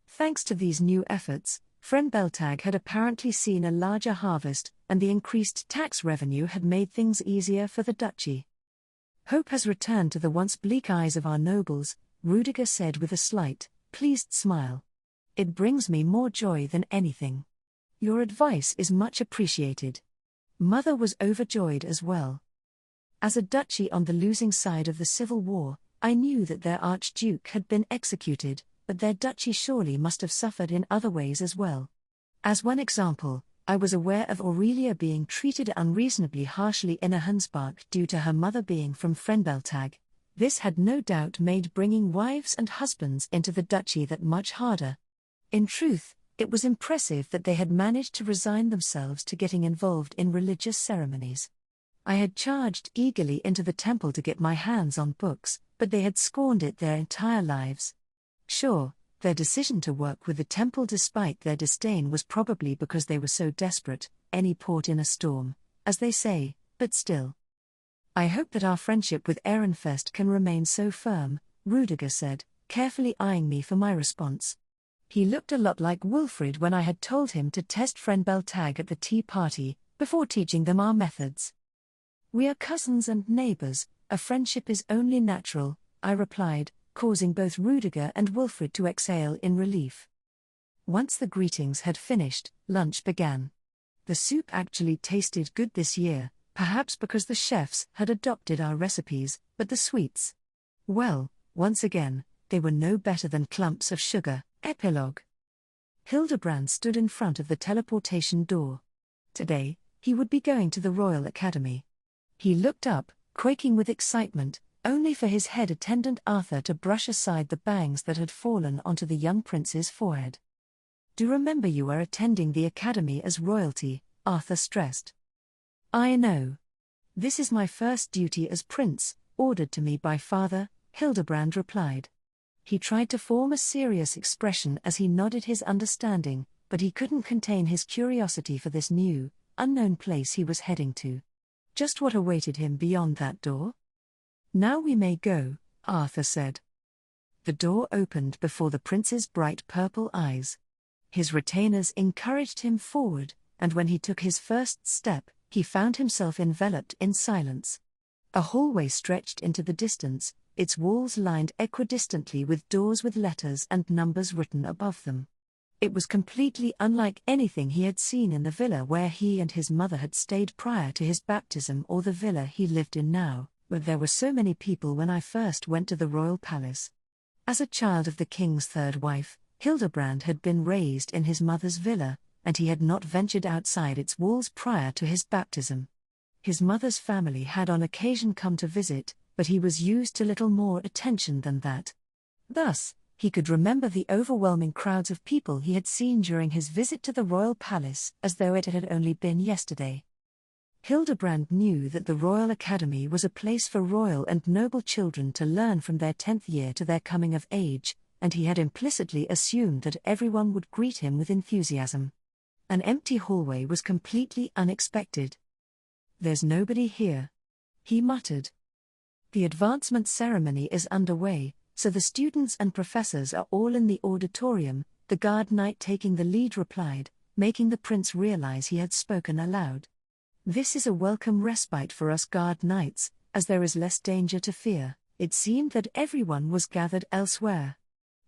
Thanks to these new efforts, Frenbeltag had apparently seen a larger harvest, and the increased tax revenue had made things easier for the duchy. Hope has returned to the once bleak eyes of our nobles, Rudiger said with a slight, pleased smile. It brings me more joy than anything. Your advice is much appreciated. Mother was overjoyed as well. As a duchy on the losing side of the civil war, I knew that their archduke had been executed, but their duchy surely must have suffered in other ways as well. As one example, I was aware of Aurelia being treated unreasonably harshly in Ahensbach due to her mother being from Frenbeltag. This had no doubt made bringing wives and husbands into the duchy that much harder. In truth, it was impressive that they had managed to resign themselves to getting involved in religious ceremonies. I had charged eagerly into the temple to get my hands on books, but they had scorned it their entire lives. Sure, their decision to work with the temple despite their disdain was probably because they were so desperate, any port in a storm, as they say, but still. I hope that our friendship with Ehrenfest can remain so firm, Rudiger said, carefully eyeing me for my response. He looked a lot like Wilfrid when I had told him to test Frenbeltag at the tea party, before teaching them our methods. We are cousins and neighbors, a friendship is only natural, I replied, causing both Rudiger and Wilfrid to exhale in relief. Once the greetings had finished, lunch began. The soup actually tasted good this year, perhaps because the chefs had adopted our recipes, but the sweets, well, once again, they were no better than clumps of sugar. Epilogue. Hildebrand stood in front of the teleportation door. Today, he would be going to the Royal Academy. He looked up, quaking with excitement, only for his head attendant Arthur to brush aside the bangs that had fallen onto the young prince's forehead. Do remember you are attending the academy as royalty, Arthur stressed. I know. This is my first duty as prince, ordered to me by father, Hildebrand replied. He tried to form a serious expression as he nodded his understanding, but he couldn't contain his curiosity for this new, unknown place he was heading to. Just what awaited him beyond that door? Now we may go, Arthur said. The door opened before the prince's bright purple eyes. His retainers encouraged him forward, and when he took his first step, he found himself enveloped in silence. A hallway stretched into the distance, its walls lined equidistantly with doors with letters and numbers written above them. It was completely unlike anything he had seen in the villa where he and his mother had stayed prior to his baptism or the villa he lived in now, where there were so many people when I first went to the royal palace. As a child of the king's third wife, Hildebrand had been raised in his mother's villa, and he had not ventured outside its walls prior to his baptism. His mother's family had on occasion come to visit, but he was used to little more attention than that. Thus, he could remember the overwhelming crowds of people he had seen during his visit to the royal palace as though it had only been yesterday. Hildebrand knew that the Royal Academy was a place for royal and noble children to learn from their 10th year to their coming of age, and he had implicitly assumed that everyone would greet him with enthusiasm. An empty hallway was completely unexpected. "There's nobody here," he muttered. "The advancement ceremony is underway, so the students and professors are all in the auditorium," the guard knight taking the lead replied, making the prince realize he had spoken aloud. "This is a welcome respite for us guard knights, as there is less danger to fear." It seemed that everyone was gathered elsewhere.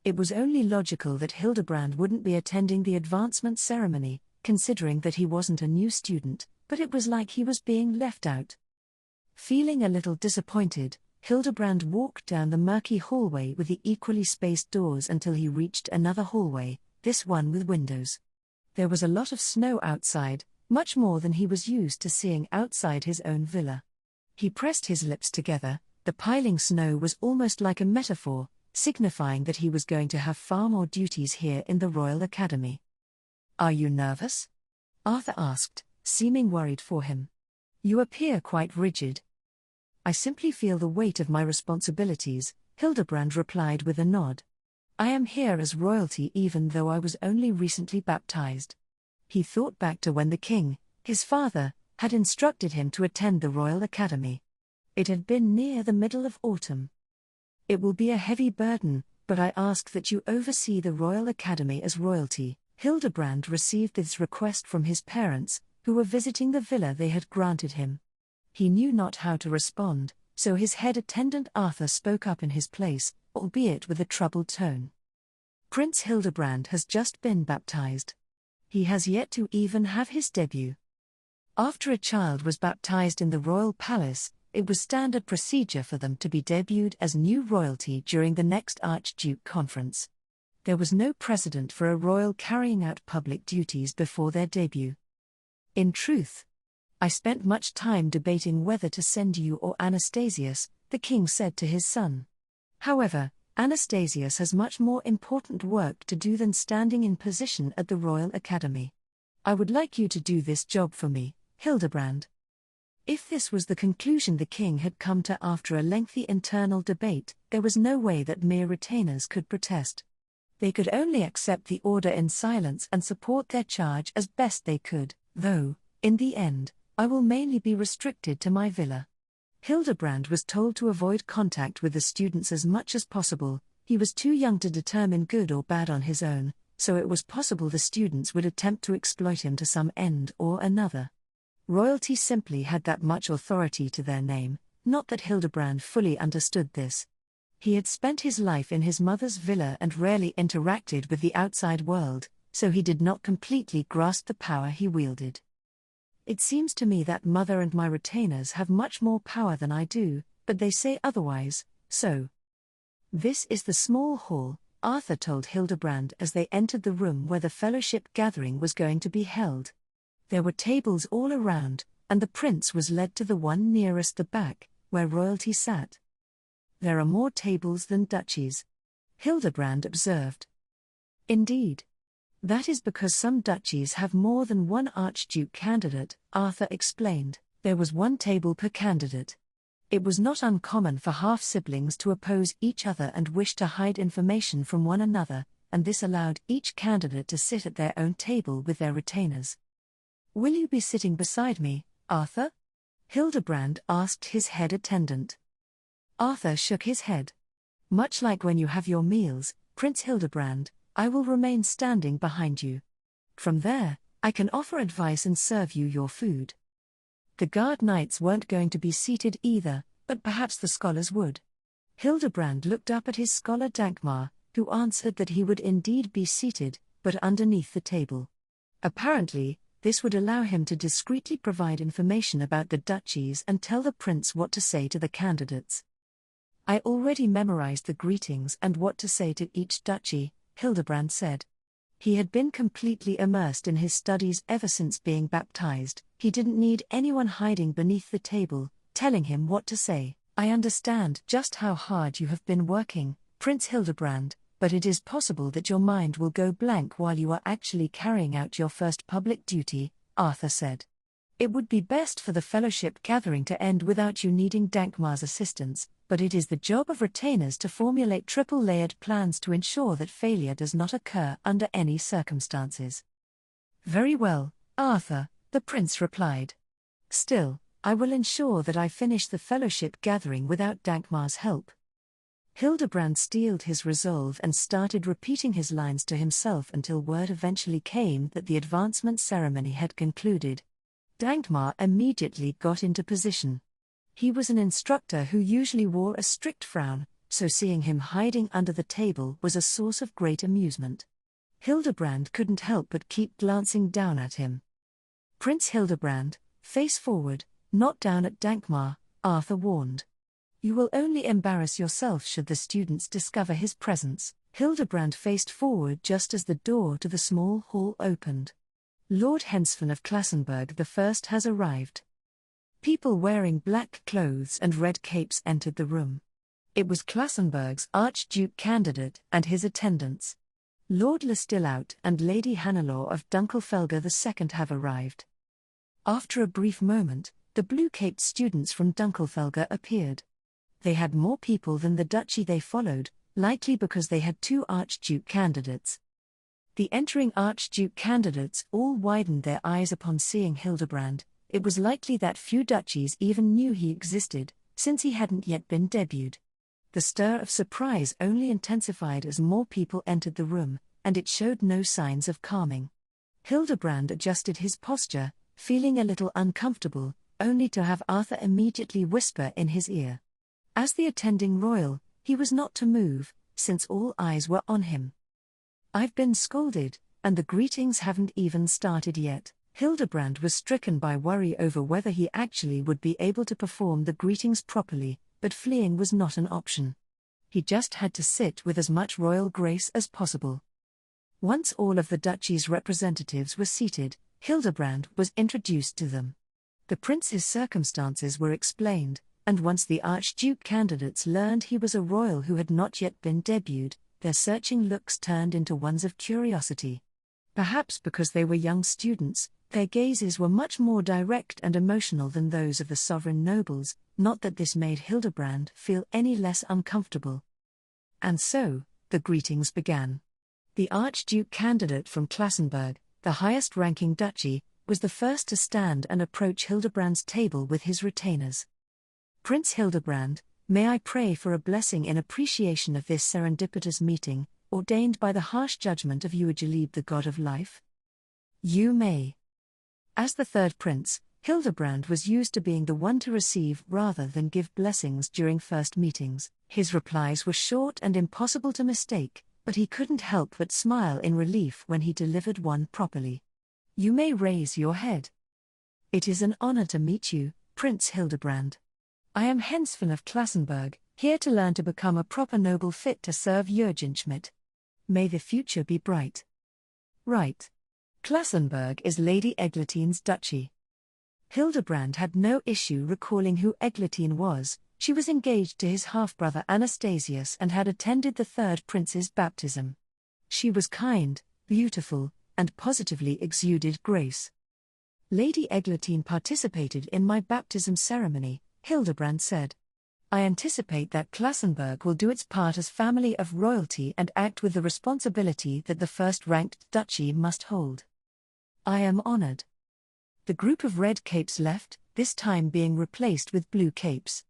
It was only logical that Hildebrand wouldn't be attending the advancement ceremony, considering that he wasn't a new student, but it was like he was being left out. Feeling a little disappointed, Hildebrand walked down the murky hallway with the equally spaced doors until he reached another hallway, this one with windows. There was a lot of snow outside, much more than he was used to seeing outside his own villa. He pressed his lips together. The piling snow was almost like a metaphor, signifying that he was going to have far more duties here in the Royal Academy. "Are you nervous?" Arthur asked, seeming worried for him. "You appear quite rigid." "I simply feel the weight of my responsibilities," Hildebrand replied with a nod. "I am here as royalty even though I was only recently baptized." He thought back to when the king, his father, had instructed him to attend the Royal Academy. It had been near the middle of autumn. "It will be a heavy burden, but I ask that you oversee the Royal Academy as royalty." Hildebrand received this request from his parents, who were visiting the villa they had granted him. He knew not how to respond, so his head attendant Arthur spoke up in his place, albeit with a troubled tone. "Prince Hildebrand has just been baptized. He has yet to even have his debut. After a child was baptized in the royal palace, it was standard procedure for them to be debuted as new royalty during the next Archduke conference. There was no precedent for a royal carrying out public duties before their debut. In truth, I spent much time debating whether to send you or Anastasius," the king said to his son. "However, Anastasius has much more important work to do than standing in position at the Royal Academy. I would like you to do this job for me, Hildebrand." If this was the conclusion the king had come to after a lengthy internal debate, there was no way that mere retainers could protest. They could only accept the order in silence and support their charge as best they could, though, in the end, I will mainly be restricted to my villa. Hildebrand was told to avoid contact with the students as much as possible. He was too young to determine good or bad on his own, so it was possible the students would attempt to exploit him to some end or another. Royalty simply had that much authority to their name, not that Hildebrand fully understood this. He had spent his life in his mother's villa and rarely interacted with the outside world, so he did not completely grasp the power he wielded. "It seems to me that mother and my retainers have much more power than I do, but they say otherwise, so." "This is the small hall," Arthur told Hildebrand as they entered the room where the fellowship gathering was going to be held. There were tables all around, and the prince was led to the one nearest the back, where royalty sat. "There are more tables than duchies," Hildebrand observed. "Indeed. That is because some duchies have more than one archduke candidate," Arthur explained. "There was one table per candidate. It was not uncommon for half-siblings to oppose each other and wish to hide information from one another, and this allowed each candidate to sit at their own table with their retainers." "Will you be sitting beside me, Arthur?" Hildebrand asked his head attendant. Arthur shook his head. "Much like when you have your meals, Prince Hildebrand, I will remain standing behind you. From there, I can offer advice and serve you your food." The guard knights weren't going to be seated either, but perhaps the scholars would. Hildebrand looked up at his scholar Dankmar, who answered that he would indeed be seated, but underneath the table. Apparently, this would allow him to discreetly provide information about the duchies and tell the prince what to say to the candidates. "I already memorized the greetings and what to say to each duchy," Hildebrand said. He had been completely immersed in his studies ever since being baptized. He didn't need anyone hiding beneath the table, telling him what to say. "I understand just how hard you have been working, Prince Hildebrand, but it is possible that your mind will go blank while you are actually carrying out your first public duty," Arthur said. It would be best for the fellowship gathering to end without you needing Dankmar's assistance, but it is the job of retainers to formulate triple-layered plans to ensure that failure does not occur under any circumstances. Very well, Arthur, the prince replied. Still, I will ensure that I finish the fellowship gathering without Dankmar's help. Hildebrand steeled his resolve and started repeating his lines to himself until word eventually came that the advancement ceremony had concluded. Dankmar immediately got into position. He was an instructor who usually wore a strict frown, so seeing him hiding under the table was a source of great amusement. Hildebrand couldn't help but keep glancing down at him. Prince Hildebrand, face forward, not down at Dankmar, Arthur warned. You will only embarrass yourself should the students discover his presence. Hildebrand faced forward just as the door to the small hall opened. Lord Hensfin of Classenburg I has arrived. People wearing black clothes and red capes entered the room. It was Classenburg's Archduke candidate and his attendants. Lord Lestillaut and Lady Hannelore of Dunkelfelger II have arrived. After a brief moment, the blue-caped students from Dunkelfelger appeared. They had more people than the duchy they followed, likely because they had 2 Archduke candidates. The entering Archduke candidates all widened their eyes upon seeing Hildebrand. It was likely that few duchies even knew he existed, since he hadn't yet been debuted. The stir of surprise only intensified as more people entered the room, and it showed no signs of calming. Hildebrand adjusted his posture, feeling a little uncomfortable, only to have Arthur immediately whisper in his ear. As the attending royal, he was not to move, since all eyes were on him. I've been scolded, and the greetings haven't even started yet. Hildebrand was stricken by worry over whether he actually would be able to perform the greetings properly, but fleeing was not an option. He just had to sit with as much royal grace as possible. Once all of the duchy's representatives were seated, Hildebrand was introduced to them. The prince's circumstances were explained, and once the Archduke candidates learned he was a royal who had not yet been debuted, their searching looks turned into ones of curiosity. Perhaps because they were young students, their gazes were much more direct and emotional than those of the sovereign nobles, not that this made Hildebrand feel any less uncomfortable. And so, the greetings began. The Archduke candidate from Classenburg, the highest-ranking duchy, was the first to stand and approach Hildebrand's table with his retainers. Prince Hildebrand, may I pray for a blessing in appreciation of this serendipitous meeting, ordained by the harsh judgment of Uajalib, the god of life? You may. As the third prince, Hildebrand was used to being the one to receive rather than give blessings during first meetings. His replies were short and impossible to mistake, but he couldn't help but smile in relief when he delivered one properly. You may raise your head. It is an honor to meet you, Prince Hildebrand. I am Hensfin of Classenburg, here to learn to become a proper noble fit to serve Jürgenschmidt. May the future be bright. Right. Classenburg is Lady Eglatine's duchy. Hildebrand had no issue recalling who Eglantine was. She was engaged to his half-brother Anastasius and had attended the third prince's baptism. She was kind, beautiful, and positively exuded grace. Lady Eglantine participated in my baptism ceremony, Hildebrand said. I anticipate that Classenburg will do its part as family of royalty and act with the responsibility that the first-ranked duchy must hold. I am honored. The group of red capes left, this time being replaced with blue capes.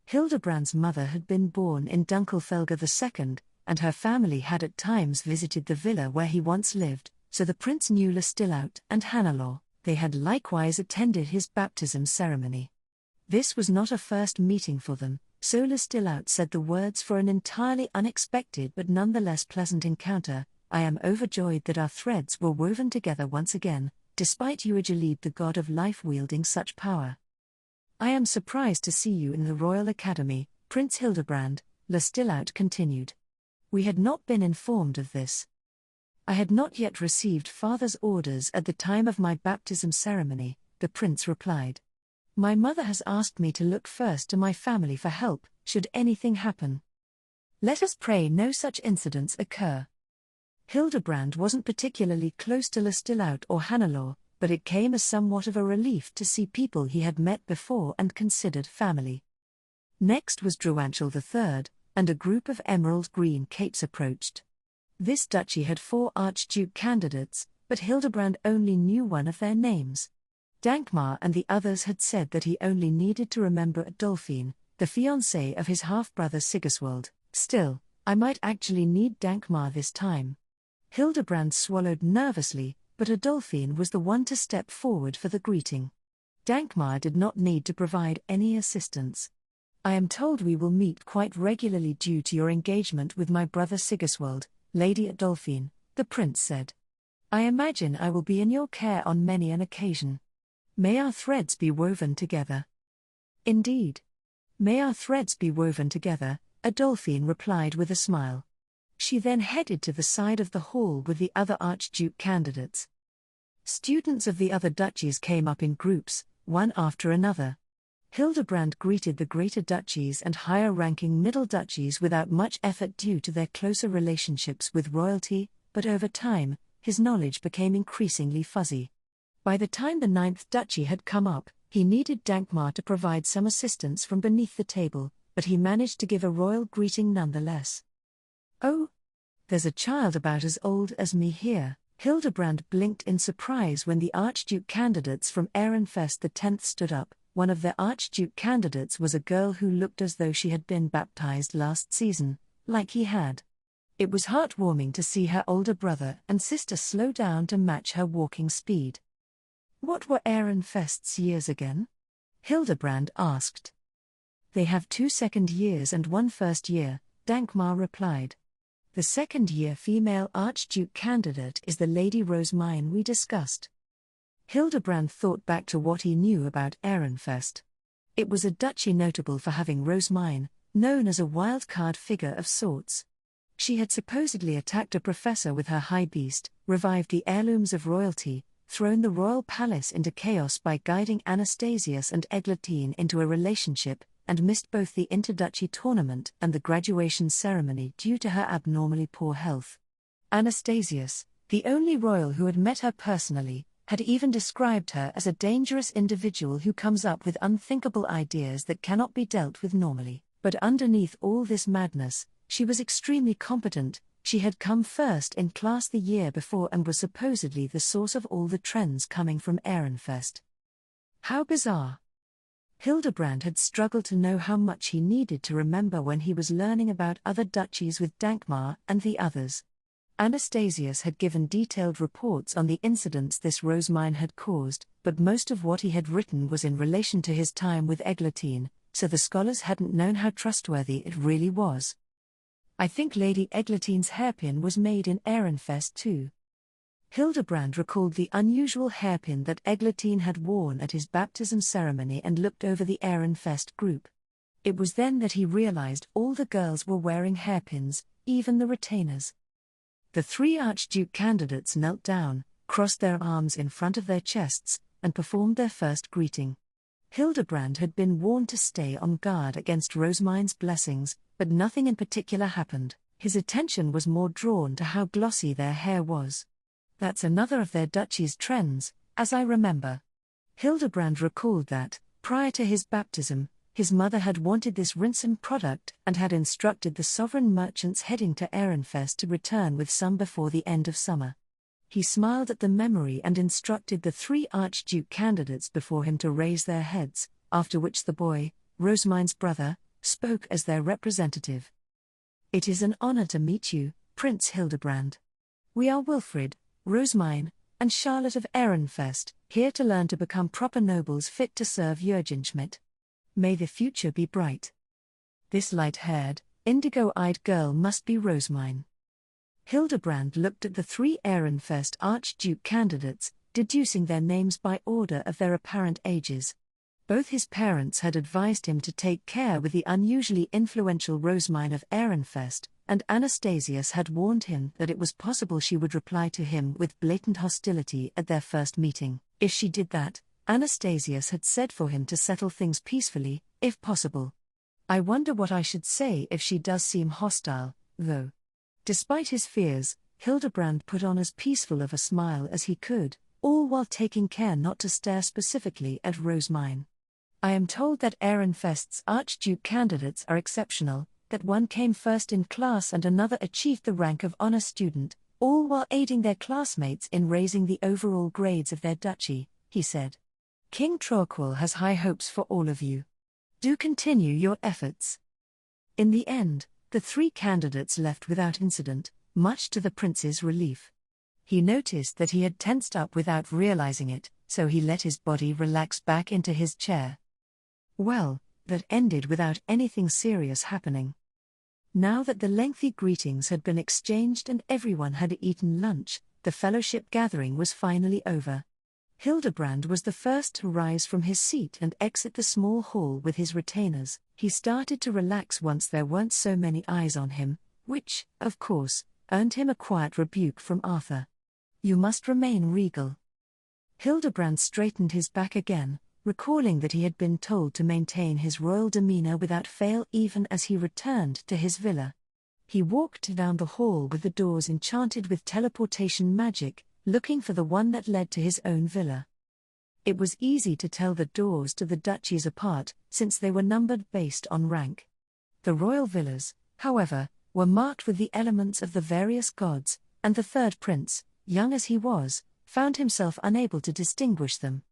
Hildebrand's mother had been born in Dunkelfelger II, and her family had at times visited the villa where he once lived, so the prince knew Lestillaut and Hannelore. They had likewise attended his baptism ceremony. This was not a first meeting for them, so Lestillaut said the words for an entirely unexpected but nonetheless pleasant encounter. I am overjoyed that our threads were woven together once again, despite Uajalib, the god of life, wielding such power. I am surprised to see you in the Royal Academy, Prince Hildebrand, Lestillaut continued. We had not been informed of this. I had not yet received father's orders at the time of my baptism ceremony, the prince replied. My mother has asked me to look first to my family for help, should anything happen. Let us pray no such incidents occur. Hildebrand wasn't particularly close to Lestillaut or Hannelore, but it came as somewhat of a relief to see people he had met before and considered family. Next was Drowanchel III, and a group of emerald green capes approached. This duchy had 4 archduke candidates, but Hildebrand only knew one of their names. Dankmar and the others had said that he only needed to remember Adolphine, the fiancée of his half-brother Sigiswald. Still, I might actually need Dankmar this time. Hildebrand swallowed nervously, but Adolphine was the one to step forward for the greeting. Dankmar did not need to provide any assistance. I am told we will meet quite regularly due to your engagement with my brother Sigiswald, Lady Adolphine, the prince said. I imagine I will be in your care on many an occasion. May our threads be woven together. Indeed. May our threads be woven together, Adolphine replied with a smile. She then headed to the side of the hall with the other archduke candidates. Students of the other duchies came up in groups, one after another. Hildebrand greeted the greater duchies and higher-ranking middle duchies without much effort due to their closer relationships with royalty, but over time, his knowledge became increasingly fuzzy. By the time the 9th duchy had come up, he needed Dankmar to provide some assistance from beneath the table, but he managed to give a royal greeting nonetheless. Oh, there's a child about as old as me here. Hildebrand blinked in surprise when the archduke candidates from Ehrenfest X stood up. One of the archduke candidates was a girl who looked as though she had been baptized last season, like he had. It was heartwarming to see her older brother and sister slow down to match her walking speed. What were Ehrenfest's years again? Hildebrand asked. They have 2 second years and 1 first year, Dankmar replied. The second-year female archduke candidate is the Lady Rosemine we discussed. Hildebrand thought back to what he knew about Ehrenfest. It was a duchy notable for having Rosemine, known as a wild-card figure of sorts. She had supposedly attacked a professor with her high beast, revived the heirlooms of royalty, thrown the royal palace into chaos by guiding Anastasius and Eglantine into a relationship, and missed both the interduchy tournament and the graduation ceremony due to her abnormally poor health. Anastasius, the only royal who had met her personally, had even described her as a dangerous individual who comes up with unthinkable ideas that cannot be dealt with normally. But underneath all this madness, she was extremely competent. She had come first in class the year before and was supposedly the source of all the trends coming from Ehrenfest. How bizarre. Hildebrand had struggled to know how much he needed to remember when he was learning about other duchies with Dankmar and the others. Anastasius had given detailed reports on the incidents this Rosemine had caused, but most of what he had written was in relation to his time with Eglantine, so the scholars hadn't known how trustworthy it really was. I think Lady Eglantine's hairpin was made in Ehrenfest too. Hildebrand recalled the unusual hairpin that Eglantine had worn at his baptism ceremony and looked over the Ehrenfest group. It was then that he realized all the girls were wearing hairpins, even the retainers. The 3 archduke candidates knelt down, crossed their arms in front of their chests, and performed their first greeting. Hildebrand had been warned to stay on guard against Rosemine's blessings, but nothing in particular happened. His attention was more drawn to how glossy their hair was. That's another of their duchy's trends, as I remember. Hildebrand recalled that, prior to his baptism, his mother had wanted this rinsome product and had instructed the sovereign merchants heading to Ehrenfest to return with some before the end of summer. He smiled at the memory and instructed the 3 archduke candidates before him to raise their heads, after which the boy, Rosemine's brother, spoke as their representative. It is an honor to meet you, Prince Hildebrand. We are Wilfrid, Rosemine, and Charlotte of Ehrenfest, here to learn to become proper nobles fit to serve Jürgenschmidt. May the future be bright. This light-haired, indigo-eyed girl must be Rosemine. Hildebrand looked at the 3 Ehrenfest archduke candidates, deducing their names by order of their apparent ages. Both his parents had advised him to take care with the unusually influential Rosemine of Ehrenfest, and Anastasius had warned him that it was possible she would reply to him with blatant hostility at their first meeting. If she did that, Anastasius had said for him to settle things peacefully, if possible. I wonder what I should say if she does seem hostile, though. Despite his fears, Hildebrand put on as peaceful of a smile as he could. all while taking care not to stare specifically at Rosemine. I am told that Ehrenfest's Archduke candidates are exceptional, that one came first in class and another achieved the rank of honor student, all while aiding their classmates in raising the overall grades of their duchy, he said. King Troquil has high hopes for all of you. Do continue your efforts. In the end, the 3 candidates left without incident, much to the prince's relief. He noticed that he had tensed up without realizing it, so he let his body relax back into his chair. Well, that ended without anything serious happening. Now that the lengthy greetings had been exchanged and everyone had eaten lunch, the fellowship gathering was finally over. Hildebrand was the first to rise from his seat and exit the small hall with his retainers. He started to relax once there weren't so many eyes on him, which, of course, earned him a quiet rebuke from Arthur. You must remain regal. Hildebrand straightened his back again, recalling that he had been told to maintain his royal demeanor without fail even as he returned to his villa. He walked down the hall with the doors enchanted with teleportation magic, looking for the one that led to his own villa. It was easy to tell the doors to the duchies apart, since they were numbered based on rank. The royal villas, however, were marked with the elements of the various gods, and the third prince, young as he was, found himself unable to distinguish them.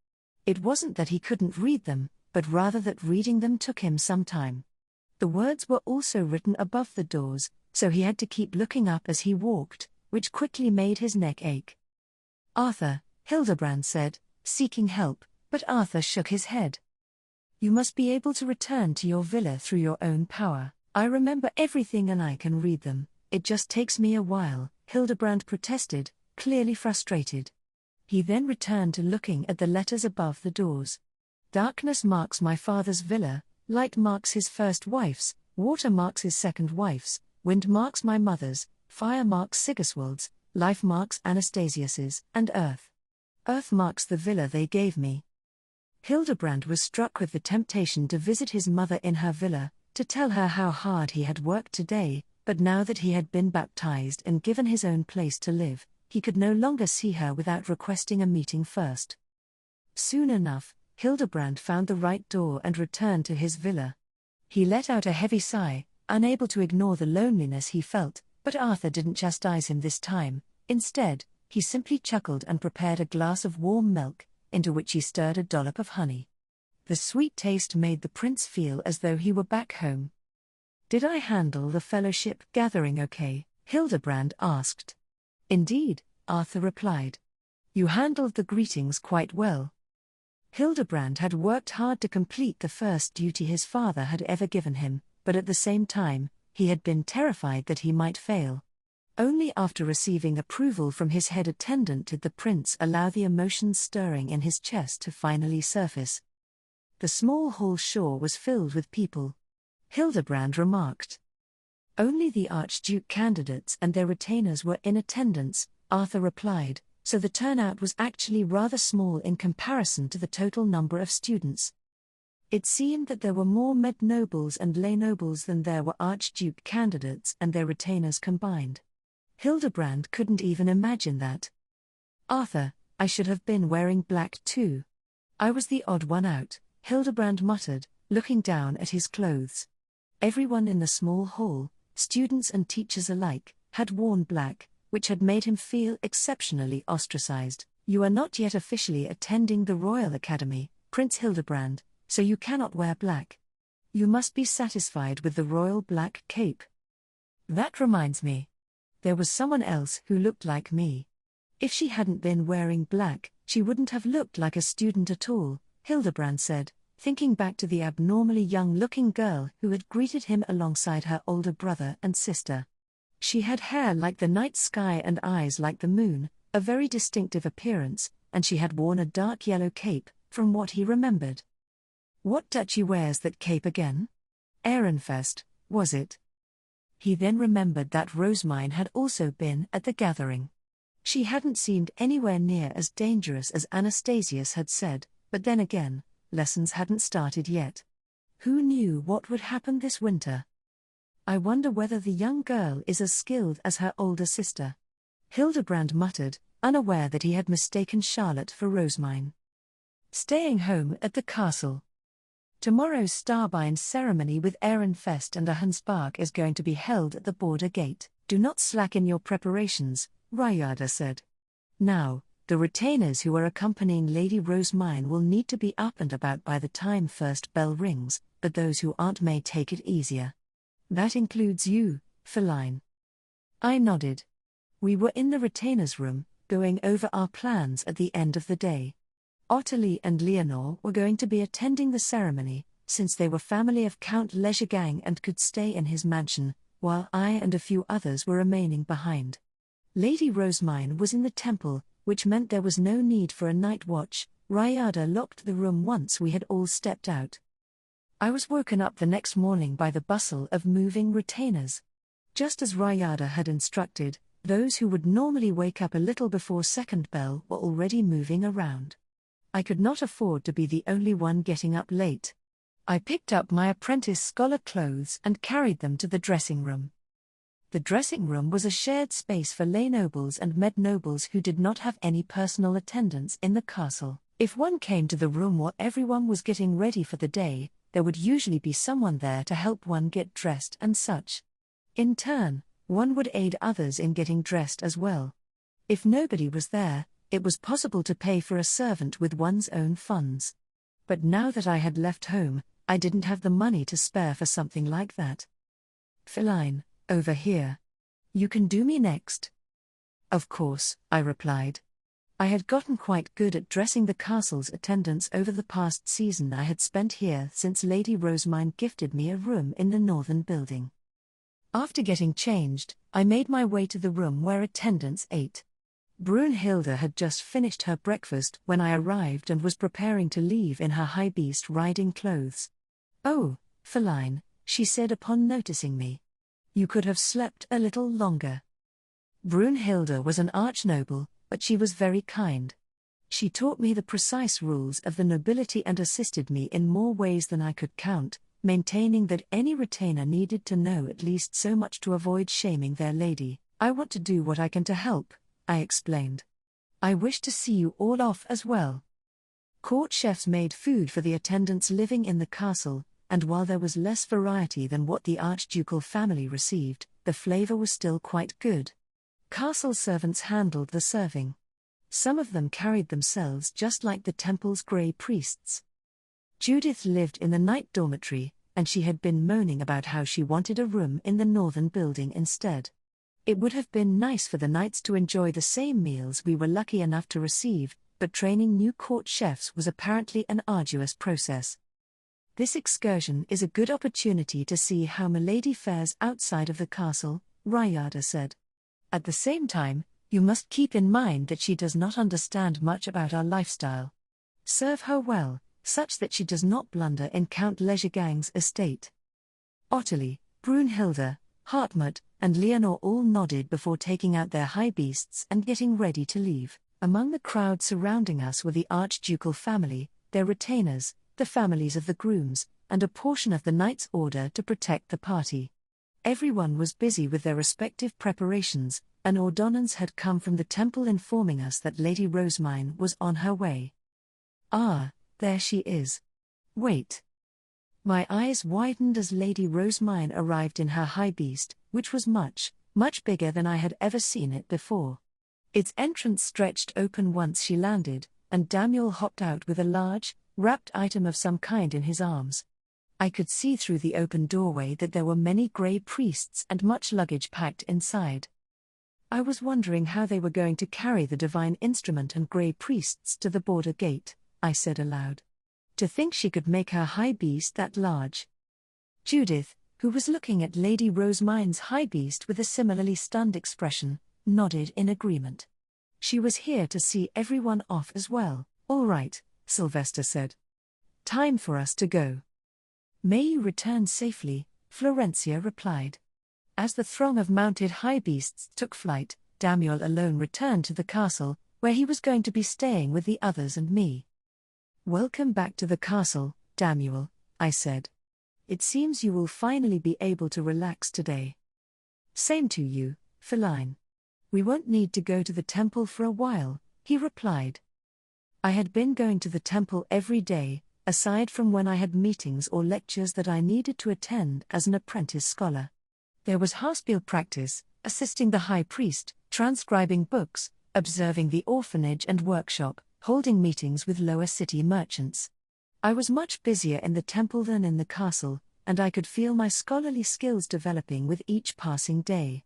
It wasn't that he couldn't read them, but rather that reading them took him some time. The words were also written above the doors, so he had to keep looking up as he walked, which quickly made his neck ache. Arthur, Hildebrand said, seeking help, but Arthur shook his head. You must be able to return to your villa through your own power. I remember everything and I can read them, it just takes me a while, Hildebrand protested, clearly frustrated. He then returned to looking at the letters above the doors. Darkness marks my father's villa, light marks his first wife's, water marks his second wife's, wind marks my mother's, fire marks Sigiswald's, life marks Anastasius's, and earth. Earth marks the villa they gave me. Hildebrand was struck with the temptation to visit his mother in her villa, to tell her how hard he had worked today, but now that he had been baptized and given his own place to live, he could no longer see her without requesting a meeting first. Soon enough, Hildebrand found the right door and returned to his villa. He let out a heavy sigh, unable to ignore the loneliness he felt, but Arthur didn't chastise him this time. Instead, he simply chuckled and prepared a glass of warm milk, into which he stirred a dollop of honey. The sweet taste made the prince feel as though he were back home. Did I handle the fellowship gathering okay? Hildebrand asked. Indeed, Arthur replied. You handled the greetings quite well. Hildebrand had worked hard to complete the first duty his father had ever given him, but at the same time, he had been terrified that he might fail. Only after receiving approval from his head attendant did the prince allow the emotions stirring in his chest to finally surface. The small hall sure was filled with people. Hildebrand remarked. Only the Archduke candidates and their retainers were in attendance, Arthur replied, so the turnout was actually rather small in comparison to the total number of students. It seemed that there were more med nobles and lay nobles than there were Archduke candidates and their retainers combined. Hildebrand couldn't even imagine that. Arthur, I should have been wearing black too. I was the odd one out, Hildebrand muttered, looking down at his clothes. Everyone in the small hall, students and teachers alike, had worn black, which had made him feel exceptionally ostracized. You are not yet officially attending the Royal Academy, Prince Hildebrand, so you cannot wear black. You must be satisfied with the royal black cape. That reminds me. There was someone else who looked like me. If she hadn't been wearing black, she wouldn't have looked like a student at all, Hildebrand said, thinking back to the abnormally young-looking girl who had greeted him alongside her older brother and sister. She had hair like the night sky and eyes like the moon, a very distinctive appearance, and she had worn a dark yellow cape, from what he remembered. What duchy wears that cape again? Ehrenfest, was it? He then remembered that Rosemine had also been at the gathering. She hadn't seemed anywhere near as dangerous as Anastasius had said, but then again, lessons hadn't started yet. Who knew what would happen this winter? I wonder whether the young girl is as skilled as her older sister. Hildebrand muttered, unaware that he had mistaken Charlotte for Rosamine. Staying home at the castle. Tomorrow's Starbine ceremony with Ehrenfest and a Hanspark is going to be held at the border gate. Do not slacken your preparations, Ryada said. Now, the retainers who are accompanying Lady Rosamine will need to be up and about by the time first bell rings, but those who aren't may take it easier. That includes you, Feline. I nodded. We were in the retainers' room, going over our plans at the end of the day. Ottilie and Leonore were going to be attending the ceremony, since they were family of Count Lejegang and could stay in his mansion, while I and a few others were remaining behind. Lady Rosamine was in the temple, which meant there was no need for a night watch. Ryada locked the room once we had all stepped out. I was woken up the next morning by the bustle of moving retainers. Just as Ryada had instructed, those who would normally wake up a little before second bell were already moving around. I could not afford to be the only one getting up late. I picked up my apprentice scholar clothes and carried them to the dressing room. The dressing room was a shared space for lay nobles and med nobles who did not have any personal attendants in the castle. If one came to the room while everyone was getting ready for the day, there would usually be someone there to help one get dressed and such. In turn, one would aid others in getting dressed as well. If nobody was there, it was possible to pay for a servant with one's own funds. But now that I had left home, I didn't have the money to spare for something like that. Feline, over here. You can do me next. Of course, I replied. I had gotten quite good at dressing the castle's attendants over the past season I had spent here since Lady Rosamine gifted me a room in the northern building. After getting changed, I made my way to the room where attendants ate. Brunhilde had just finished her breakfast when I arrived and was preparing to leave in her high beast riding clothes. "Oh, Feline," she said upon noticing me. "You could have slept a little longer." Brunhilde was an archnoble, but she was very kind. She taught me the precise rules of the nobility and assisted me in more ways than I could count, maintaining that any retainer needed to know at least so much to avoid shaming their lady. "I want to do what I can to help," I explained. "I wish to see you all off as well." Court chefs made food for the attendants living in the castle, and while there was less variety than what the archducal family received, the flavor was still quite good. Castle servants handled the serving. Some of them carried themselves just like the temple's grey priests. Judith lived in the night dormitory, and she had been moaning about how she wanted a room in the northern building instead. It would have been nice for the knights to enjoy the same meals we were lucky enough to receive, but training new court chefs was apparently an arduous process. "This excursion is a good opportunity to see how Milady fares outside of the castle," Ryada said. "At the same time, you must keep in mind that she does not understand much about our lifestyle. Serve her well, such that she does not blunder in Count Lejegang's estate." Ottilie, Brunhilde, Hartmut, and Leonore all nodded before taking out their high beasts and getting ready to leave. Among the crowd surrounding us were the archducal family, their retainers, the families of the grooms, and a portion of the Knights' Order to protect the party. Everyone was busy with their respective preparations. An ordonnance had come from the temple informing us that Lady Rosamine was on her way. "Ah, there she is. Wait." My eyes widened as Lady Rosamine arrived in her high beast, which was much, much bigger than I had ever seen it before. Its entrance stretched open once she landed, and Daniel hopped out with a large, wrapped item of some kind in his arms. I could see through the open doorway that there were many grey priests and much luggage packed inside. I was wondering how they were going to carry the divine instrument and grey priests to the border gate, I said aloud. To think she could make her high beast that large. Judith, who was looking at Lady Rosamine's high beast with a similarly stunned expression, nodded in agreement. She was here to see everyone off as well. "All right," Sylvester said. "Time for us to go." "May you return safely," Florencia replied. As the throng of mounted high beasts took flight, Damiel alone returned to the castle, where he was going to be staying with the others and me. "Welcome back to the castle, Damiel," I said. "It seems you will finally be able to relax today." "Same to you, Feline." We won't need to go to the temple for a while, he replied. I had been going to the temple every day, aside from when I had meetings or lectures that I needed to attend as an apprentice scholar. There was Haspel practice, assisting the high priest, transcribing books, observing the orphanage and workshop, holding meetings with lower city merchants. I was much busier in the temple than in the castle, and I could feel my scholarly skills developing with each passing day.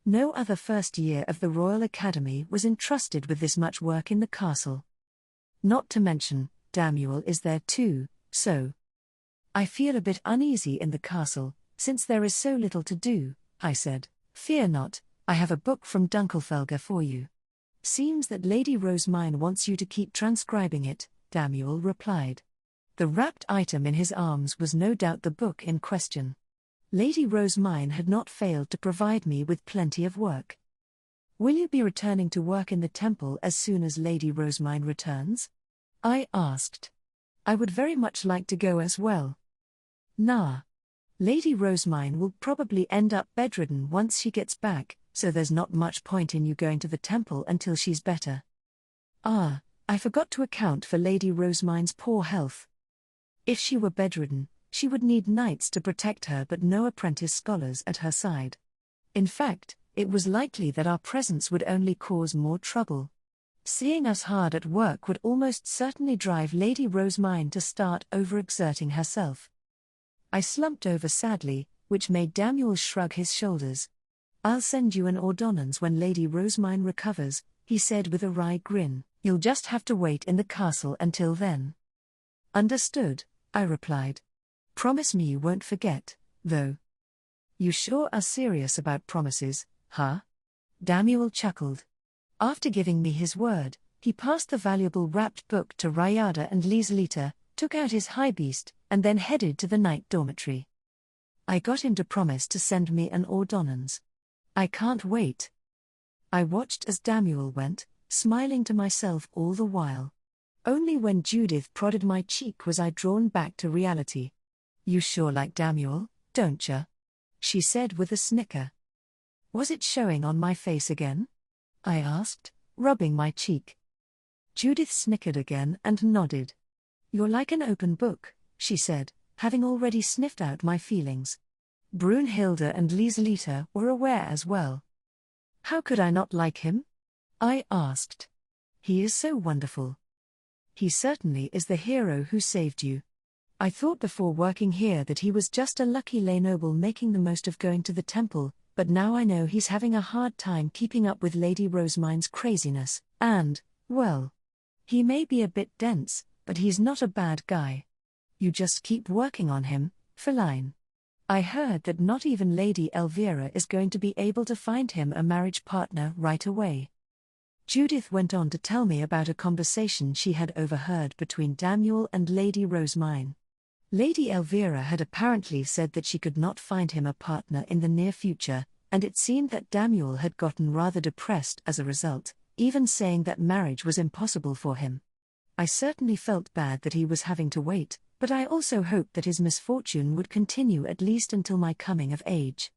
No other first year of the Royal Academy was entrusted with this much work in the castle. Not to mention, Damuel is there too, so I feel a bit uneasy in the castle, since there is so little to do, I said. Fear not, I have a book from Dunkelfelger for you. Seems that Lady Rosemine wants you to keep transcribing it, Damuel replied. The wrapped item in his arms was no doubt the book in question. Lady Rosemine had not failed to provide me with plenty of work. Will you be returning to work in the temple as soon as Lady Rosemine returns? I asked. I would very much like to go as well. Nah. Lady Rosemine will probably end up bedridden once she gets back, so there's not much point in you going to the temple until she's better. Ah, I forgot to account for Lady Rosemine's poor health. If she were bedridden, she would need knights to protect her but no apprentice scholars at her side. In fact, it was likely that our presence would only cause more trouble. Seeing us hard at work would almost certainly drive Lady Rosemine to start overexerting herself. I slumped over sadly, which made Damuel shrug his shoulders. I'll send you an ordonnance when Lady Rosemine recovers, he said with a wry grin. You'll just have to wait in the castle until then. Understood, I replied. Promise me you won't forget, though. You sure are serious about promises, huh? Damuel chuckled. After giving me his word, he passed the valuable wrapped book to Ryada and Lieselita, took out his high beast, and then headed to the night dormitory. I got him to promise to send me an ordonnance. I can't wait. I watched as Damuel went, smiling to myself all the while. Only when Judith prodded my cheek was I drawn back to reality. You sure like Damuel, don't ya? She said with a snicker. Was it showing on my face again? I asked, rubbing my cheek. Judith snickered again and nodded. You're like an open book, she said, having already sniffed out my feelings. Brunhilde and Lieselita were aware as well. How could I not like him? I asked. He is so wonderful. He certainly is the hero who saved you. I thought before working here that he was just a lucky lay noble making the most of going to the temple, but now I know he's having a hard time keeping up with Lady Rosemine's craziness, and, well, he may be a bit dense, but he's not a bad guy. You just keep working on him, Feline. I heard that not even Lady Elvira is going to be able to find him a marriage partner right away. Judith went on to tell me about a conversation she had overheard between Damuel and Lady Rosemine. Lady Elvira had apparently said that she could not find him a partner in the near future, and it seemed that Damuel had gotten rather depressed as a result, even saying that marriage was impossible for him. I certainly felt bad that he was having to wait, but I also hoped that his misfortune would continue at least until my coming of age.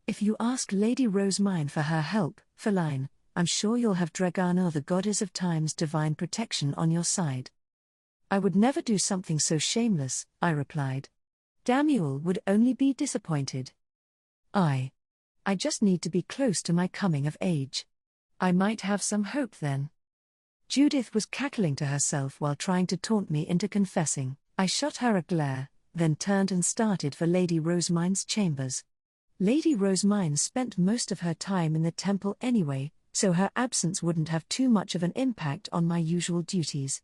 If you ask Lady Rosemine for her help, Feline, I'm sure you'll have Dragana, the goddess of time's divine protection, on your side. I would never do something so shameless, I replied. Damuel would only be disappointed. I just need to be close to my coming of age. I might have some hope then. Judith was cackling to herself while trying to taunt me into confessing. I shot her a glare, then turned and started for Lady Rosemine's chambers. Lady Rosemine spent most of her time in the temple anyway, so her absence wouldn't have too much of an impact on my usual duties.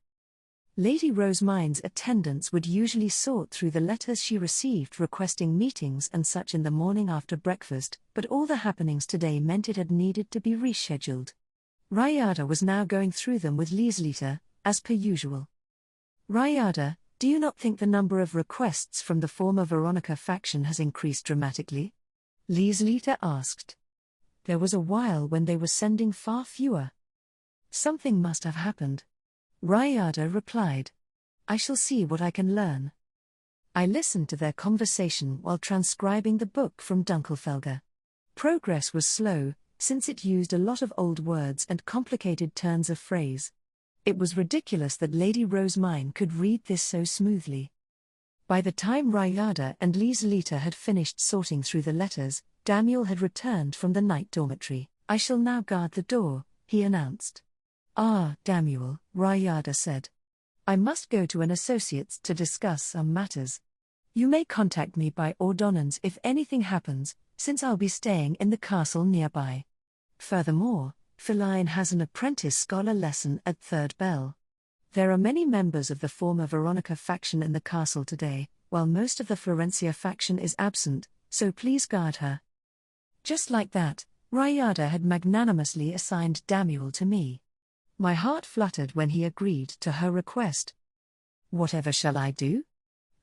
Lady Rosemine's attendants would usually sort through the letters she received requesting meetings and such in the morning after breakfast, but all the happenings today meant it had needed to be rescheduled. Ryada was now going through them with Lieselita, as per usual. Ryada, do you not think the number of requests from the former Veronica faction has increased dramatically? Lieselita asked. There was a while when they were sending far fewer. Something must have happened. Ryada replied. I shall see what I can learn. I listened to their conversation while transcribing the book from Dunkelfelger. Progress was slow, since it used a lot of old words and complicated turns of phrase. It was ridiculous that Lady Rosemine could read this so smoothly. By the time Rayada and Lieselita had finished sorting through the letters, Daniel had returned from the night dormitory. "I shall now guard the door," he announced. "Ah, Daniel," Rayada said. "I must go to an associate's to discuss some matters. You may contact me by ordonnance if anything happens, since I'll be staying in the castle nearby. Furthermore, Feline has an apprentice scholar lesson at third bell. There are many members of the former Veronica faction in the castle today, while most of the Florencia faction is absent, so please guard her." Just like that, Rayada had magnanimously assigned Daniel to me. My heart fluttered when he agreed to her request. Whatever shall I do?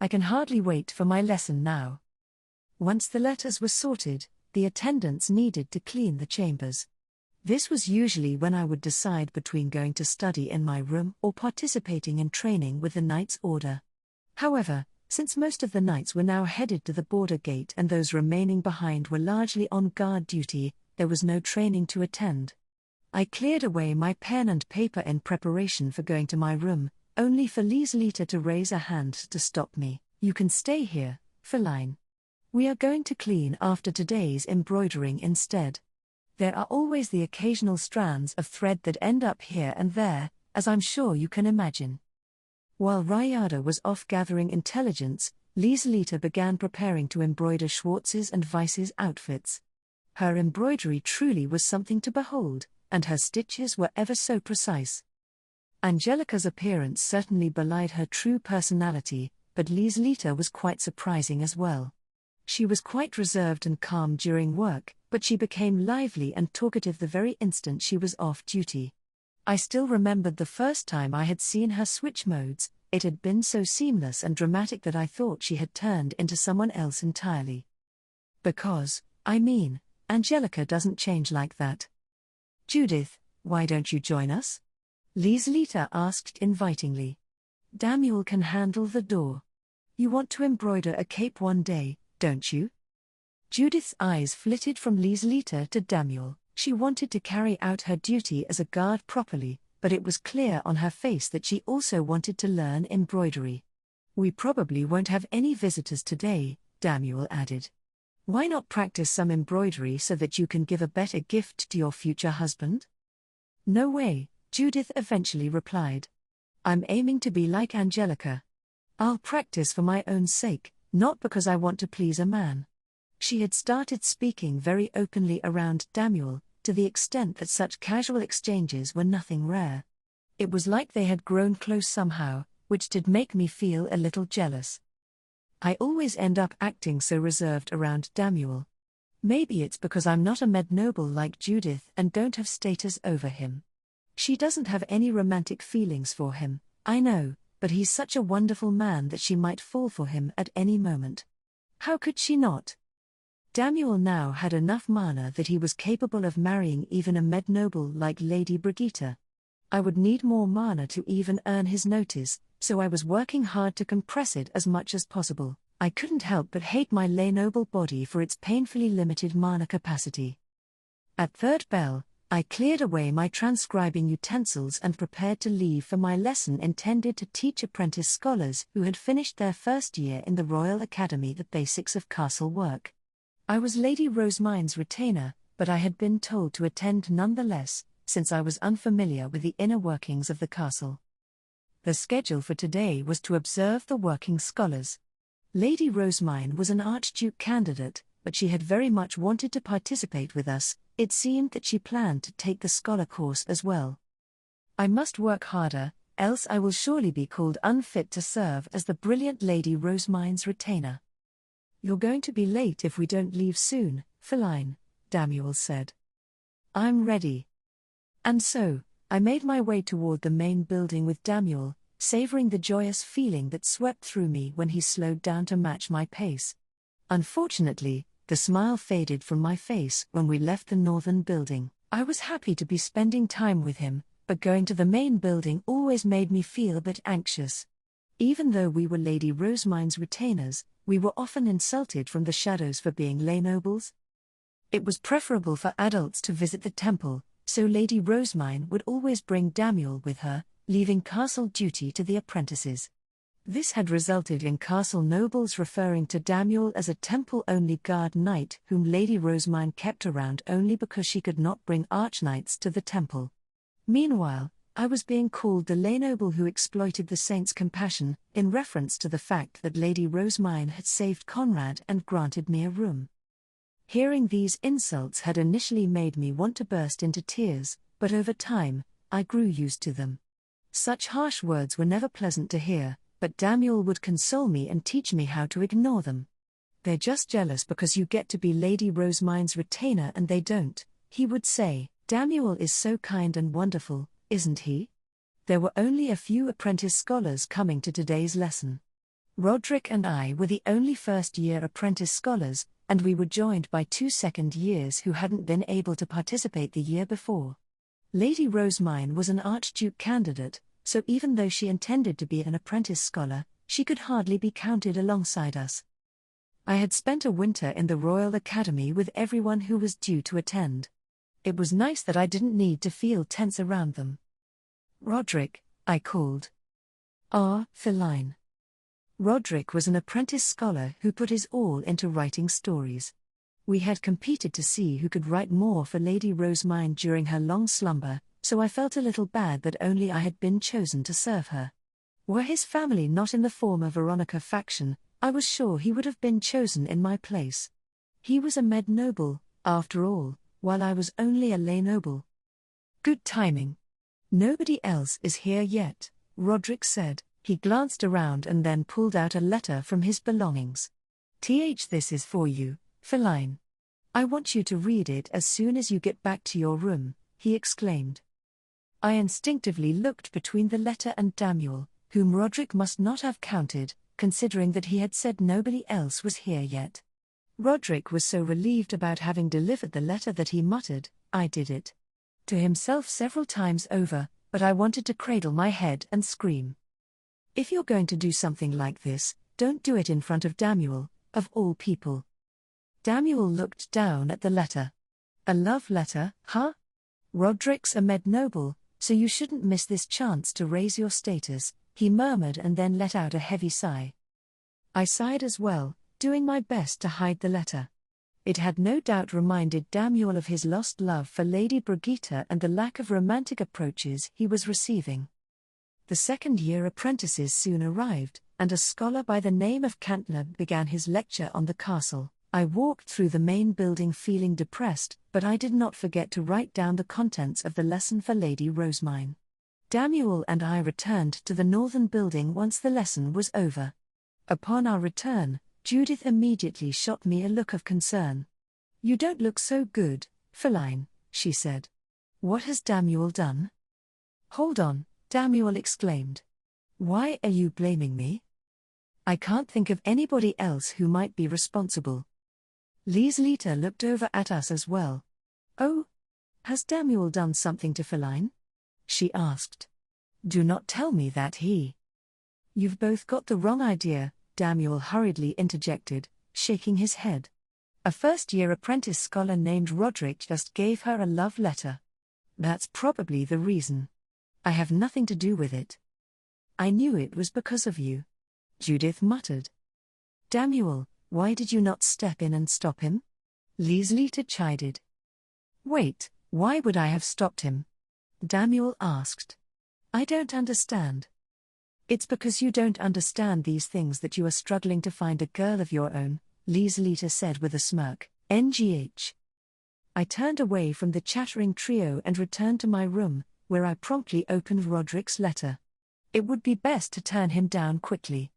I can hardly wait for my lesson now. Once the letters were sorted, the attendants needed to clean the chambers. This was usually when I would decide between going to study in my room or participating in training with the Knights' Order. However, since most of the knights were now headed to the border gate and those remaining behind were largely on guard duty, there was no training to attend. I cleared away my pen and paper in preparation for going to my room, only for Lieselita to raise a hand to stop me. "You can stay here, Feline. We are going to clean after today's embroidering instead. There are always the occasional strands of thread that end up here and there, as I'm sure you can imagine." While Rayada was off gathering intelligence, Lieselita began preparing to embroider Schwartz's and Weiss's outfits. Her embroidery truly was something to behold, and her stitches were ever so precise. Angelica's appearance certainly belied her true personality, but Lieselita was quite surprising as well. She was quite reserved and calm during work, but she became lively and talkative the very instant she was off duty. I still remembered the first time I had seen her switch modes. It had been so seamless and dramatic that I thought she had turned into someone else entirely. Because, Angelica doesn't change like that. "Judith, why don't you join us?" Lieselita asked invitingly. "Daniel can handle the door. You want to embroider a cape one day, don't you?" Judith's eyes flitted from Lieselita to Daniel. She wanted to carry out her duty as a guard properly, but it was clear on her face that she also wanted to learn embroidery. "We probably won't have any visitors today," Daniel added. "Why not practice some embroidery so that you can give a better gift to your future husband?" "No way," Judith eventually replied. "I'm aiming to be like Angelica. I'll practice for my own sake, not because I want to please a man." She had started speaking very openly around Daniel, to the extent that such casual exchanges were nothing rare. It was like they had grown close somehow, which did make me feel a little jealous. I always end up acting so reserved around Daniel. Maybe it's because I'm not a med noble like Judith and don't have status over him. She doesn't have any romantic feelings for him, I know, but he's such a wonderful man that she might fall for him at any moment. How could she not? Daniel now had enough mana that he was capable of marrying even a med noble like Lady Brigitte. I would need more mana to even earn his notice, so I was working hard to compress it as much as possible. I couldn't help but hate my lay noble body for its painfully limited mana capacity. At third bell, I cleared away my transcribing utensils and prepared to leave for my lesson intended to teach apprentice scholars who had finished their first year in the Royal Academy the basics of castle work. I was Lady Rosemine's retainer, but I had been told to attend nonetheless, since I was unfamiliar with the inner workings of the castle. The schedule for today was to observe the working scholars. Lady Rosemine was an Archduke candidate, but she had very much wanted to participate with us. It seemed that she planned to take the scholar course as well. I must work harder, else I will surely be called unfit to serve as the brilliant Lady Rosemine's retainer. "You're going to be late if we don't leave soon, Feline," Daniel said. "I'm ready." And so, I made my way toward the main building with Daniel, savoring the joyous feeling that swept through me when he slowed down to match my pace. Unfortunately, the smile faded from my face when we left the northern building. I was happy to be spending time with him, but going to the main building always made me feel a bit anxious. Even though we were Lady Rosemine's retainers, we were often insulted from the shadows for being lay nobles. It was preferable for adults to visit the temple, so Lady Rosemine would always bring Damuel with her, leaving castle duty to the apprentices. This had resulted in castle nobles referring to Damuel as a temple-only guard knight whom Lady Rosemine kept around only because she could not bring archknights to the temple. Meanwhile, I was being called the lay noble who exploited the saint's compassion, in reference to the fact that Lady Rosemine had saved Conrad and granted me a room. Hearing these insults had initially made me want to burst into tears, but over time, I grew used to them. Such harsh words were never pleasant to hear, but Damuel would console me and teach me how to ignore them. "They're just jealous because you get to be Lady Rosemine's retainer and they don't," he would say. "Damuel is so kind and wonderful, isn't he?" There were only a few apprentice scholars coming to today's lesson. Roderick and I were the only first-year apprentice scholars, and we were joined by 2 second years who hadn't been able to participate the year before. Lady Rosemine was an Archduke candidate, so even though she intended to be an apprentice scholar, she could hardly be counted alongside us. I had spent a winter in the Royal Academy with everyone who was due to attend. It was nice that I didn't need to feel tense around them. "Roderick," I called. "Ah, Feline." Roderick was an apprentice scholar who put his all into writing stories. We had competed to see who could write more for Lady Rosemine during her long slumber, so I felt a little bad that only I had been chosen to serve her. Were his family not in the former Veronica faction, I was sure he would have been chosen in my place. He was a med noble, after all, while I was only a lay noble. "Good timing. Nobody else is here yet," Roderick said. He glanced around and then pulled out a letter from his belongings. "This is for you, Feline. I want you to read it as soon as you get back to your room," he exclaimed. I instinctively looked between the letter and Damuel, whom Roderick must not have counted, considering that he had said nobody else was here yet. Roderick was so relieved about having delivered the letter that he muttered, "I did it," to himself several times over, but I wanted to cradle my head and scream. "If you're going to do something like this, don't do it in front of Damuel, of all people." Damuel looked down at the letter. "A love letter, huh? Roderick's a med noble, so you shouldn't miss this chance to raise your status," he murmured and then let out a heavy sigh. I sighed as well, doing my best to hide the letter. It had no doubt reminded Damuel of his lost love for Lady Brigitte and the lack of romantic approaches he was receiving. The second-year apprentices soon arrived, and a scholar by the name of Cantler began his lecture on the castle. I walked through the main building feeling depressed, but I did not forget to write down the contents of the lesson for Lady Rosemine. Damuel and I returned to the northern building once the lesson was over. Upon our return, Judith immediately shot me a look of concern. "You don't look so good, Feline," she said. "What has Damuel done?" "Hold on," Damuel exclaimed. "Why are you blaming me? I can't think of anybody else who might be responsible." Lieslita looked over at us as well. "Oh? Has Damuel done something to Feline?" she asked. "Do not tell me that he—" "You've both got the wrong idea," Damuel hurriedly interjected, shaking his head. "A first-year apprentice scholar named Roderick just gave her a love letter. That's probably the reason. I have nothing to do with it." "I knew it was because of you," Judith muttered. "Damuel, why did you not step in and stop him?" Lieslita chided. "Wait, why would I have stopped him?" Damuel asked. "I don't understand." "It's because you don't understand these things that you are struggling to find a girl of your own," Lieslita said with a smirk. "NGH." I turned away from the chattering trio and returned to my room, where I promptly opened Roderick's letter. It would be best to turn him down quickly.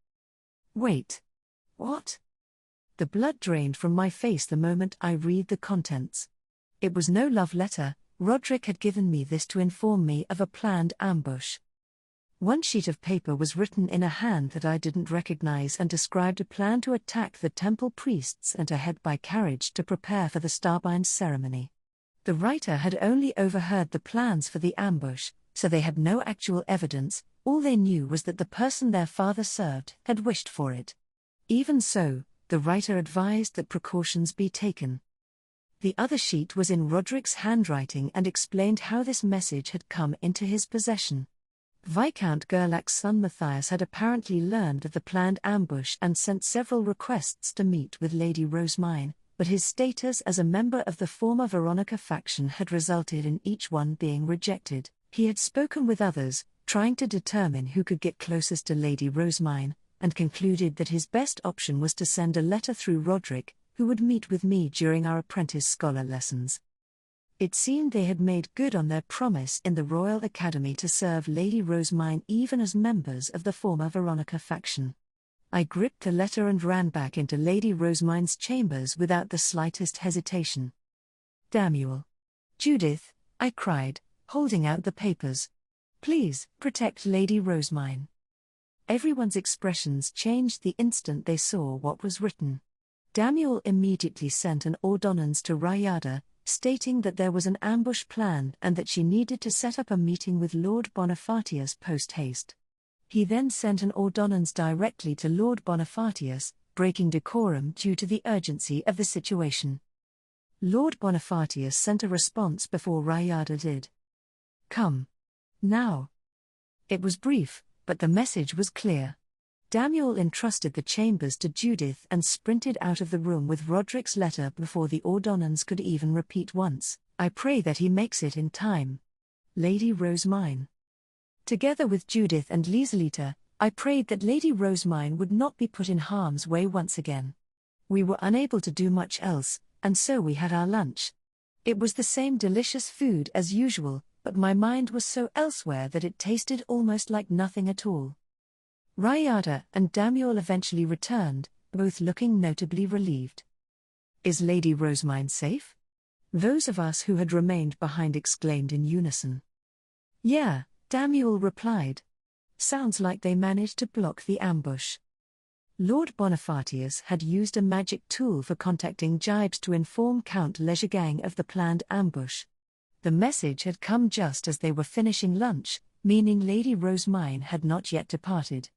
Wait. What? The blood drained from my face the moment I read the contents. It was no love letter. Roderick had given me this to inform me of a planned ambush. One sheet of paper was written in a hand that I didn't recognize and described a plan to attack the temple priests and to head by carriage to prepare for the Starbind ceremony. The writer had only overheard the plans for the ambush, so they had no actual evidence. All they knew was that the person their father served had wished for it. Even so, the writer advised that precautions be taken. The other sheet was in Roderick's handwriting and explained how this message had come into his possession. Viscount Gerlach's son Matthias had apparently learned of the planned ambush and sent several requests to meet with Lady Rosemine, but his status as a member of the former Veronica faction had resulted in each one being rejected. He had spoken with others, trying to determine who could get closest to Lady Rosemine, and concluded that his best option was to send a letter through Roderick, who would meet with me during our apprentice scholar lessons. It seemed they had made good on their promise in the Royal Academy to serve Lady Rosemine even as members of the former Veronica faction. I gripped the letter and ran back into Lady Rosemine's chambers without the slightest hesitation. "Damuel. Judith," I cried, holding out the papers. "Please, protect Lady Rosemine." Everyone's expressions changed the instant they saw what was written. Damuel immediately sent an ordonnance to Rayada, stating that there was an ambush planned and that she needed to set up a meeting with Lord Bonifacius post-haste. He then sent an ordonnance directly to Lord Bonifacius, breaking decorum due to the urgency of the situation. Lord Bonifacius sent a response before Rayada did. "Come. Now." It was brief, but the message was clear. Damuel entrusted the chambers to Judith and sprinted out of the room with Roderick's letter before the ordonnance could even repeat once, "I pray that he makes it in time. Lady Rosemine." Together with Judith and Lieselita, I prayed that Lady Rosemine would not be put in harm's way once again. We were unable to do much else, and so we had our lunch. It was the same delicious food as usual, but my mind was so elsewhere that it tasted almost like nothing at all. Rayada and Damuel eventually returned, both looking notably relieved. "Is Lady Rosemine safe?" those of us who had remained behind exclaimed in unison. "Yeah," Damuel replied. "Sounds like they managed to block the ambush." Lord Bonifacius had used a magic tool for contacting Jibes to inform Count Lejegang of the planned ambush. The message had come just as they were finishing lunch, meaning Lady Rosemine had not yet departed.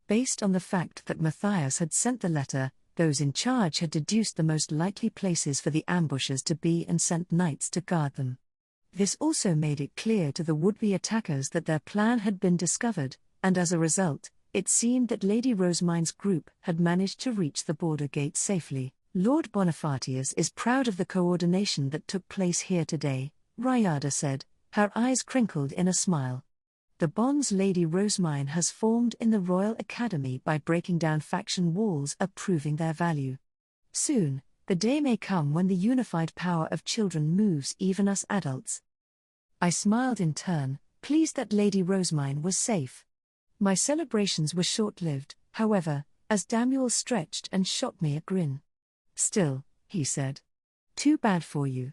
Based on the fact that Matthias had sent the letter, those in charge had deduced the most likely places for the ambushers to be and sent knights to guard them. This also made it clear to the would-be attackers that their plan had been discovered, and as a result, it seemed that Lady Rosemine's group had managed to reach the border gate safely. "Lord Bonifacius is proud of the coordination that took place here today," Rayada said, her eyes crinkled in a smile. "The bonds Lady Rosemine has formed in the Royal Academy by breaking down faction walls are proving their value. Soon, the day may come when the unified power of children moves even us adults." I smiled in turn, pleased that Lady Rosemine was safe. My celebrations were short-lived, however, as Damuel stretched and shot me a grin. "Still," he said. "Too bad for you."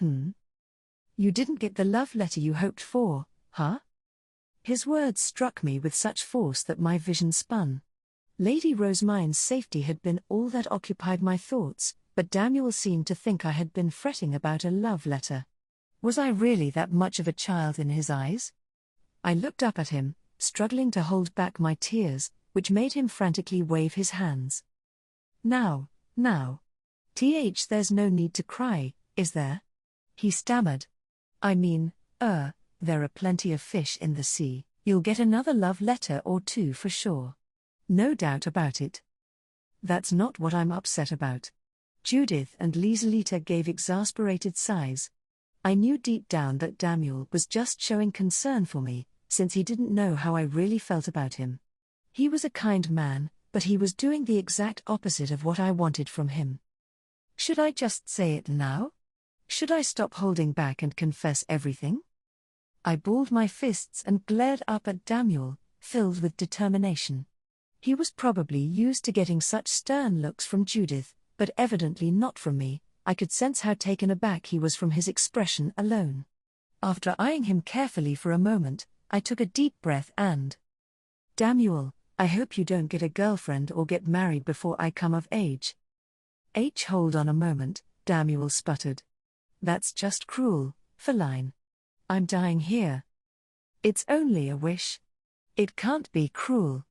You didn't get the love letter you hoped for, huh?" His words struck me with such force that my vision spun. Lady Rosemine's safety had been all that occupied my thoughts, but Damuel seemed to think I had been fretting about a love letter. Was I really that much of a child in his eyes? I looked up at him, struggling to hold back my tears, which made him frantically wave his hands. Now. There's no need to cry, is there?" he stammered. "I mean, there are plenty of fish in the sea. You'll get another love letter or two for sure. No doubt about it." "That's not what I'm upset about." Judith and Lieselita gave exasperated sighs. I knew deep down that Damuel was just showing concern for me, since he didn't know how I really felt about him. He was a kind man, but he was doing the exact opposite of what I wanted from him. Should I just say it now? Should I stop holding back and confess everything? I balled my fists and glared up at Damuel, filled with determination. He was probably used to getting such stern looks from Judith, but evidently not from me. I could sense how taken aback he was from his expression alone. After eyeing him carefully for a moment, I took a deep breath and... "Damuel, I hope you don't get a girlfriend or get married before I come of age." Hold on a moment," Damuel sputtered. "That's just cruel, Feline. I'm dying here." "It's only a wish. It can't be cruel."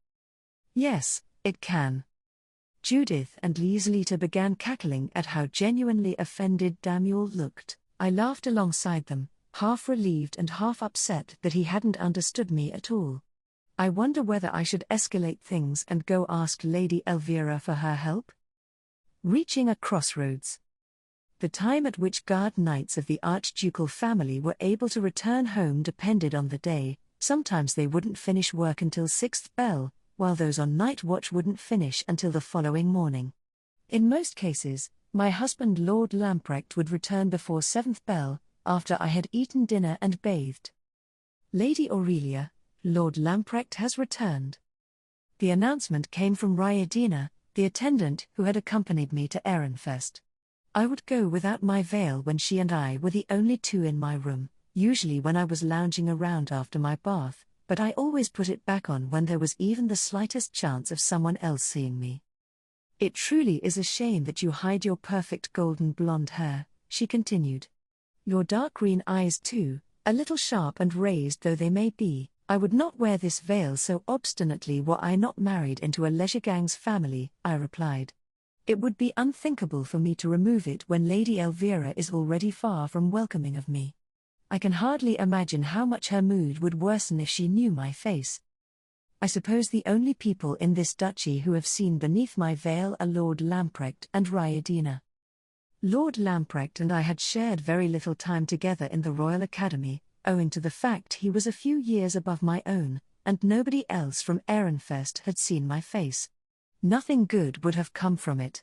"Yes, it can." Judith and Lieselita began cackling at how genuinely offended Damuel looked. I laughed alongside them, half relieved and half upset that he hadn't understood me at all. I wonder whether I should escalate things and go ask Lady Elvira for her help? Reaching a crossroads. The time at which guard knights of the archducal family were able to return home depended on the day. Sometimes they wouldn't finish work until 6th bell, while those on night watch wouldn't finish until the following morning. In most cases, my husband Lord Lamprecht would return before 7th bell, after I had eaten dinner and bathed. Lady Aurelia, Lord Lamprecht has returned. The announcement came from Ryadina, the attendant who had accompanied me to Ehrenfest. I would go without my veil when she and I were the only two in my room, usually when I was lounging around after my bath, but I always put it back on when there was even the slightest chance of someone else seeing me. It truly is a shame that you hide your perfect golden blonde hair, she continued. Your dark green eyes too, a little sharp and raised though they may be. I would not wear this veil so obstinately were I not married into a Leisure-Gang's family, I replied. It would be unthinkable for me to remove it when Lady Elvira is already far from welcoming of me. I can hardly imagine how much her mood would worsen if she knew my face. I suppose the only people in this duchy who have seen beneath my veil are Lord Lamprecht and Ryadina. Lord Lamprecht and I had shared very little time together in the Royal Academy, owing to the fact he was a few years above my own, and nobody else from Ehrenfest had seen my face. Nothing good would have come from it.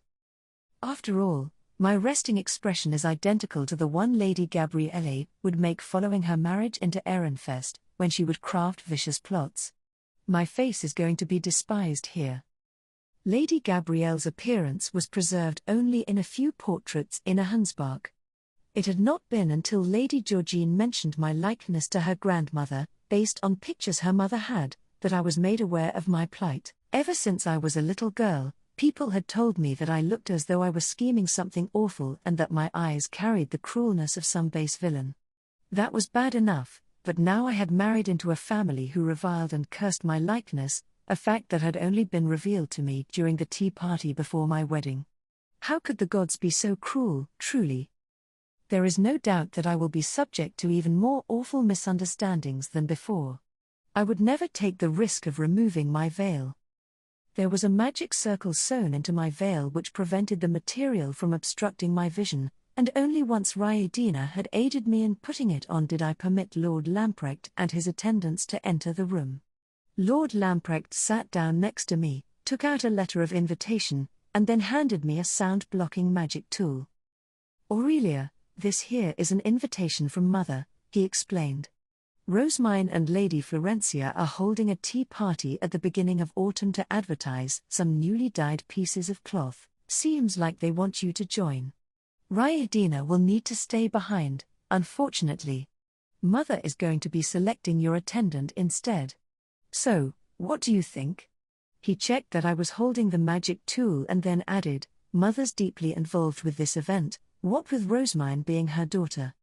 After all, my resting expression is identical to the one Lady Gabrielle would make following her marriage into Ehrenfest, when she would craft vicious plots. My face is going to be despised here. Lady Gabrielle's appearance was preserved only in a few portraits in a Hansbach. It had not been until Lady Georgine mentioned my likeness to her grandmother, based on pictures her mother had, that I was made aware of my plight. Ever since I was a little girl, people had told me that I looked as though I was scheming something awful and that my eyes carried the cruelness of some base villain. That was bad enough, but now I had married into a family who reviled and cursed my likeness, a fact that had only been revealed to me during the tea party before my wedding. How could the gods be so cruel, truly? There is no doubt that I will be subject to even more awful misunderstandings than before. I would never take the risk of removing my veil. There was a magic circle sewn into my veil which prevented the material from obstructing my vision, and only once Ryadina had aided me in putting it on did I permit Lord Lamprecht and his attendants to enter the room. Lord Lamprecht sat down next to me, took out a letter of invitation, and then handed me a sound-blocking magic tool. Aurelia, this here is an invitation from Mother, he explained. Rosemine and Lady Florencia are holding a tea party at the beginning of autumn to advertise some newly dyed pieces of cloth. Seems like they want you to join. Ryadina will need to stay behind, unfortunately. Mother is going to be selecting your attendant instead. So, what do you think? He checked that I was holding the magic tool and then added, Mother's deeply involved with this event, what with Rosemine being her daughter.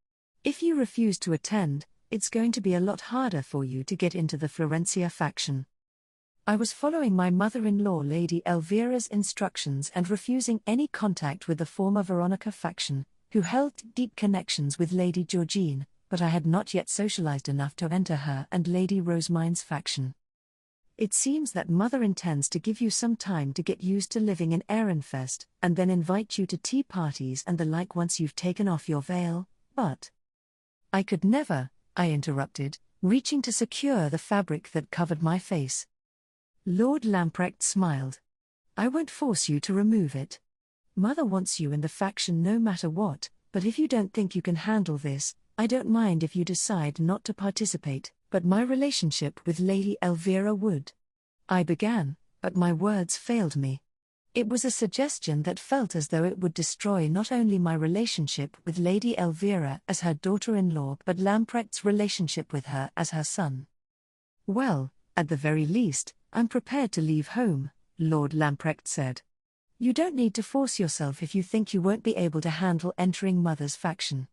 If you refuse to attend, it's going to be a lot harder for you to get into the Florencia faction. I was following my mother-in-law Lady Elvira's instructions and refusing any contact with the former Veronica faction, who held deep connections with Lady Georgine, but I had not yet socialized enough to enter her and Lady Rosemine's faction. It seems that Mother intends to give you some time to get used to living in Ehrenfest, and then invite you to tea parties and the like once you've taken off your veil, but... I could never, I interrupted, reaching to secure the fabric that covered my face. Lord Lamprecht smiled. I won't force you to remove it. Mother wants you in the faction no matter what, but if you don't think you can handle this, I don't mind if you decide not to participate, but my relationship with Lady Elvira would. I began, but my words failed me. It was a suggestion that felt as though it would destroy not only my relationship with Lady Elvira as her daughter-in-law but Lamprecht's relationship with her as her son. Well, at the very least, I'm prepared to leave home, Lord Lamprecht said. You don't need to force yourself if you think you won't be able to handle entering Mother's faction.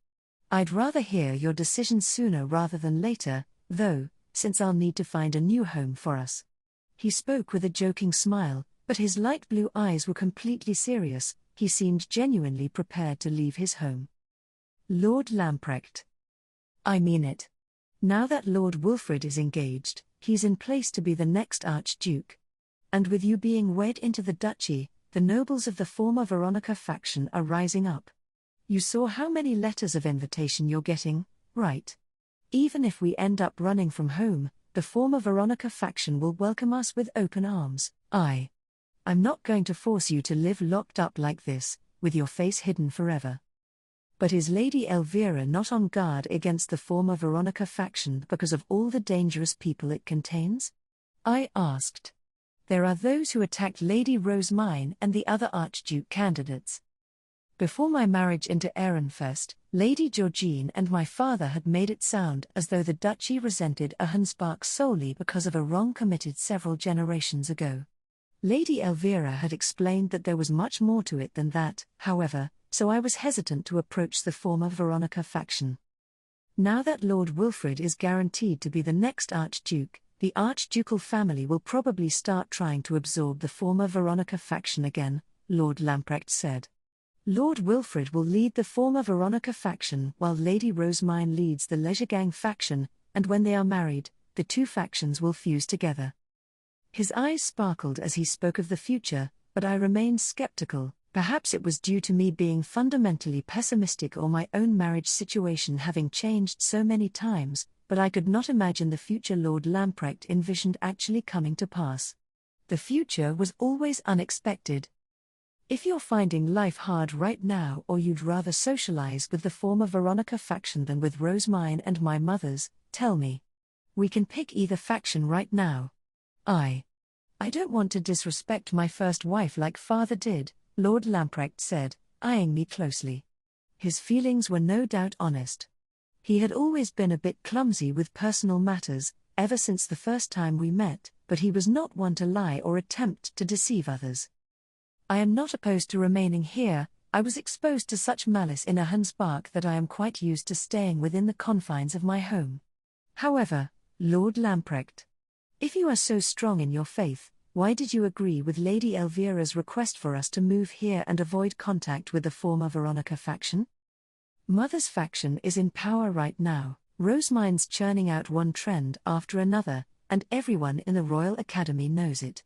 I'd rather hear your decision sooner rather than later, though, since I'll need to find a new home for us. He spoke with a joking smile, But his light blue eyes were completely serious, he seemed genuinely prepared to leave his home. Lord Lamprecht. I mean it. Now that Lord Wilfrid is engaged, he's in place to be the next Archduke. And with you being wed into the duchy, the nobles of the former Veronica faction are rising up. You saw how many letters of invitation you're getting, right? Even if we end up running from home, the former Veronica faction will welcome us with open arms. I'm not going to force you to live locked up like this, with your face hidden forever. But is Lady Elvira not on guard against the former Veronica faction because of all the dangerous people it contains? I asked. There are those who attacked Lady Rosemine and the other Archduke candidates. Before my marriage into Ehrenfest, Lady Georgine and my father had made it sound as though the duchy resented Ahenspark solely because of a wrong committed several generations ago. Lady Elvira had explained that there was much more to it than that, however, so I was hesitant to approach the former Veronica faction. Now that Lord Wilfrid is guaranteed to be the next Archduke, the Archducal family will probably start trying to absorb the former Veronica faction again, Lord Lamprecht said. Lord Wilfrid will lead the former Veronica faction while Lady Rosemine leads the Leisuregang faction, and when they are married, the two factions will fuse together. His eyes sparkled as he spoke of the future, but I remained skeptical. Perhaps it was due to me being fundamentally pessimistic or my own marriage situation having changed so many times, but I could not imagine the future Lord Lamprecht envisioned actually coming to pass. The future was always unexpected. If you're finding life hard right now or you'd rather socialize with the former Veronica faction than with Rosemine and my mother's, tell me. We can pick either faction right now. I don't want to disrespect my first wife like father did, Lord Lamprecht said, eyeing me closely. His feelings were no doubt honest. He had always been a bit clumsy with personal matters, ever since the first time we met, but he was not one to lie or attempt to deceive others. I am not opposed to remaining here. I was exposed to such malice in Ahenspark that I am quite used to staying within the confines of my home. However, Lord Lamprecht, if you are so strong in your faith, why did you agree with Lady Elvira's request for us to move here and avoid contact with the former Veronica faction? Mother's faction is in power right now. Rosemine's churning out one trend after another, and everyone in the Royal Academy knows it.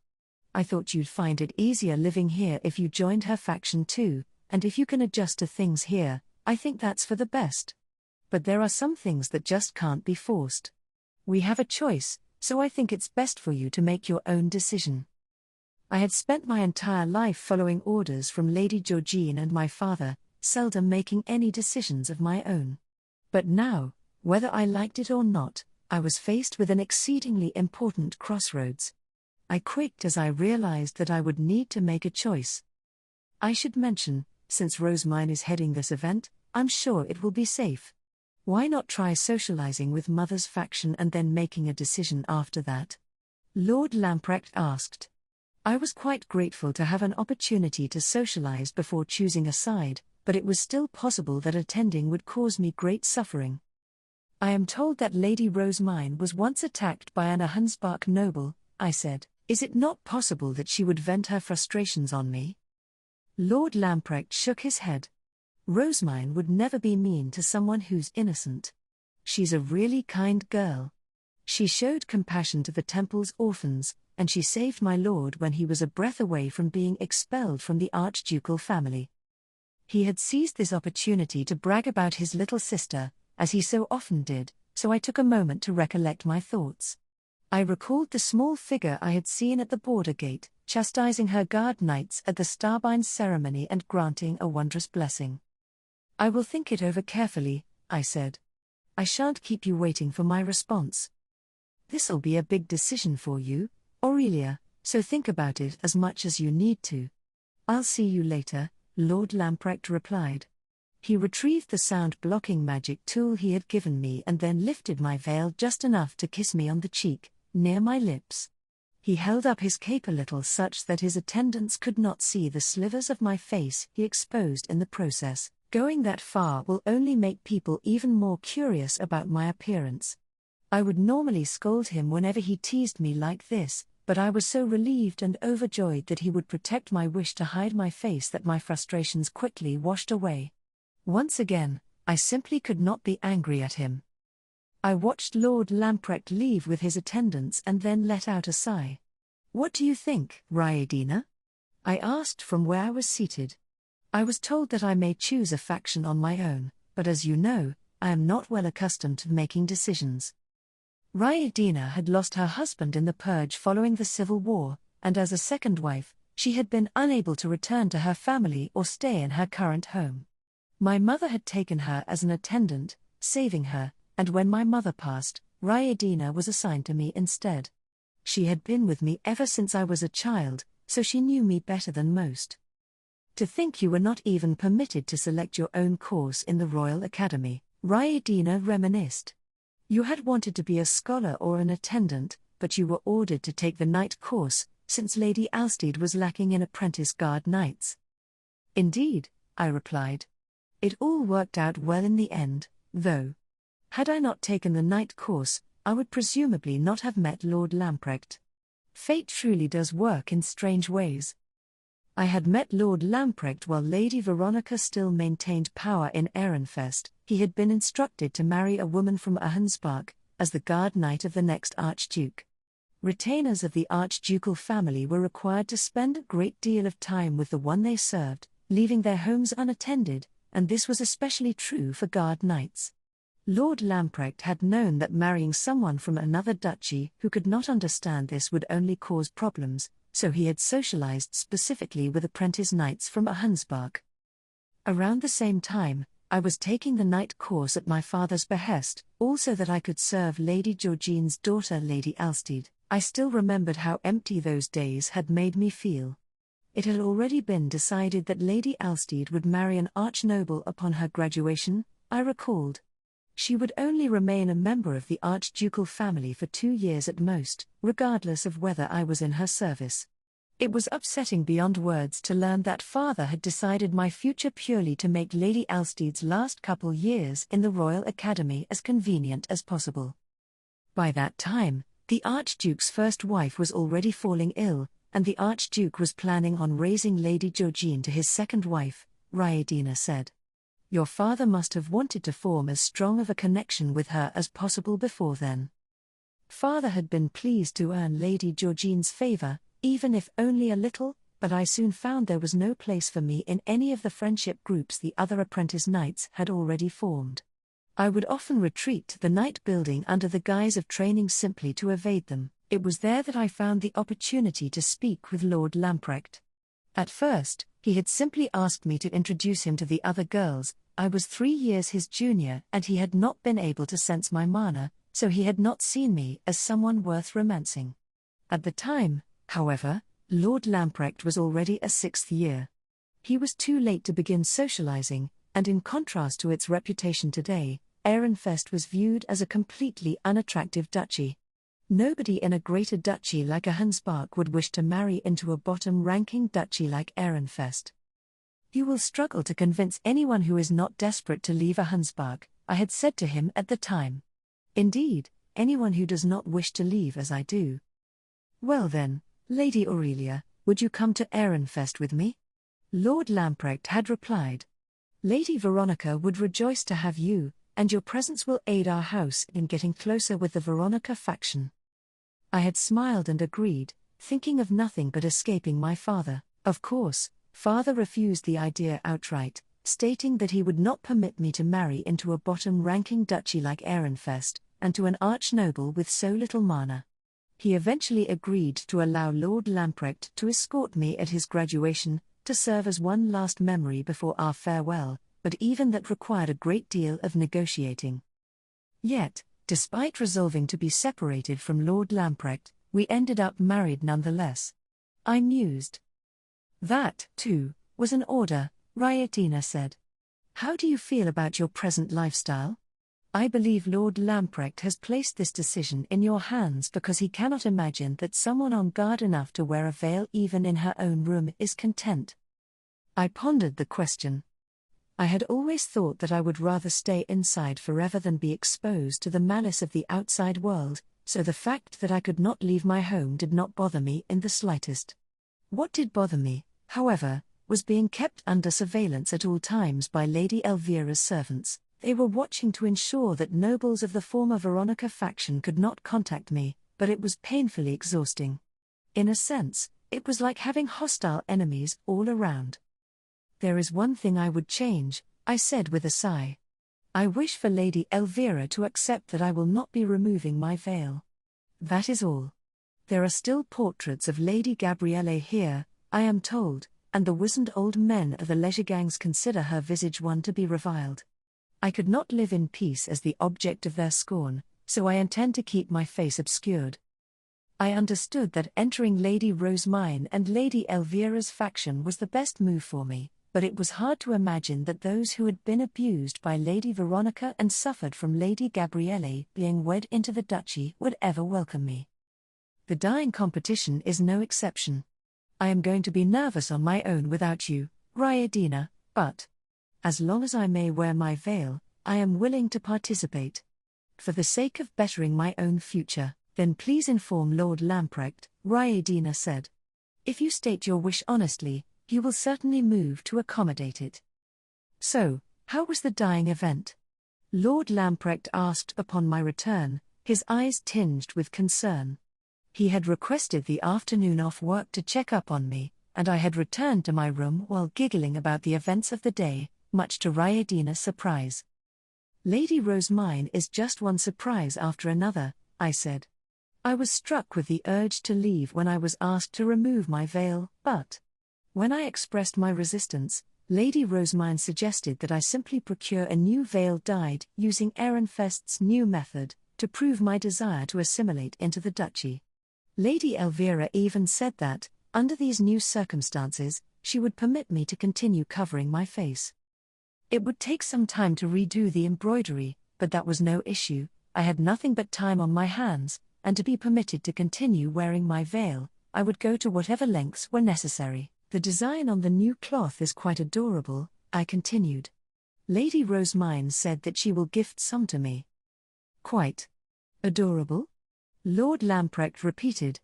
I thought you'd find it easier living here if you joined her faction too, and if you can adjust to things here, I think that's for the best. But there are some things that just can't be forced. We have a choice, so I think it's best for you to make your own decision. I had spent my entire life following orders from Lady Georgine and my father, seldom making any decisions of my own. But now, whether I liked it or not, I was faced with an exceedingly important crossroads. I quaked as I realized that I would need to make a choice. I should mention, since Rosemine is heading this event, I'm sure it will be safe. Why not try socializing with Mother's faction and then making a decision after that? Lord Lamprecht asked. I was quite grateful to have an opportunity to socialize before choosing a side, but it was still possible that attending would cause me great suffering. I am told that Lady Rosemine was once attacked by an Ahenspark noble, I said. Is it not possible that she would vent her frustrations on me? Lord Lamprecht shook his head. Rosemine would never be mean to someone who's innocent. She's a really kind girl. She showed compassion to the temple's orphans, and she saved my lord when he was a breath away from being expelled from the Archducal family. He had seized this opportunity to brag about his little sister, as he so often did, so I took a moment to recollect my thoughts. I recalled the small figure I had seen at the border gate, chastising her guard knights at the Starbind ceremony and granting a wondrous blessing. I will think it over carefully, I said. I shan't keep you waiting for my response. This'll be a big decision for you, Aurelia, so think about it as much as you need to. I'll see you later, Lord Lamprecht replied. He retrieved the sound-blocking magic tool he had given me and then lifted my veil just enough to kiss me on the cheek, near my lips. He held up his cape a little such that his attendants could not see the slivers of my face he exposed in the process. Going that far will only make people even more curious about my appearance. I would normally scold him whenever he teased me like this, but I was so relieved and overjoyed that he would protect my wish to hide my face that my frustrations quickly washed away. Once again, I simply could not be angry at him. I watched Lord Lamprecht leave with his attendants and then let out a sigh. "What do you think, Ryaedina?" I asked from where I was seated. I was told that I may choose a faction on my own, but as you know, I am not well accustomed to making decisions. Ryaedina had lost her husband in the purge following the civil war, and as a second wife, she had been unable to return to her family or stay in her current home. My mother had taken her as an attendant, saving her, and when my mother passed, Ryaedina was assigned to me instead. She had been with me ever since I was a child, so she knew me better than most. "To think you were not even permitted to select your own course in the Royal Academy," Ryaedina reminisced. "You had wanted to be a scholar or an attendant, but you were ordered to take the knight course, since Lady Alstede was lacking in apprentice guard knights." "Indeed," I replied. "It all worked out well in the end, though. Had I not taken the knight course, I would presumably not have met Lord Lamprecht. Fate truly does work in strange ways." I had met Lord Lamprecht while Lady Veronica still maintained power in Ehrenfest. He had been instructed to marry a woman from Ahensbach, as the guard knight of the next archduke. Retainers of the archducal family were required to spend a great deal of time with the one they served, leaving their homes unattended, and this was especially true for guard knights. Lord Lamprecht had known that marrying someone from another duchy who could not understand this would only cause problems, so he had socialized specifically with apprentice knights from Ahensbach. Around the same time, I was taking the knight course at my father's behest, also that I could serve Lady Georgine's daughter Lady Alstede. I still remembered how empty those days had made me feel. It had already been decided that Lady Alstede would marry an archnoble upon her graduation, I recalled. She would only remain a member of the archducal family for 2 years at most, regardless of whether I was in her service. It was upsetting beyond words to learn that father had decided my future purely to make Lady Alstede's last couple years in the Royal Academy as convenient as possible. By that time, the Archduke's first wife was already falling ill, and the Archduke was planning on raising Lady Georgine to his second wife, Ryaedina said. "Your father must have wanted to form as strong of a connection with her as possible before then." Father had been pleased to earn Lady Georgine's favor, even if only a little, but I soon found there was no place for me in any of the friendship groups the other apprentice knights had already formed. I would often retreat to the knight building under the guise of training simply to evade them. It was there that I found the opportunity to speak with Lord Lamprecht. At first, he had simply asked me to introduce him to the other girls. I was 3 years his junior and he had not been able to sense my mana, so he had not seen me as someone worth romancing. At the time, however, Lord Lamprecht was already a 6th year. He was too late to begin socializing, and in contrast to its reputation today, Ehrenfest was viewed as a completely unattractive duchy. Nobody in a greater duchy like Ahensbach would wish to marry into a bottom-ranking duchy like Ehrenfest. "You will struggle to convince anyone who is not desperate to leave Ahensbach," I had said to him at the time. "Indeed, anyone who does not wish to leave as I do." "Well then, Lady Aurelia, would you come to Ehrenfest with me?" Lord Lamprecht had replied. "Lady Veronica would rejoice to have you, and your presence will aid our house in getting closer with the Veronica faction." I had smiled and agreed, thinking of nothing but escaping my father. Of course, father refused the idea outright, stating that he would not permit me to marry into a bottom-ranking duchy like Ehrenfest, and to an archnoble with so little mana. He eventually agreed to allow Lord Lamprecht to escort me at his graduation, to serve as one last memory before our farewell, but even that required a great deal of negotiating. Yet, despite resolving to be separated from Lord Lamprecht, we ended up married nonetheless. I mused. "That, too, was an order," Ryaedina said. "How do you feel about your present lifestyle? I believe Lord Lamprecht has placed this decision in your hands because he cannot imagine that someone on guard enough to wear a veil even in her own room is content." I pondered the question. I had always thought that I would rather stay inside forever than be exposed to the malice of the outside world, so the fact that I could not leave my home did not bother me in the slightest. What did bother me, however, was being kept under surveillance at all times by Lady Elvira's servants. They were watching to ensure that nobles of the former Veronica faction could not contact me, but it was painfully exhausting. In a sense, it was like having hostile enemies all around. There is one thing I would change, I said with a sigh. I wish for Lady Elvira to accept that I will not be removing my veil. That is all. There are still portraits of Lady Gabrielle here, I am told, and the wizened old men of the leisure gangs consider her visage one to be reviled. I could not live in peace as the object of their scorn, so I intend to keep my face obscured. I understood that entering Lady Rosemine and Lady Elvira's faction was the best move for me, but it was hard to imagine that those who had been abused by Lady Veronica and suffered from Lady Gabrielle being wed into the duchy would ever welcome me. The dyeing competition is no exception. I am going to be nervous on my own without you, Ryadina, but as long as I may wear my veil, I am willing to participate. For the sake of bettering my own future, then please inform Lord Lamprecht, Ryadina said. If you state your wish honestly, he will certainly move to accommodate it. So, how was the dyeing event? Lord Lamprecht asked upon my return, his eyes tinged with concern. He had requested the afternoon off work to check up on me, and I had returned to my room while giggling about the events of the day, much to Ryadina's surprise. Lady Rosemine is just one surprise after another, I said. I was struck with the urge to leave when I was asked to remove my veil, but when I expressed my resistance, Lady Rosemine suggested that I simply procure a new veil dyed using Ehrenfest's new method, to prove my desire to assimilate into the duchy. Lady Elvira even said that, under these new circumstances, she would permit me to continue covering my face. It would take some time to redo the embroidery, but that was no issue. I had nothing but time on my hands, and to be permitted to continue wearing my veil, I would go to whatever lengths were necessary. The design on the new cloth is quite adorable, I continued. Lady Rosemine said that she will gift some to me. Quite adorable? Lord Lamprecht repeated.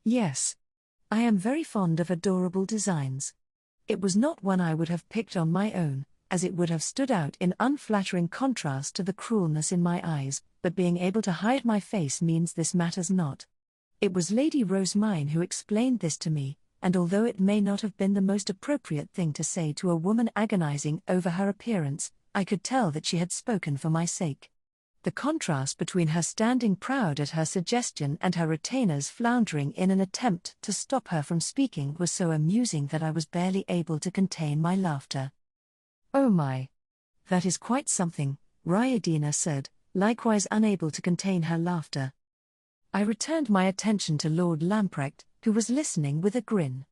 Yes. I am very fond of adorable designs. It was not one I would have picked on my own, as it would have stood out in unflattering contrast to the cruelness in my eyes, but being able to hide my face means this matters not. It was Lady Rosemine who explained this to me, and although it may not have been the most appropriate thing to say to a woman agonizing over her appearance, I could tell that she had spoken for my sake. The contrast between her standing proud at her suggestion and her retainers floundering in an attempt to stop her from speaking was so amusing that I was barely able to contain my laughter. Oh my! That is quite something, Ryadina said, likewise unable to contain her laughter. I returned my attention to Lord Lamprecht, who was listening with a grin.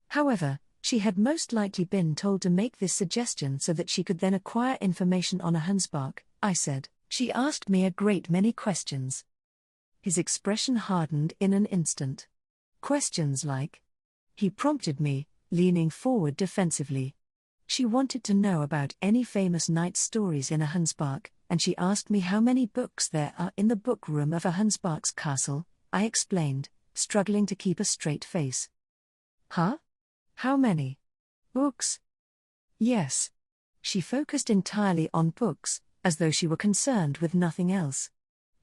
However, she had most likely been told to make this suggestion so that she could then acquire information on Ahensbach, I said. She asked me a great many questions. His expression hardened in an instant. Questions like? He prompted me, leaning forward defensively. She wanted to know about any famous knight stories in Ahensbach, and she asked me how many books there are in the bookroom of Ahensbach's castle, I explained, struggling to keep a straight face. Huh? How many? Books? Yes. She focused entirely on books, as though she were concerned with nothing else.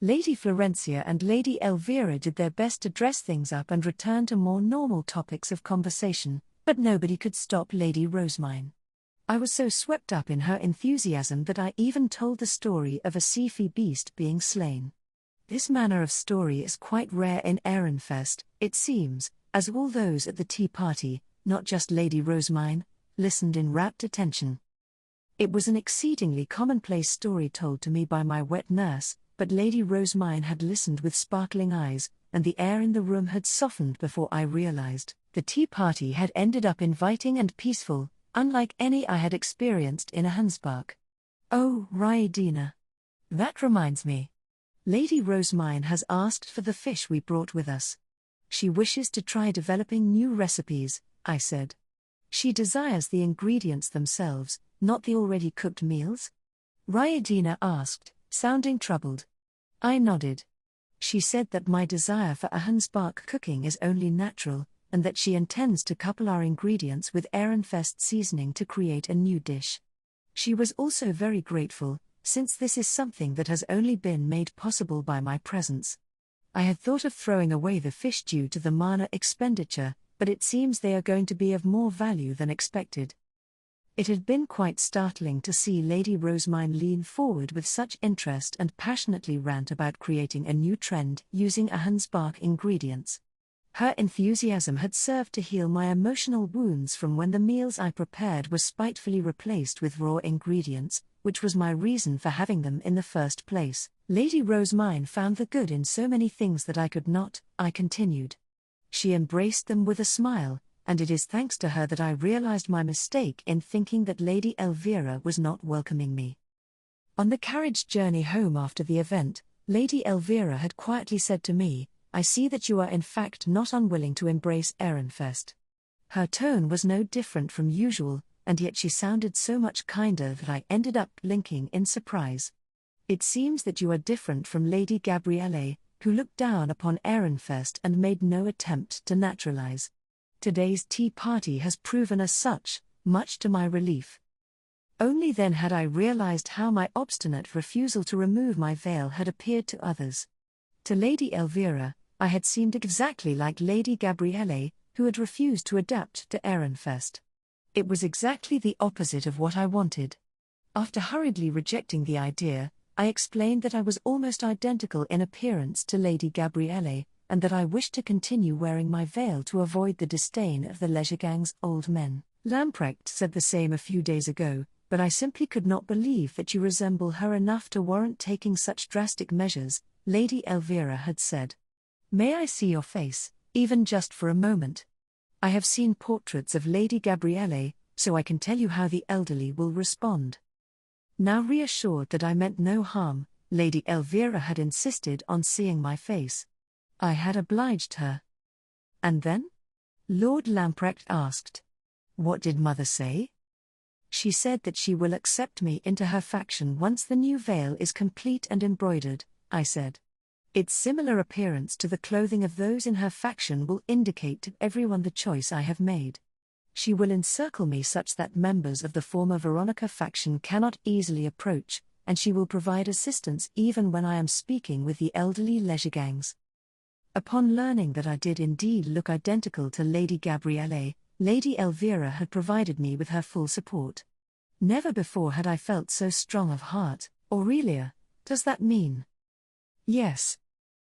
Lady Florencia and Lady Elvira did their best to dress things up and return to more normal topics of conversation, but nobody could stop Lady Rosemine. I was so swept up in her enthusiasm that I even told the story of a Seafy beast being slain. This manner of story is quite rare in Ehrenfest, it seems, as all those at the tea party, not just Lady Rosemine, listened in rapt attention. It was an exceedingly commonplace story told to me by my wet nurse, but Lady Rosemine had listened with sparkling eyes, and the air in the room had softened before I realized. The tea party had ended up inviting and peaceful, unlike any I had experienced in Ahensbach. Oh, Ryadina. That reminds me. Lady Rosemine has asked for the fish we brought with us. She wishes to try developing new recipes, I said. She desires the ingredients themselves, not the already cooked meals? Ryadina asked, sounding troubled. I nodded. She said that my desire for Ahenspark cooking is only natural, and that she intends to couple our ingredients with Ehrenfest seasoning to create a new dish. She was also very grateful, since this is something that has only been made possible by my presence. I had thought of throwing away the fish due to the mana expenditure, but it seems they are going to be of more value than expected. It had been quite startling to see Lady Rosemine lean forward with such interest and passionately rant about creating a new trend using Ahenspark ingredients. Her enthusiasm had served to heal my emotional wounds from when the meals I prepared were spitefully replaced with raw ingredients, which was my reason for having them in the first place. Lady Rosemine found the good in so many things that I could not, I continued. She embraced them with a smile, and it is thanks to her that I realized my mistake in thinking that Lady Elvira was not welcoming me. On the carriage journey home after the event, Lady Elvira had quietly said to me, "I see that you are in fact not unwilling to embrace Ehrenfest." Her tone was no different from usual, and yet she sounded so much kinder that I ended up blinking in surprise. "It seems that you are different from Lady Gabrielle, who looked down upon Ehrenfest and made no attempt to naturalize. Today's tea party has proven as such, much to my relief." Only then had I realized how my obstinate refusal to remove my veil had appeared to others. To Lady Elvira, I had seemed exactly like Lady Gabrielle, who had refused to adapt to Ehrenfest. It was exactly the opposite of what I wanted. After hurriedly rejecting the idea, I explained that I was almost identical in appearance to Lady Gabrielle, and that I wished to continue wearing my veil to avoid the disdain of the Legergang's old men. "Lamprecht said the same a few days ago, but I simply could not believe that you resemble her enough to warrant taking such drastic measures," Lady Elvira had said. "May I see your face, even just for a moment? I have seen portraits of Lady Gabrielle, so I can tell you how the elderly will respond." Now reassured that I meant no harm, Lady Elvira had insisted on seeing my face. I had obliged her. "And then?" Lord Lamprecht asked. "What did Mother say?" "She said that she will accept me into her faction once the new veil is complete and embroidered," I said. "Its similar appearance to the clothing of those in her faction will indicate to everyone the choice I have made. She will encircle me such that members of the former Veronica faction cannot easily approach, and she will provide assistance even when I am speaking with the elderly Legergangs." Upon learning that I did indeed look identical to Lady Gabrielle, Lady Elvira had provided me with her full support. "Never before had I felt so strong of heart. Aurelia, does that mean?" "Yes.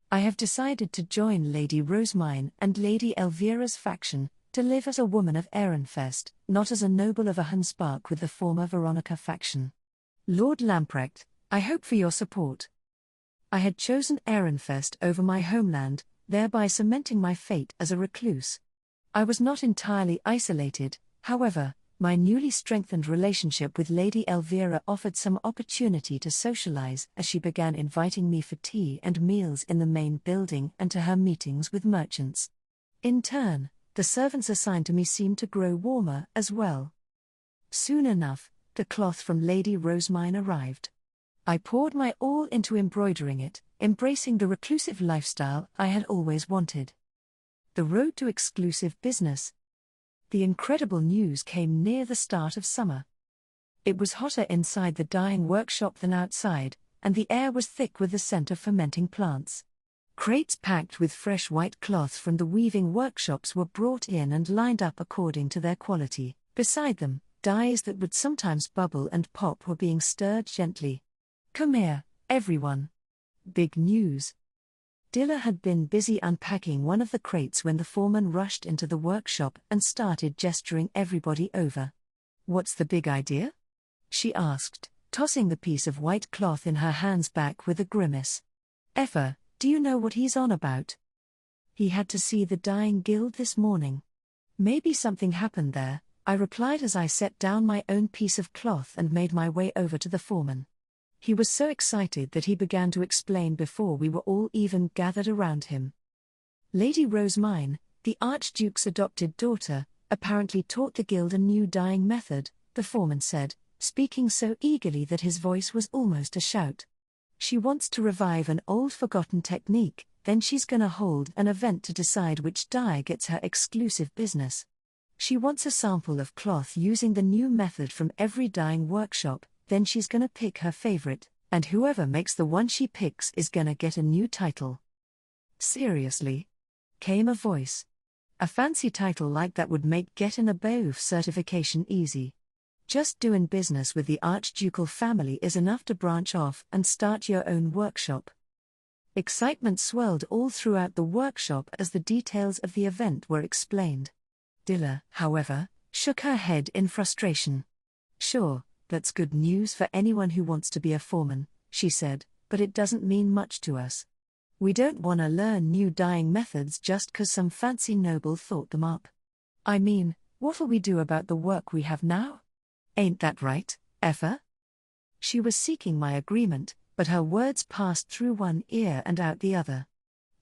I have decided to join Lady Rosemine and Lady Elvira's faction, to live as a woman of Ehrenfest, not as a noble of Ahenspark with the former Veronica faction. Lord Lamprecht, I hope for your support." I had chosen Ehrenfest over my homeland, thereby cementing my fate as a recluse. I was not entirely isolated, however. My newly strengthened relationship with Lady Elvira offered some opportunity to socialize as she began inviting me for tea and meals in the main building and to her meetings with merchants. In turn, the servants assigned to me seemed to grow warmer as well. Soon enough, the cloth from Lady Rosemine arrived. I poured my all into embroidering it, embracing the reclusive lifestyle I had always wanted. The road to exclusive business. The incredible news came near the start of summer. It was hotter inside the dyeing workshop than outside, and the air was thick with the scent of fermenting plants. Crates packed with fresh white cloth from the weaving workshops were brought in and lined up according to their quality. Beside them, dyes that would sometimes bubble and pop were being stirred gently. "Come here, everyone. Big news." Dilla had been busy unpacking one of the crates when the foreman rushed into the workshop and started gesturing everybody over. "What's the big idea?" she asked, tossing the piece of white cloth in her hands back with a grimace. "Effa, do you know what he's on about? He had to see the dyeing guild this morning." "Maybe something happened there," I replied as I set down my own piece of cloth and made my way over to the foreman. He was so excited that he began to explain before we were all even gathered around him. Lady Rosemine, the Archduke's adopted daughter, apparently taught the guild a new dyeing method, the foreman said, speaking so eagerly that his voice was almost a shout. "She wants to revive an old forgotten technique, then she's gonna hold an event to decide which dye gets her exclusive business. She wants a sample of cloth using the new method from every dyeing workshop, then she's gonna pick her favorite, and whoever makes the one she picks is gonna get a new title. Seriously? Came a voice. A fancy title like that would make getting a BOF certification easy. Just doing business with the archducal family is enough to branch off and start your own workshop. Excitement swelled all throughout the workshop as the details of the event were explained. Dilla, however, shook her head in frustration. Sure, that's good news for anyone who wants to be a foreman, she said, but it doesn't mean much to us. We don't want to learn new dyeing methods just 'cause some fancy noble thought them up. I mean, what'll we do about the work we have now? Ain't that right, Effa? She was seeking my agreement, but her words passed through one ear and out the other.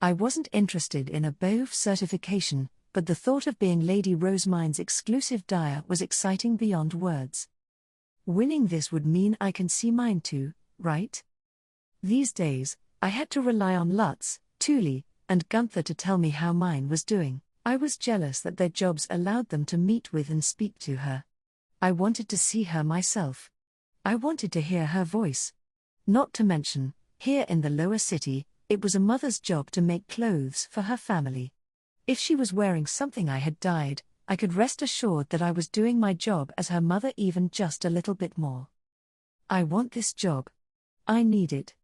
I wasn't interested in a BOF certification, but the thought of being Lady Rosemine's exclusive dyer was exciting beyond words. Winning this would mean I can see mine too, right? These days, I had to rely on Lutz, Thule, and Gunther to tell me how mine was doing. I was jealous that their jobs allowed them to meet with and speak to her. I wanted to see her myself. I wanted to hear her voice. Not to mention, here in the lower city, it was a mother's job to make clothes for her family. If she was wearing something I had dyed, I could rest assured that I was doing my job as her mother, even just a little bit more. I want this job. I need it.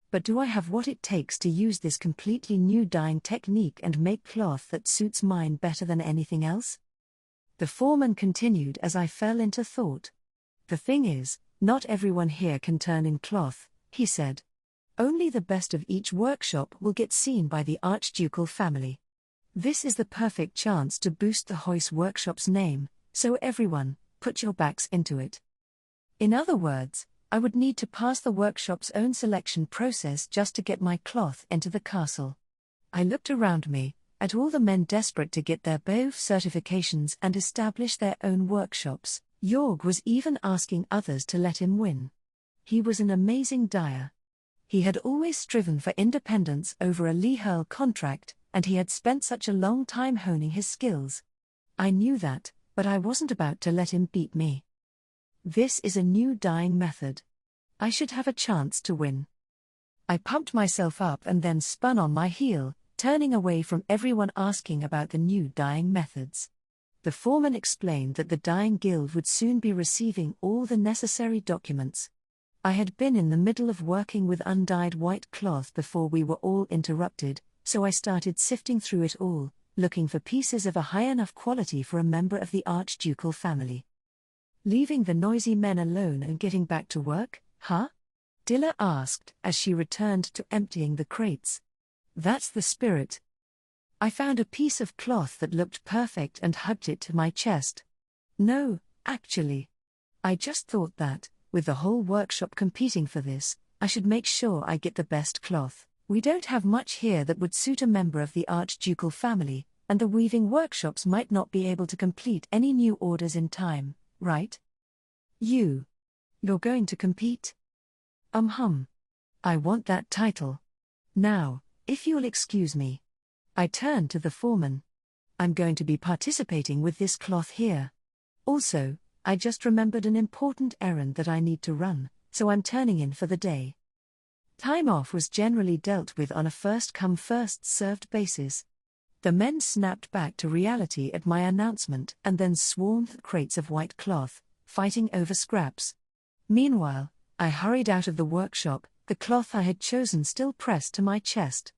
But do I have what it takes to use this completely new dyeing technique and make cloth that suits mine better than anything else? The foreman continued as I fell into thought. The thing is, not everyone here can turn in cloth, he said. Only the best of each workshop will get seen by the archducal family. This is the perfect chance to boost the Heuss workshop's name, so everyone, put your backs into it. In other words, I would need to pass the workshop's own selection process just to get my cloth into the castle. I looked around me, at all the men desperate to get their BOF certifications and establish their own workshops. Jorg was even asking others to let him win. He was an amazing dyer. He had always striven for independence over a Lehurl contract, and he had spent such a long time honing his skills. I knew that, but I wasn't about to let him beat me. This is a new dyeing method. I should have a chance to win. I pumped myself up and then spun on my heel, turning away from everyone asking about the new dyeing methods. The foreman explained that the dyeing guild would soon be receiving all the necessary documents. I had been in the middle of working with undyed white cloth before we were all interrupted, so I started sifting through it all, looking for pieces of a high enough quality for a member of the archducal family. Leaving the noisy men alone and getting back to work, huh? Dilla asked as she returned to emptying the crates. That's the spirit. I found a piece of cloth that looked perfect and hugged it to my chest. No, actually. I just thought that, with the whole workshop competing for this, I should make sure I get the best cloth. We don't have much here that would suit a member of the archducal family, and the weaving workshops might not be able to complete any new orders in time. Right? You're going to compete? I want that title. Now, if you'll excuse me. I turned to the foreman. I'm going to be participating with this cloth here. Also, I just remembered an important errand that I need to run, so I'm turning in for the day. Time off was generally dealt with on a first-come first-served basis. The men snapped back to reality at my announcement and then swarmed the crates of white cloth, fighting over scraps. Meanwhile, I hurried out of the workshop, the cloth I had chosen still pressed to my chest.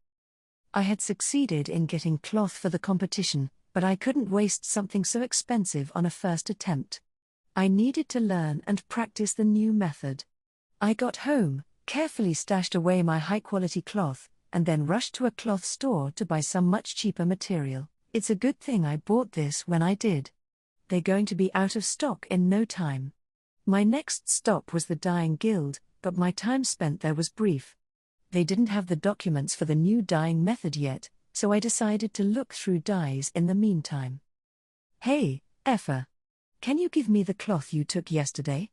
I had succeeded in getting cloth for the competition, but I couldn't waste something so expensive on a first attempt. I needed to learn and practice the new method. I got home, carefully stashed away my high-quality cloth, and then rushed to a cloth store to buy some much cheaper material. It's a good thing I bought this when I did. They're going to be out of stock in no time. My next stop was the dyeing guild, but my time spent there was brief. They didn't have the documents for the new dyeing method yet, so I decided to look through dyes in the meantime. Hey, Effa. Can you give me the cloth you took yesterday?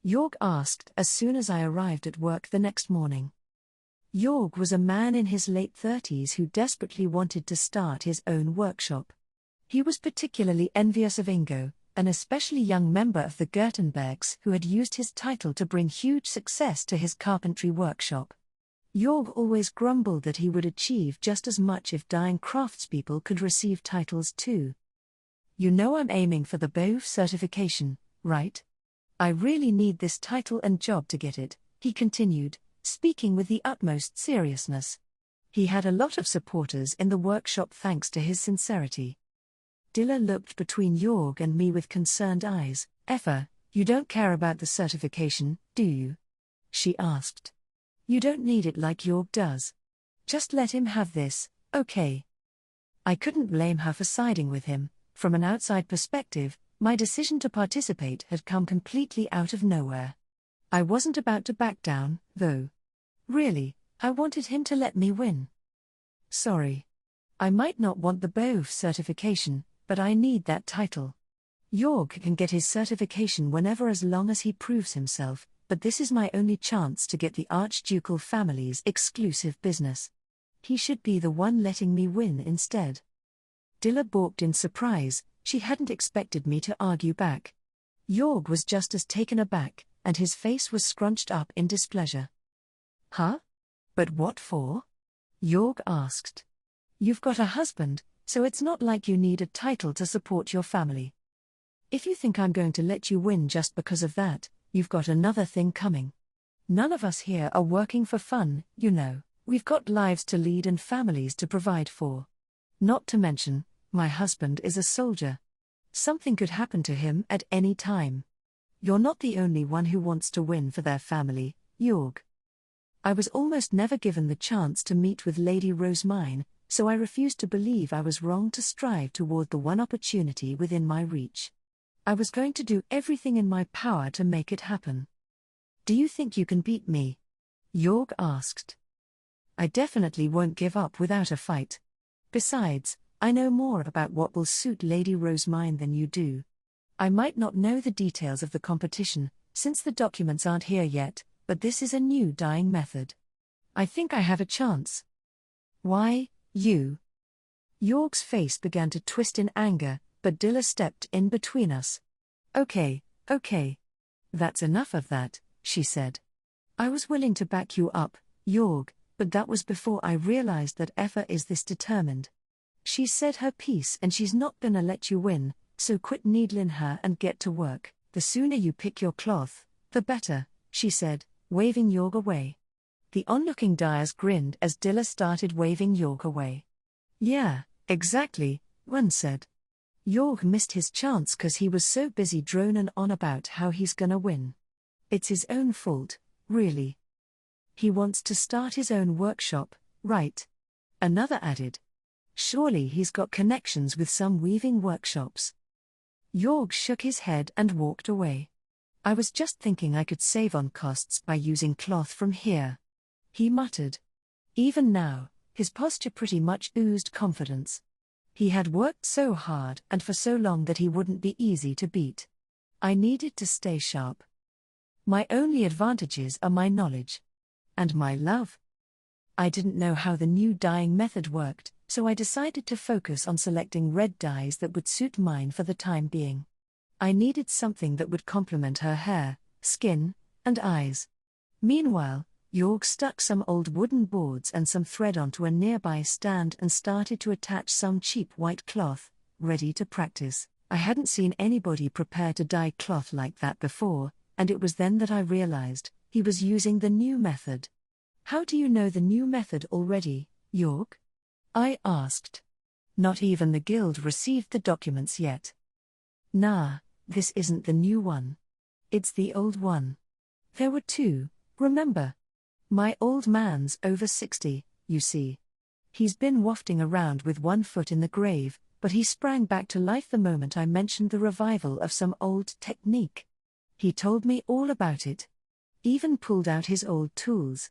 Jorg asked as soon as I arrived at work the next morning. Jorg was a man in his late 30s who desperately wanted to start his own workshop. He was particularly envious of Ingo, an especially young member of the Gutenbergs who had used his title to bring huge success to his carpentry workshop. Jorg always grumbled that he would achieve just as much if dying craftspeople could receive titles too. You know I'm aiming for the BOV certification, right? I really need this title and job to get it, he continued, speaking with the utmost seriousness. He had a lot of supporters in the workshop thanks to his sincerity. Dilla looked between Jorg and me with concerned eyes. Effa, you don't care about the certification, do you? She asked. You don't need it like Jorg does. Just let him have this, okay? I couldn't blame her for siding with him. From an outside perspective, my decision to participate had come completely out of nowhere. I wasn't about to back down, though. Really, I wanted him to let me win. Sorry. I might not want the BOV certification, but I need that title. Jorg can get his certification whenever as long as he proves himself, but this is my only chance to get the archducal family's exclusive business. He should be the one letting me win instead. Dilla balked in surprise. She hadn't expected me to argue back. Jorg was just as taken aback, and his face was scrunched up in displeasure. Huh? But what for? Jorg asked. You've got a husband, so it's not like you need a title to support your family. If you think I'm going to let you win just because of that, you've got another thing coming. None of us here are working for fun, you know. We've got lives to lead and families to provide for. Not to mention, my husband is a soldier. Something could happen to him at any time. You're not the only one who wants to win for their family, Jorg. I was almost never given the chance to meet with Lady Rosemine, so I refused to believe I was wrong to strive toward the one opportunity within my reach. I was going to do everything in my power to make it happen. Do you think you can beat me? Jorg asked. I definitely won't give up without a fight. Besides, I know more about what will suit Lady Rosemine than you do. I might not know the details of the competition, since the documents aren't here yet, but this is a new dyeing method. I think I have a chance. Why, you? Jorg's face began to twist in anger, but Dilla stepped in between us. Okay. That's enough of that, she said. I was willing to back you up, Jorg, but that was before I realized that Effa is this determined. She's said her piece and she's not gonna let you win, so quit needling her and get to work. The sooner you pick your cloth, the better, she said, waving Jorg away. The onlooking dyers grinned as Dilla started waving Jorg away. Yeah, exactly, one said. Jorg missed his chance 'cause he was so busy droning on about how he's gonna win. It's his own fault, really. He wants to start his own workshop, right? Another added. Surely he's got connections with some weaving workshops. Jorg shook his head and walked away. I was just thinking I could save on costs by using cloth from here, he muttered. Even now, his posture pretty much oozed confidence. He had worked so hard and for so long that he wouldn't be easy to beat. I needed to stay sharp. My only advantages are my knowledge. And my love. I didn't know how the new dyeing method worked, so I decided to focus on selecting red dyes that would suit mine for the time being. I needed something that would complement her hair, skin, and eyes. Meanwhile, Jorg stuck some old wooden boards and some thread onto a nearby stand and started to attach some cheap white cloth, ready to practice. I hadn't seen anybody prepare to dye cloth like that before, and it was then that I realized he was using the new method. How do you know the new method already, Jorg? I asked. Not even the guild received the documents yet. Nah, this isn't the new one. It's the old one. There were two, remember? My old man's over 60, you see. He's been wafting around with one foot in the grave, but he sprang back to life the moment I mentioned the revival of some old technique. He told me all about it. Even pulled out his old tools.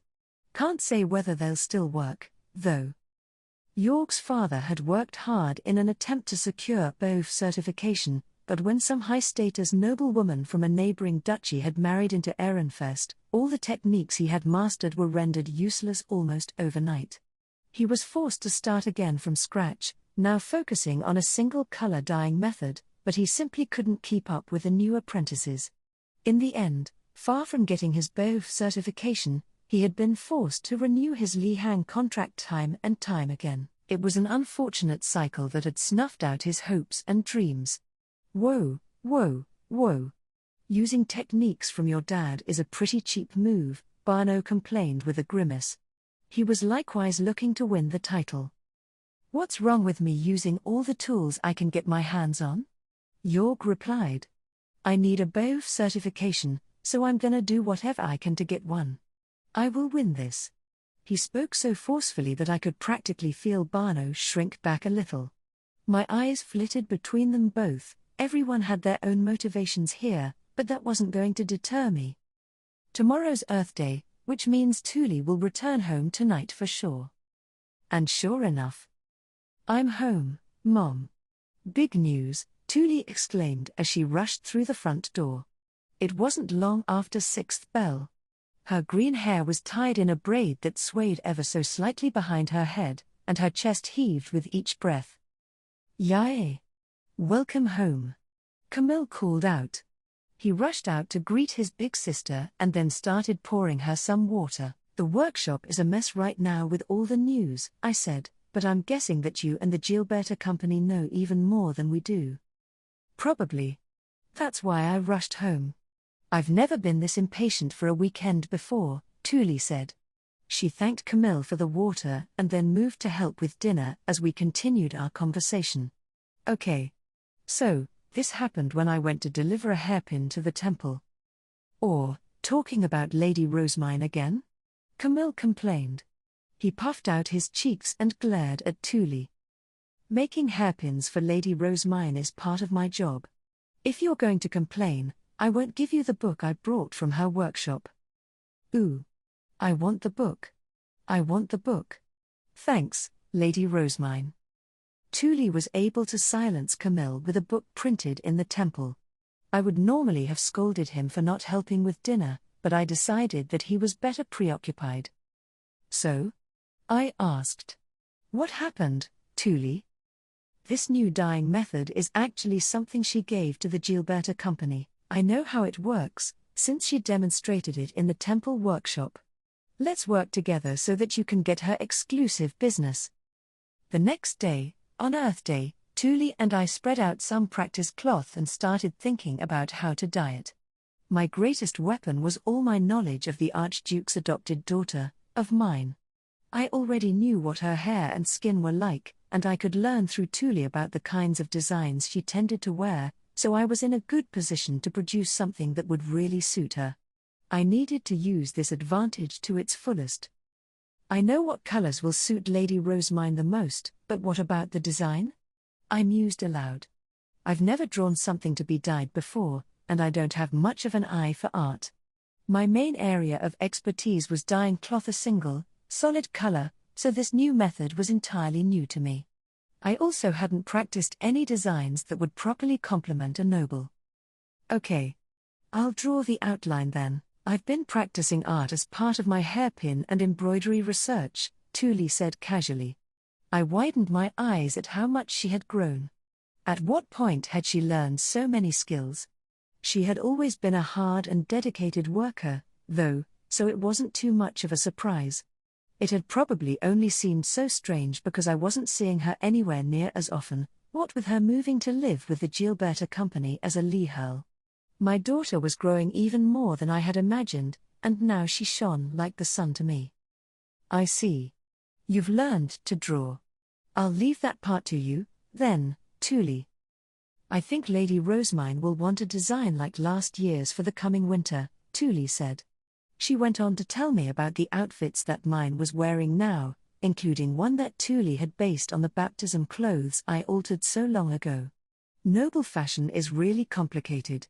Can't say whether they'll still work, though. Jorg's father had worked hard in an attempt to secure BOV certification, but when some high-status noblewoman from a neighboring duchy had married into Ehrenfest, All the techniques he had mastered were rendered useless almost overnight. He was forced to start again from scratch, now focusing on a single color dyeing method, but he simply couldn't keep up with the new apprentices. In the end, far from getting his BOF certification, he had been forced to renew his Li Hang contract time and time again. It was an unfortunate cycle that had snuffed out his hopes and dreams. Whoa, whoa, whoa. Using techniques from your dad is a pretty cheap move, Barno complained with a grimace. He was likewise looking to win the title. What's wrong with me using all the tools I can get my hands on? Jorg replied. I need a BOF certification, so I'm gonna do whatever I can to get one. I will win this. He spoke so forcefully that I could practically feel Barno shrink back a little. My eyes flitted between them both. Everyone had their own motivations here, but that wasn't going to deter me. Tomorrow's Earth Day, which means Thule will return home tonight for sure. And sure enough. I'm home, Mom. Big news, Thule exclaimed as she rushed through the front door. It wasn't long after sixth bell. Her green hair was tied in a braid that swayed ever so slightly behind her head, and her chest heaved with each breath. Yay! Welcome home. Camille called out. He rushed out to greet his big sister and then started pouring her some water. The workshop is a mess right now with all the news, I said, but I'm guessing that you and the Gilberta company know even more than we do. Probably. That's why I rushed home. I've never been this impatient for a weekend before, Thule said. She thanked Camille for the water and then moved to help with dinner as we continued our conversation. Okay. So, this happened when I went to deliver a hairpin to the temple. Or, talking about Lady Rosemine again? Camille complained. He puffed out his cheeks and glared at Thule. Making hairpins for Lady Rosemine is part of my job. If you're going to complain, I won't give you the book I brought from her workshop. Ooh. I want the book. I want the book. Thanks, Lady Rosemine. Thule was able to silence Camille with a book printed in the temple. I would normally have scolded him for not helping with dinner, but I decided that he was better preoccupied. So? I asked. What happened, Thule? This new dyeing method is actually something she gave to the Gilberta company. I know how it works, since she demonstrated it in the temple workshop. Let's work together so that you can get her exclusive business. The next day, on Earth Day, Thule and I spread out some practice cloth and started thinking about how to dye it. My greatest weapon was all my knowledge of the Archduke's adopted daughter, of mine. I already knew what her hair and skin were like, and I could learn through Thule about the kinds of designs she tended to wear, so I was in a good position to produce something that would really suit her. I needed to use this advantage to its fullest. I know what colors will suit Lady Rosemine the most, but what about the design? I mused aloud. I've never drawn something to be dyed before, and I don't have much of an eye for art. My main area of expertise was dyeing cloth a single, solid color, so this new method was entirely new to me. I also hadn't practiced any designs that would properly complement a noble. Okay. I'll draw the outline then. I've been practicing art as part of my hairpin and embroidery research, Thule said casually. I widened my eyes at how much she had grown. At what point had she learned so many skills? She had always been a hard and dedicated worker, though, so it wasn't too much of a surprise. It had probably only seemed so strange because I wasn't seeing her anywhere near as often, what with her moving to live with the Gilberta company as a Lehurl. My daughter was growing even more than I had imagined, and now she shone like the sun to me. I see. You've learned to draw. I'll leave that part to you, then, Thule. I think Lady Rosemine will want a design like last year's for the coming winter, Thule said. She went on to tell me about the outfits that mine was wearing now, including one that Thule had based on the baptism clothes I altered so long ago. Noble fashion is really complicated.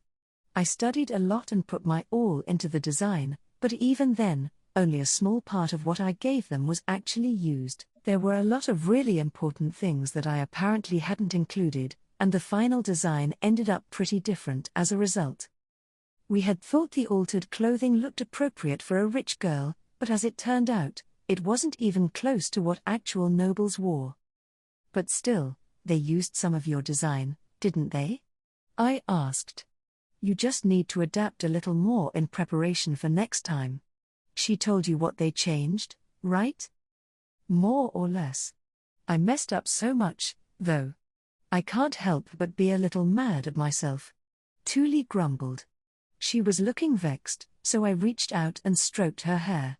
I studied a lot and put my all into the design, but even then, only a small part of what I gave them was actually used. There were a lot of really important things that I apparently hadn't included, and the final design ended up pretty different as a result. We had thought the altered clothing looked appropriate for a rich girl, but as it turned out, it wasn't even close to what actual nobles wore. But still, they used some of your design, didn't they? I asked. You just need to adapt a little more in preparation for next time. She told you what they changed, right? More or less. I messed up so much, though. I can't help but be a little mad at myself. Thule grumbled. She was looking vexed, so I reached out and stroked her hair.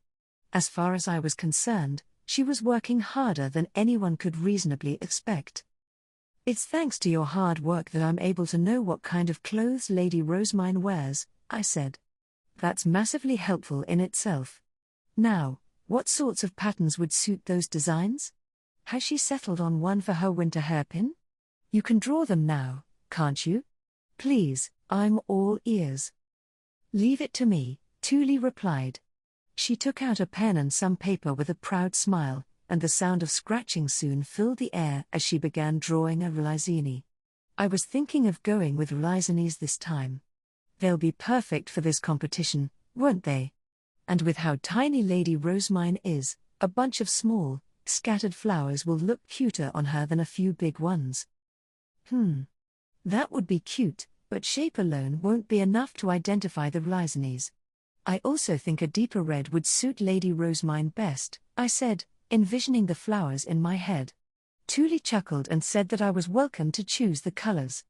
As far as I was concerned, she was working harder than anyone could reasonably expect. It's thanks to your hard work that I'm able to know what kind of clothes Lady Rosemine wears, I said. That's massively helpful in itself. Now, what sorts of patterns would suit those designs? Has she settled on one for her winter hairpin? You can draw them now, can't you? Please, I'm all ears. Leave it to me, Thule replied. She took out a pen and some paper with a proud smile, and the sound of scratching soon filled the air as she began drawing a Rulizini. I was thinking of going with Rulizinis this time. They'll be perfect for this competition, won't they? And with how tiny Lady Rosemine is, a bunch of small, scattered flowers will look cuter on her than a few big ones. That would be cute, but shape alone won't be enough to identify the Rulizinis. I also think a deeper red would suit Lady Rosemine best, I said, envisioning the flowers in my head. Thule chuckled and said that I was welcome to choose the colors.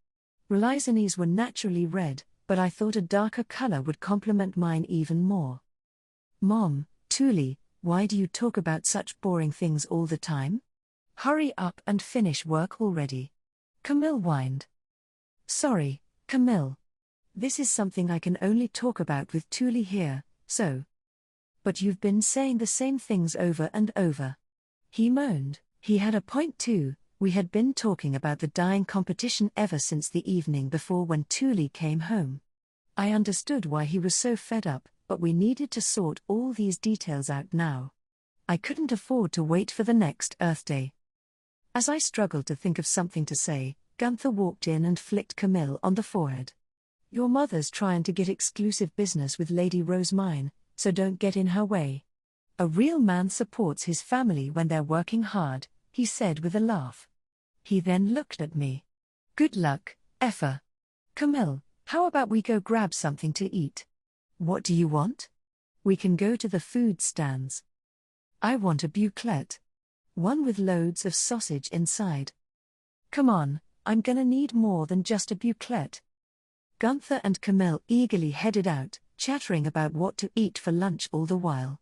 Rulizinis were naturally red, but I thought a darker color would complement mine even more. Mom, Thule, why do you talk about such boring things all the time? Hurry up and finish work already. Camille whined. Sorry, Camille. This is something I can only talk about with Thule here, so. But you've been saying the same things over and over. He moaned. He had a point too. We had been talking about the dyeing competition ever since the evening before when Thule came home. I understood why he was so fed up, but we needed to sort all these details out now. I couldn't afford to wait for the next Earth Day. As I struggled to think of something to say, Gunther walked in and flicked Camille on the forehead. Your mother's trying to get exclusive business with Lady Rosemine, so don't get in her way. A real man supports his family when they're working hard, he said with a laugh. He then looked at me. Good luck, Effa. Camille, how about we go grab something to eat? What do you want? We can go to the food stands. I want a bouclette. One with loads of sausage inside. Come on, I'm gonna need more than just a bouclette. Gunther and Camille eagerly headed out, chattering about what to eat for lunch all the while.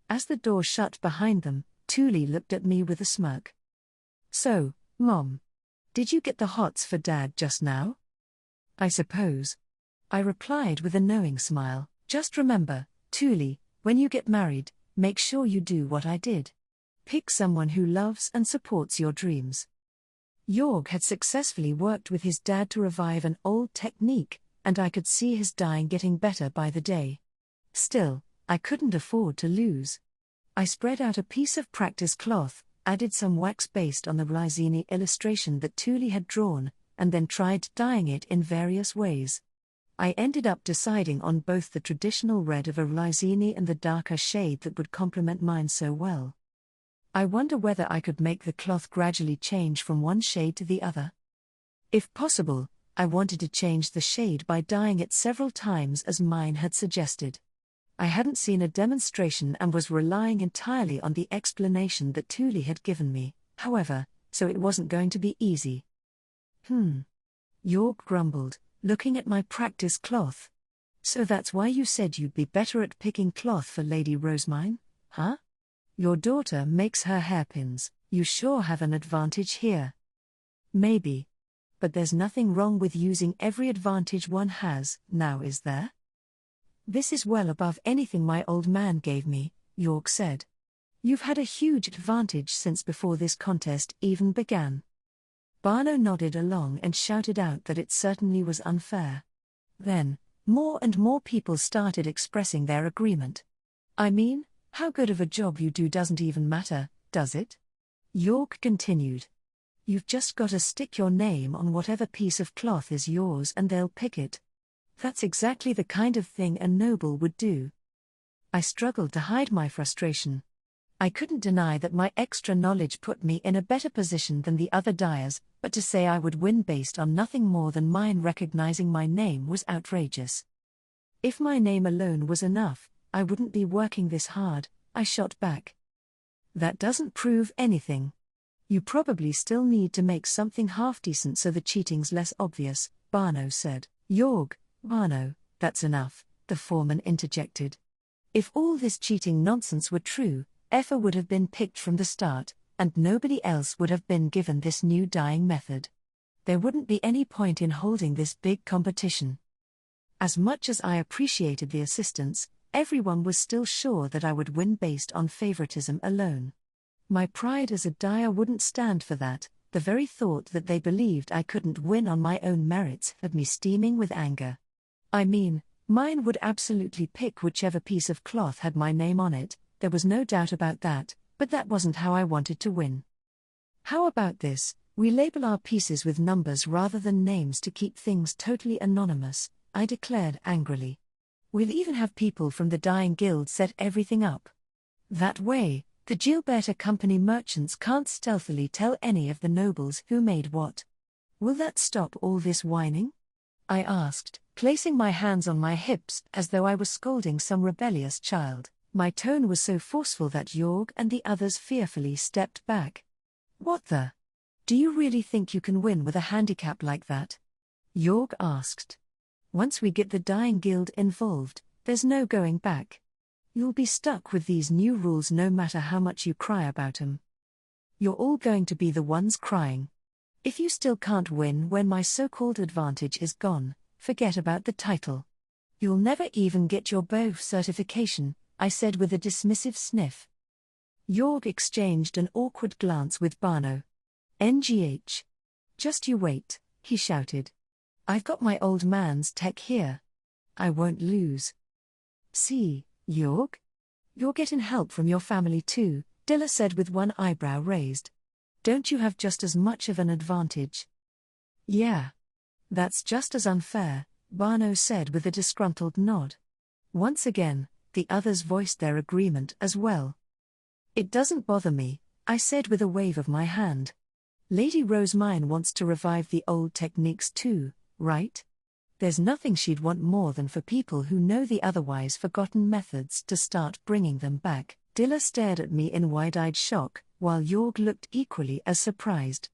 As the door shut behind them, Thule looked at me with a smirk. So, Mom, did you get the hots for Dad just now? I suppose. I replied with a knowing smile. Just remember, Thule, when you get married, make sure you do what I did. Pick someone who loves and supports your dreams. Jorg had successfully worked with his dad to revive an old technique, and I could see his dyeing getting better by the day. Still, I couldn't afford to lose. I spread out a piece of practice cloth, added some wax based on the Rulizini illustration that Thule had drawn, and then tried dyeing it in various ways. I ended up deciding on both the traditional red of a Rulizini and the darker shade that would complement mine so well. I wonder whether I could make the cloth gradually change from one shade to the other. If possible, I wanted to change the shade by dyeing it several times as mine had suggested. I hadn't seen a demonstration and was relying entirely on the explanation that Thule had given me, however, so it wasn't going to be easy. Jorg grumbled, looking at my practice cloth. So that's why you said you'd be better at picking cloth for Lady Rosemine, huh? Your daughter makes her hairpins, you sure have an advantage here. Maybe. But there's nothing wrong with using every advantage one has, now is there? This is well above anything my old man gave me, Jorg said. You've had a huge advantage since before this contest even began. Barno nodded along and shouted out that it certainly was unfair. Then, more and more people started expressing their agreement. I mean, how good of a job you do doesn't even matter, does it? Jorg continued. You've just got to stick your name on whatever piece of cloth is yours and they'll pick it. That's exactly the kind of thing a noble would do. I struggled to hide my frustration. I couldn't deny that my extra knowledge put me in a better position than the other dyers, but to say I would win based on nothing more than mine recognizing my name was outrageous. If my name alone was enough, I wouldn't be working this hard, I shot back. That doesn't prove anything. You probably still need to make something half-decent so the cheating's less obvious, Barno said. Yorg, Barno, that's enough, the foreman interjected. If all this cheating nonsense were true, Effa would have been picked from the start, and nobody else would have been given this new dyeing method. There wouldn't be any point in holding this big competition. As much as I appreciated the assistance, everyone was still sure that I would win based on favoritism alone. My pride as a dyer wouldn't stand for that. The very thought that they believed I couldn't win on my own merits had me steaming with anger. I mean, mine would absolutely pick whichever piece of cloth had my name on it, there was no doubt about that, but that wasn't how I wanted to win. How about this, we label our pieces with numbers rather than names to keep things totally anonymous, I declared angrily. We'll even have people from the dyeing guild set everything up. That way, the Gilberta Company merchants can't stealthily tell any of the nobles who made what. Will that stop all this whining? I asked, placing my hands on my hips as though I was scolding some rebellious child. My tone was so forceful that Yorg and the others fearfully stepped back. What the? Do you really think you can win with a handicap like that? Yorg asked. Once we get the dyeing guild involved, there's no going back. You'll be stuck with these new rules no matter how much you cry about 'em. You're all going to be the ones crying. If you still can't win when my so-called advantage is gone, forget about the title. You'll never even get your BOF certification, I said with a dismissive sniff. Yorg exchanged an awkward glance with Barno. NGH. Just you wait, he shouted. I've got my old man's tech here. I won't lose. See, Yorg? You're getting help from your family too, Dilla said with one eyebrow raised. Don't you have just as much of an advantage? Yeah. That's just as unfair, Barno said with a disgruntled nod. Once again, the others voiced their agreement as well. It doesn't bother me, I said with a wave of my hand. Lady Rosemine wants to revive the old techniques too, right? There's nothing she'd want more than for people who know the otherwise forgotten methods to start bringing them back. Dilla stared at me in wide-eyed shock, while Yorg looked equally as surprised.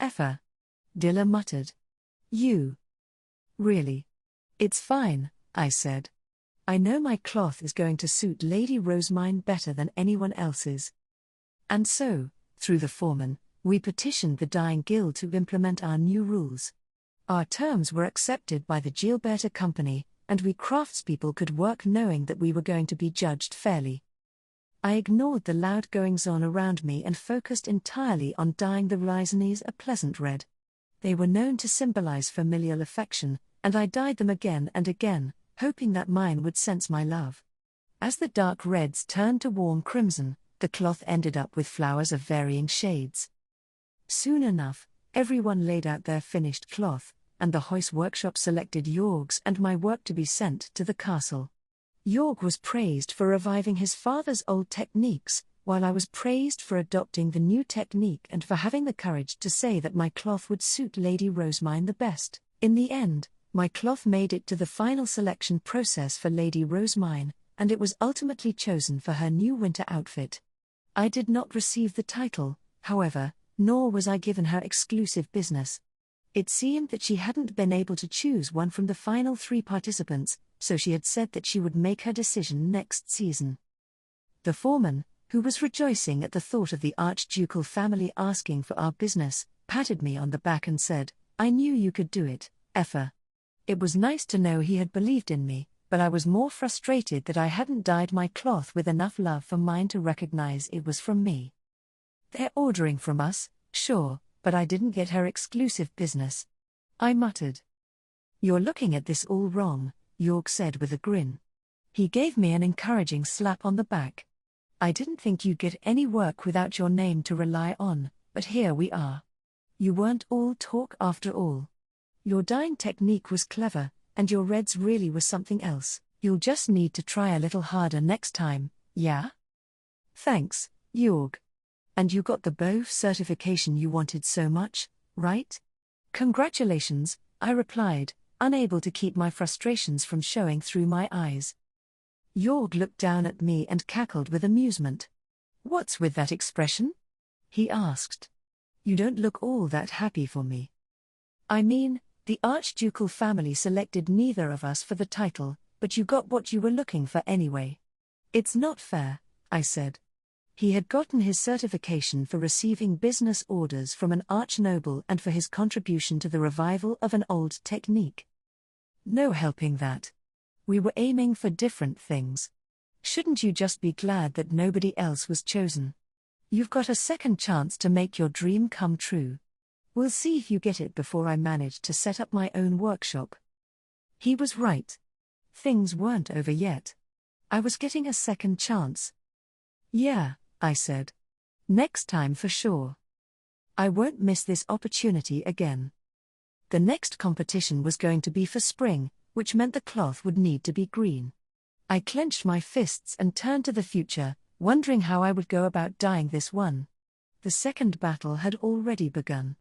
Effa. Dilla muttered. You. Really? It's fine, I said. I know my cloth is going to suit Lady Rosemine better than anyone else's. And so, through the foreman, we petitioned the dyeing guild to implement our new rules. Our terms were accepted by the Gilberta Company, and we craftspeople could work knowing that we were going to be judged fairly. I ignored the loud goings-on around me and focused entirely on dyeing the Rhizones a pleasant red. They were known to symbolize familial affection, and I dyed them again and again, hoping that mine would sense my love. As the dark reds turned to warm crimson, the cloth ended up with flowers of varying shades. Soon enough, everyone laid out their finished cloth, and the Hoyce workshop selected Yorg's and my work to be sent to the castle. Yorg was praised for reviving his father's old techniques, while I was praised for adopting the new technique and for having the courage to say that my cloth would suit Lady Rosemine the best. In the end, my cloth made it to the final selection process for Lady Rosemine, and it was ultimately chosen for her new winter outfit. I did not receive the title, however, nor was I given her exclusive business. It seemed that she hadn't been able to choose one from the final 3 participants, so she had said that she would make her decision next season. The foreman, who was rejoicing at the thought of the archducal family asking for our business, patted me on the back and said, I knew you could do it, Effa. It was nice to know he had believed in me, but I was more frustrated that I hadn't dyed my cloth with enough love for mine to recognize it was from me. They're ordering from us, sure, but I didn't get her exclusive business. I muttered. You're looking at this all wrong, Yorg said with a grin. He gave me an encouraging slap on the back. I didn't think you'd get any work without your name to rely on, but here we are. You weren't all talk after all. Your dyeing technique was clever, and your reds really were something else. You'll just need to try a little harder next time, yeah? Thanks, Jorg. And you got the BOF certification you wanted so much, right? Congratulations, I replied, unable to keep my frustrations from showing through my eyes. Jorg looked down at me and cackled with amusement. What's with that expression? He asked. You don't look all that happy for me. I mean, the archducal family selected neither of us for the title, but you got what you were looking for anyway. It's not fair, I said. He had gotten his certification for receiving business orders from an archnoble and for his contribution to the revival of an old technique. No helping that. We were aiming for different things. Shouldn't you just be glad that nobody else was chosen? You've got a second chance to make your dream come true. We'll see if you get it before I manage to set up my own workshop. He was right. Things weren't over yet. I was getting a second chance. Yeah, I said. Next time for sure. I won't miss this opportunity again. The next competition was going to be for spring, which meant the cloth would need to be green. I clenched my fists and turned to the future, wondering how I would go about dyeing this one. The second battle had already begun.